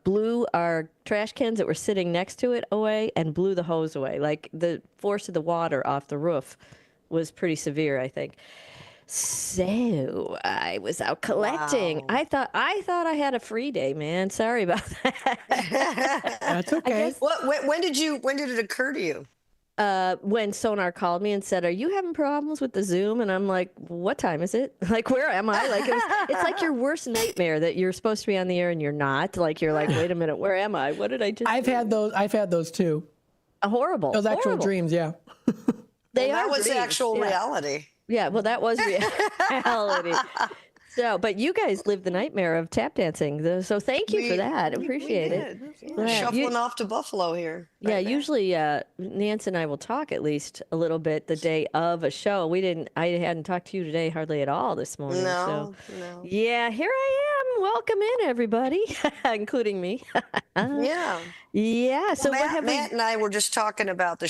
blew our trash cans that were sitting next to it away, and blew the hose away. Like, the force of the water off the roof was pretty severe, I think. So I was out collecting. Wow. I thought I had a free day, man. Sorry about that. That's okay. When did it occur to you? When Sonar called me and said, "Are you having problems with the Zoom?" And I'm like, "What time is it? Like, where am I?" Like, it's like your worst nightmare that you're supposed to be on the air and you're not. Like, you're like, "Wait a minute, where am I? What did I just?" I've had those too. Horrible. Those actual dreams, yeah. That was actual reality. Yeah, well, that was reality. So, but you guys lived the nightmare of tap dancing. So thank you for that. Appreciate it. Yeah. Shuffling off to Buffalo here. Yeah, usually Nancy and I will talk at least a little bit the day of a show. I hadn't talked to you today hardly at all this morning. No. Yeah, here I am. Welcome in, everybody, including me. Yeah. Yeah. So Matt and I were just talking about the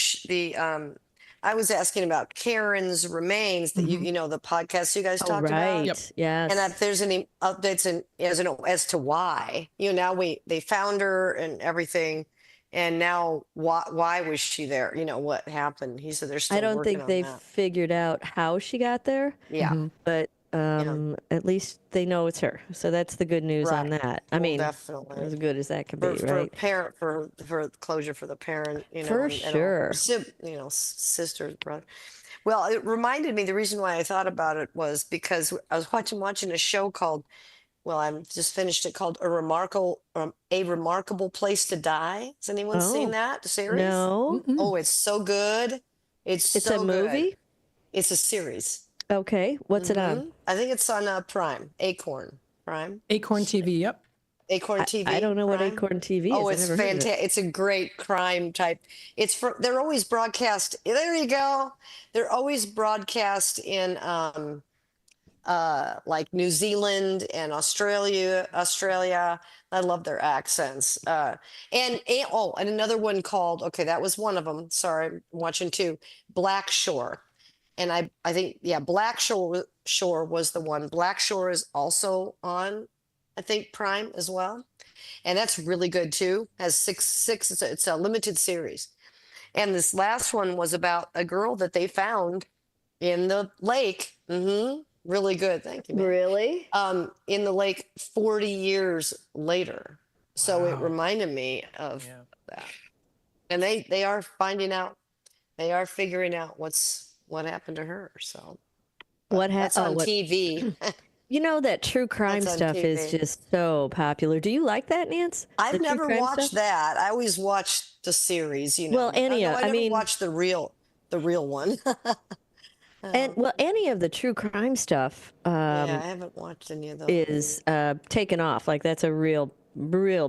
I was asking about Karen's remains that you know, the podcast you guys talked about. Yep. Yes. And if there's any updates as to why, now they found her and everything. And now why was she there? What happened? He said they're still I don't working think on they've that. figured out how she got there. Yeah. But at least they know it's her. So that's the good news on that. I mean, definitely. as good as that can be, For a right? parent, for closure for the parent, For and sure. sisters, brother. Well, it reminded me, the reason why I thought about it was because I was watching a show called, well, I've just finished it, called A Remarkable Place to Die. Has anyone seen that series? No. Oh, it's so good. It's so a movie? good. It's a series. Okay. What's it on? I think it's on Prime, Acorn Prime. Acorn TV, yep. Acorn TV. I don't know what Prime? Acorn TV is. Oh, I've it's never heard of it. fantastic. It's a great crime type. They're always broadcast. There you go. They're always broadcast in like New Zealand and Australia. I love their accents. And another one called, okay, that was one of them. Sorry, I'm watching two. Black Shore. And I think, Black Shore was the one. Black Shore is also on, I think, Prime as well. And that's really good too. Has six. It's a limited series. And this last one was about a girl that they found in the lake. Really good. Thank you, man. Really? In the lake 40 years later. So it reminded me of that. And they are finding out. They are figuring out what happened to her. So that's on TV. You know that true crime stuff is just so popular. Do you like that, Nance? I've never watched that. I always watched the series. Well, I mean, never watched the real one. And any of the true crime stuff, I haven't watched any of those. Is taken off. Like that's a real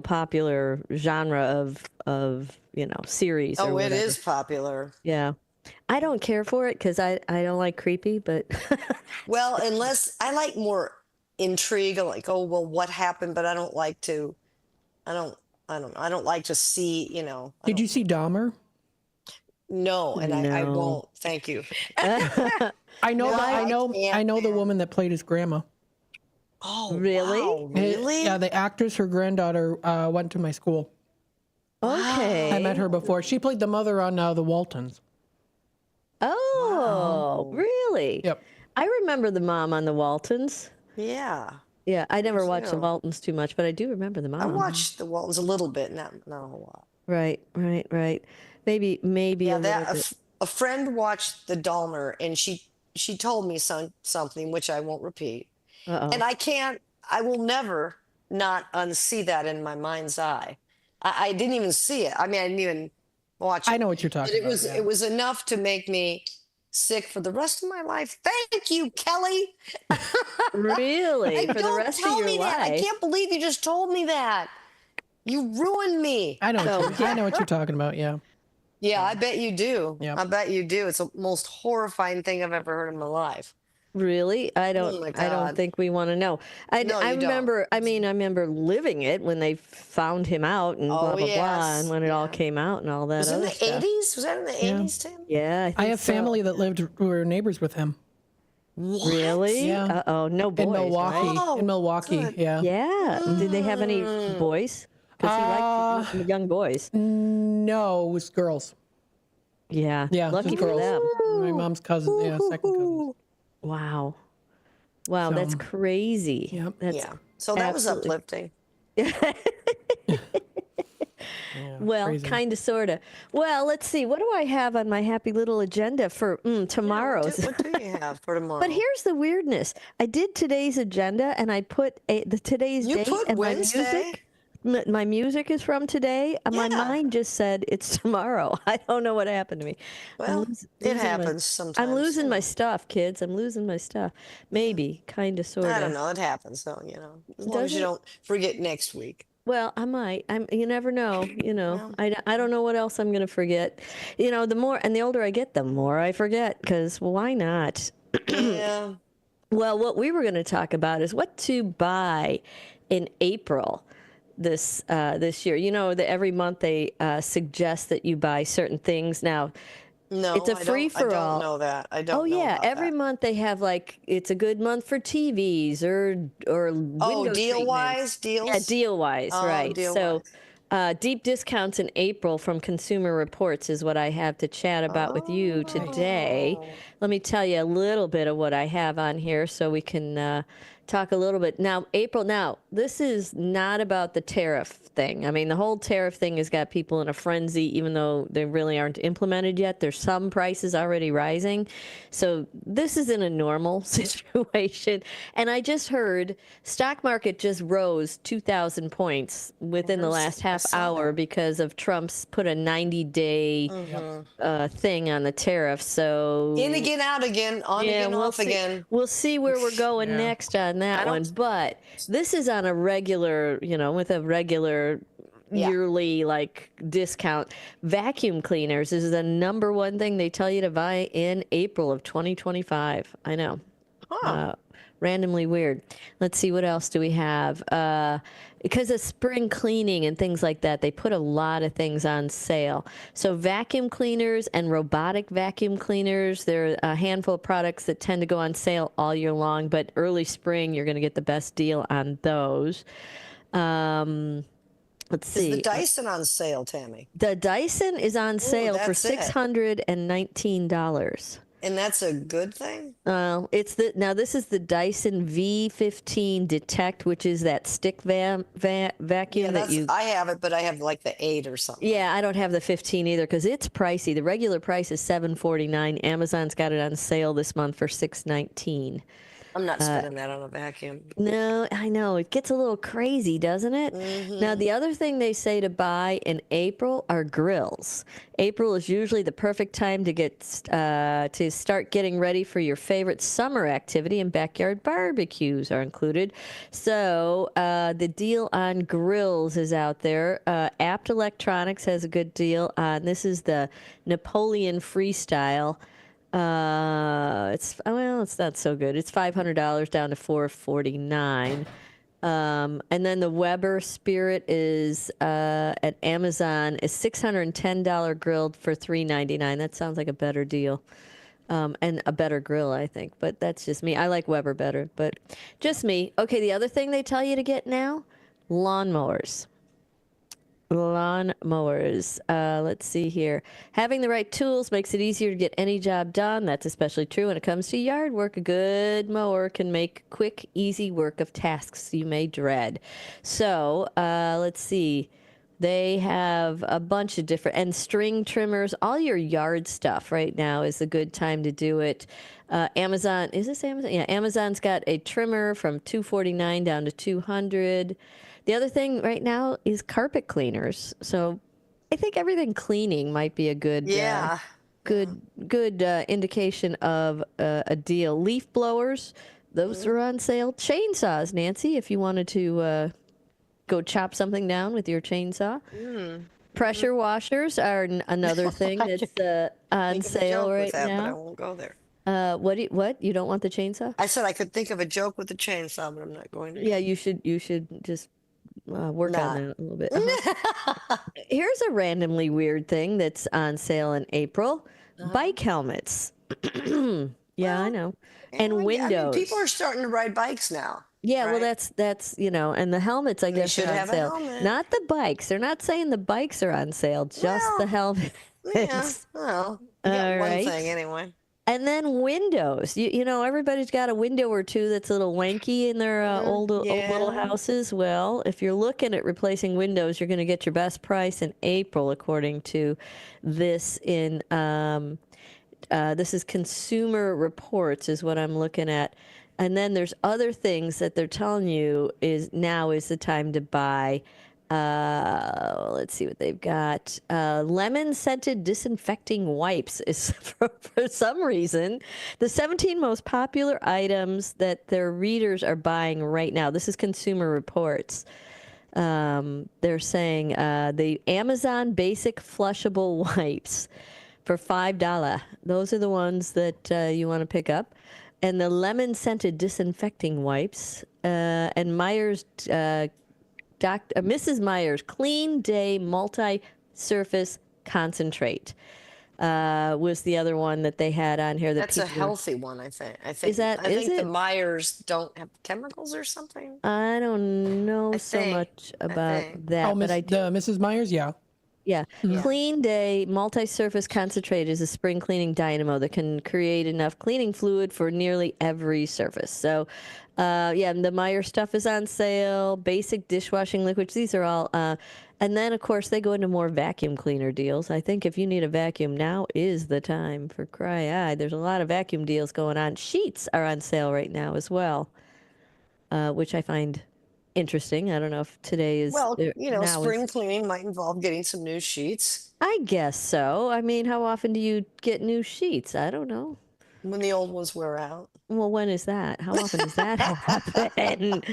popular genre of series. Oh, or it whatever. is popular. Yeah. I don't care for it because I don't like creepy, but well, unless I like more intrigue, like, oh well, what happened? But I don't like to see, Did you see Dahmer? No, and I won't. Thank you. I know the woman that played his grandma. Oh, really? Wow, really? Yeah, the actress, her granddaughter, went to my school. Okay. I met her before. She played the mother on The Waltons. Oh, really? Yep. I remember the mom on the Waltons. Yeah. Yeah, I never watched the Waltons too much, but I do remember the mom. I watched the Waltons a little bit, not a whole lot. Right. Maybe Yeah, a friend watched the Dahmer, and she told me something which I won't repeat. And I will never not unsee that in my mind's eye. I didn't even see it. I mean, I didn't even watch it. I know what you're talking about. It was enough to make me sick for the rest of my life. Thank you, Kelly. Really? For the rest of your life? I can't believe you just told me that. You ruined me. I know what you're talking about, yeah. Yeah, I bet you do. Yeah. I bet you do. It's the most horrifying thing I've ever heard in my life. Really? I don't think we want to know. I remember I remember living it when they found him out and blah blah blah, and when it all came out and all that. Was it in the stuff. 80s? Was that in the 80s, Tim? Yeah, I have family that were neighbors with him. What? Really? Yeah. No boys. In Milwaukee. right? In Milwaukee, Good. yeah. Yeah. Did they have any boys? Because he liked young boys. No, it was girls. Yeah. Yeah, Lucky just for girls. them. My mom's cousin, second cousin. Wow. Wow, So, that's crazy. Yep. That's So that was absolutely- uplifting. Well, crazy. kind of, sort of. Well, let's see. What do I have on my happy little agenda for tomorrow? What do you have for tomorrow? But here's the weirdness. I did today's agenda, and I put today's You date put and Wednesday? my music. My music is from today, and my mind just said it's tomorrow. I don't know what happened to me. Well, it happens sometimes. I'm losing my stuff, kids. I'm losing my stuff. Maybe, kind of, sort of. I don't know. It happens, though. As long as you don't forget next week. Well, I might. You never know. I don't know what else I'm going to forget. The more and the older I get, the more I forget. Because why not? Yeah. Well, what we were going to talk about is what to buy in April this year. Every month they suggest that you buy certain things. Now, No, It's a free I for don't all. know that. I don't Oh know yeah, about every that. month they have like it's a good month for TVs or Oh, window deal treatments. wise, Yeah, deals. deal wise, Oh, right? deal So, wise. deep discounts in April from Consumer Reports is what I have to chat about with you today. Oh. Let me tell you a little bit of what I have on here so we can talk a little bit. Now, April, now, this is not about the tariff thing. I mean, the whole tariff thing has got people in a frenzy, even though they really aren't implemented yet. There's some prices already rising. So this isn't a normal situation. And I just heard stock market just rose 2,000 points within the last half hour because of Trump's put a 90-day thing on the tariff. So In again, out again, on yeah, again, we'll off see. again. We'll see where we're going Yeah. next on that one. But this is on a regular, with a regular yearly like discount. Vacuum cleaners is the number one thing they tell you to buy in April of 2025. I know. Randomly weird. Let's see, what else do we have? Because of spring cleaning and things like that, they put a lot of things on sale. So vacuum cleaners and robotic vacuum cleaners, there are a handful of products that tend to go on sale all year long, but early spring, you're going to get the best deal on those. Let's see. Is the Dyson on sale, Tammy? The Dyson is on sale for that's it. $619. And that's a good thing? Now this is the Dyson V15 Detect, which is that stick vacuum Yeah, I have it, but I have like the 8 or something. Yeah, I don't have the 15 either because it's pricey. The regular price is $749. Amazon's got it on sale this month for $619. I'm not spending that on a vacuum. No, I know. It gets a little crazy, doesn't it? Now, the other thing they say to buy in April are grills. April is usually the perfect time to start getting ready for your favorite summer activity, and backyard barbecues are included. So the deal on grills is out there. Apt Electronics has a good deal on. This is the Napoleon Freestyle. It's not so good. It's $500 down to $449. And then the Weber Spirit is at Amazon is $610 grilled for $399. That sounds like a better deal. And a better grill, I think. But that's just me. I like Weber better, but just me. Okay, the other thing they tell you to get now, lawnmowers. Let's see here. Having the right tools makes it easier to get any job done. That's especially true when it comes to yard work. A good mower can make quick, easy work of tasks you may dread. So let's see. They have a bunch of different, and string trimmers, all your yard stuff right now is a good time to do it. Amazon, is this Amazon? Yeah, Amazon's got a trimmer from $249 down to $200. The other thing right now is carpet cleaners. So I think everything cleaning might be a good indication of a deal. Leaf blowers, those are on sale. Chainsaws, Nancy, if you wanted to go chop something down with your chainsaw. Pressure washers are another thing that's on sale right now. But I won't go there. What? You don't want the chainsaw? I said I could think of a joke with the chainsaw, but I'm not going to. Yeah, you should just work on that a little bit. Here's a randomly weird thing that's on sale in April. Bike helmets. Yeah, I know. And windows. People are starting to ride bikes now. Yeah, right? well, that's and the helmets, I guess, should are on have a sale. helmet. Not the bikes. They're not saying the bikes are on sale, just the helmets. Yeah, well, you got All one right. thing anyway. And then windows. You know, everybody's got a window or two that's a little wanky in their old little houses. Well, if you're looking at replacing windows, you're going to get your best price in April, according to this this is Consumer Reports is what I'm looking at. And then there's other things that they're telling you now is the time to buy. Let's see what they've got. Lemon scented disinfecting wipes is for some reason the 17 most popular items that their readers are buying right now. This is Consumer Reports. They're saying the Amazon basic flushable wipes for $5. Those are the ones that you want to pick up. And the lemon scented disinfecting wipes and Myers Mrs. Myers Clean Day Multi-Surface Concentrate. was the other one that they had on here. That's a healthy one, I think. I think Is the Myers don't have chemicals or something. I don't know much about that, Oh, but I do. Mrs. Myers, yeah. Yeah. Clean Day Multi-Surface Concentrate is a spring cleaning dynamo that can create enough cleaning fluid for nearly every surface. So, the Meyer stuff is on sale. Basic dishwashing liquids. These are all. And then, of course, they go into more vacuum cleaner deals. I think if you need a vacuum, now is the time for cry. There's a lot of vacuum deals going on. Sheets are on sale right now as well, which I find interesting. I don't know if today is spring cleaning might involve getting some new sheets. I guess so. I mean, how often do you get new sheets? I don't know. When the old ones wear out. Well, when is that? How often does that happen?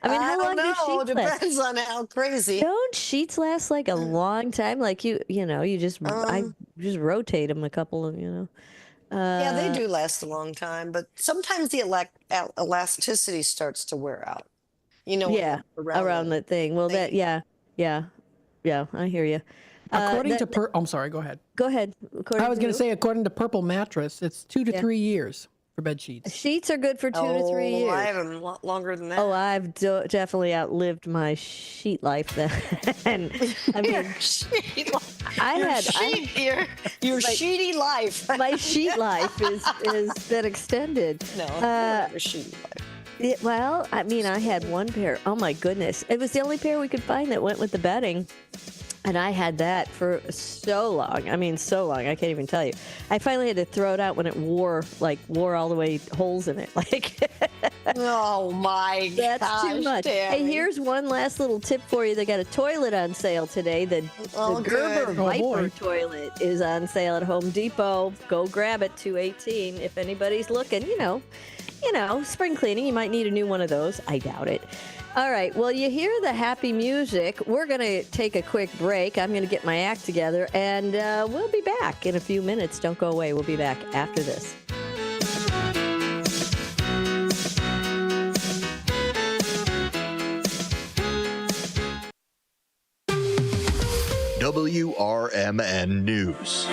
I mean, how long do sheets last? Depends on how crazy. Don't sheets last like a long time? Like you just I just rotate them a couple of, yeah, they do last a long time, but sometimes the elasticity starts to wear out. Around that thing. Well, yeah, I hear you. According to I'm sorry, go ahead. Go ahead. I was going to say, according to Purple Mattress, it's 2 to 3 years for bed sheets. Sheets are good for 2 to 3 years. I have them longer than that. Oh, I've definitely outlived my sheet life then. I mean, your sheety life. My sheet life is been extended. No, sheety life. Well, I mean, I had one pair. Oh, my goodness. It was the only pair we could find that went with the bedding. And I had that for so long. I mean, so long. I can't even tell you. I finally had to throw it out when it wore all the way holes in it. Oh, my God. That's too much. Tammy. Hey, here's one last little tip for you. They got a toilet on sale today. The Gerber Viper toilet is on sale at Home Depot. Go grab it, $218. If anybody's looking, spring cleaning, you might need a new one of those. I doubt it. All right. Well, you hear the happy music. We're going to take a quick break. I'm going to get my act together, and we'll be back in a few minutes. Don't go away. We'll be back after this. WRMN News.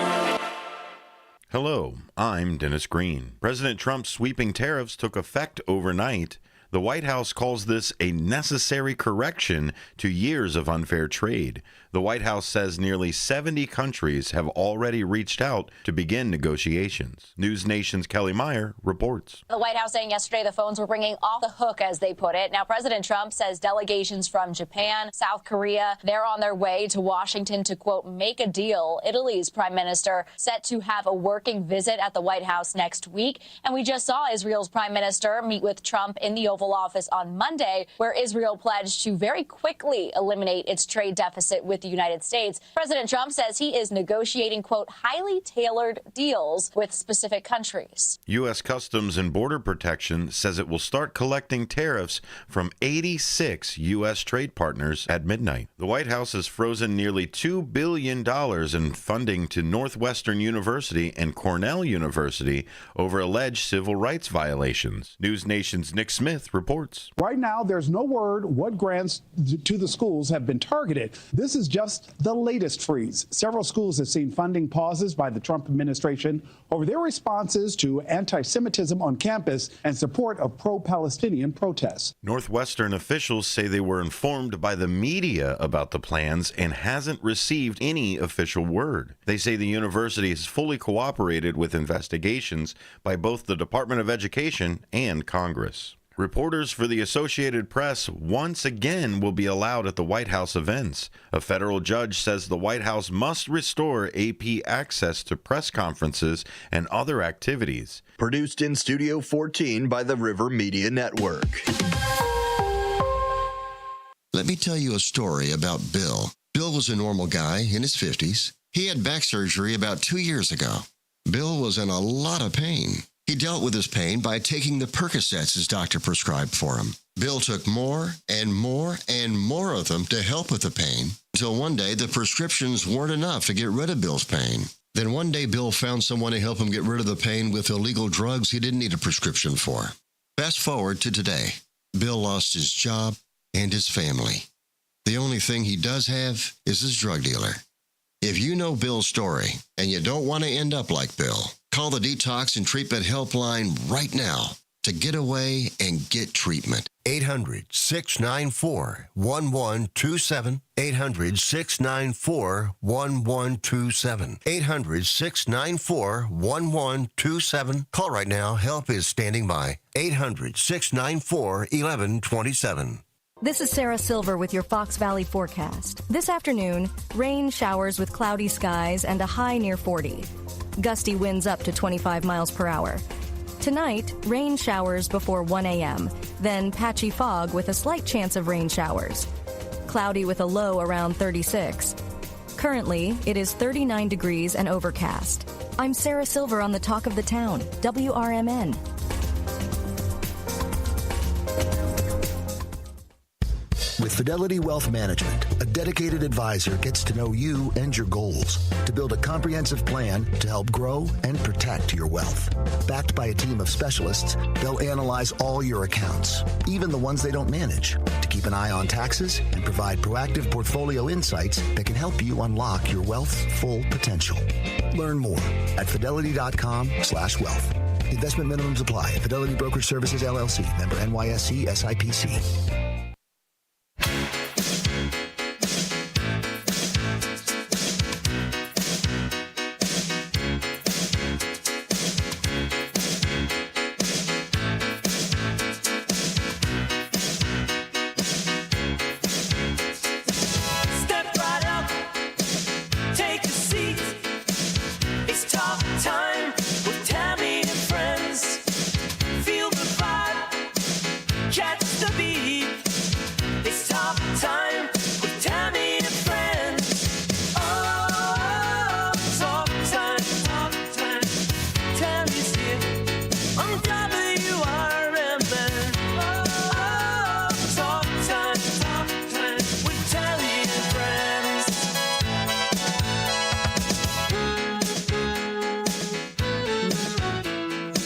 Hello, I'm Dennis Green. President Trump's sweeping tariffs took effect overnight. The White House calls this a necessary correction to years of unfair trade. The White House says nearly 70 countries have already reached out to begin negotiations. News Nation's Kelly Meyer reports. The White House saying yesterday the phones were ringing off the hook, as they put it. Now, President Trump says delegations from Japan, South Korea, they're on their way to Washington to, quote, make a deal. Italy's prime minister set to have a working visit at the White House next week. And we just saw Israel's prime minister meet with Trump in the Oval Office on Monday, where Israel pledged to very quickly eliminate its trade deficit with the United States. President Trump says he is negotiating, quote, highly tailored deals with specific countries. U.S. Customs and Border Protection says it will start collecting tariffs from 86 U.S. trade partners at midnight. The White House has frozen nearly $2 billion in funding to Northwestern University and Cornell University over alleged civil rights violations. News Nation's Nick Smith reports. Right now, there's no word what grants to the schools have been targeted. This is just the latest freeze. Several schools have seen funding pauses by the Trump administration over their responses to anti-Semitism on campus and support of pro-Palestinian protests. Northwestern officials say they were informed by the media about the plans and hasn't received any official word. They say the university has fully cooperated with investigations by both the Department of Education and Congress. Reporters for the Associated Press once again will be allowed at the White House events. A federal judge says the White House must restore AP access to press conferences and other activities. Produced in Studio 14 by the River Media Network. Let me tell you a story about Bill. Bill was a normal guy in his 50s. He had back surgery about 2 years ago. Bill was in a lot of pain. He dealt with his pain by taking the Percocets his doctor prescribed for him. Bill took more and more and more of them to help with the pain, until one day the prescriptions weren't enough to get rid of Bill's pain. Then one day Bill found someone to help him get rid of the pain with illegal drugs he didn't need a prescription for. Fast forward to today. Bill lost his job and his family. The only thing he does have is his drug dealer. If you know Bill's story and you don't want to end up like Bill, call the Detox and Treatment Helpline right now to get away and get treatment. 800-694-1127. 800-694-1127. 800-694-1127. Call right now. Help is standing by. 800-694-1127. This is Sarah Silver with your Fox Valley forecast. This afternoon, rain showers with cloudy skies and a high near 40. Gusty winds up to 25 miles per hour. Tonight, rain showers before 1 a.m., then patchy fog with a slight chance of rain showers. Cloudy with a low around 36. Currently, it is 39 degrees and overcast. I'm Sarah Silver on the Talk of the Town, WRMN. With Fidelity Wealth Management, a dedicated advisor gets to know you and your goals to build a comprehensive plan to help grow and protect your wealth. Backed by a team of specialists, they'll analyze all your accounts, even the ones they don't manage, to keep an eye on taxes and provide proactive portfolio insights that can help you unlock your wealth's full potential. Learn more at fidelity.com/wealth. Investment minimums apply. Fidelity Brokerage Services, LLC. Member NYSE SIPC.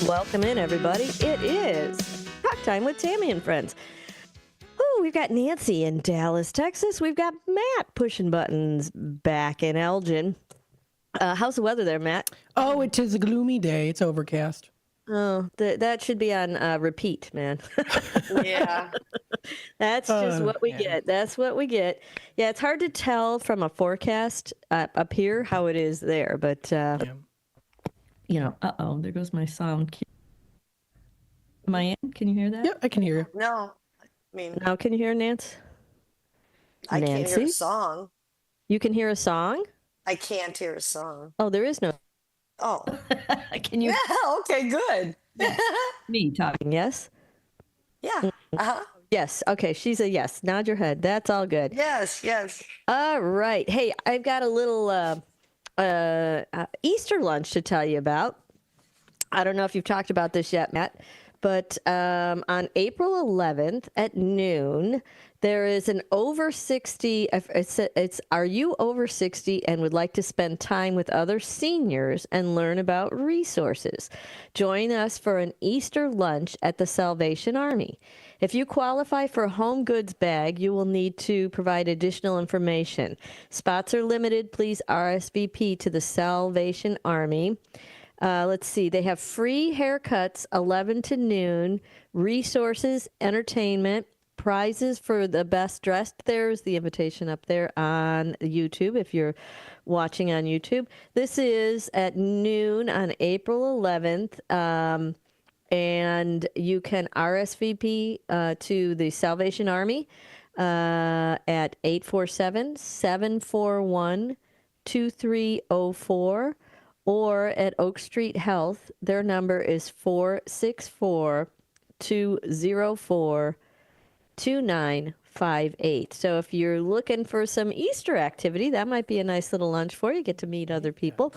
Welcome in, everybody. It is Talk Time with Tammy and Friends. Oh, we've got Nancy in Dallas, Texas. We've got Matt pushing buttons back in Elgin. How's the weather there, Matt? Oh, it is a gloomy day. It's overcast. Oh, that should be on repeat, man. Yeah. That's just what we get. That's what we get. Yeah, it's hard to tell from a forecast up here how it is there, but, you know, there goes my sound. Am I in? Can you hear that? Yeah, I can hear you. No. I mean, Now can you hear Nancy? I can't hear a song. You can hear a song? I can't hear a song. Oh, there is no. Oh. Can you? Yeah, okay, good. Me talking, yes? Yeah. Uh-huh. Yes. Okay, she's a yes. Nod your head. That's all good. Yes, yes. All right. Hey, I've got a little Easter lunch to tell you about. I don't know if you've talked about this yet, Matt, but on April 11th at noon, there is an over 60. It's are you over 60 and would like to spend time with other seniors and learn about resources? Join us for an Easter lunch at the Salvation Army. If you qualify for a home goods bag, you will need to provide additional information. Spots are limited. Please RSVP to the Salvation Army. Let's see. They have free haircuts 11 to noon, resources, entertainment, prizes for the best dressed. There's the invitation up there on YouTube if you're watching on YouTube. This is at noon on April 11th. And you can RSVP to the Salvation Army at 847-741-2304 or at Oak Street Health. Their number is 464-204-2958. So if you're looking for some Easter activity, that might be a nice little lunch for you. Get to meet other people.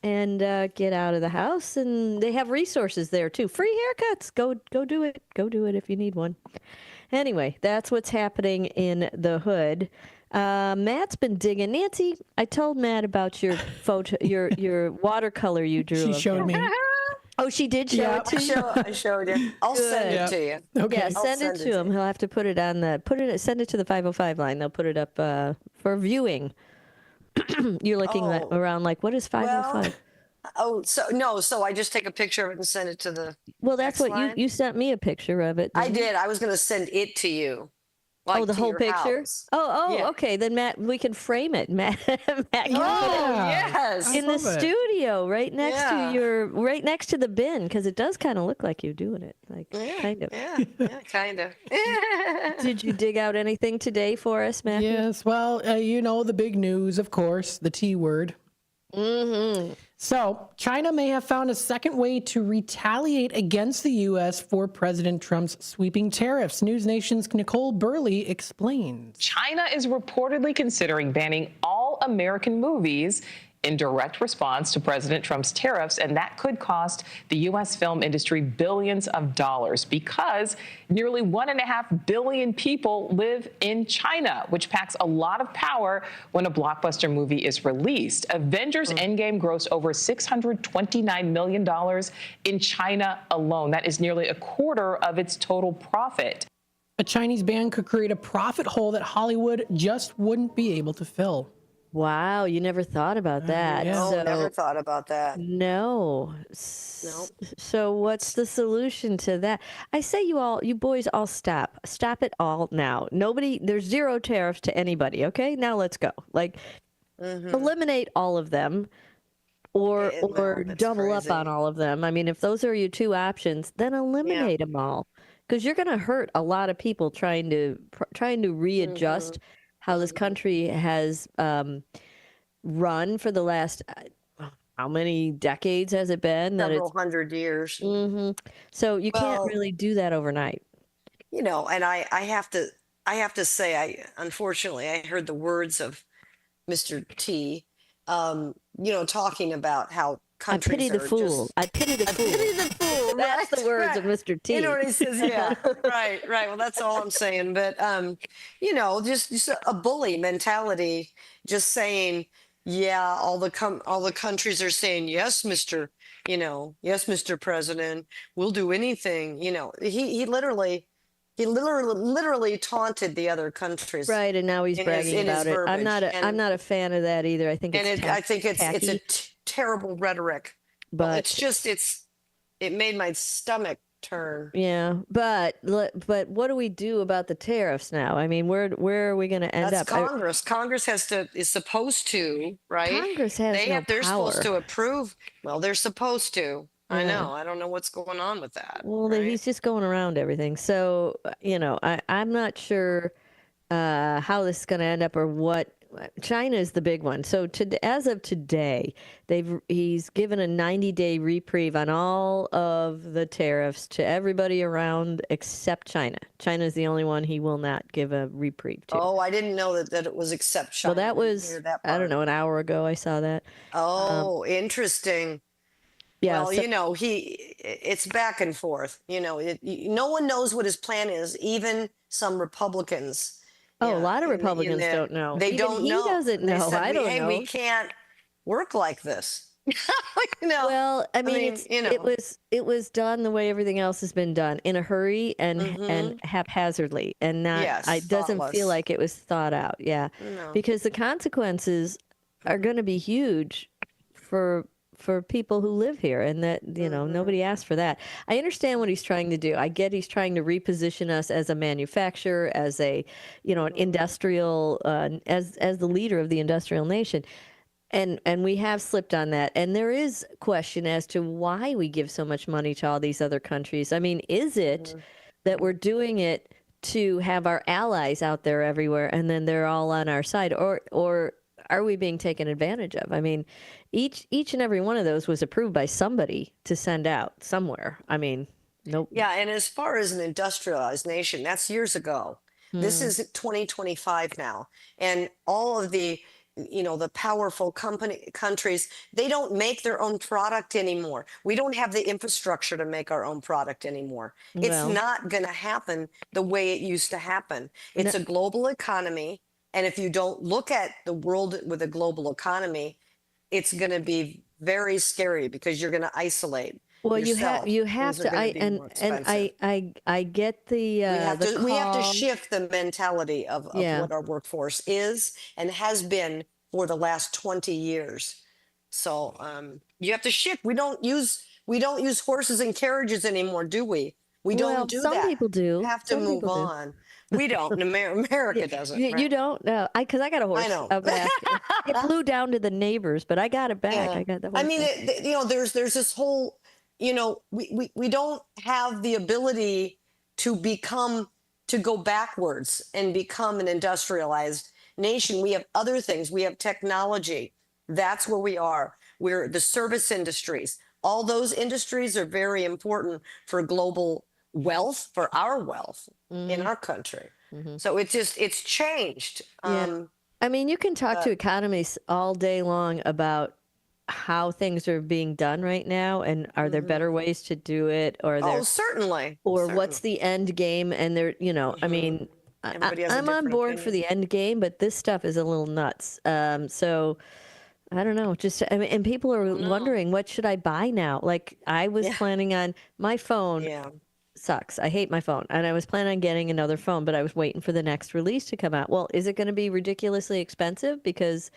And get out of the house, and they have resources there too. Free haircuts. Go do it. Go do it if you need one. Anyway, that's what's happening in the hood. Matt's been digging. Nancy, I told Matt about your photo, your watercolor you drew. She showed me. Oh, she did show it to you. I showed you. I'll send it to you. Okay. Yeah, send it to him. He'll have to put it on send it to the 505 line. They'll put it up for viewing. You're looking around like, what is 505? So I just take a picture of it and send it to the. Well, that's text what line? you sent me a picture of it. I didn't you? did. I was going to send it to you. Like the to whole your picture? house. Oh, okay. Then Matt, we can frame it. Matt can put it yes. in the studio right next to the bin, because it does kind of look like you doing it, like kind of. Yeah, kind of. Did you dig out anything today for us, Matthew? Yes. Well, the big news, of course, the T word. Mm-hmm. So, China may have found a second way to retaliate against the U.S. for President Trump's sweeping tariffs. News Nation's Nicole Burley explains. China is reportedly considering banning all American movies in direct response to President Trump's tariffs, and that could cost the U.S. film industry billions of dollars because nearly 1.5 billion people live in China, which packs a lot of power when a blockbuster movie is released. Avengers Endgame grossed over $629 million in China alone. That is nearly a quarter of its total profit. A Chinese ban could create a profit hole that Hollywood just wouldn't be able to fill. Wow, you never thought about that. No, never thought about that. No. So what's the solution to that? I say you boys all stop. Stop it all now. There's zero tariffs to anybody, okay? Now let's go. Like, eliminate all of them or double up on all of them. I mean, if those are your two options, then eliminate them all. Because you're going to hurt a lot of people trying to readjust how this country has run for the last, how many decades has it been? Several hundred years. Mm-hmm. So you can't really do that overnight. And I have to say, unfortunately, I heard the words of Mr. T, talking about how countries I pity the fool. I pity the fool. I pity the fool. That's the words of Mr. T. You know what he says? Yeah, right. Well, that's all I'm saying. But, just a bully mentality, just saying, yeah, all the countries are saying, yes, Mr. President, we'll do anything. He literally taunted the other countries. Right, and now he's bragging about it. I'm not a fan of that either. I think it's a terrible rhetoric. But it made my stomach turn. Yeah, but what do we do about the tariffs now? I mean, where are we going to end up? Congress. Congress is supposed to, right? Congress has They're power. supposed to approve. Well, they're supposed to. Yeah. I know. I don't know what's going on with that. Well, he's just going around everything. So, I'm not sure how this is going to end up or what. China is the big one. So as of today, he's given a 90-day reprieve on all of the tariffs to everybody around except China. China is the only one he will not give a reprieve to. Oh, I didn't know that it was except China. Well, that was, I don't know, an hour ago I saw that. Oh, interesting. Yeah. Well, it's back and forth. No one knows what his plan is, even some Republicans. Oh, a lot of Republicans don't know. They don't know. He doesn't know. I don't know. We can't work like this. Well, I mean, it was done the way everything else has been done, in a hurry and haphazardly, and not. It doesn't feel like it was thought out. Yeah, because the consequences are going to be huge for people who live here, and that nobody asked for that. I understand what he's trying to do. I get he's trying to reposition us as a manufacturer, as a an industrial, as the leader of the industrial nation, and we have slipped on that. And there is question as to why we give so much money to all these other countries. I mean, is it that we're doing it to have our allies out there everywhere, and then they're all on our side, or are we being taken advantage of? I mean, each and every one of those was approved by somebody to send out somewhere. I mean, nope. Yeah, and as far as an industrialized nation, that's years ago. This is 2025 now, and all of the the powerful countries, they don't make their own product anymore. We don't have the infrastructure to make our own product anymore. It's not going to happen the way it used to happen. It's a global economy. And if you don't look at the world with a global economy, it's going to be very scary because you're going to isolate. Well, yourself. you have to. I get the we have to shift the mentality of what our workforce is and has been for the last 20 years. So you have to shift. We don't use horses and carriages anymore, do we? We don't do some that. people do. Have to Some move people do. on. We don't. America doesn't. You right? don't? No, because I got a horse I know. back. It blew down to the neighbors, but I got it back. Yeah. I got the horse I mean, back. there's this whole, we don't have the ability to go backwards and become an industrialized nation. We have other things. We have technology. That's where we are. We're the service industries. All those industries are very important for global wealth, for our wealth in our country. So it's changed. Yeah. I mean, you can talk to economists all day long about how things are being done right now, and are there better ways to do it, or certainly, or what's the end game? And there, I mean, I'm on board for the end game, but this stuff is a little nuts. So I don't know. And people are wondering, what should I buy now? Like, I was planning on my phone. Sucks. I hate my phone. And I was planning on getting another phone, but I was waiting for the next release to come out. Well, is it going to be ridiculously expensive because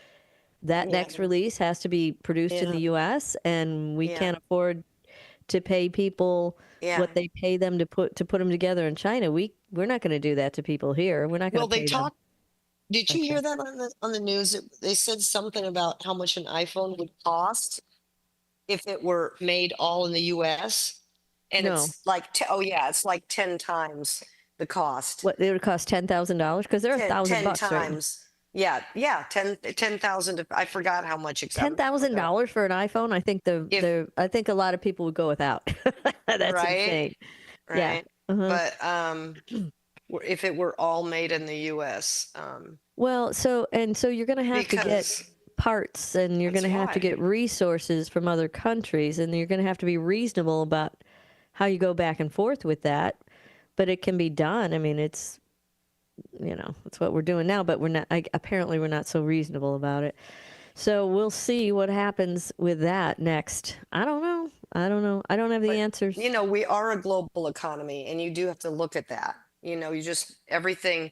that next release has to be produced in the U.S. and we can't afford to pay people what they pay them to put them together in China? We're not going to do that to people here. We're not going to pay them. Did you hear that on the news? They said something about how much an iPhone would cost if it were made all in the U.S. And it's like, it's like 10 times the cost. What, it would cost $10,000? Because they're $1,000 10 bucks. times. Right? Yeah, 10,000. I forgot how much exactly. $10,000 for an iPhone? I think I think a lot of people would go without. That's insane. Right. Yeah. But if it were all made in the U.S. Well, so you're going to have to get parts, and you're going to have to get resources from other countries, and you're going to have to be reasonable about how you go back and forth with that. But it can be done. I mean, it's what we're doing now, but apparently we're not so reasonable about it. So we'll see what happens with that next. I don't know. I don't have the answers. We are a global economy, and you do have to look at that. Everything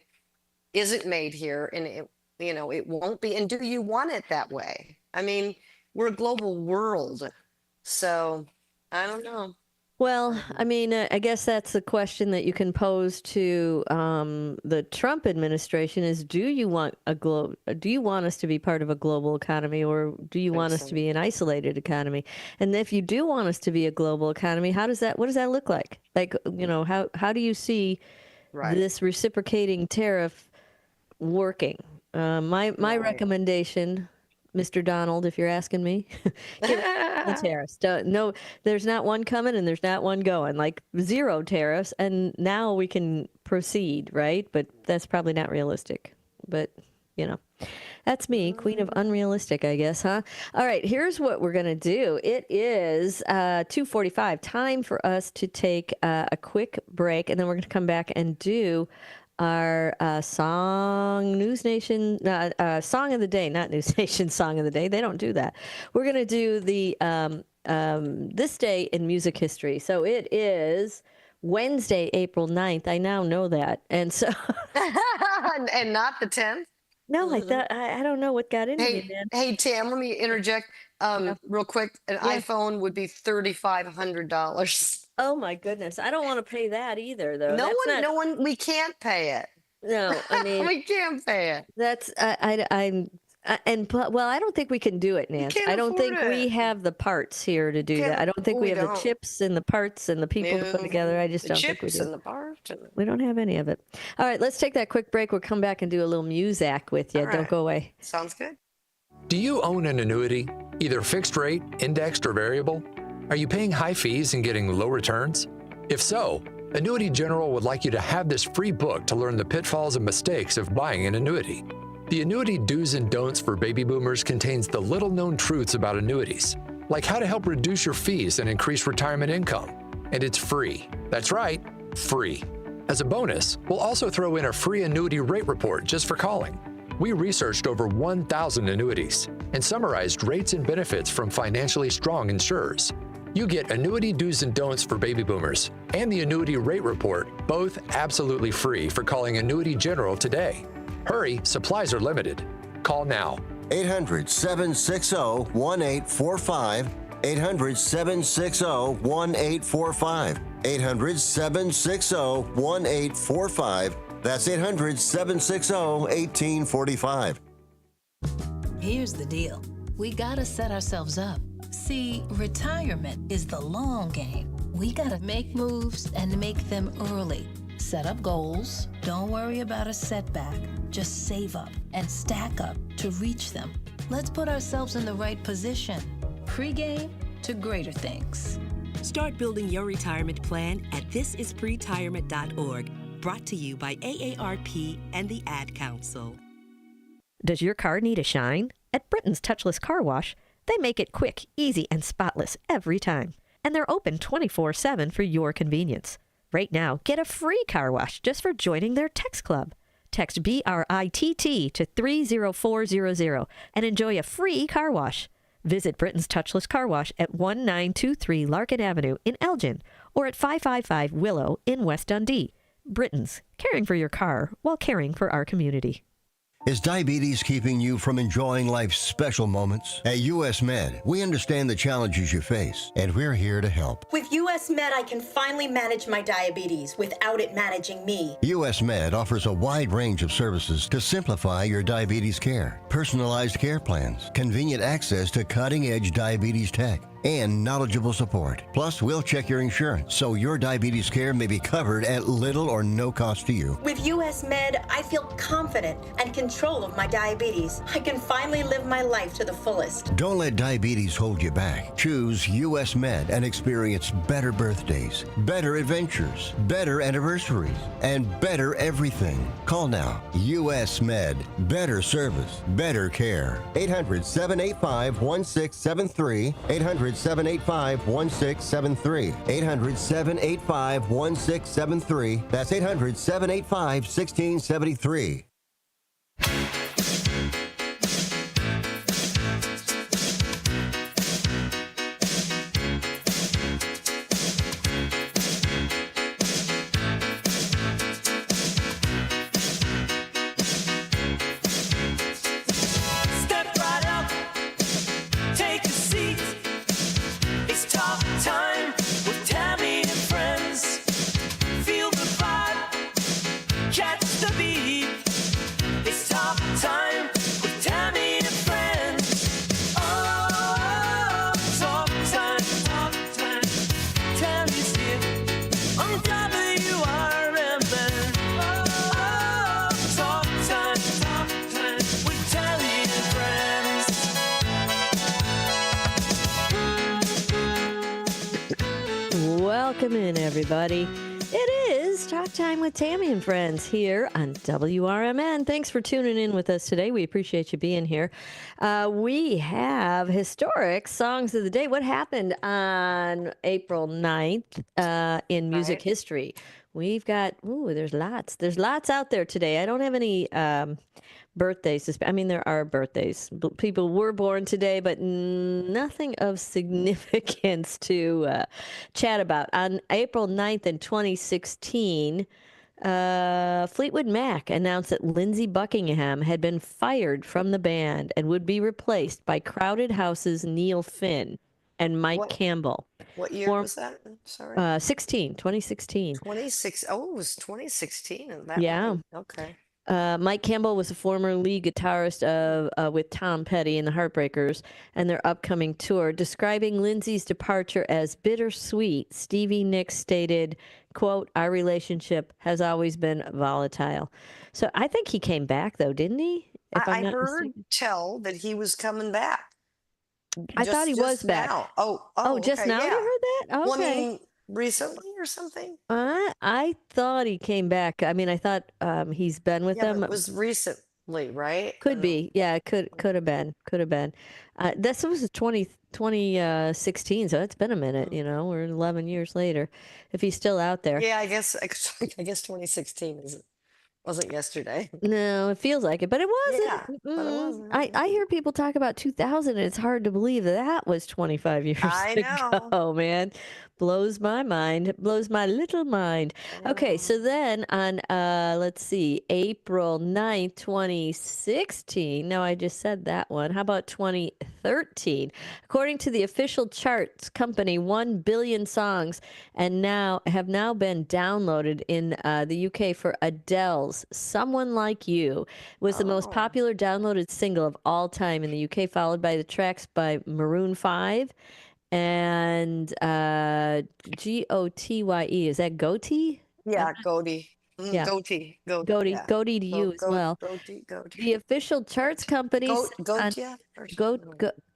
isn't made here, and it won't be. And do you want it that way? I mean, we're a global world, so I don't know. Well, I mean, I guess that's the question that you can pose to the Trump administration: is do you want us to be part of a global economy, or do you want us to be an isolated economy? And if you do want us to be a global economy, what does that look like? Like, how do you see this reciprocating tariff working? My recommendation, Mr. Donald, if you're asking me, the tariffs. No, there's not one coming and there's not one going. Like, zero tariffs, and now we can proceed, right? But that's probably not realistic. But that's me, queen of unrealistic, I guess, huh? All right, here's what we're gonna do. It is 2:45. Time for us to take a quick break, and then we're gonna come back and do our song of the day, not News Nation song of the day. They don't do that. We're going to do the this day in music history. So it is Wednesday, April 9th. I now know that. And so and not the 10th? No, I thought I don't know what got into me, man. Hey, Tam, let me interject real quick. An iPhone would be $3,500. Oh my goodness. I don't want to pay that either, though. No one, we can't pay it. No, I mean, we can't pay it. That's, I don't think we can do it, Nancy. I don't think we have the parts here to do that. I don't think we have the chips and the parts and the people to put together. I just don't think we do. The chips and the parts. We don't have any of it. All right, let's take that quick break. We'll come back and do a little music with you. All right. Don't go away. Sounds good. Do you own an annuity, either fixed rate, indexed, or variable? Are you paying high fees and getting low returns? If so, Annuity General would like you to have this free book to learn the pitfalls and mistakes of buying an annuity. The Annuity Do's and Don'ts for Baby Boomers contains the little-known truths about annuities, like how to help reduce your fees and increase retirement income. And it's free. That's right, free. As a bonus, we'll also throw in a free annuity rate report just for calling. We researched over 1,000 annuities and summarized rates and benefits from financially strong insurers. You get Annuity Do's and Don'ts for Baby Boomers and the Annuity Rate Report, both absolutely free, for calling Annuity General today. Hurry, supplies are limited. Call now, 800-760-1845. 800-760-1845. 800-760-1845. That's 800-760-1845. Here's the deal. We gotta set ourselves up. See, retirement is the long game. We gotta make moves and make them early. Set up goals. Don't worry about a setback. Just save up and stack up to reach them. Let's put ourselves in the right position. Pre-game to greater things. Start building your retirement plan at thisispretirement.org. Brought to you by AARP and the Ad Council. Does your car need a shine? At Britain's Touchless Car Wash, they make it quick, easy, and spotless every time. And they're open 24/7 for your convenience. Right now, get a free car wash just for joining their text club. Text BRITT to 30400 and enjoy a free car wash. Visit Britain's Touchless Car Wash at 1923 Larkin Avenue in Elgin or at 555 Willow in West Dundee. Britain's, caring for your car while caring for our community. Is diabetes keeping you from enjoying life's special moments? At US Med, we understand the challenges you face, and we're here to help. With US Med, I can finally manage my diabetes without it managing me. US Med offers a wide range of services to simplify your diabetes care. Personalized care plans, convenient access to cutting-edge diabetes tech, and knowledgeable support. Plus, we'll check your insurance so your diabetes care may be covered at little or no cost to you. With US Med, I feel confident and control of my diabetes. I can finally live my life to the fullest. Don't let diabetes hold you back. Choose US Med and experience better birthdays, better adventures, better anniversaries, and better everything. Call now. US Med. Better service, better care. 800-785-1673. 800-785-1673. 800-785-1673. That's 800-785-1673. Welcome in, everybody. It is Talk Time with Tammy and Friends here on WRMN. Thanks for tuning in with us today. We appreciate you being here. We have historic songs of the day. What happened on April 9th in music history? We've got, there's lots. There's lots out there today. I don't have any birthdays. I mean, there are birthdays. People were born today, but nothing of significance to chat about. On April 9th in 2016, Fleetwood Mac announced that Lindsey Buckingham had been fired from the band and would be replaced by Crowded House's Neil Finn and Mike Campbell. What year was that? Sorry. 2016. 26. Oh, it was 2016. Yeah. One. Okay. Mike Campbell was a former lead guitarist with Tom Petty and the Heartbreakers and their upcoming tour. Describing Lindsey's departure as bittersweet, Stevie Nicks stated, quote, "Our relationship has always been volatile." So I think he came back, though, didn't he? I heard tell that he was coming back. I thought he was back. Now. Just okay, now yeah. you heard that? Okay. Well, I mean, recently or something? I thought he came back. I mean, I thought he's been with them. But it was recently, right? Could be. Yeah, it could have been. Could have been. This was 2016, so it's been a minute, we're 11 years later. If he's still out there. Yeah, I guess 2016 wasn't yesterday. No, it feels like it, but it wasn't. Yeah, but it wasn't. I hear people talk about 2000, and it's hard to believe that was 25 years ago, man. Blows my mind. Blows my little mind. Okay, so then on, let's see, April 9th, 2016. No, I just said that one. How about 2013? According to the official charts company, 1 billion songs have now been downloaded in the UK for Adele's "Someone Like You" was the most popular downloaded single of all time in the UK, followed by the tracks by Maroon 5 and Gotye. Is that Goatee? Yeah, Goatee. Yeah. Goatee. Goatee. Yeah. Goatee to you as well. Goatee. The official charts companies Goatee.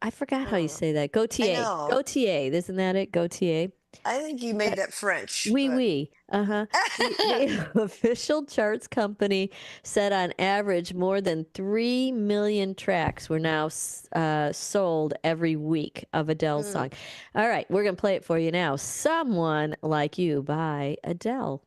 I forgot how you say that. Gautier. I know. Gautier. Isn't that it? Gautier. I think you made that French. Oui, but- oui. Uh-huh. The official charts company said on average more than 3 million tracks were now sold every week of Adele's song. All right, we're going to play it for you now. "Someone Like You" by Adele.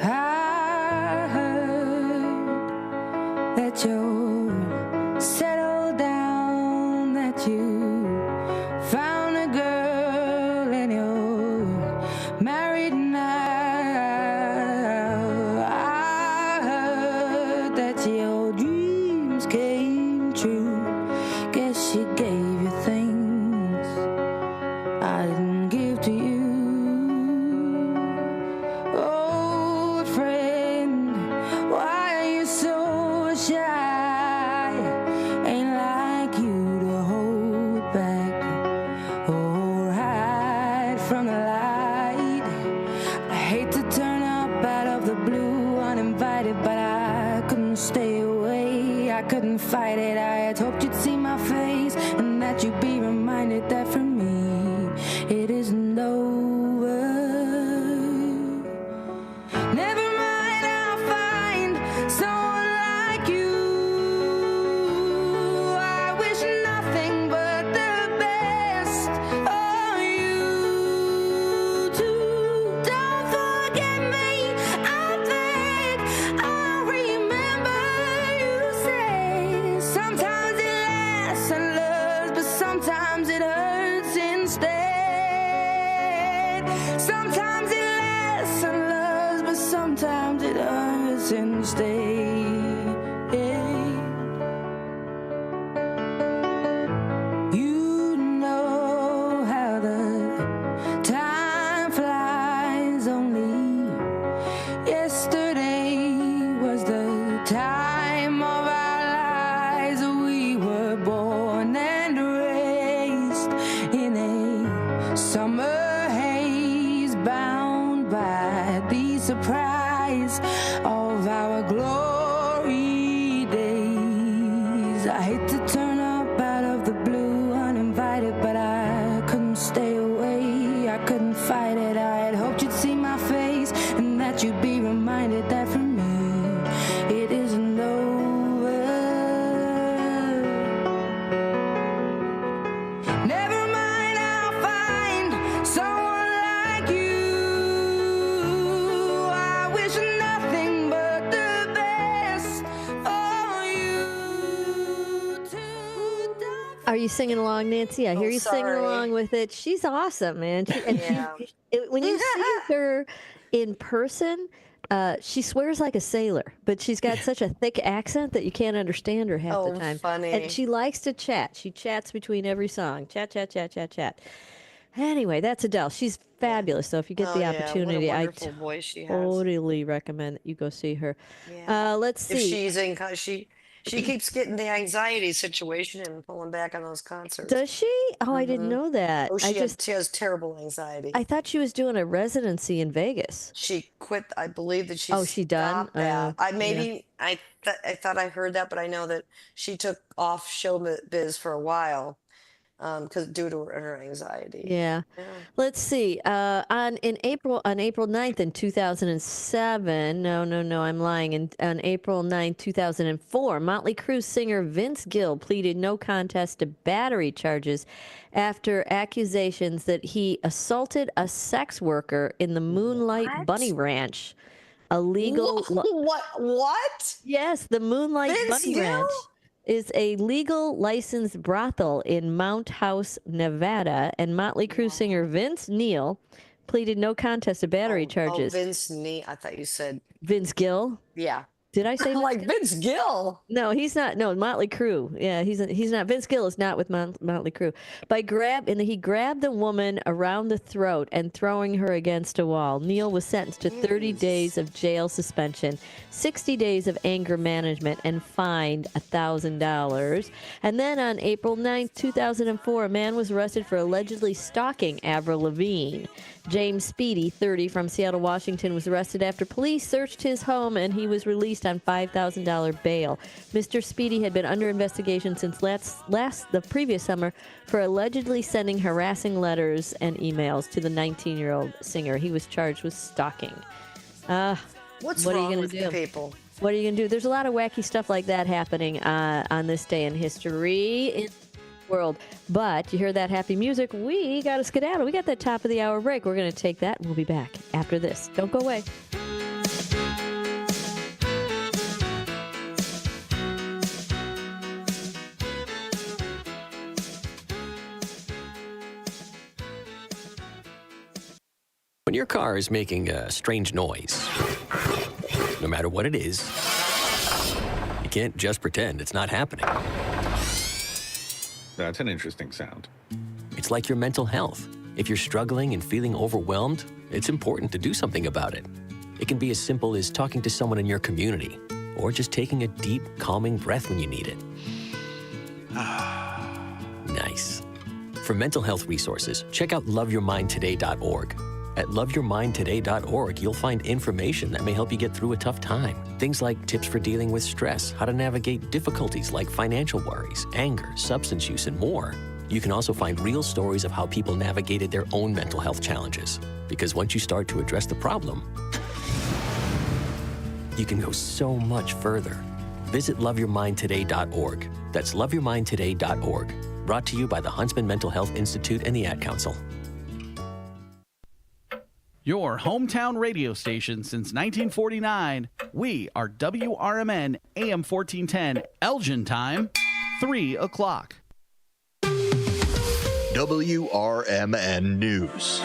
I heard that you're settled down, that you found a girl and you're married now. I heard that your dreams came true. Guess she gave you things I didn't give to you. Old friend, why are you so shy? Ain't like you to hold back or hide from the light. I hate to turn up out of the blue uninvited, but I couldn't stay away. I couldn't fight it. I had hoped you'd see my face and that you'd be reminded that for me it isn't over. Never mind, I'll find someone like you. I wish nothing but the best for you too. Don't forget me, I think I remember you say sometimes it lasts and loves, but sometimes it hurts instead. Sometimes it lasts and loves, but sometimes it hurts instead. You know how the time flies. Only yesterday was the time of our lives. We were born and raised in a summer haze, bound by the surprise of our glory days. I hate to turn up out of the blue uninvited, but I couldn't stay away. I couldn't fight it. I had hoped you'd see my face and that you'd be reminded that for me it isn't over. Never mind, I'll find someone like you. I wish nothing but the best for you too. Are you singing along, Nancy? I hear you singing sorry. along with it. She's awesome, man. When you see her in person, she swears like a sailor, but she's got such a thick accent that you can't understand her half the Oh, time. funny. And she likes to chat. She chats between every song. Chat, chat, chat, chat, chat. Anyway, that's Adele. She's fabulous. So if you get Oh, the yeah, what a opportunity, I wonderful voice she has. totally recommend that you go see her. Let's If see. she's in, she keeps getting the anxiety situation and pulling back on those concerts. Does she? Oh, I didn't know that. Oh, I she has terrible anxiety. I thought she was doing a residency in Vegas. She quit. I believe that she Oh, she done? stopped that. I Yeah. thought I heard that, but I know that she took off showbiz for a while, because due to her anxiety. Yeah. Let's see. On April 9th in 2007. No, I'm lying. On April 9th, 2004, Motley Crue singer Vince Gill pleaded no contest to battery charges after accusations that he assaulted a sex worker in the Moonlight Bunny Ranch. What? Yes, the Moonlight Vince Bunny Gill? Ranch is a legal licensed brothel in Mount House, Nevada, and Motley Crue singer Vince Neil pleaded no contest to battery charges. Vince Neil. I thought you said Vince Gill? Yeah. Did I say Vince Gill? No, he's not. No, Motley Crue. Yeah, he's not. Vince Gill is not with Motley Crue. He grabbed the woman around the throat and throwing her against a wall. Neil was sentenced to 30 days of jail suspension, 60 days of anger management, and fined $1,000. And then on April 9th, 2004, a man was arrested for allegedly stalking Avril Lavigne. James Speedy, 30, from Seattle, Washington, was arrested after police searched his home, and he was released on $5,000 bail. Mr. Speedy had been under investigation since the previous summer for allegedly sending harassing letters and emails to the 19-year-old singer. He was charged with stalking. What's what wrong are you with gonna do? people? What are you going to do? There's a lot of wacky stuff like that happening on this day in history in the world. But you hear that happy music, we got to skedaddle. We got that top of the hour break. We're going to take that, and we'll be back after this. Don't go away. When your car is making a strange noise, no matter what it is, you can't just pretend it's not happening. That's an interesting sound. It's like your mental health. If you're struggling and feeling overwhelmed, it's important to do something about it. It can be as simple as talking to someone in your community, or just taking a deep, calming breath when you need it. Nice. For mental health resources, check out loveyourmindtoday.org. At loveyourmindtoday.org, you'll find information that may help you get through a tough time. Things like tips for dealing with stress, how to navigate difficulties like financial worries, anger, substance use, and more. You can also find real stories of how people navigated their own mental health challenges. Because once you start to address the problem, you can go so much further. Visit loveyourmindtoday.org. That's loveyourmindtoday.org. Brought to you by the Huntsman Mental Health Institute and the Ad Council. Your hometown radio station since 1949. We are WRMN AM 1410, Elgin time, 3 o'clock. WRMN News.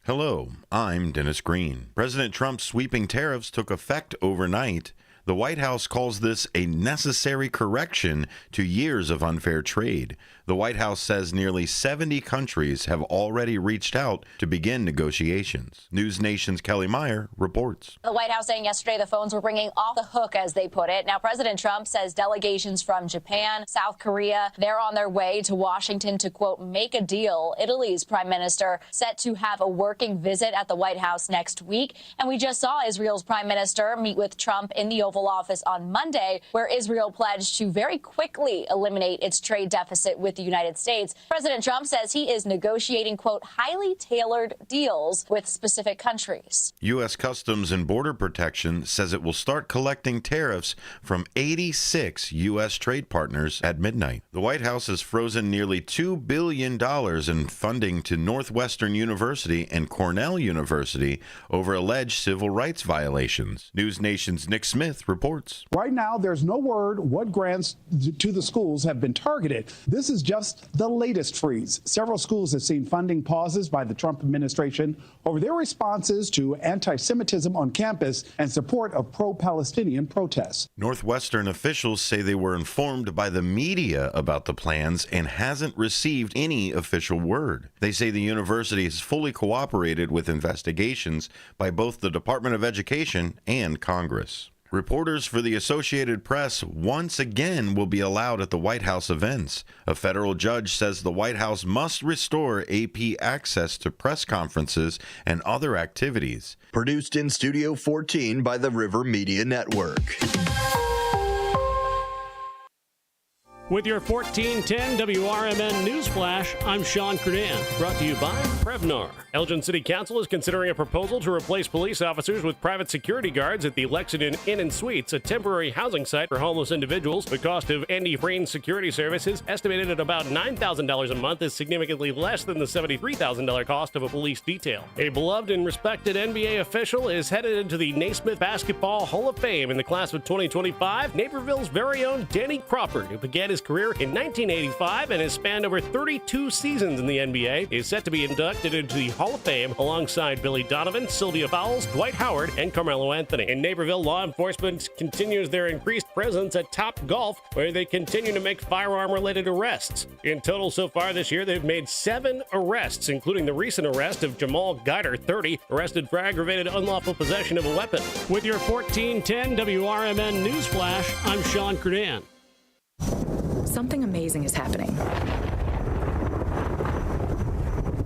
Hello, I'm Dennis Green. President Trump's sweeping tariffs took effect overnight. The White House calls this a necessary correction to years of unfair trade. The White House says nearly 70 countries have already reached out to begin negotiations. News Nation's Kelly Meyer reports. The White House saying yesterday the phones were ringing off the hook, as they put it. Now, President Trump says delegations from Japan, South Korea, they're on their way to Washington to, quote, make a deal. Italy's prime minister set to have a working visit at the White House next week. And we just saw Israel's prime minister meet with Trump in the Oval Office on Monday, where Israel pledged to very quickly eliminate its trade deficit with the United States. President Trump says he is negotiating, quote, highly tailored deals with specific countries. U.S. Customs and Border Protection says it will start collecting tariffs from 86 U.S. trade partners at midnight. The White House has frozen nearly $2 billion in funding to Northwestern University and Cornell University over alleged civil rights violations. News Nation's Nick Smith reports. Right now, there's no word what grants to the schools have been targeted. This is just the latest freeze. Several schools have seen funding pauses by the Trump administration over their responses to anti-Semitism on campus and support of pro-Palestinian protests. Northwestern officials say they were informed by the media about the plans and hasn't received any official word. They say the university has fully cooperated with investigations by both the Department of Education and Congress. Reporters for the Associated Press once again will be allowed at the White House events. A federal judge says the White House must restore AP access to press conferences and other activities. Produced in Studio 14 by the River Media Network. With your 1410 WRMN News Flash, I'm Sean Credan, brought to you by Prevnar. Elgin City Council is considering a proposal to replace police officers with private security guards at the Lexington Inn and Suites, a temporary housing site for homeless individuals. The cost of Andy Freen's security services, estimated at about $9,000 a month, is significantly less than the $73,000 cost of a police detail. A beloved and respected NBA official is headed into the Naismith Basketball Hall of Fame in the class of 2025. Naperville's very own Danny Crawford, who began his career in 1985 and has spanned over 32 seasons in the NBA, is set to be inducted into the Hall of Fame alongside Billy Donovan, Sylvia Fowles, Dwight Howard, and Carmelo Anthony. In Naperville, law enforcement continues their increased presence at Top Golf, where they continue to make firearm-related arrests. In total so far this year, they've made 7 arrests, including the recent arrest of Jamal Guider, 30, arrested for aggravated unlawful possession of a weapon. With your 1410 WRMN News Flash, I'm Sean Credan. Something amazing is happening.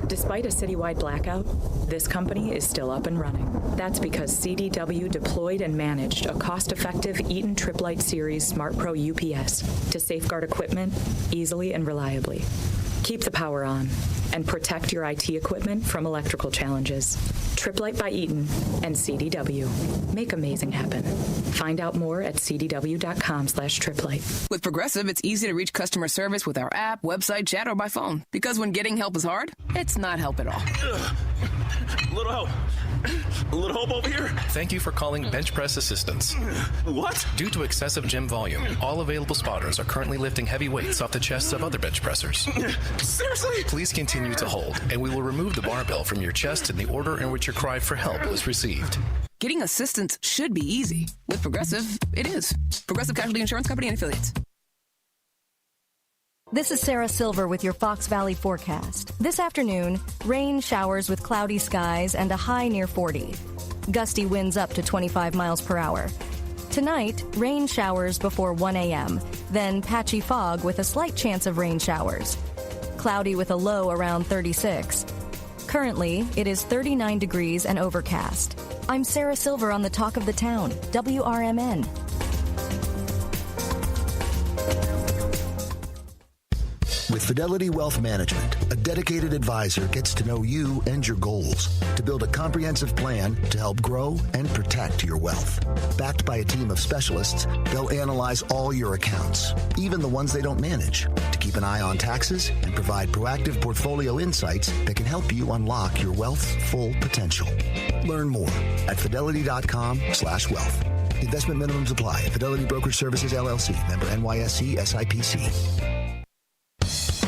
Despite a citywide blackout, this company is still up and running. That's because CDW deployed and managed a cost-effective Eaton Triplite Series Smart Pro UPS to safeguard equipment easily and reliably. Keep the power on and protect your IT equipment from electrical challenges. Triplite by Eaton and CDW. Make amazing happen. Find out more at cdw.com/triplite. With Progressive, it's easy to reach customer service with our app, website, chat, or by phone. Because when getting help is hard, it's not help at all. A little help. A little help over here. Thank you for calling Bench Press Assistance. What? Due to excessive gym volume, all available spotters are currently lifting heavy weights off the chests of other bench pressers. Seriously? Please continue to hold, and we will remove the barbell from your chest in the order in which your cry for help was received. Getting assistance should be easy. With Progressive, it is. Progressive Casualty Insurance Company and Affiliates. This is Sarah Silver with your Fox Valley forecast. This afternoon, rain showers with cloudy skies and a high near 40. Gusty winds up to 25 miles per hour. Tonight, rain showers before 1 a.m., then patchy fog with a slight chance of rain showers. Cloudy with a low around 36. Currently, it is 39 degrees and overcast. I'm Sarah Silver on the Talk of the Town, WRMN. With Fidelity Wealth Management, a dedicated advisor gets to know you and your goals to build a comprehensive plan to help grow and protect your wealth. Backed by a team of specialists, they'll analyze all your accounts, even the ones they don't manage, to keep an eye on taxes and provide proactive portfolio insights that can help you unlock your wealth's full potential. Learn more at fidelity.com/wealth. Investment minimums apply. Fidelity Brokerage Services, LLC. Member NYSE SIPC.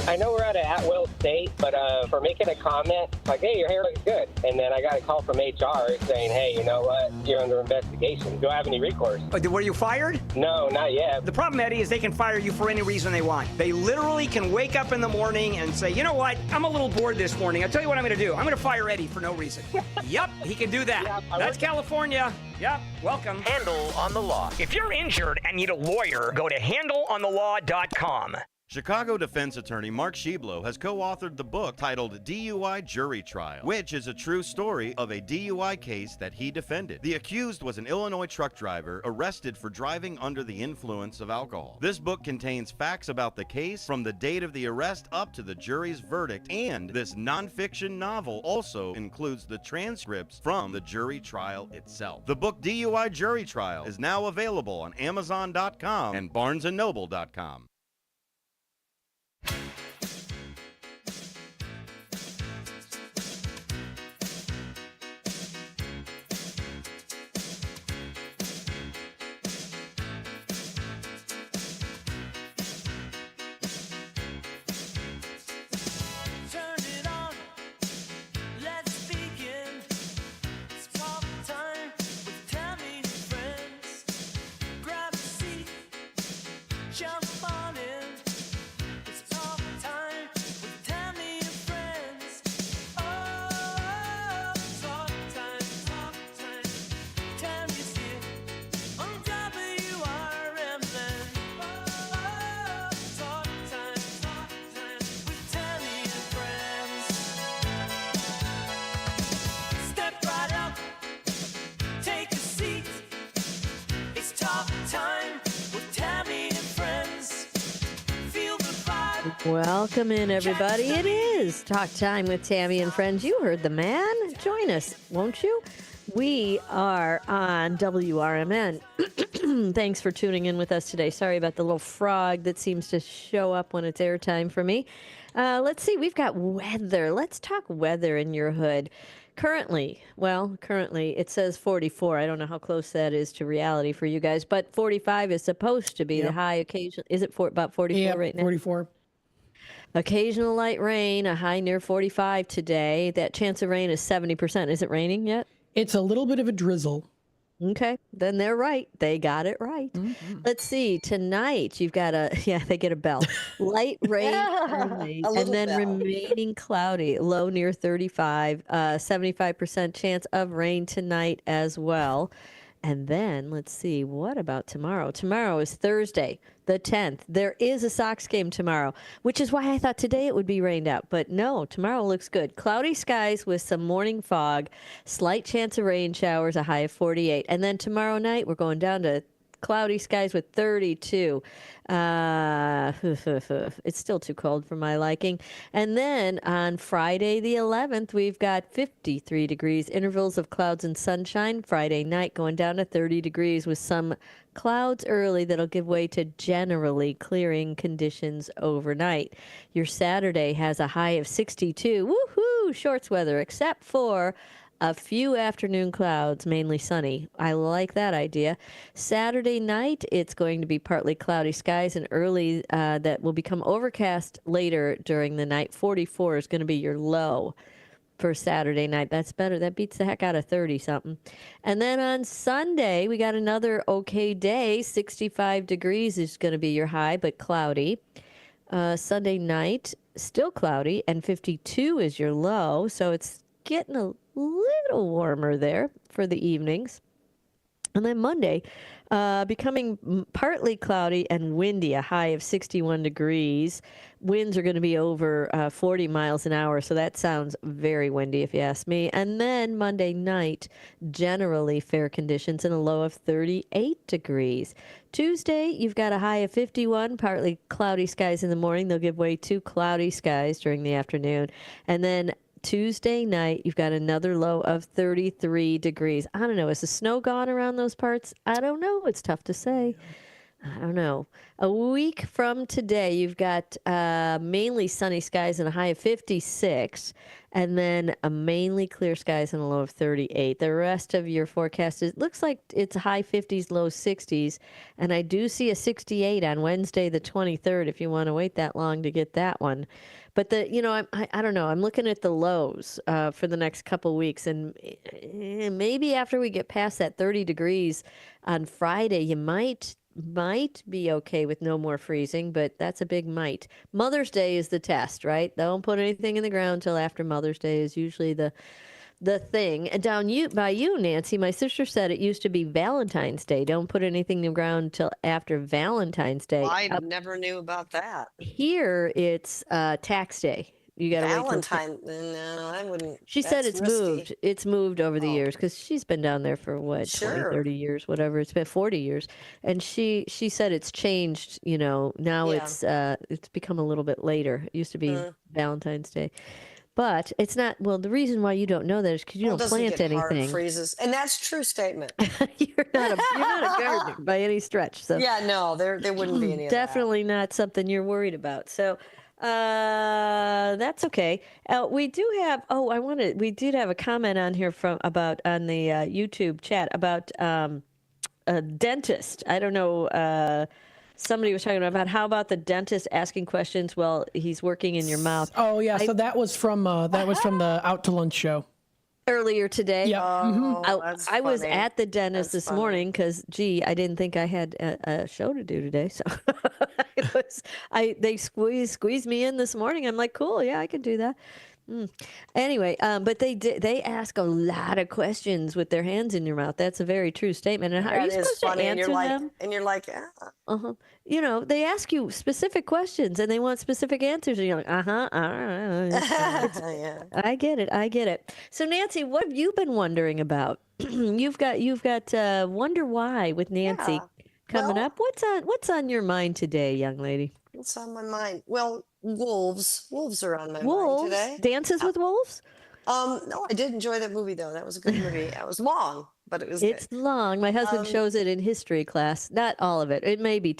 I know we're at-will state, but for making a comment, like, hey, your hair looks good. And then I got a call from HR saying, hey, you know what? You're under investigation. Do I have any recourse? Were you fired? No, not yet. The problem, Eddie, is they can fire you for any reason they want. They literally can wake up in the morning and say, you know what? I'm a little bored this morning. I'll tell you what I'm going to do. I'm going to fire Eddie for no reason. Yep, he can do that. Yeah, that's California. Yep, welcome. Handle on the Law. If you're injured and need a lawyer, go to handleonthelaw.com. Chicago defense attorney Mark Schieblo has co-authored the book titled DUI Jury Trial, which is a true story of a DUI case that he defended. The accused was an Illinois truck driver arrested for driving under the influence of alcohol. This book contains facts about the case from the date of the arrest up to the jury's verdict, and this nonfiction novel also includes the transcripts from the jury trial itself. The book DUI Jury Trial is now available on Amazon.com and BarnesandNoble.com. Jump on Welcome in, everybody. It is Talk Time with Tammy and Friends. You heard the man. Join us, won't you? We are on WRMN. Thanks for tuning in with us today. Sorry about the little frog that seems to show up when it's airtime for me. Let's see. We've got weather. Let's talk weather in your hood. Currently, it says 44. I don't know how close that is to reality for you guys, but 45 is supposed to be the high occasion. Is it about 44 right now? 44. Occasional light rain, a high near 45 today. That chance of rain is 70%. Is it raining yet? It's a little bit of a drizzle. Okay, then they're right. They got it right. Mm-hmm. Let's see. Tonight, you've got they get a bell. Light rain early, and then remaining cloudy. Low near 35. 75% chance of rain tonight as well. And then, let's see, what about tomorrow? Tomorrow is Thursday, the 10th. There is a Sox game tomorrow, which is why I thought today it would be rained out. But no, tomorrow looks good. Cloudy skies with some morning fog, slight chance of rain showers, a high of 48. And then tomorrow night, we're going down to cloudy skies with 32. It's still too cold for my liking. And then on Friday the 11th, we've got 53 degrees, intervals of clouds and sunshine. Friday night going down to 30 degrees with some clouds early that'll give way to generally clearing conditions overnight. Your Saturday has a high of 62. Woohoo! Shorts weather, except for a few afternoon clouds, mainly sunny. I like that idea. Saturday night, it's going to be partly cloudy skies and early that will become overcast later during the night. 44 is going to be your low for Saturday night. That's better. That beats the heck out of 30-something. And then on Sunday, we got another okay day. 65 degrees is going to be your high, but cloudy. Sunday night, still cloudy, and 52 is your low. So it's getting a little warmer there for the evenings. And then Monday, becoming partly cloudy and windy, a high of 61 degrees. Winds are going to be over 40 miles an hour, so that sounds very windy if you ask me. And then Monday night, generally fair conditions and a low of 38 degrees. Tuesday, you've got a high of 51, partly cloudy skies in the morning. They'll give way to cloudy skies during the afternoon. And then Tuesday night, you've got another low of 33 degrees. I don't know. Is the snow gone around those parts? I don't know. It's tough to say. I don't know. A week from today, you've got mainly sunny skies and a high of 56, and then a mainly clear skies and a low of 38. The rest of your forecast looks like it's high 50s, low 60s, and I do see a 68 on Wednesday the 23rd if you want to wait that long to get that one. But I don't know. I'm looking at the lows for the next couple weeks, and maybe after we get past that 30 degrees on Friday, you might be okay with no more freezing, but that's a big might. Mother's Day is the test, right? Don't put anything in the ground until after Mother's Day is usually the thing. And by you, Nancy, my sister said it used to be Valentine's Day. Don't put anything in the ground until after Valentine's Day. Well, I never knew about that. Here, it's Tax Day. You got to wait Valentine. No, I wouldn't. She said it's risky. moved. It's moved over the years because she's been down there for what, 20, 30 years, whatever. It's been 40 years. And she said it's changed, now it's become a little bit later. It used to be Valentine's Day. But it's not. Well, the reason why you don't know that is because you don't plant anything. Hard freezes, and that's a true statement. You're not a gardener by any stretch. So yeah, no, there wouldn't be any. Definitely not something you're worried about. So that's okay. We do have. We did have a comment on here on the YouTube chat about a dentist. I don't know. Somebody was talking about how about the dentist asking questions while he's working in your mouth. Oh yeah, so that was from the Out to Lunch show earlier today. Yeah, I was at the dentist this morning because, I didn't think I had a show to do today, so they squeezed me in this morning. I'm like, cool, yeah, I can do that. Anyway, but they ask a lot of questions with their hands in your mouth. That's a very true statement. And how are you supposed to answer them? And you're like, they ask you specific questions and they want specific answers. And you're like, I get it. So Nancy, what have you been wondering about? You've got Wonder Why with Nancy coming up. What's on your mind today, young lady? What's on my mind? Well, wolves. Wolves are on my mind Wolves? today. Dances with Wolves? No, I did enjoy that movie though. That was a good movie. It was long, but it was It's good. long. My husband Um, shows it in history class. Not all of it. It may be a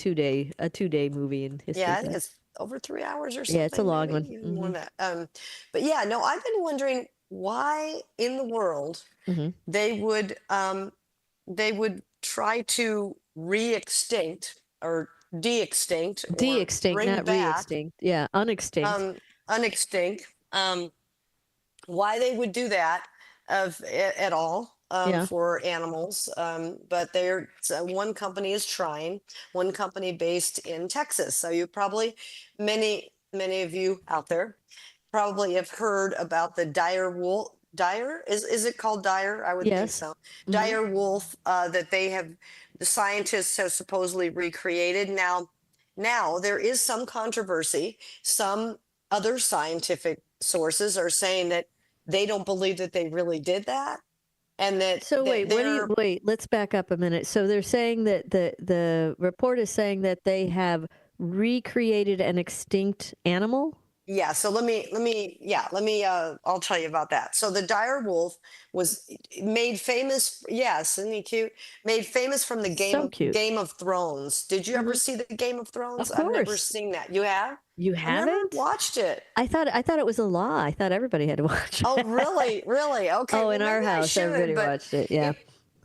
2-day movie in history Yeah, I think class. it's over 3 hours or Yeah, it's a something, long maybe one. even more than that. But yeah, no, I've been wondering why in the world Hmm. they would try to re-extinct or de-extinct or De-extinct, bring not back re-extinct. Yeah, unextinct. unextinct. Why they would do that at all Yeah. for animals. But one company is trying, one company based in Texas. So you probably, many of you out there probably have heard about the dire wolf. Dire is it called dire? I would think Yes. so. Hmm. Dire wolf that the scientists have supposedly recreated. Now there is some controversy. Some other scientific sources are saying that they don't believe that they really did that, and So that they're wait, let's back up a minute. So they're saying that the report is saying that they have recreated an extinct animal? yeah. So I'll tell you about that. So the dire wolf was made famous. Yes, isn't he cute? Made famous from the So cute. Game of Thrones. Did you ever Hmm. see the Game of Of Thrones? I've never course. seen that. You have? You I've never haven't? watched it. I thought it was a law. I thought everybody had to watch Oh, it. really? Really? Okay. Oh, Well, in our maybe I house, should. everybody But watched it. Yeah.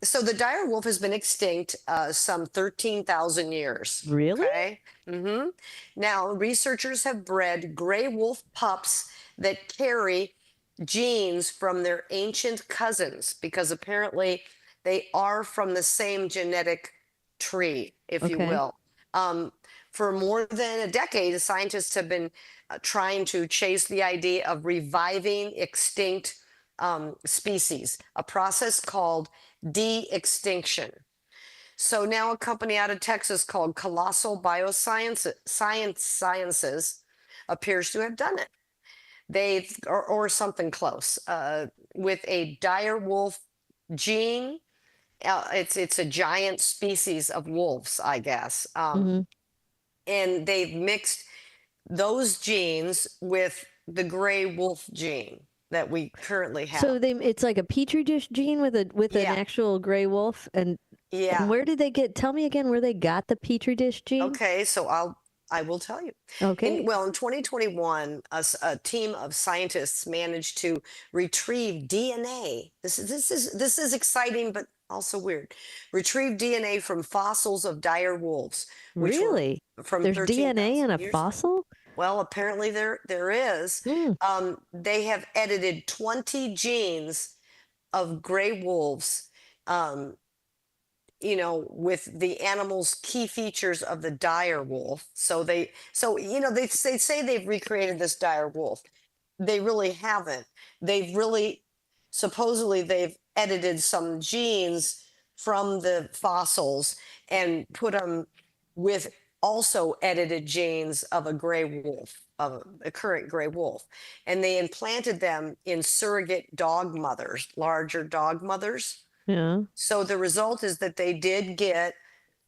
so the dire wolf has been extinct some 13,000 years. Really? Okay. Now, researchers have bred gray wolf pups that carry genes from their ancient cousins because apparently they are from the same genetic tree, if you Okay. will. For more than a decade, scientists have been trying to chase the idea of reviving extinct species, a process called de-extinction. So now a company out of Texas called Colossal Sciences appears to have done it. Or something close with a dire wolf gene. It's a giant species of wolves, I guess, Hmm. and they've mixed those genes with the gray wolf gene that we currently have. So it's like a petri dish gene with an Yeah, actual gray wolf, and yeah. where did they get? Tell me again where they got the petri dish gene. Okay, so I will tell you. Okay. In 2021, a team of scientists managed to retrieve DNA. This is exciting, but also weird. Retrieve DNA from fossils of dire wolves, which were Really? from There's DNA 13,000 in a years ago. fossil? Well, apparently there is. Mm. They have edited 20 genes of gray wolves. Um, with the animal's key features of the dire wolf. They say they've recreated this dire wolf. They really haven't. Supposedly they've edited some genes from the fossils and put them with also edited genes of a gray wolf, of a current gray wolf. And they implanted them in surrogate dog mothers, larger dog mothers. Yeah. So the result is that they did get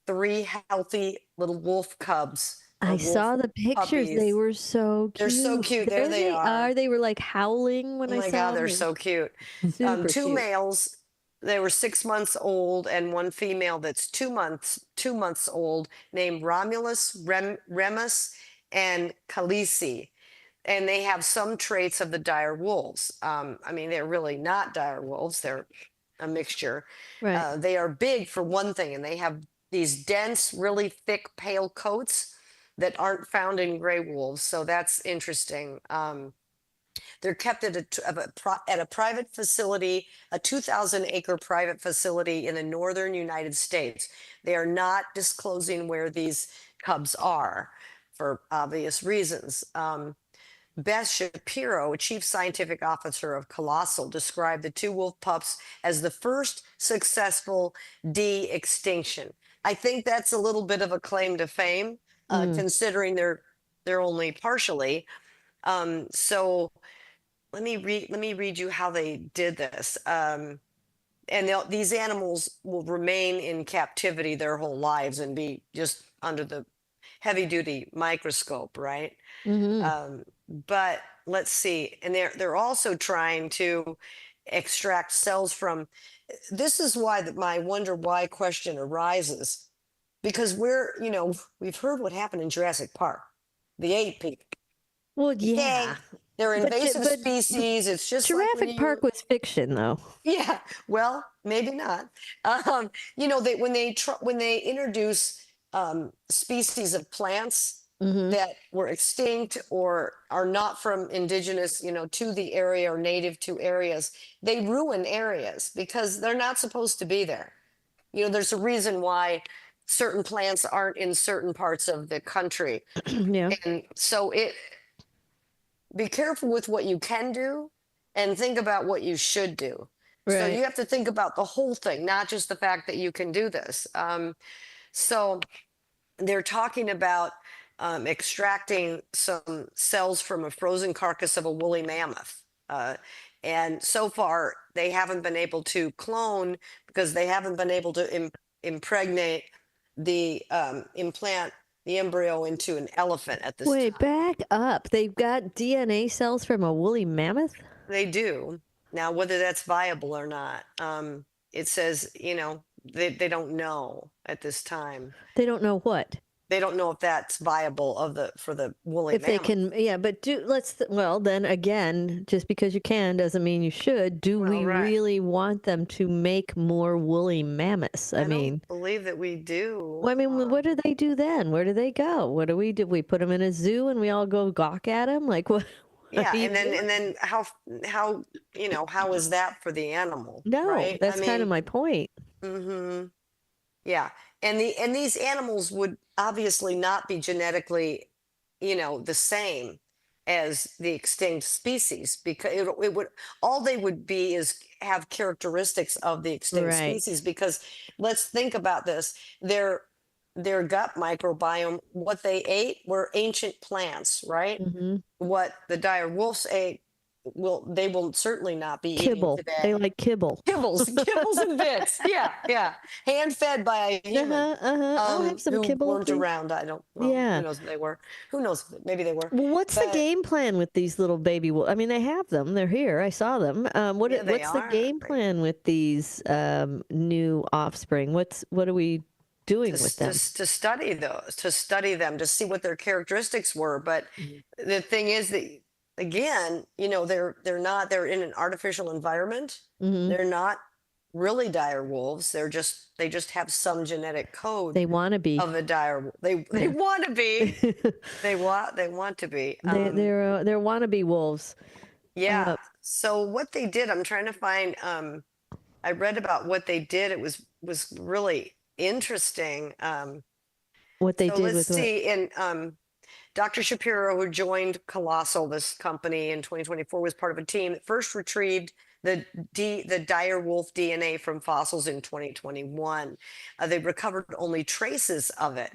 3 healthy little wolf cubs or I wolf saw the pictures. They puppies. were so cute. They're so cute. There they are. They were like howling when Oh I my saw God, them. they're so cute. Super 2 cute. males, they were 6 months old, and 1 female that's 2 months old, named Romulus, Remus, and Khaleesi. And they have some traits of the dire wolves. They're really not dire wolves. They're a mixture. Right. They are big for one thing, and they have these dense, really thick, pale coats that aren't found in gray wolves. So that's interesting. They're kept at a private facility, a 2,000-acre private facility in the northern United States. They are not disclosing where these cubs are for obvious reasons. Beth Shapiro, chief scientific officer of Colossal, described the 2 wolf pups as the first successful de-extinction. I think that's a little bit of a claim to fame, considering they're only partially. So let me read you how they did this. And these animals will remain in captivity their whole lives and be just under the heavy duty microscope, right? Mm-hmm. But let's see, and they're also trying to extract cells from. This is why my wonder why question arises, because we've heard what happened in Jurassic Park, the ape people. Well, Okay, yeah. they're invasive But species. It's just like when Jurassic Park was fiction, though. yeah, well, maybe not. When they introduce species of plants Mm-hmm. that were extinct or are not from indigenous, to the area or native to areas, they ruin areas because they're not supposed to be there. There's a reason why certain plants aren't in certain parts of the country. Yeah. And so be careful with what you can do and think about what you should do. So Right. you have to think about the whole thing, not just the fact that you can do this. So they're talking about extracting some cells from a frozen carcass of a woolly mammoth. And so far, they haven't been able to clone because they haven't been able to impregnate implant the embryo into an elephant at this time. Wait, back up. They've got DNA cells from a woolly mammoth? They do. Now, whether that's viable or not, it says, they don't know at this time. They don't know what. They don't know if that's viable for the woolly If they mammoth. can, yeah, but well, then again, just because you can doesn't mean you should. Do we right. really want them to make more woolly mammoths? I mean, don't believe that we do. well, I mean, what do they do then? Where do they go? What do? We put them in a zoo and we all go gawk at them? Like what? Yeah, are you and then doing? how is that for the animal? No, right? that's kind of my point. Mm-hmm. Yeah, and these animals would obviously not be genetically, the same as the extinct species because it would all they would be is have characteristics of the extinct Right. species. Because let's think about this: their gut microbiome, what they ate were ancient plants, right? Mm-hmm. What the dire wolves ate, they will certainly not be Kibble. eating today. They like kibble. Kibbles and bits. Yeah. Hand fed by a human. I'll have some who kibble, weren't please. around. I don't know. Yeah. Who knows if they were? Who knows? Maybe they were. Well, what's the game plan with these little baby wolves? I mean, they have them. They're here. I saw them. What's the game plan with these new offspring? What are we doing with them? To study those, to study them, to see what their characteristics were. But the thing is that, again, they're in an artificial environment. Mm-hmm. They're not really dire wolves. They just have some genetic code. They want to be of a dire. They want to be. they want to be. They're wannabe wolves. Yeah. So what they did, I'm trying to find. I read about what they did. It was really interesting. What they did let's with see. And Dr. Shapiro, who joined Colossal, this company, in 2024, was part of a team that first retrieved the dire wolf DNA from fossils in 2021. They recovered only traces of it,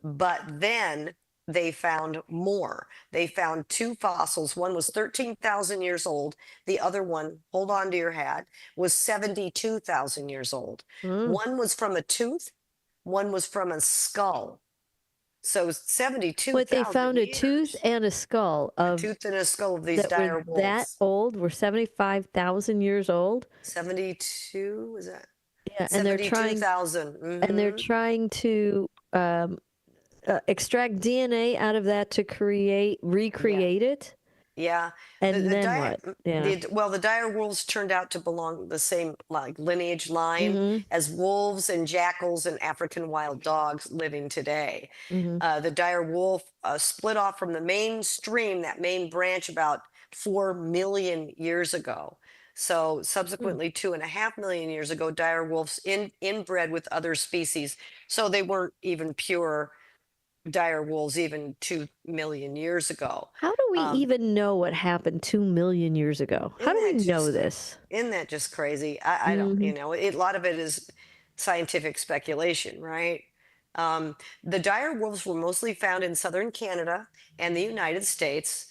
but then they found more. They found two fossils. One was 13,000 years old. The other one, hold on to your hat, was 72,000 years old. One was from a tooth. One was from a skull. So 72,000 But they found a tooth and a skull of a tooth and a skull of these dire wolves. That old were 75,000 years old. 72 is that? Yeah, and they're trying 72,000. and they're trying to extract DNA out of that to recreate it. Yeah. And then what? Yeah. The dire wolves turned out to belong the same lineage line as wolves and jackals and African wild dogs living today. The dire wolf split off from the main stream, that main branch, about 4 million years ago. So subsequently, 2.5 million years ago, dire wolves inbred with other species. So they weren't even pure dire wolves even 2 million years ago. How do we even know what happened 2 million years ago? How do we know this? Isn't that just crazy? I don't, a lot of it is scientific speculation, right? The dire wolves were mostly found in southern Canada and the United States.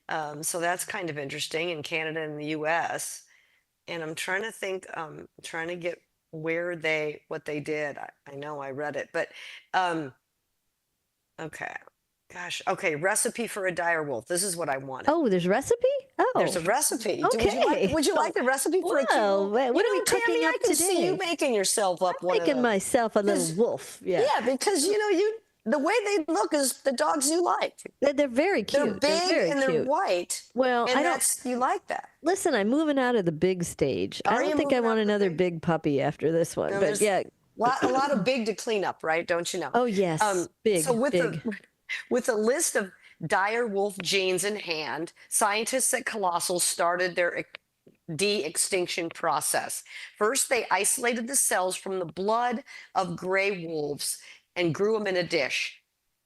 So that's kind of interesting, in Canada and the US. And I'm trying to think, trying to get what they did. I know I read it, but Okay. Gosh. Okay. Recipe for a dire wolf. This is what I wanted. Oh, there's recipe? Oh, There's a recipe. okay. Would you like the recipe for a cute Well, wolf? what are we cooking Tammy, up I can see you today? making yourself up one of Making those. myself a little wolf. Yeah. Yeah, because the way they look is the dogs you like. They're very cute. They're big very and they're cute. white. Well, and I don't. you like that. Listen, I'm moving out of the big stage. I don't think I want another big puppy after this one. No, But yeah, a lot of big to clean up, right? Don't you know? Oh yes, big. So big. with a list of dire wolf genes in hand, scientists at Colossal started their de-extinction process. First, they isolated the cells from the blood of gray wolves and grew them in a dish.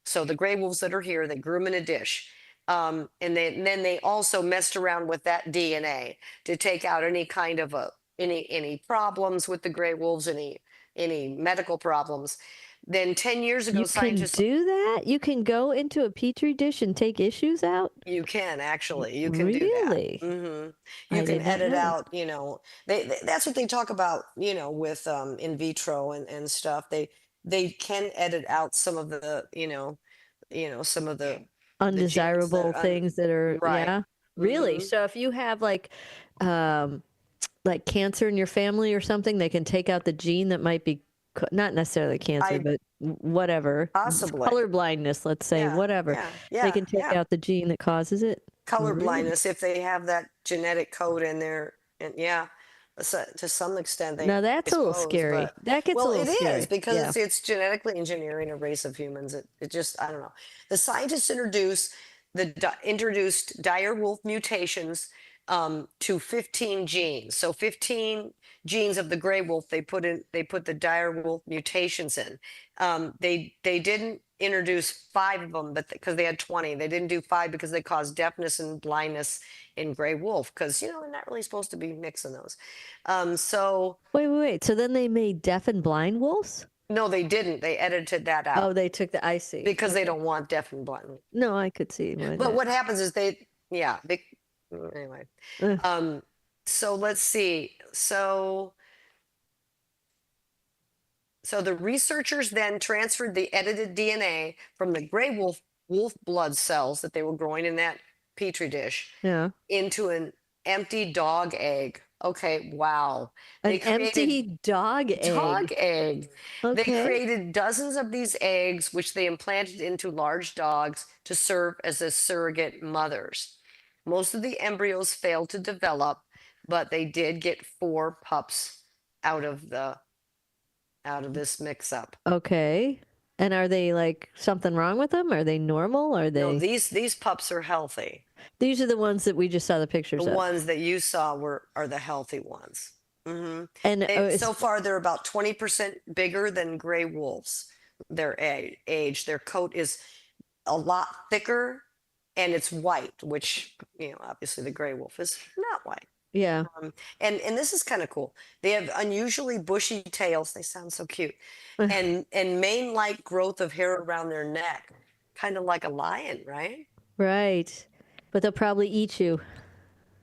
So the gray wolves that are here, they grew them in a dish. And then they also messed around with that DNA to take out any kind of any problems with the gray wolves, any medical problems. Then 10 years ago, scientists do that. You can go into a petri dish and take issues out. You can actually. You can really? do that. Mm-hmm. You can edit out. That's what they talk about. With in vitro and stuff. They can edit out some of the some of the undesirable things that are right. Yeah. Really? Mm-hmm. So if you have like cancer in your family or something, they can take out the gene that might be not necessarily cancer, but whatever. Possibly. Color blindness, let's say, whatever. They can take out the gene that causes it. Color blindness if they have that genetic code in there. And so, to some extent, now that's a little scary. That gets a little scary. Well, it is because it's genetically engineering a race of humans. It just, I don't know. The scientists introduced dire wolf mutations to 15 genes. So 15 genes of the gray wolf they put the dire wolf mutations in. They didn't introduce 5 of them, but because they had 20, they didn't do 5 because they caused deafness and blindness in gray wolf because they're not really supposed to be mixing those. So wait. So then they made deaf and blind wolves? No, they didn't. They edited that out. Oh, they took I see. Because they don't want deaf and blind. No, I could see. But what happens is anyway. So let's see. So the researchers then transferred the edited DNA from the gray wolf blood cells that they were growing in that petri dish into an empty dog egg. Okay, wow. Empty dog egg. Dog egg. Okay. They created dozens of these eggs, which they implanted into large dogs to serve as surrogate mothers. Most of the embryos failed to develop, but they did get 4 pups out of this mix-up. Okay. And are they like something wrong with them? Are they normal? Are they? No, these pups are healthy. These are the ones that we just saw the pictures of. The ones that you saw are the healthy ones. Mm-hmm. And so far, they're about 20% bigger than gray wolves. Their age, their coat is a lot thicker, and it's white, which obviously the gray wolf is not white. Yeah. And this is kind of cool. They have unusually bushy tails. They sound so cute. and mane-like growth of hair around their neck, kind of like a lion, right? Right. But they'll probably eat you.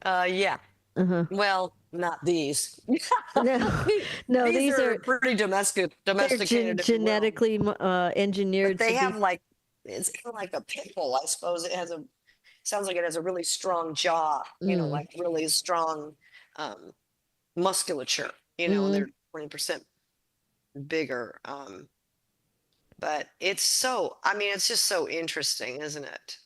Yeah. Uh-huh. Well, not these. No, these are pretty domesticated. They're genetically engineered. But they have it's kind of like a pit bull, I suppose. Sounds like it has a really strong jaw, like really strong musculature, and they're 20% bigger. But it's just so interesting, isn't it?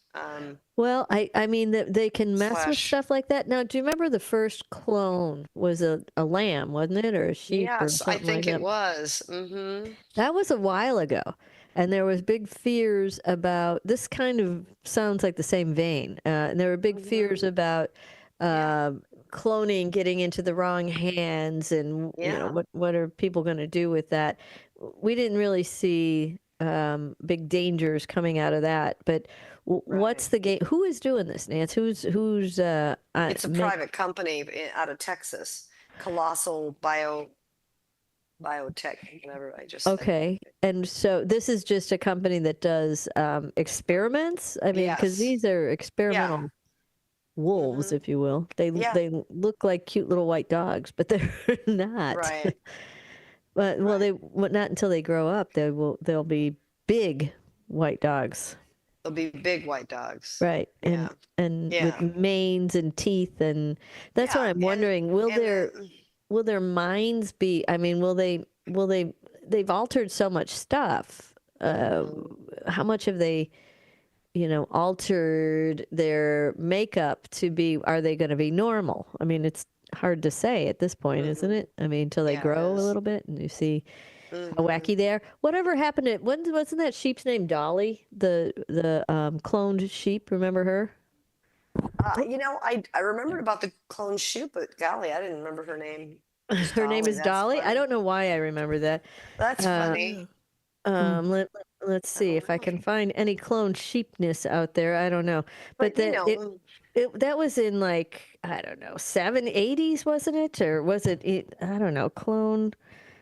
Well, I mean that they can mess with stuff like that. Now, do you remember the first clone was a lamb, wasn't it, or a sheep? Yes, or something I think like it that? was. Mm-hmm. That was a while ago, and there was big fears about this. Kind of sounds like the same vein, and there were big fears about cloning getting into the wrong hands, and what are people going to do with that? We didn't really see big dangers coming out of that, but what's the game? Who is doing this, Nance? Who's it's a private company out of Texas, Colossal Biotech, whatever I just okay. And so this is just a company that does experiments. I mean, because these are experimental wolves, if you will. They look like cute little white dogs, but they're not. Right. But not until they grow up. They'll be big white dogs. They'll be big white dogs. Right. And with manes and teeth, and that's what I'm wondering. Will their minds be, I mean, they've altered so much stuff. How much have they, altered their makeup to be, are they going to be normal? I mean, it's hard to say at this point, isn't it? I mean, until they grow a little bit and you see how wacky they are. Whatever happened to, wasn't that sheep's name Dolly? The cloned sheep, remember her? I remembered about the cloned sheep, but golly, I didn't remember her name. Her name is Dolly? Funny. I don't know why I remember that. That's funny. Let's see if I can find any cloned sheepness out there. I don't know. But that was in like, I don't know, 80s, wasn't it? Or was it, I don't know, clone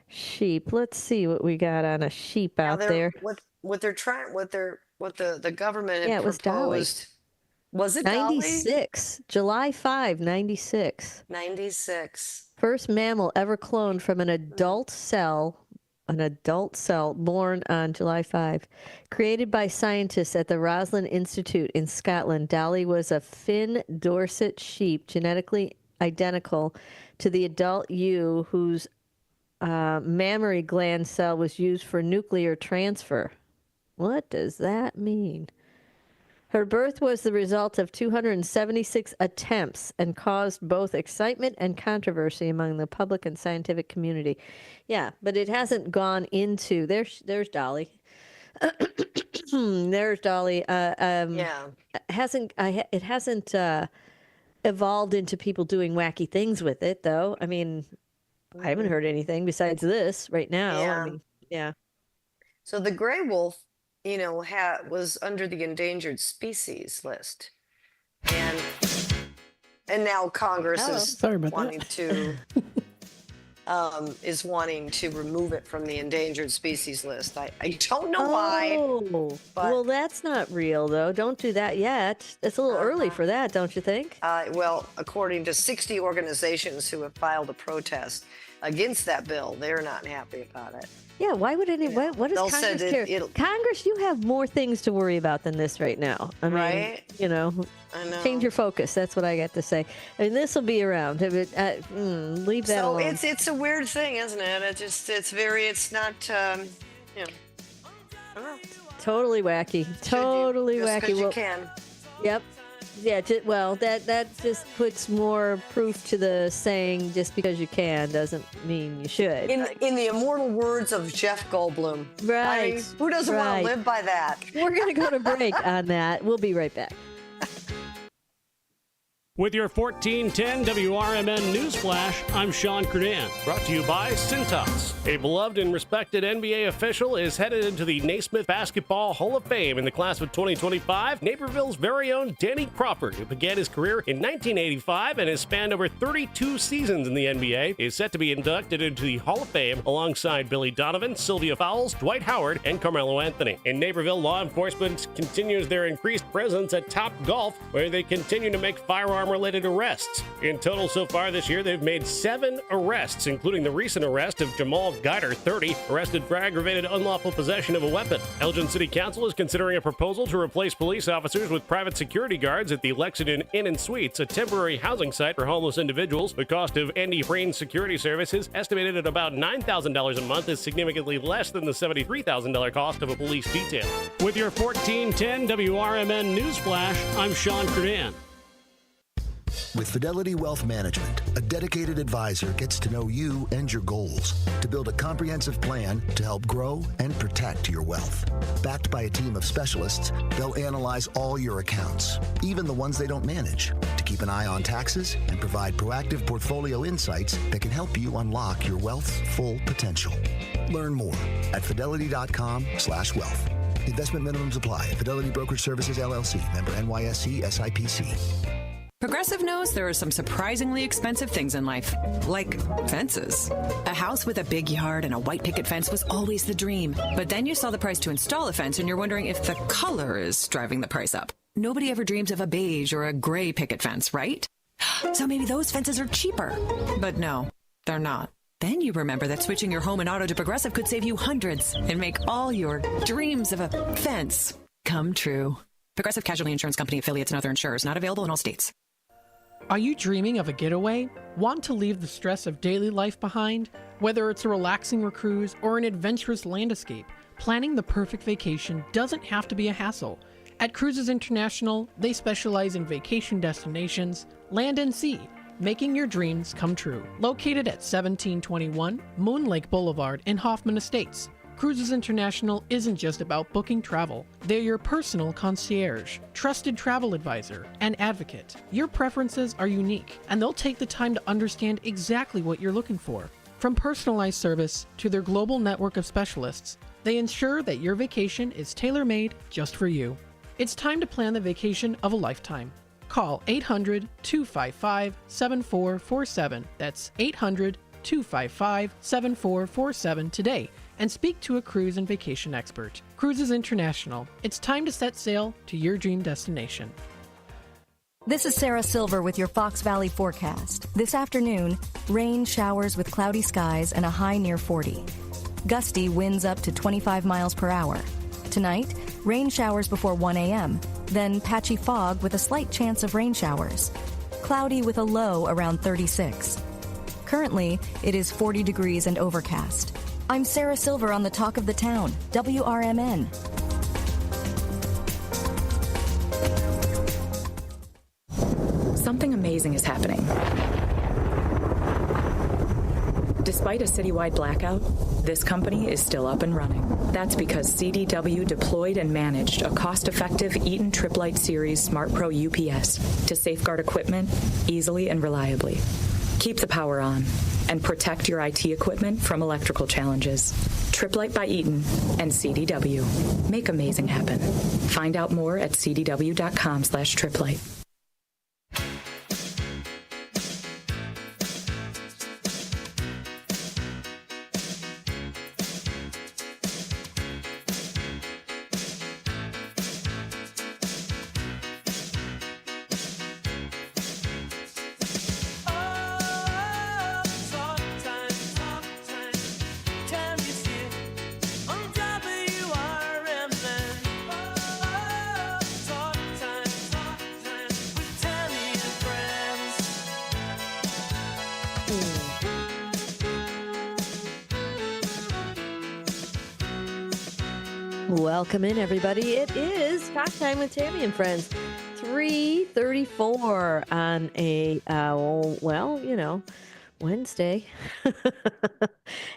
sheep. Let's see what we got on a sheep out there. What they're trying, what the government had it was Dolly. Was it 96? July 5, 96. 96. First mammal ever cloned from an adult cell born on July 5. Created by scientists at the Roslin Institute in Scotland, Dolly was a Finn Dorset sheep, genetically identical to the adult ewe, whose mammary gland cell was used for nuclear transfer. What does that mean? Her birth was the result of 276 attempts and caused both excitement and controversy among the public and scientific community. Yeah, but it hasn't gone into... There's Dolly. There's Dolly. It hasn't evolved into people doing wacky things with it, though. I mean, I haven't heard anything besides this right now. Yeah. I mean, yeah. So the gray wolf, was under the endangered species list, and now Congress is wanting to remove it from the endangered species list. I don't know why. Well, that's not real though. Don't do that yet. It's a little early for that, don't you think? Well, according to 60 organizations who have filed a protest against that bill, they're not happy about it. Yeah, why would anyone? What does Congress care? Congress, you have more things to worry about than this right now. I mean, right? I know. Change your focus. That's what I got to say. And this will be around. Leave that alone. So it's a weird thing, isn't it? It's not. I don't know. Totally wacky. Totally wacky. Just you can. Yep. Yeah, that just puts more proof to the saying, just because you can doesn't mean you should. In the immortal words of Jeff Goldblum. Right. I mean, who doesn't want to live by that? We're going to go to break on that. We'll be right back. With your 1410 WRMN Newsflash, I'm Sean Kernan, brought to you by Cintas. A beloved and respected NBA official is headed into the Naismith Basketball Hall of Fame in the class of 2025. Naperville's very own Danny Crawford, who began his career in 1985 and has spanned over 32 seasons in the NBA, is set to be inducted into the Hall of Fame alongside Billy Donovan, Sylvia Fowles, Dwight Howard, and Carmelo Anthony. In Naperville, law enforcement continues their increased presence at Top Golf, where they continue to make firearm-related arrests. In total so far this year, they've made 7 arrests, including the recent arrest of Jamal Geider, 30, arrested for aggravated unlawful possession of a weapon. Elgin City Council is considering a proposal to replace police officers with private security guards at the Lexington Inn and Suites, a temporary housing site for homeless individuals. The cost of Andy Frain's security services, estimated at about $9,000 a month, is significantly less than the $73,000 cost of a police detail. With your 1410 WRMN Newsflash, I'm Sean Kernan. With Fidelity Wealth Management, a dedicated advisor gets to know you and your goals to build a comprehensive plan to help grow and protect your wealth. Backed by a team of specialists, they'll analyze all your accounts, even the ones they don't manage, to keep an eye on taxes and provide proactive portfolio insights that can help you unlock your wealth's full potential. Learn more at fidelity.com/wealth. Investment minimums apply. Fidelity Brokerage Services, LLC. Member NYSE SIPC. Progressive knows there are some surprisingly expensive things in life, like fences. A house with a big yard and a white picket fence was always the dream. But then you saw the price to install a fence and you're wondering if the color is driving the price up. Nobody ever dreams of a beige or a gray picket fence, right? So maybe those fences are cheaper. But no, they're not. Then you remember that switching your home and auto to Progressive could save you hundreds and make all your dreams of a fence come true. Progressive Casualty Insurance Company affiliates and other insurers not available in all states. Are you dreaming of a getaway? Want to leave the stress of daily life behind? Whether it's a relaxing cruise or an adventurous land escape, planning the perfect vacation doesn't have to be a hassle. At Cruises International, they specialize in vacation destinations, land and sea, making your dreams come true. Located at 1721 Moon Lake Boulevard in Hoffman Estates, Cruises International isn't just about booking travel. They're your personal concierge, trusted travel advisor, and advocate. Your preferences are unique, and they'll take the time to understand exactly what you're looking for. From personalized service to their global network of specialists, they ensure that your vacation is tailor-made just for you. It's time to plan the vacation of a lifetime. Call 800-255-7447. That's 800-255-7447 today and speak to a cruise and vacation expert. Cruises International. It's time to set sail to your dream destination. This is Sarah Silver with your Fox Valley forecast. This afternoon, rain, showers with cloudy skies and a high near 40. Gusty winds up to 25 miles per hour. Tonight, rain showers before 1 a.m., then patchy fog with a slight chance of rain showers. Cloudy with a low around 36. Currently, it is 40 degrees and overcast. I'm Sarah Silver on the Talk of the Town, WRMN. Something amazing is happening. Despite a citywide blackout, this company is still up and running. That's because CDW deployed and managed a cost-effective Eaton Triplite Series Smart Pro UPS to safeguard equipment easily and reliably. Keep the power on and protect your IT equipment from electrical challenges. Triplite by Eaton and CDW. Make amazing happen. Find out more at cdw.com/triplite. Welcome in, everybody. It is Talk Time with Tammy and Friends. 3:34 on a, Wednesday,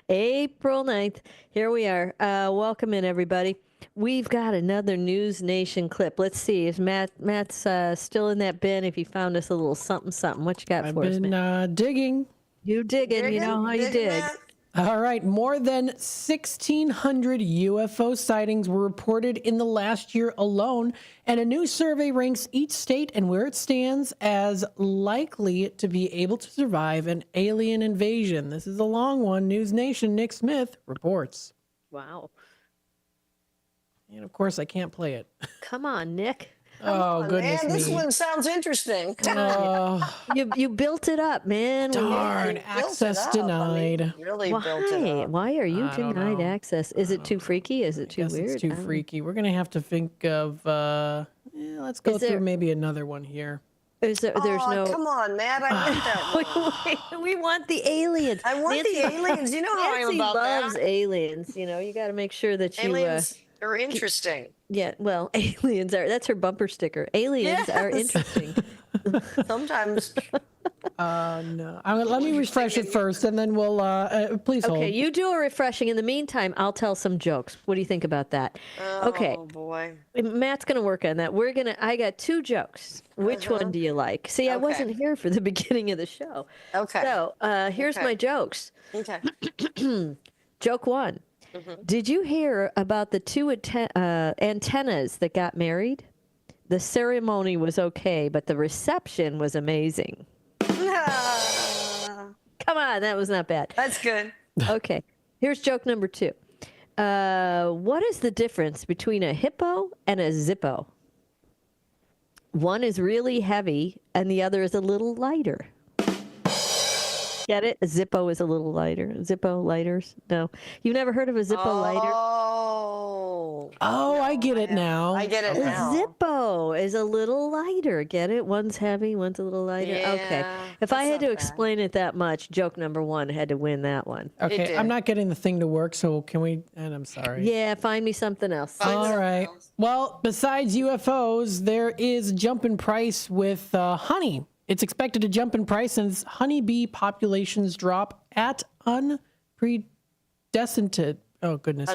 April 9th. Here we are. Welcome in, everybody. We've got another News Nation clip. Let's see if Matt's still in that bin. If you found us a little something. What you got for us, Matt? I've been digging. You digging. You know how you dig. Matt. All right, more than 1,600 UFO sightings were reported in the last year alone, and a new survey ranks each state and where it stands as likely to be able to survive an alien invasion. This is a long one. News Nation, Nick Smith reports. Wow. And of course, I can't play it. Come on, Nick. Oh, goodness man, me. this one sounds interesting. You built it up, man. Darn, access denied. I mean, really built it up. Why are you I don't denied know. access? Is it too freaky? Is it too weird? It's too freaky. We're going to have to think of, let's go through maybe another one here. There's no. Come on, Matt. I get that one. we want the aliens. I want the aliens. You know how I am Nancy about loves that. aliens. You know, you got to make sure that you. Aliens are interesting. Yeah, well, aliens are. That's her bumper sticker. Aliens are interesting. Sometimes. No. Let me refresh it first, and then we'll, please hold. Okay, you do a refreshing. In the meantime, I'll tell some jokes. What do you think about that? Okay. Oh, boy. Matt's going to work on that. I got 2 jokes. Which one do you like? See, I wasn't here for the beginning of the show. Okay. So, here's my jokes. Okay. Joke 1. Mm-hmm. Did you hear about the 2 antennas that got married? The ceremony was okay, but the reception was amazing. Come on, that was not bad. That's good. Okay, here's joke number 2. What is the difference between a hippo and a Zippo? One is really heavy, and the other is a little lighter. Get it? A Zippo is a little lighter. Zippo lighters? No. You've never heard of a Zippo lighter? Oh, I get it now. I get it A now. Zippo is a little lighter. Get it? One's heavy, one's a little lighter. Okay. Yeah, If I that's had to not bad. explain it that much, joke number one had to win that one. Okay, I'm not getting the thing to work, so can we? And I'm sorry. Yeah, find me something else. All right. Well, besides UFOs, there is a jump in price with honey. It's expected to jump in price as honeybee populations drop at unprecedented. Oh, goodness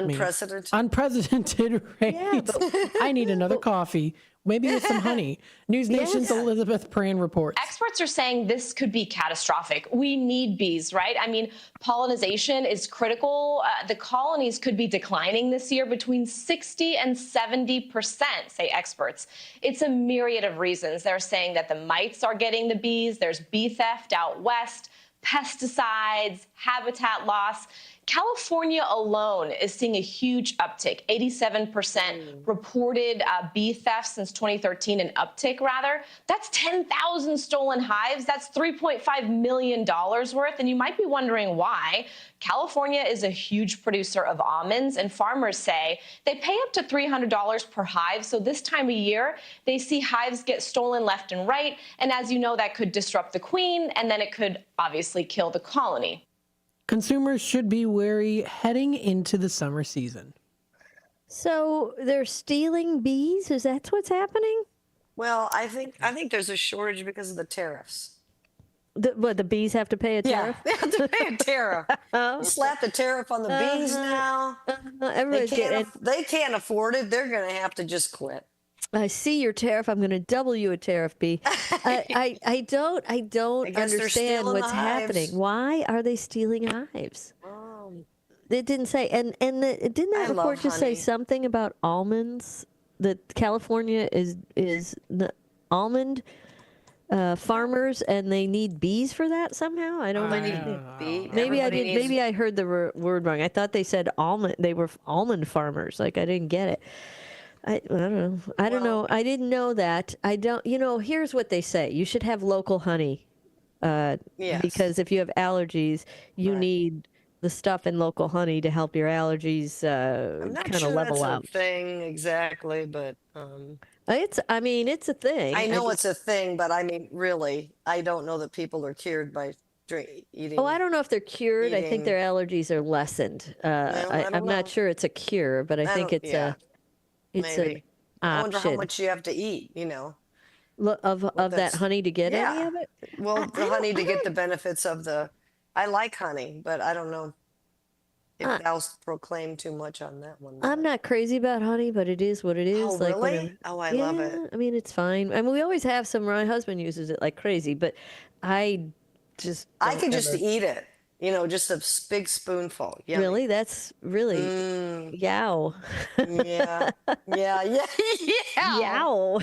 unprecedented rates. Yeah, I need another coffee. Maybe with some honey. News Nation's Elizabeth Pran reports. Experts are saying this could be catastrophic. We need bees, right? I mean, pollination is critical. The colonies could be declining this year between 60 and 70%, say experts. It's a myriad of reasons. They're saying that the mites are getting the bees. There's bee theft out west, pesticides, habitat loss. California alone is seeing a huge uptick, 87% reported bee theft since 2013, an uptick rather. That's 10,000 stolen hives. That's $3.5 million worth. And you might be wondering why. California is a huge producer of almonds, and farmers say they pay up to $300 per hive. So this time of year, they see hives get stolen left and right. And as you know, that could disrupt the queen, and then it could obviously kill the colony. Consumers should be wary heading into the summer season. So they're stealing bees? Is that what's happening? Well, I think there's a shortage because of the tariffs. The bees have to pay a tariff? Yeah, they have to pay a tariff. You slap the tariff on the bees now. They can't afford it. They're going to have to just quit. I see your tariff. I'm going to double you a tariff, bee. I don't understand what's happening. Why are they stealing hives? It didn't say. And didn't that report just say something about almonds? That California is the almond farmers, and they need bees for that somehow. I don't know. Maybe I did. Maybe I heard the word wrong. I thought they said almond. They were almond farmers. Like I didn't get it. I don't know. I don't know. I didn't know that. I don't. Here's what they say: you should have local honey, because if you have allergies, you need the stuff in local honey to help your allergies kind of level out. It's a thing exactly, but it's a thing. I know it's a thing, but I mean, really, I don't know that people are cured by eating. Oh, I don't know if they're cured. I think their allergies are lessened. I'm not sure it's a cure, but I think it's a. It's maybe. I wonder how much you have to eat, of that honey to get any of it? Well, the honey to get the benefits of the... I like honey, but I don't know if thou proclaim too much on that one. I'm not crazy about honey, but it is what it is. Oh, really? I love it. I mean, it's fine. I mean, we always have some... My husband uses it like crazy, but I just... I can just eat it. Just a big spoonful. Yummy. Really? That's really yow. Yeah. Yow. Yow.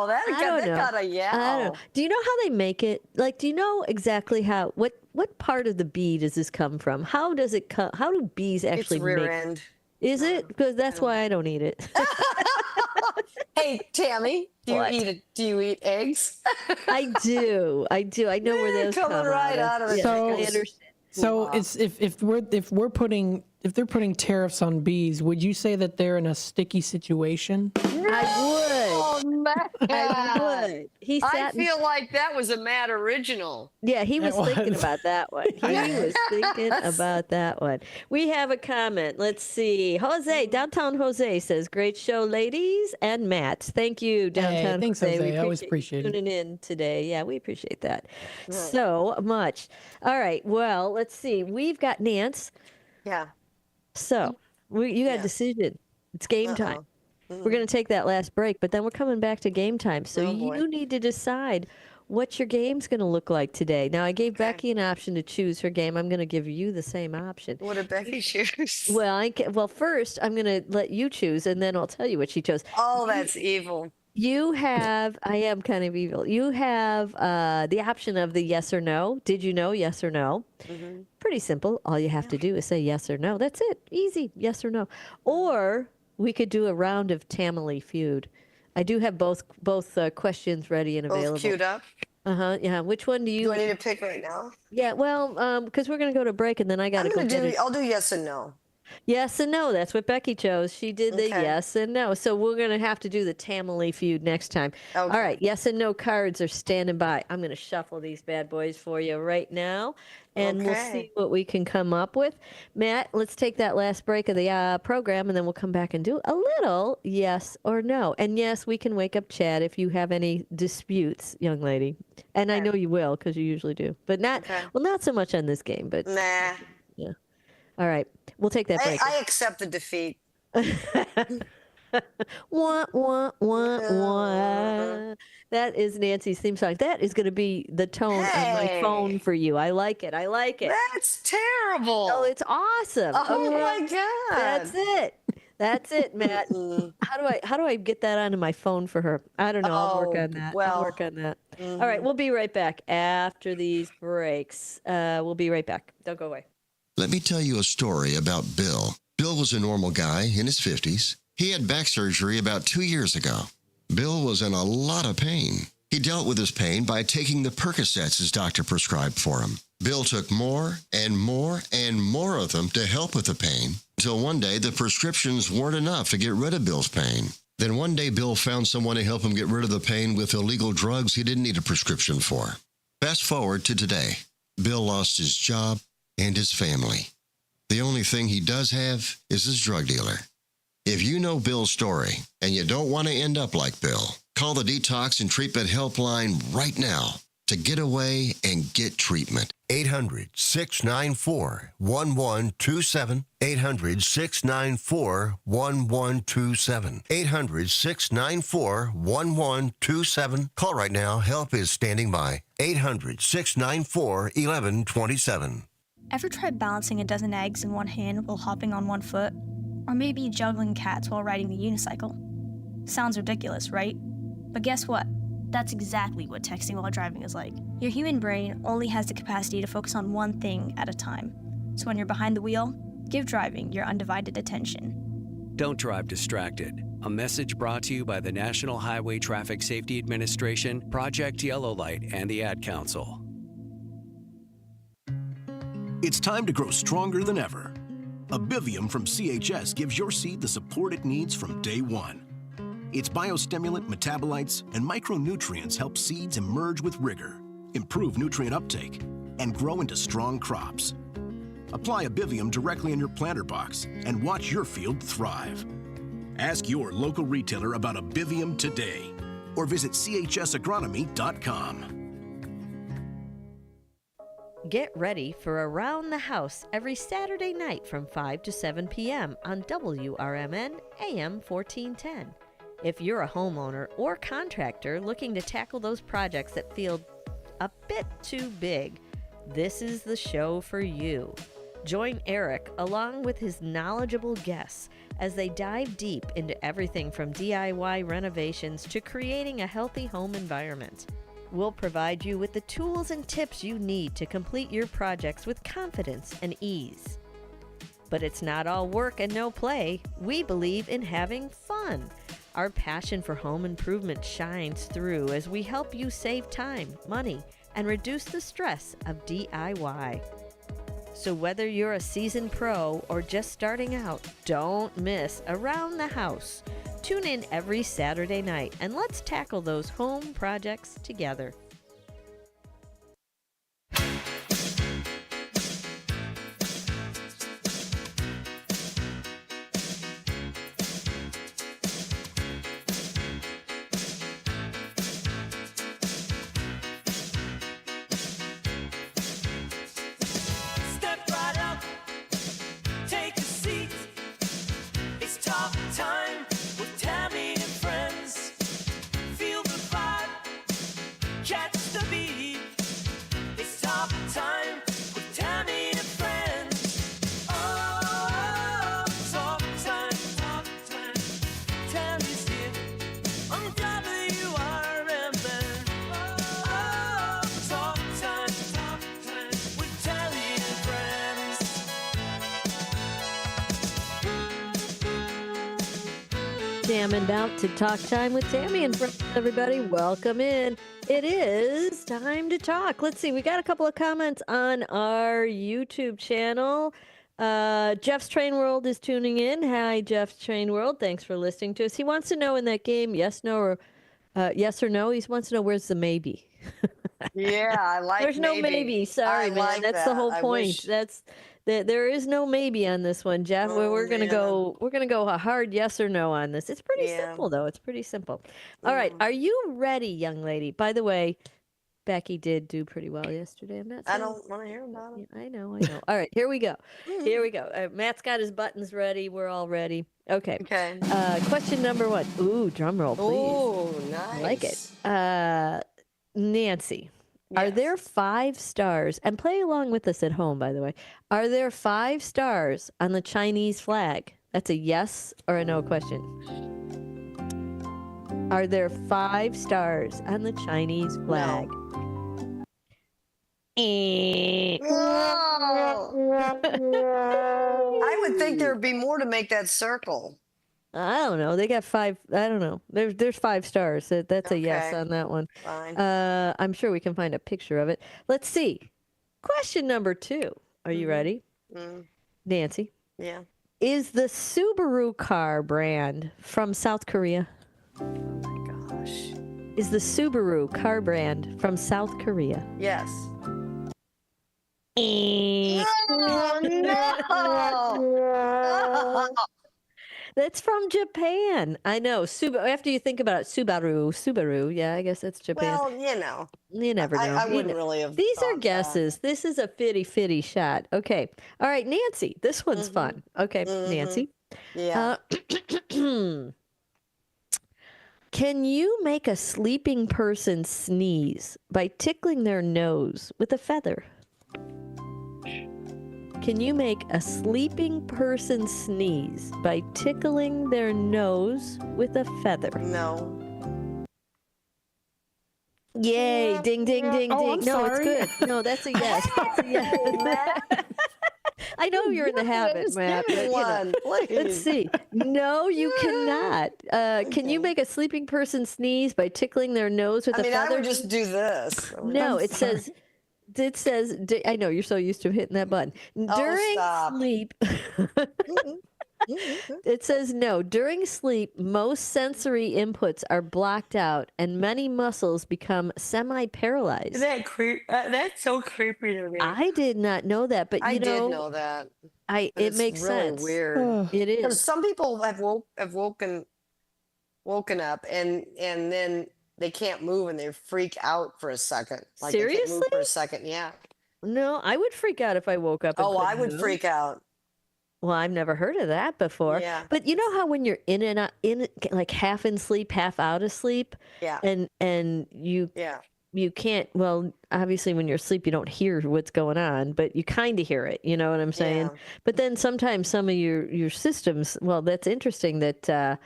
That got a yow. I don't know. Do you know how they make it? Like, do you know exactly how? What part of the bee does this come from? How does it come? How do bees actually it's rear make end. Is it? Because that's why I don't eat it. Hey, Tammy, do you eat eggs? I do. I know where those come right out of it. I understand. So it's if they're putting tariffs on bees, would you say that they're in a sticky situation? I would. Oh man, I would. I feel like that was a Matt original. Yeah, he was thinking about that one. He was thinking about that one. We have a comment. Let's see. Jose, Downtown Jose says, "Great show, ladies and Matt." Thank you, Downtown thanks, Jose. Jose. We I always appreciate tuning in today. Yeah, we appreciate that so much. All right. Well, let's see. We've got Nance. Yeah. So you got a decision. It's game time. We're going to take that last break, but then we're coming back to game time. So you need to decide what your game's going to look like today. Now, I gave Becky an option to choose her game. I'm going to give you the same option. What did Becky choose? Well, first, I'm going to let you choose, and then I'll tell you what she chose. Oh, that's evil. You have, I am kind of evil. You have the option of the yes or no. Did you know? Yes or no. Mm-hmm. Pretty simple. All you have to do is say yes or no. That's it. Easy. Yes or no. Or we could do a round of Tamily Feud. I do have both questions ready and available. Both queued up? Yeah. Which one do you? Do I need to pick right now? Yeah. Well, because we're gonna go to break, and then I gotta go get it. I'll do yes and no. Yes and no. That's what Becky chose. She did the yes and no. So we're going to have to do the Tamale feud next time. Okay. All right. Yes and no cards are standing by. I'm going to shuffle these bad boys for you right now, and we'll see what we can come up with. Matt, let's take that last break of the program, and then we'll come back and do a little yes or no. And yes, we can wake up Chad if you have any disputes, young lady. And I know you will, because you usually do. But not so much on this game. But nah. Yeah. All right. We'll take that break. I accept the defeat. Wah, wah, wah, wah. That is Nancy's theme song. That is going to be the tone on my phone for you. I like it. I like it. That's terrible. Oh, it's awesome. Oh my God. That's it. That's it, Matt. How do I get that onto my phone for her? I don't know. I'll work on that. I'll work on that. All right. We'll be right back after these breaks. We'll be right back. Don't go away. Let me tell you a story about Bill. Bill was a normal guy in his 50s. He had back surgery about 2 years ago. Bill was in a lot of pain. He dealt with his pain by taking the Percocets his doctor prescribed for him. Bill took more and more and more of them to help with the pain, until one day the prescriptions weren't enough to get rid of Bill's pain. Then one day Bill found someone to help him get rid of the pain with illegal drugs he didn't need a prescription for. Fast forward to today. Bill lost his job and his family. The only thing he does have is his drug dealer. If you know Bill's story and you don't want to end up like Bill, call the Detox and Treatment Helpline right now to get away and get treatment. 800-694-1127. 800-694-1127. 800-694-1127. Call right now. Help is standing by. 800-694-1127. Ever tried balancing a dozen eggs in one hand while hopping on one foot? Or maybe juggling cats while riding the unicycle? Sounds ridiculous, right? But guess what? That's exactly what texting while driving is like. Your human brain only has the capacity to focus on one thing at a time. So when you're behind the wheel, give driving your undivided attention. Don't drive distracted. A message brought to you by the National Highway Traffic Safety Administration, Project Yellow Light, and the Ad Council. It's time to grow stronger than ever. Abivium from CHS gives your seed the support it needs from day one. Its biostimulant, metabolites, and micronutrients help seeds emerge with rigor, improve nutrient uptake, and grow into strong crops. Apply Abivium directly in your planter box and watch your field thrive. Ask your local retailer about Abivium today or visit chsagronomy.com. Get ready for Around the House every Saturday night from 5 to 7 p.m. on WRMN AM 1410. If you're a homeowner or contractor looking to tackle those projects that feel a bit too big, this is the show for you. Join Eric along with his knowledgeable guests as they dive deep into everything from DIY renovations to creating a healthy home environment. We'll provide you with the tools and tips you need to complete your projects with confidence and ease. But it's not all work and no play. We believe in having fun. Our passion for home improvement shines through as we help you save time, money, and reduce the stress of DIY. So whether you're a seasoned pro or just starting out, don't miss Around the House. Tune in every Saturday night and let's tackle those home projects together. Chat jamming out to Talk Time with Tammy and friends, everybody. Welcome in. It is time to talk. Let's see. We got a couple of comments on our YouTube channel. Jeff's Train World is tuning in. Hi, Jeff's Train World. Thanks for listening to us. He wants to know in that game, yes, no, or yes or no. He wants to know where's the maybe. Yeah, I like There's no maybe. Sorry, I man. like That's that. the whole I point. wish- There is no maybe on this one, Jeff. We're gonna go. We're gonna go a hard yes or no on this. It's pretty simple, though. It's pretty simple. All right, are you ready, young lady? By the way, Becky did do pretty well yesterday. I'm not. I saying- don't want to hear about it. I know. All right, here we go. Here we go. Matt's got his buttons ready. We're all ready. Okay. Okay. Question number 1. Ooh, drum roll, please. Oh, nice. I like it. Nancy. Are there 5 stars? And play along with us at home, by the way. Are there 5 stars on the Chinese flag? That's a yes or a no question. Are there 5 stars on the Chinese flag? I would think there'd be more to make that circle. I don't know. They got 5. I don't know. There's 5 stars. That's a yes on that one. Fine. I'm sure we can find a picture of it. Let's see. Question number 2. Are you ready? Nancy? Yeah. Is the Subaru car brand from South Korea? Oh my gosh. Is the Subaru car brand from South Korea? Yes. Oh, no. That's from Japan. I know. After you think about it, Subaru. Yeah, I guess that's Japan. Well, you know. You never know. I wouldn't really have. These are thought guesses. This is a fitty shot. Okay. All right, Nancy. This one's fun. Okay, Nancy. Yeah. Can you make a sleeping person sneeze by tickling their nose with a feather? Can you make a sleeping person sneeze by tickling their nose with a feather? No. Yay! Ding, ding, ding, Oh, ding. I'm No, sorry. it's good. No, that's a yes. That's a yes. I know you're in the habit, Matt. But, you know. Let's see. No, you cannot. Can you make a sleeping person sneeze by tickling their nose with a feather? I would just do this. No, it says. I know you're so used to hitting that button. During sleep, it says no. During sleep, most sensory inputs are blocked out and many muscles become semi-paralyzed. That's so creepy to me. I did not know that, but I you did know that. It makes really sense. Weird. It is. Because some people have woken up and then they can't move and they freak out for a second. Like they can't move for a second. Yeah. No, I would freak out if I woke up. And Oh, I couldn't would move. freak out. Well, I've never heard of that before. Yeah. But you know how when you're in like half in sleep, half out of sleep, Yeah. and you can't. Well, obviously, when you're asleep, you don't hear what's going on, but you kind of hear it. You know what I'm saying? Yeah. But then sometimes some of your systems. Well, that's interesting that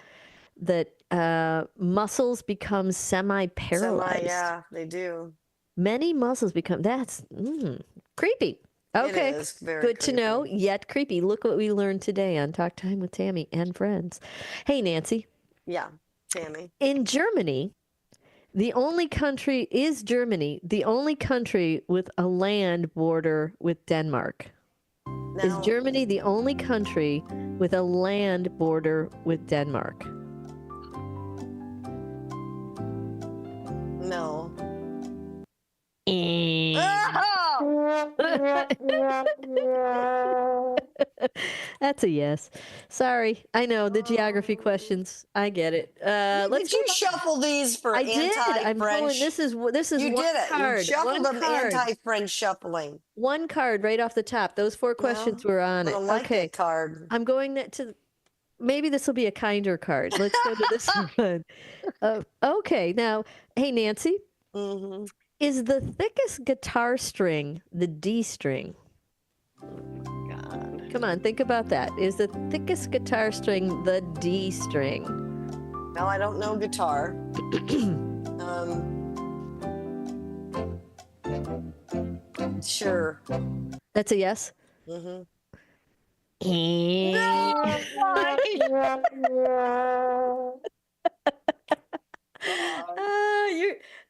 muscles become semi-paralyzed. Yeah, they do. Many muscles become. That's creepy. Okay, It is very good to creepy. know, yet creepy. Look what we learned today on Talk Time with Tammy and friends. Hey, Nancy. Yeah, Tammy. In Germany, the only country with a land border with Denmark? Is Germany the only country with a land border with Denmark? No. That's a yes. Sorry, I know the geography questions. I get it. Did you shuffle these for anti-French? I'm pulling. This is You one did it. card. You shuffled One them card. anti-French shuffling. One card right off the top. Those 4 questions were on I it. don't like Okay, that card. I'm going to. Maybe this will be a kinder card. Let's go to this one. Okay, now, hey Nancy, Mm-hmm. is the thickest guitar string the D string? God. Come on, think about that. Is the thickest guitar string the D string? No, I don't know guitar. Sure. That's a yes. Mm-hmm. You're.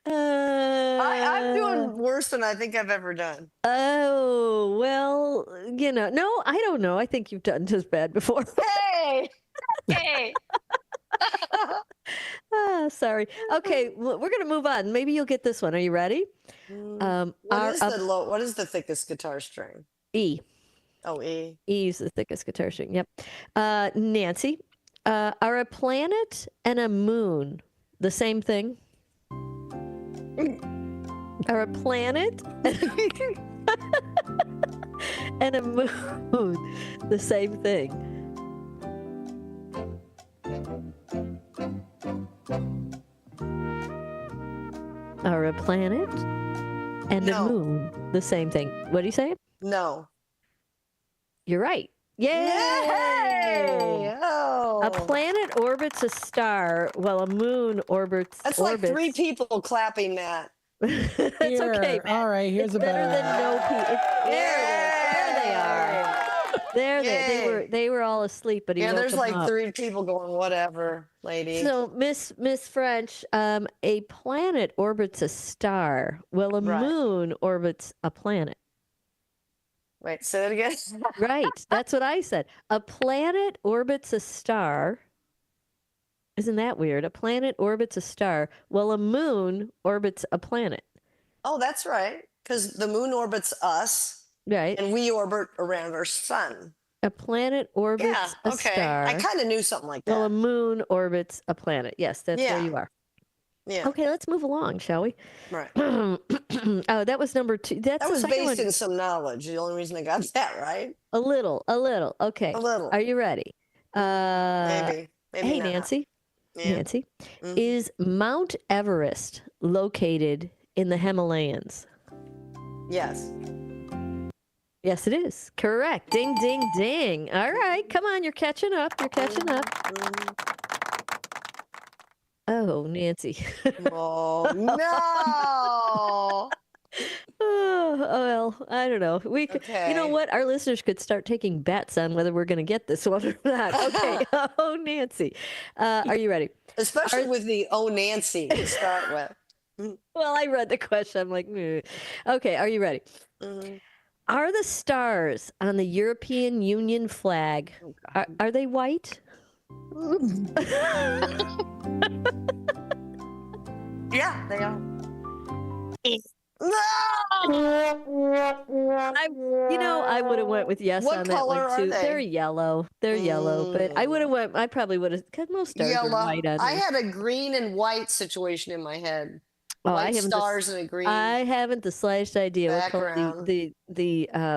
I'm doing worse than I think I've ever done. Oh, well, no, I don't know. I think you've done just bad before. Hey, hey. Sorry. Okay, we're going to move on. Maybe you'll get this one. Are you ready? What is the thickest guitar string? E. Oh, E. E is the thickest guitar string. Yep. Nancy, are a planet and a moon the same thing? Are a planet and a moon the same thing? Are a planet and a moon the same thing? What do you say? No. You're right. Yay! Oh. A planet orbits a star while a moon orbits. That's like 3 people clapping that. It's okay. Matt. All right, here's it's a better than no people. There it is. There they are. They were all asleep, but he woke there's them like up. 3 people going, whatever, lady. So Miss French, a planet orbits a star while a moon orbits a planet. Wait, say that again. Right. That's what I said. A planet orbits a star. Isn't that weird? A planet orbits a star while a moon orbits a planet. Oh, that's right. Because the moon orbits us. Right. And we orbit around our sun. A planet orbits a star. I kind of knew something like that. While a moon orbits a planet. Yes, that's where you are. Yeah. Okay, let's move along, shall we? Right. Oh, that was number 2. That was based in some knowledge. The only reason I got that right. A little. Okay. A little. Are you ready? Maybe hey, not. Nancy. Yeah. Nancy, is Mount Everest located in the Himalayas? Yes. Yes, it is. Correct. Ding, ding, ding. All right. Come on. You're catching up. Oh, Nancy. Oh, no. Oh, well, I don't know. We could, you know what? Our listeners could start taking bets on whether we're going to get this one or not. Okay. Oh, Nancy. Are you ready? Especially with the oh, Nancy to start with. Well, I read the question. I'm like, okay. Are you ready? Are the stars on the European Union flag, are they white? Yeah, they are. I would have went with yes What on that color one too. are they? They're yellow. They're yellow, but I probably would have, because most stars are white on I there. had a green and white situation in my head. Oh, White stars and a green. I haven't the slightest idea what color the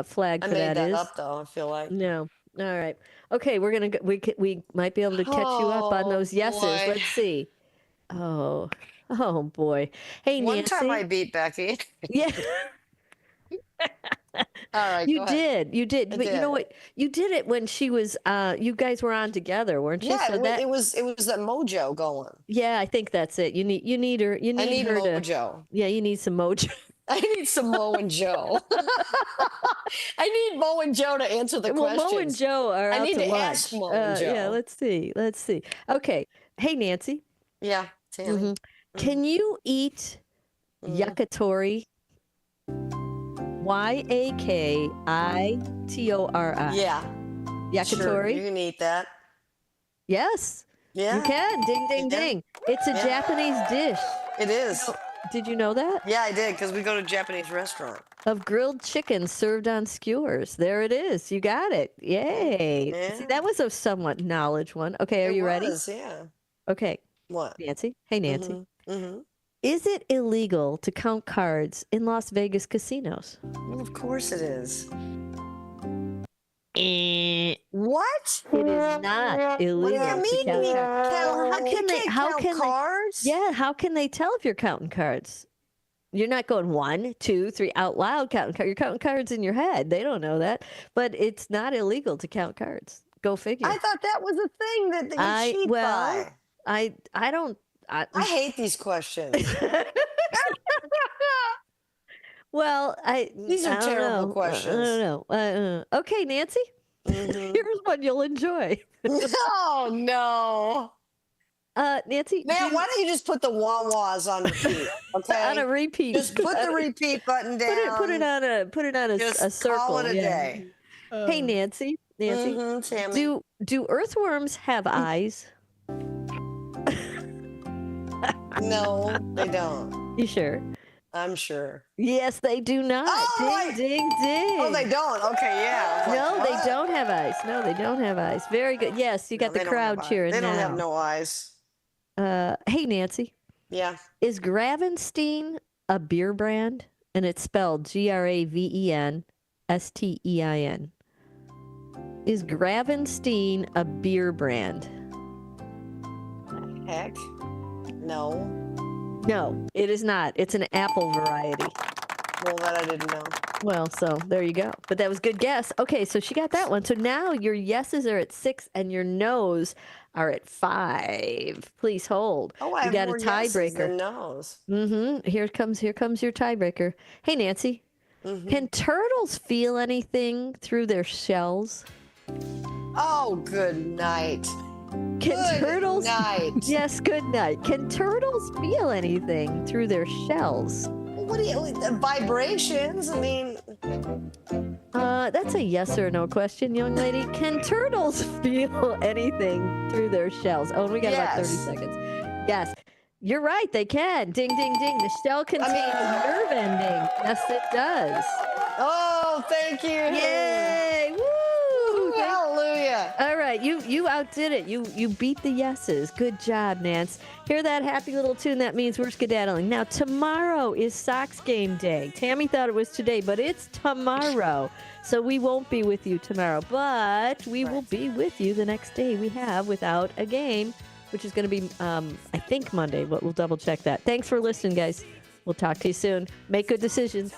flag for that is. I made that up though, I feel like. No. All right. Okay, we might be able to catch you up on those yeses. Boy. Let's see. Oh boy. Hey, One Nancy. time I beat Becky. Yeah. All right. You go ahead. did. But you know what? You did it when she was. You guys were on together, weren't you? Yeah, So it was that mojo going. Yeah, I think that's it. You need her. You need I need her mojo. Yeah, you need some mojo. I need some Mo and Joe. I need Mo and Joe to answer the questions. Mo and Joe are out I need to lunch. ask Mo and Joe. Yeah, let's see. Okay. Hey, Nancy. Yeah, Tammy. Can you eat yakitori? Yakitori. Yeah. Yakitori? Sure, you can eat that. Yes. Yeah. You can. Ding, ding, ding. It's a Japanese dish. It is. Did you know that? Yeah, I did, because we go to a Japanese restaurant. Of grilled chicken served on skewers. There it is. You got it. Yay. Yeah. See, that was a somewhat knowledge one. Okay, are you ready? Yeah. Okay. What? Nancy? Hey, Nancy. Mm-hmm. Is it illegal to count cards in Las Vegas casinos? Well, of course it is. What? It is not illegal. What do you mean? How can cards? Yeah, how can they tell if you're counting cards? You're not going 1, 2, 3 out loud counting cards. You're counting cards in your head. They don't know that, but it's not illegal to count cards. Go figure. I thought that was a thing that you cheat by. I don't. I hate these questions. Well, these are terrible questions. I don't know. Okay, Nancy. Here's one you'll enjoy. Oh, no. Nancy, man, why don't you just put the wah-wahs on repeat? Okay, on a repeat. Just put the repeat button down. Put it on a circle. Call it a day. Hey, Nancy, Tammy. do earthworms have eyes? No, they don't. You sure? I'm sure. Yes, they do not. Oh, ding, ding, ding. Oh, they don't. Okay, yeah. No, they don't have eyes. No, they don't have eyes. Very good. Yes, you got the crowd cheering now. They don't have no eyes. Hey, Nancy. Yeah. Is Gravenstein a beer brand? And it's spelled Gravenstein. Is Gravenstein a beer brand? Heck. No. No, it is not. It's an apple variety. Well, that I didn't know. Well, so there you go. But that was a good guess. Okay, so she got that one. So now your yeses are at 6 and your no's are at 5. Please hold. Oh, I you got have a more yeses tiebreaker. than no's. Here comes your tiebreaker. Hey, Nancy. Can turtles feel anything through their shells? Oh, good night. Good night. Yes, good night. Can turtles feel anything through their shells? What do you vibrations? I mean, that's a yes or no question, young lady. Can turtles feel anything through their shells? Oh, and we got about 30 seconds. Yes, you're right. They can. Ding, ding, ding. The shell contains nerve ending. Yes, it does. Oh, thank you. Yay! Woo! Hallelujah. All right, you outdid it. You beat the yeses. Good job, Nance. Hear that happy little tune? That means we're skedaddling. Now, tomorrow is Sox game day. Tammy thought it was today, but it's tomorrow. So we won't be with you tomorrow, but we will be with you the next day we have without a game, which is going to be, I think, Monday, but we'll double check that. Thanks for listening, guys. We'll talk to you soon. Make good decisions.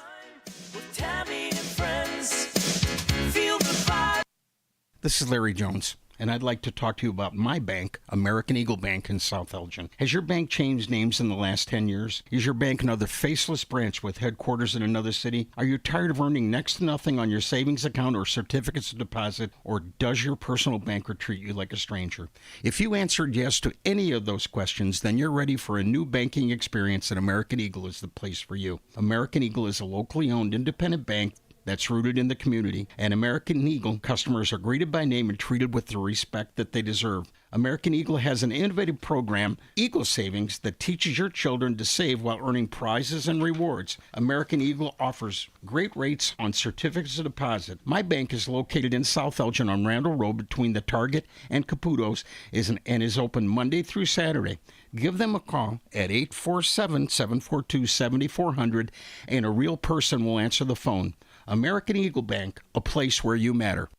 This is Larry Jones, and I'd like to talk to you about my bank, American Eagle Bank in South Elgin. Has your bank changed names in the last 10 years? Is your bank another faceless branch with headquarters in another city? Are you tired of earning next to nothing on your savings account or certificates of deposit, or does your personal banker treat you like a stranger? If you answered yes to any of those questions, then you're ready for a new banking experience, and American Eagle is the place for you. American Eagle is a locally owned independent bank that's rooted in the community, and American Eagle customers are greeted by name and treated with the respect that they deserve. American Eagle has an innovative program, Eagle Savings, that teaches your children to save while earning prizes and rewards. American Eagle offers great rates on certificates of deposit. My bank is located in South Elgin on Randall Road between the Target and Caputo's and is open Monday through Saturday. Give them a call at 847-742-7400, and a real person will answer the phone. American Eagle Bank, a place where you matter.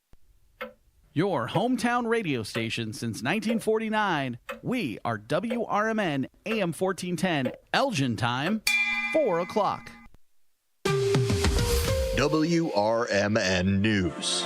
Your hometown radio station since 1949. We are WRMN AM 1410, Elgin time, 4 o'clock. WRMN News.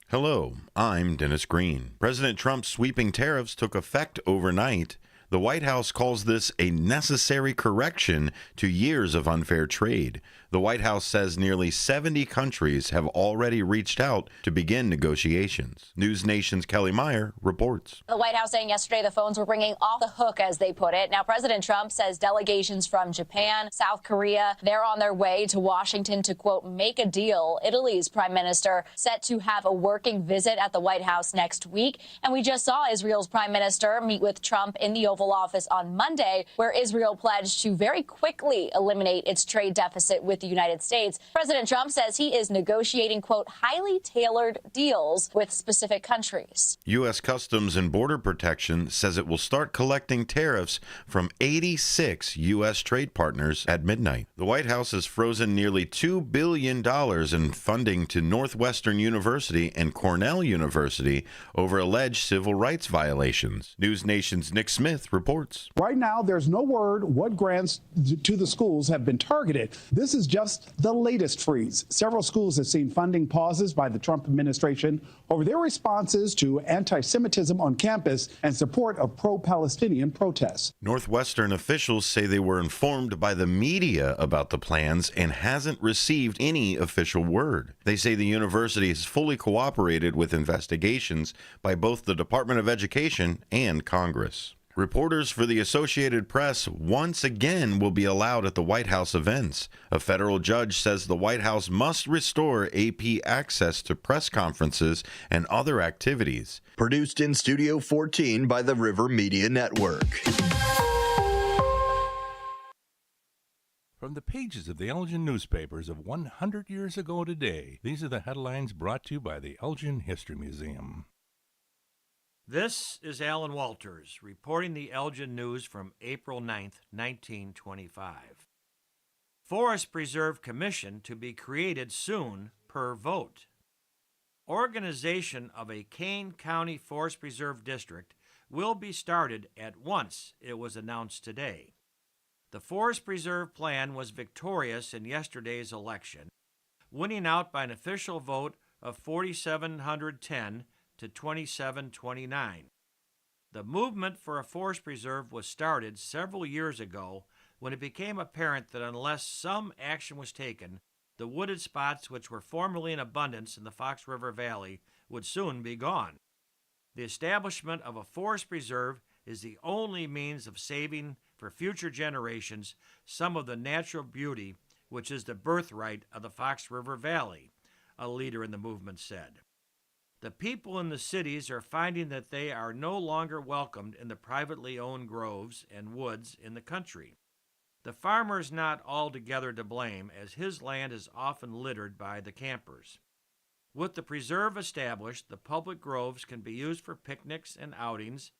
Hello, I'm Dennis Green. President Trump's sweeping tariffs took effect overnight. The White House calls this a necessary correction to years of unfair trade. The White House says nearly 70 countries have already reached out to begin negotiations. News Nation's Kelly Meyer reports. The White House saying yesterday the phones were ringing off the hook, as they put it. Now, President Trump says delegations from Japan, South Korea, they're on their way to Washington to, quote, make a deal. Italy's prime minister set to have a working visit at the White House next week. And we just saw Israel's prime minister meet with Trump in the Oval Office on Monday, where Israel pledged to very quickly eliminate its trade deficit with the United States. President Trump says he is negotiating, quote, highly tailored deals with specific countries. U.S. Customs and Border Protection says it will start collecting tariffs from 86 U.S. trade partners at midnight. The White House has frozen nearly $2 billion in funding to Northwestern University and Cornell University over alleged civil rights violations. News Nation's Nick Smith reports. Right now, there's no word what grants to the schools have been targeted. This is just the latest freeze. Several schools have seen funding pauses by the Trump administration over their responses to anti-Semitism on campus and support of pro-Palestinian protests. Northwestern officials say they were informed by the media about the plans and hasn't received any official word. They say the university has fully cooperated with investigations by both the Department of Education and Congress. Reporters for the Associated Press once again will be allowed at the White House events. A federal judge says the White House must restore AP access to press conferences and other activities. Produced in Studio 14 by the River Media Network. From the pages of the Elgin newspapers of 100 years ago today, these are the headlines brought to you by the Elgin History Museum. This is Alan Walters reporting the Elgin News from April 9th, 1925. Forest Preserve Commission to be created soon per vote. Organization of a Kane County Forest Preserve District will be started at once, it was announced today. The Forest Preserve Plan was victorious in yesterday's election, winning out by an official vote of 4,710 to 2729. The movement for a forest preserve was started several years ago when it became apparent that unless some action was taken, the wooded spots which were formerly in abundance in the Fox River Valley would soon be gone. The establishment of a forest preserve is the only means of saving for future generations some of the natural beauty which is the birthright of the Fox River Valley, a leader in the movement said. The people in the cities are finding that they are no longer welcomed in the privately owned groves and woods in the country. The farmer is not altogether to blame, as his land is often littered by the campers. With the preserve established, the public groves can be used for picnics and outings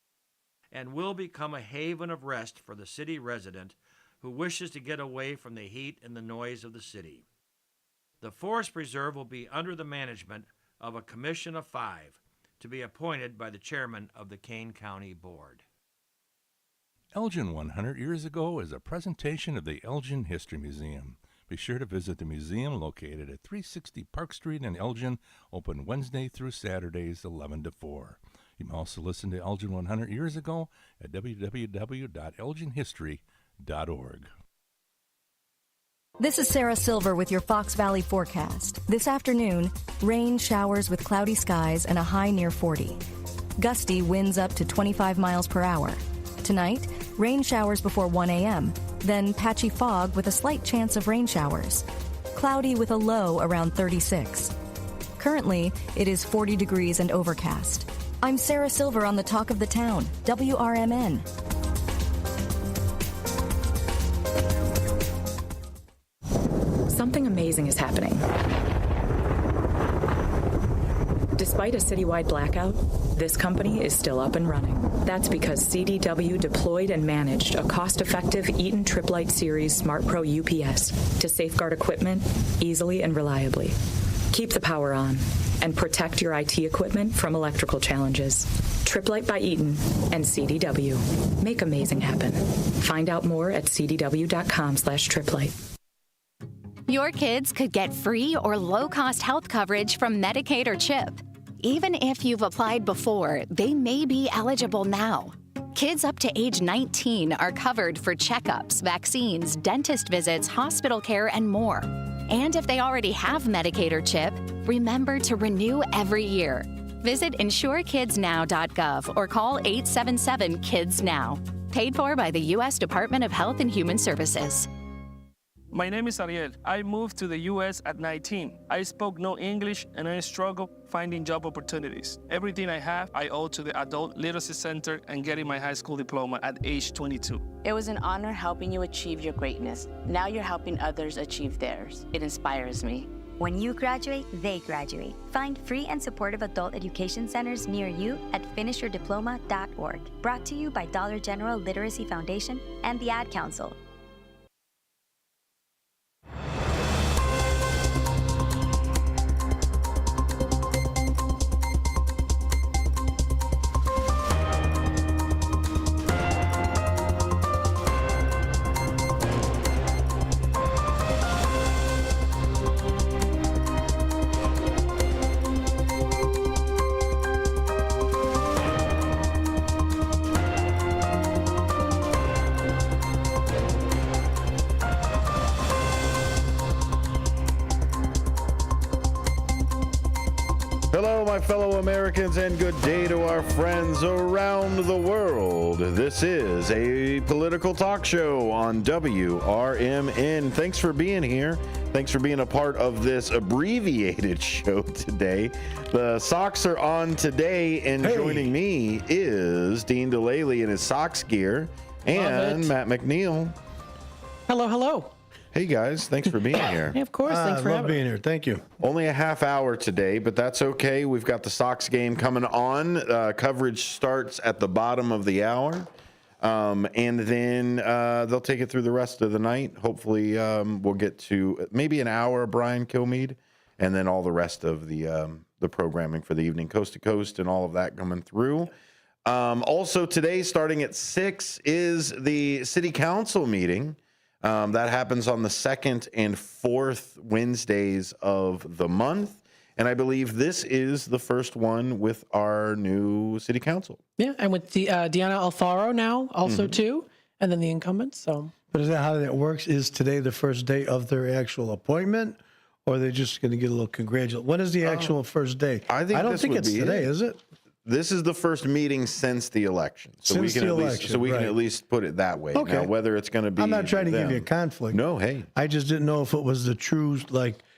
and will become a haven of rest for the city resident who wishes to get away from the heat and the noise of the city. The forest preserve will be under the management of a commission of 5 to be appointed by the chairman of the Kane County Board. Elgin 100 Years Ago is a presentation of the Elgin History Museum. Be sure to visit the museum located at 360 Park Street in Elgin, open Wednesday through Saturdays 11 to 4. You can also listen to Elgin 100 Years Ago at www.elginhistory.org. This is Sarah Silver with your Fox Valley forecast. This afternoon, rain, showers with cloudy skies and a high near 40. Gusty winds up to 25 miles per hour. Tonight, rain showers before 1 a.m., then patchy fog with a slight chance of rain showers. Cloudy with a low around 36. Currently, it is 40 degrees and overcast. I'm Sarah Silver on the Talk of the Town, WRMN. Something amazing is happening. Despite a citywide blackout, this company is still up and running. That's because CDW deployed and managed a cost-effective Eaton Triplite Series Smart Pro UPS to safeguard equipment easily and reliably. Keep the power on and protect your IT equipment from electrical challenges. Triplite by Eaton and CDW. Make amazing happen. Find out more at cdw.com/triplite. Your kids could get free or low-cost health coverage from Medicaid or CHIP. Even if you've applied before, they may be eligible now. Kids up to age 19 are covered for checkups, vaccines, dentist visits, hospital care, and more. And if they already have Medicaid or CHIP, remember to renew every year. Visit insurekidsnow.gov or call 877-KIDS-NOW. Paid for by the U.S. Department of Health and Human Services. My name is Ariel. I moved to the U.S. at 19. I spoke no English and I struggled finding job opportunities. Everything I have, I owe to the Adult Literacy Center and getting my high school diploma at age 22. It was an honor helping you achieve your greatness. Now you're helping others achieve theirs. It inspires me. When you graduate, they graduate. Find free and supportive adult education centers near you at finishyourdiploma.org. Brought to you by Dollar General Literacy Foundation and the Ad Council. Hello, my fellow Americans, and good day to our friends around the world. This is a political talk show on WRMN. Thanks for being here. Thanks for being a part of this abbreviated show today. The Sox are on today, and joining me is Dean DeLaley in his Sox gear and Matt McNeil. Hello, hello. Hey guys, thanks for being here. Hey, of course, thanks for having being here. Thank you. Only a half hour today, but that's okay. We've got the Sox game coming on. Coverage starts at the bottom of the hour, and then they'll take it through the rest of the night. Hopefully, we'll get to maybe an hour of Brian Kilmeade, and then all the rest of the programming for the evening, coast to coast, and all of that coming through. Also today, starting at 6, is the City Council meeting. That happens on the 2nd and 4th Wednesdays of the month. And I believe this is the first one with our new city council. Yeah, and with Deanna Alfaro now also too, and then the incumbents. So, but is that how that works? Is today the first day of their actual appointment, or are they just going to get a little congratulation? When is the actual first day? I don't think it's today, is it? This is the first meeting since the election, so we can at least put it that way. Okay. Now, whether it's going to be, I'm not trying to give you a conflict. No, hey, I just didn't know if it was the true,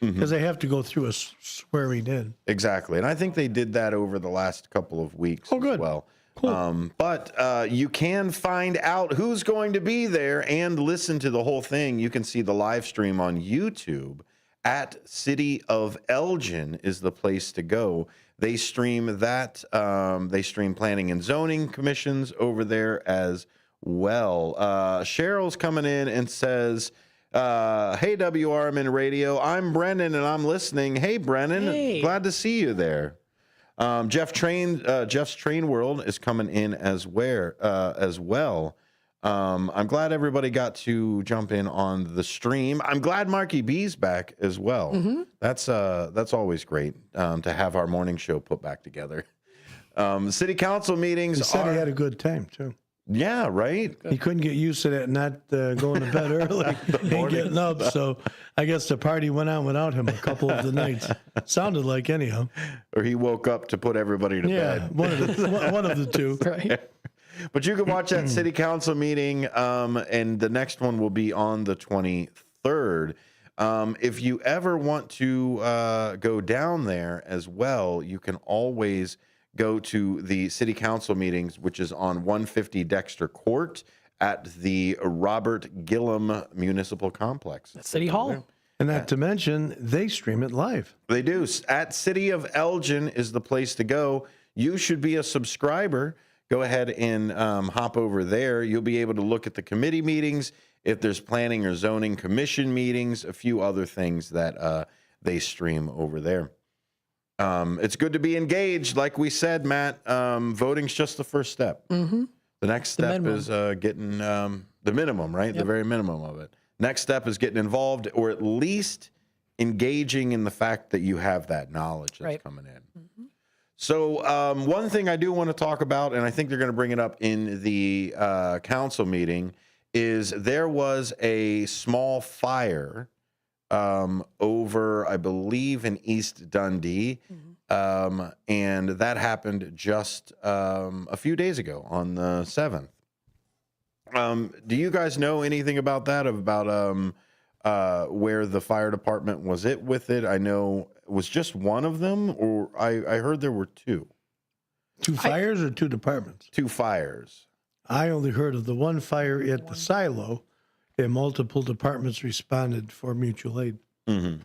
because they have to go through a swearing in. Exactly, and I think they did that over the last couple of weeks. Oh, good. As well. Cool. But you can find out who's going to be there and listen to the whole thing. You can see the live stream on YouTube at City of Elgin is the place to go. They stream that. They stream planning and zoning commissions over there as well. Cheryl's coming in and says, hey, WRMN Radio, I'm Brennan and I'm listening. Hey, Brennan, glad to see you there. Jeff's Train World is coming in as well. I'm glad everybody got to jump in on the stream. I'm glad Marky B's back as well. That's always great to have our morning show put back together. City council meetings. He said he had a good time too. Yeah, right. He couldn't get used to that, not going to bed early and getting up. So I guess the party went on without him a couple of the nights. Sounded like anyhow. Or he woke up to put everybody to bed. Yeah, one of the two. Right. But you can watch that city council meeting, and the next one will be on the 23rd. If you ever want to go down there as well, you can always go to the city council meetings, which is on 150 Dexter Court at the Robert Gillum Municipal Complex. City Hall. And not to mention, they stream it live. They do. At City of Elgin is the place to go. You should be a subscriber. Go ahead and hop over there. You'll be able to look at the committee meetings, if there's planning or zoning commission meetings, a few other things that they stream over there. It's good to be engaged. Like we said, Matt, voting's just the first step. The next step is getting the minimum, right? Yep. The very minimum of it. Next step is getting involved, or at least engaging in the fact that you have that knowledge that's coming in. So one thing I do want to talk about, and I think they're going to bring it up in the council meeting, is there was a small fire over, I believe, in East Dundee, and that happened just a few days ago on the 7th. Do you guys know anything about that, about where the fire department was with it? I know it was just one of them, or I heard there were two. Two fires or two departments? Two fires. I only heard of the one fire at the silo, and multiple departments responded for mutual aid. And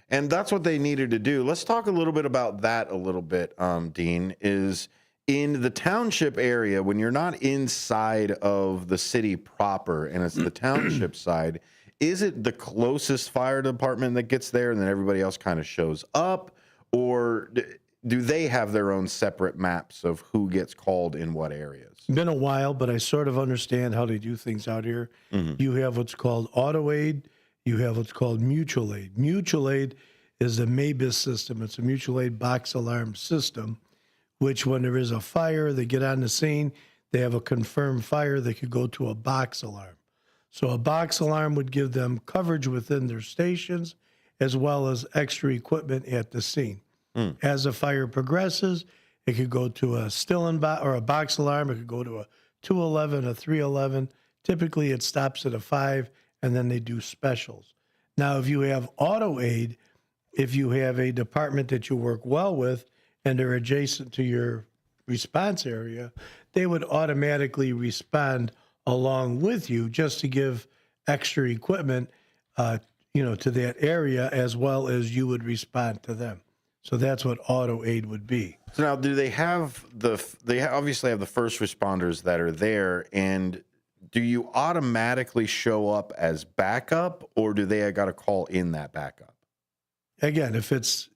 that's what they needed to do. Let's talk a little bit about that a little bit, Dean, is in the township area, when you're not inside of the city proper and it's the township side, is it the closest fire department that gets there and then everybody else kind of shows up? Or do they have their own separate maps of who gets called in what areas? Been a while, but I sort of understand how they do things out here. You have what's called auto aid. You have what's called mutual aid. Mutual aid is the MABIS system. It's a mutual aid box alarm system, which when there is a fire, they get on the scene, they have a confirmed fire, they could go to a box alarm. So a box alarm would give them coverage within their stations as well as extra equipment at the scene. As the fire progresses, it could go to a or a box alarm. It could go to a 211, a 311. Typically, it stops at a 5, and then they do specials. Now, if you have auto aid, if you have a department that you work well with and they're adjacent to your response area, they would automatically respond along with you just to give extra equipment, to that area, as well as you would respond to them. So that's what auto aid would be. So now, do they have they obviously have the first responders that are there, and do you automatically show up as backup, or do they got to call in that backup? Again, if it's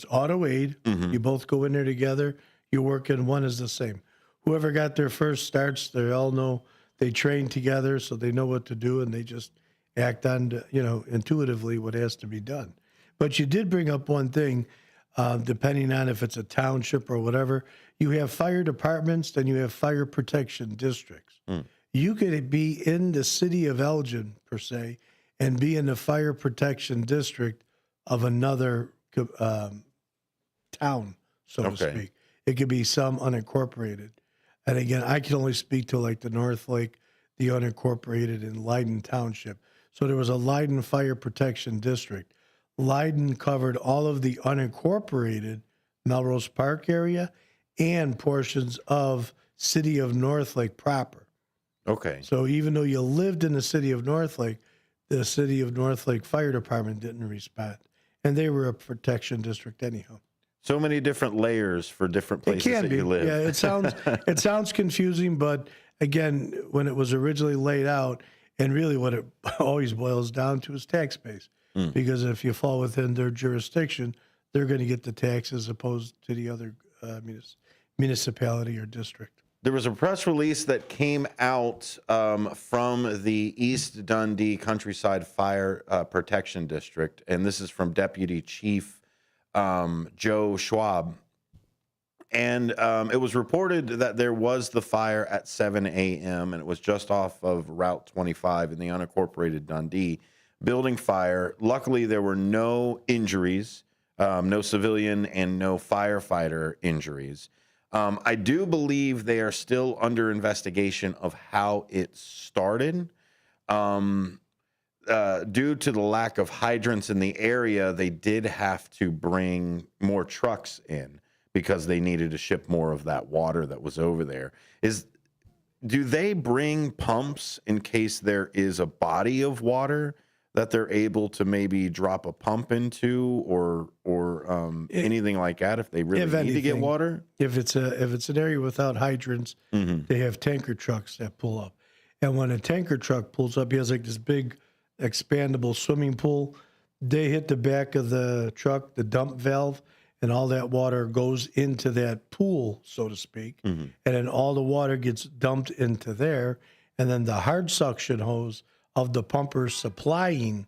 auto aid, you both go in there together. You work in, one is the same. Whoever got there first starts. They all know, they train together, so they know what to do, and they just act on, intuitively what has to be done. But you did bring up one thing. Depending on if it's a township or whatever, you have fire departments, then you have fire protection districts. You could be in the city of Elgin, per se, and be in the fire protection district of another town, so to speak. It could be some unincorporated. And again, I can only speak to like the North Lake, the unincorporated, in Leiden Township. So there was a Leiden Fire Protection District. Leiden covered all of the unincorporated Melrose Park area and portions of city of North Lake proper. Okay. So even though you lived in the city of North Lake, the city of North Lake Fire Department didn't respond. And they were a protection district anyhow. So many different layers for different places that you live. Yeah, it sounds confusing, but again, when it was originally laid out, and really what it always boils down to is tax base. Because if you fall within their jurisdiction, they're going to get the tax as opposed to the other municipality or district. There was a press release that came out from the East Dundee Countryside Fire Protection District, and this is from Deputy Chief Joe Schwab. And it was reported that there was the fire at 7 a.m., and it was just off of Route 25 in the unincorporated Dundee. Building fire. Luckily, there were no injuries, no civilian and no firefighter injuries. I do believe they are still under investigation of how it started. Due to the lack of hydrants in the area, they did have to bring more trucks in because they needed to ship more of that water that was over there. Do they bring pumps in case there is a body of water that they're able to maybe drop a pump into, or anything like that if they really need to get water? If it's an area without hydrants, they have tanker trucks that pull up. And when a tanker truck pulls up, he has like this big expandable swimming pool. They hit the back of the truck, the dump valve, and all that water goes into that pool, so to speak. And then all the water gets dumped into there. And then the hard suction hose of the pumpers supplying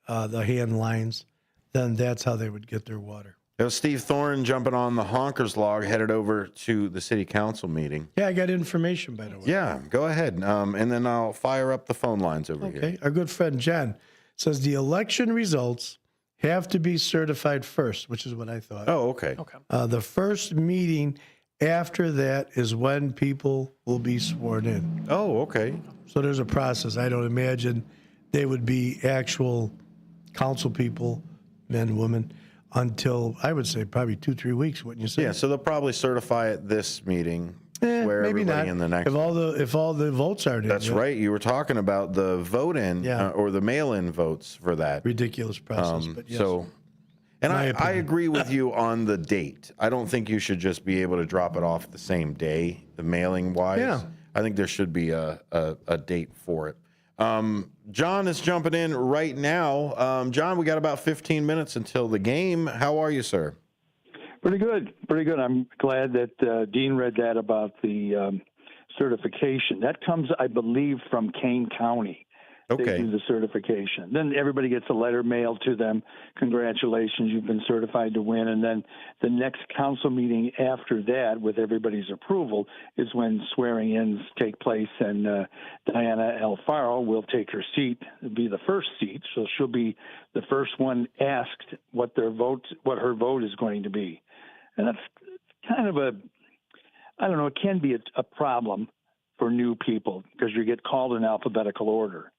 the hand lines, then that's how they would get their water. It was Steve Thorne jumping on the Honkers log, headed over to the city council meeting. Yeah, I got information, by the way. Yeah, go ahead. And then I'll fire up the phone lines over here. Okay, our good friend John says the election results have to be certified first, which is what I thought. Oh, okay. The first meeting after that is when people will be sworn in. Oh, okay. So there's a process. I don't imagine they would be actual council people, men and women, until, I would say, probably 2-3 weeks, wouldn't you say? Yeah, so they'll probably certify it this meeting. Swear maybe everybody not. in the next. If all the votes are in. That's right. You were talking about the vote-in or the mail-in votes for that. Ridiculous process, but yes. So, and I agree with you on the date. I don't think you should just be able to drop it off the same day, the mailing-wise. Yeah. I think there should be a date for it. John is jumping in right now. John, we got about 15 minutes until the game. How are you, sir? Pretty good. I'm glad that Dean read that about the certification. That comes, I believe, from Kane County. Okay. They do the certification. Then everybody gets a letter mailed to them. Congratulations, you've been certified to win. And then the next council meeting after that, with everybody's approval, is when swearing-ins take place. And Diana Alfaro will take her seat, be the first seat. So she'll be the first one asked what her vote is going to be. And that's kind of it can be a problem for new people because you get called in alphabetical order.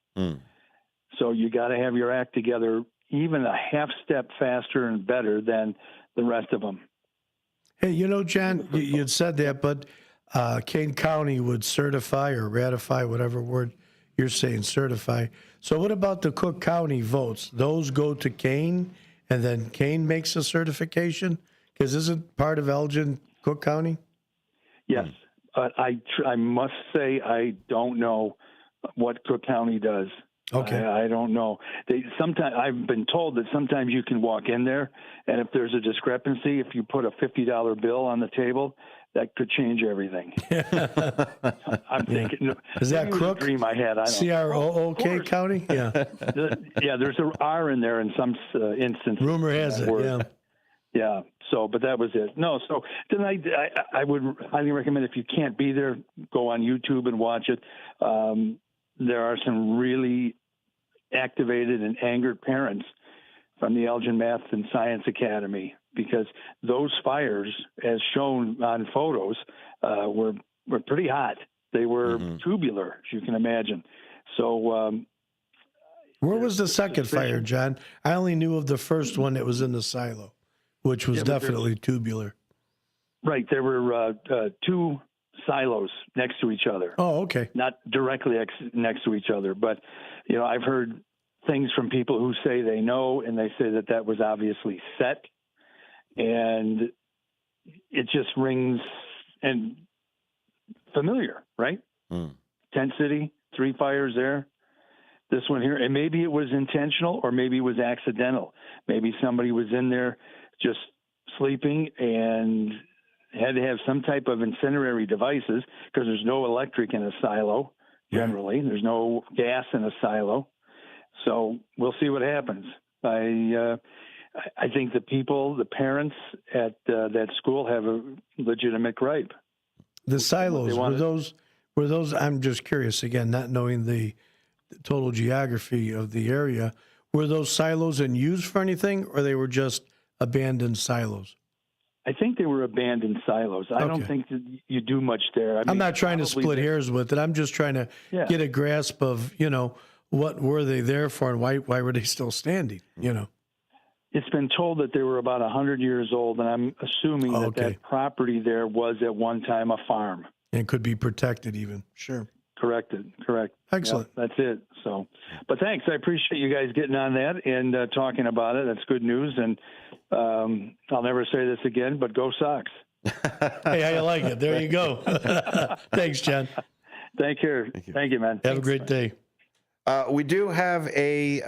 So you got to have your act together even a half step faster and better than the rest of them. Hey, John, you'd said that, but Kane County would certify or ratify, whatever word you're saying, certify. So what about the Cook County votes? Those go to Kane, and then Kane makes a certification? Because isn't part of Elgin Cook County? Yes. I must say I don't know what Cook County does. Okay. I don't know. Sometimes I've been told that sometimes you can walk in there, and if there's a discrepancy, if you put a $50 bill on the table, that could change everything. I'm thinking. Is that Crook? A dream I had. I don't C-R-O-O-K County? Yeah. Yeah, there's an R in there in some instances. Rumor has it, yeah. Yeah. So, but that was it. No. So then I would highly recommend, if you can't be there, go on YouTube and watch it. There are some really activated and angered parents from the Elgin Math and Science Academy, because those fires, as shown on photos, were pretty hot. They were tubular, as you can imagine. So, where was the second fire, John? I only knew of the first one that was in the silo, which was definitely tubular. Right. There were two silos next to each other. Oh, okay. Not directly next to each other, but I've heard things from people who say they know, and they say that was obviously set, and it just rings and familiar, right? Tent City, 3 fires there. This one here, and maybe it was intentional or maybe it was accidental. Maybe somebody was in there just sleeping and had to have some type of incendiary devices, because there's no electric in a silo generally. There's no gas in a silo. So we'll see what happens. I think the parents at that school have a legitimate gripe. The silos, were those, I'm just curious, again, not knowing the total geography of the area, were those silos in use for anything, or they were just abandoned silos? I think they were abandoned silos. I don't think that you do much there. I'm not trying to split hairs with it. I'm just trying to get a grasp of, what were they there for, and why were they still standing, It's been told that they were about 100 years old, and I'm assuming that property there was at one time a farm. And could be protected even. Sure. Correct. Excellent. Yeah, that's it. So, but thanks. I appreciate you guys getting on that and talking about it. That's good news. And I'll never say this again, but go Sox. Hey, how you like it? There you go. Thanks, John. Thank you, man. Have a great day. We do have a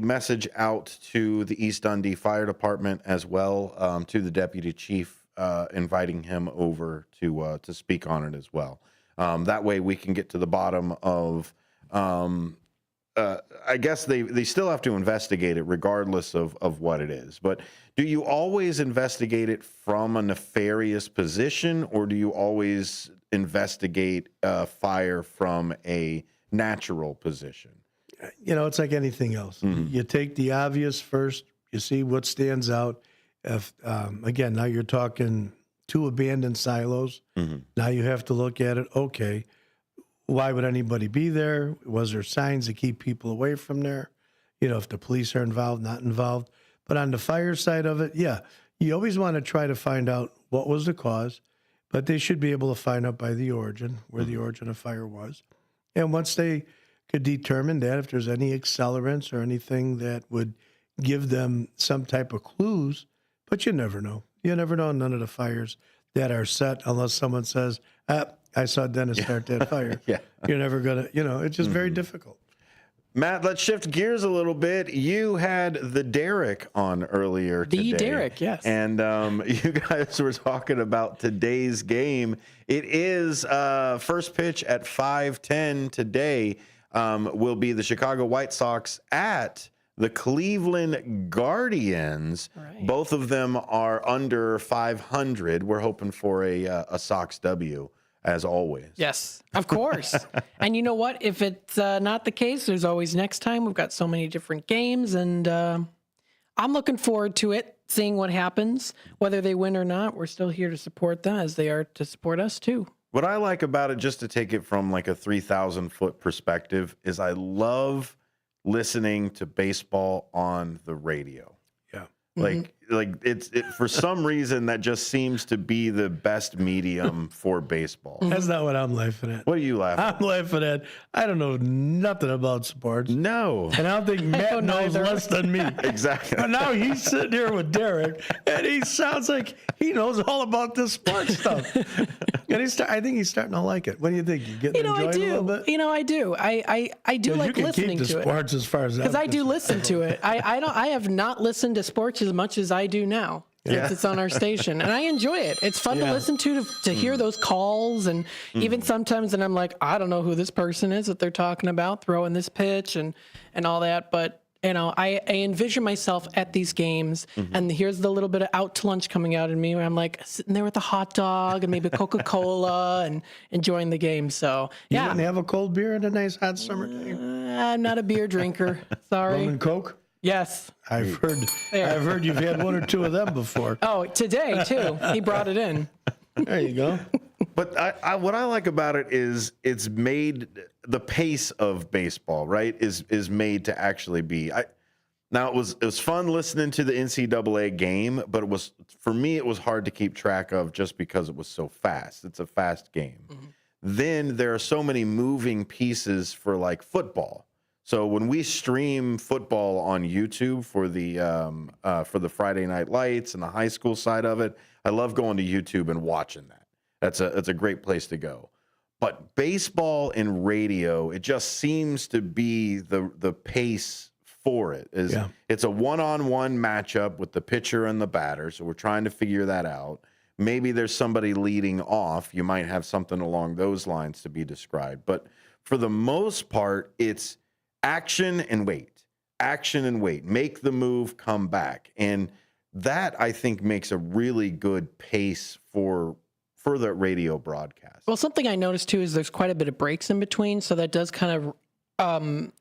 message out to the East Dundee Fire Department as well, to the deputy chief, inviting him over to speak on it as well. That way we can get to the bottom of, I guess they still have to investigate it regardless of what it is. But do you always investigate it from a nefarious position, or do you always investigate fire from a natural position? It's like anything else. You take the obvious first, you see what stands out. If again, now you're talking 2 abandoned silos. Now you have to look at it. Okay, why would anybody be there? Was there signs to keep people away from there? If the police are involved, not involved. But on the fire side of it, you always want to try to find out what was the cause, but they should be able to find out by the origin, where the origin of fire was. And once they could determine that, if there's any accelerants or anything that would give them some type of clues, but you never know. You never know none of the fires that are set unless someone says, I saw Dennis start that fire. You're never going to, it's just very difficult. Matt, let's shift gears a little bit. You had the Derek on earlier today. The Derek, yes. And you guys were talking about today's game. It is first pitch at 5:10 today. will be the Chicago White Sox at the Cleveland Guardians. Right. Both of them are under 500. We're hoping for a Sox W, as always. Yes, of course. And you know what? If it's not the case, there's always next time. We've got so many different games, and I'm looking forward to it, seeing what happens. Whether they win or not, we're still here to support them as they are to support us, too. What I like about it, just to take it from like a 3,000-foot perspective, is I love listening to baseball on the radio. Yeah. Like it's for some reason that just seems to be the best medium for baseball. That's not what I'm laughing at. What are you laughing I'm laughing at, I don't know nothing about sports. No. And I don't think Matt knows less than me. Exactly. But now he's sitting here with Derek, and he sounds like he knows all about this sports stuff. And I think he's starting to like it. What do you think? You getting to enjoy it a little bit? I do. I do like listening to it. You can keep the sports as far as because I do listen to it. I have not listened to sports as much as I do now. Yeah. It's on our station, and I enjoy it. It's fun to listen to hear those calls, and even sometimes, and I'm like, I don't know who this person is that they're talking about, throwing this pitch and all that, but. I envision myself at these games, and here's the little bit of out to lunch coming out in me where I'm like sitting there with a hot dog and maybe a Coca-Cola and enjoying the game. So, You wouldn't have a cold beer in a nice hot summer day? I'm not a beer drinker. Sorry. Rum and Coke? Yes. I've heard you've had one or two of them before. Oh, today, too. He brought it in. There you go. But what I like about it is it's made the pace of baseball, right? Is made to actually be. Now it was fun listening to the NCAA game, but for me it was hard to keep track of just because it was so fast. It's a fast game. Then there are so many moving pieces for like football. So when we stream football on YouTube for the Friday Night Lights and the high school side of it, I love going to YouTube and watching that. That's a great place to go. But baseball and radio, it just seems to be the pace for it. It's a one-on-one matchup with the pitcher and the batter, so we're trying to figure that out. Maybe there's somebody leading off. You might have something along those lines to be described. But for the most part, it's action and wait. Action and wait. Make the move, come back. And that, I think, makes a really good pace for the radio broadcast. Well, something I noticed too is there's quite a bit of breaks in between, so that does kind of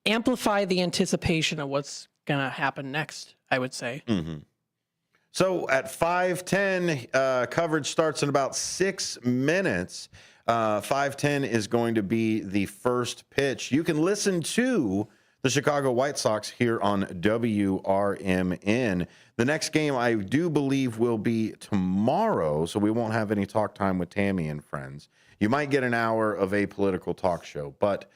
amplify the anticipation of what's going to happen next, I would say. So at 5:10, coverage starts in about 6 minutes. 5:10 is going to be the first pitch. You can listen to the Chicago White Sox here on WRMN. The next game, I do believe, will be tomorrow, so we won't have any talk time with Tammy and friends. You might get an hour of a political talk show, but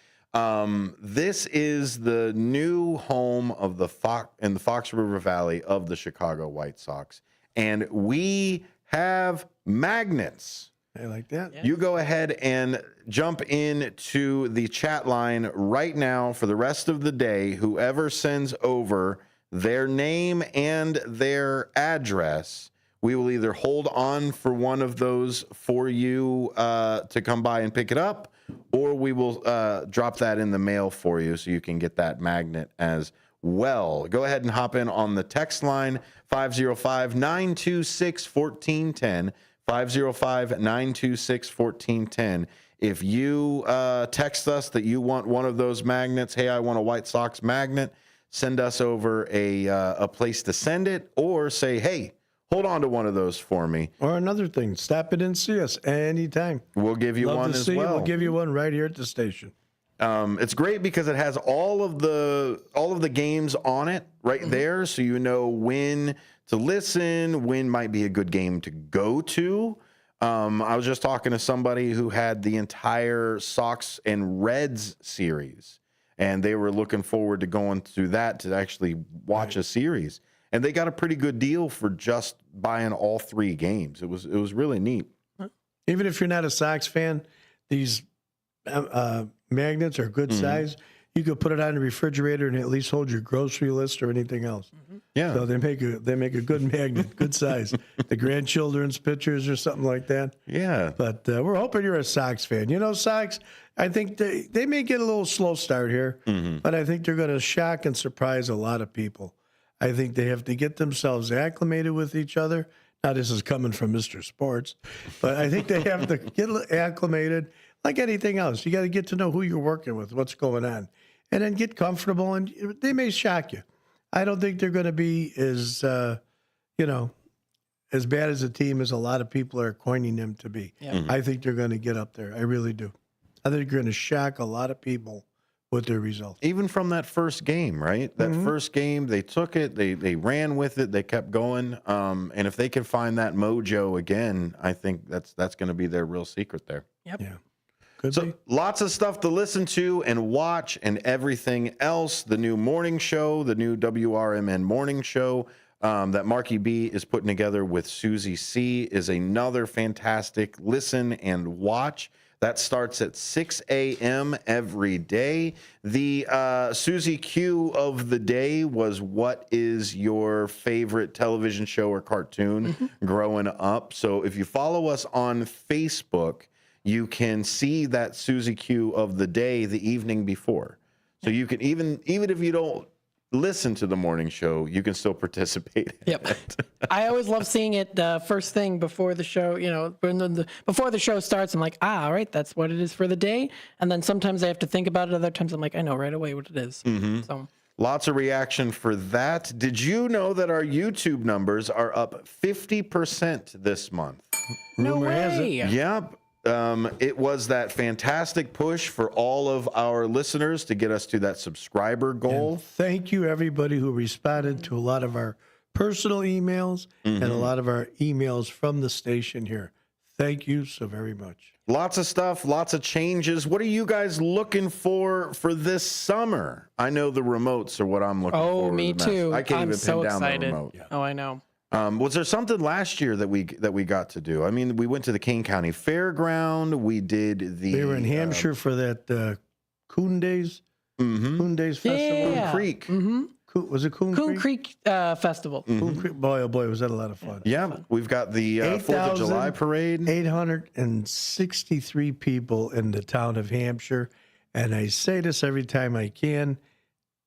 this is the new home of the Fox River Valley of the Chicago White Sox, and we have magnets. I like that. Yeah. You go ahead and jump into the chat line right now for the rest of the day. Whoever sends over their name and their address, we will either hold on for one of those for you to come by and pick it up, or we will drop that in the mail for you so you can get that magnet as well. Go ahead and hop in on the text line, 505-926-1410. 505-926-1410. If you text us that you want one of those magnets, hey, I want a White Sox magnet, send us over a place to send it, or say, hey, hold on to one of those for me. Or another thing, stop in and see us anytime. We'll give you Love one to as see well. You. We'll give you one right here at the station. It's great because it has all of the games on it right there, so you know when to listen, when might be a good game to go to. I was just talking to somebody who had the entire Sox and Reds series, and they were looking forward to going through that to actually watch a series. And they got a pretty good deal for just buying all three games. It was really neat. Even if you're not a Sox fan, these magnets are good size. you could put it on the refrigerator and at least hold your grocery list or anything else. Yeah. So they make a good magnet, good size. The grandchildren's pictures or something like that. Yeah. But we're hoping you're a Sox fan. You know, Sox, I think they may get a little slow start here, but I think they're going to shock and surprise a lot of people. I think they have to get themselves acclimated with each other. Now, this is coming from Mr. Sports, but I think they have to get acclimated like anything else. You got to get to know who you're working with, what's going on, and then get comfortable, and they may shock you. I don't think they're going to be as, as bad as a team as a lot of people are coining them to be. Yeah. I think they're going to get up there. I really do. I think they're going to shock a lot of people with their results. Even from that first game, right? That first game, they took it, they ran with it, they kept going. And if they can find that mojo again, I think that's going to be their real secret there. Yep. Yeah. So lots of stuff to listen to and watch and everything else. The new morning show, the new WRMN morning show that Marky B is putting together with Susie C is another fantastic listen and watch. That starts at 6 a.m. every day. The Susie Q of the day was, what is your favorite television show or cartoon growing up? So if you follow us on Facebook, you can see that Susie Q of the day the evening before. So you can, even if you don't listen to the morning show, you can still participate in it. I always love seeing it first thing before the show, before the show starts. I'm like, all right, that's what it is for the day. And then sometimes I have to think about it. Other times I'm like, I know right away what it is. So lots of reaction for that. Did you know that our YouTube numbers are up 50% this month? No Rumor has way. it. Yep. It was that fantastic push for all of our listeners to get us to that subscriber goal. And thank you, everybody who responded to a lot of our personal emails and a lot of our emails from the station here. Thank you so very much. Lots of stuff, lots of changes. What are you guys looking for this summer? I know the remotes are what I'm looking for. Oh, me the too. I can't I'm even so pin down excited. the remote. Oh, I know. Was there something last year that we got to do? I mean, we went to the Kane County Fairground. We did the. They were in Hampshire for that Coon Days. Coon Days Festival. Yeah. Coon Creek. Was it Coon Coon Creek? Creek Festival. Coon Creek. Boy, oh boy, was that a lot of fun. Yeah, we've got the 4th of July parade. 863 people in the town of Hampshire. And I say this every time I can.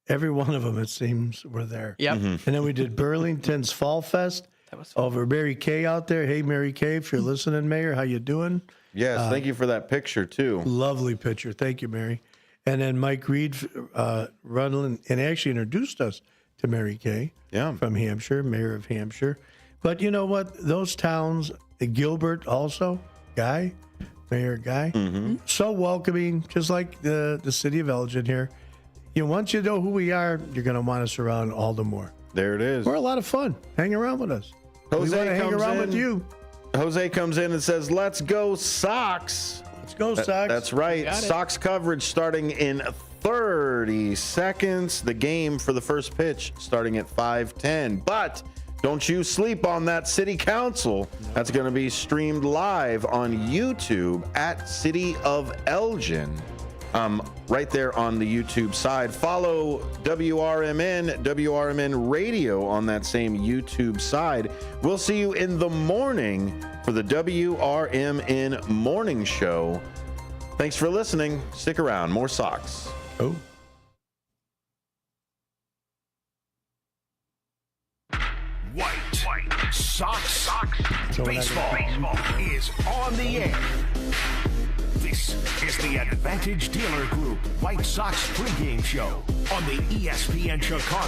Every one of them, it seems, were there. Yep. And then we did Burlington's Fall Fest over Mary Kay out there. Hey, Mary Kay, if you're listening, Mayor, how you doing? Yes, thank you for that picture, too. Lovely picture. Thank you, Mary. And then Mike Reed run and actually introduced us to Mary Kay from Hampshire, Mayor of Hampshire. But you know what? Those towns, Gilbert also, Mayor Guy, so welcoming, just like the city of Elgin here. Once you know who we are, you're going to want us around all the more. There it is. We're a lot of fun. Hang around with us. We want to hang around with you. Jose comes in and says, let's go Sox. Let's go Sox. That's right. Sox coverage starting in 30 seconds. The game for the first pitch starting at 5:10. But don't you sleep on that city council. That's going to be streamed live on YouTube at City of Elgin. Right there on the YouTube side. Follow WRMN Radio on that same YouTube side. We'll see you in the morning for the WRMN Morning Show. Thanks for listening. Stick around. More Sox. Oh. White Sox baseball is on the air. This is the Advantage Dealer Group White Sox pregame show on the ESPN Chicago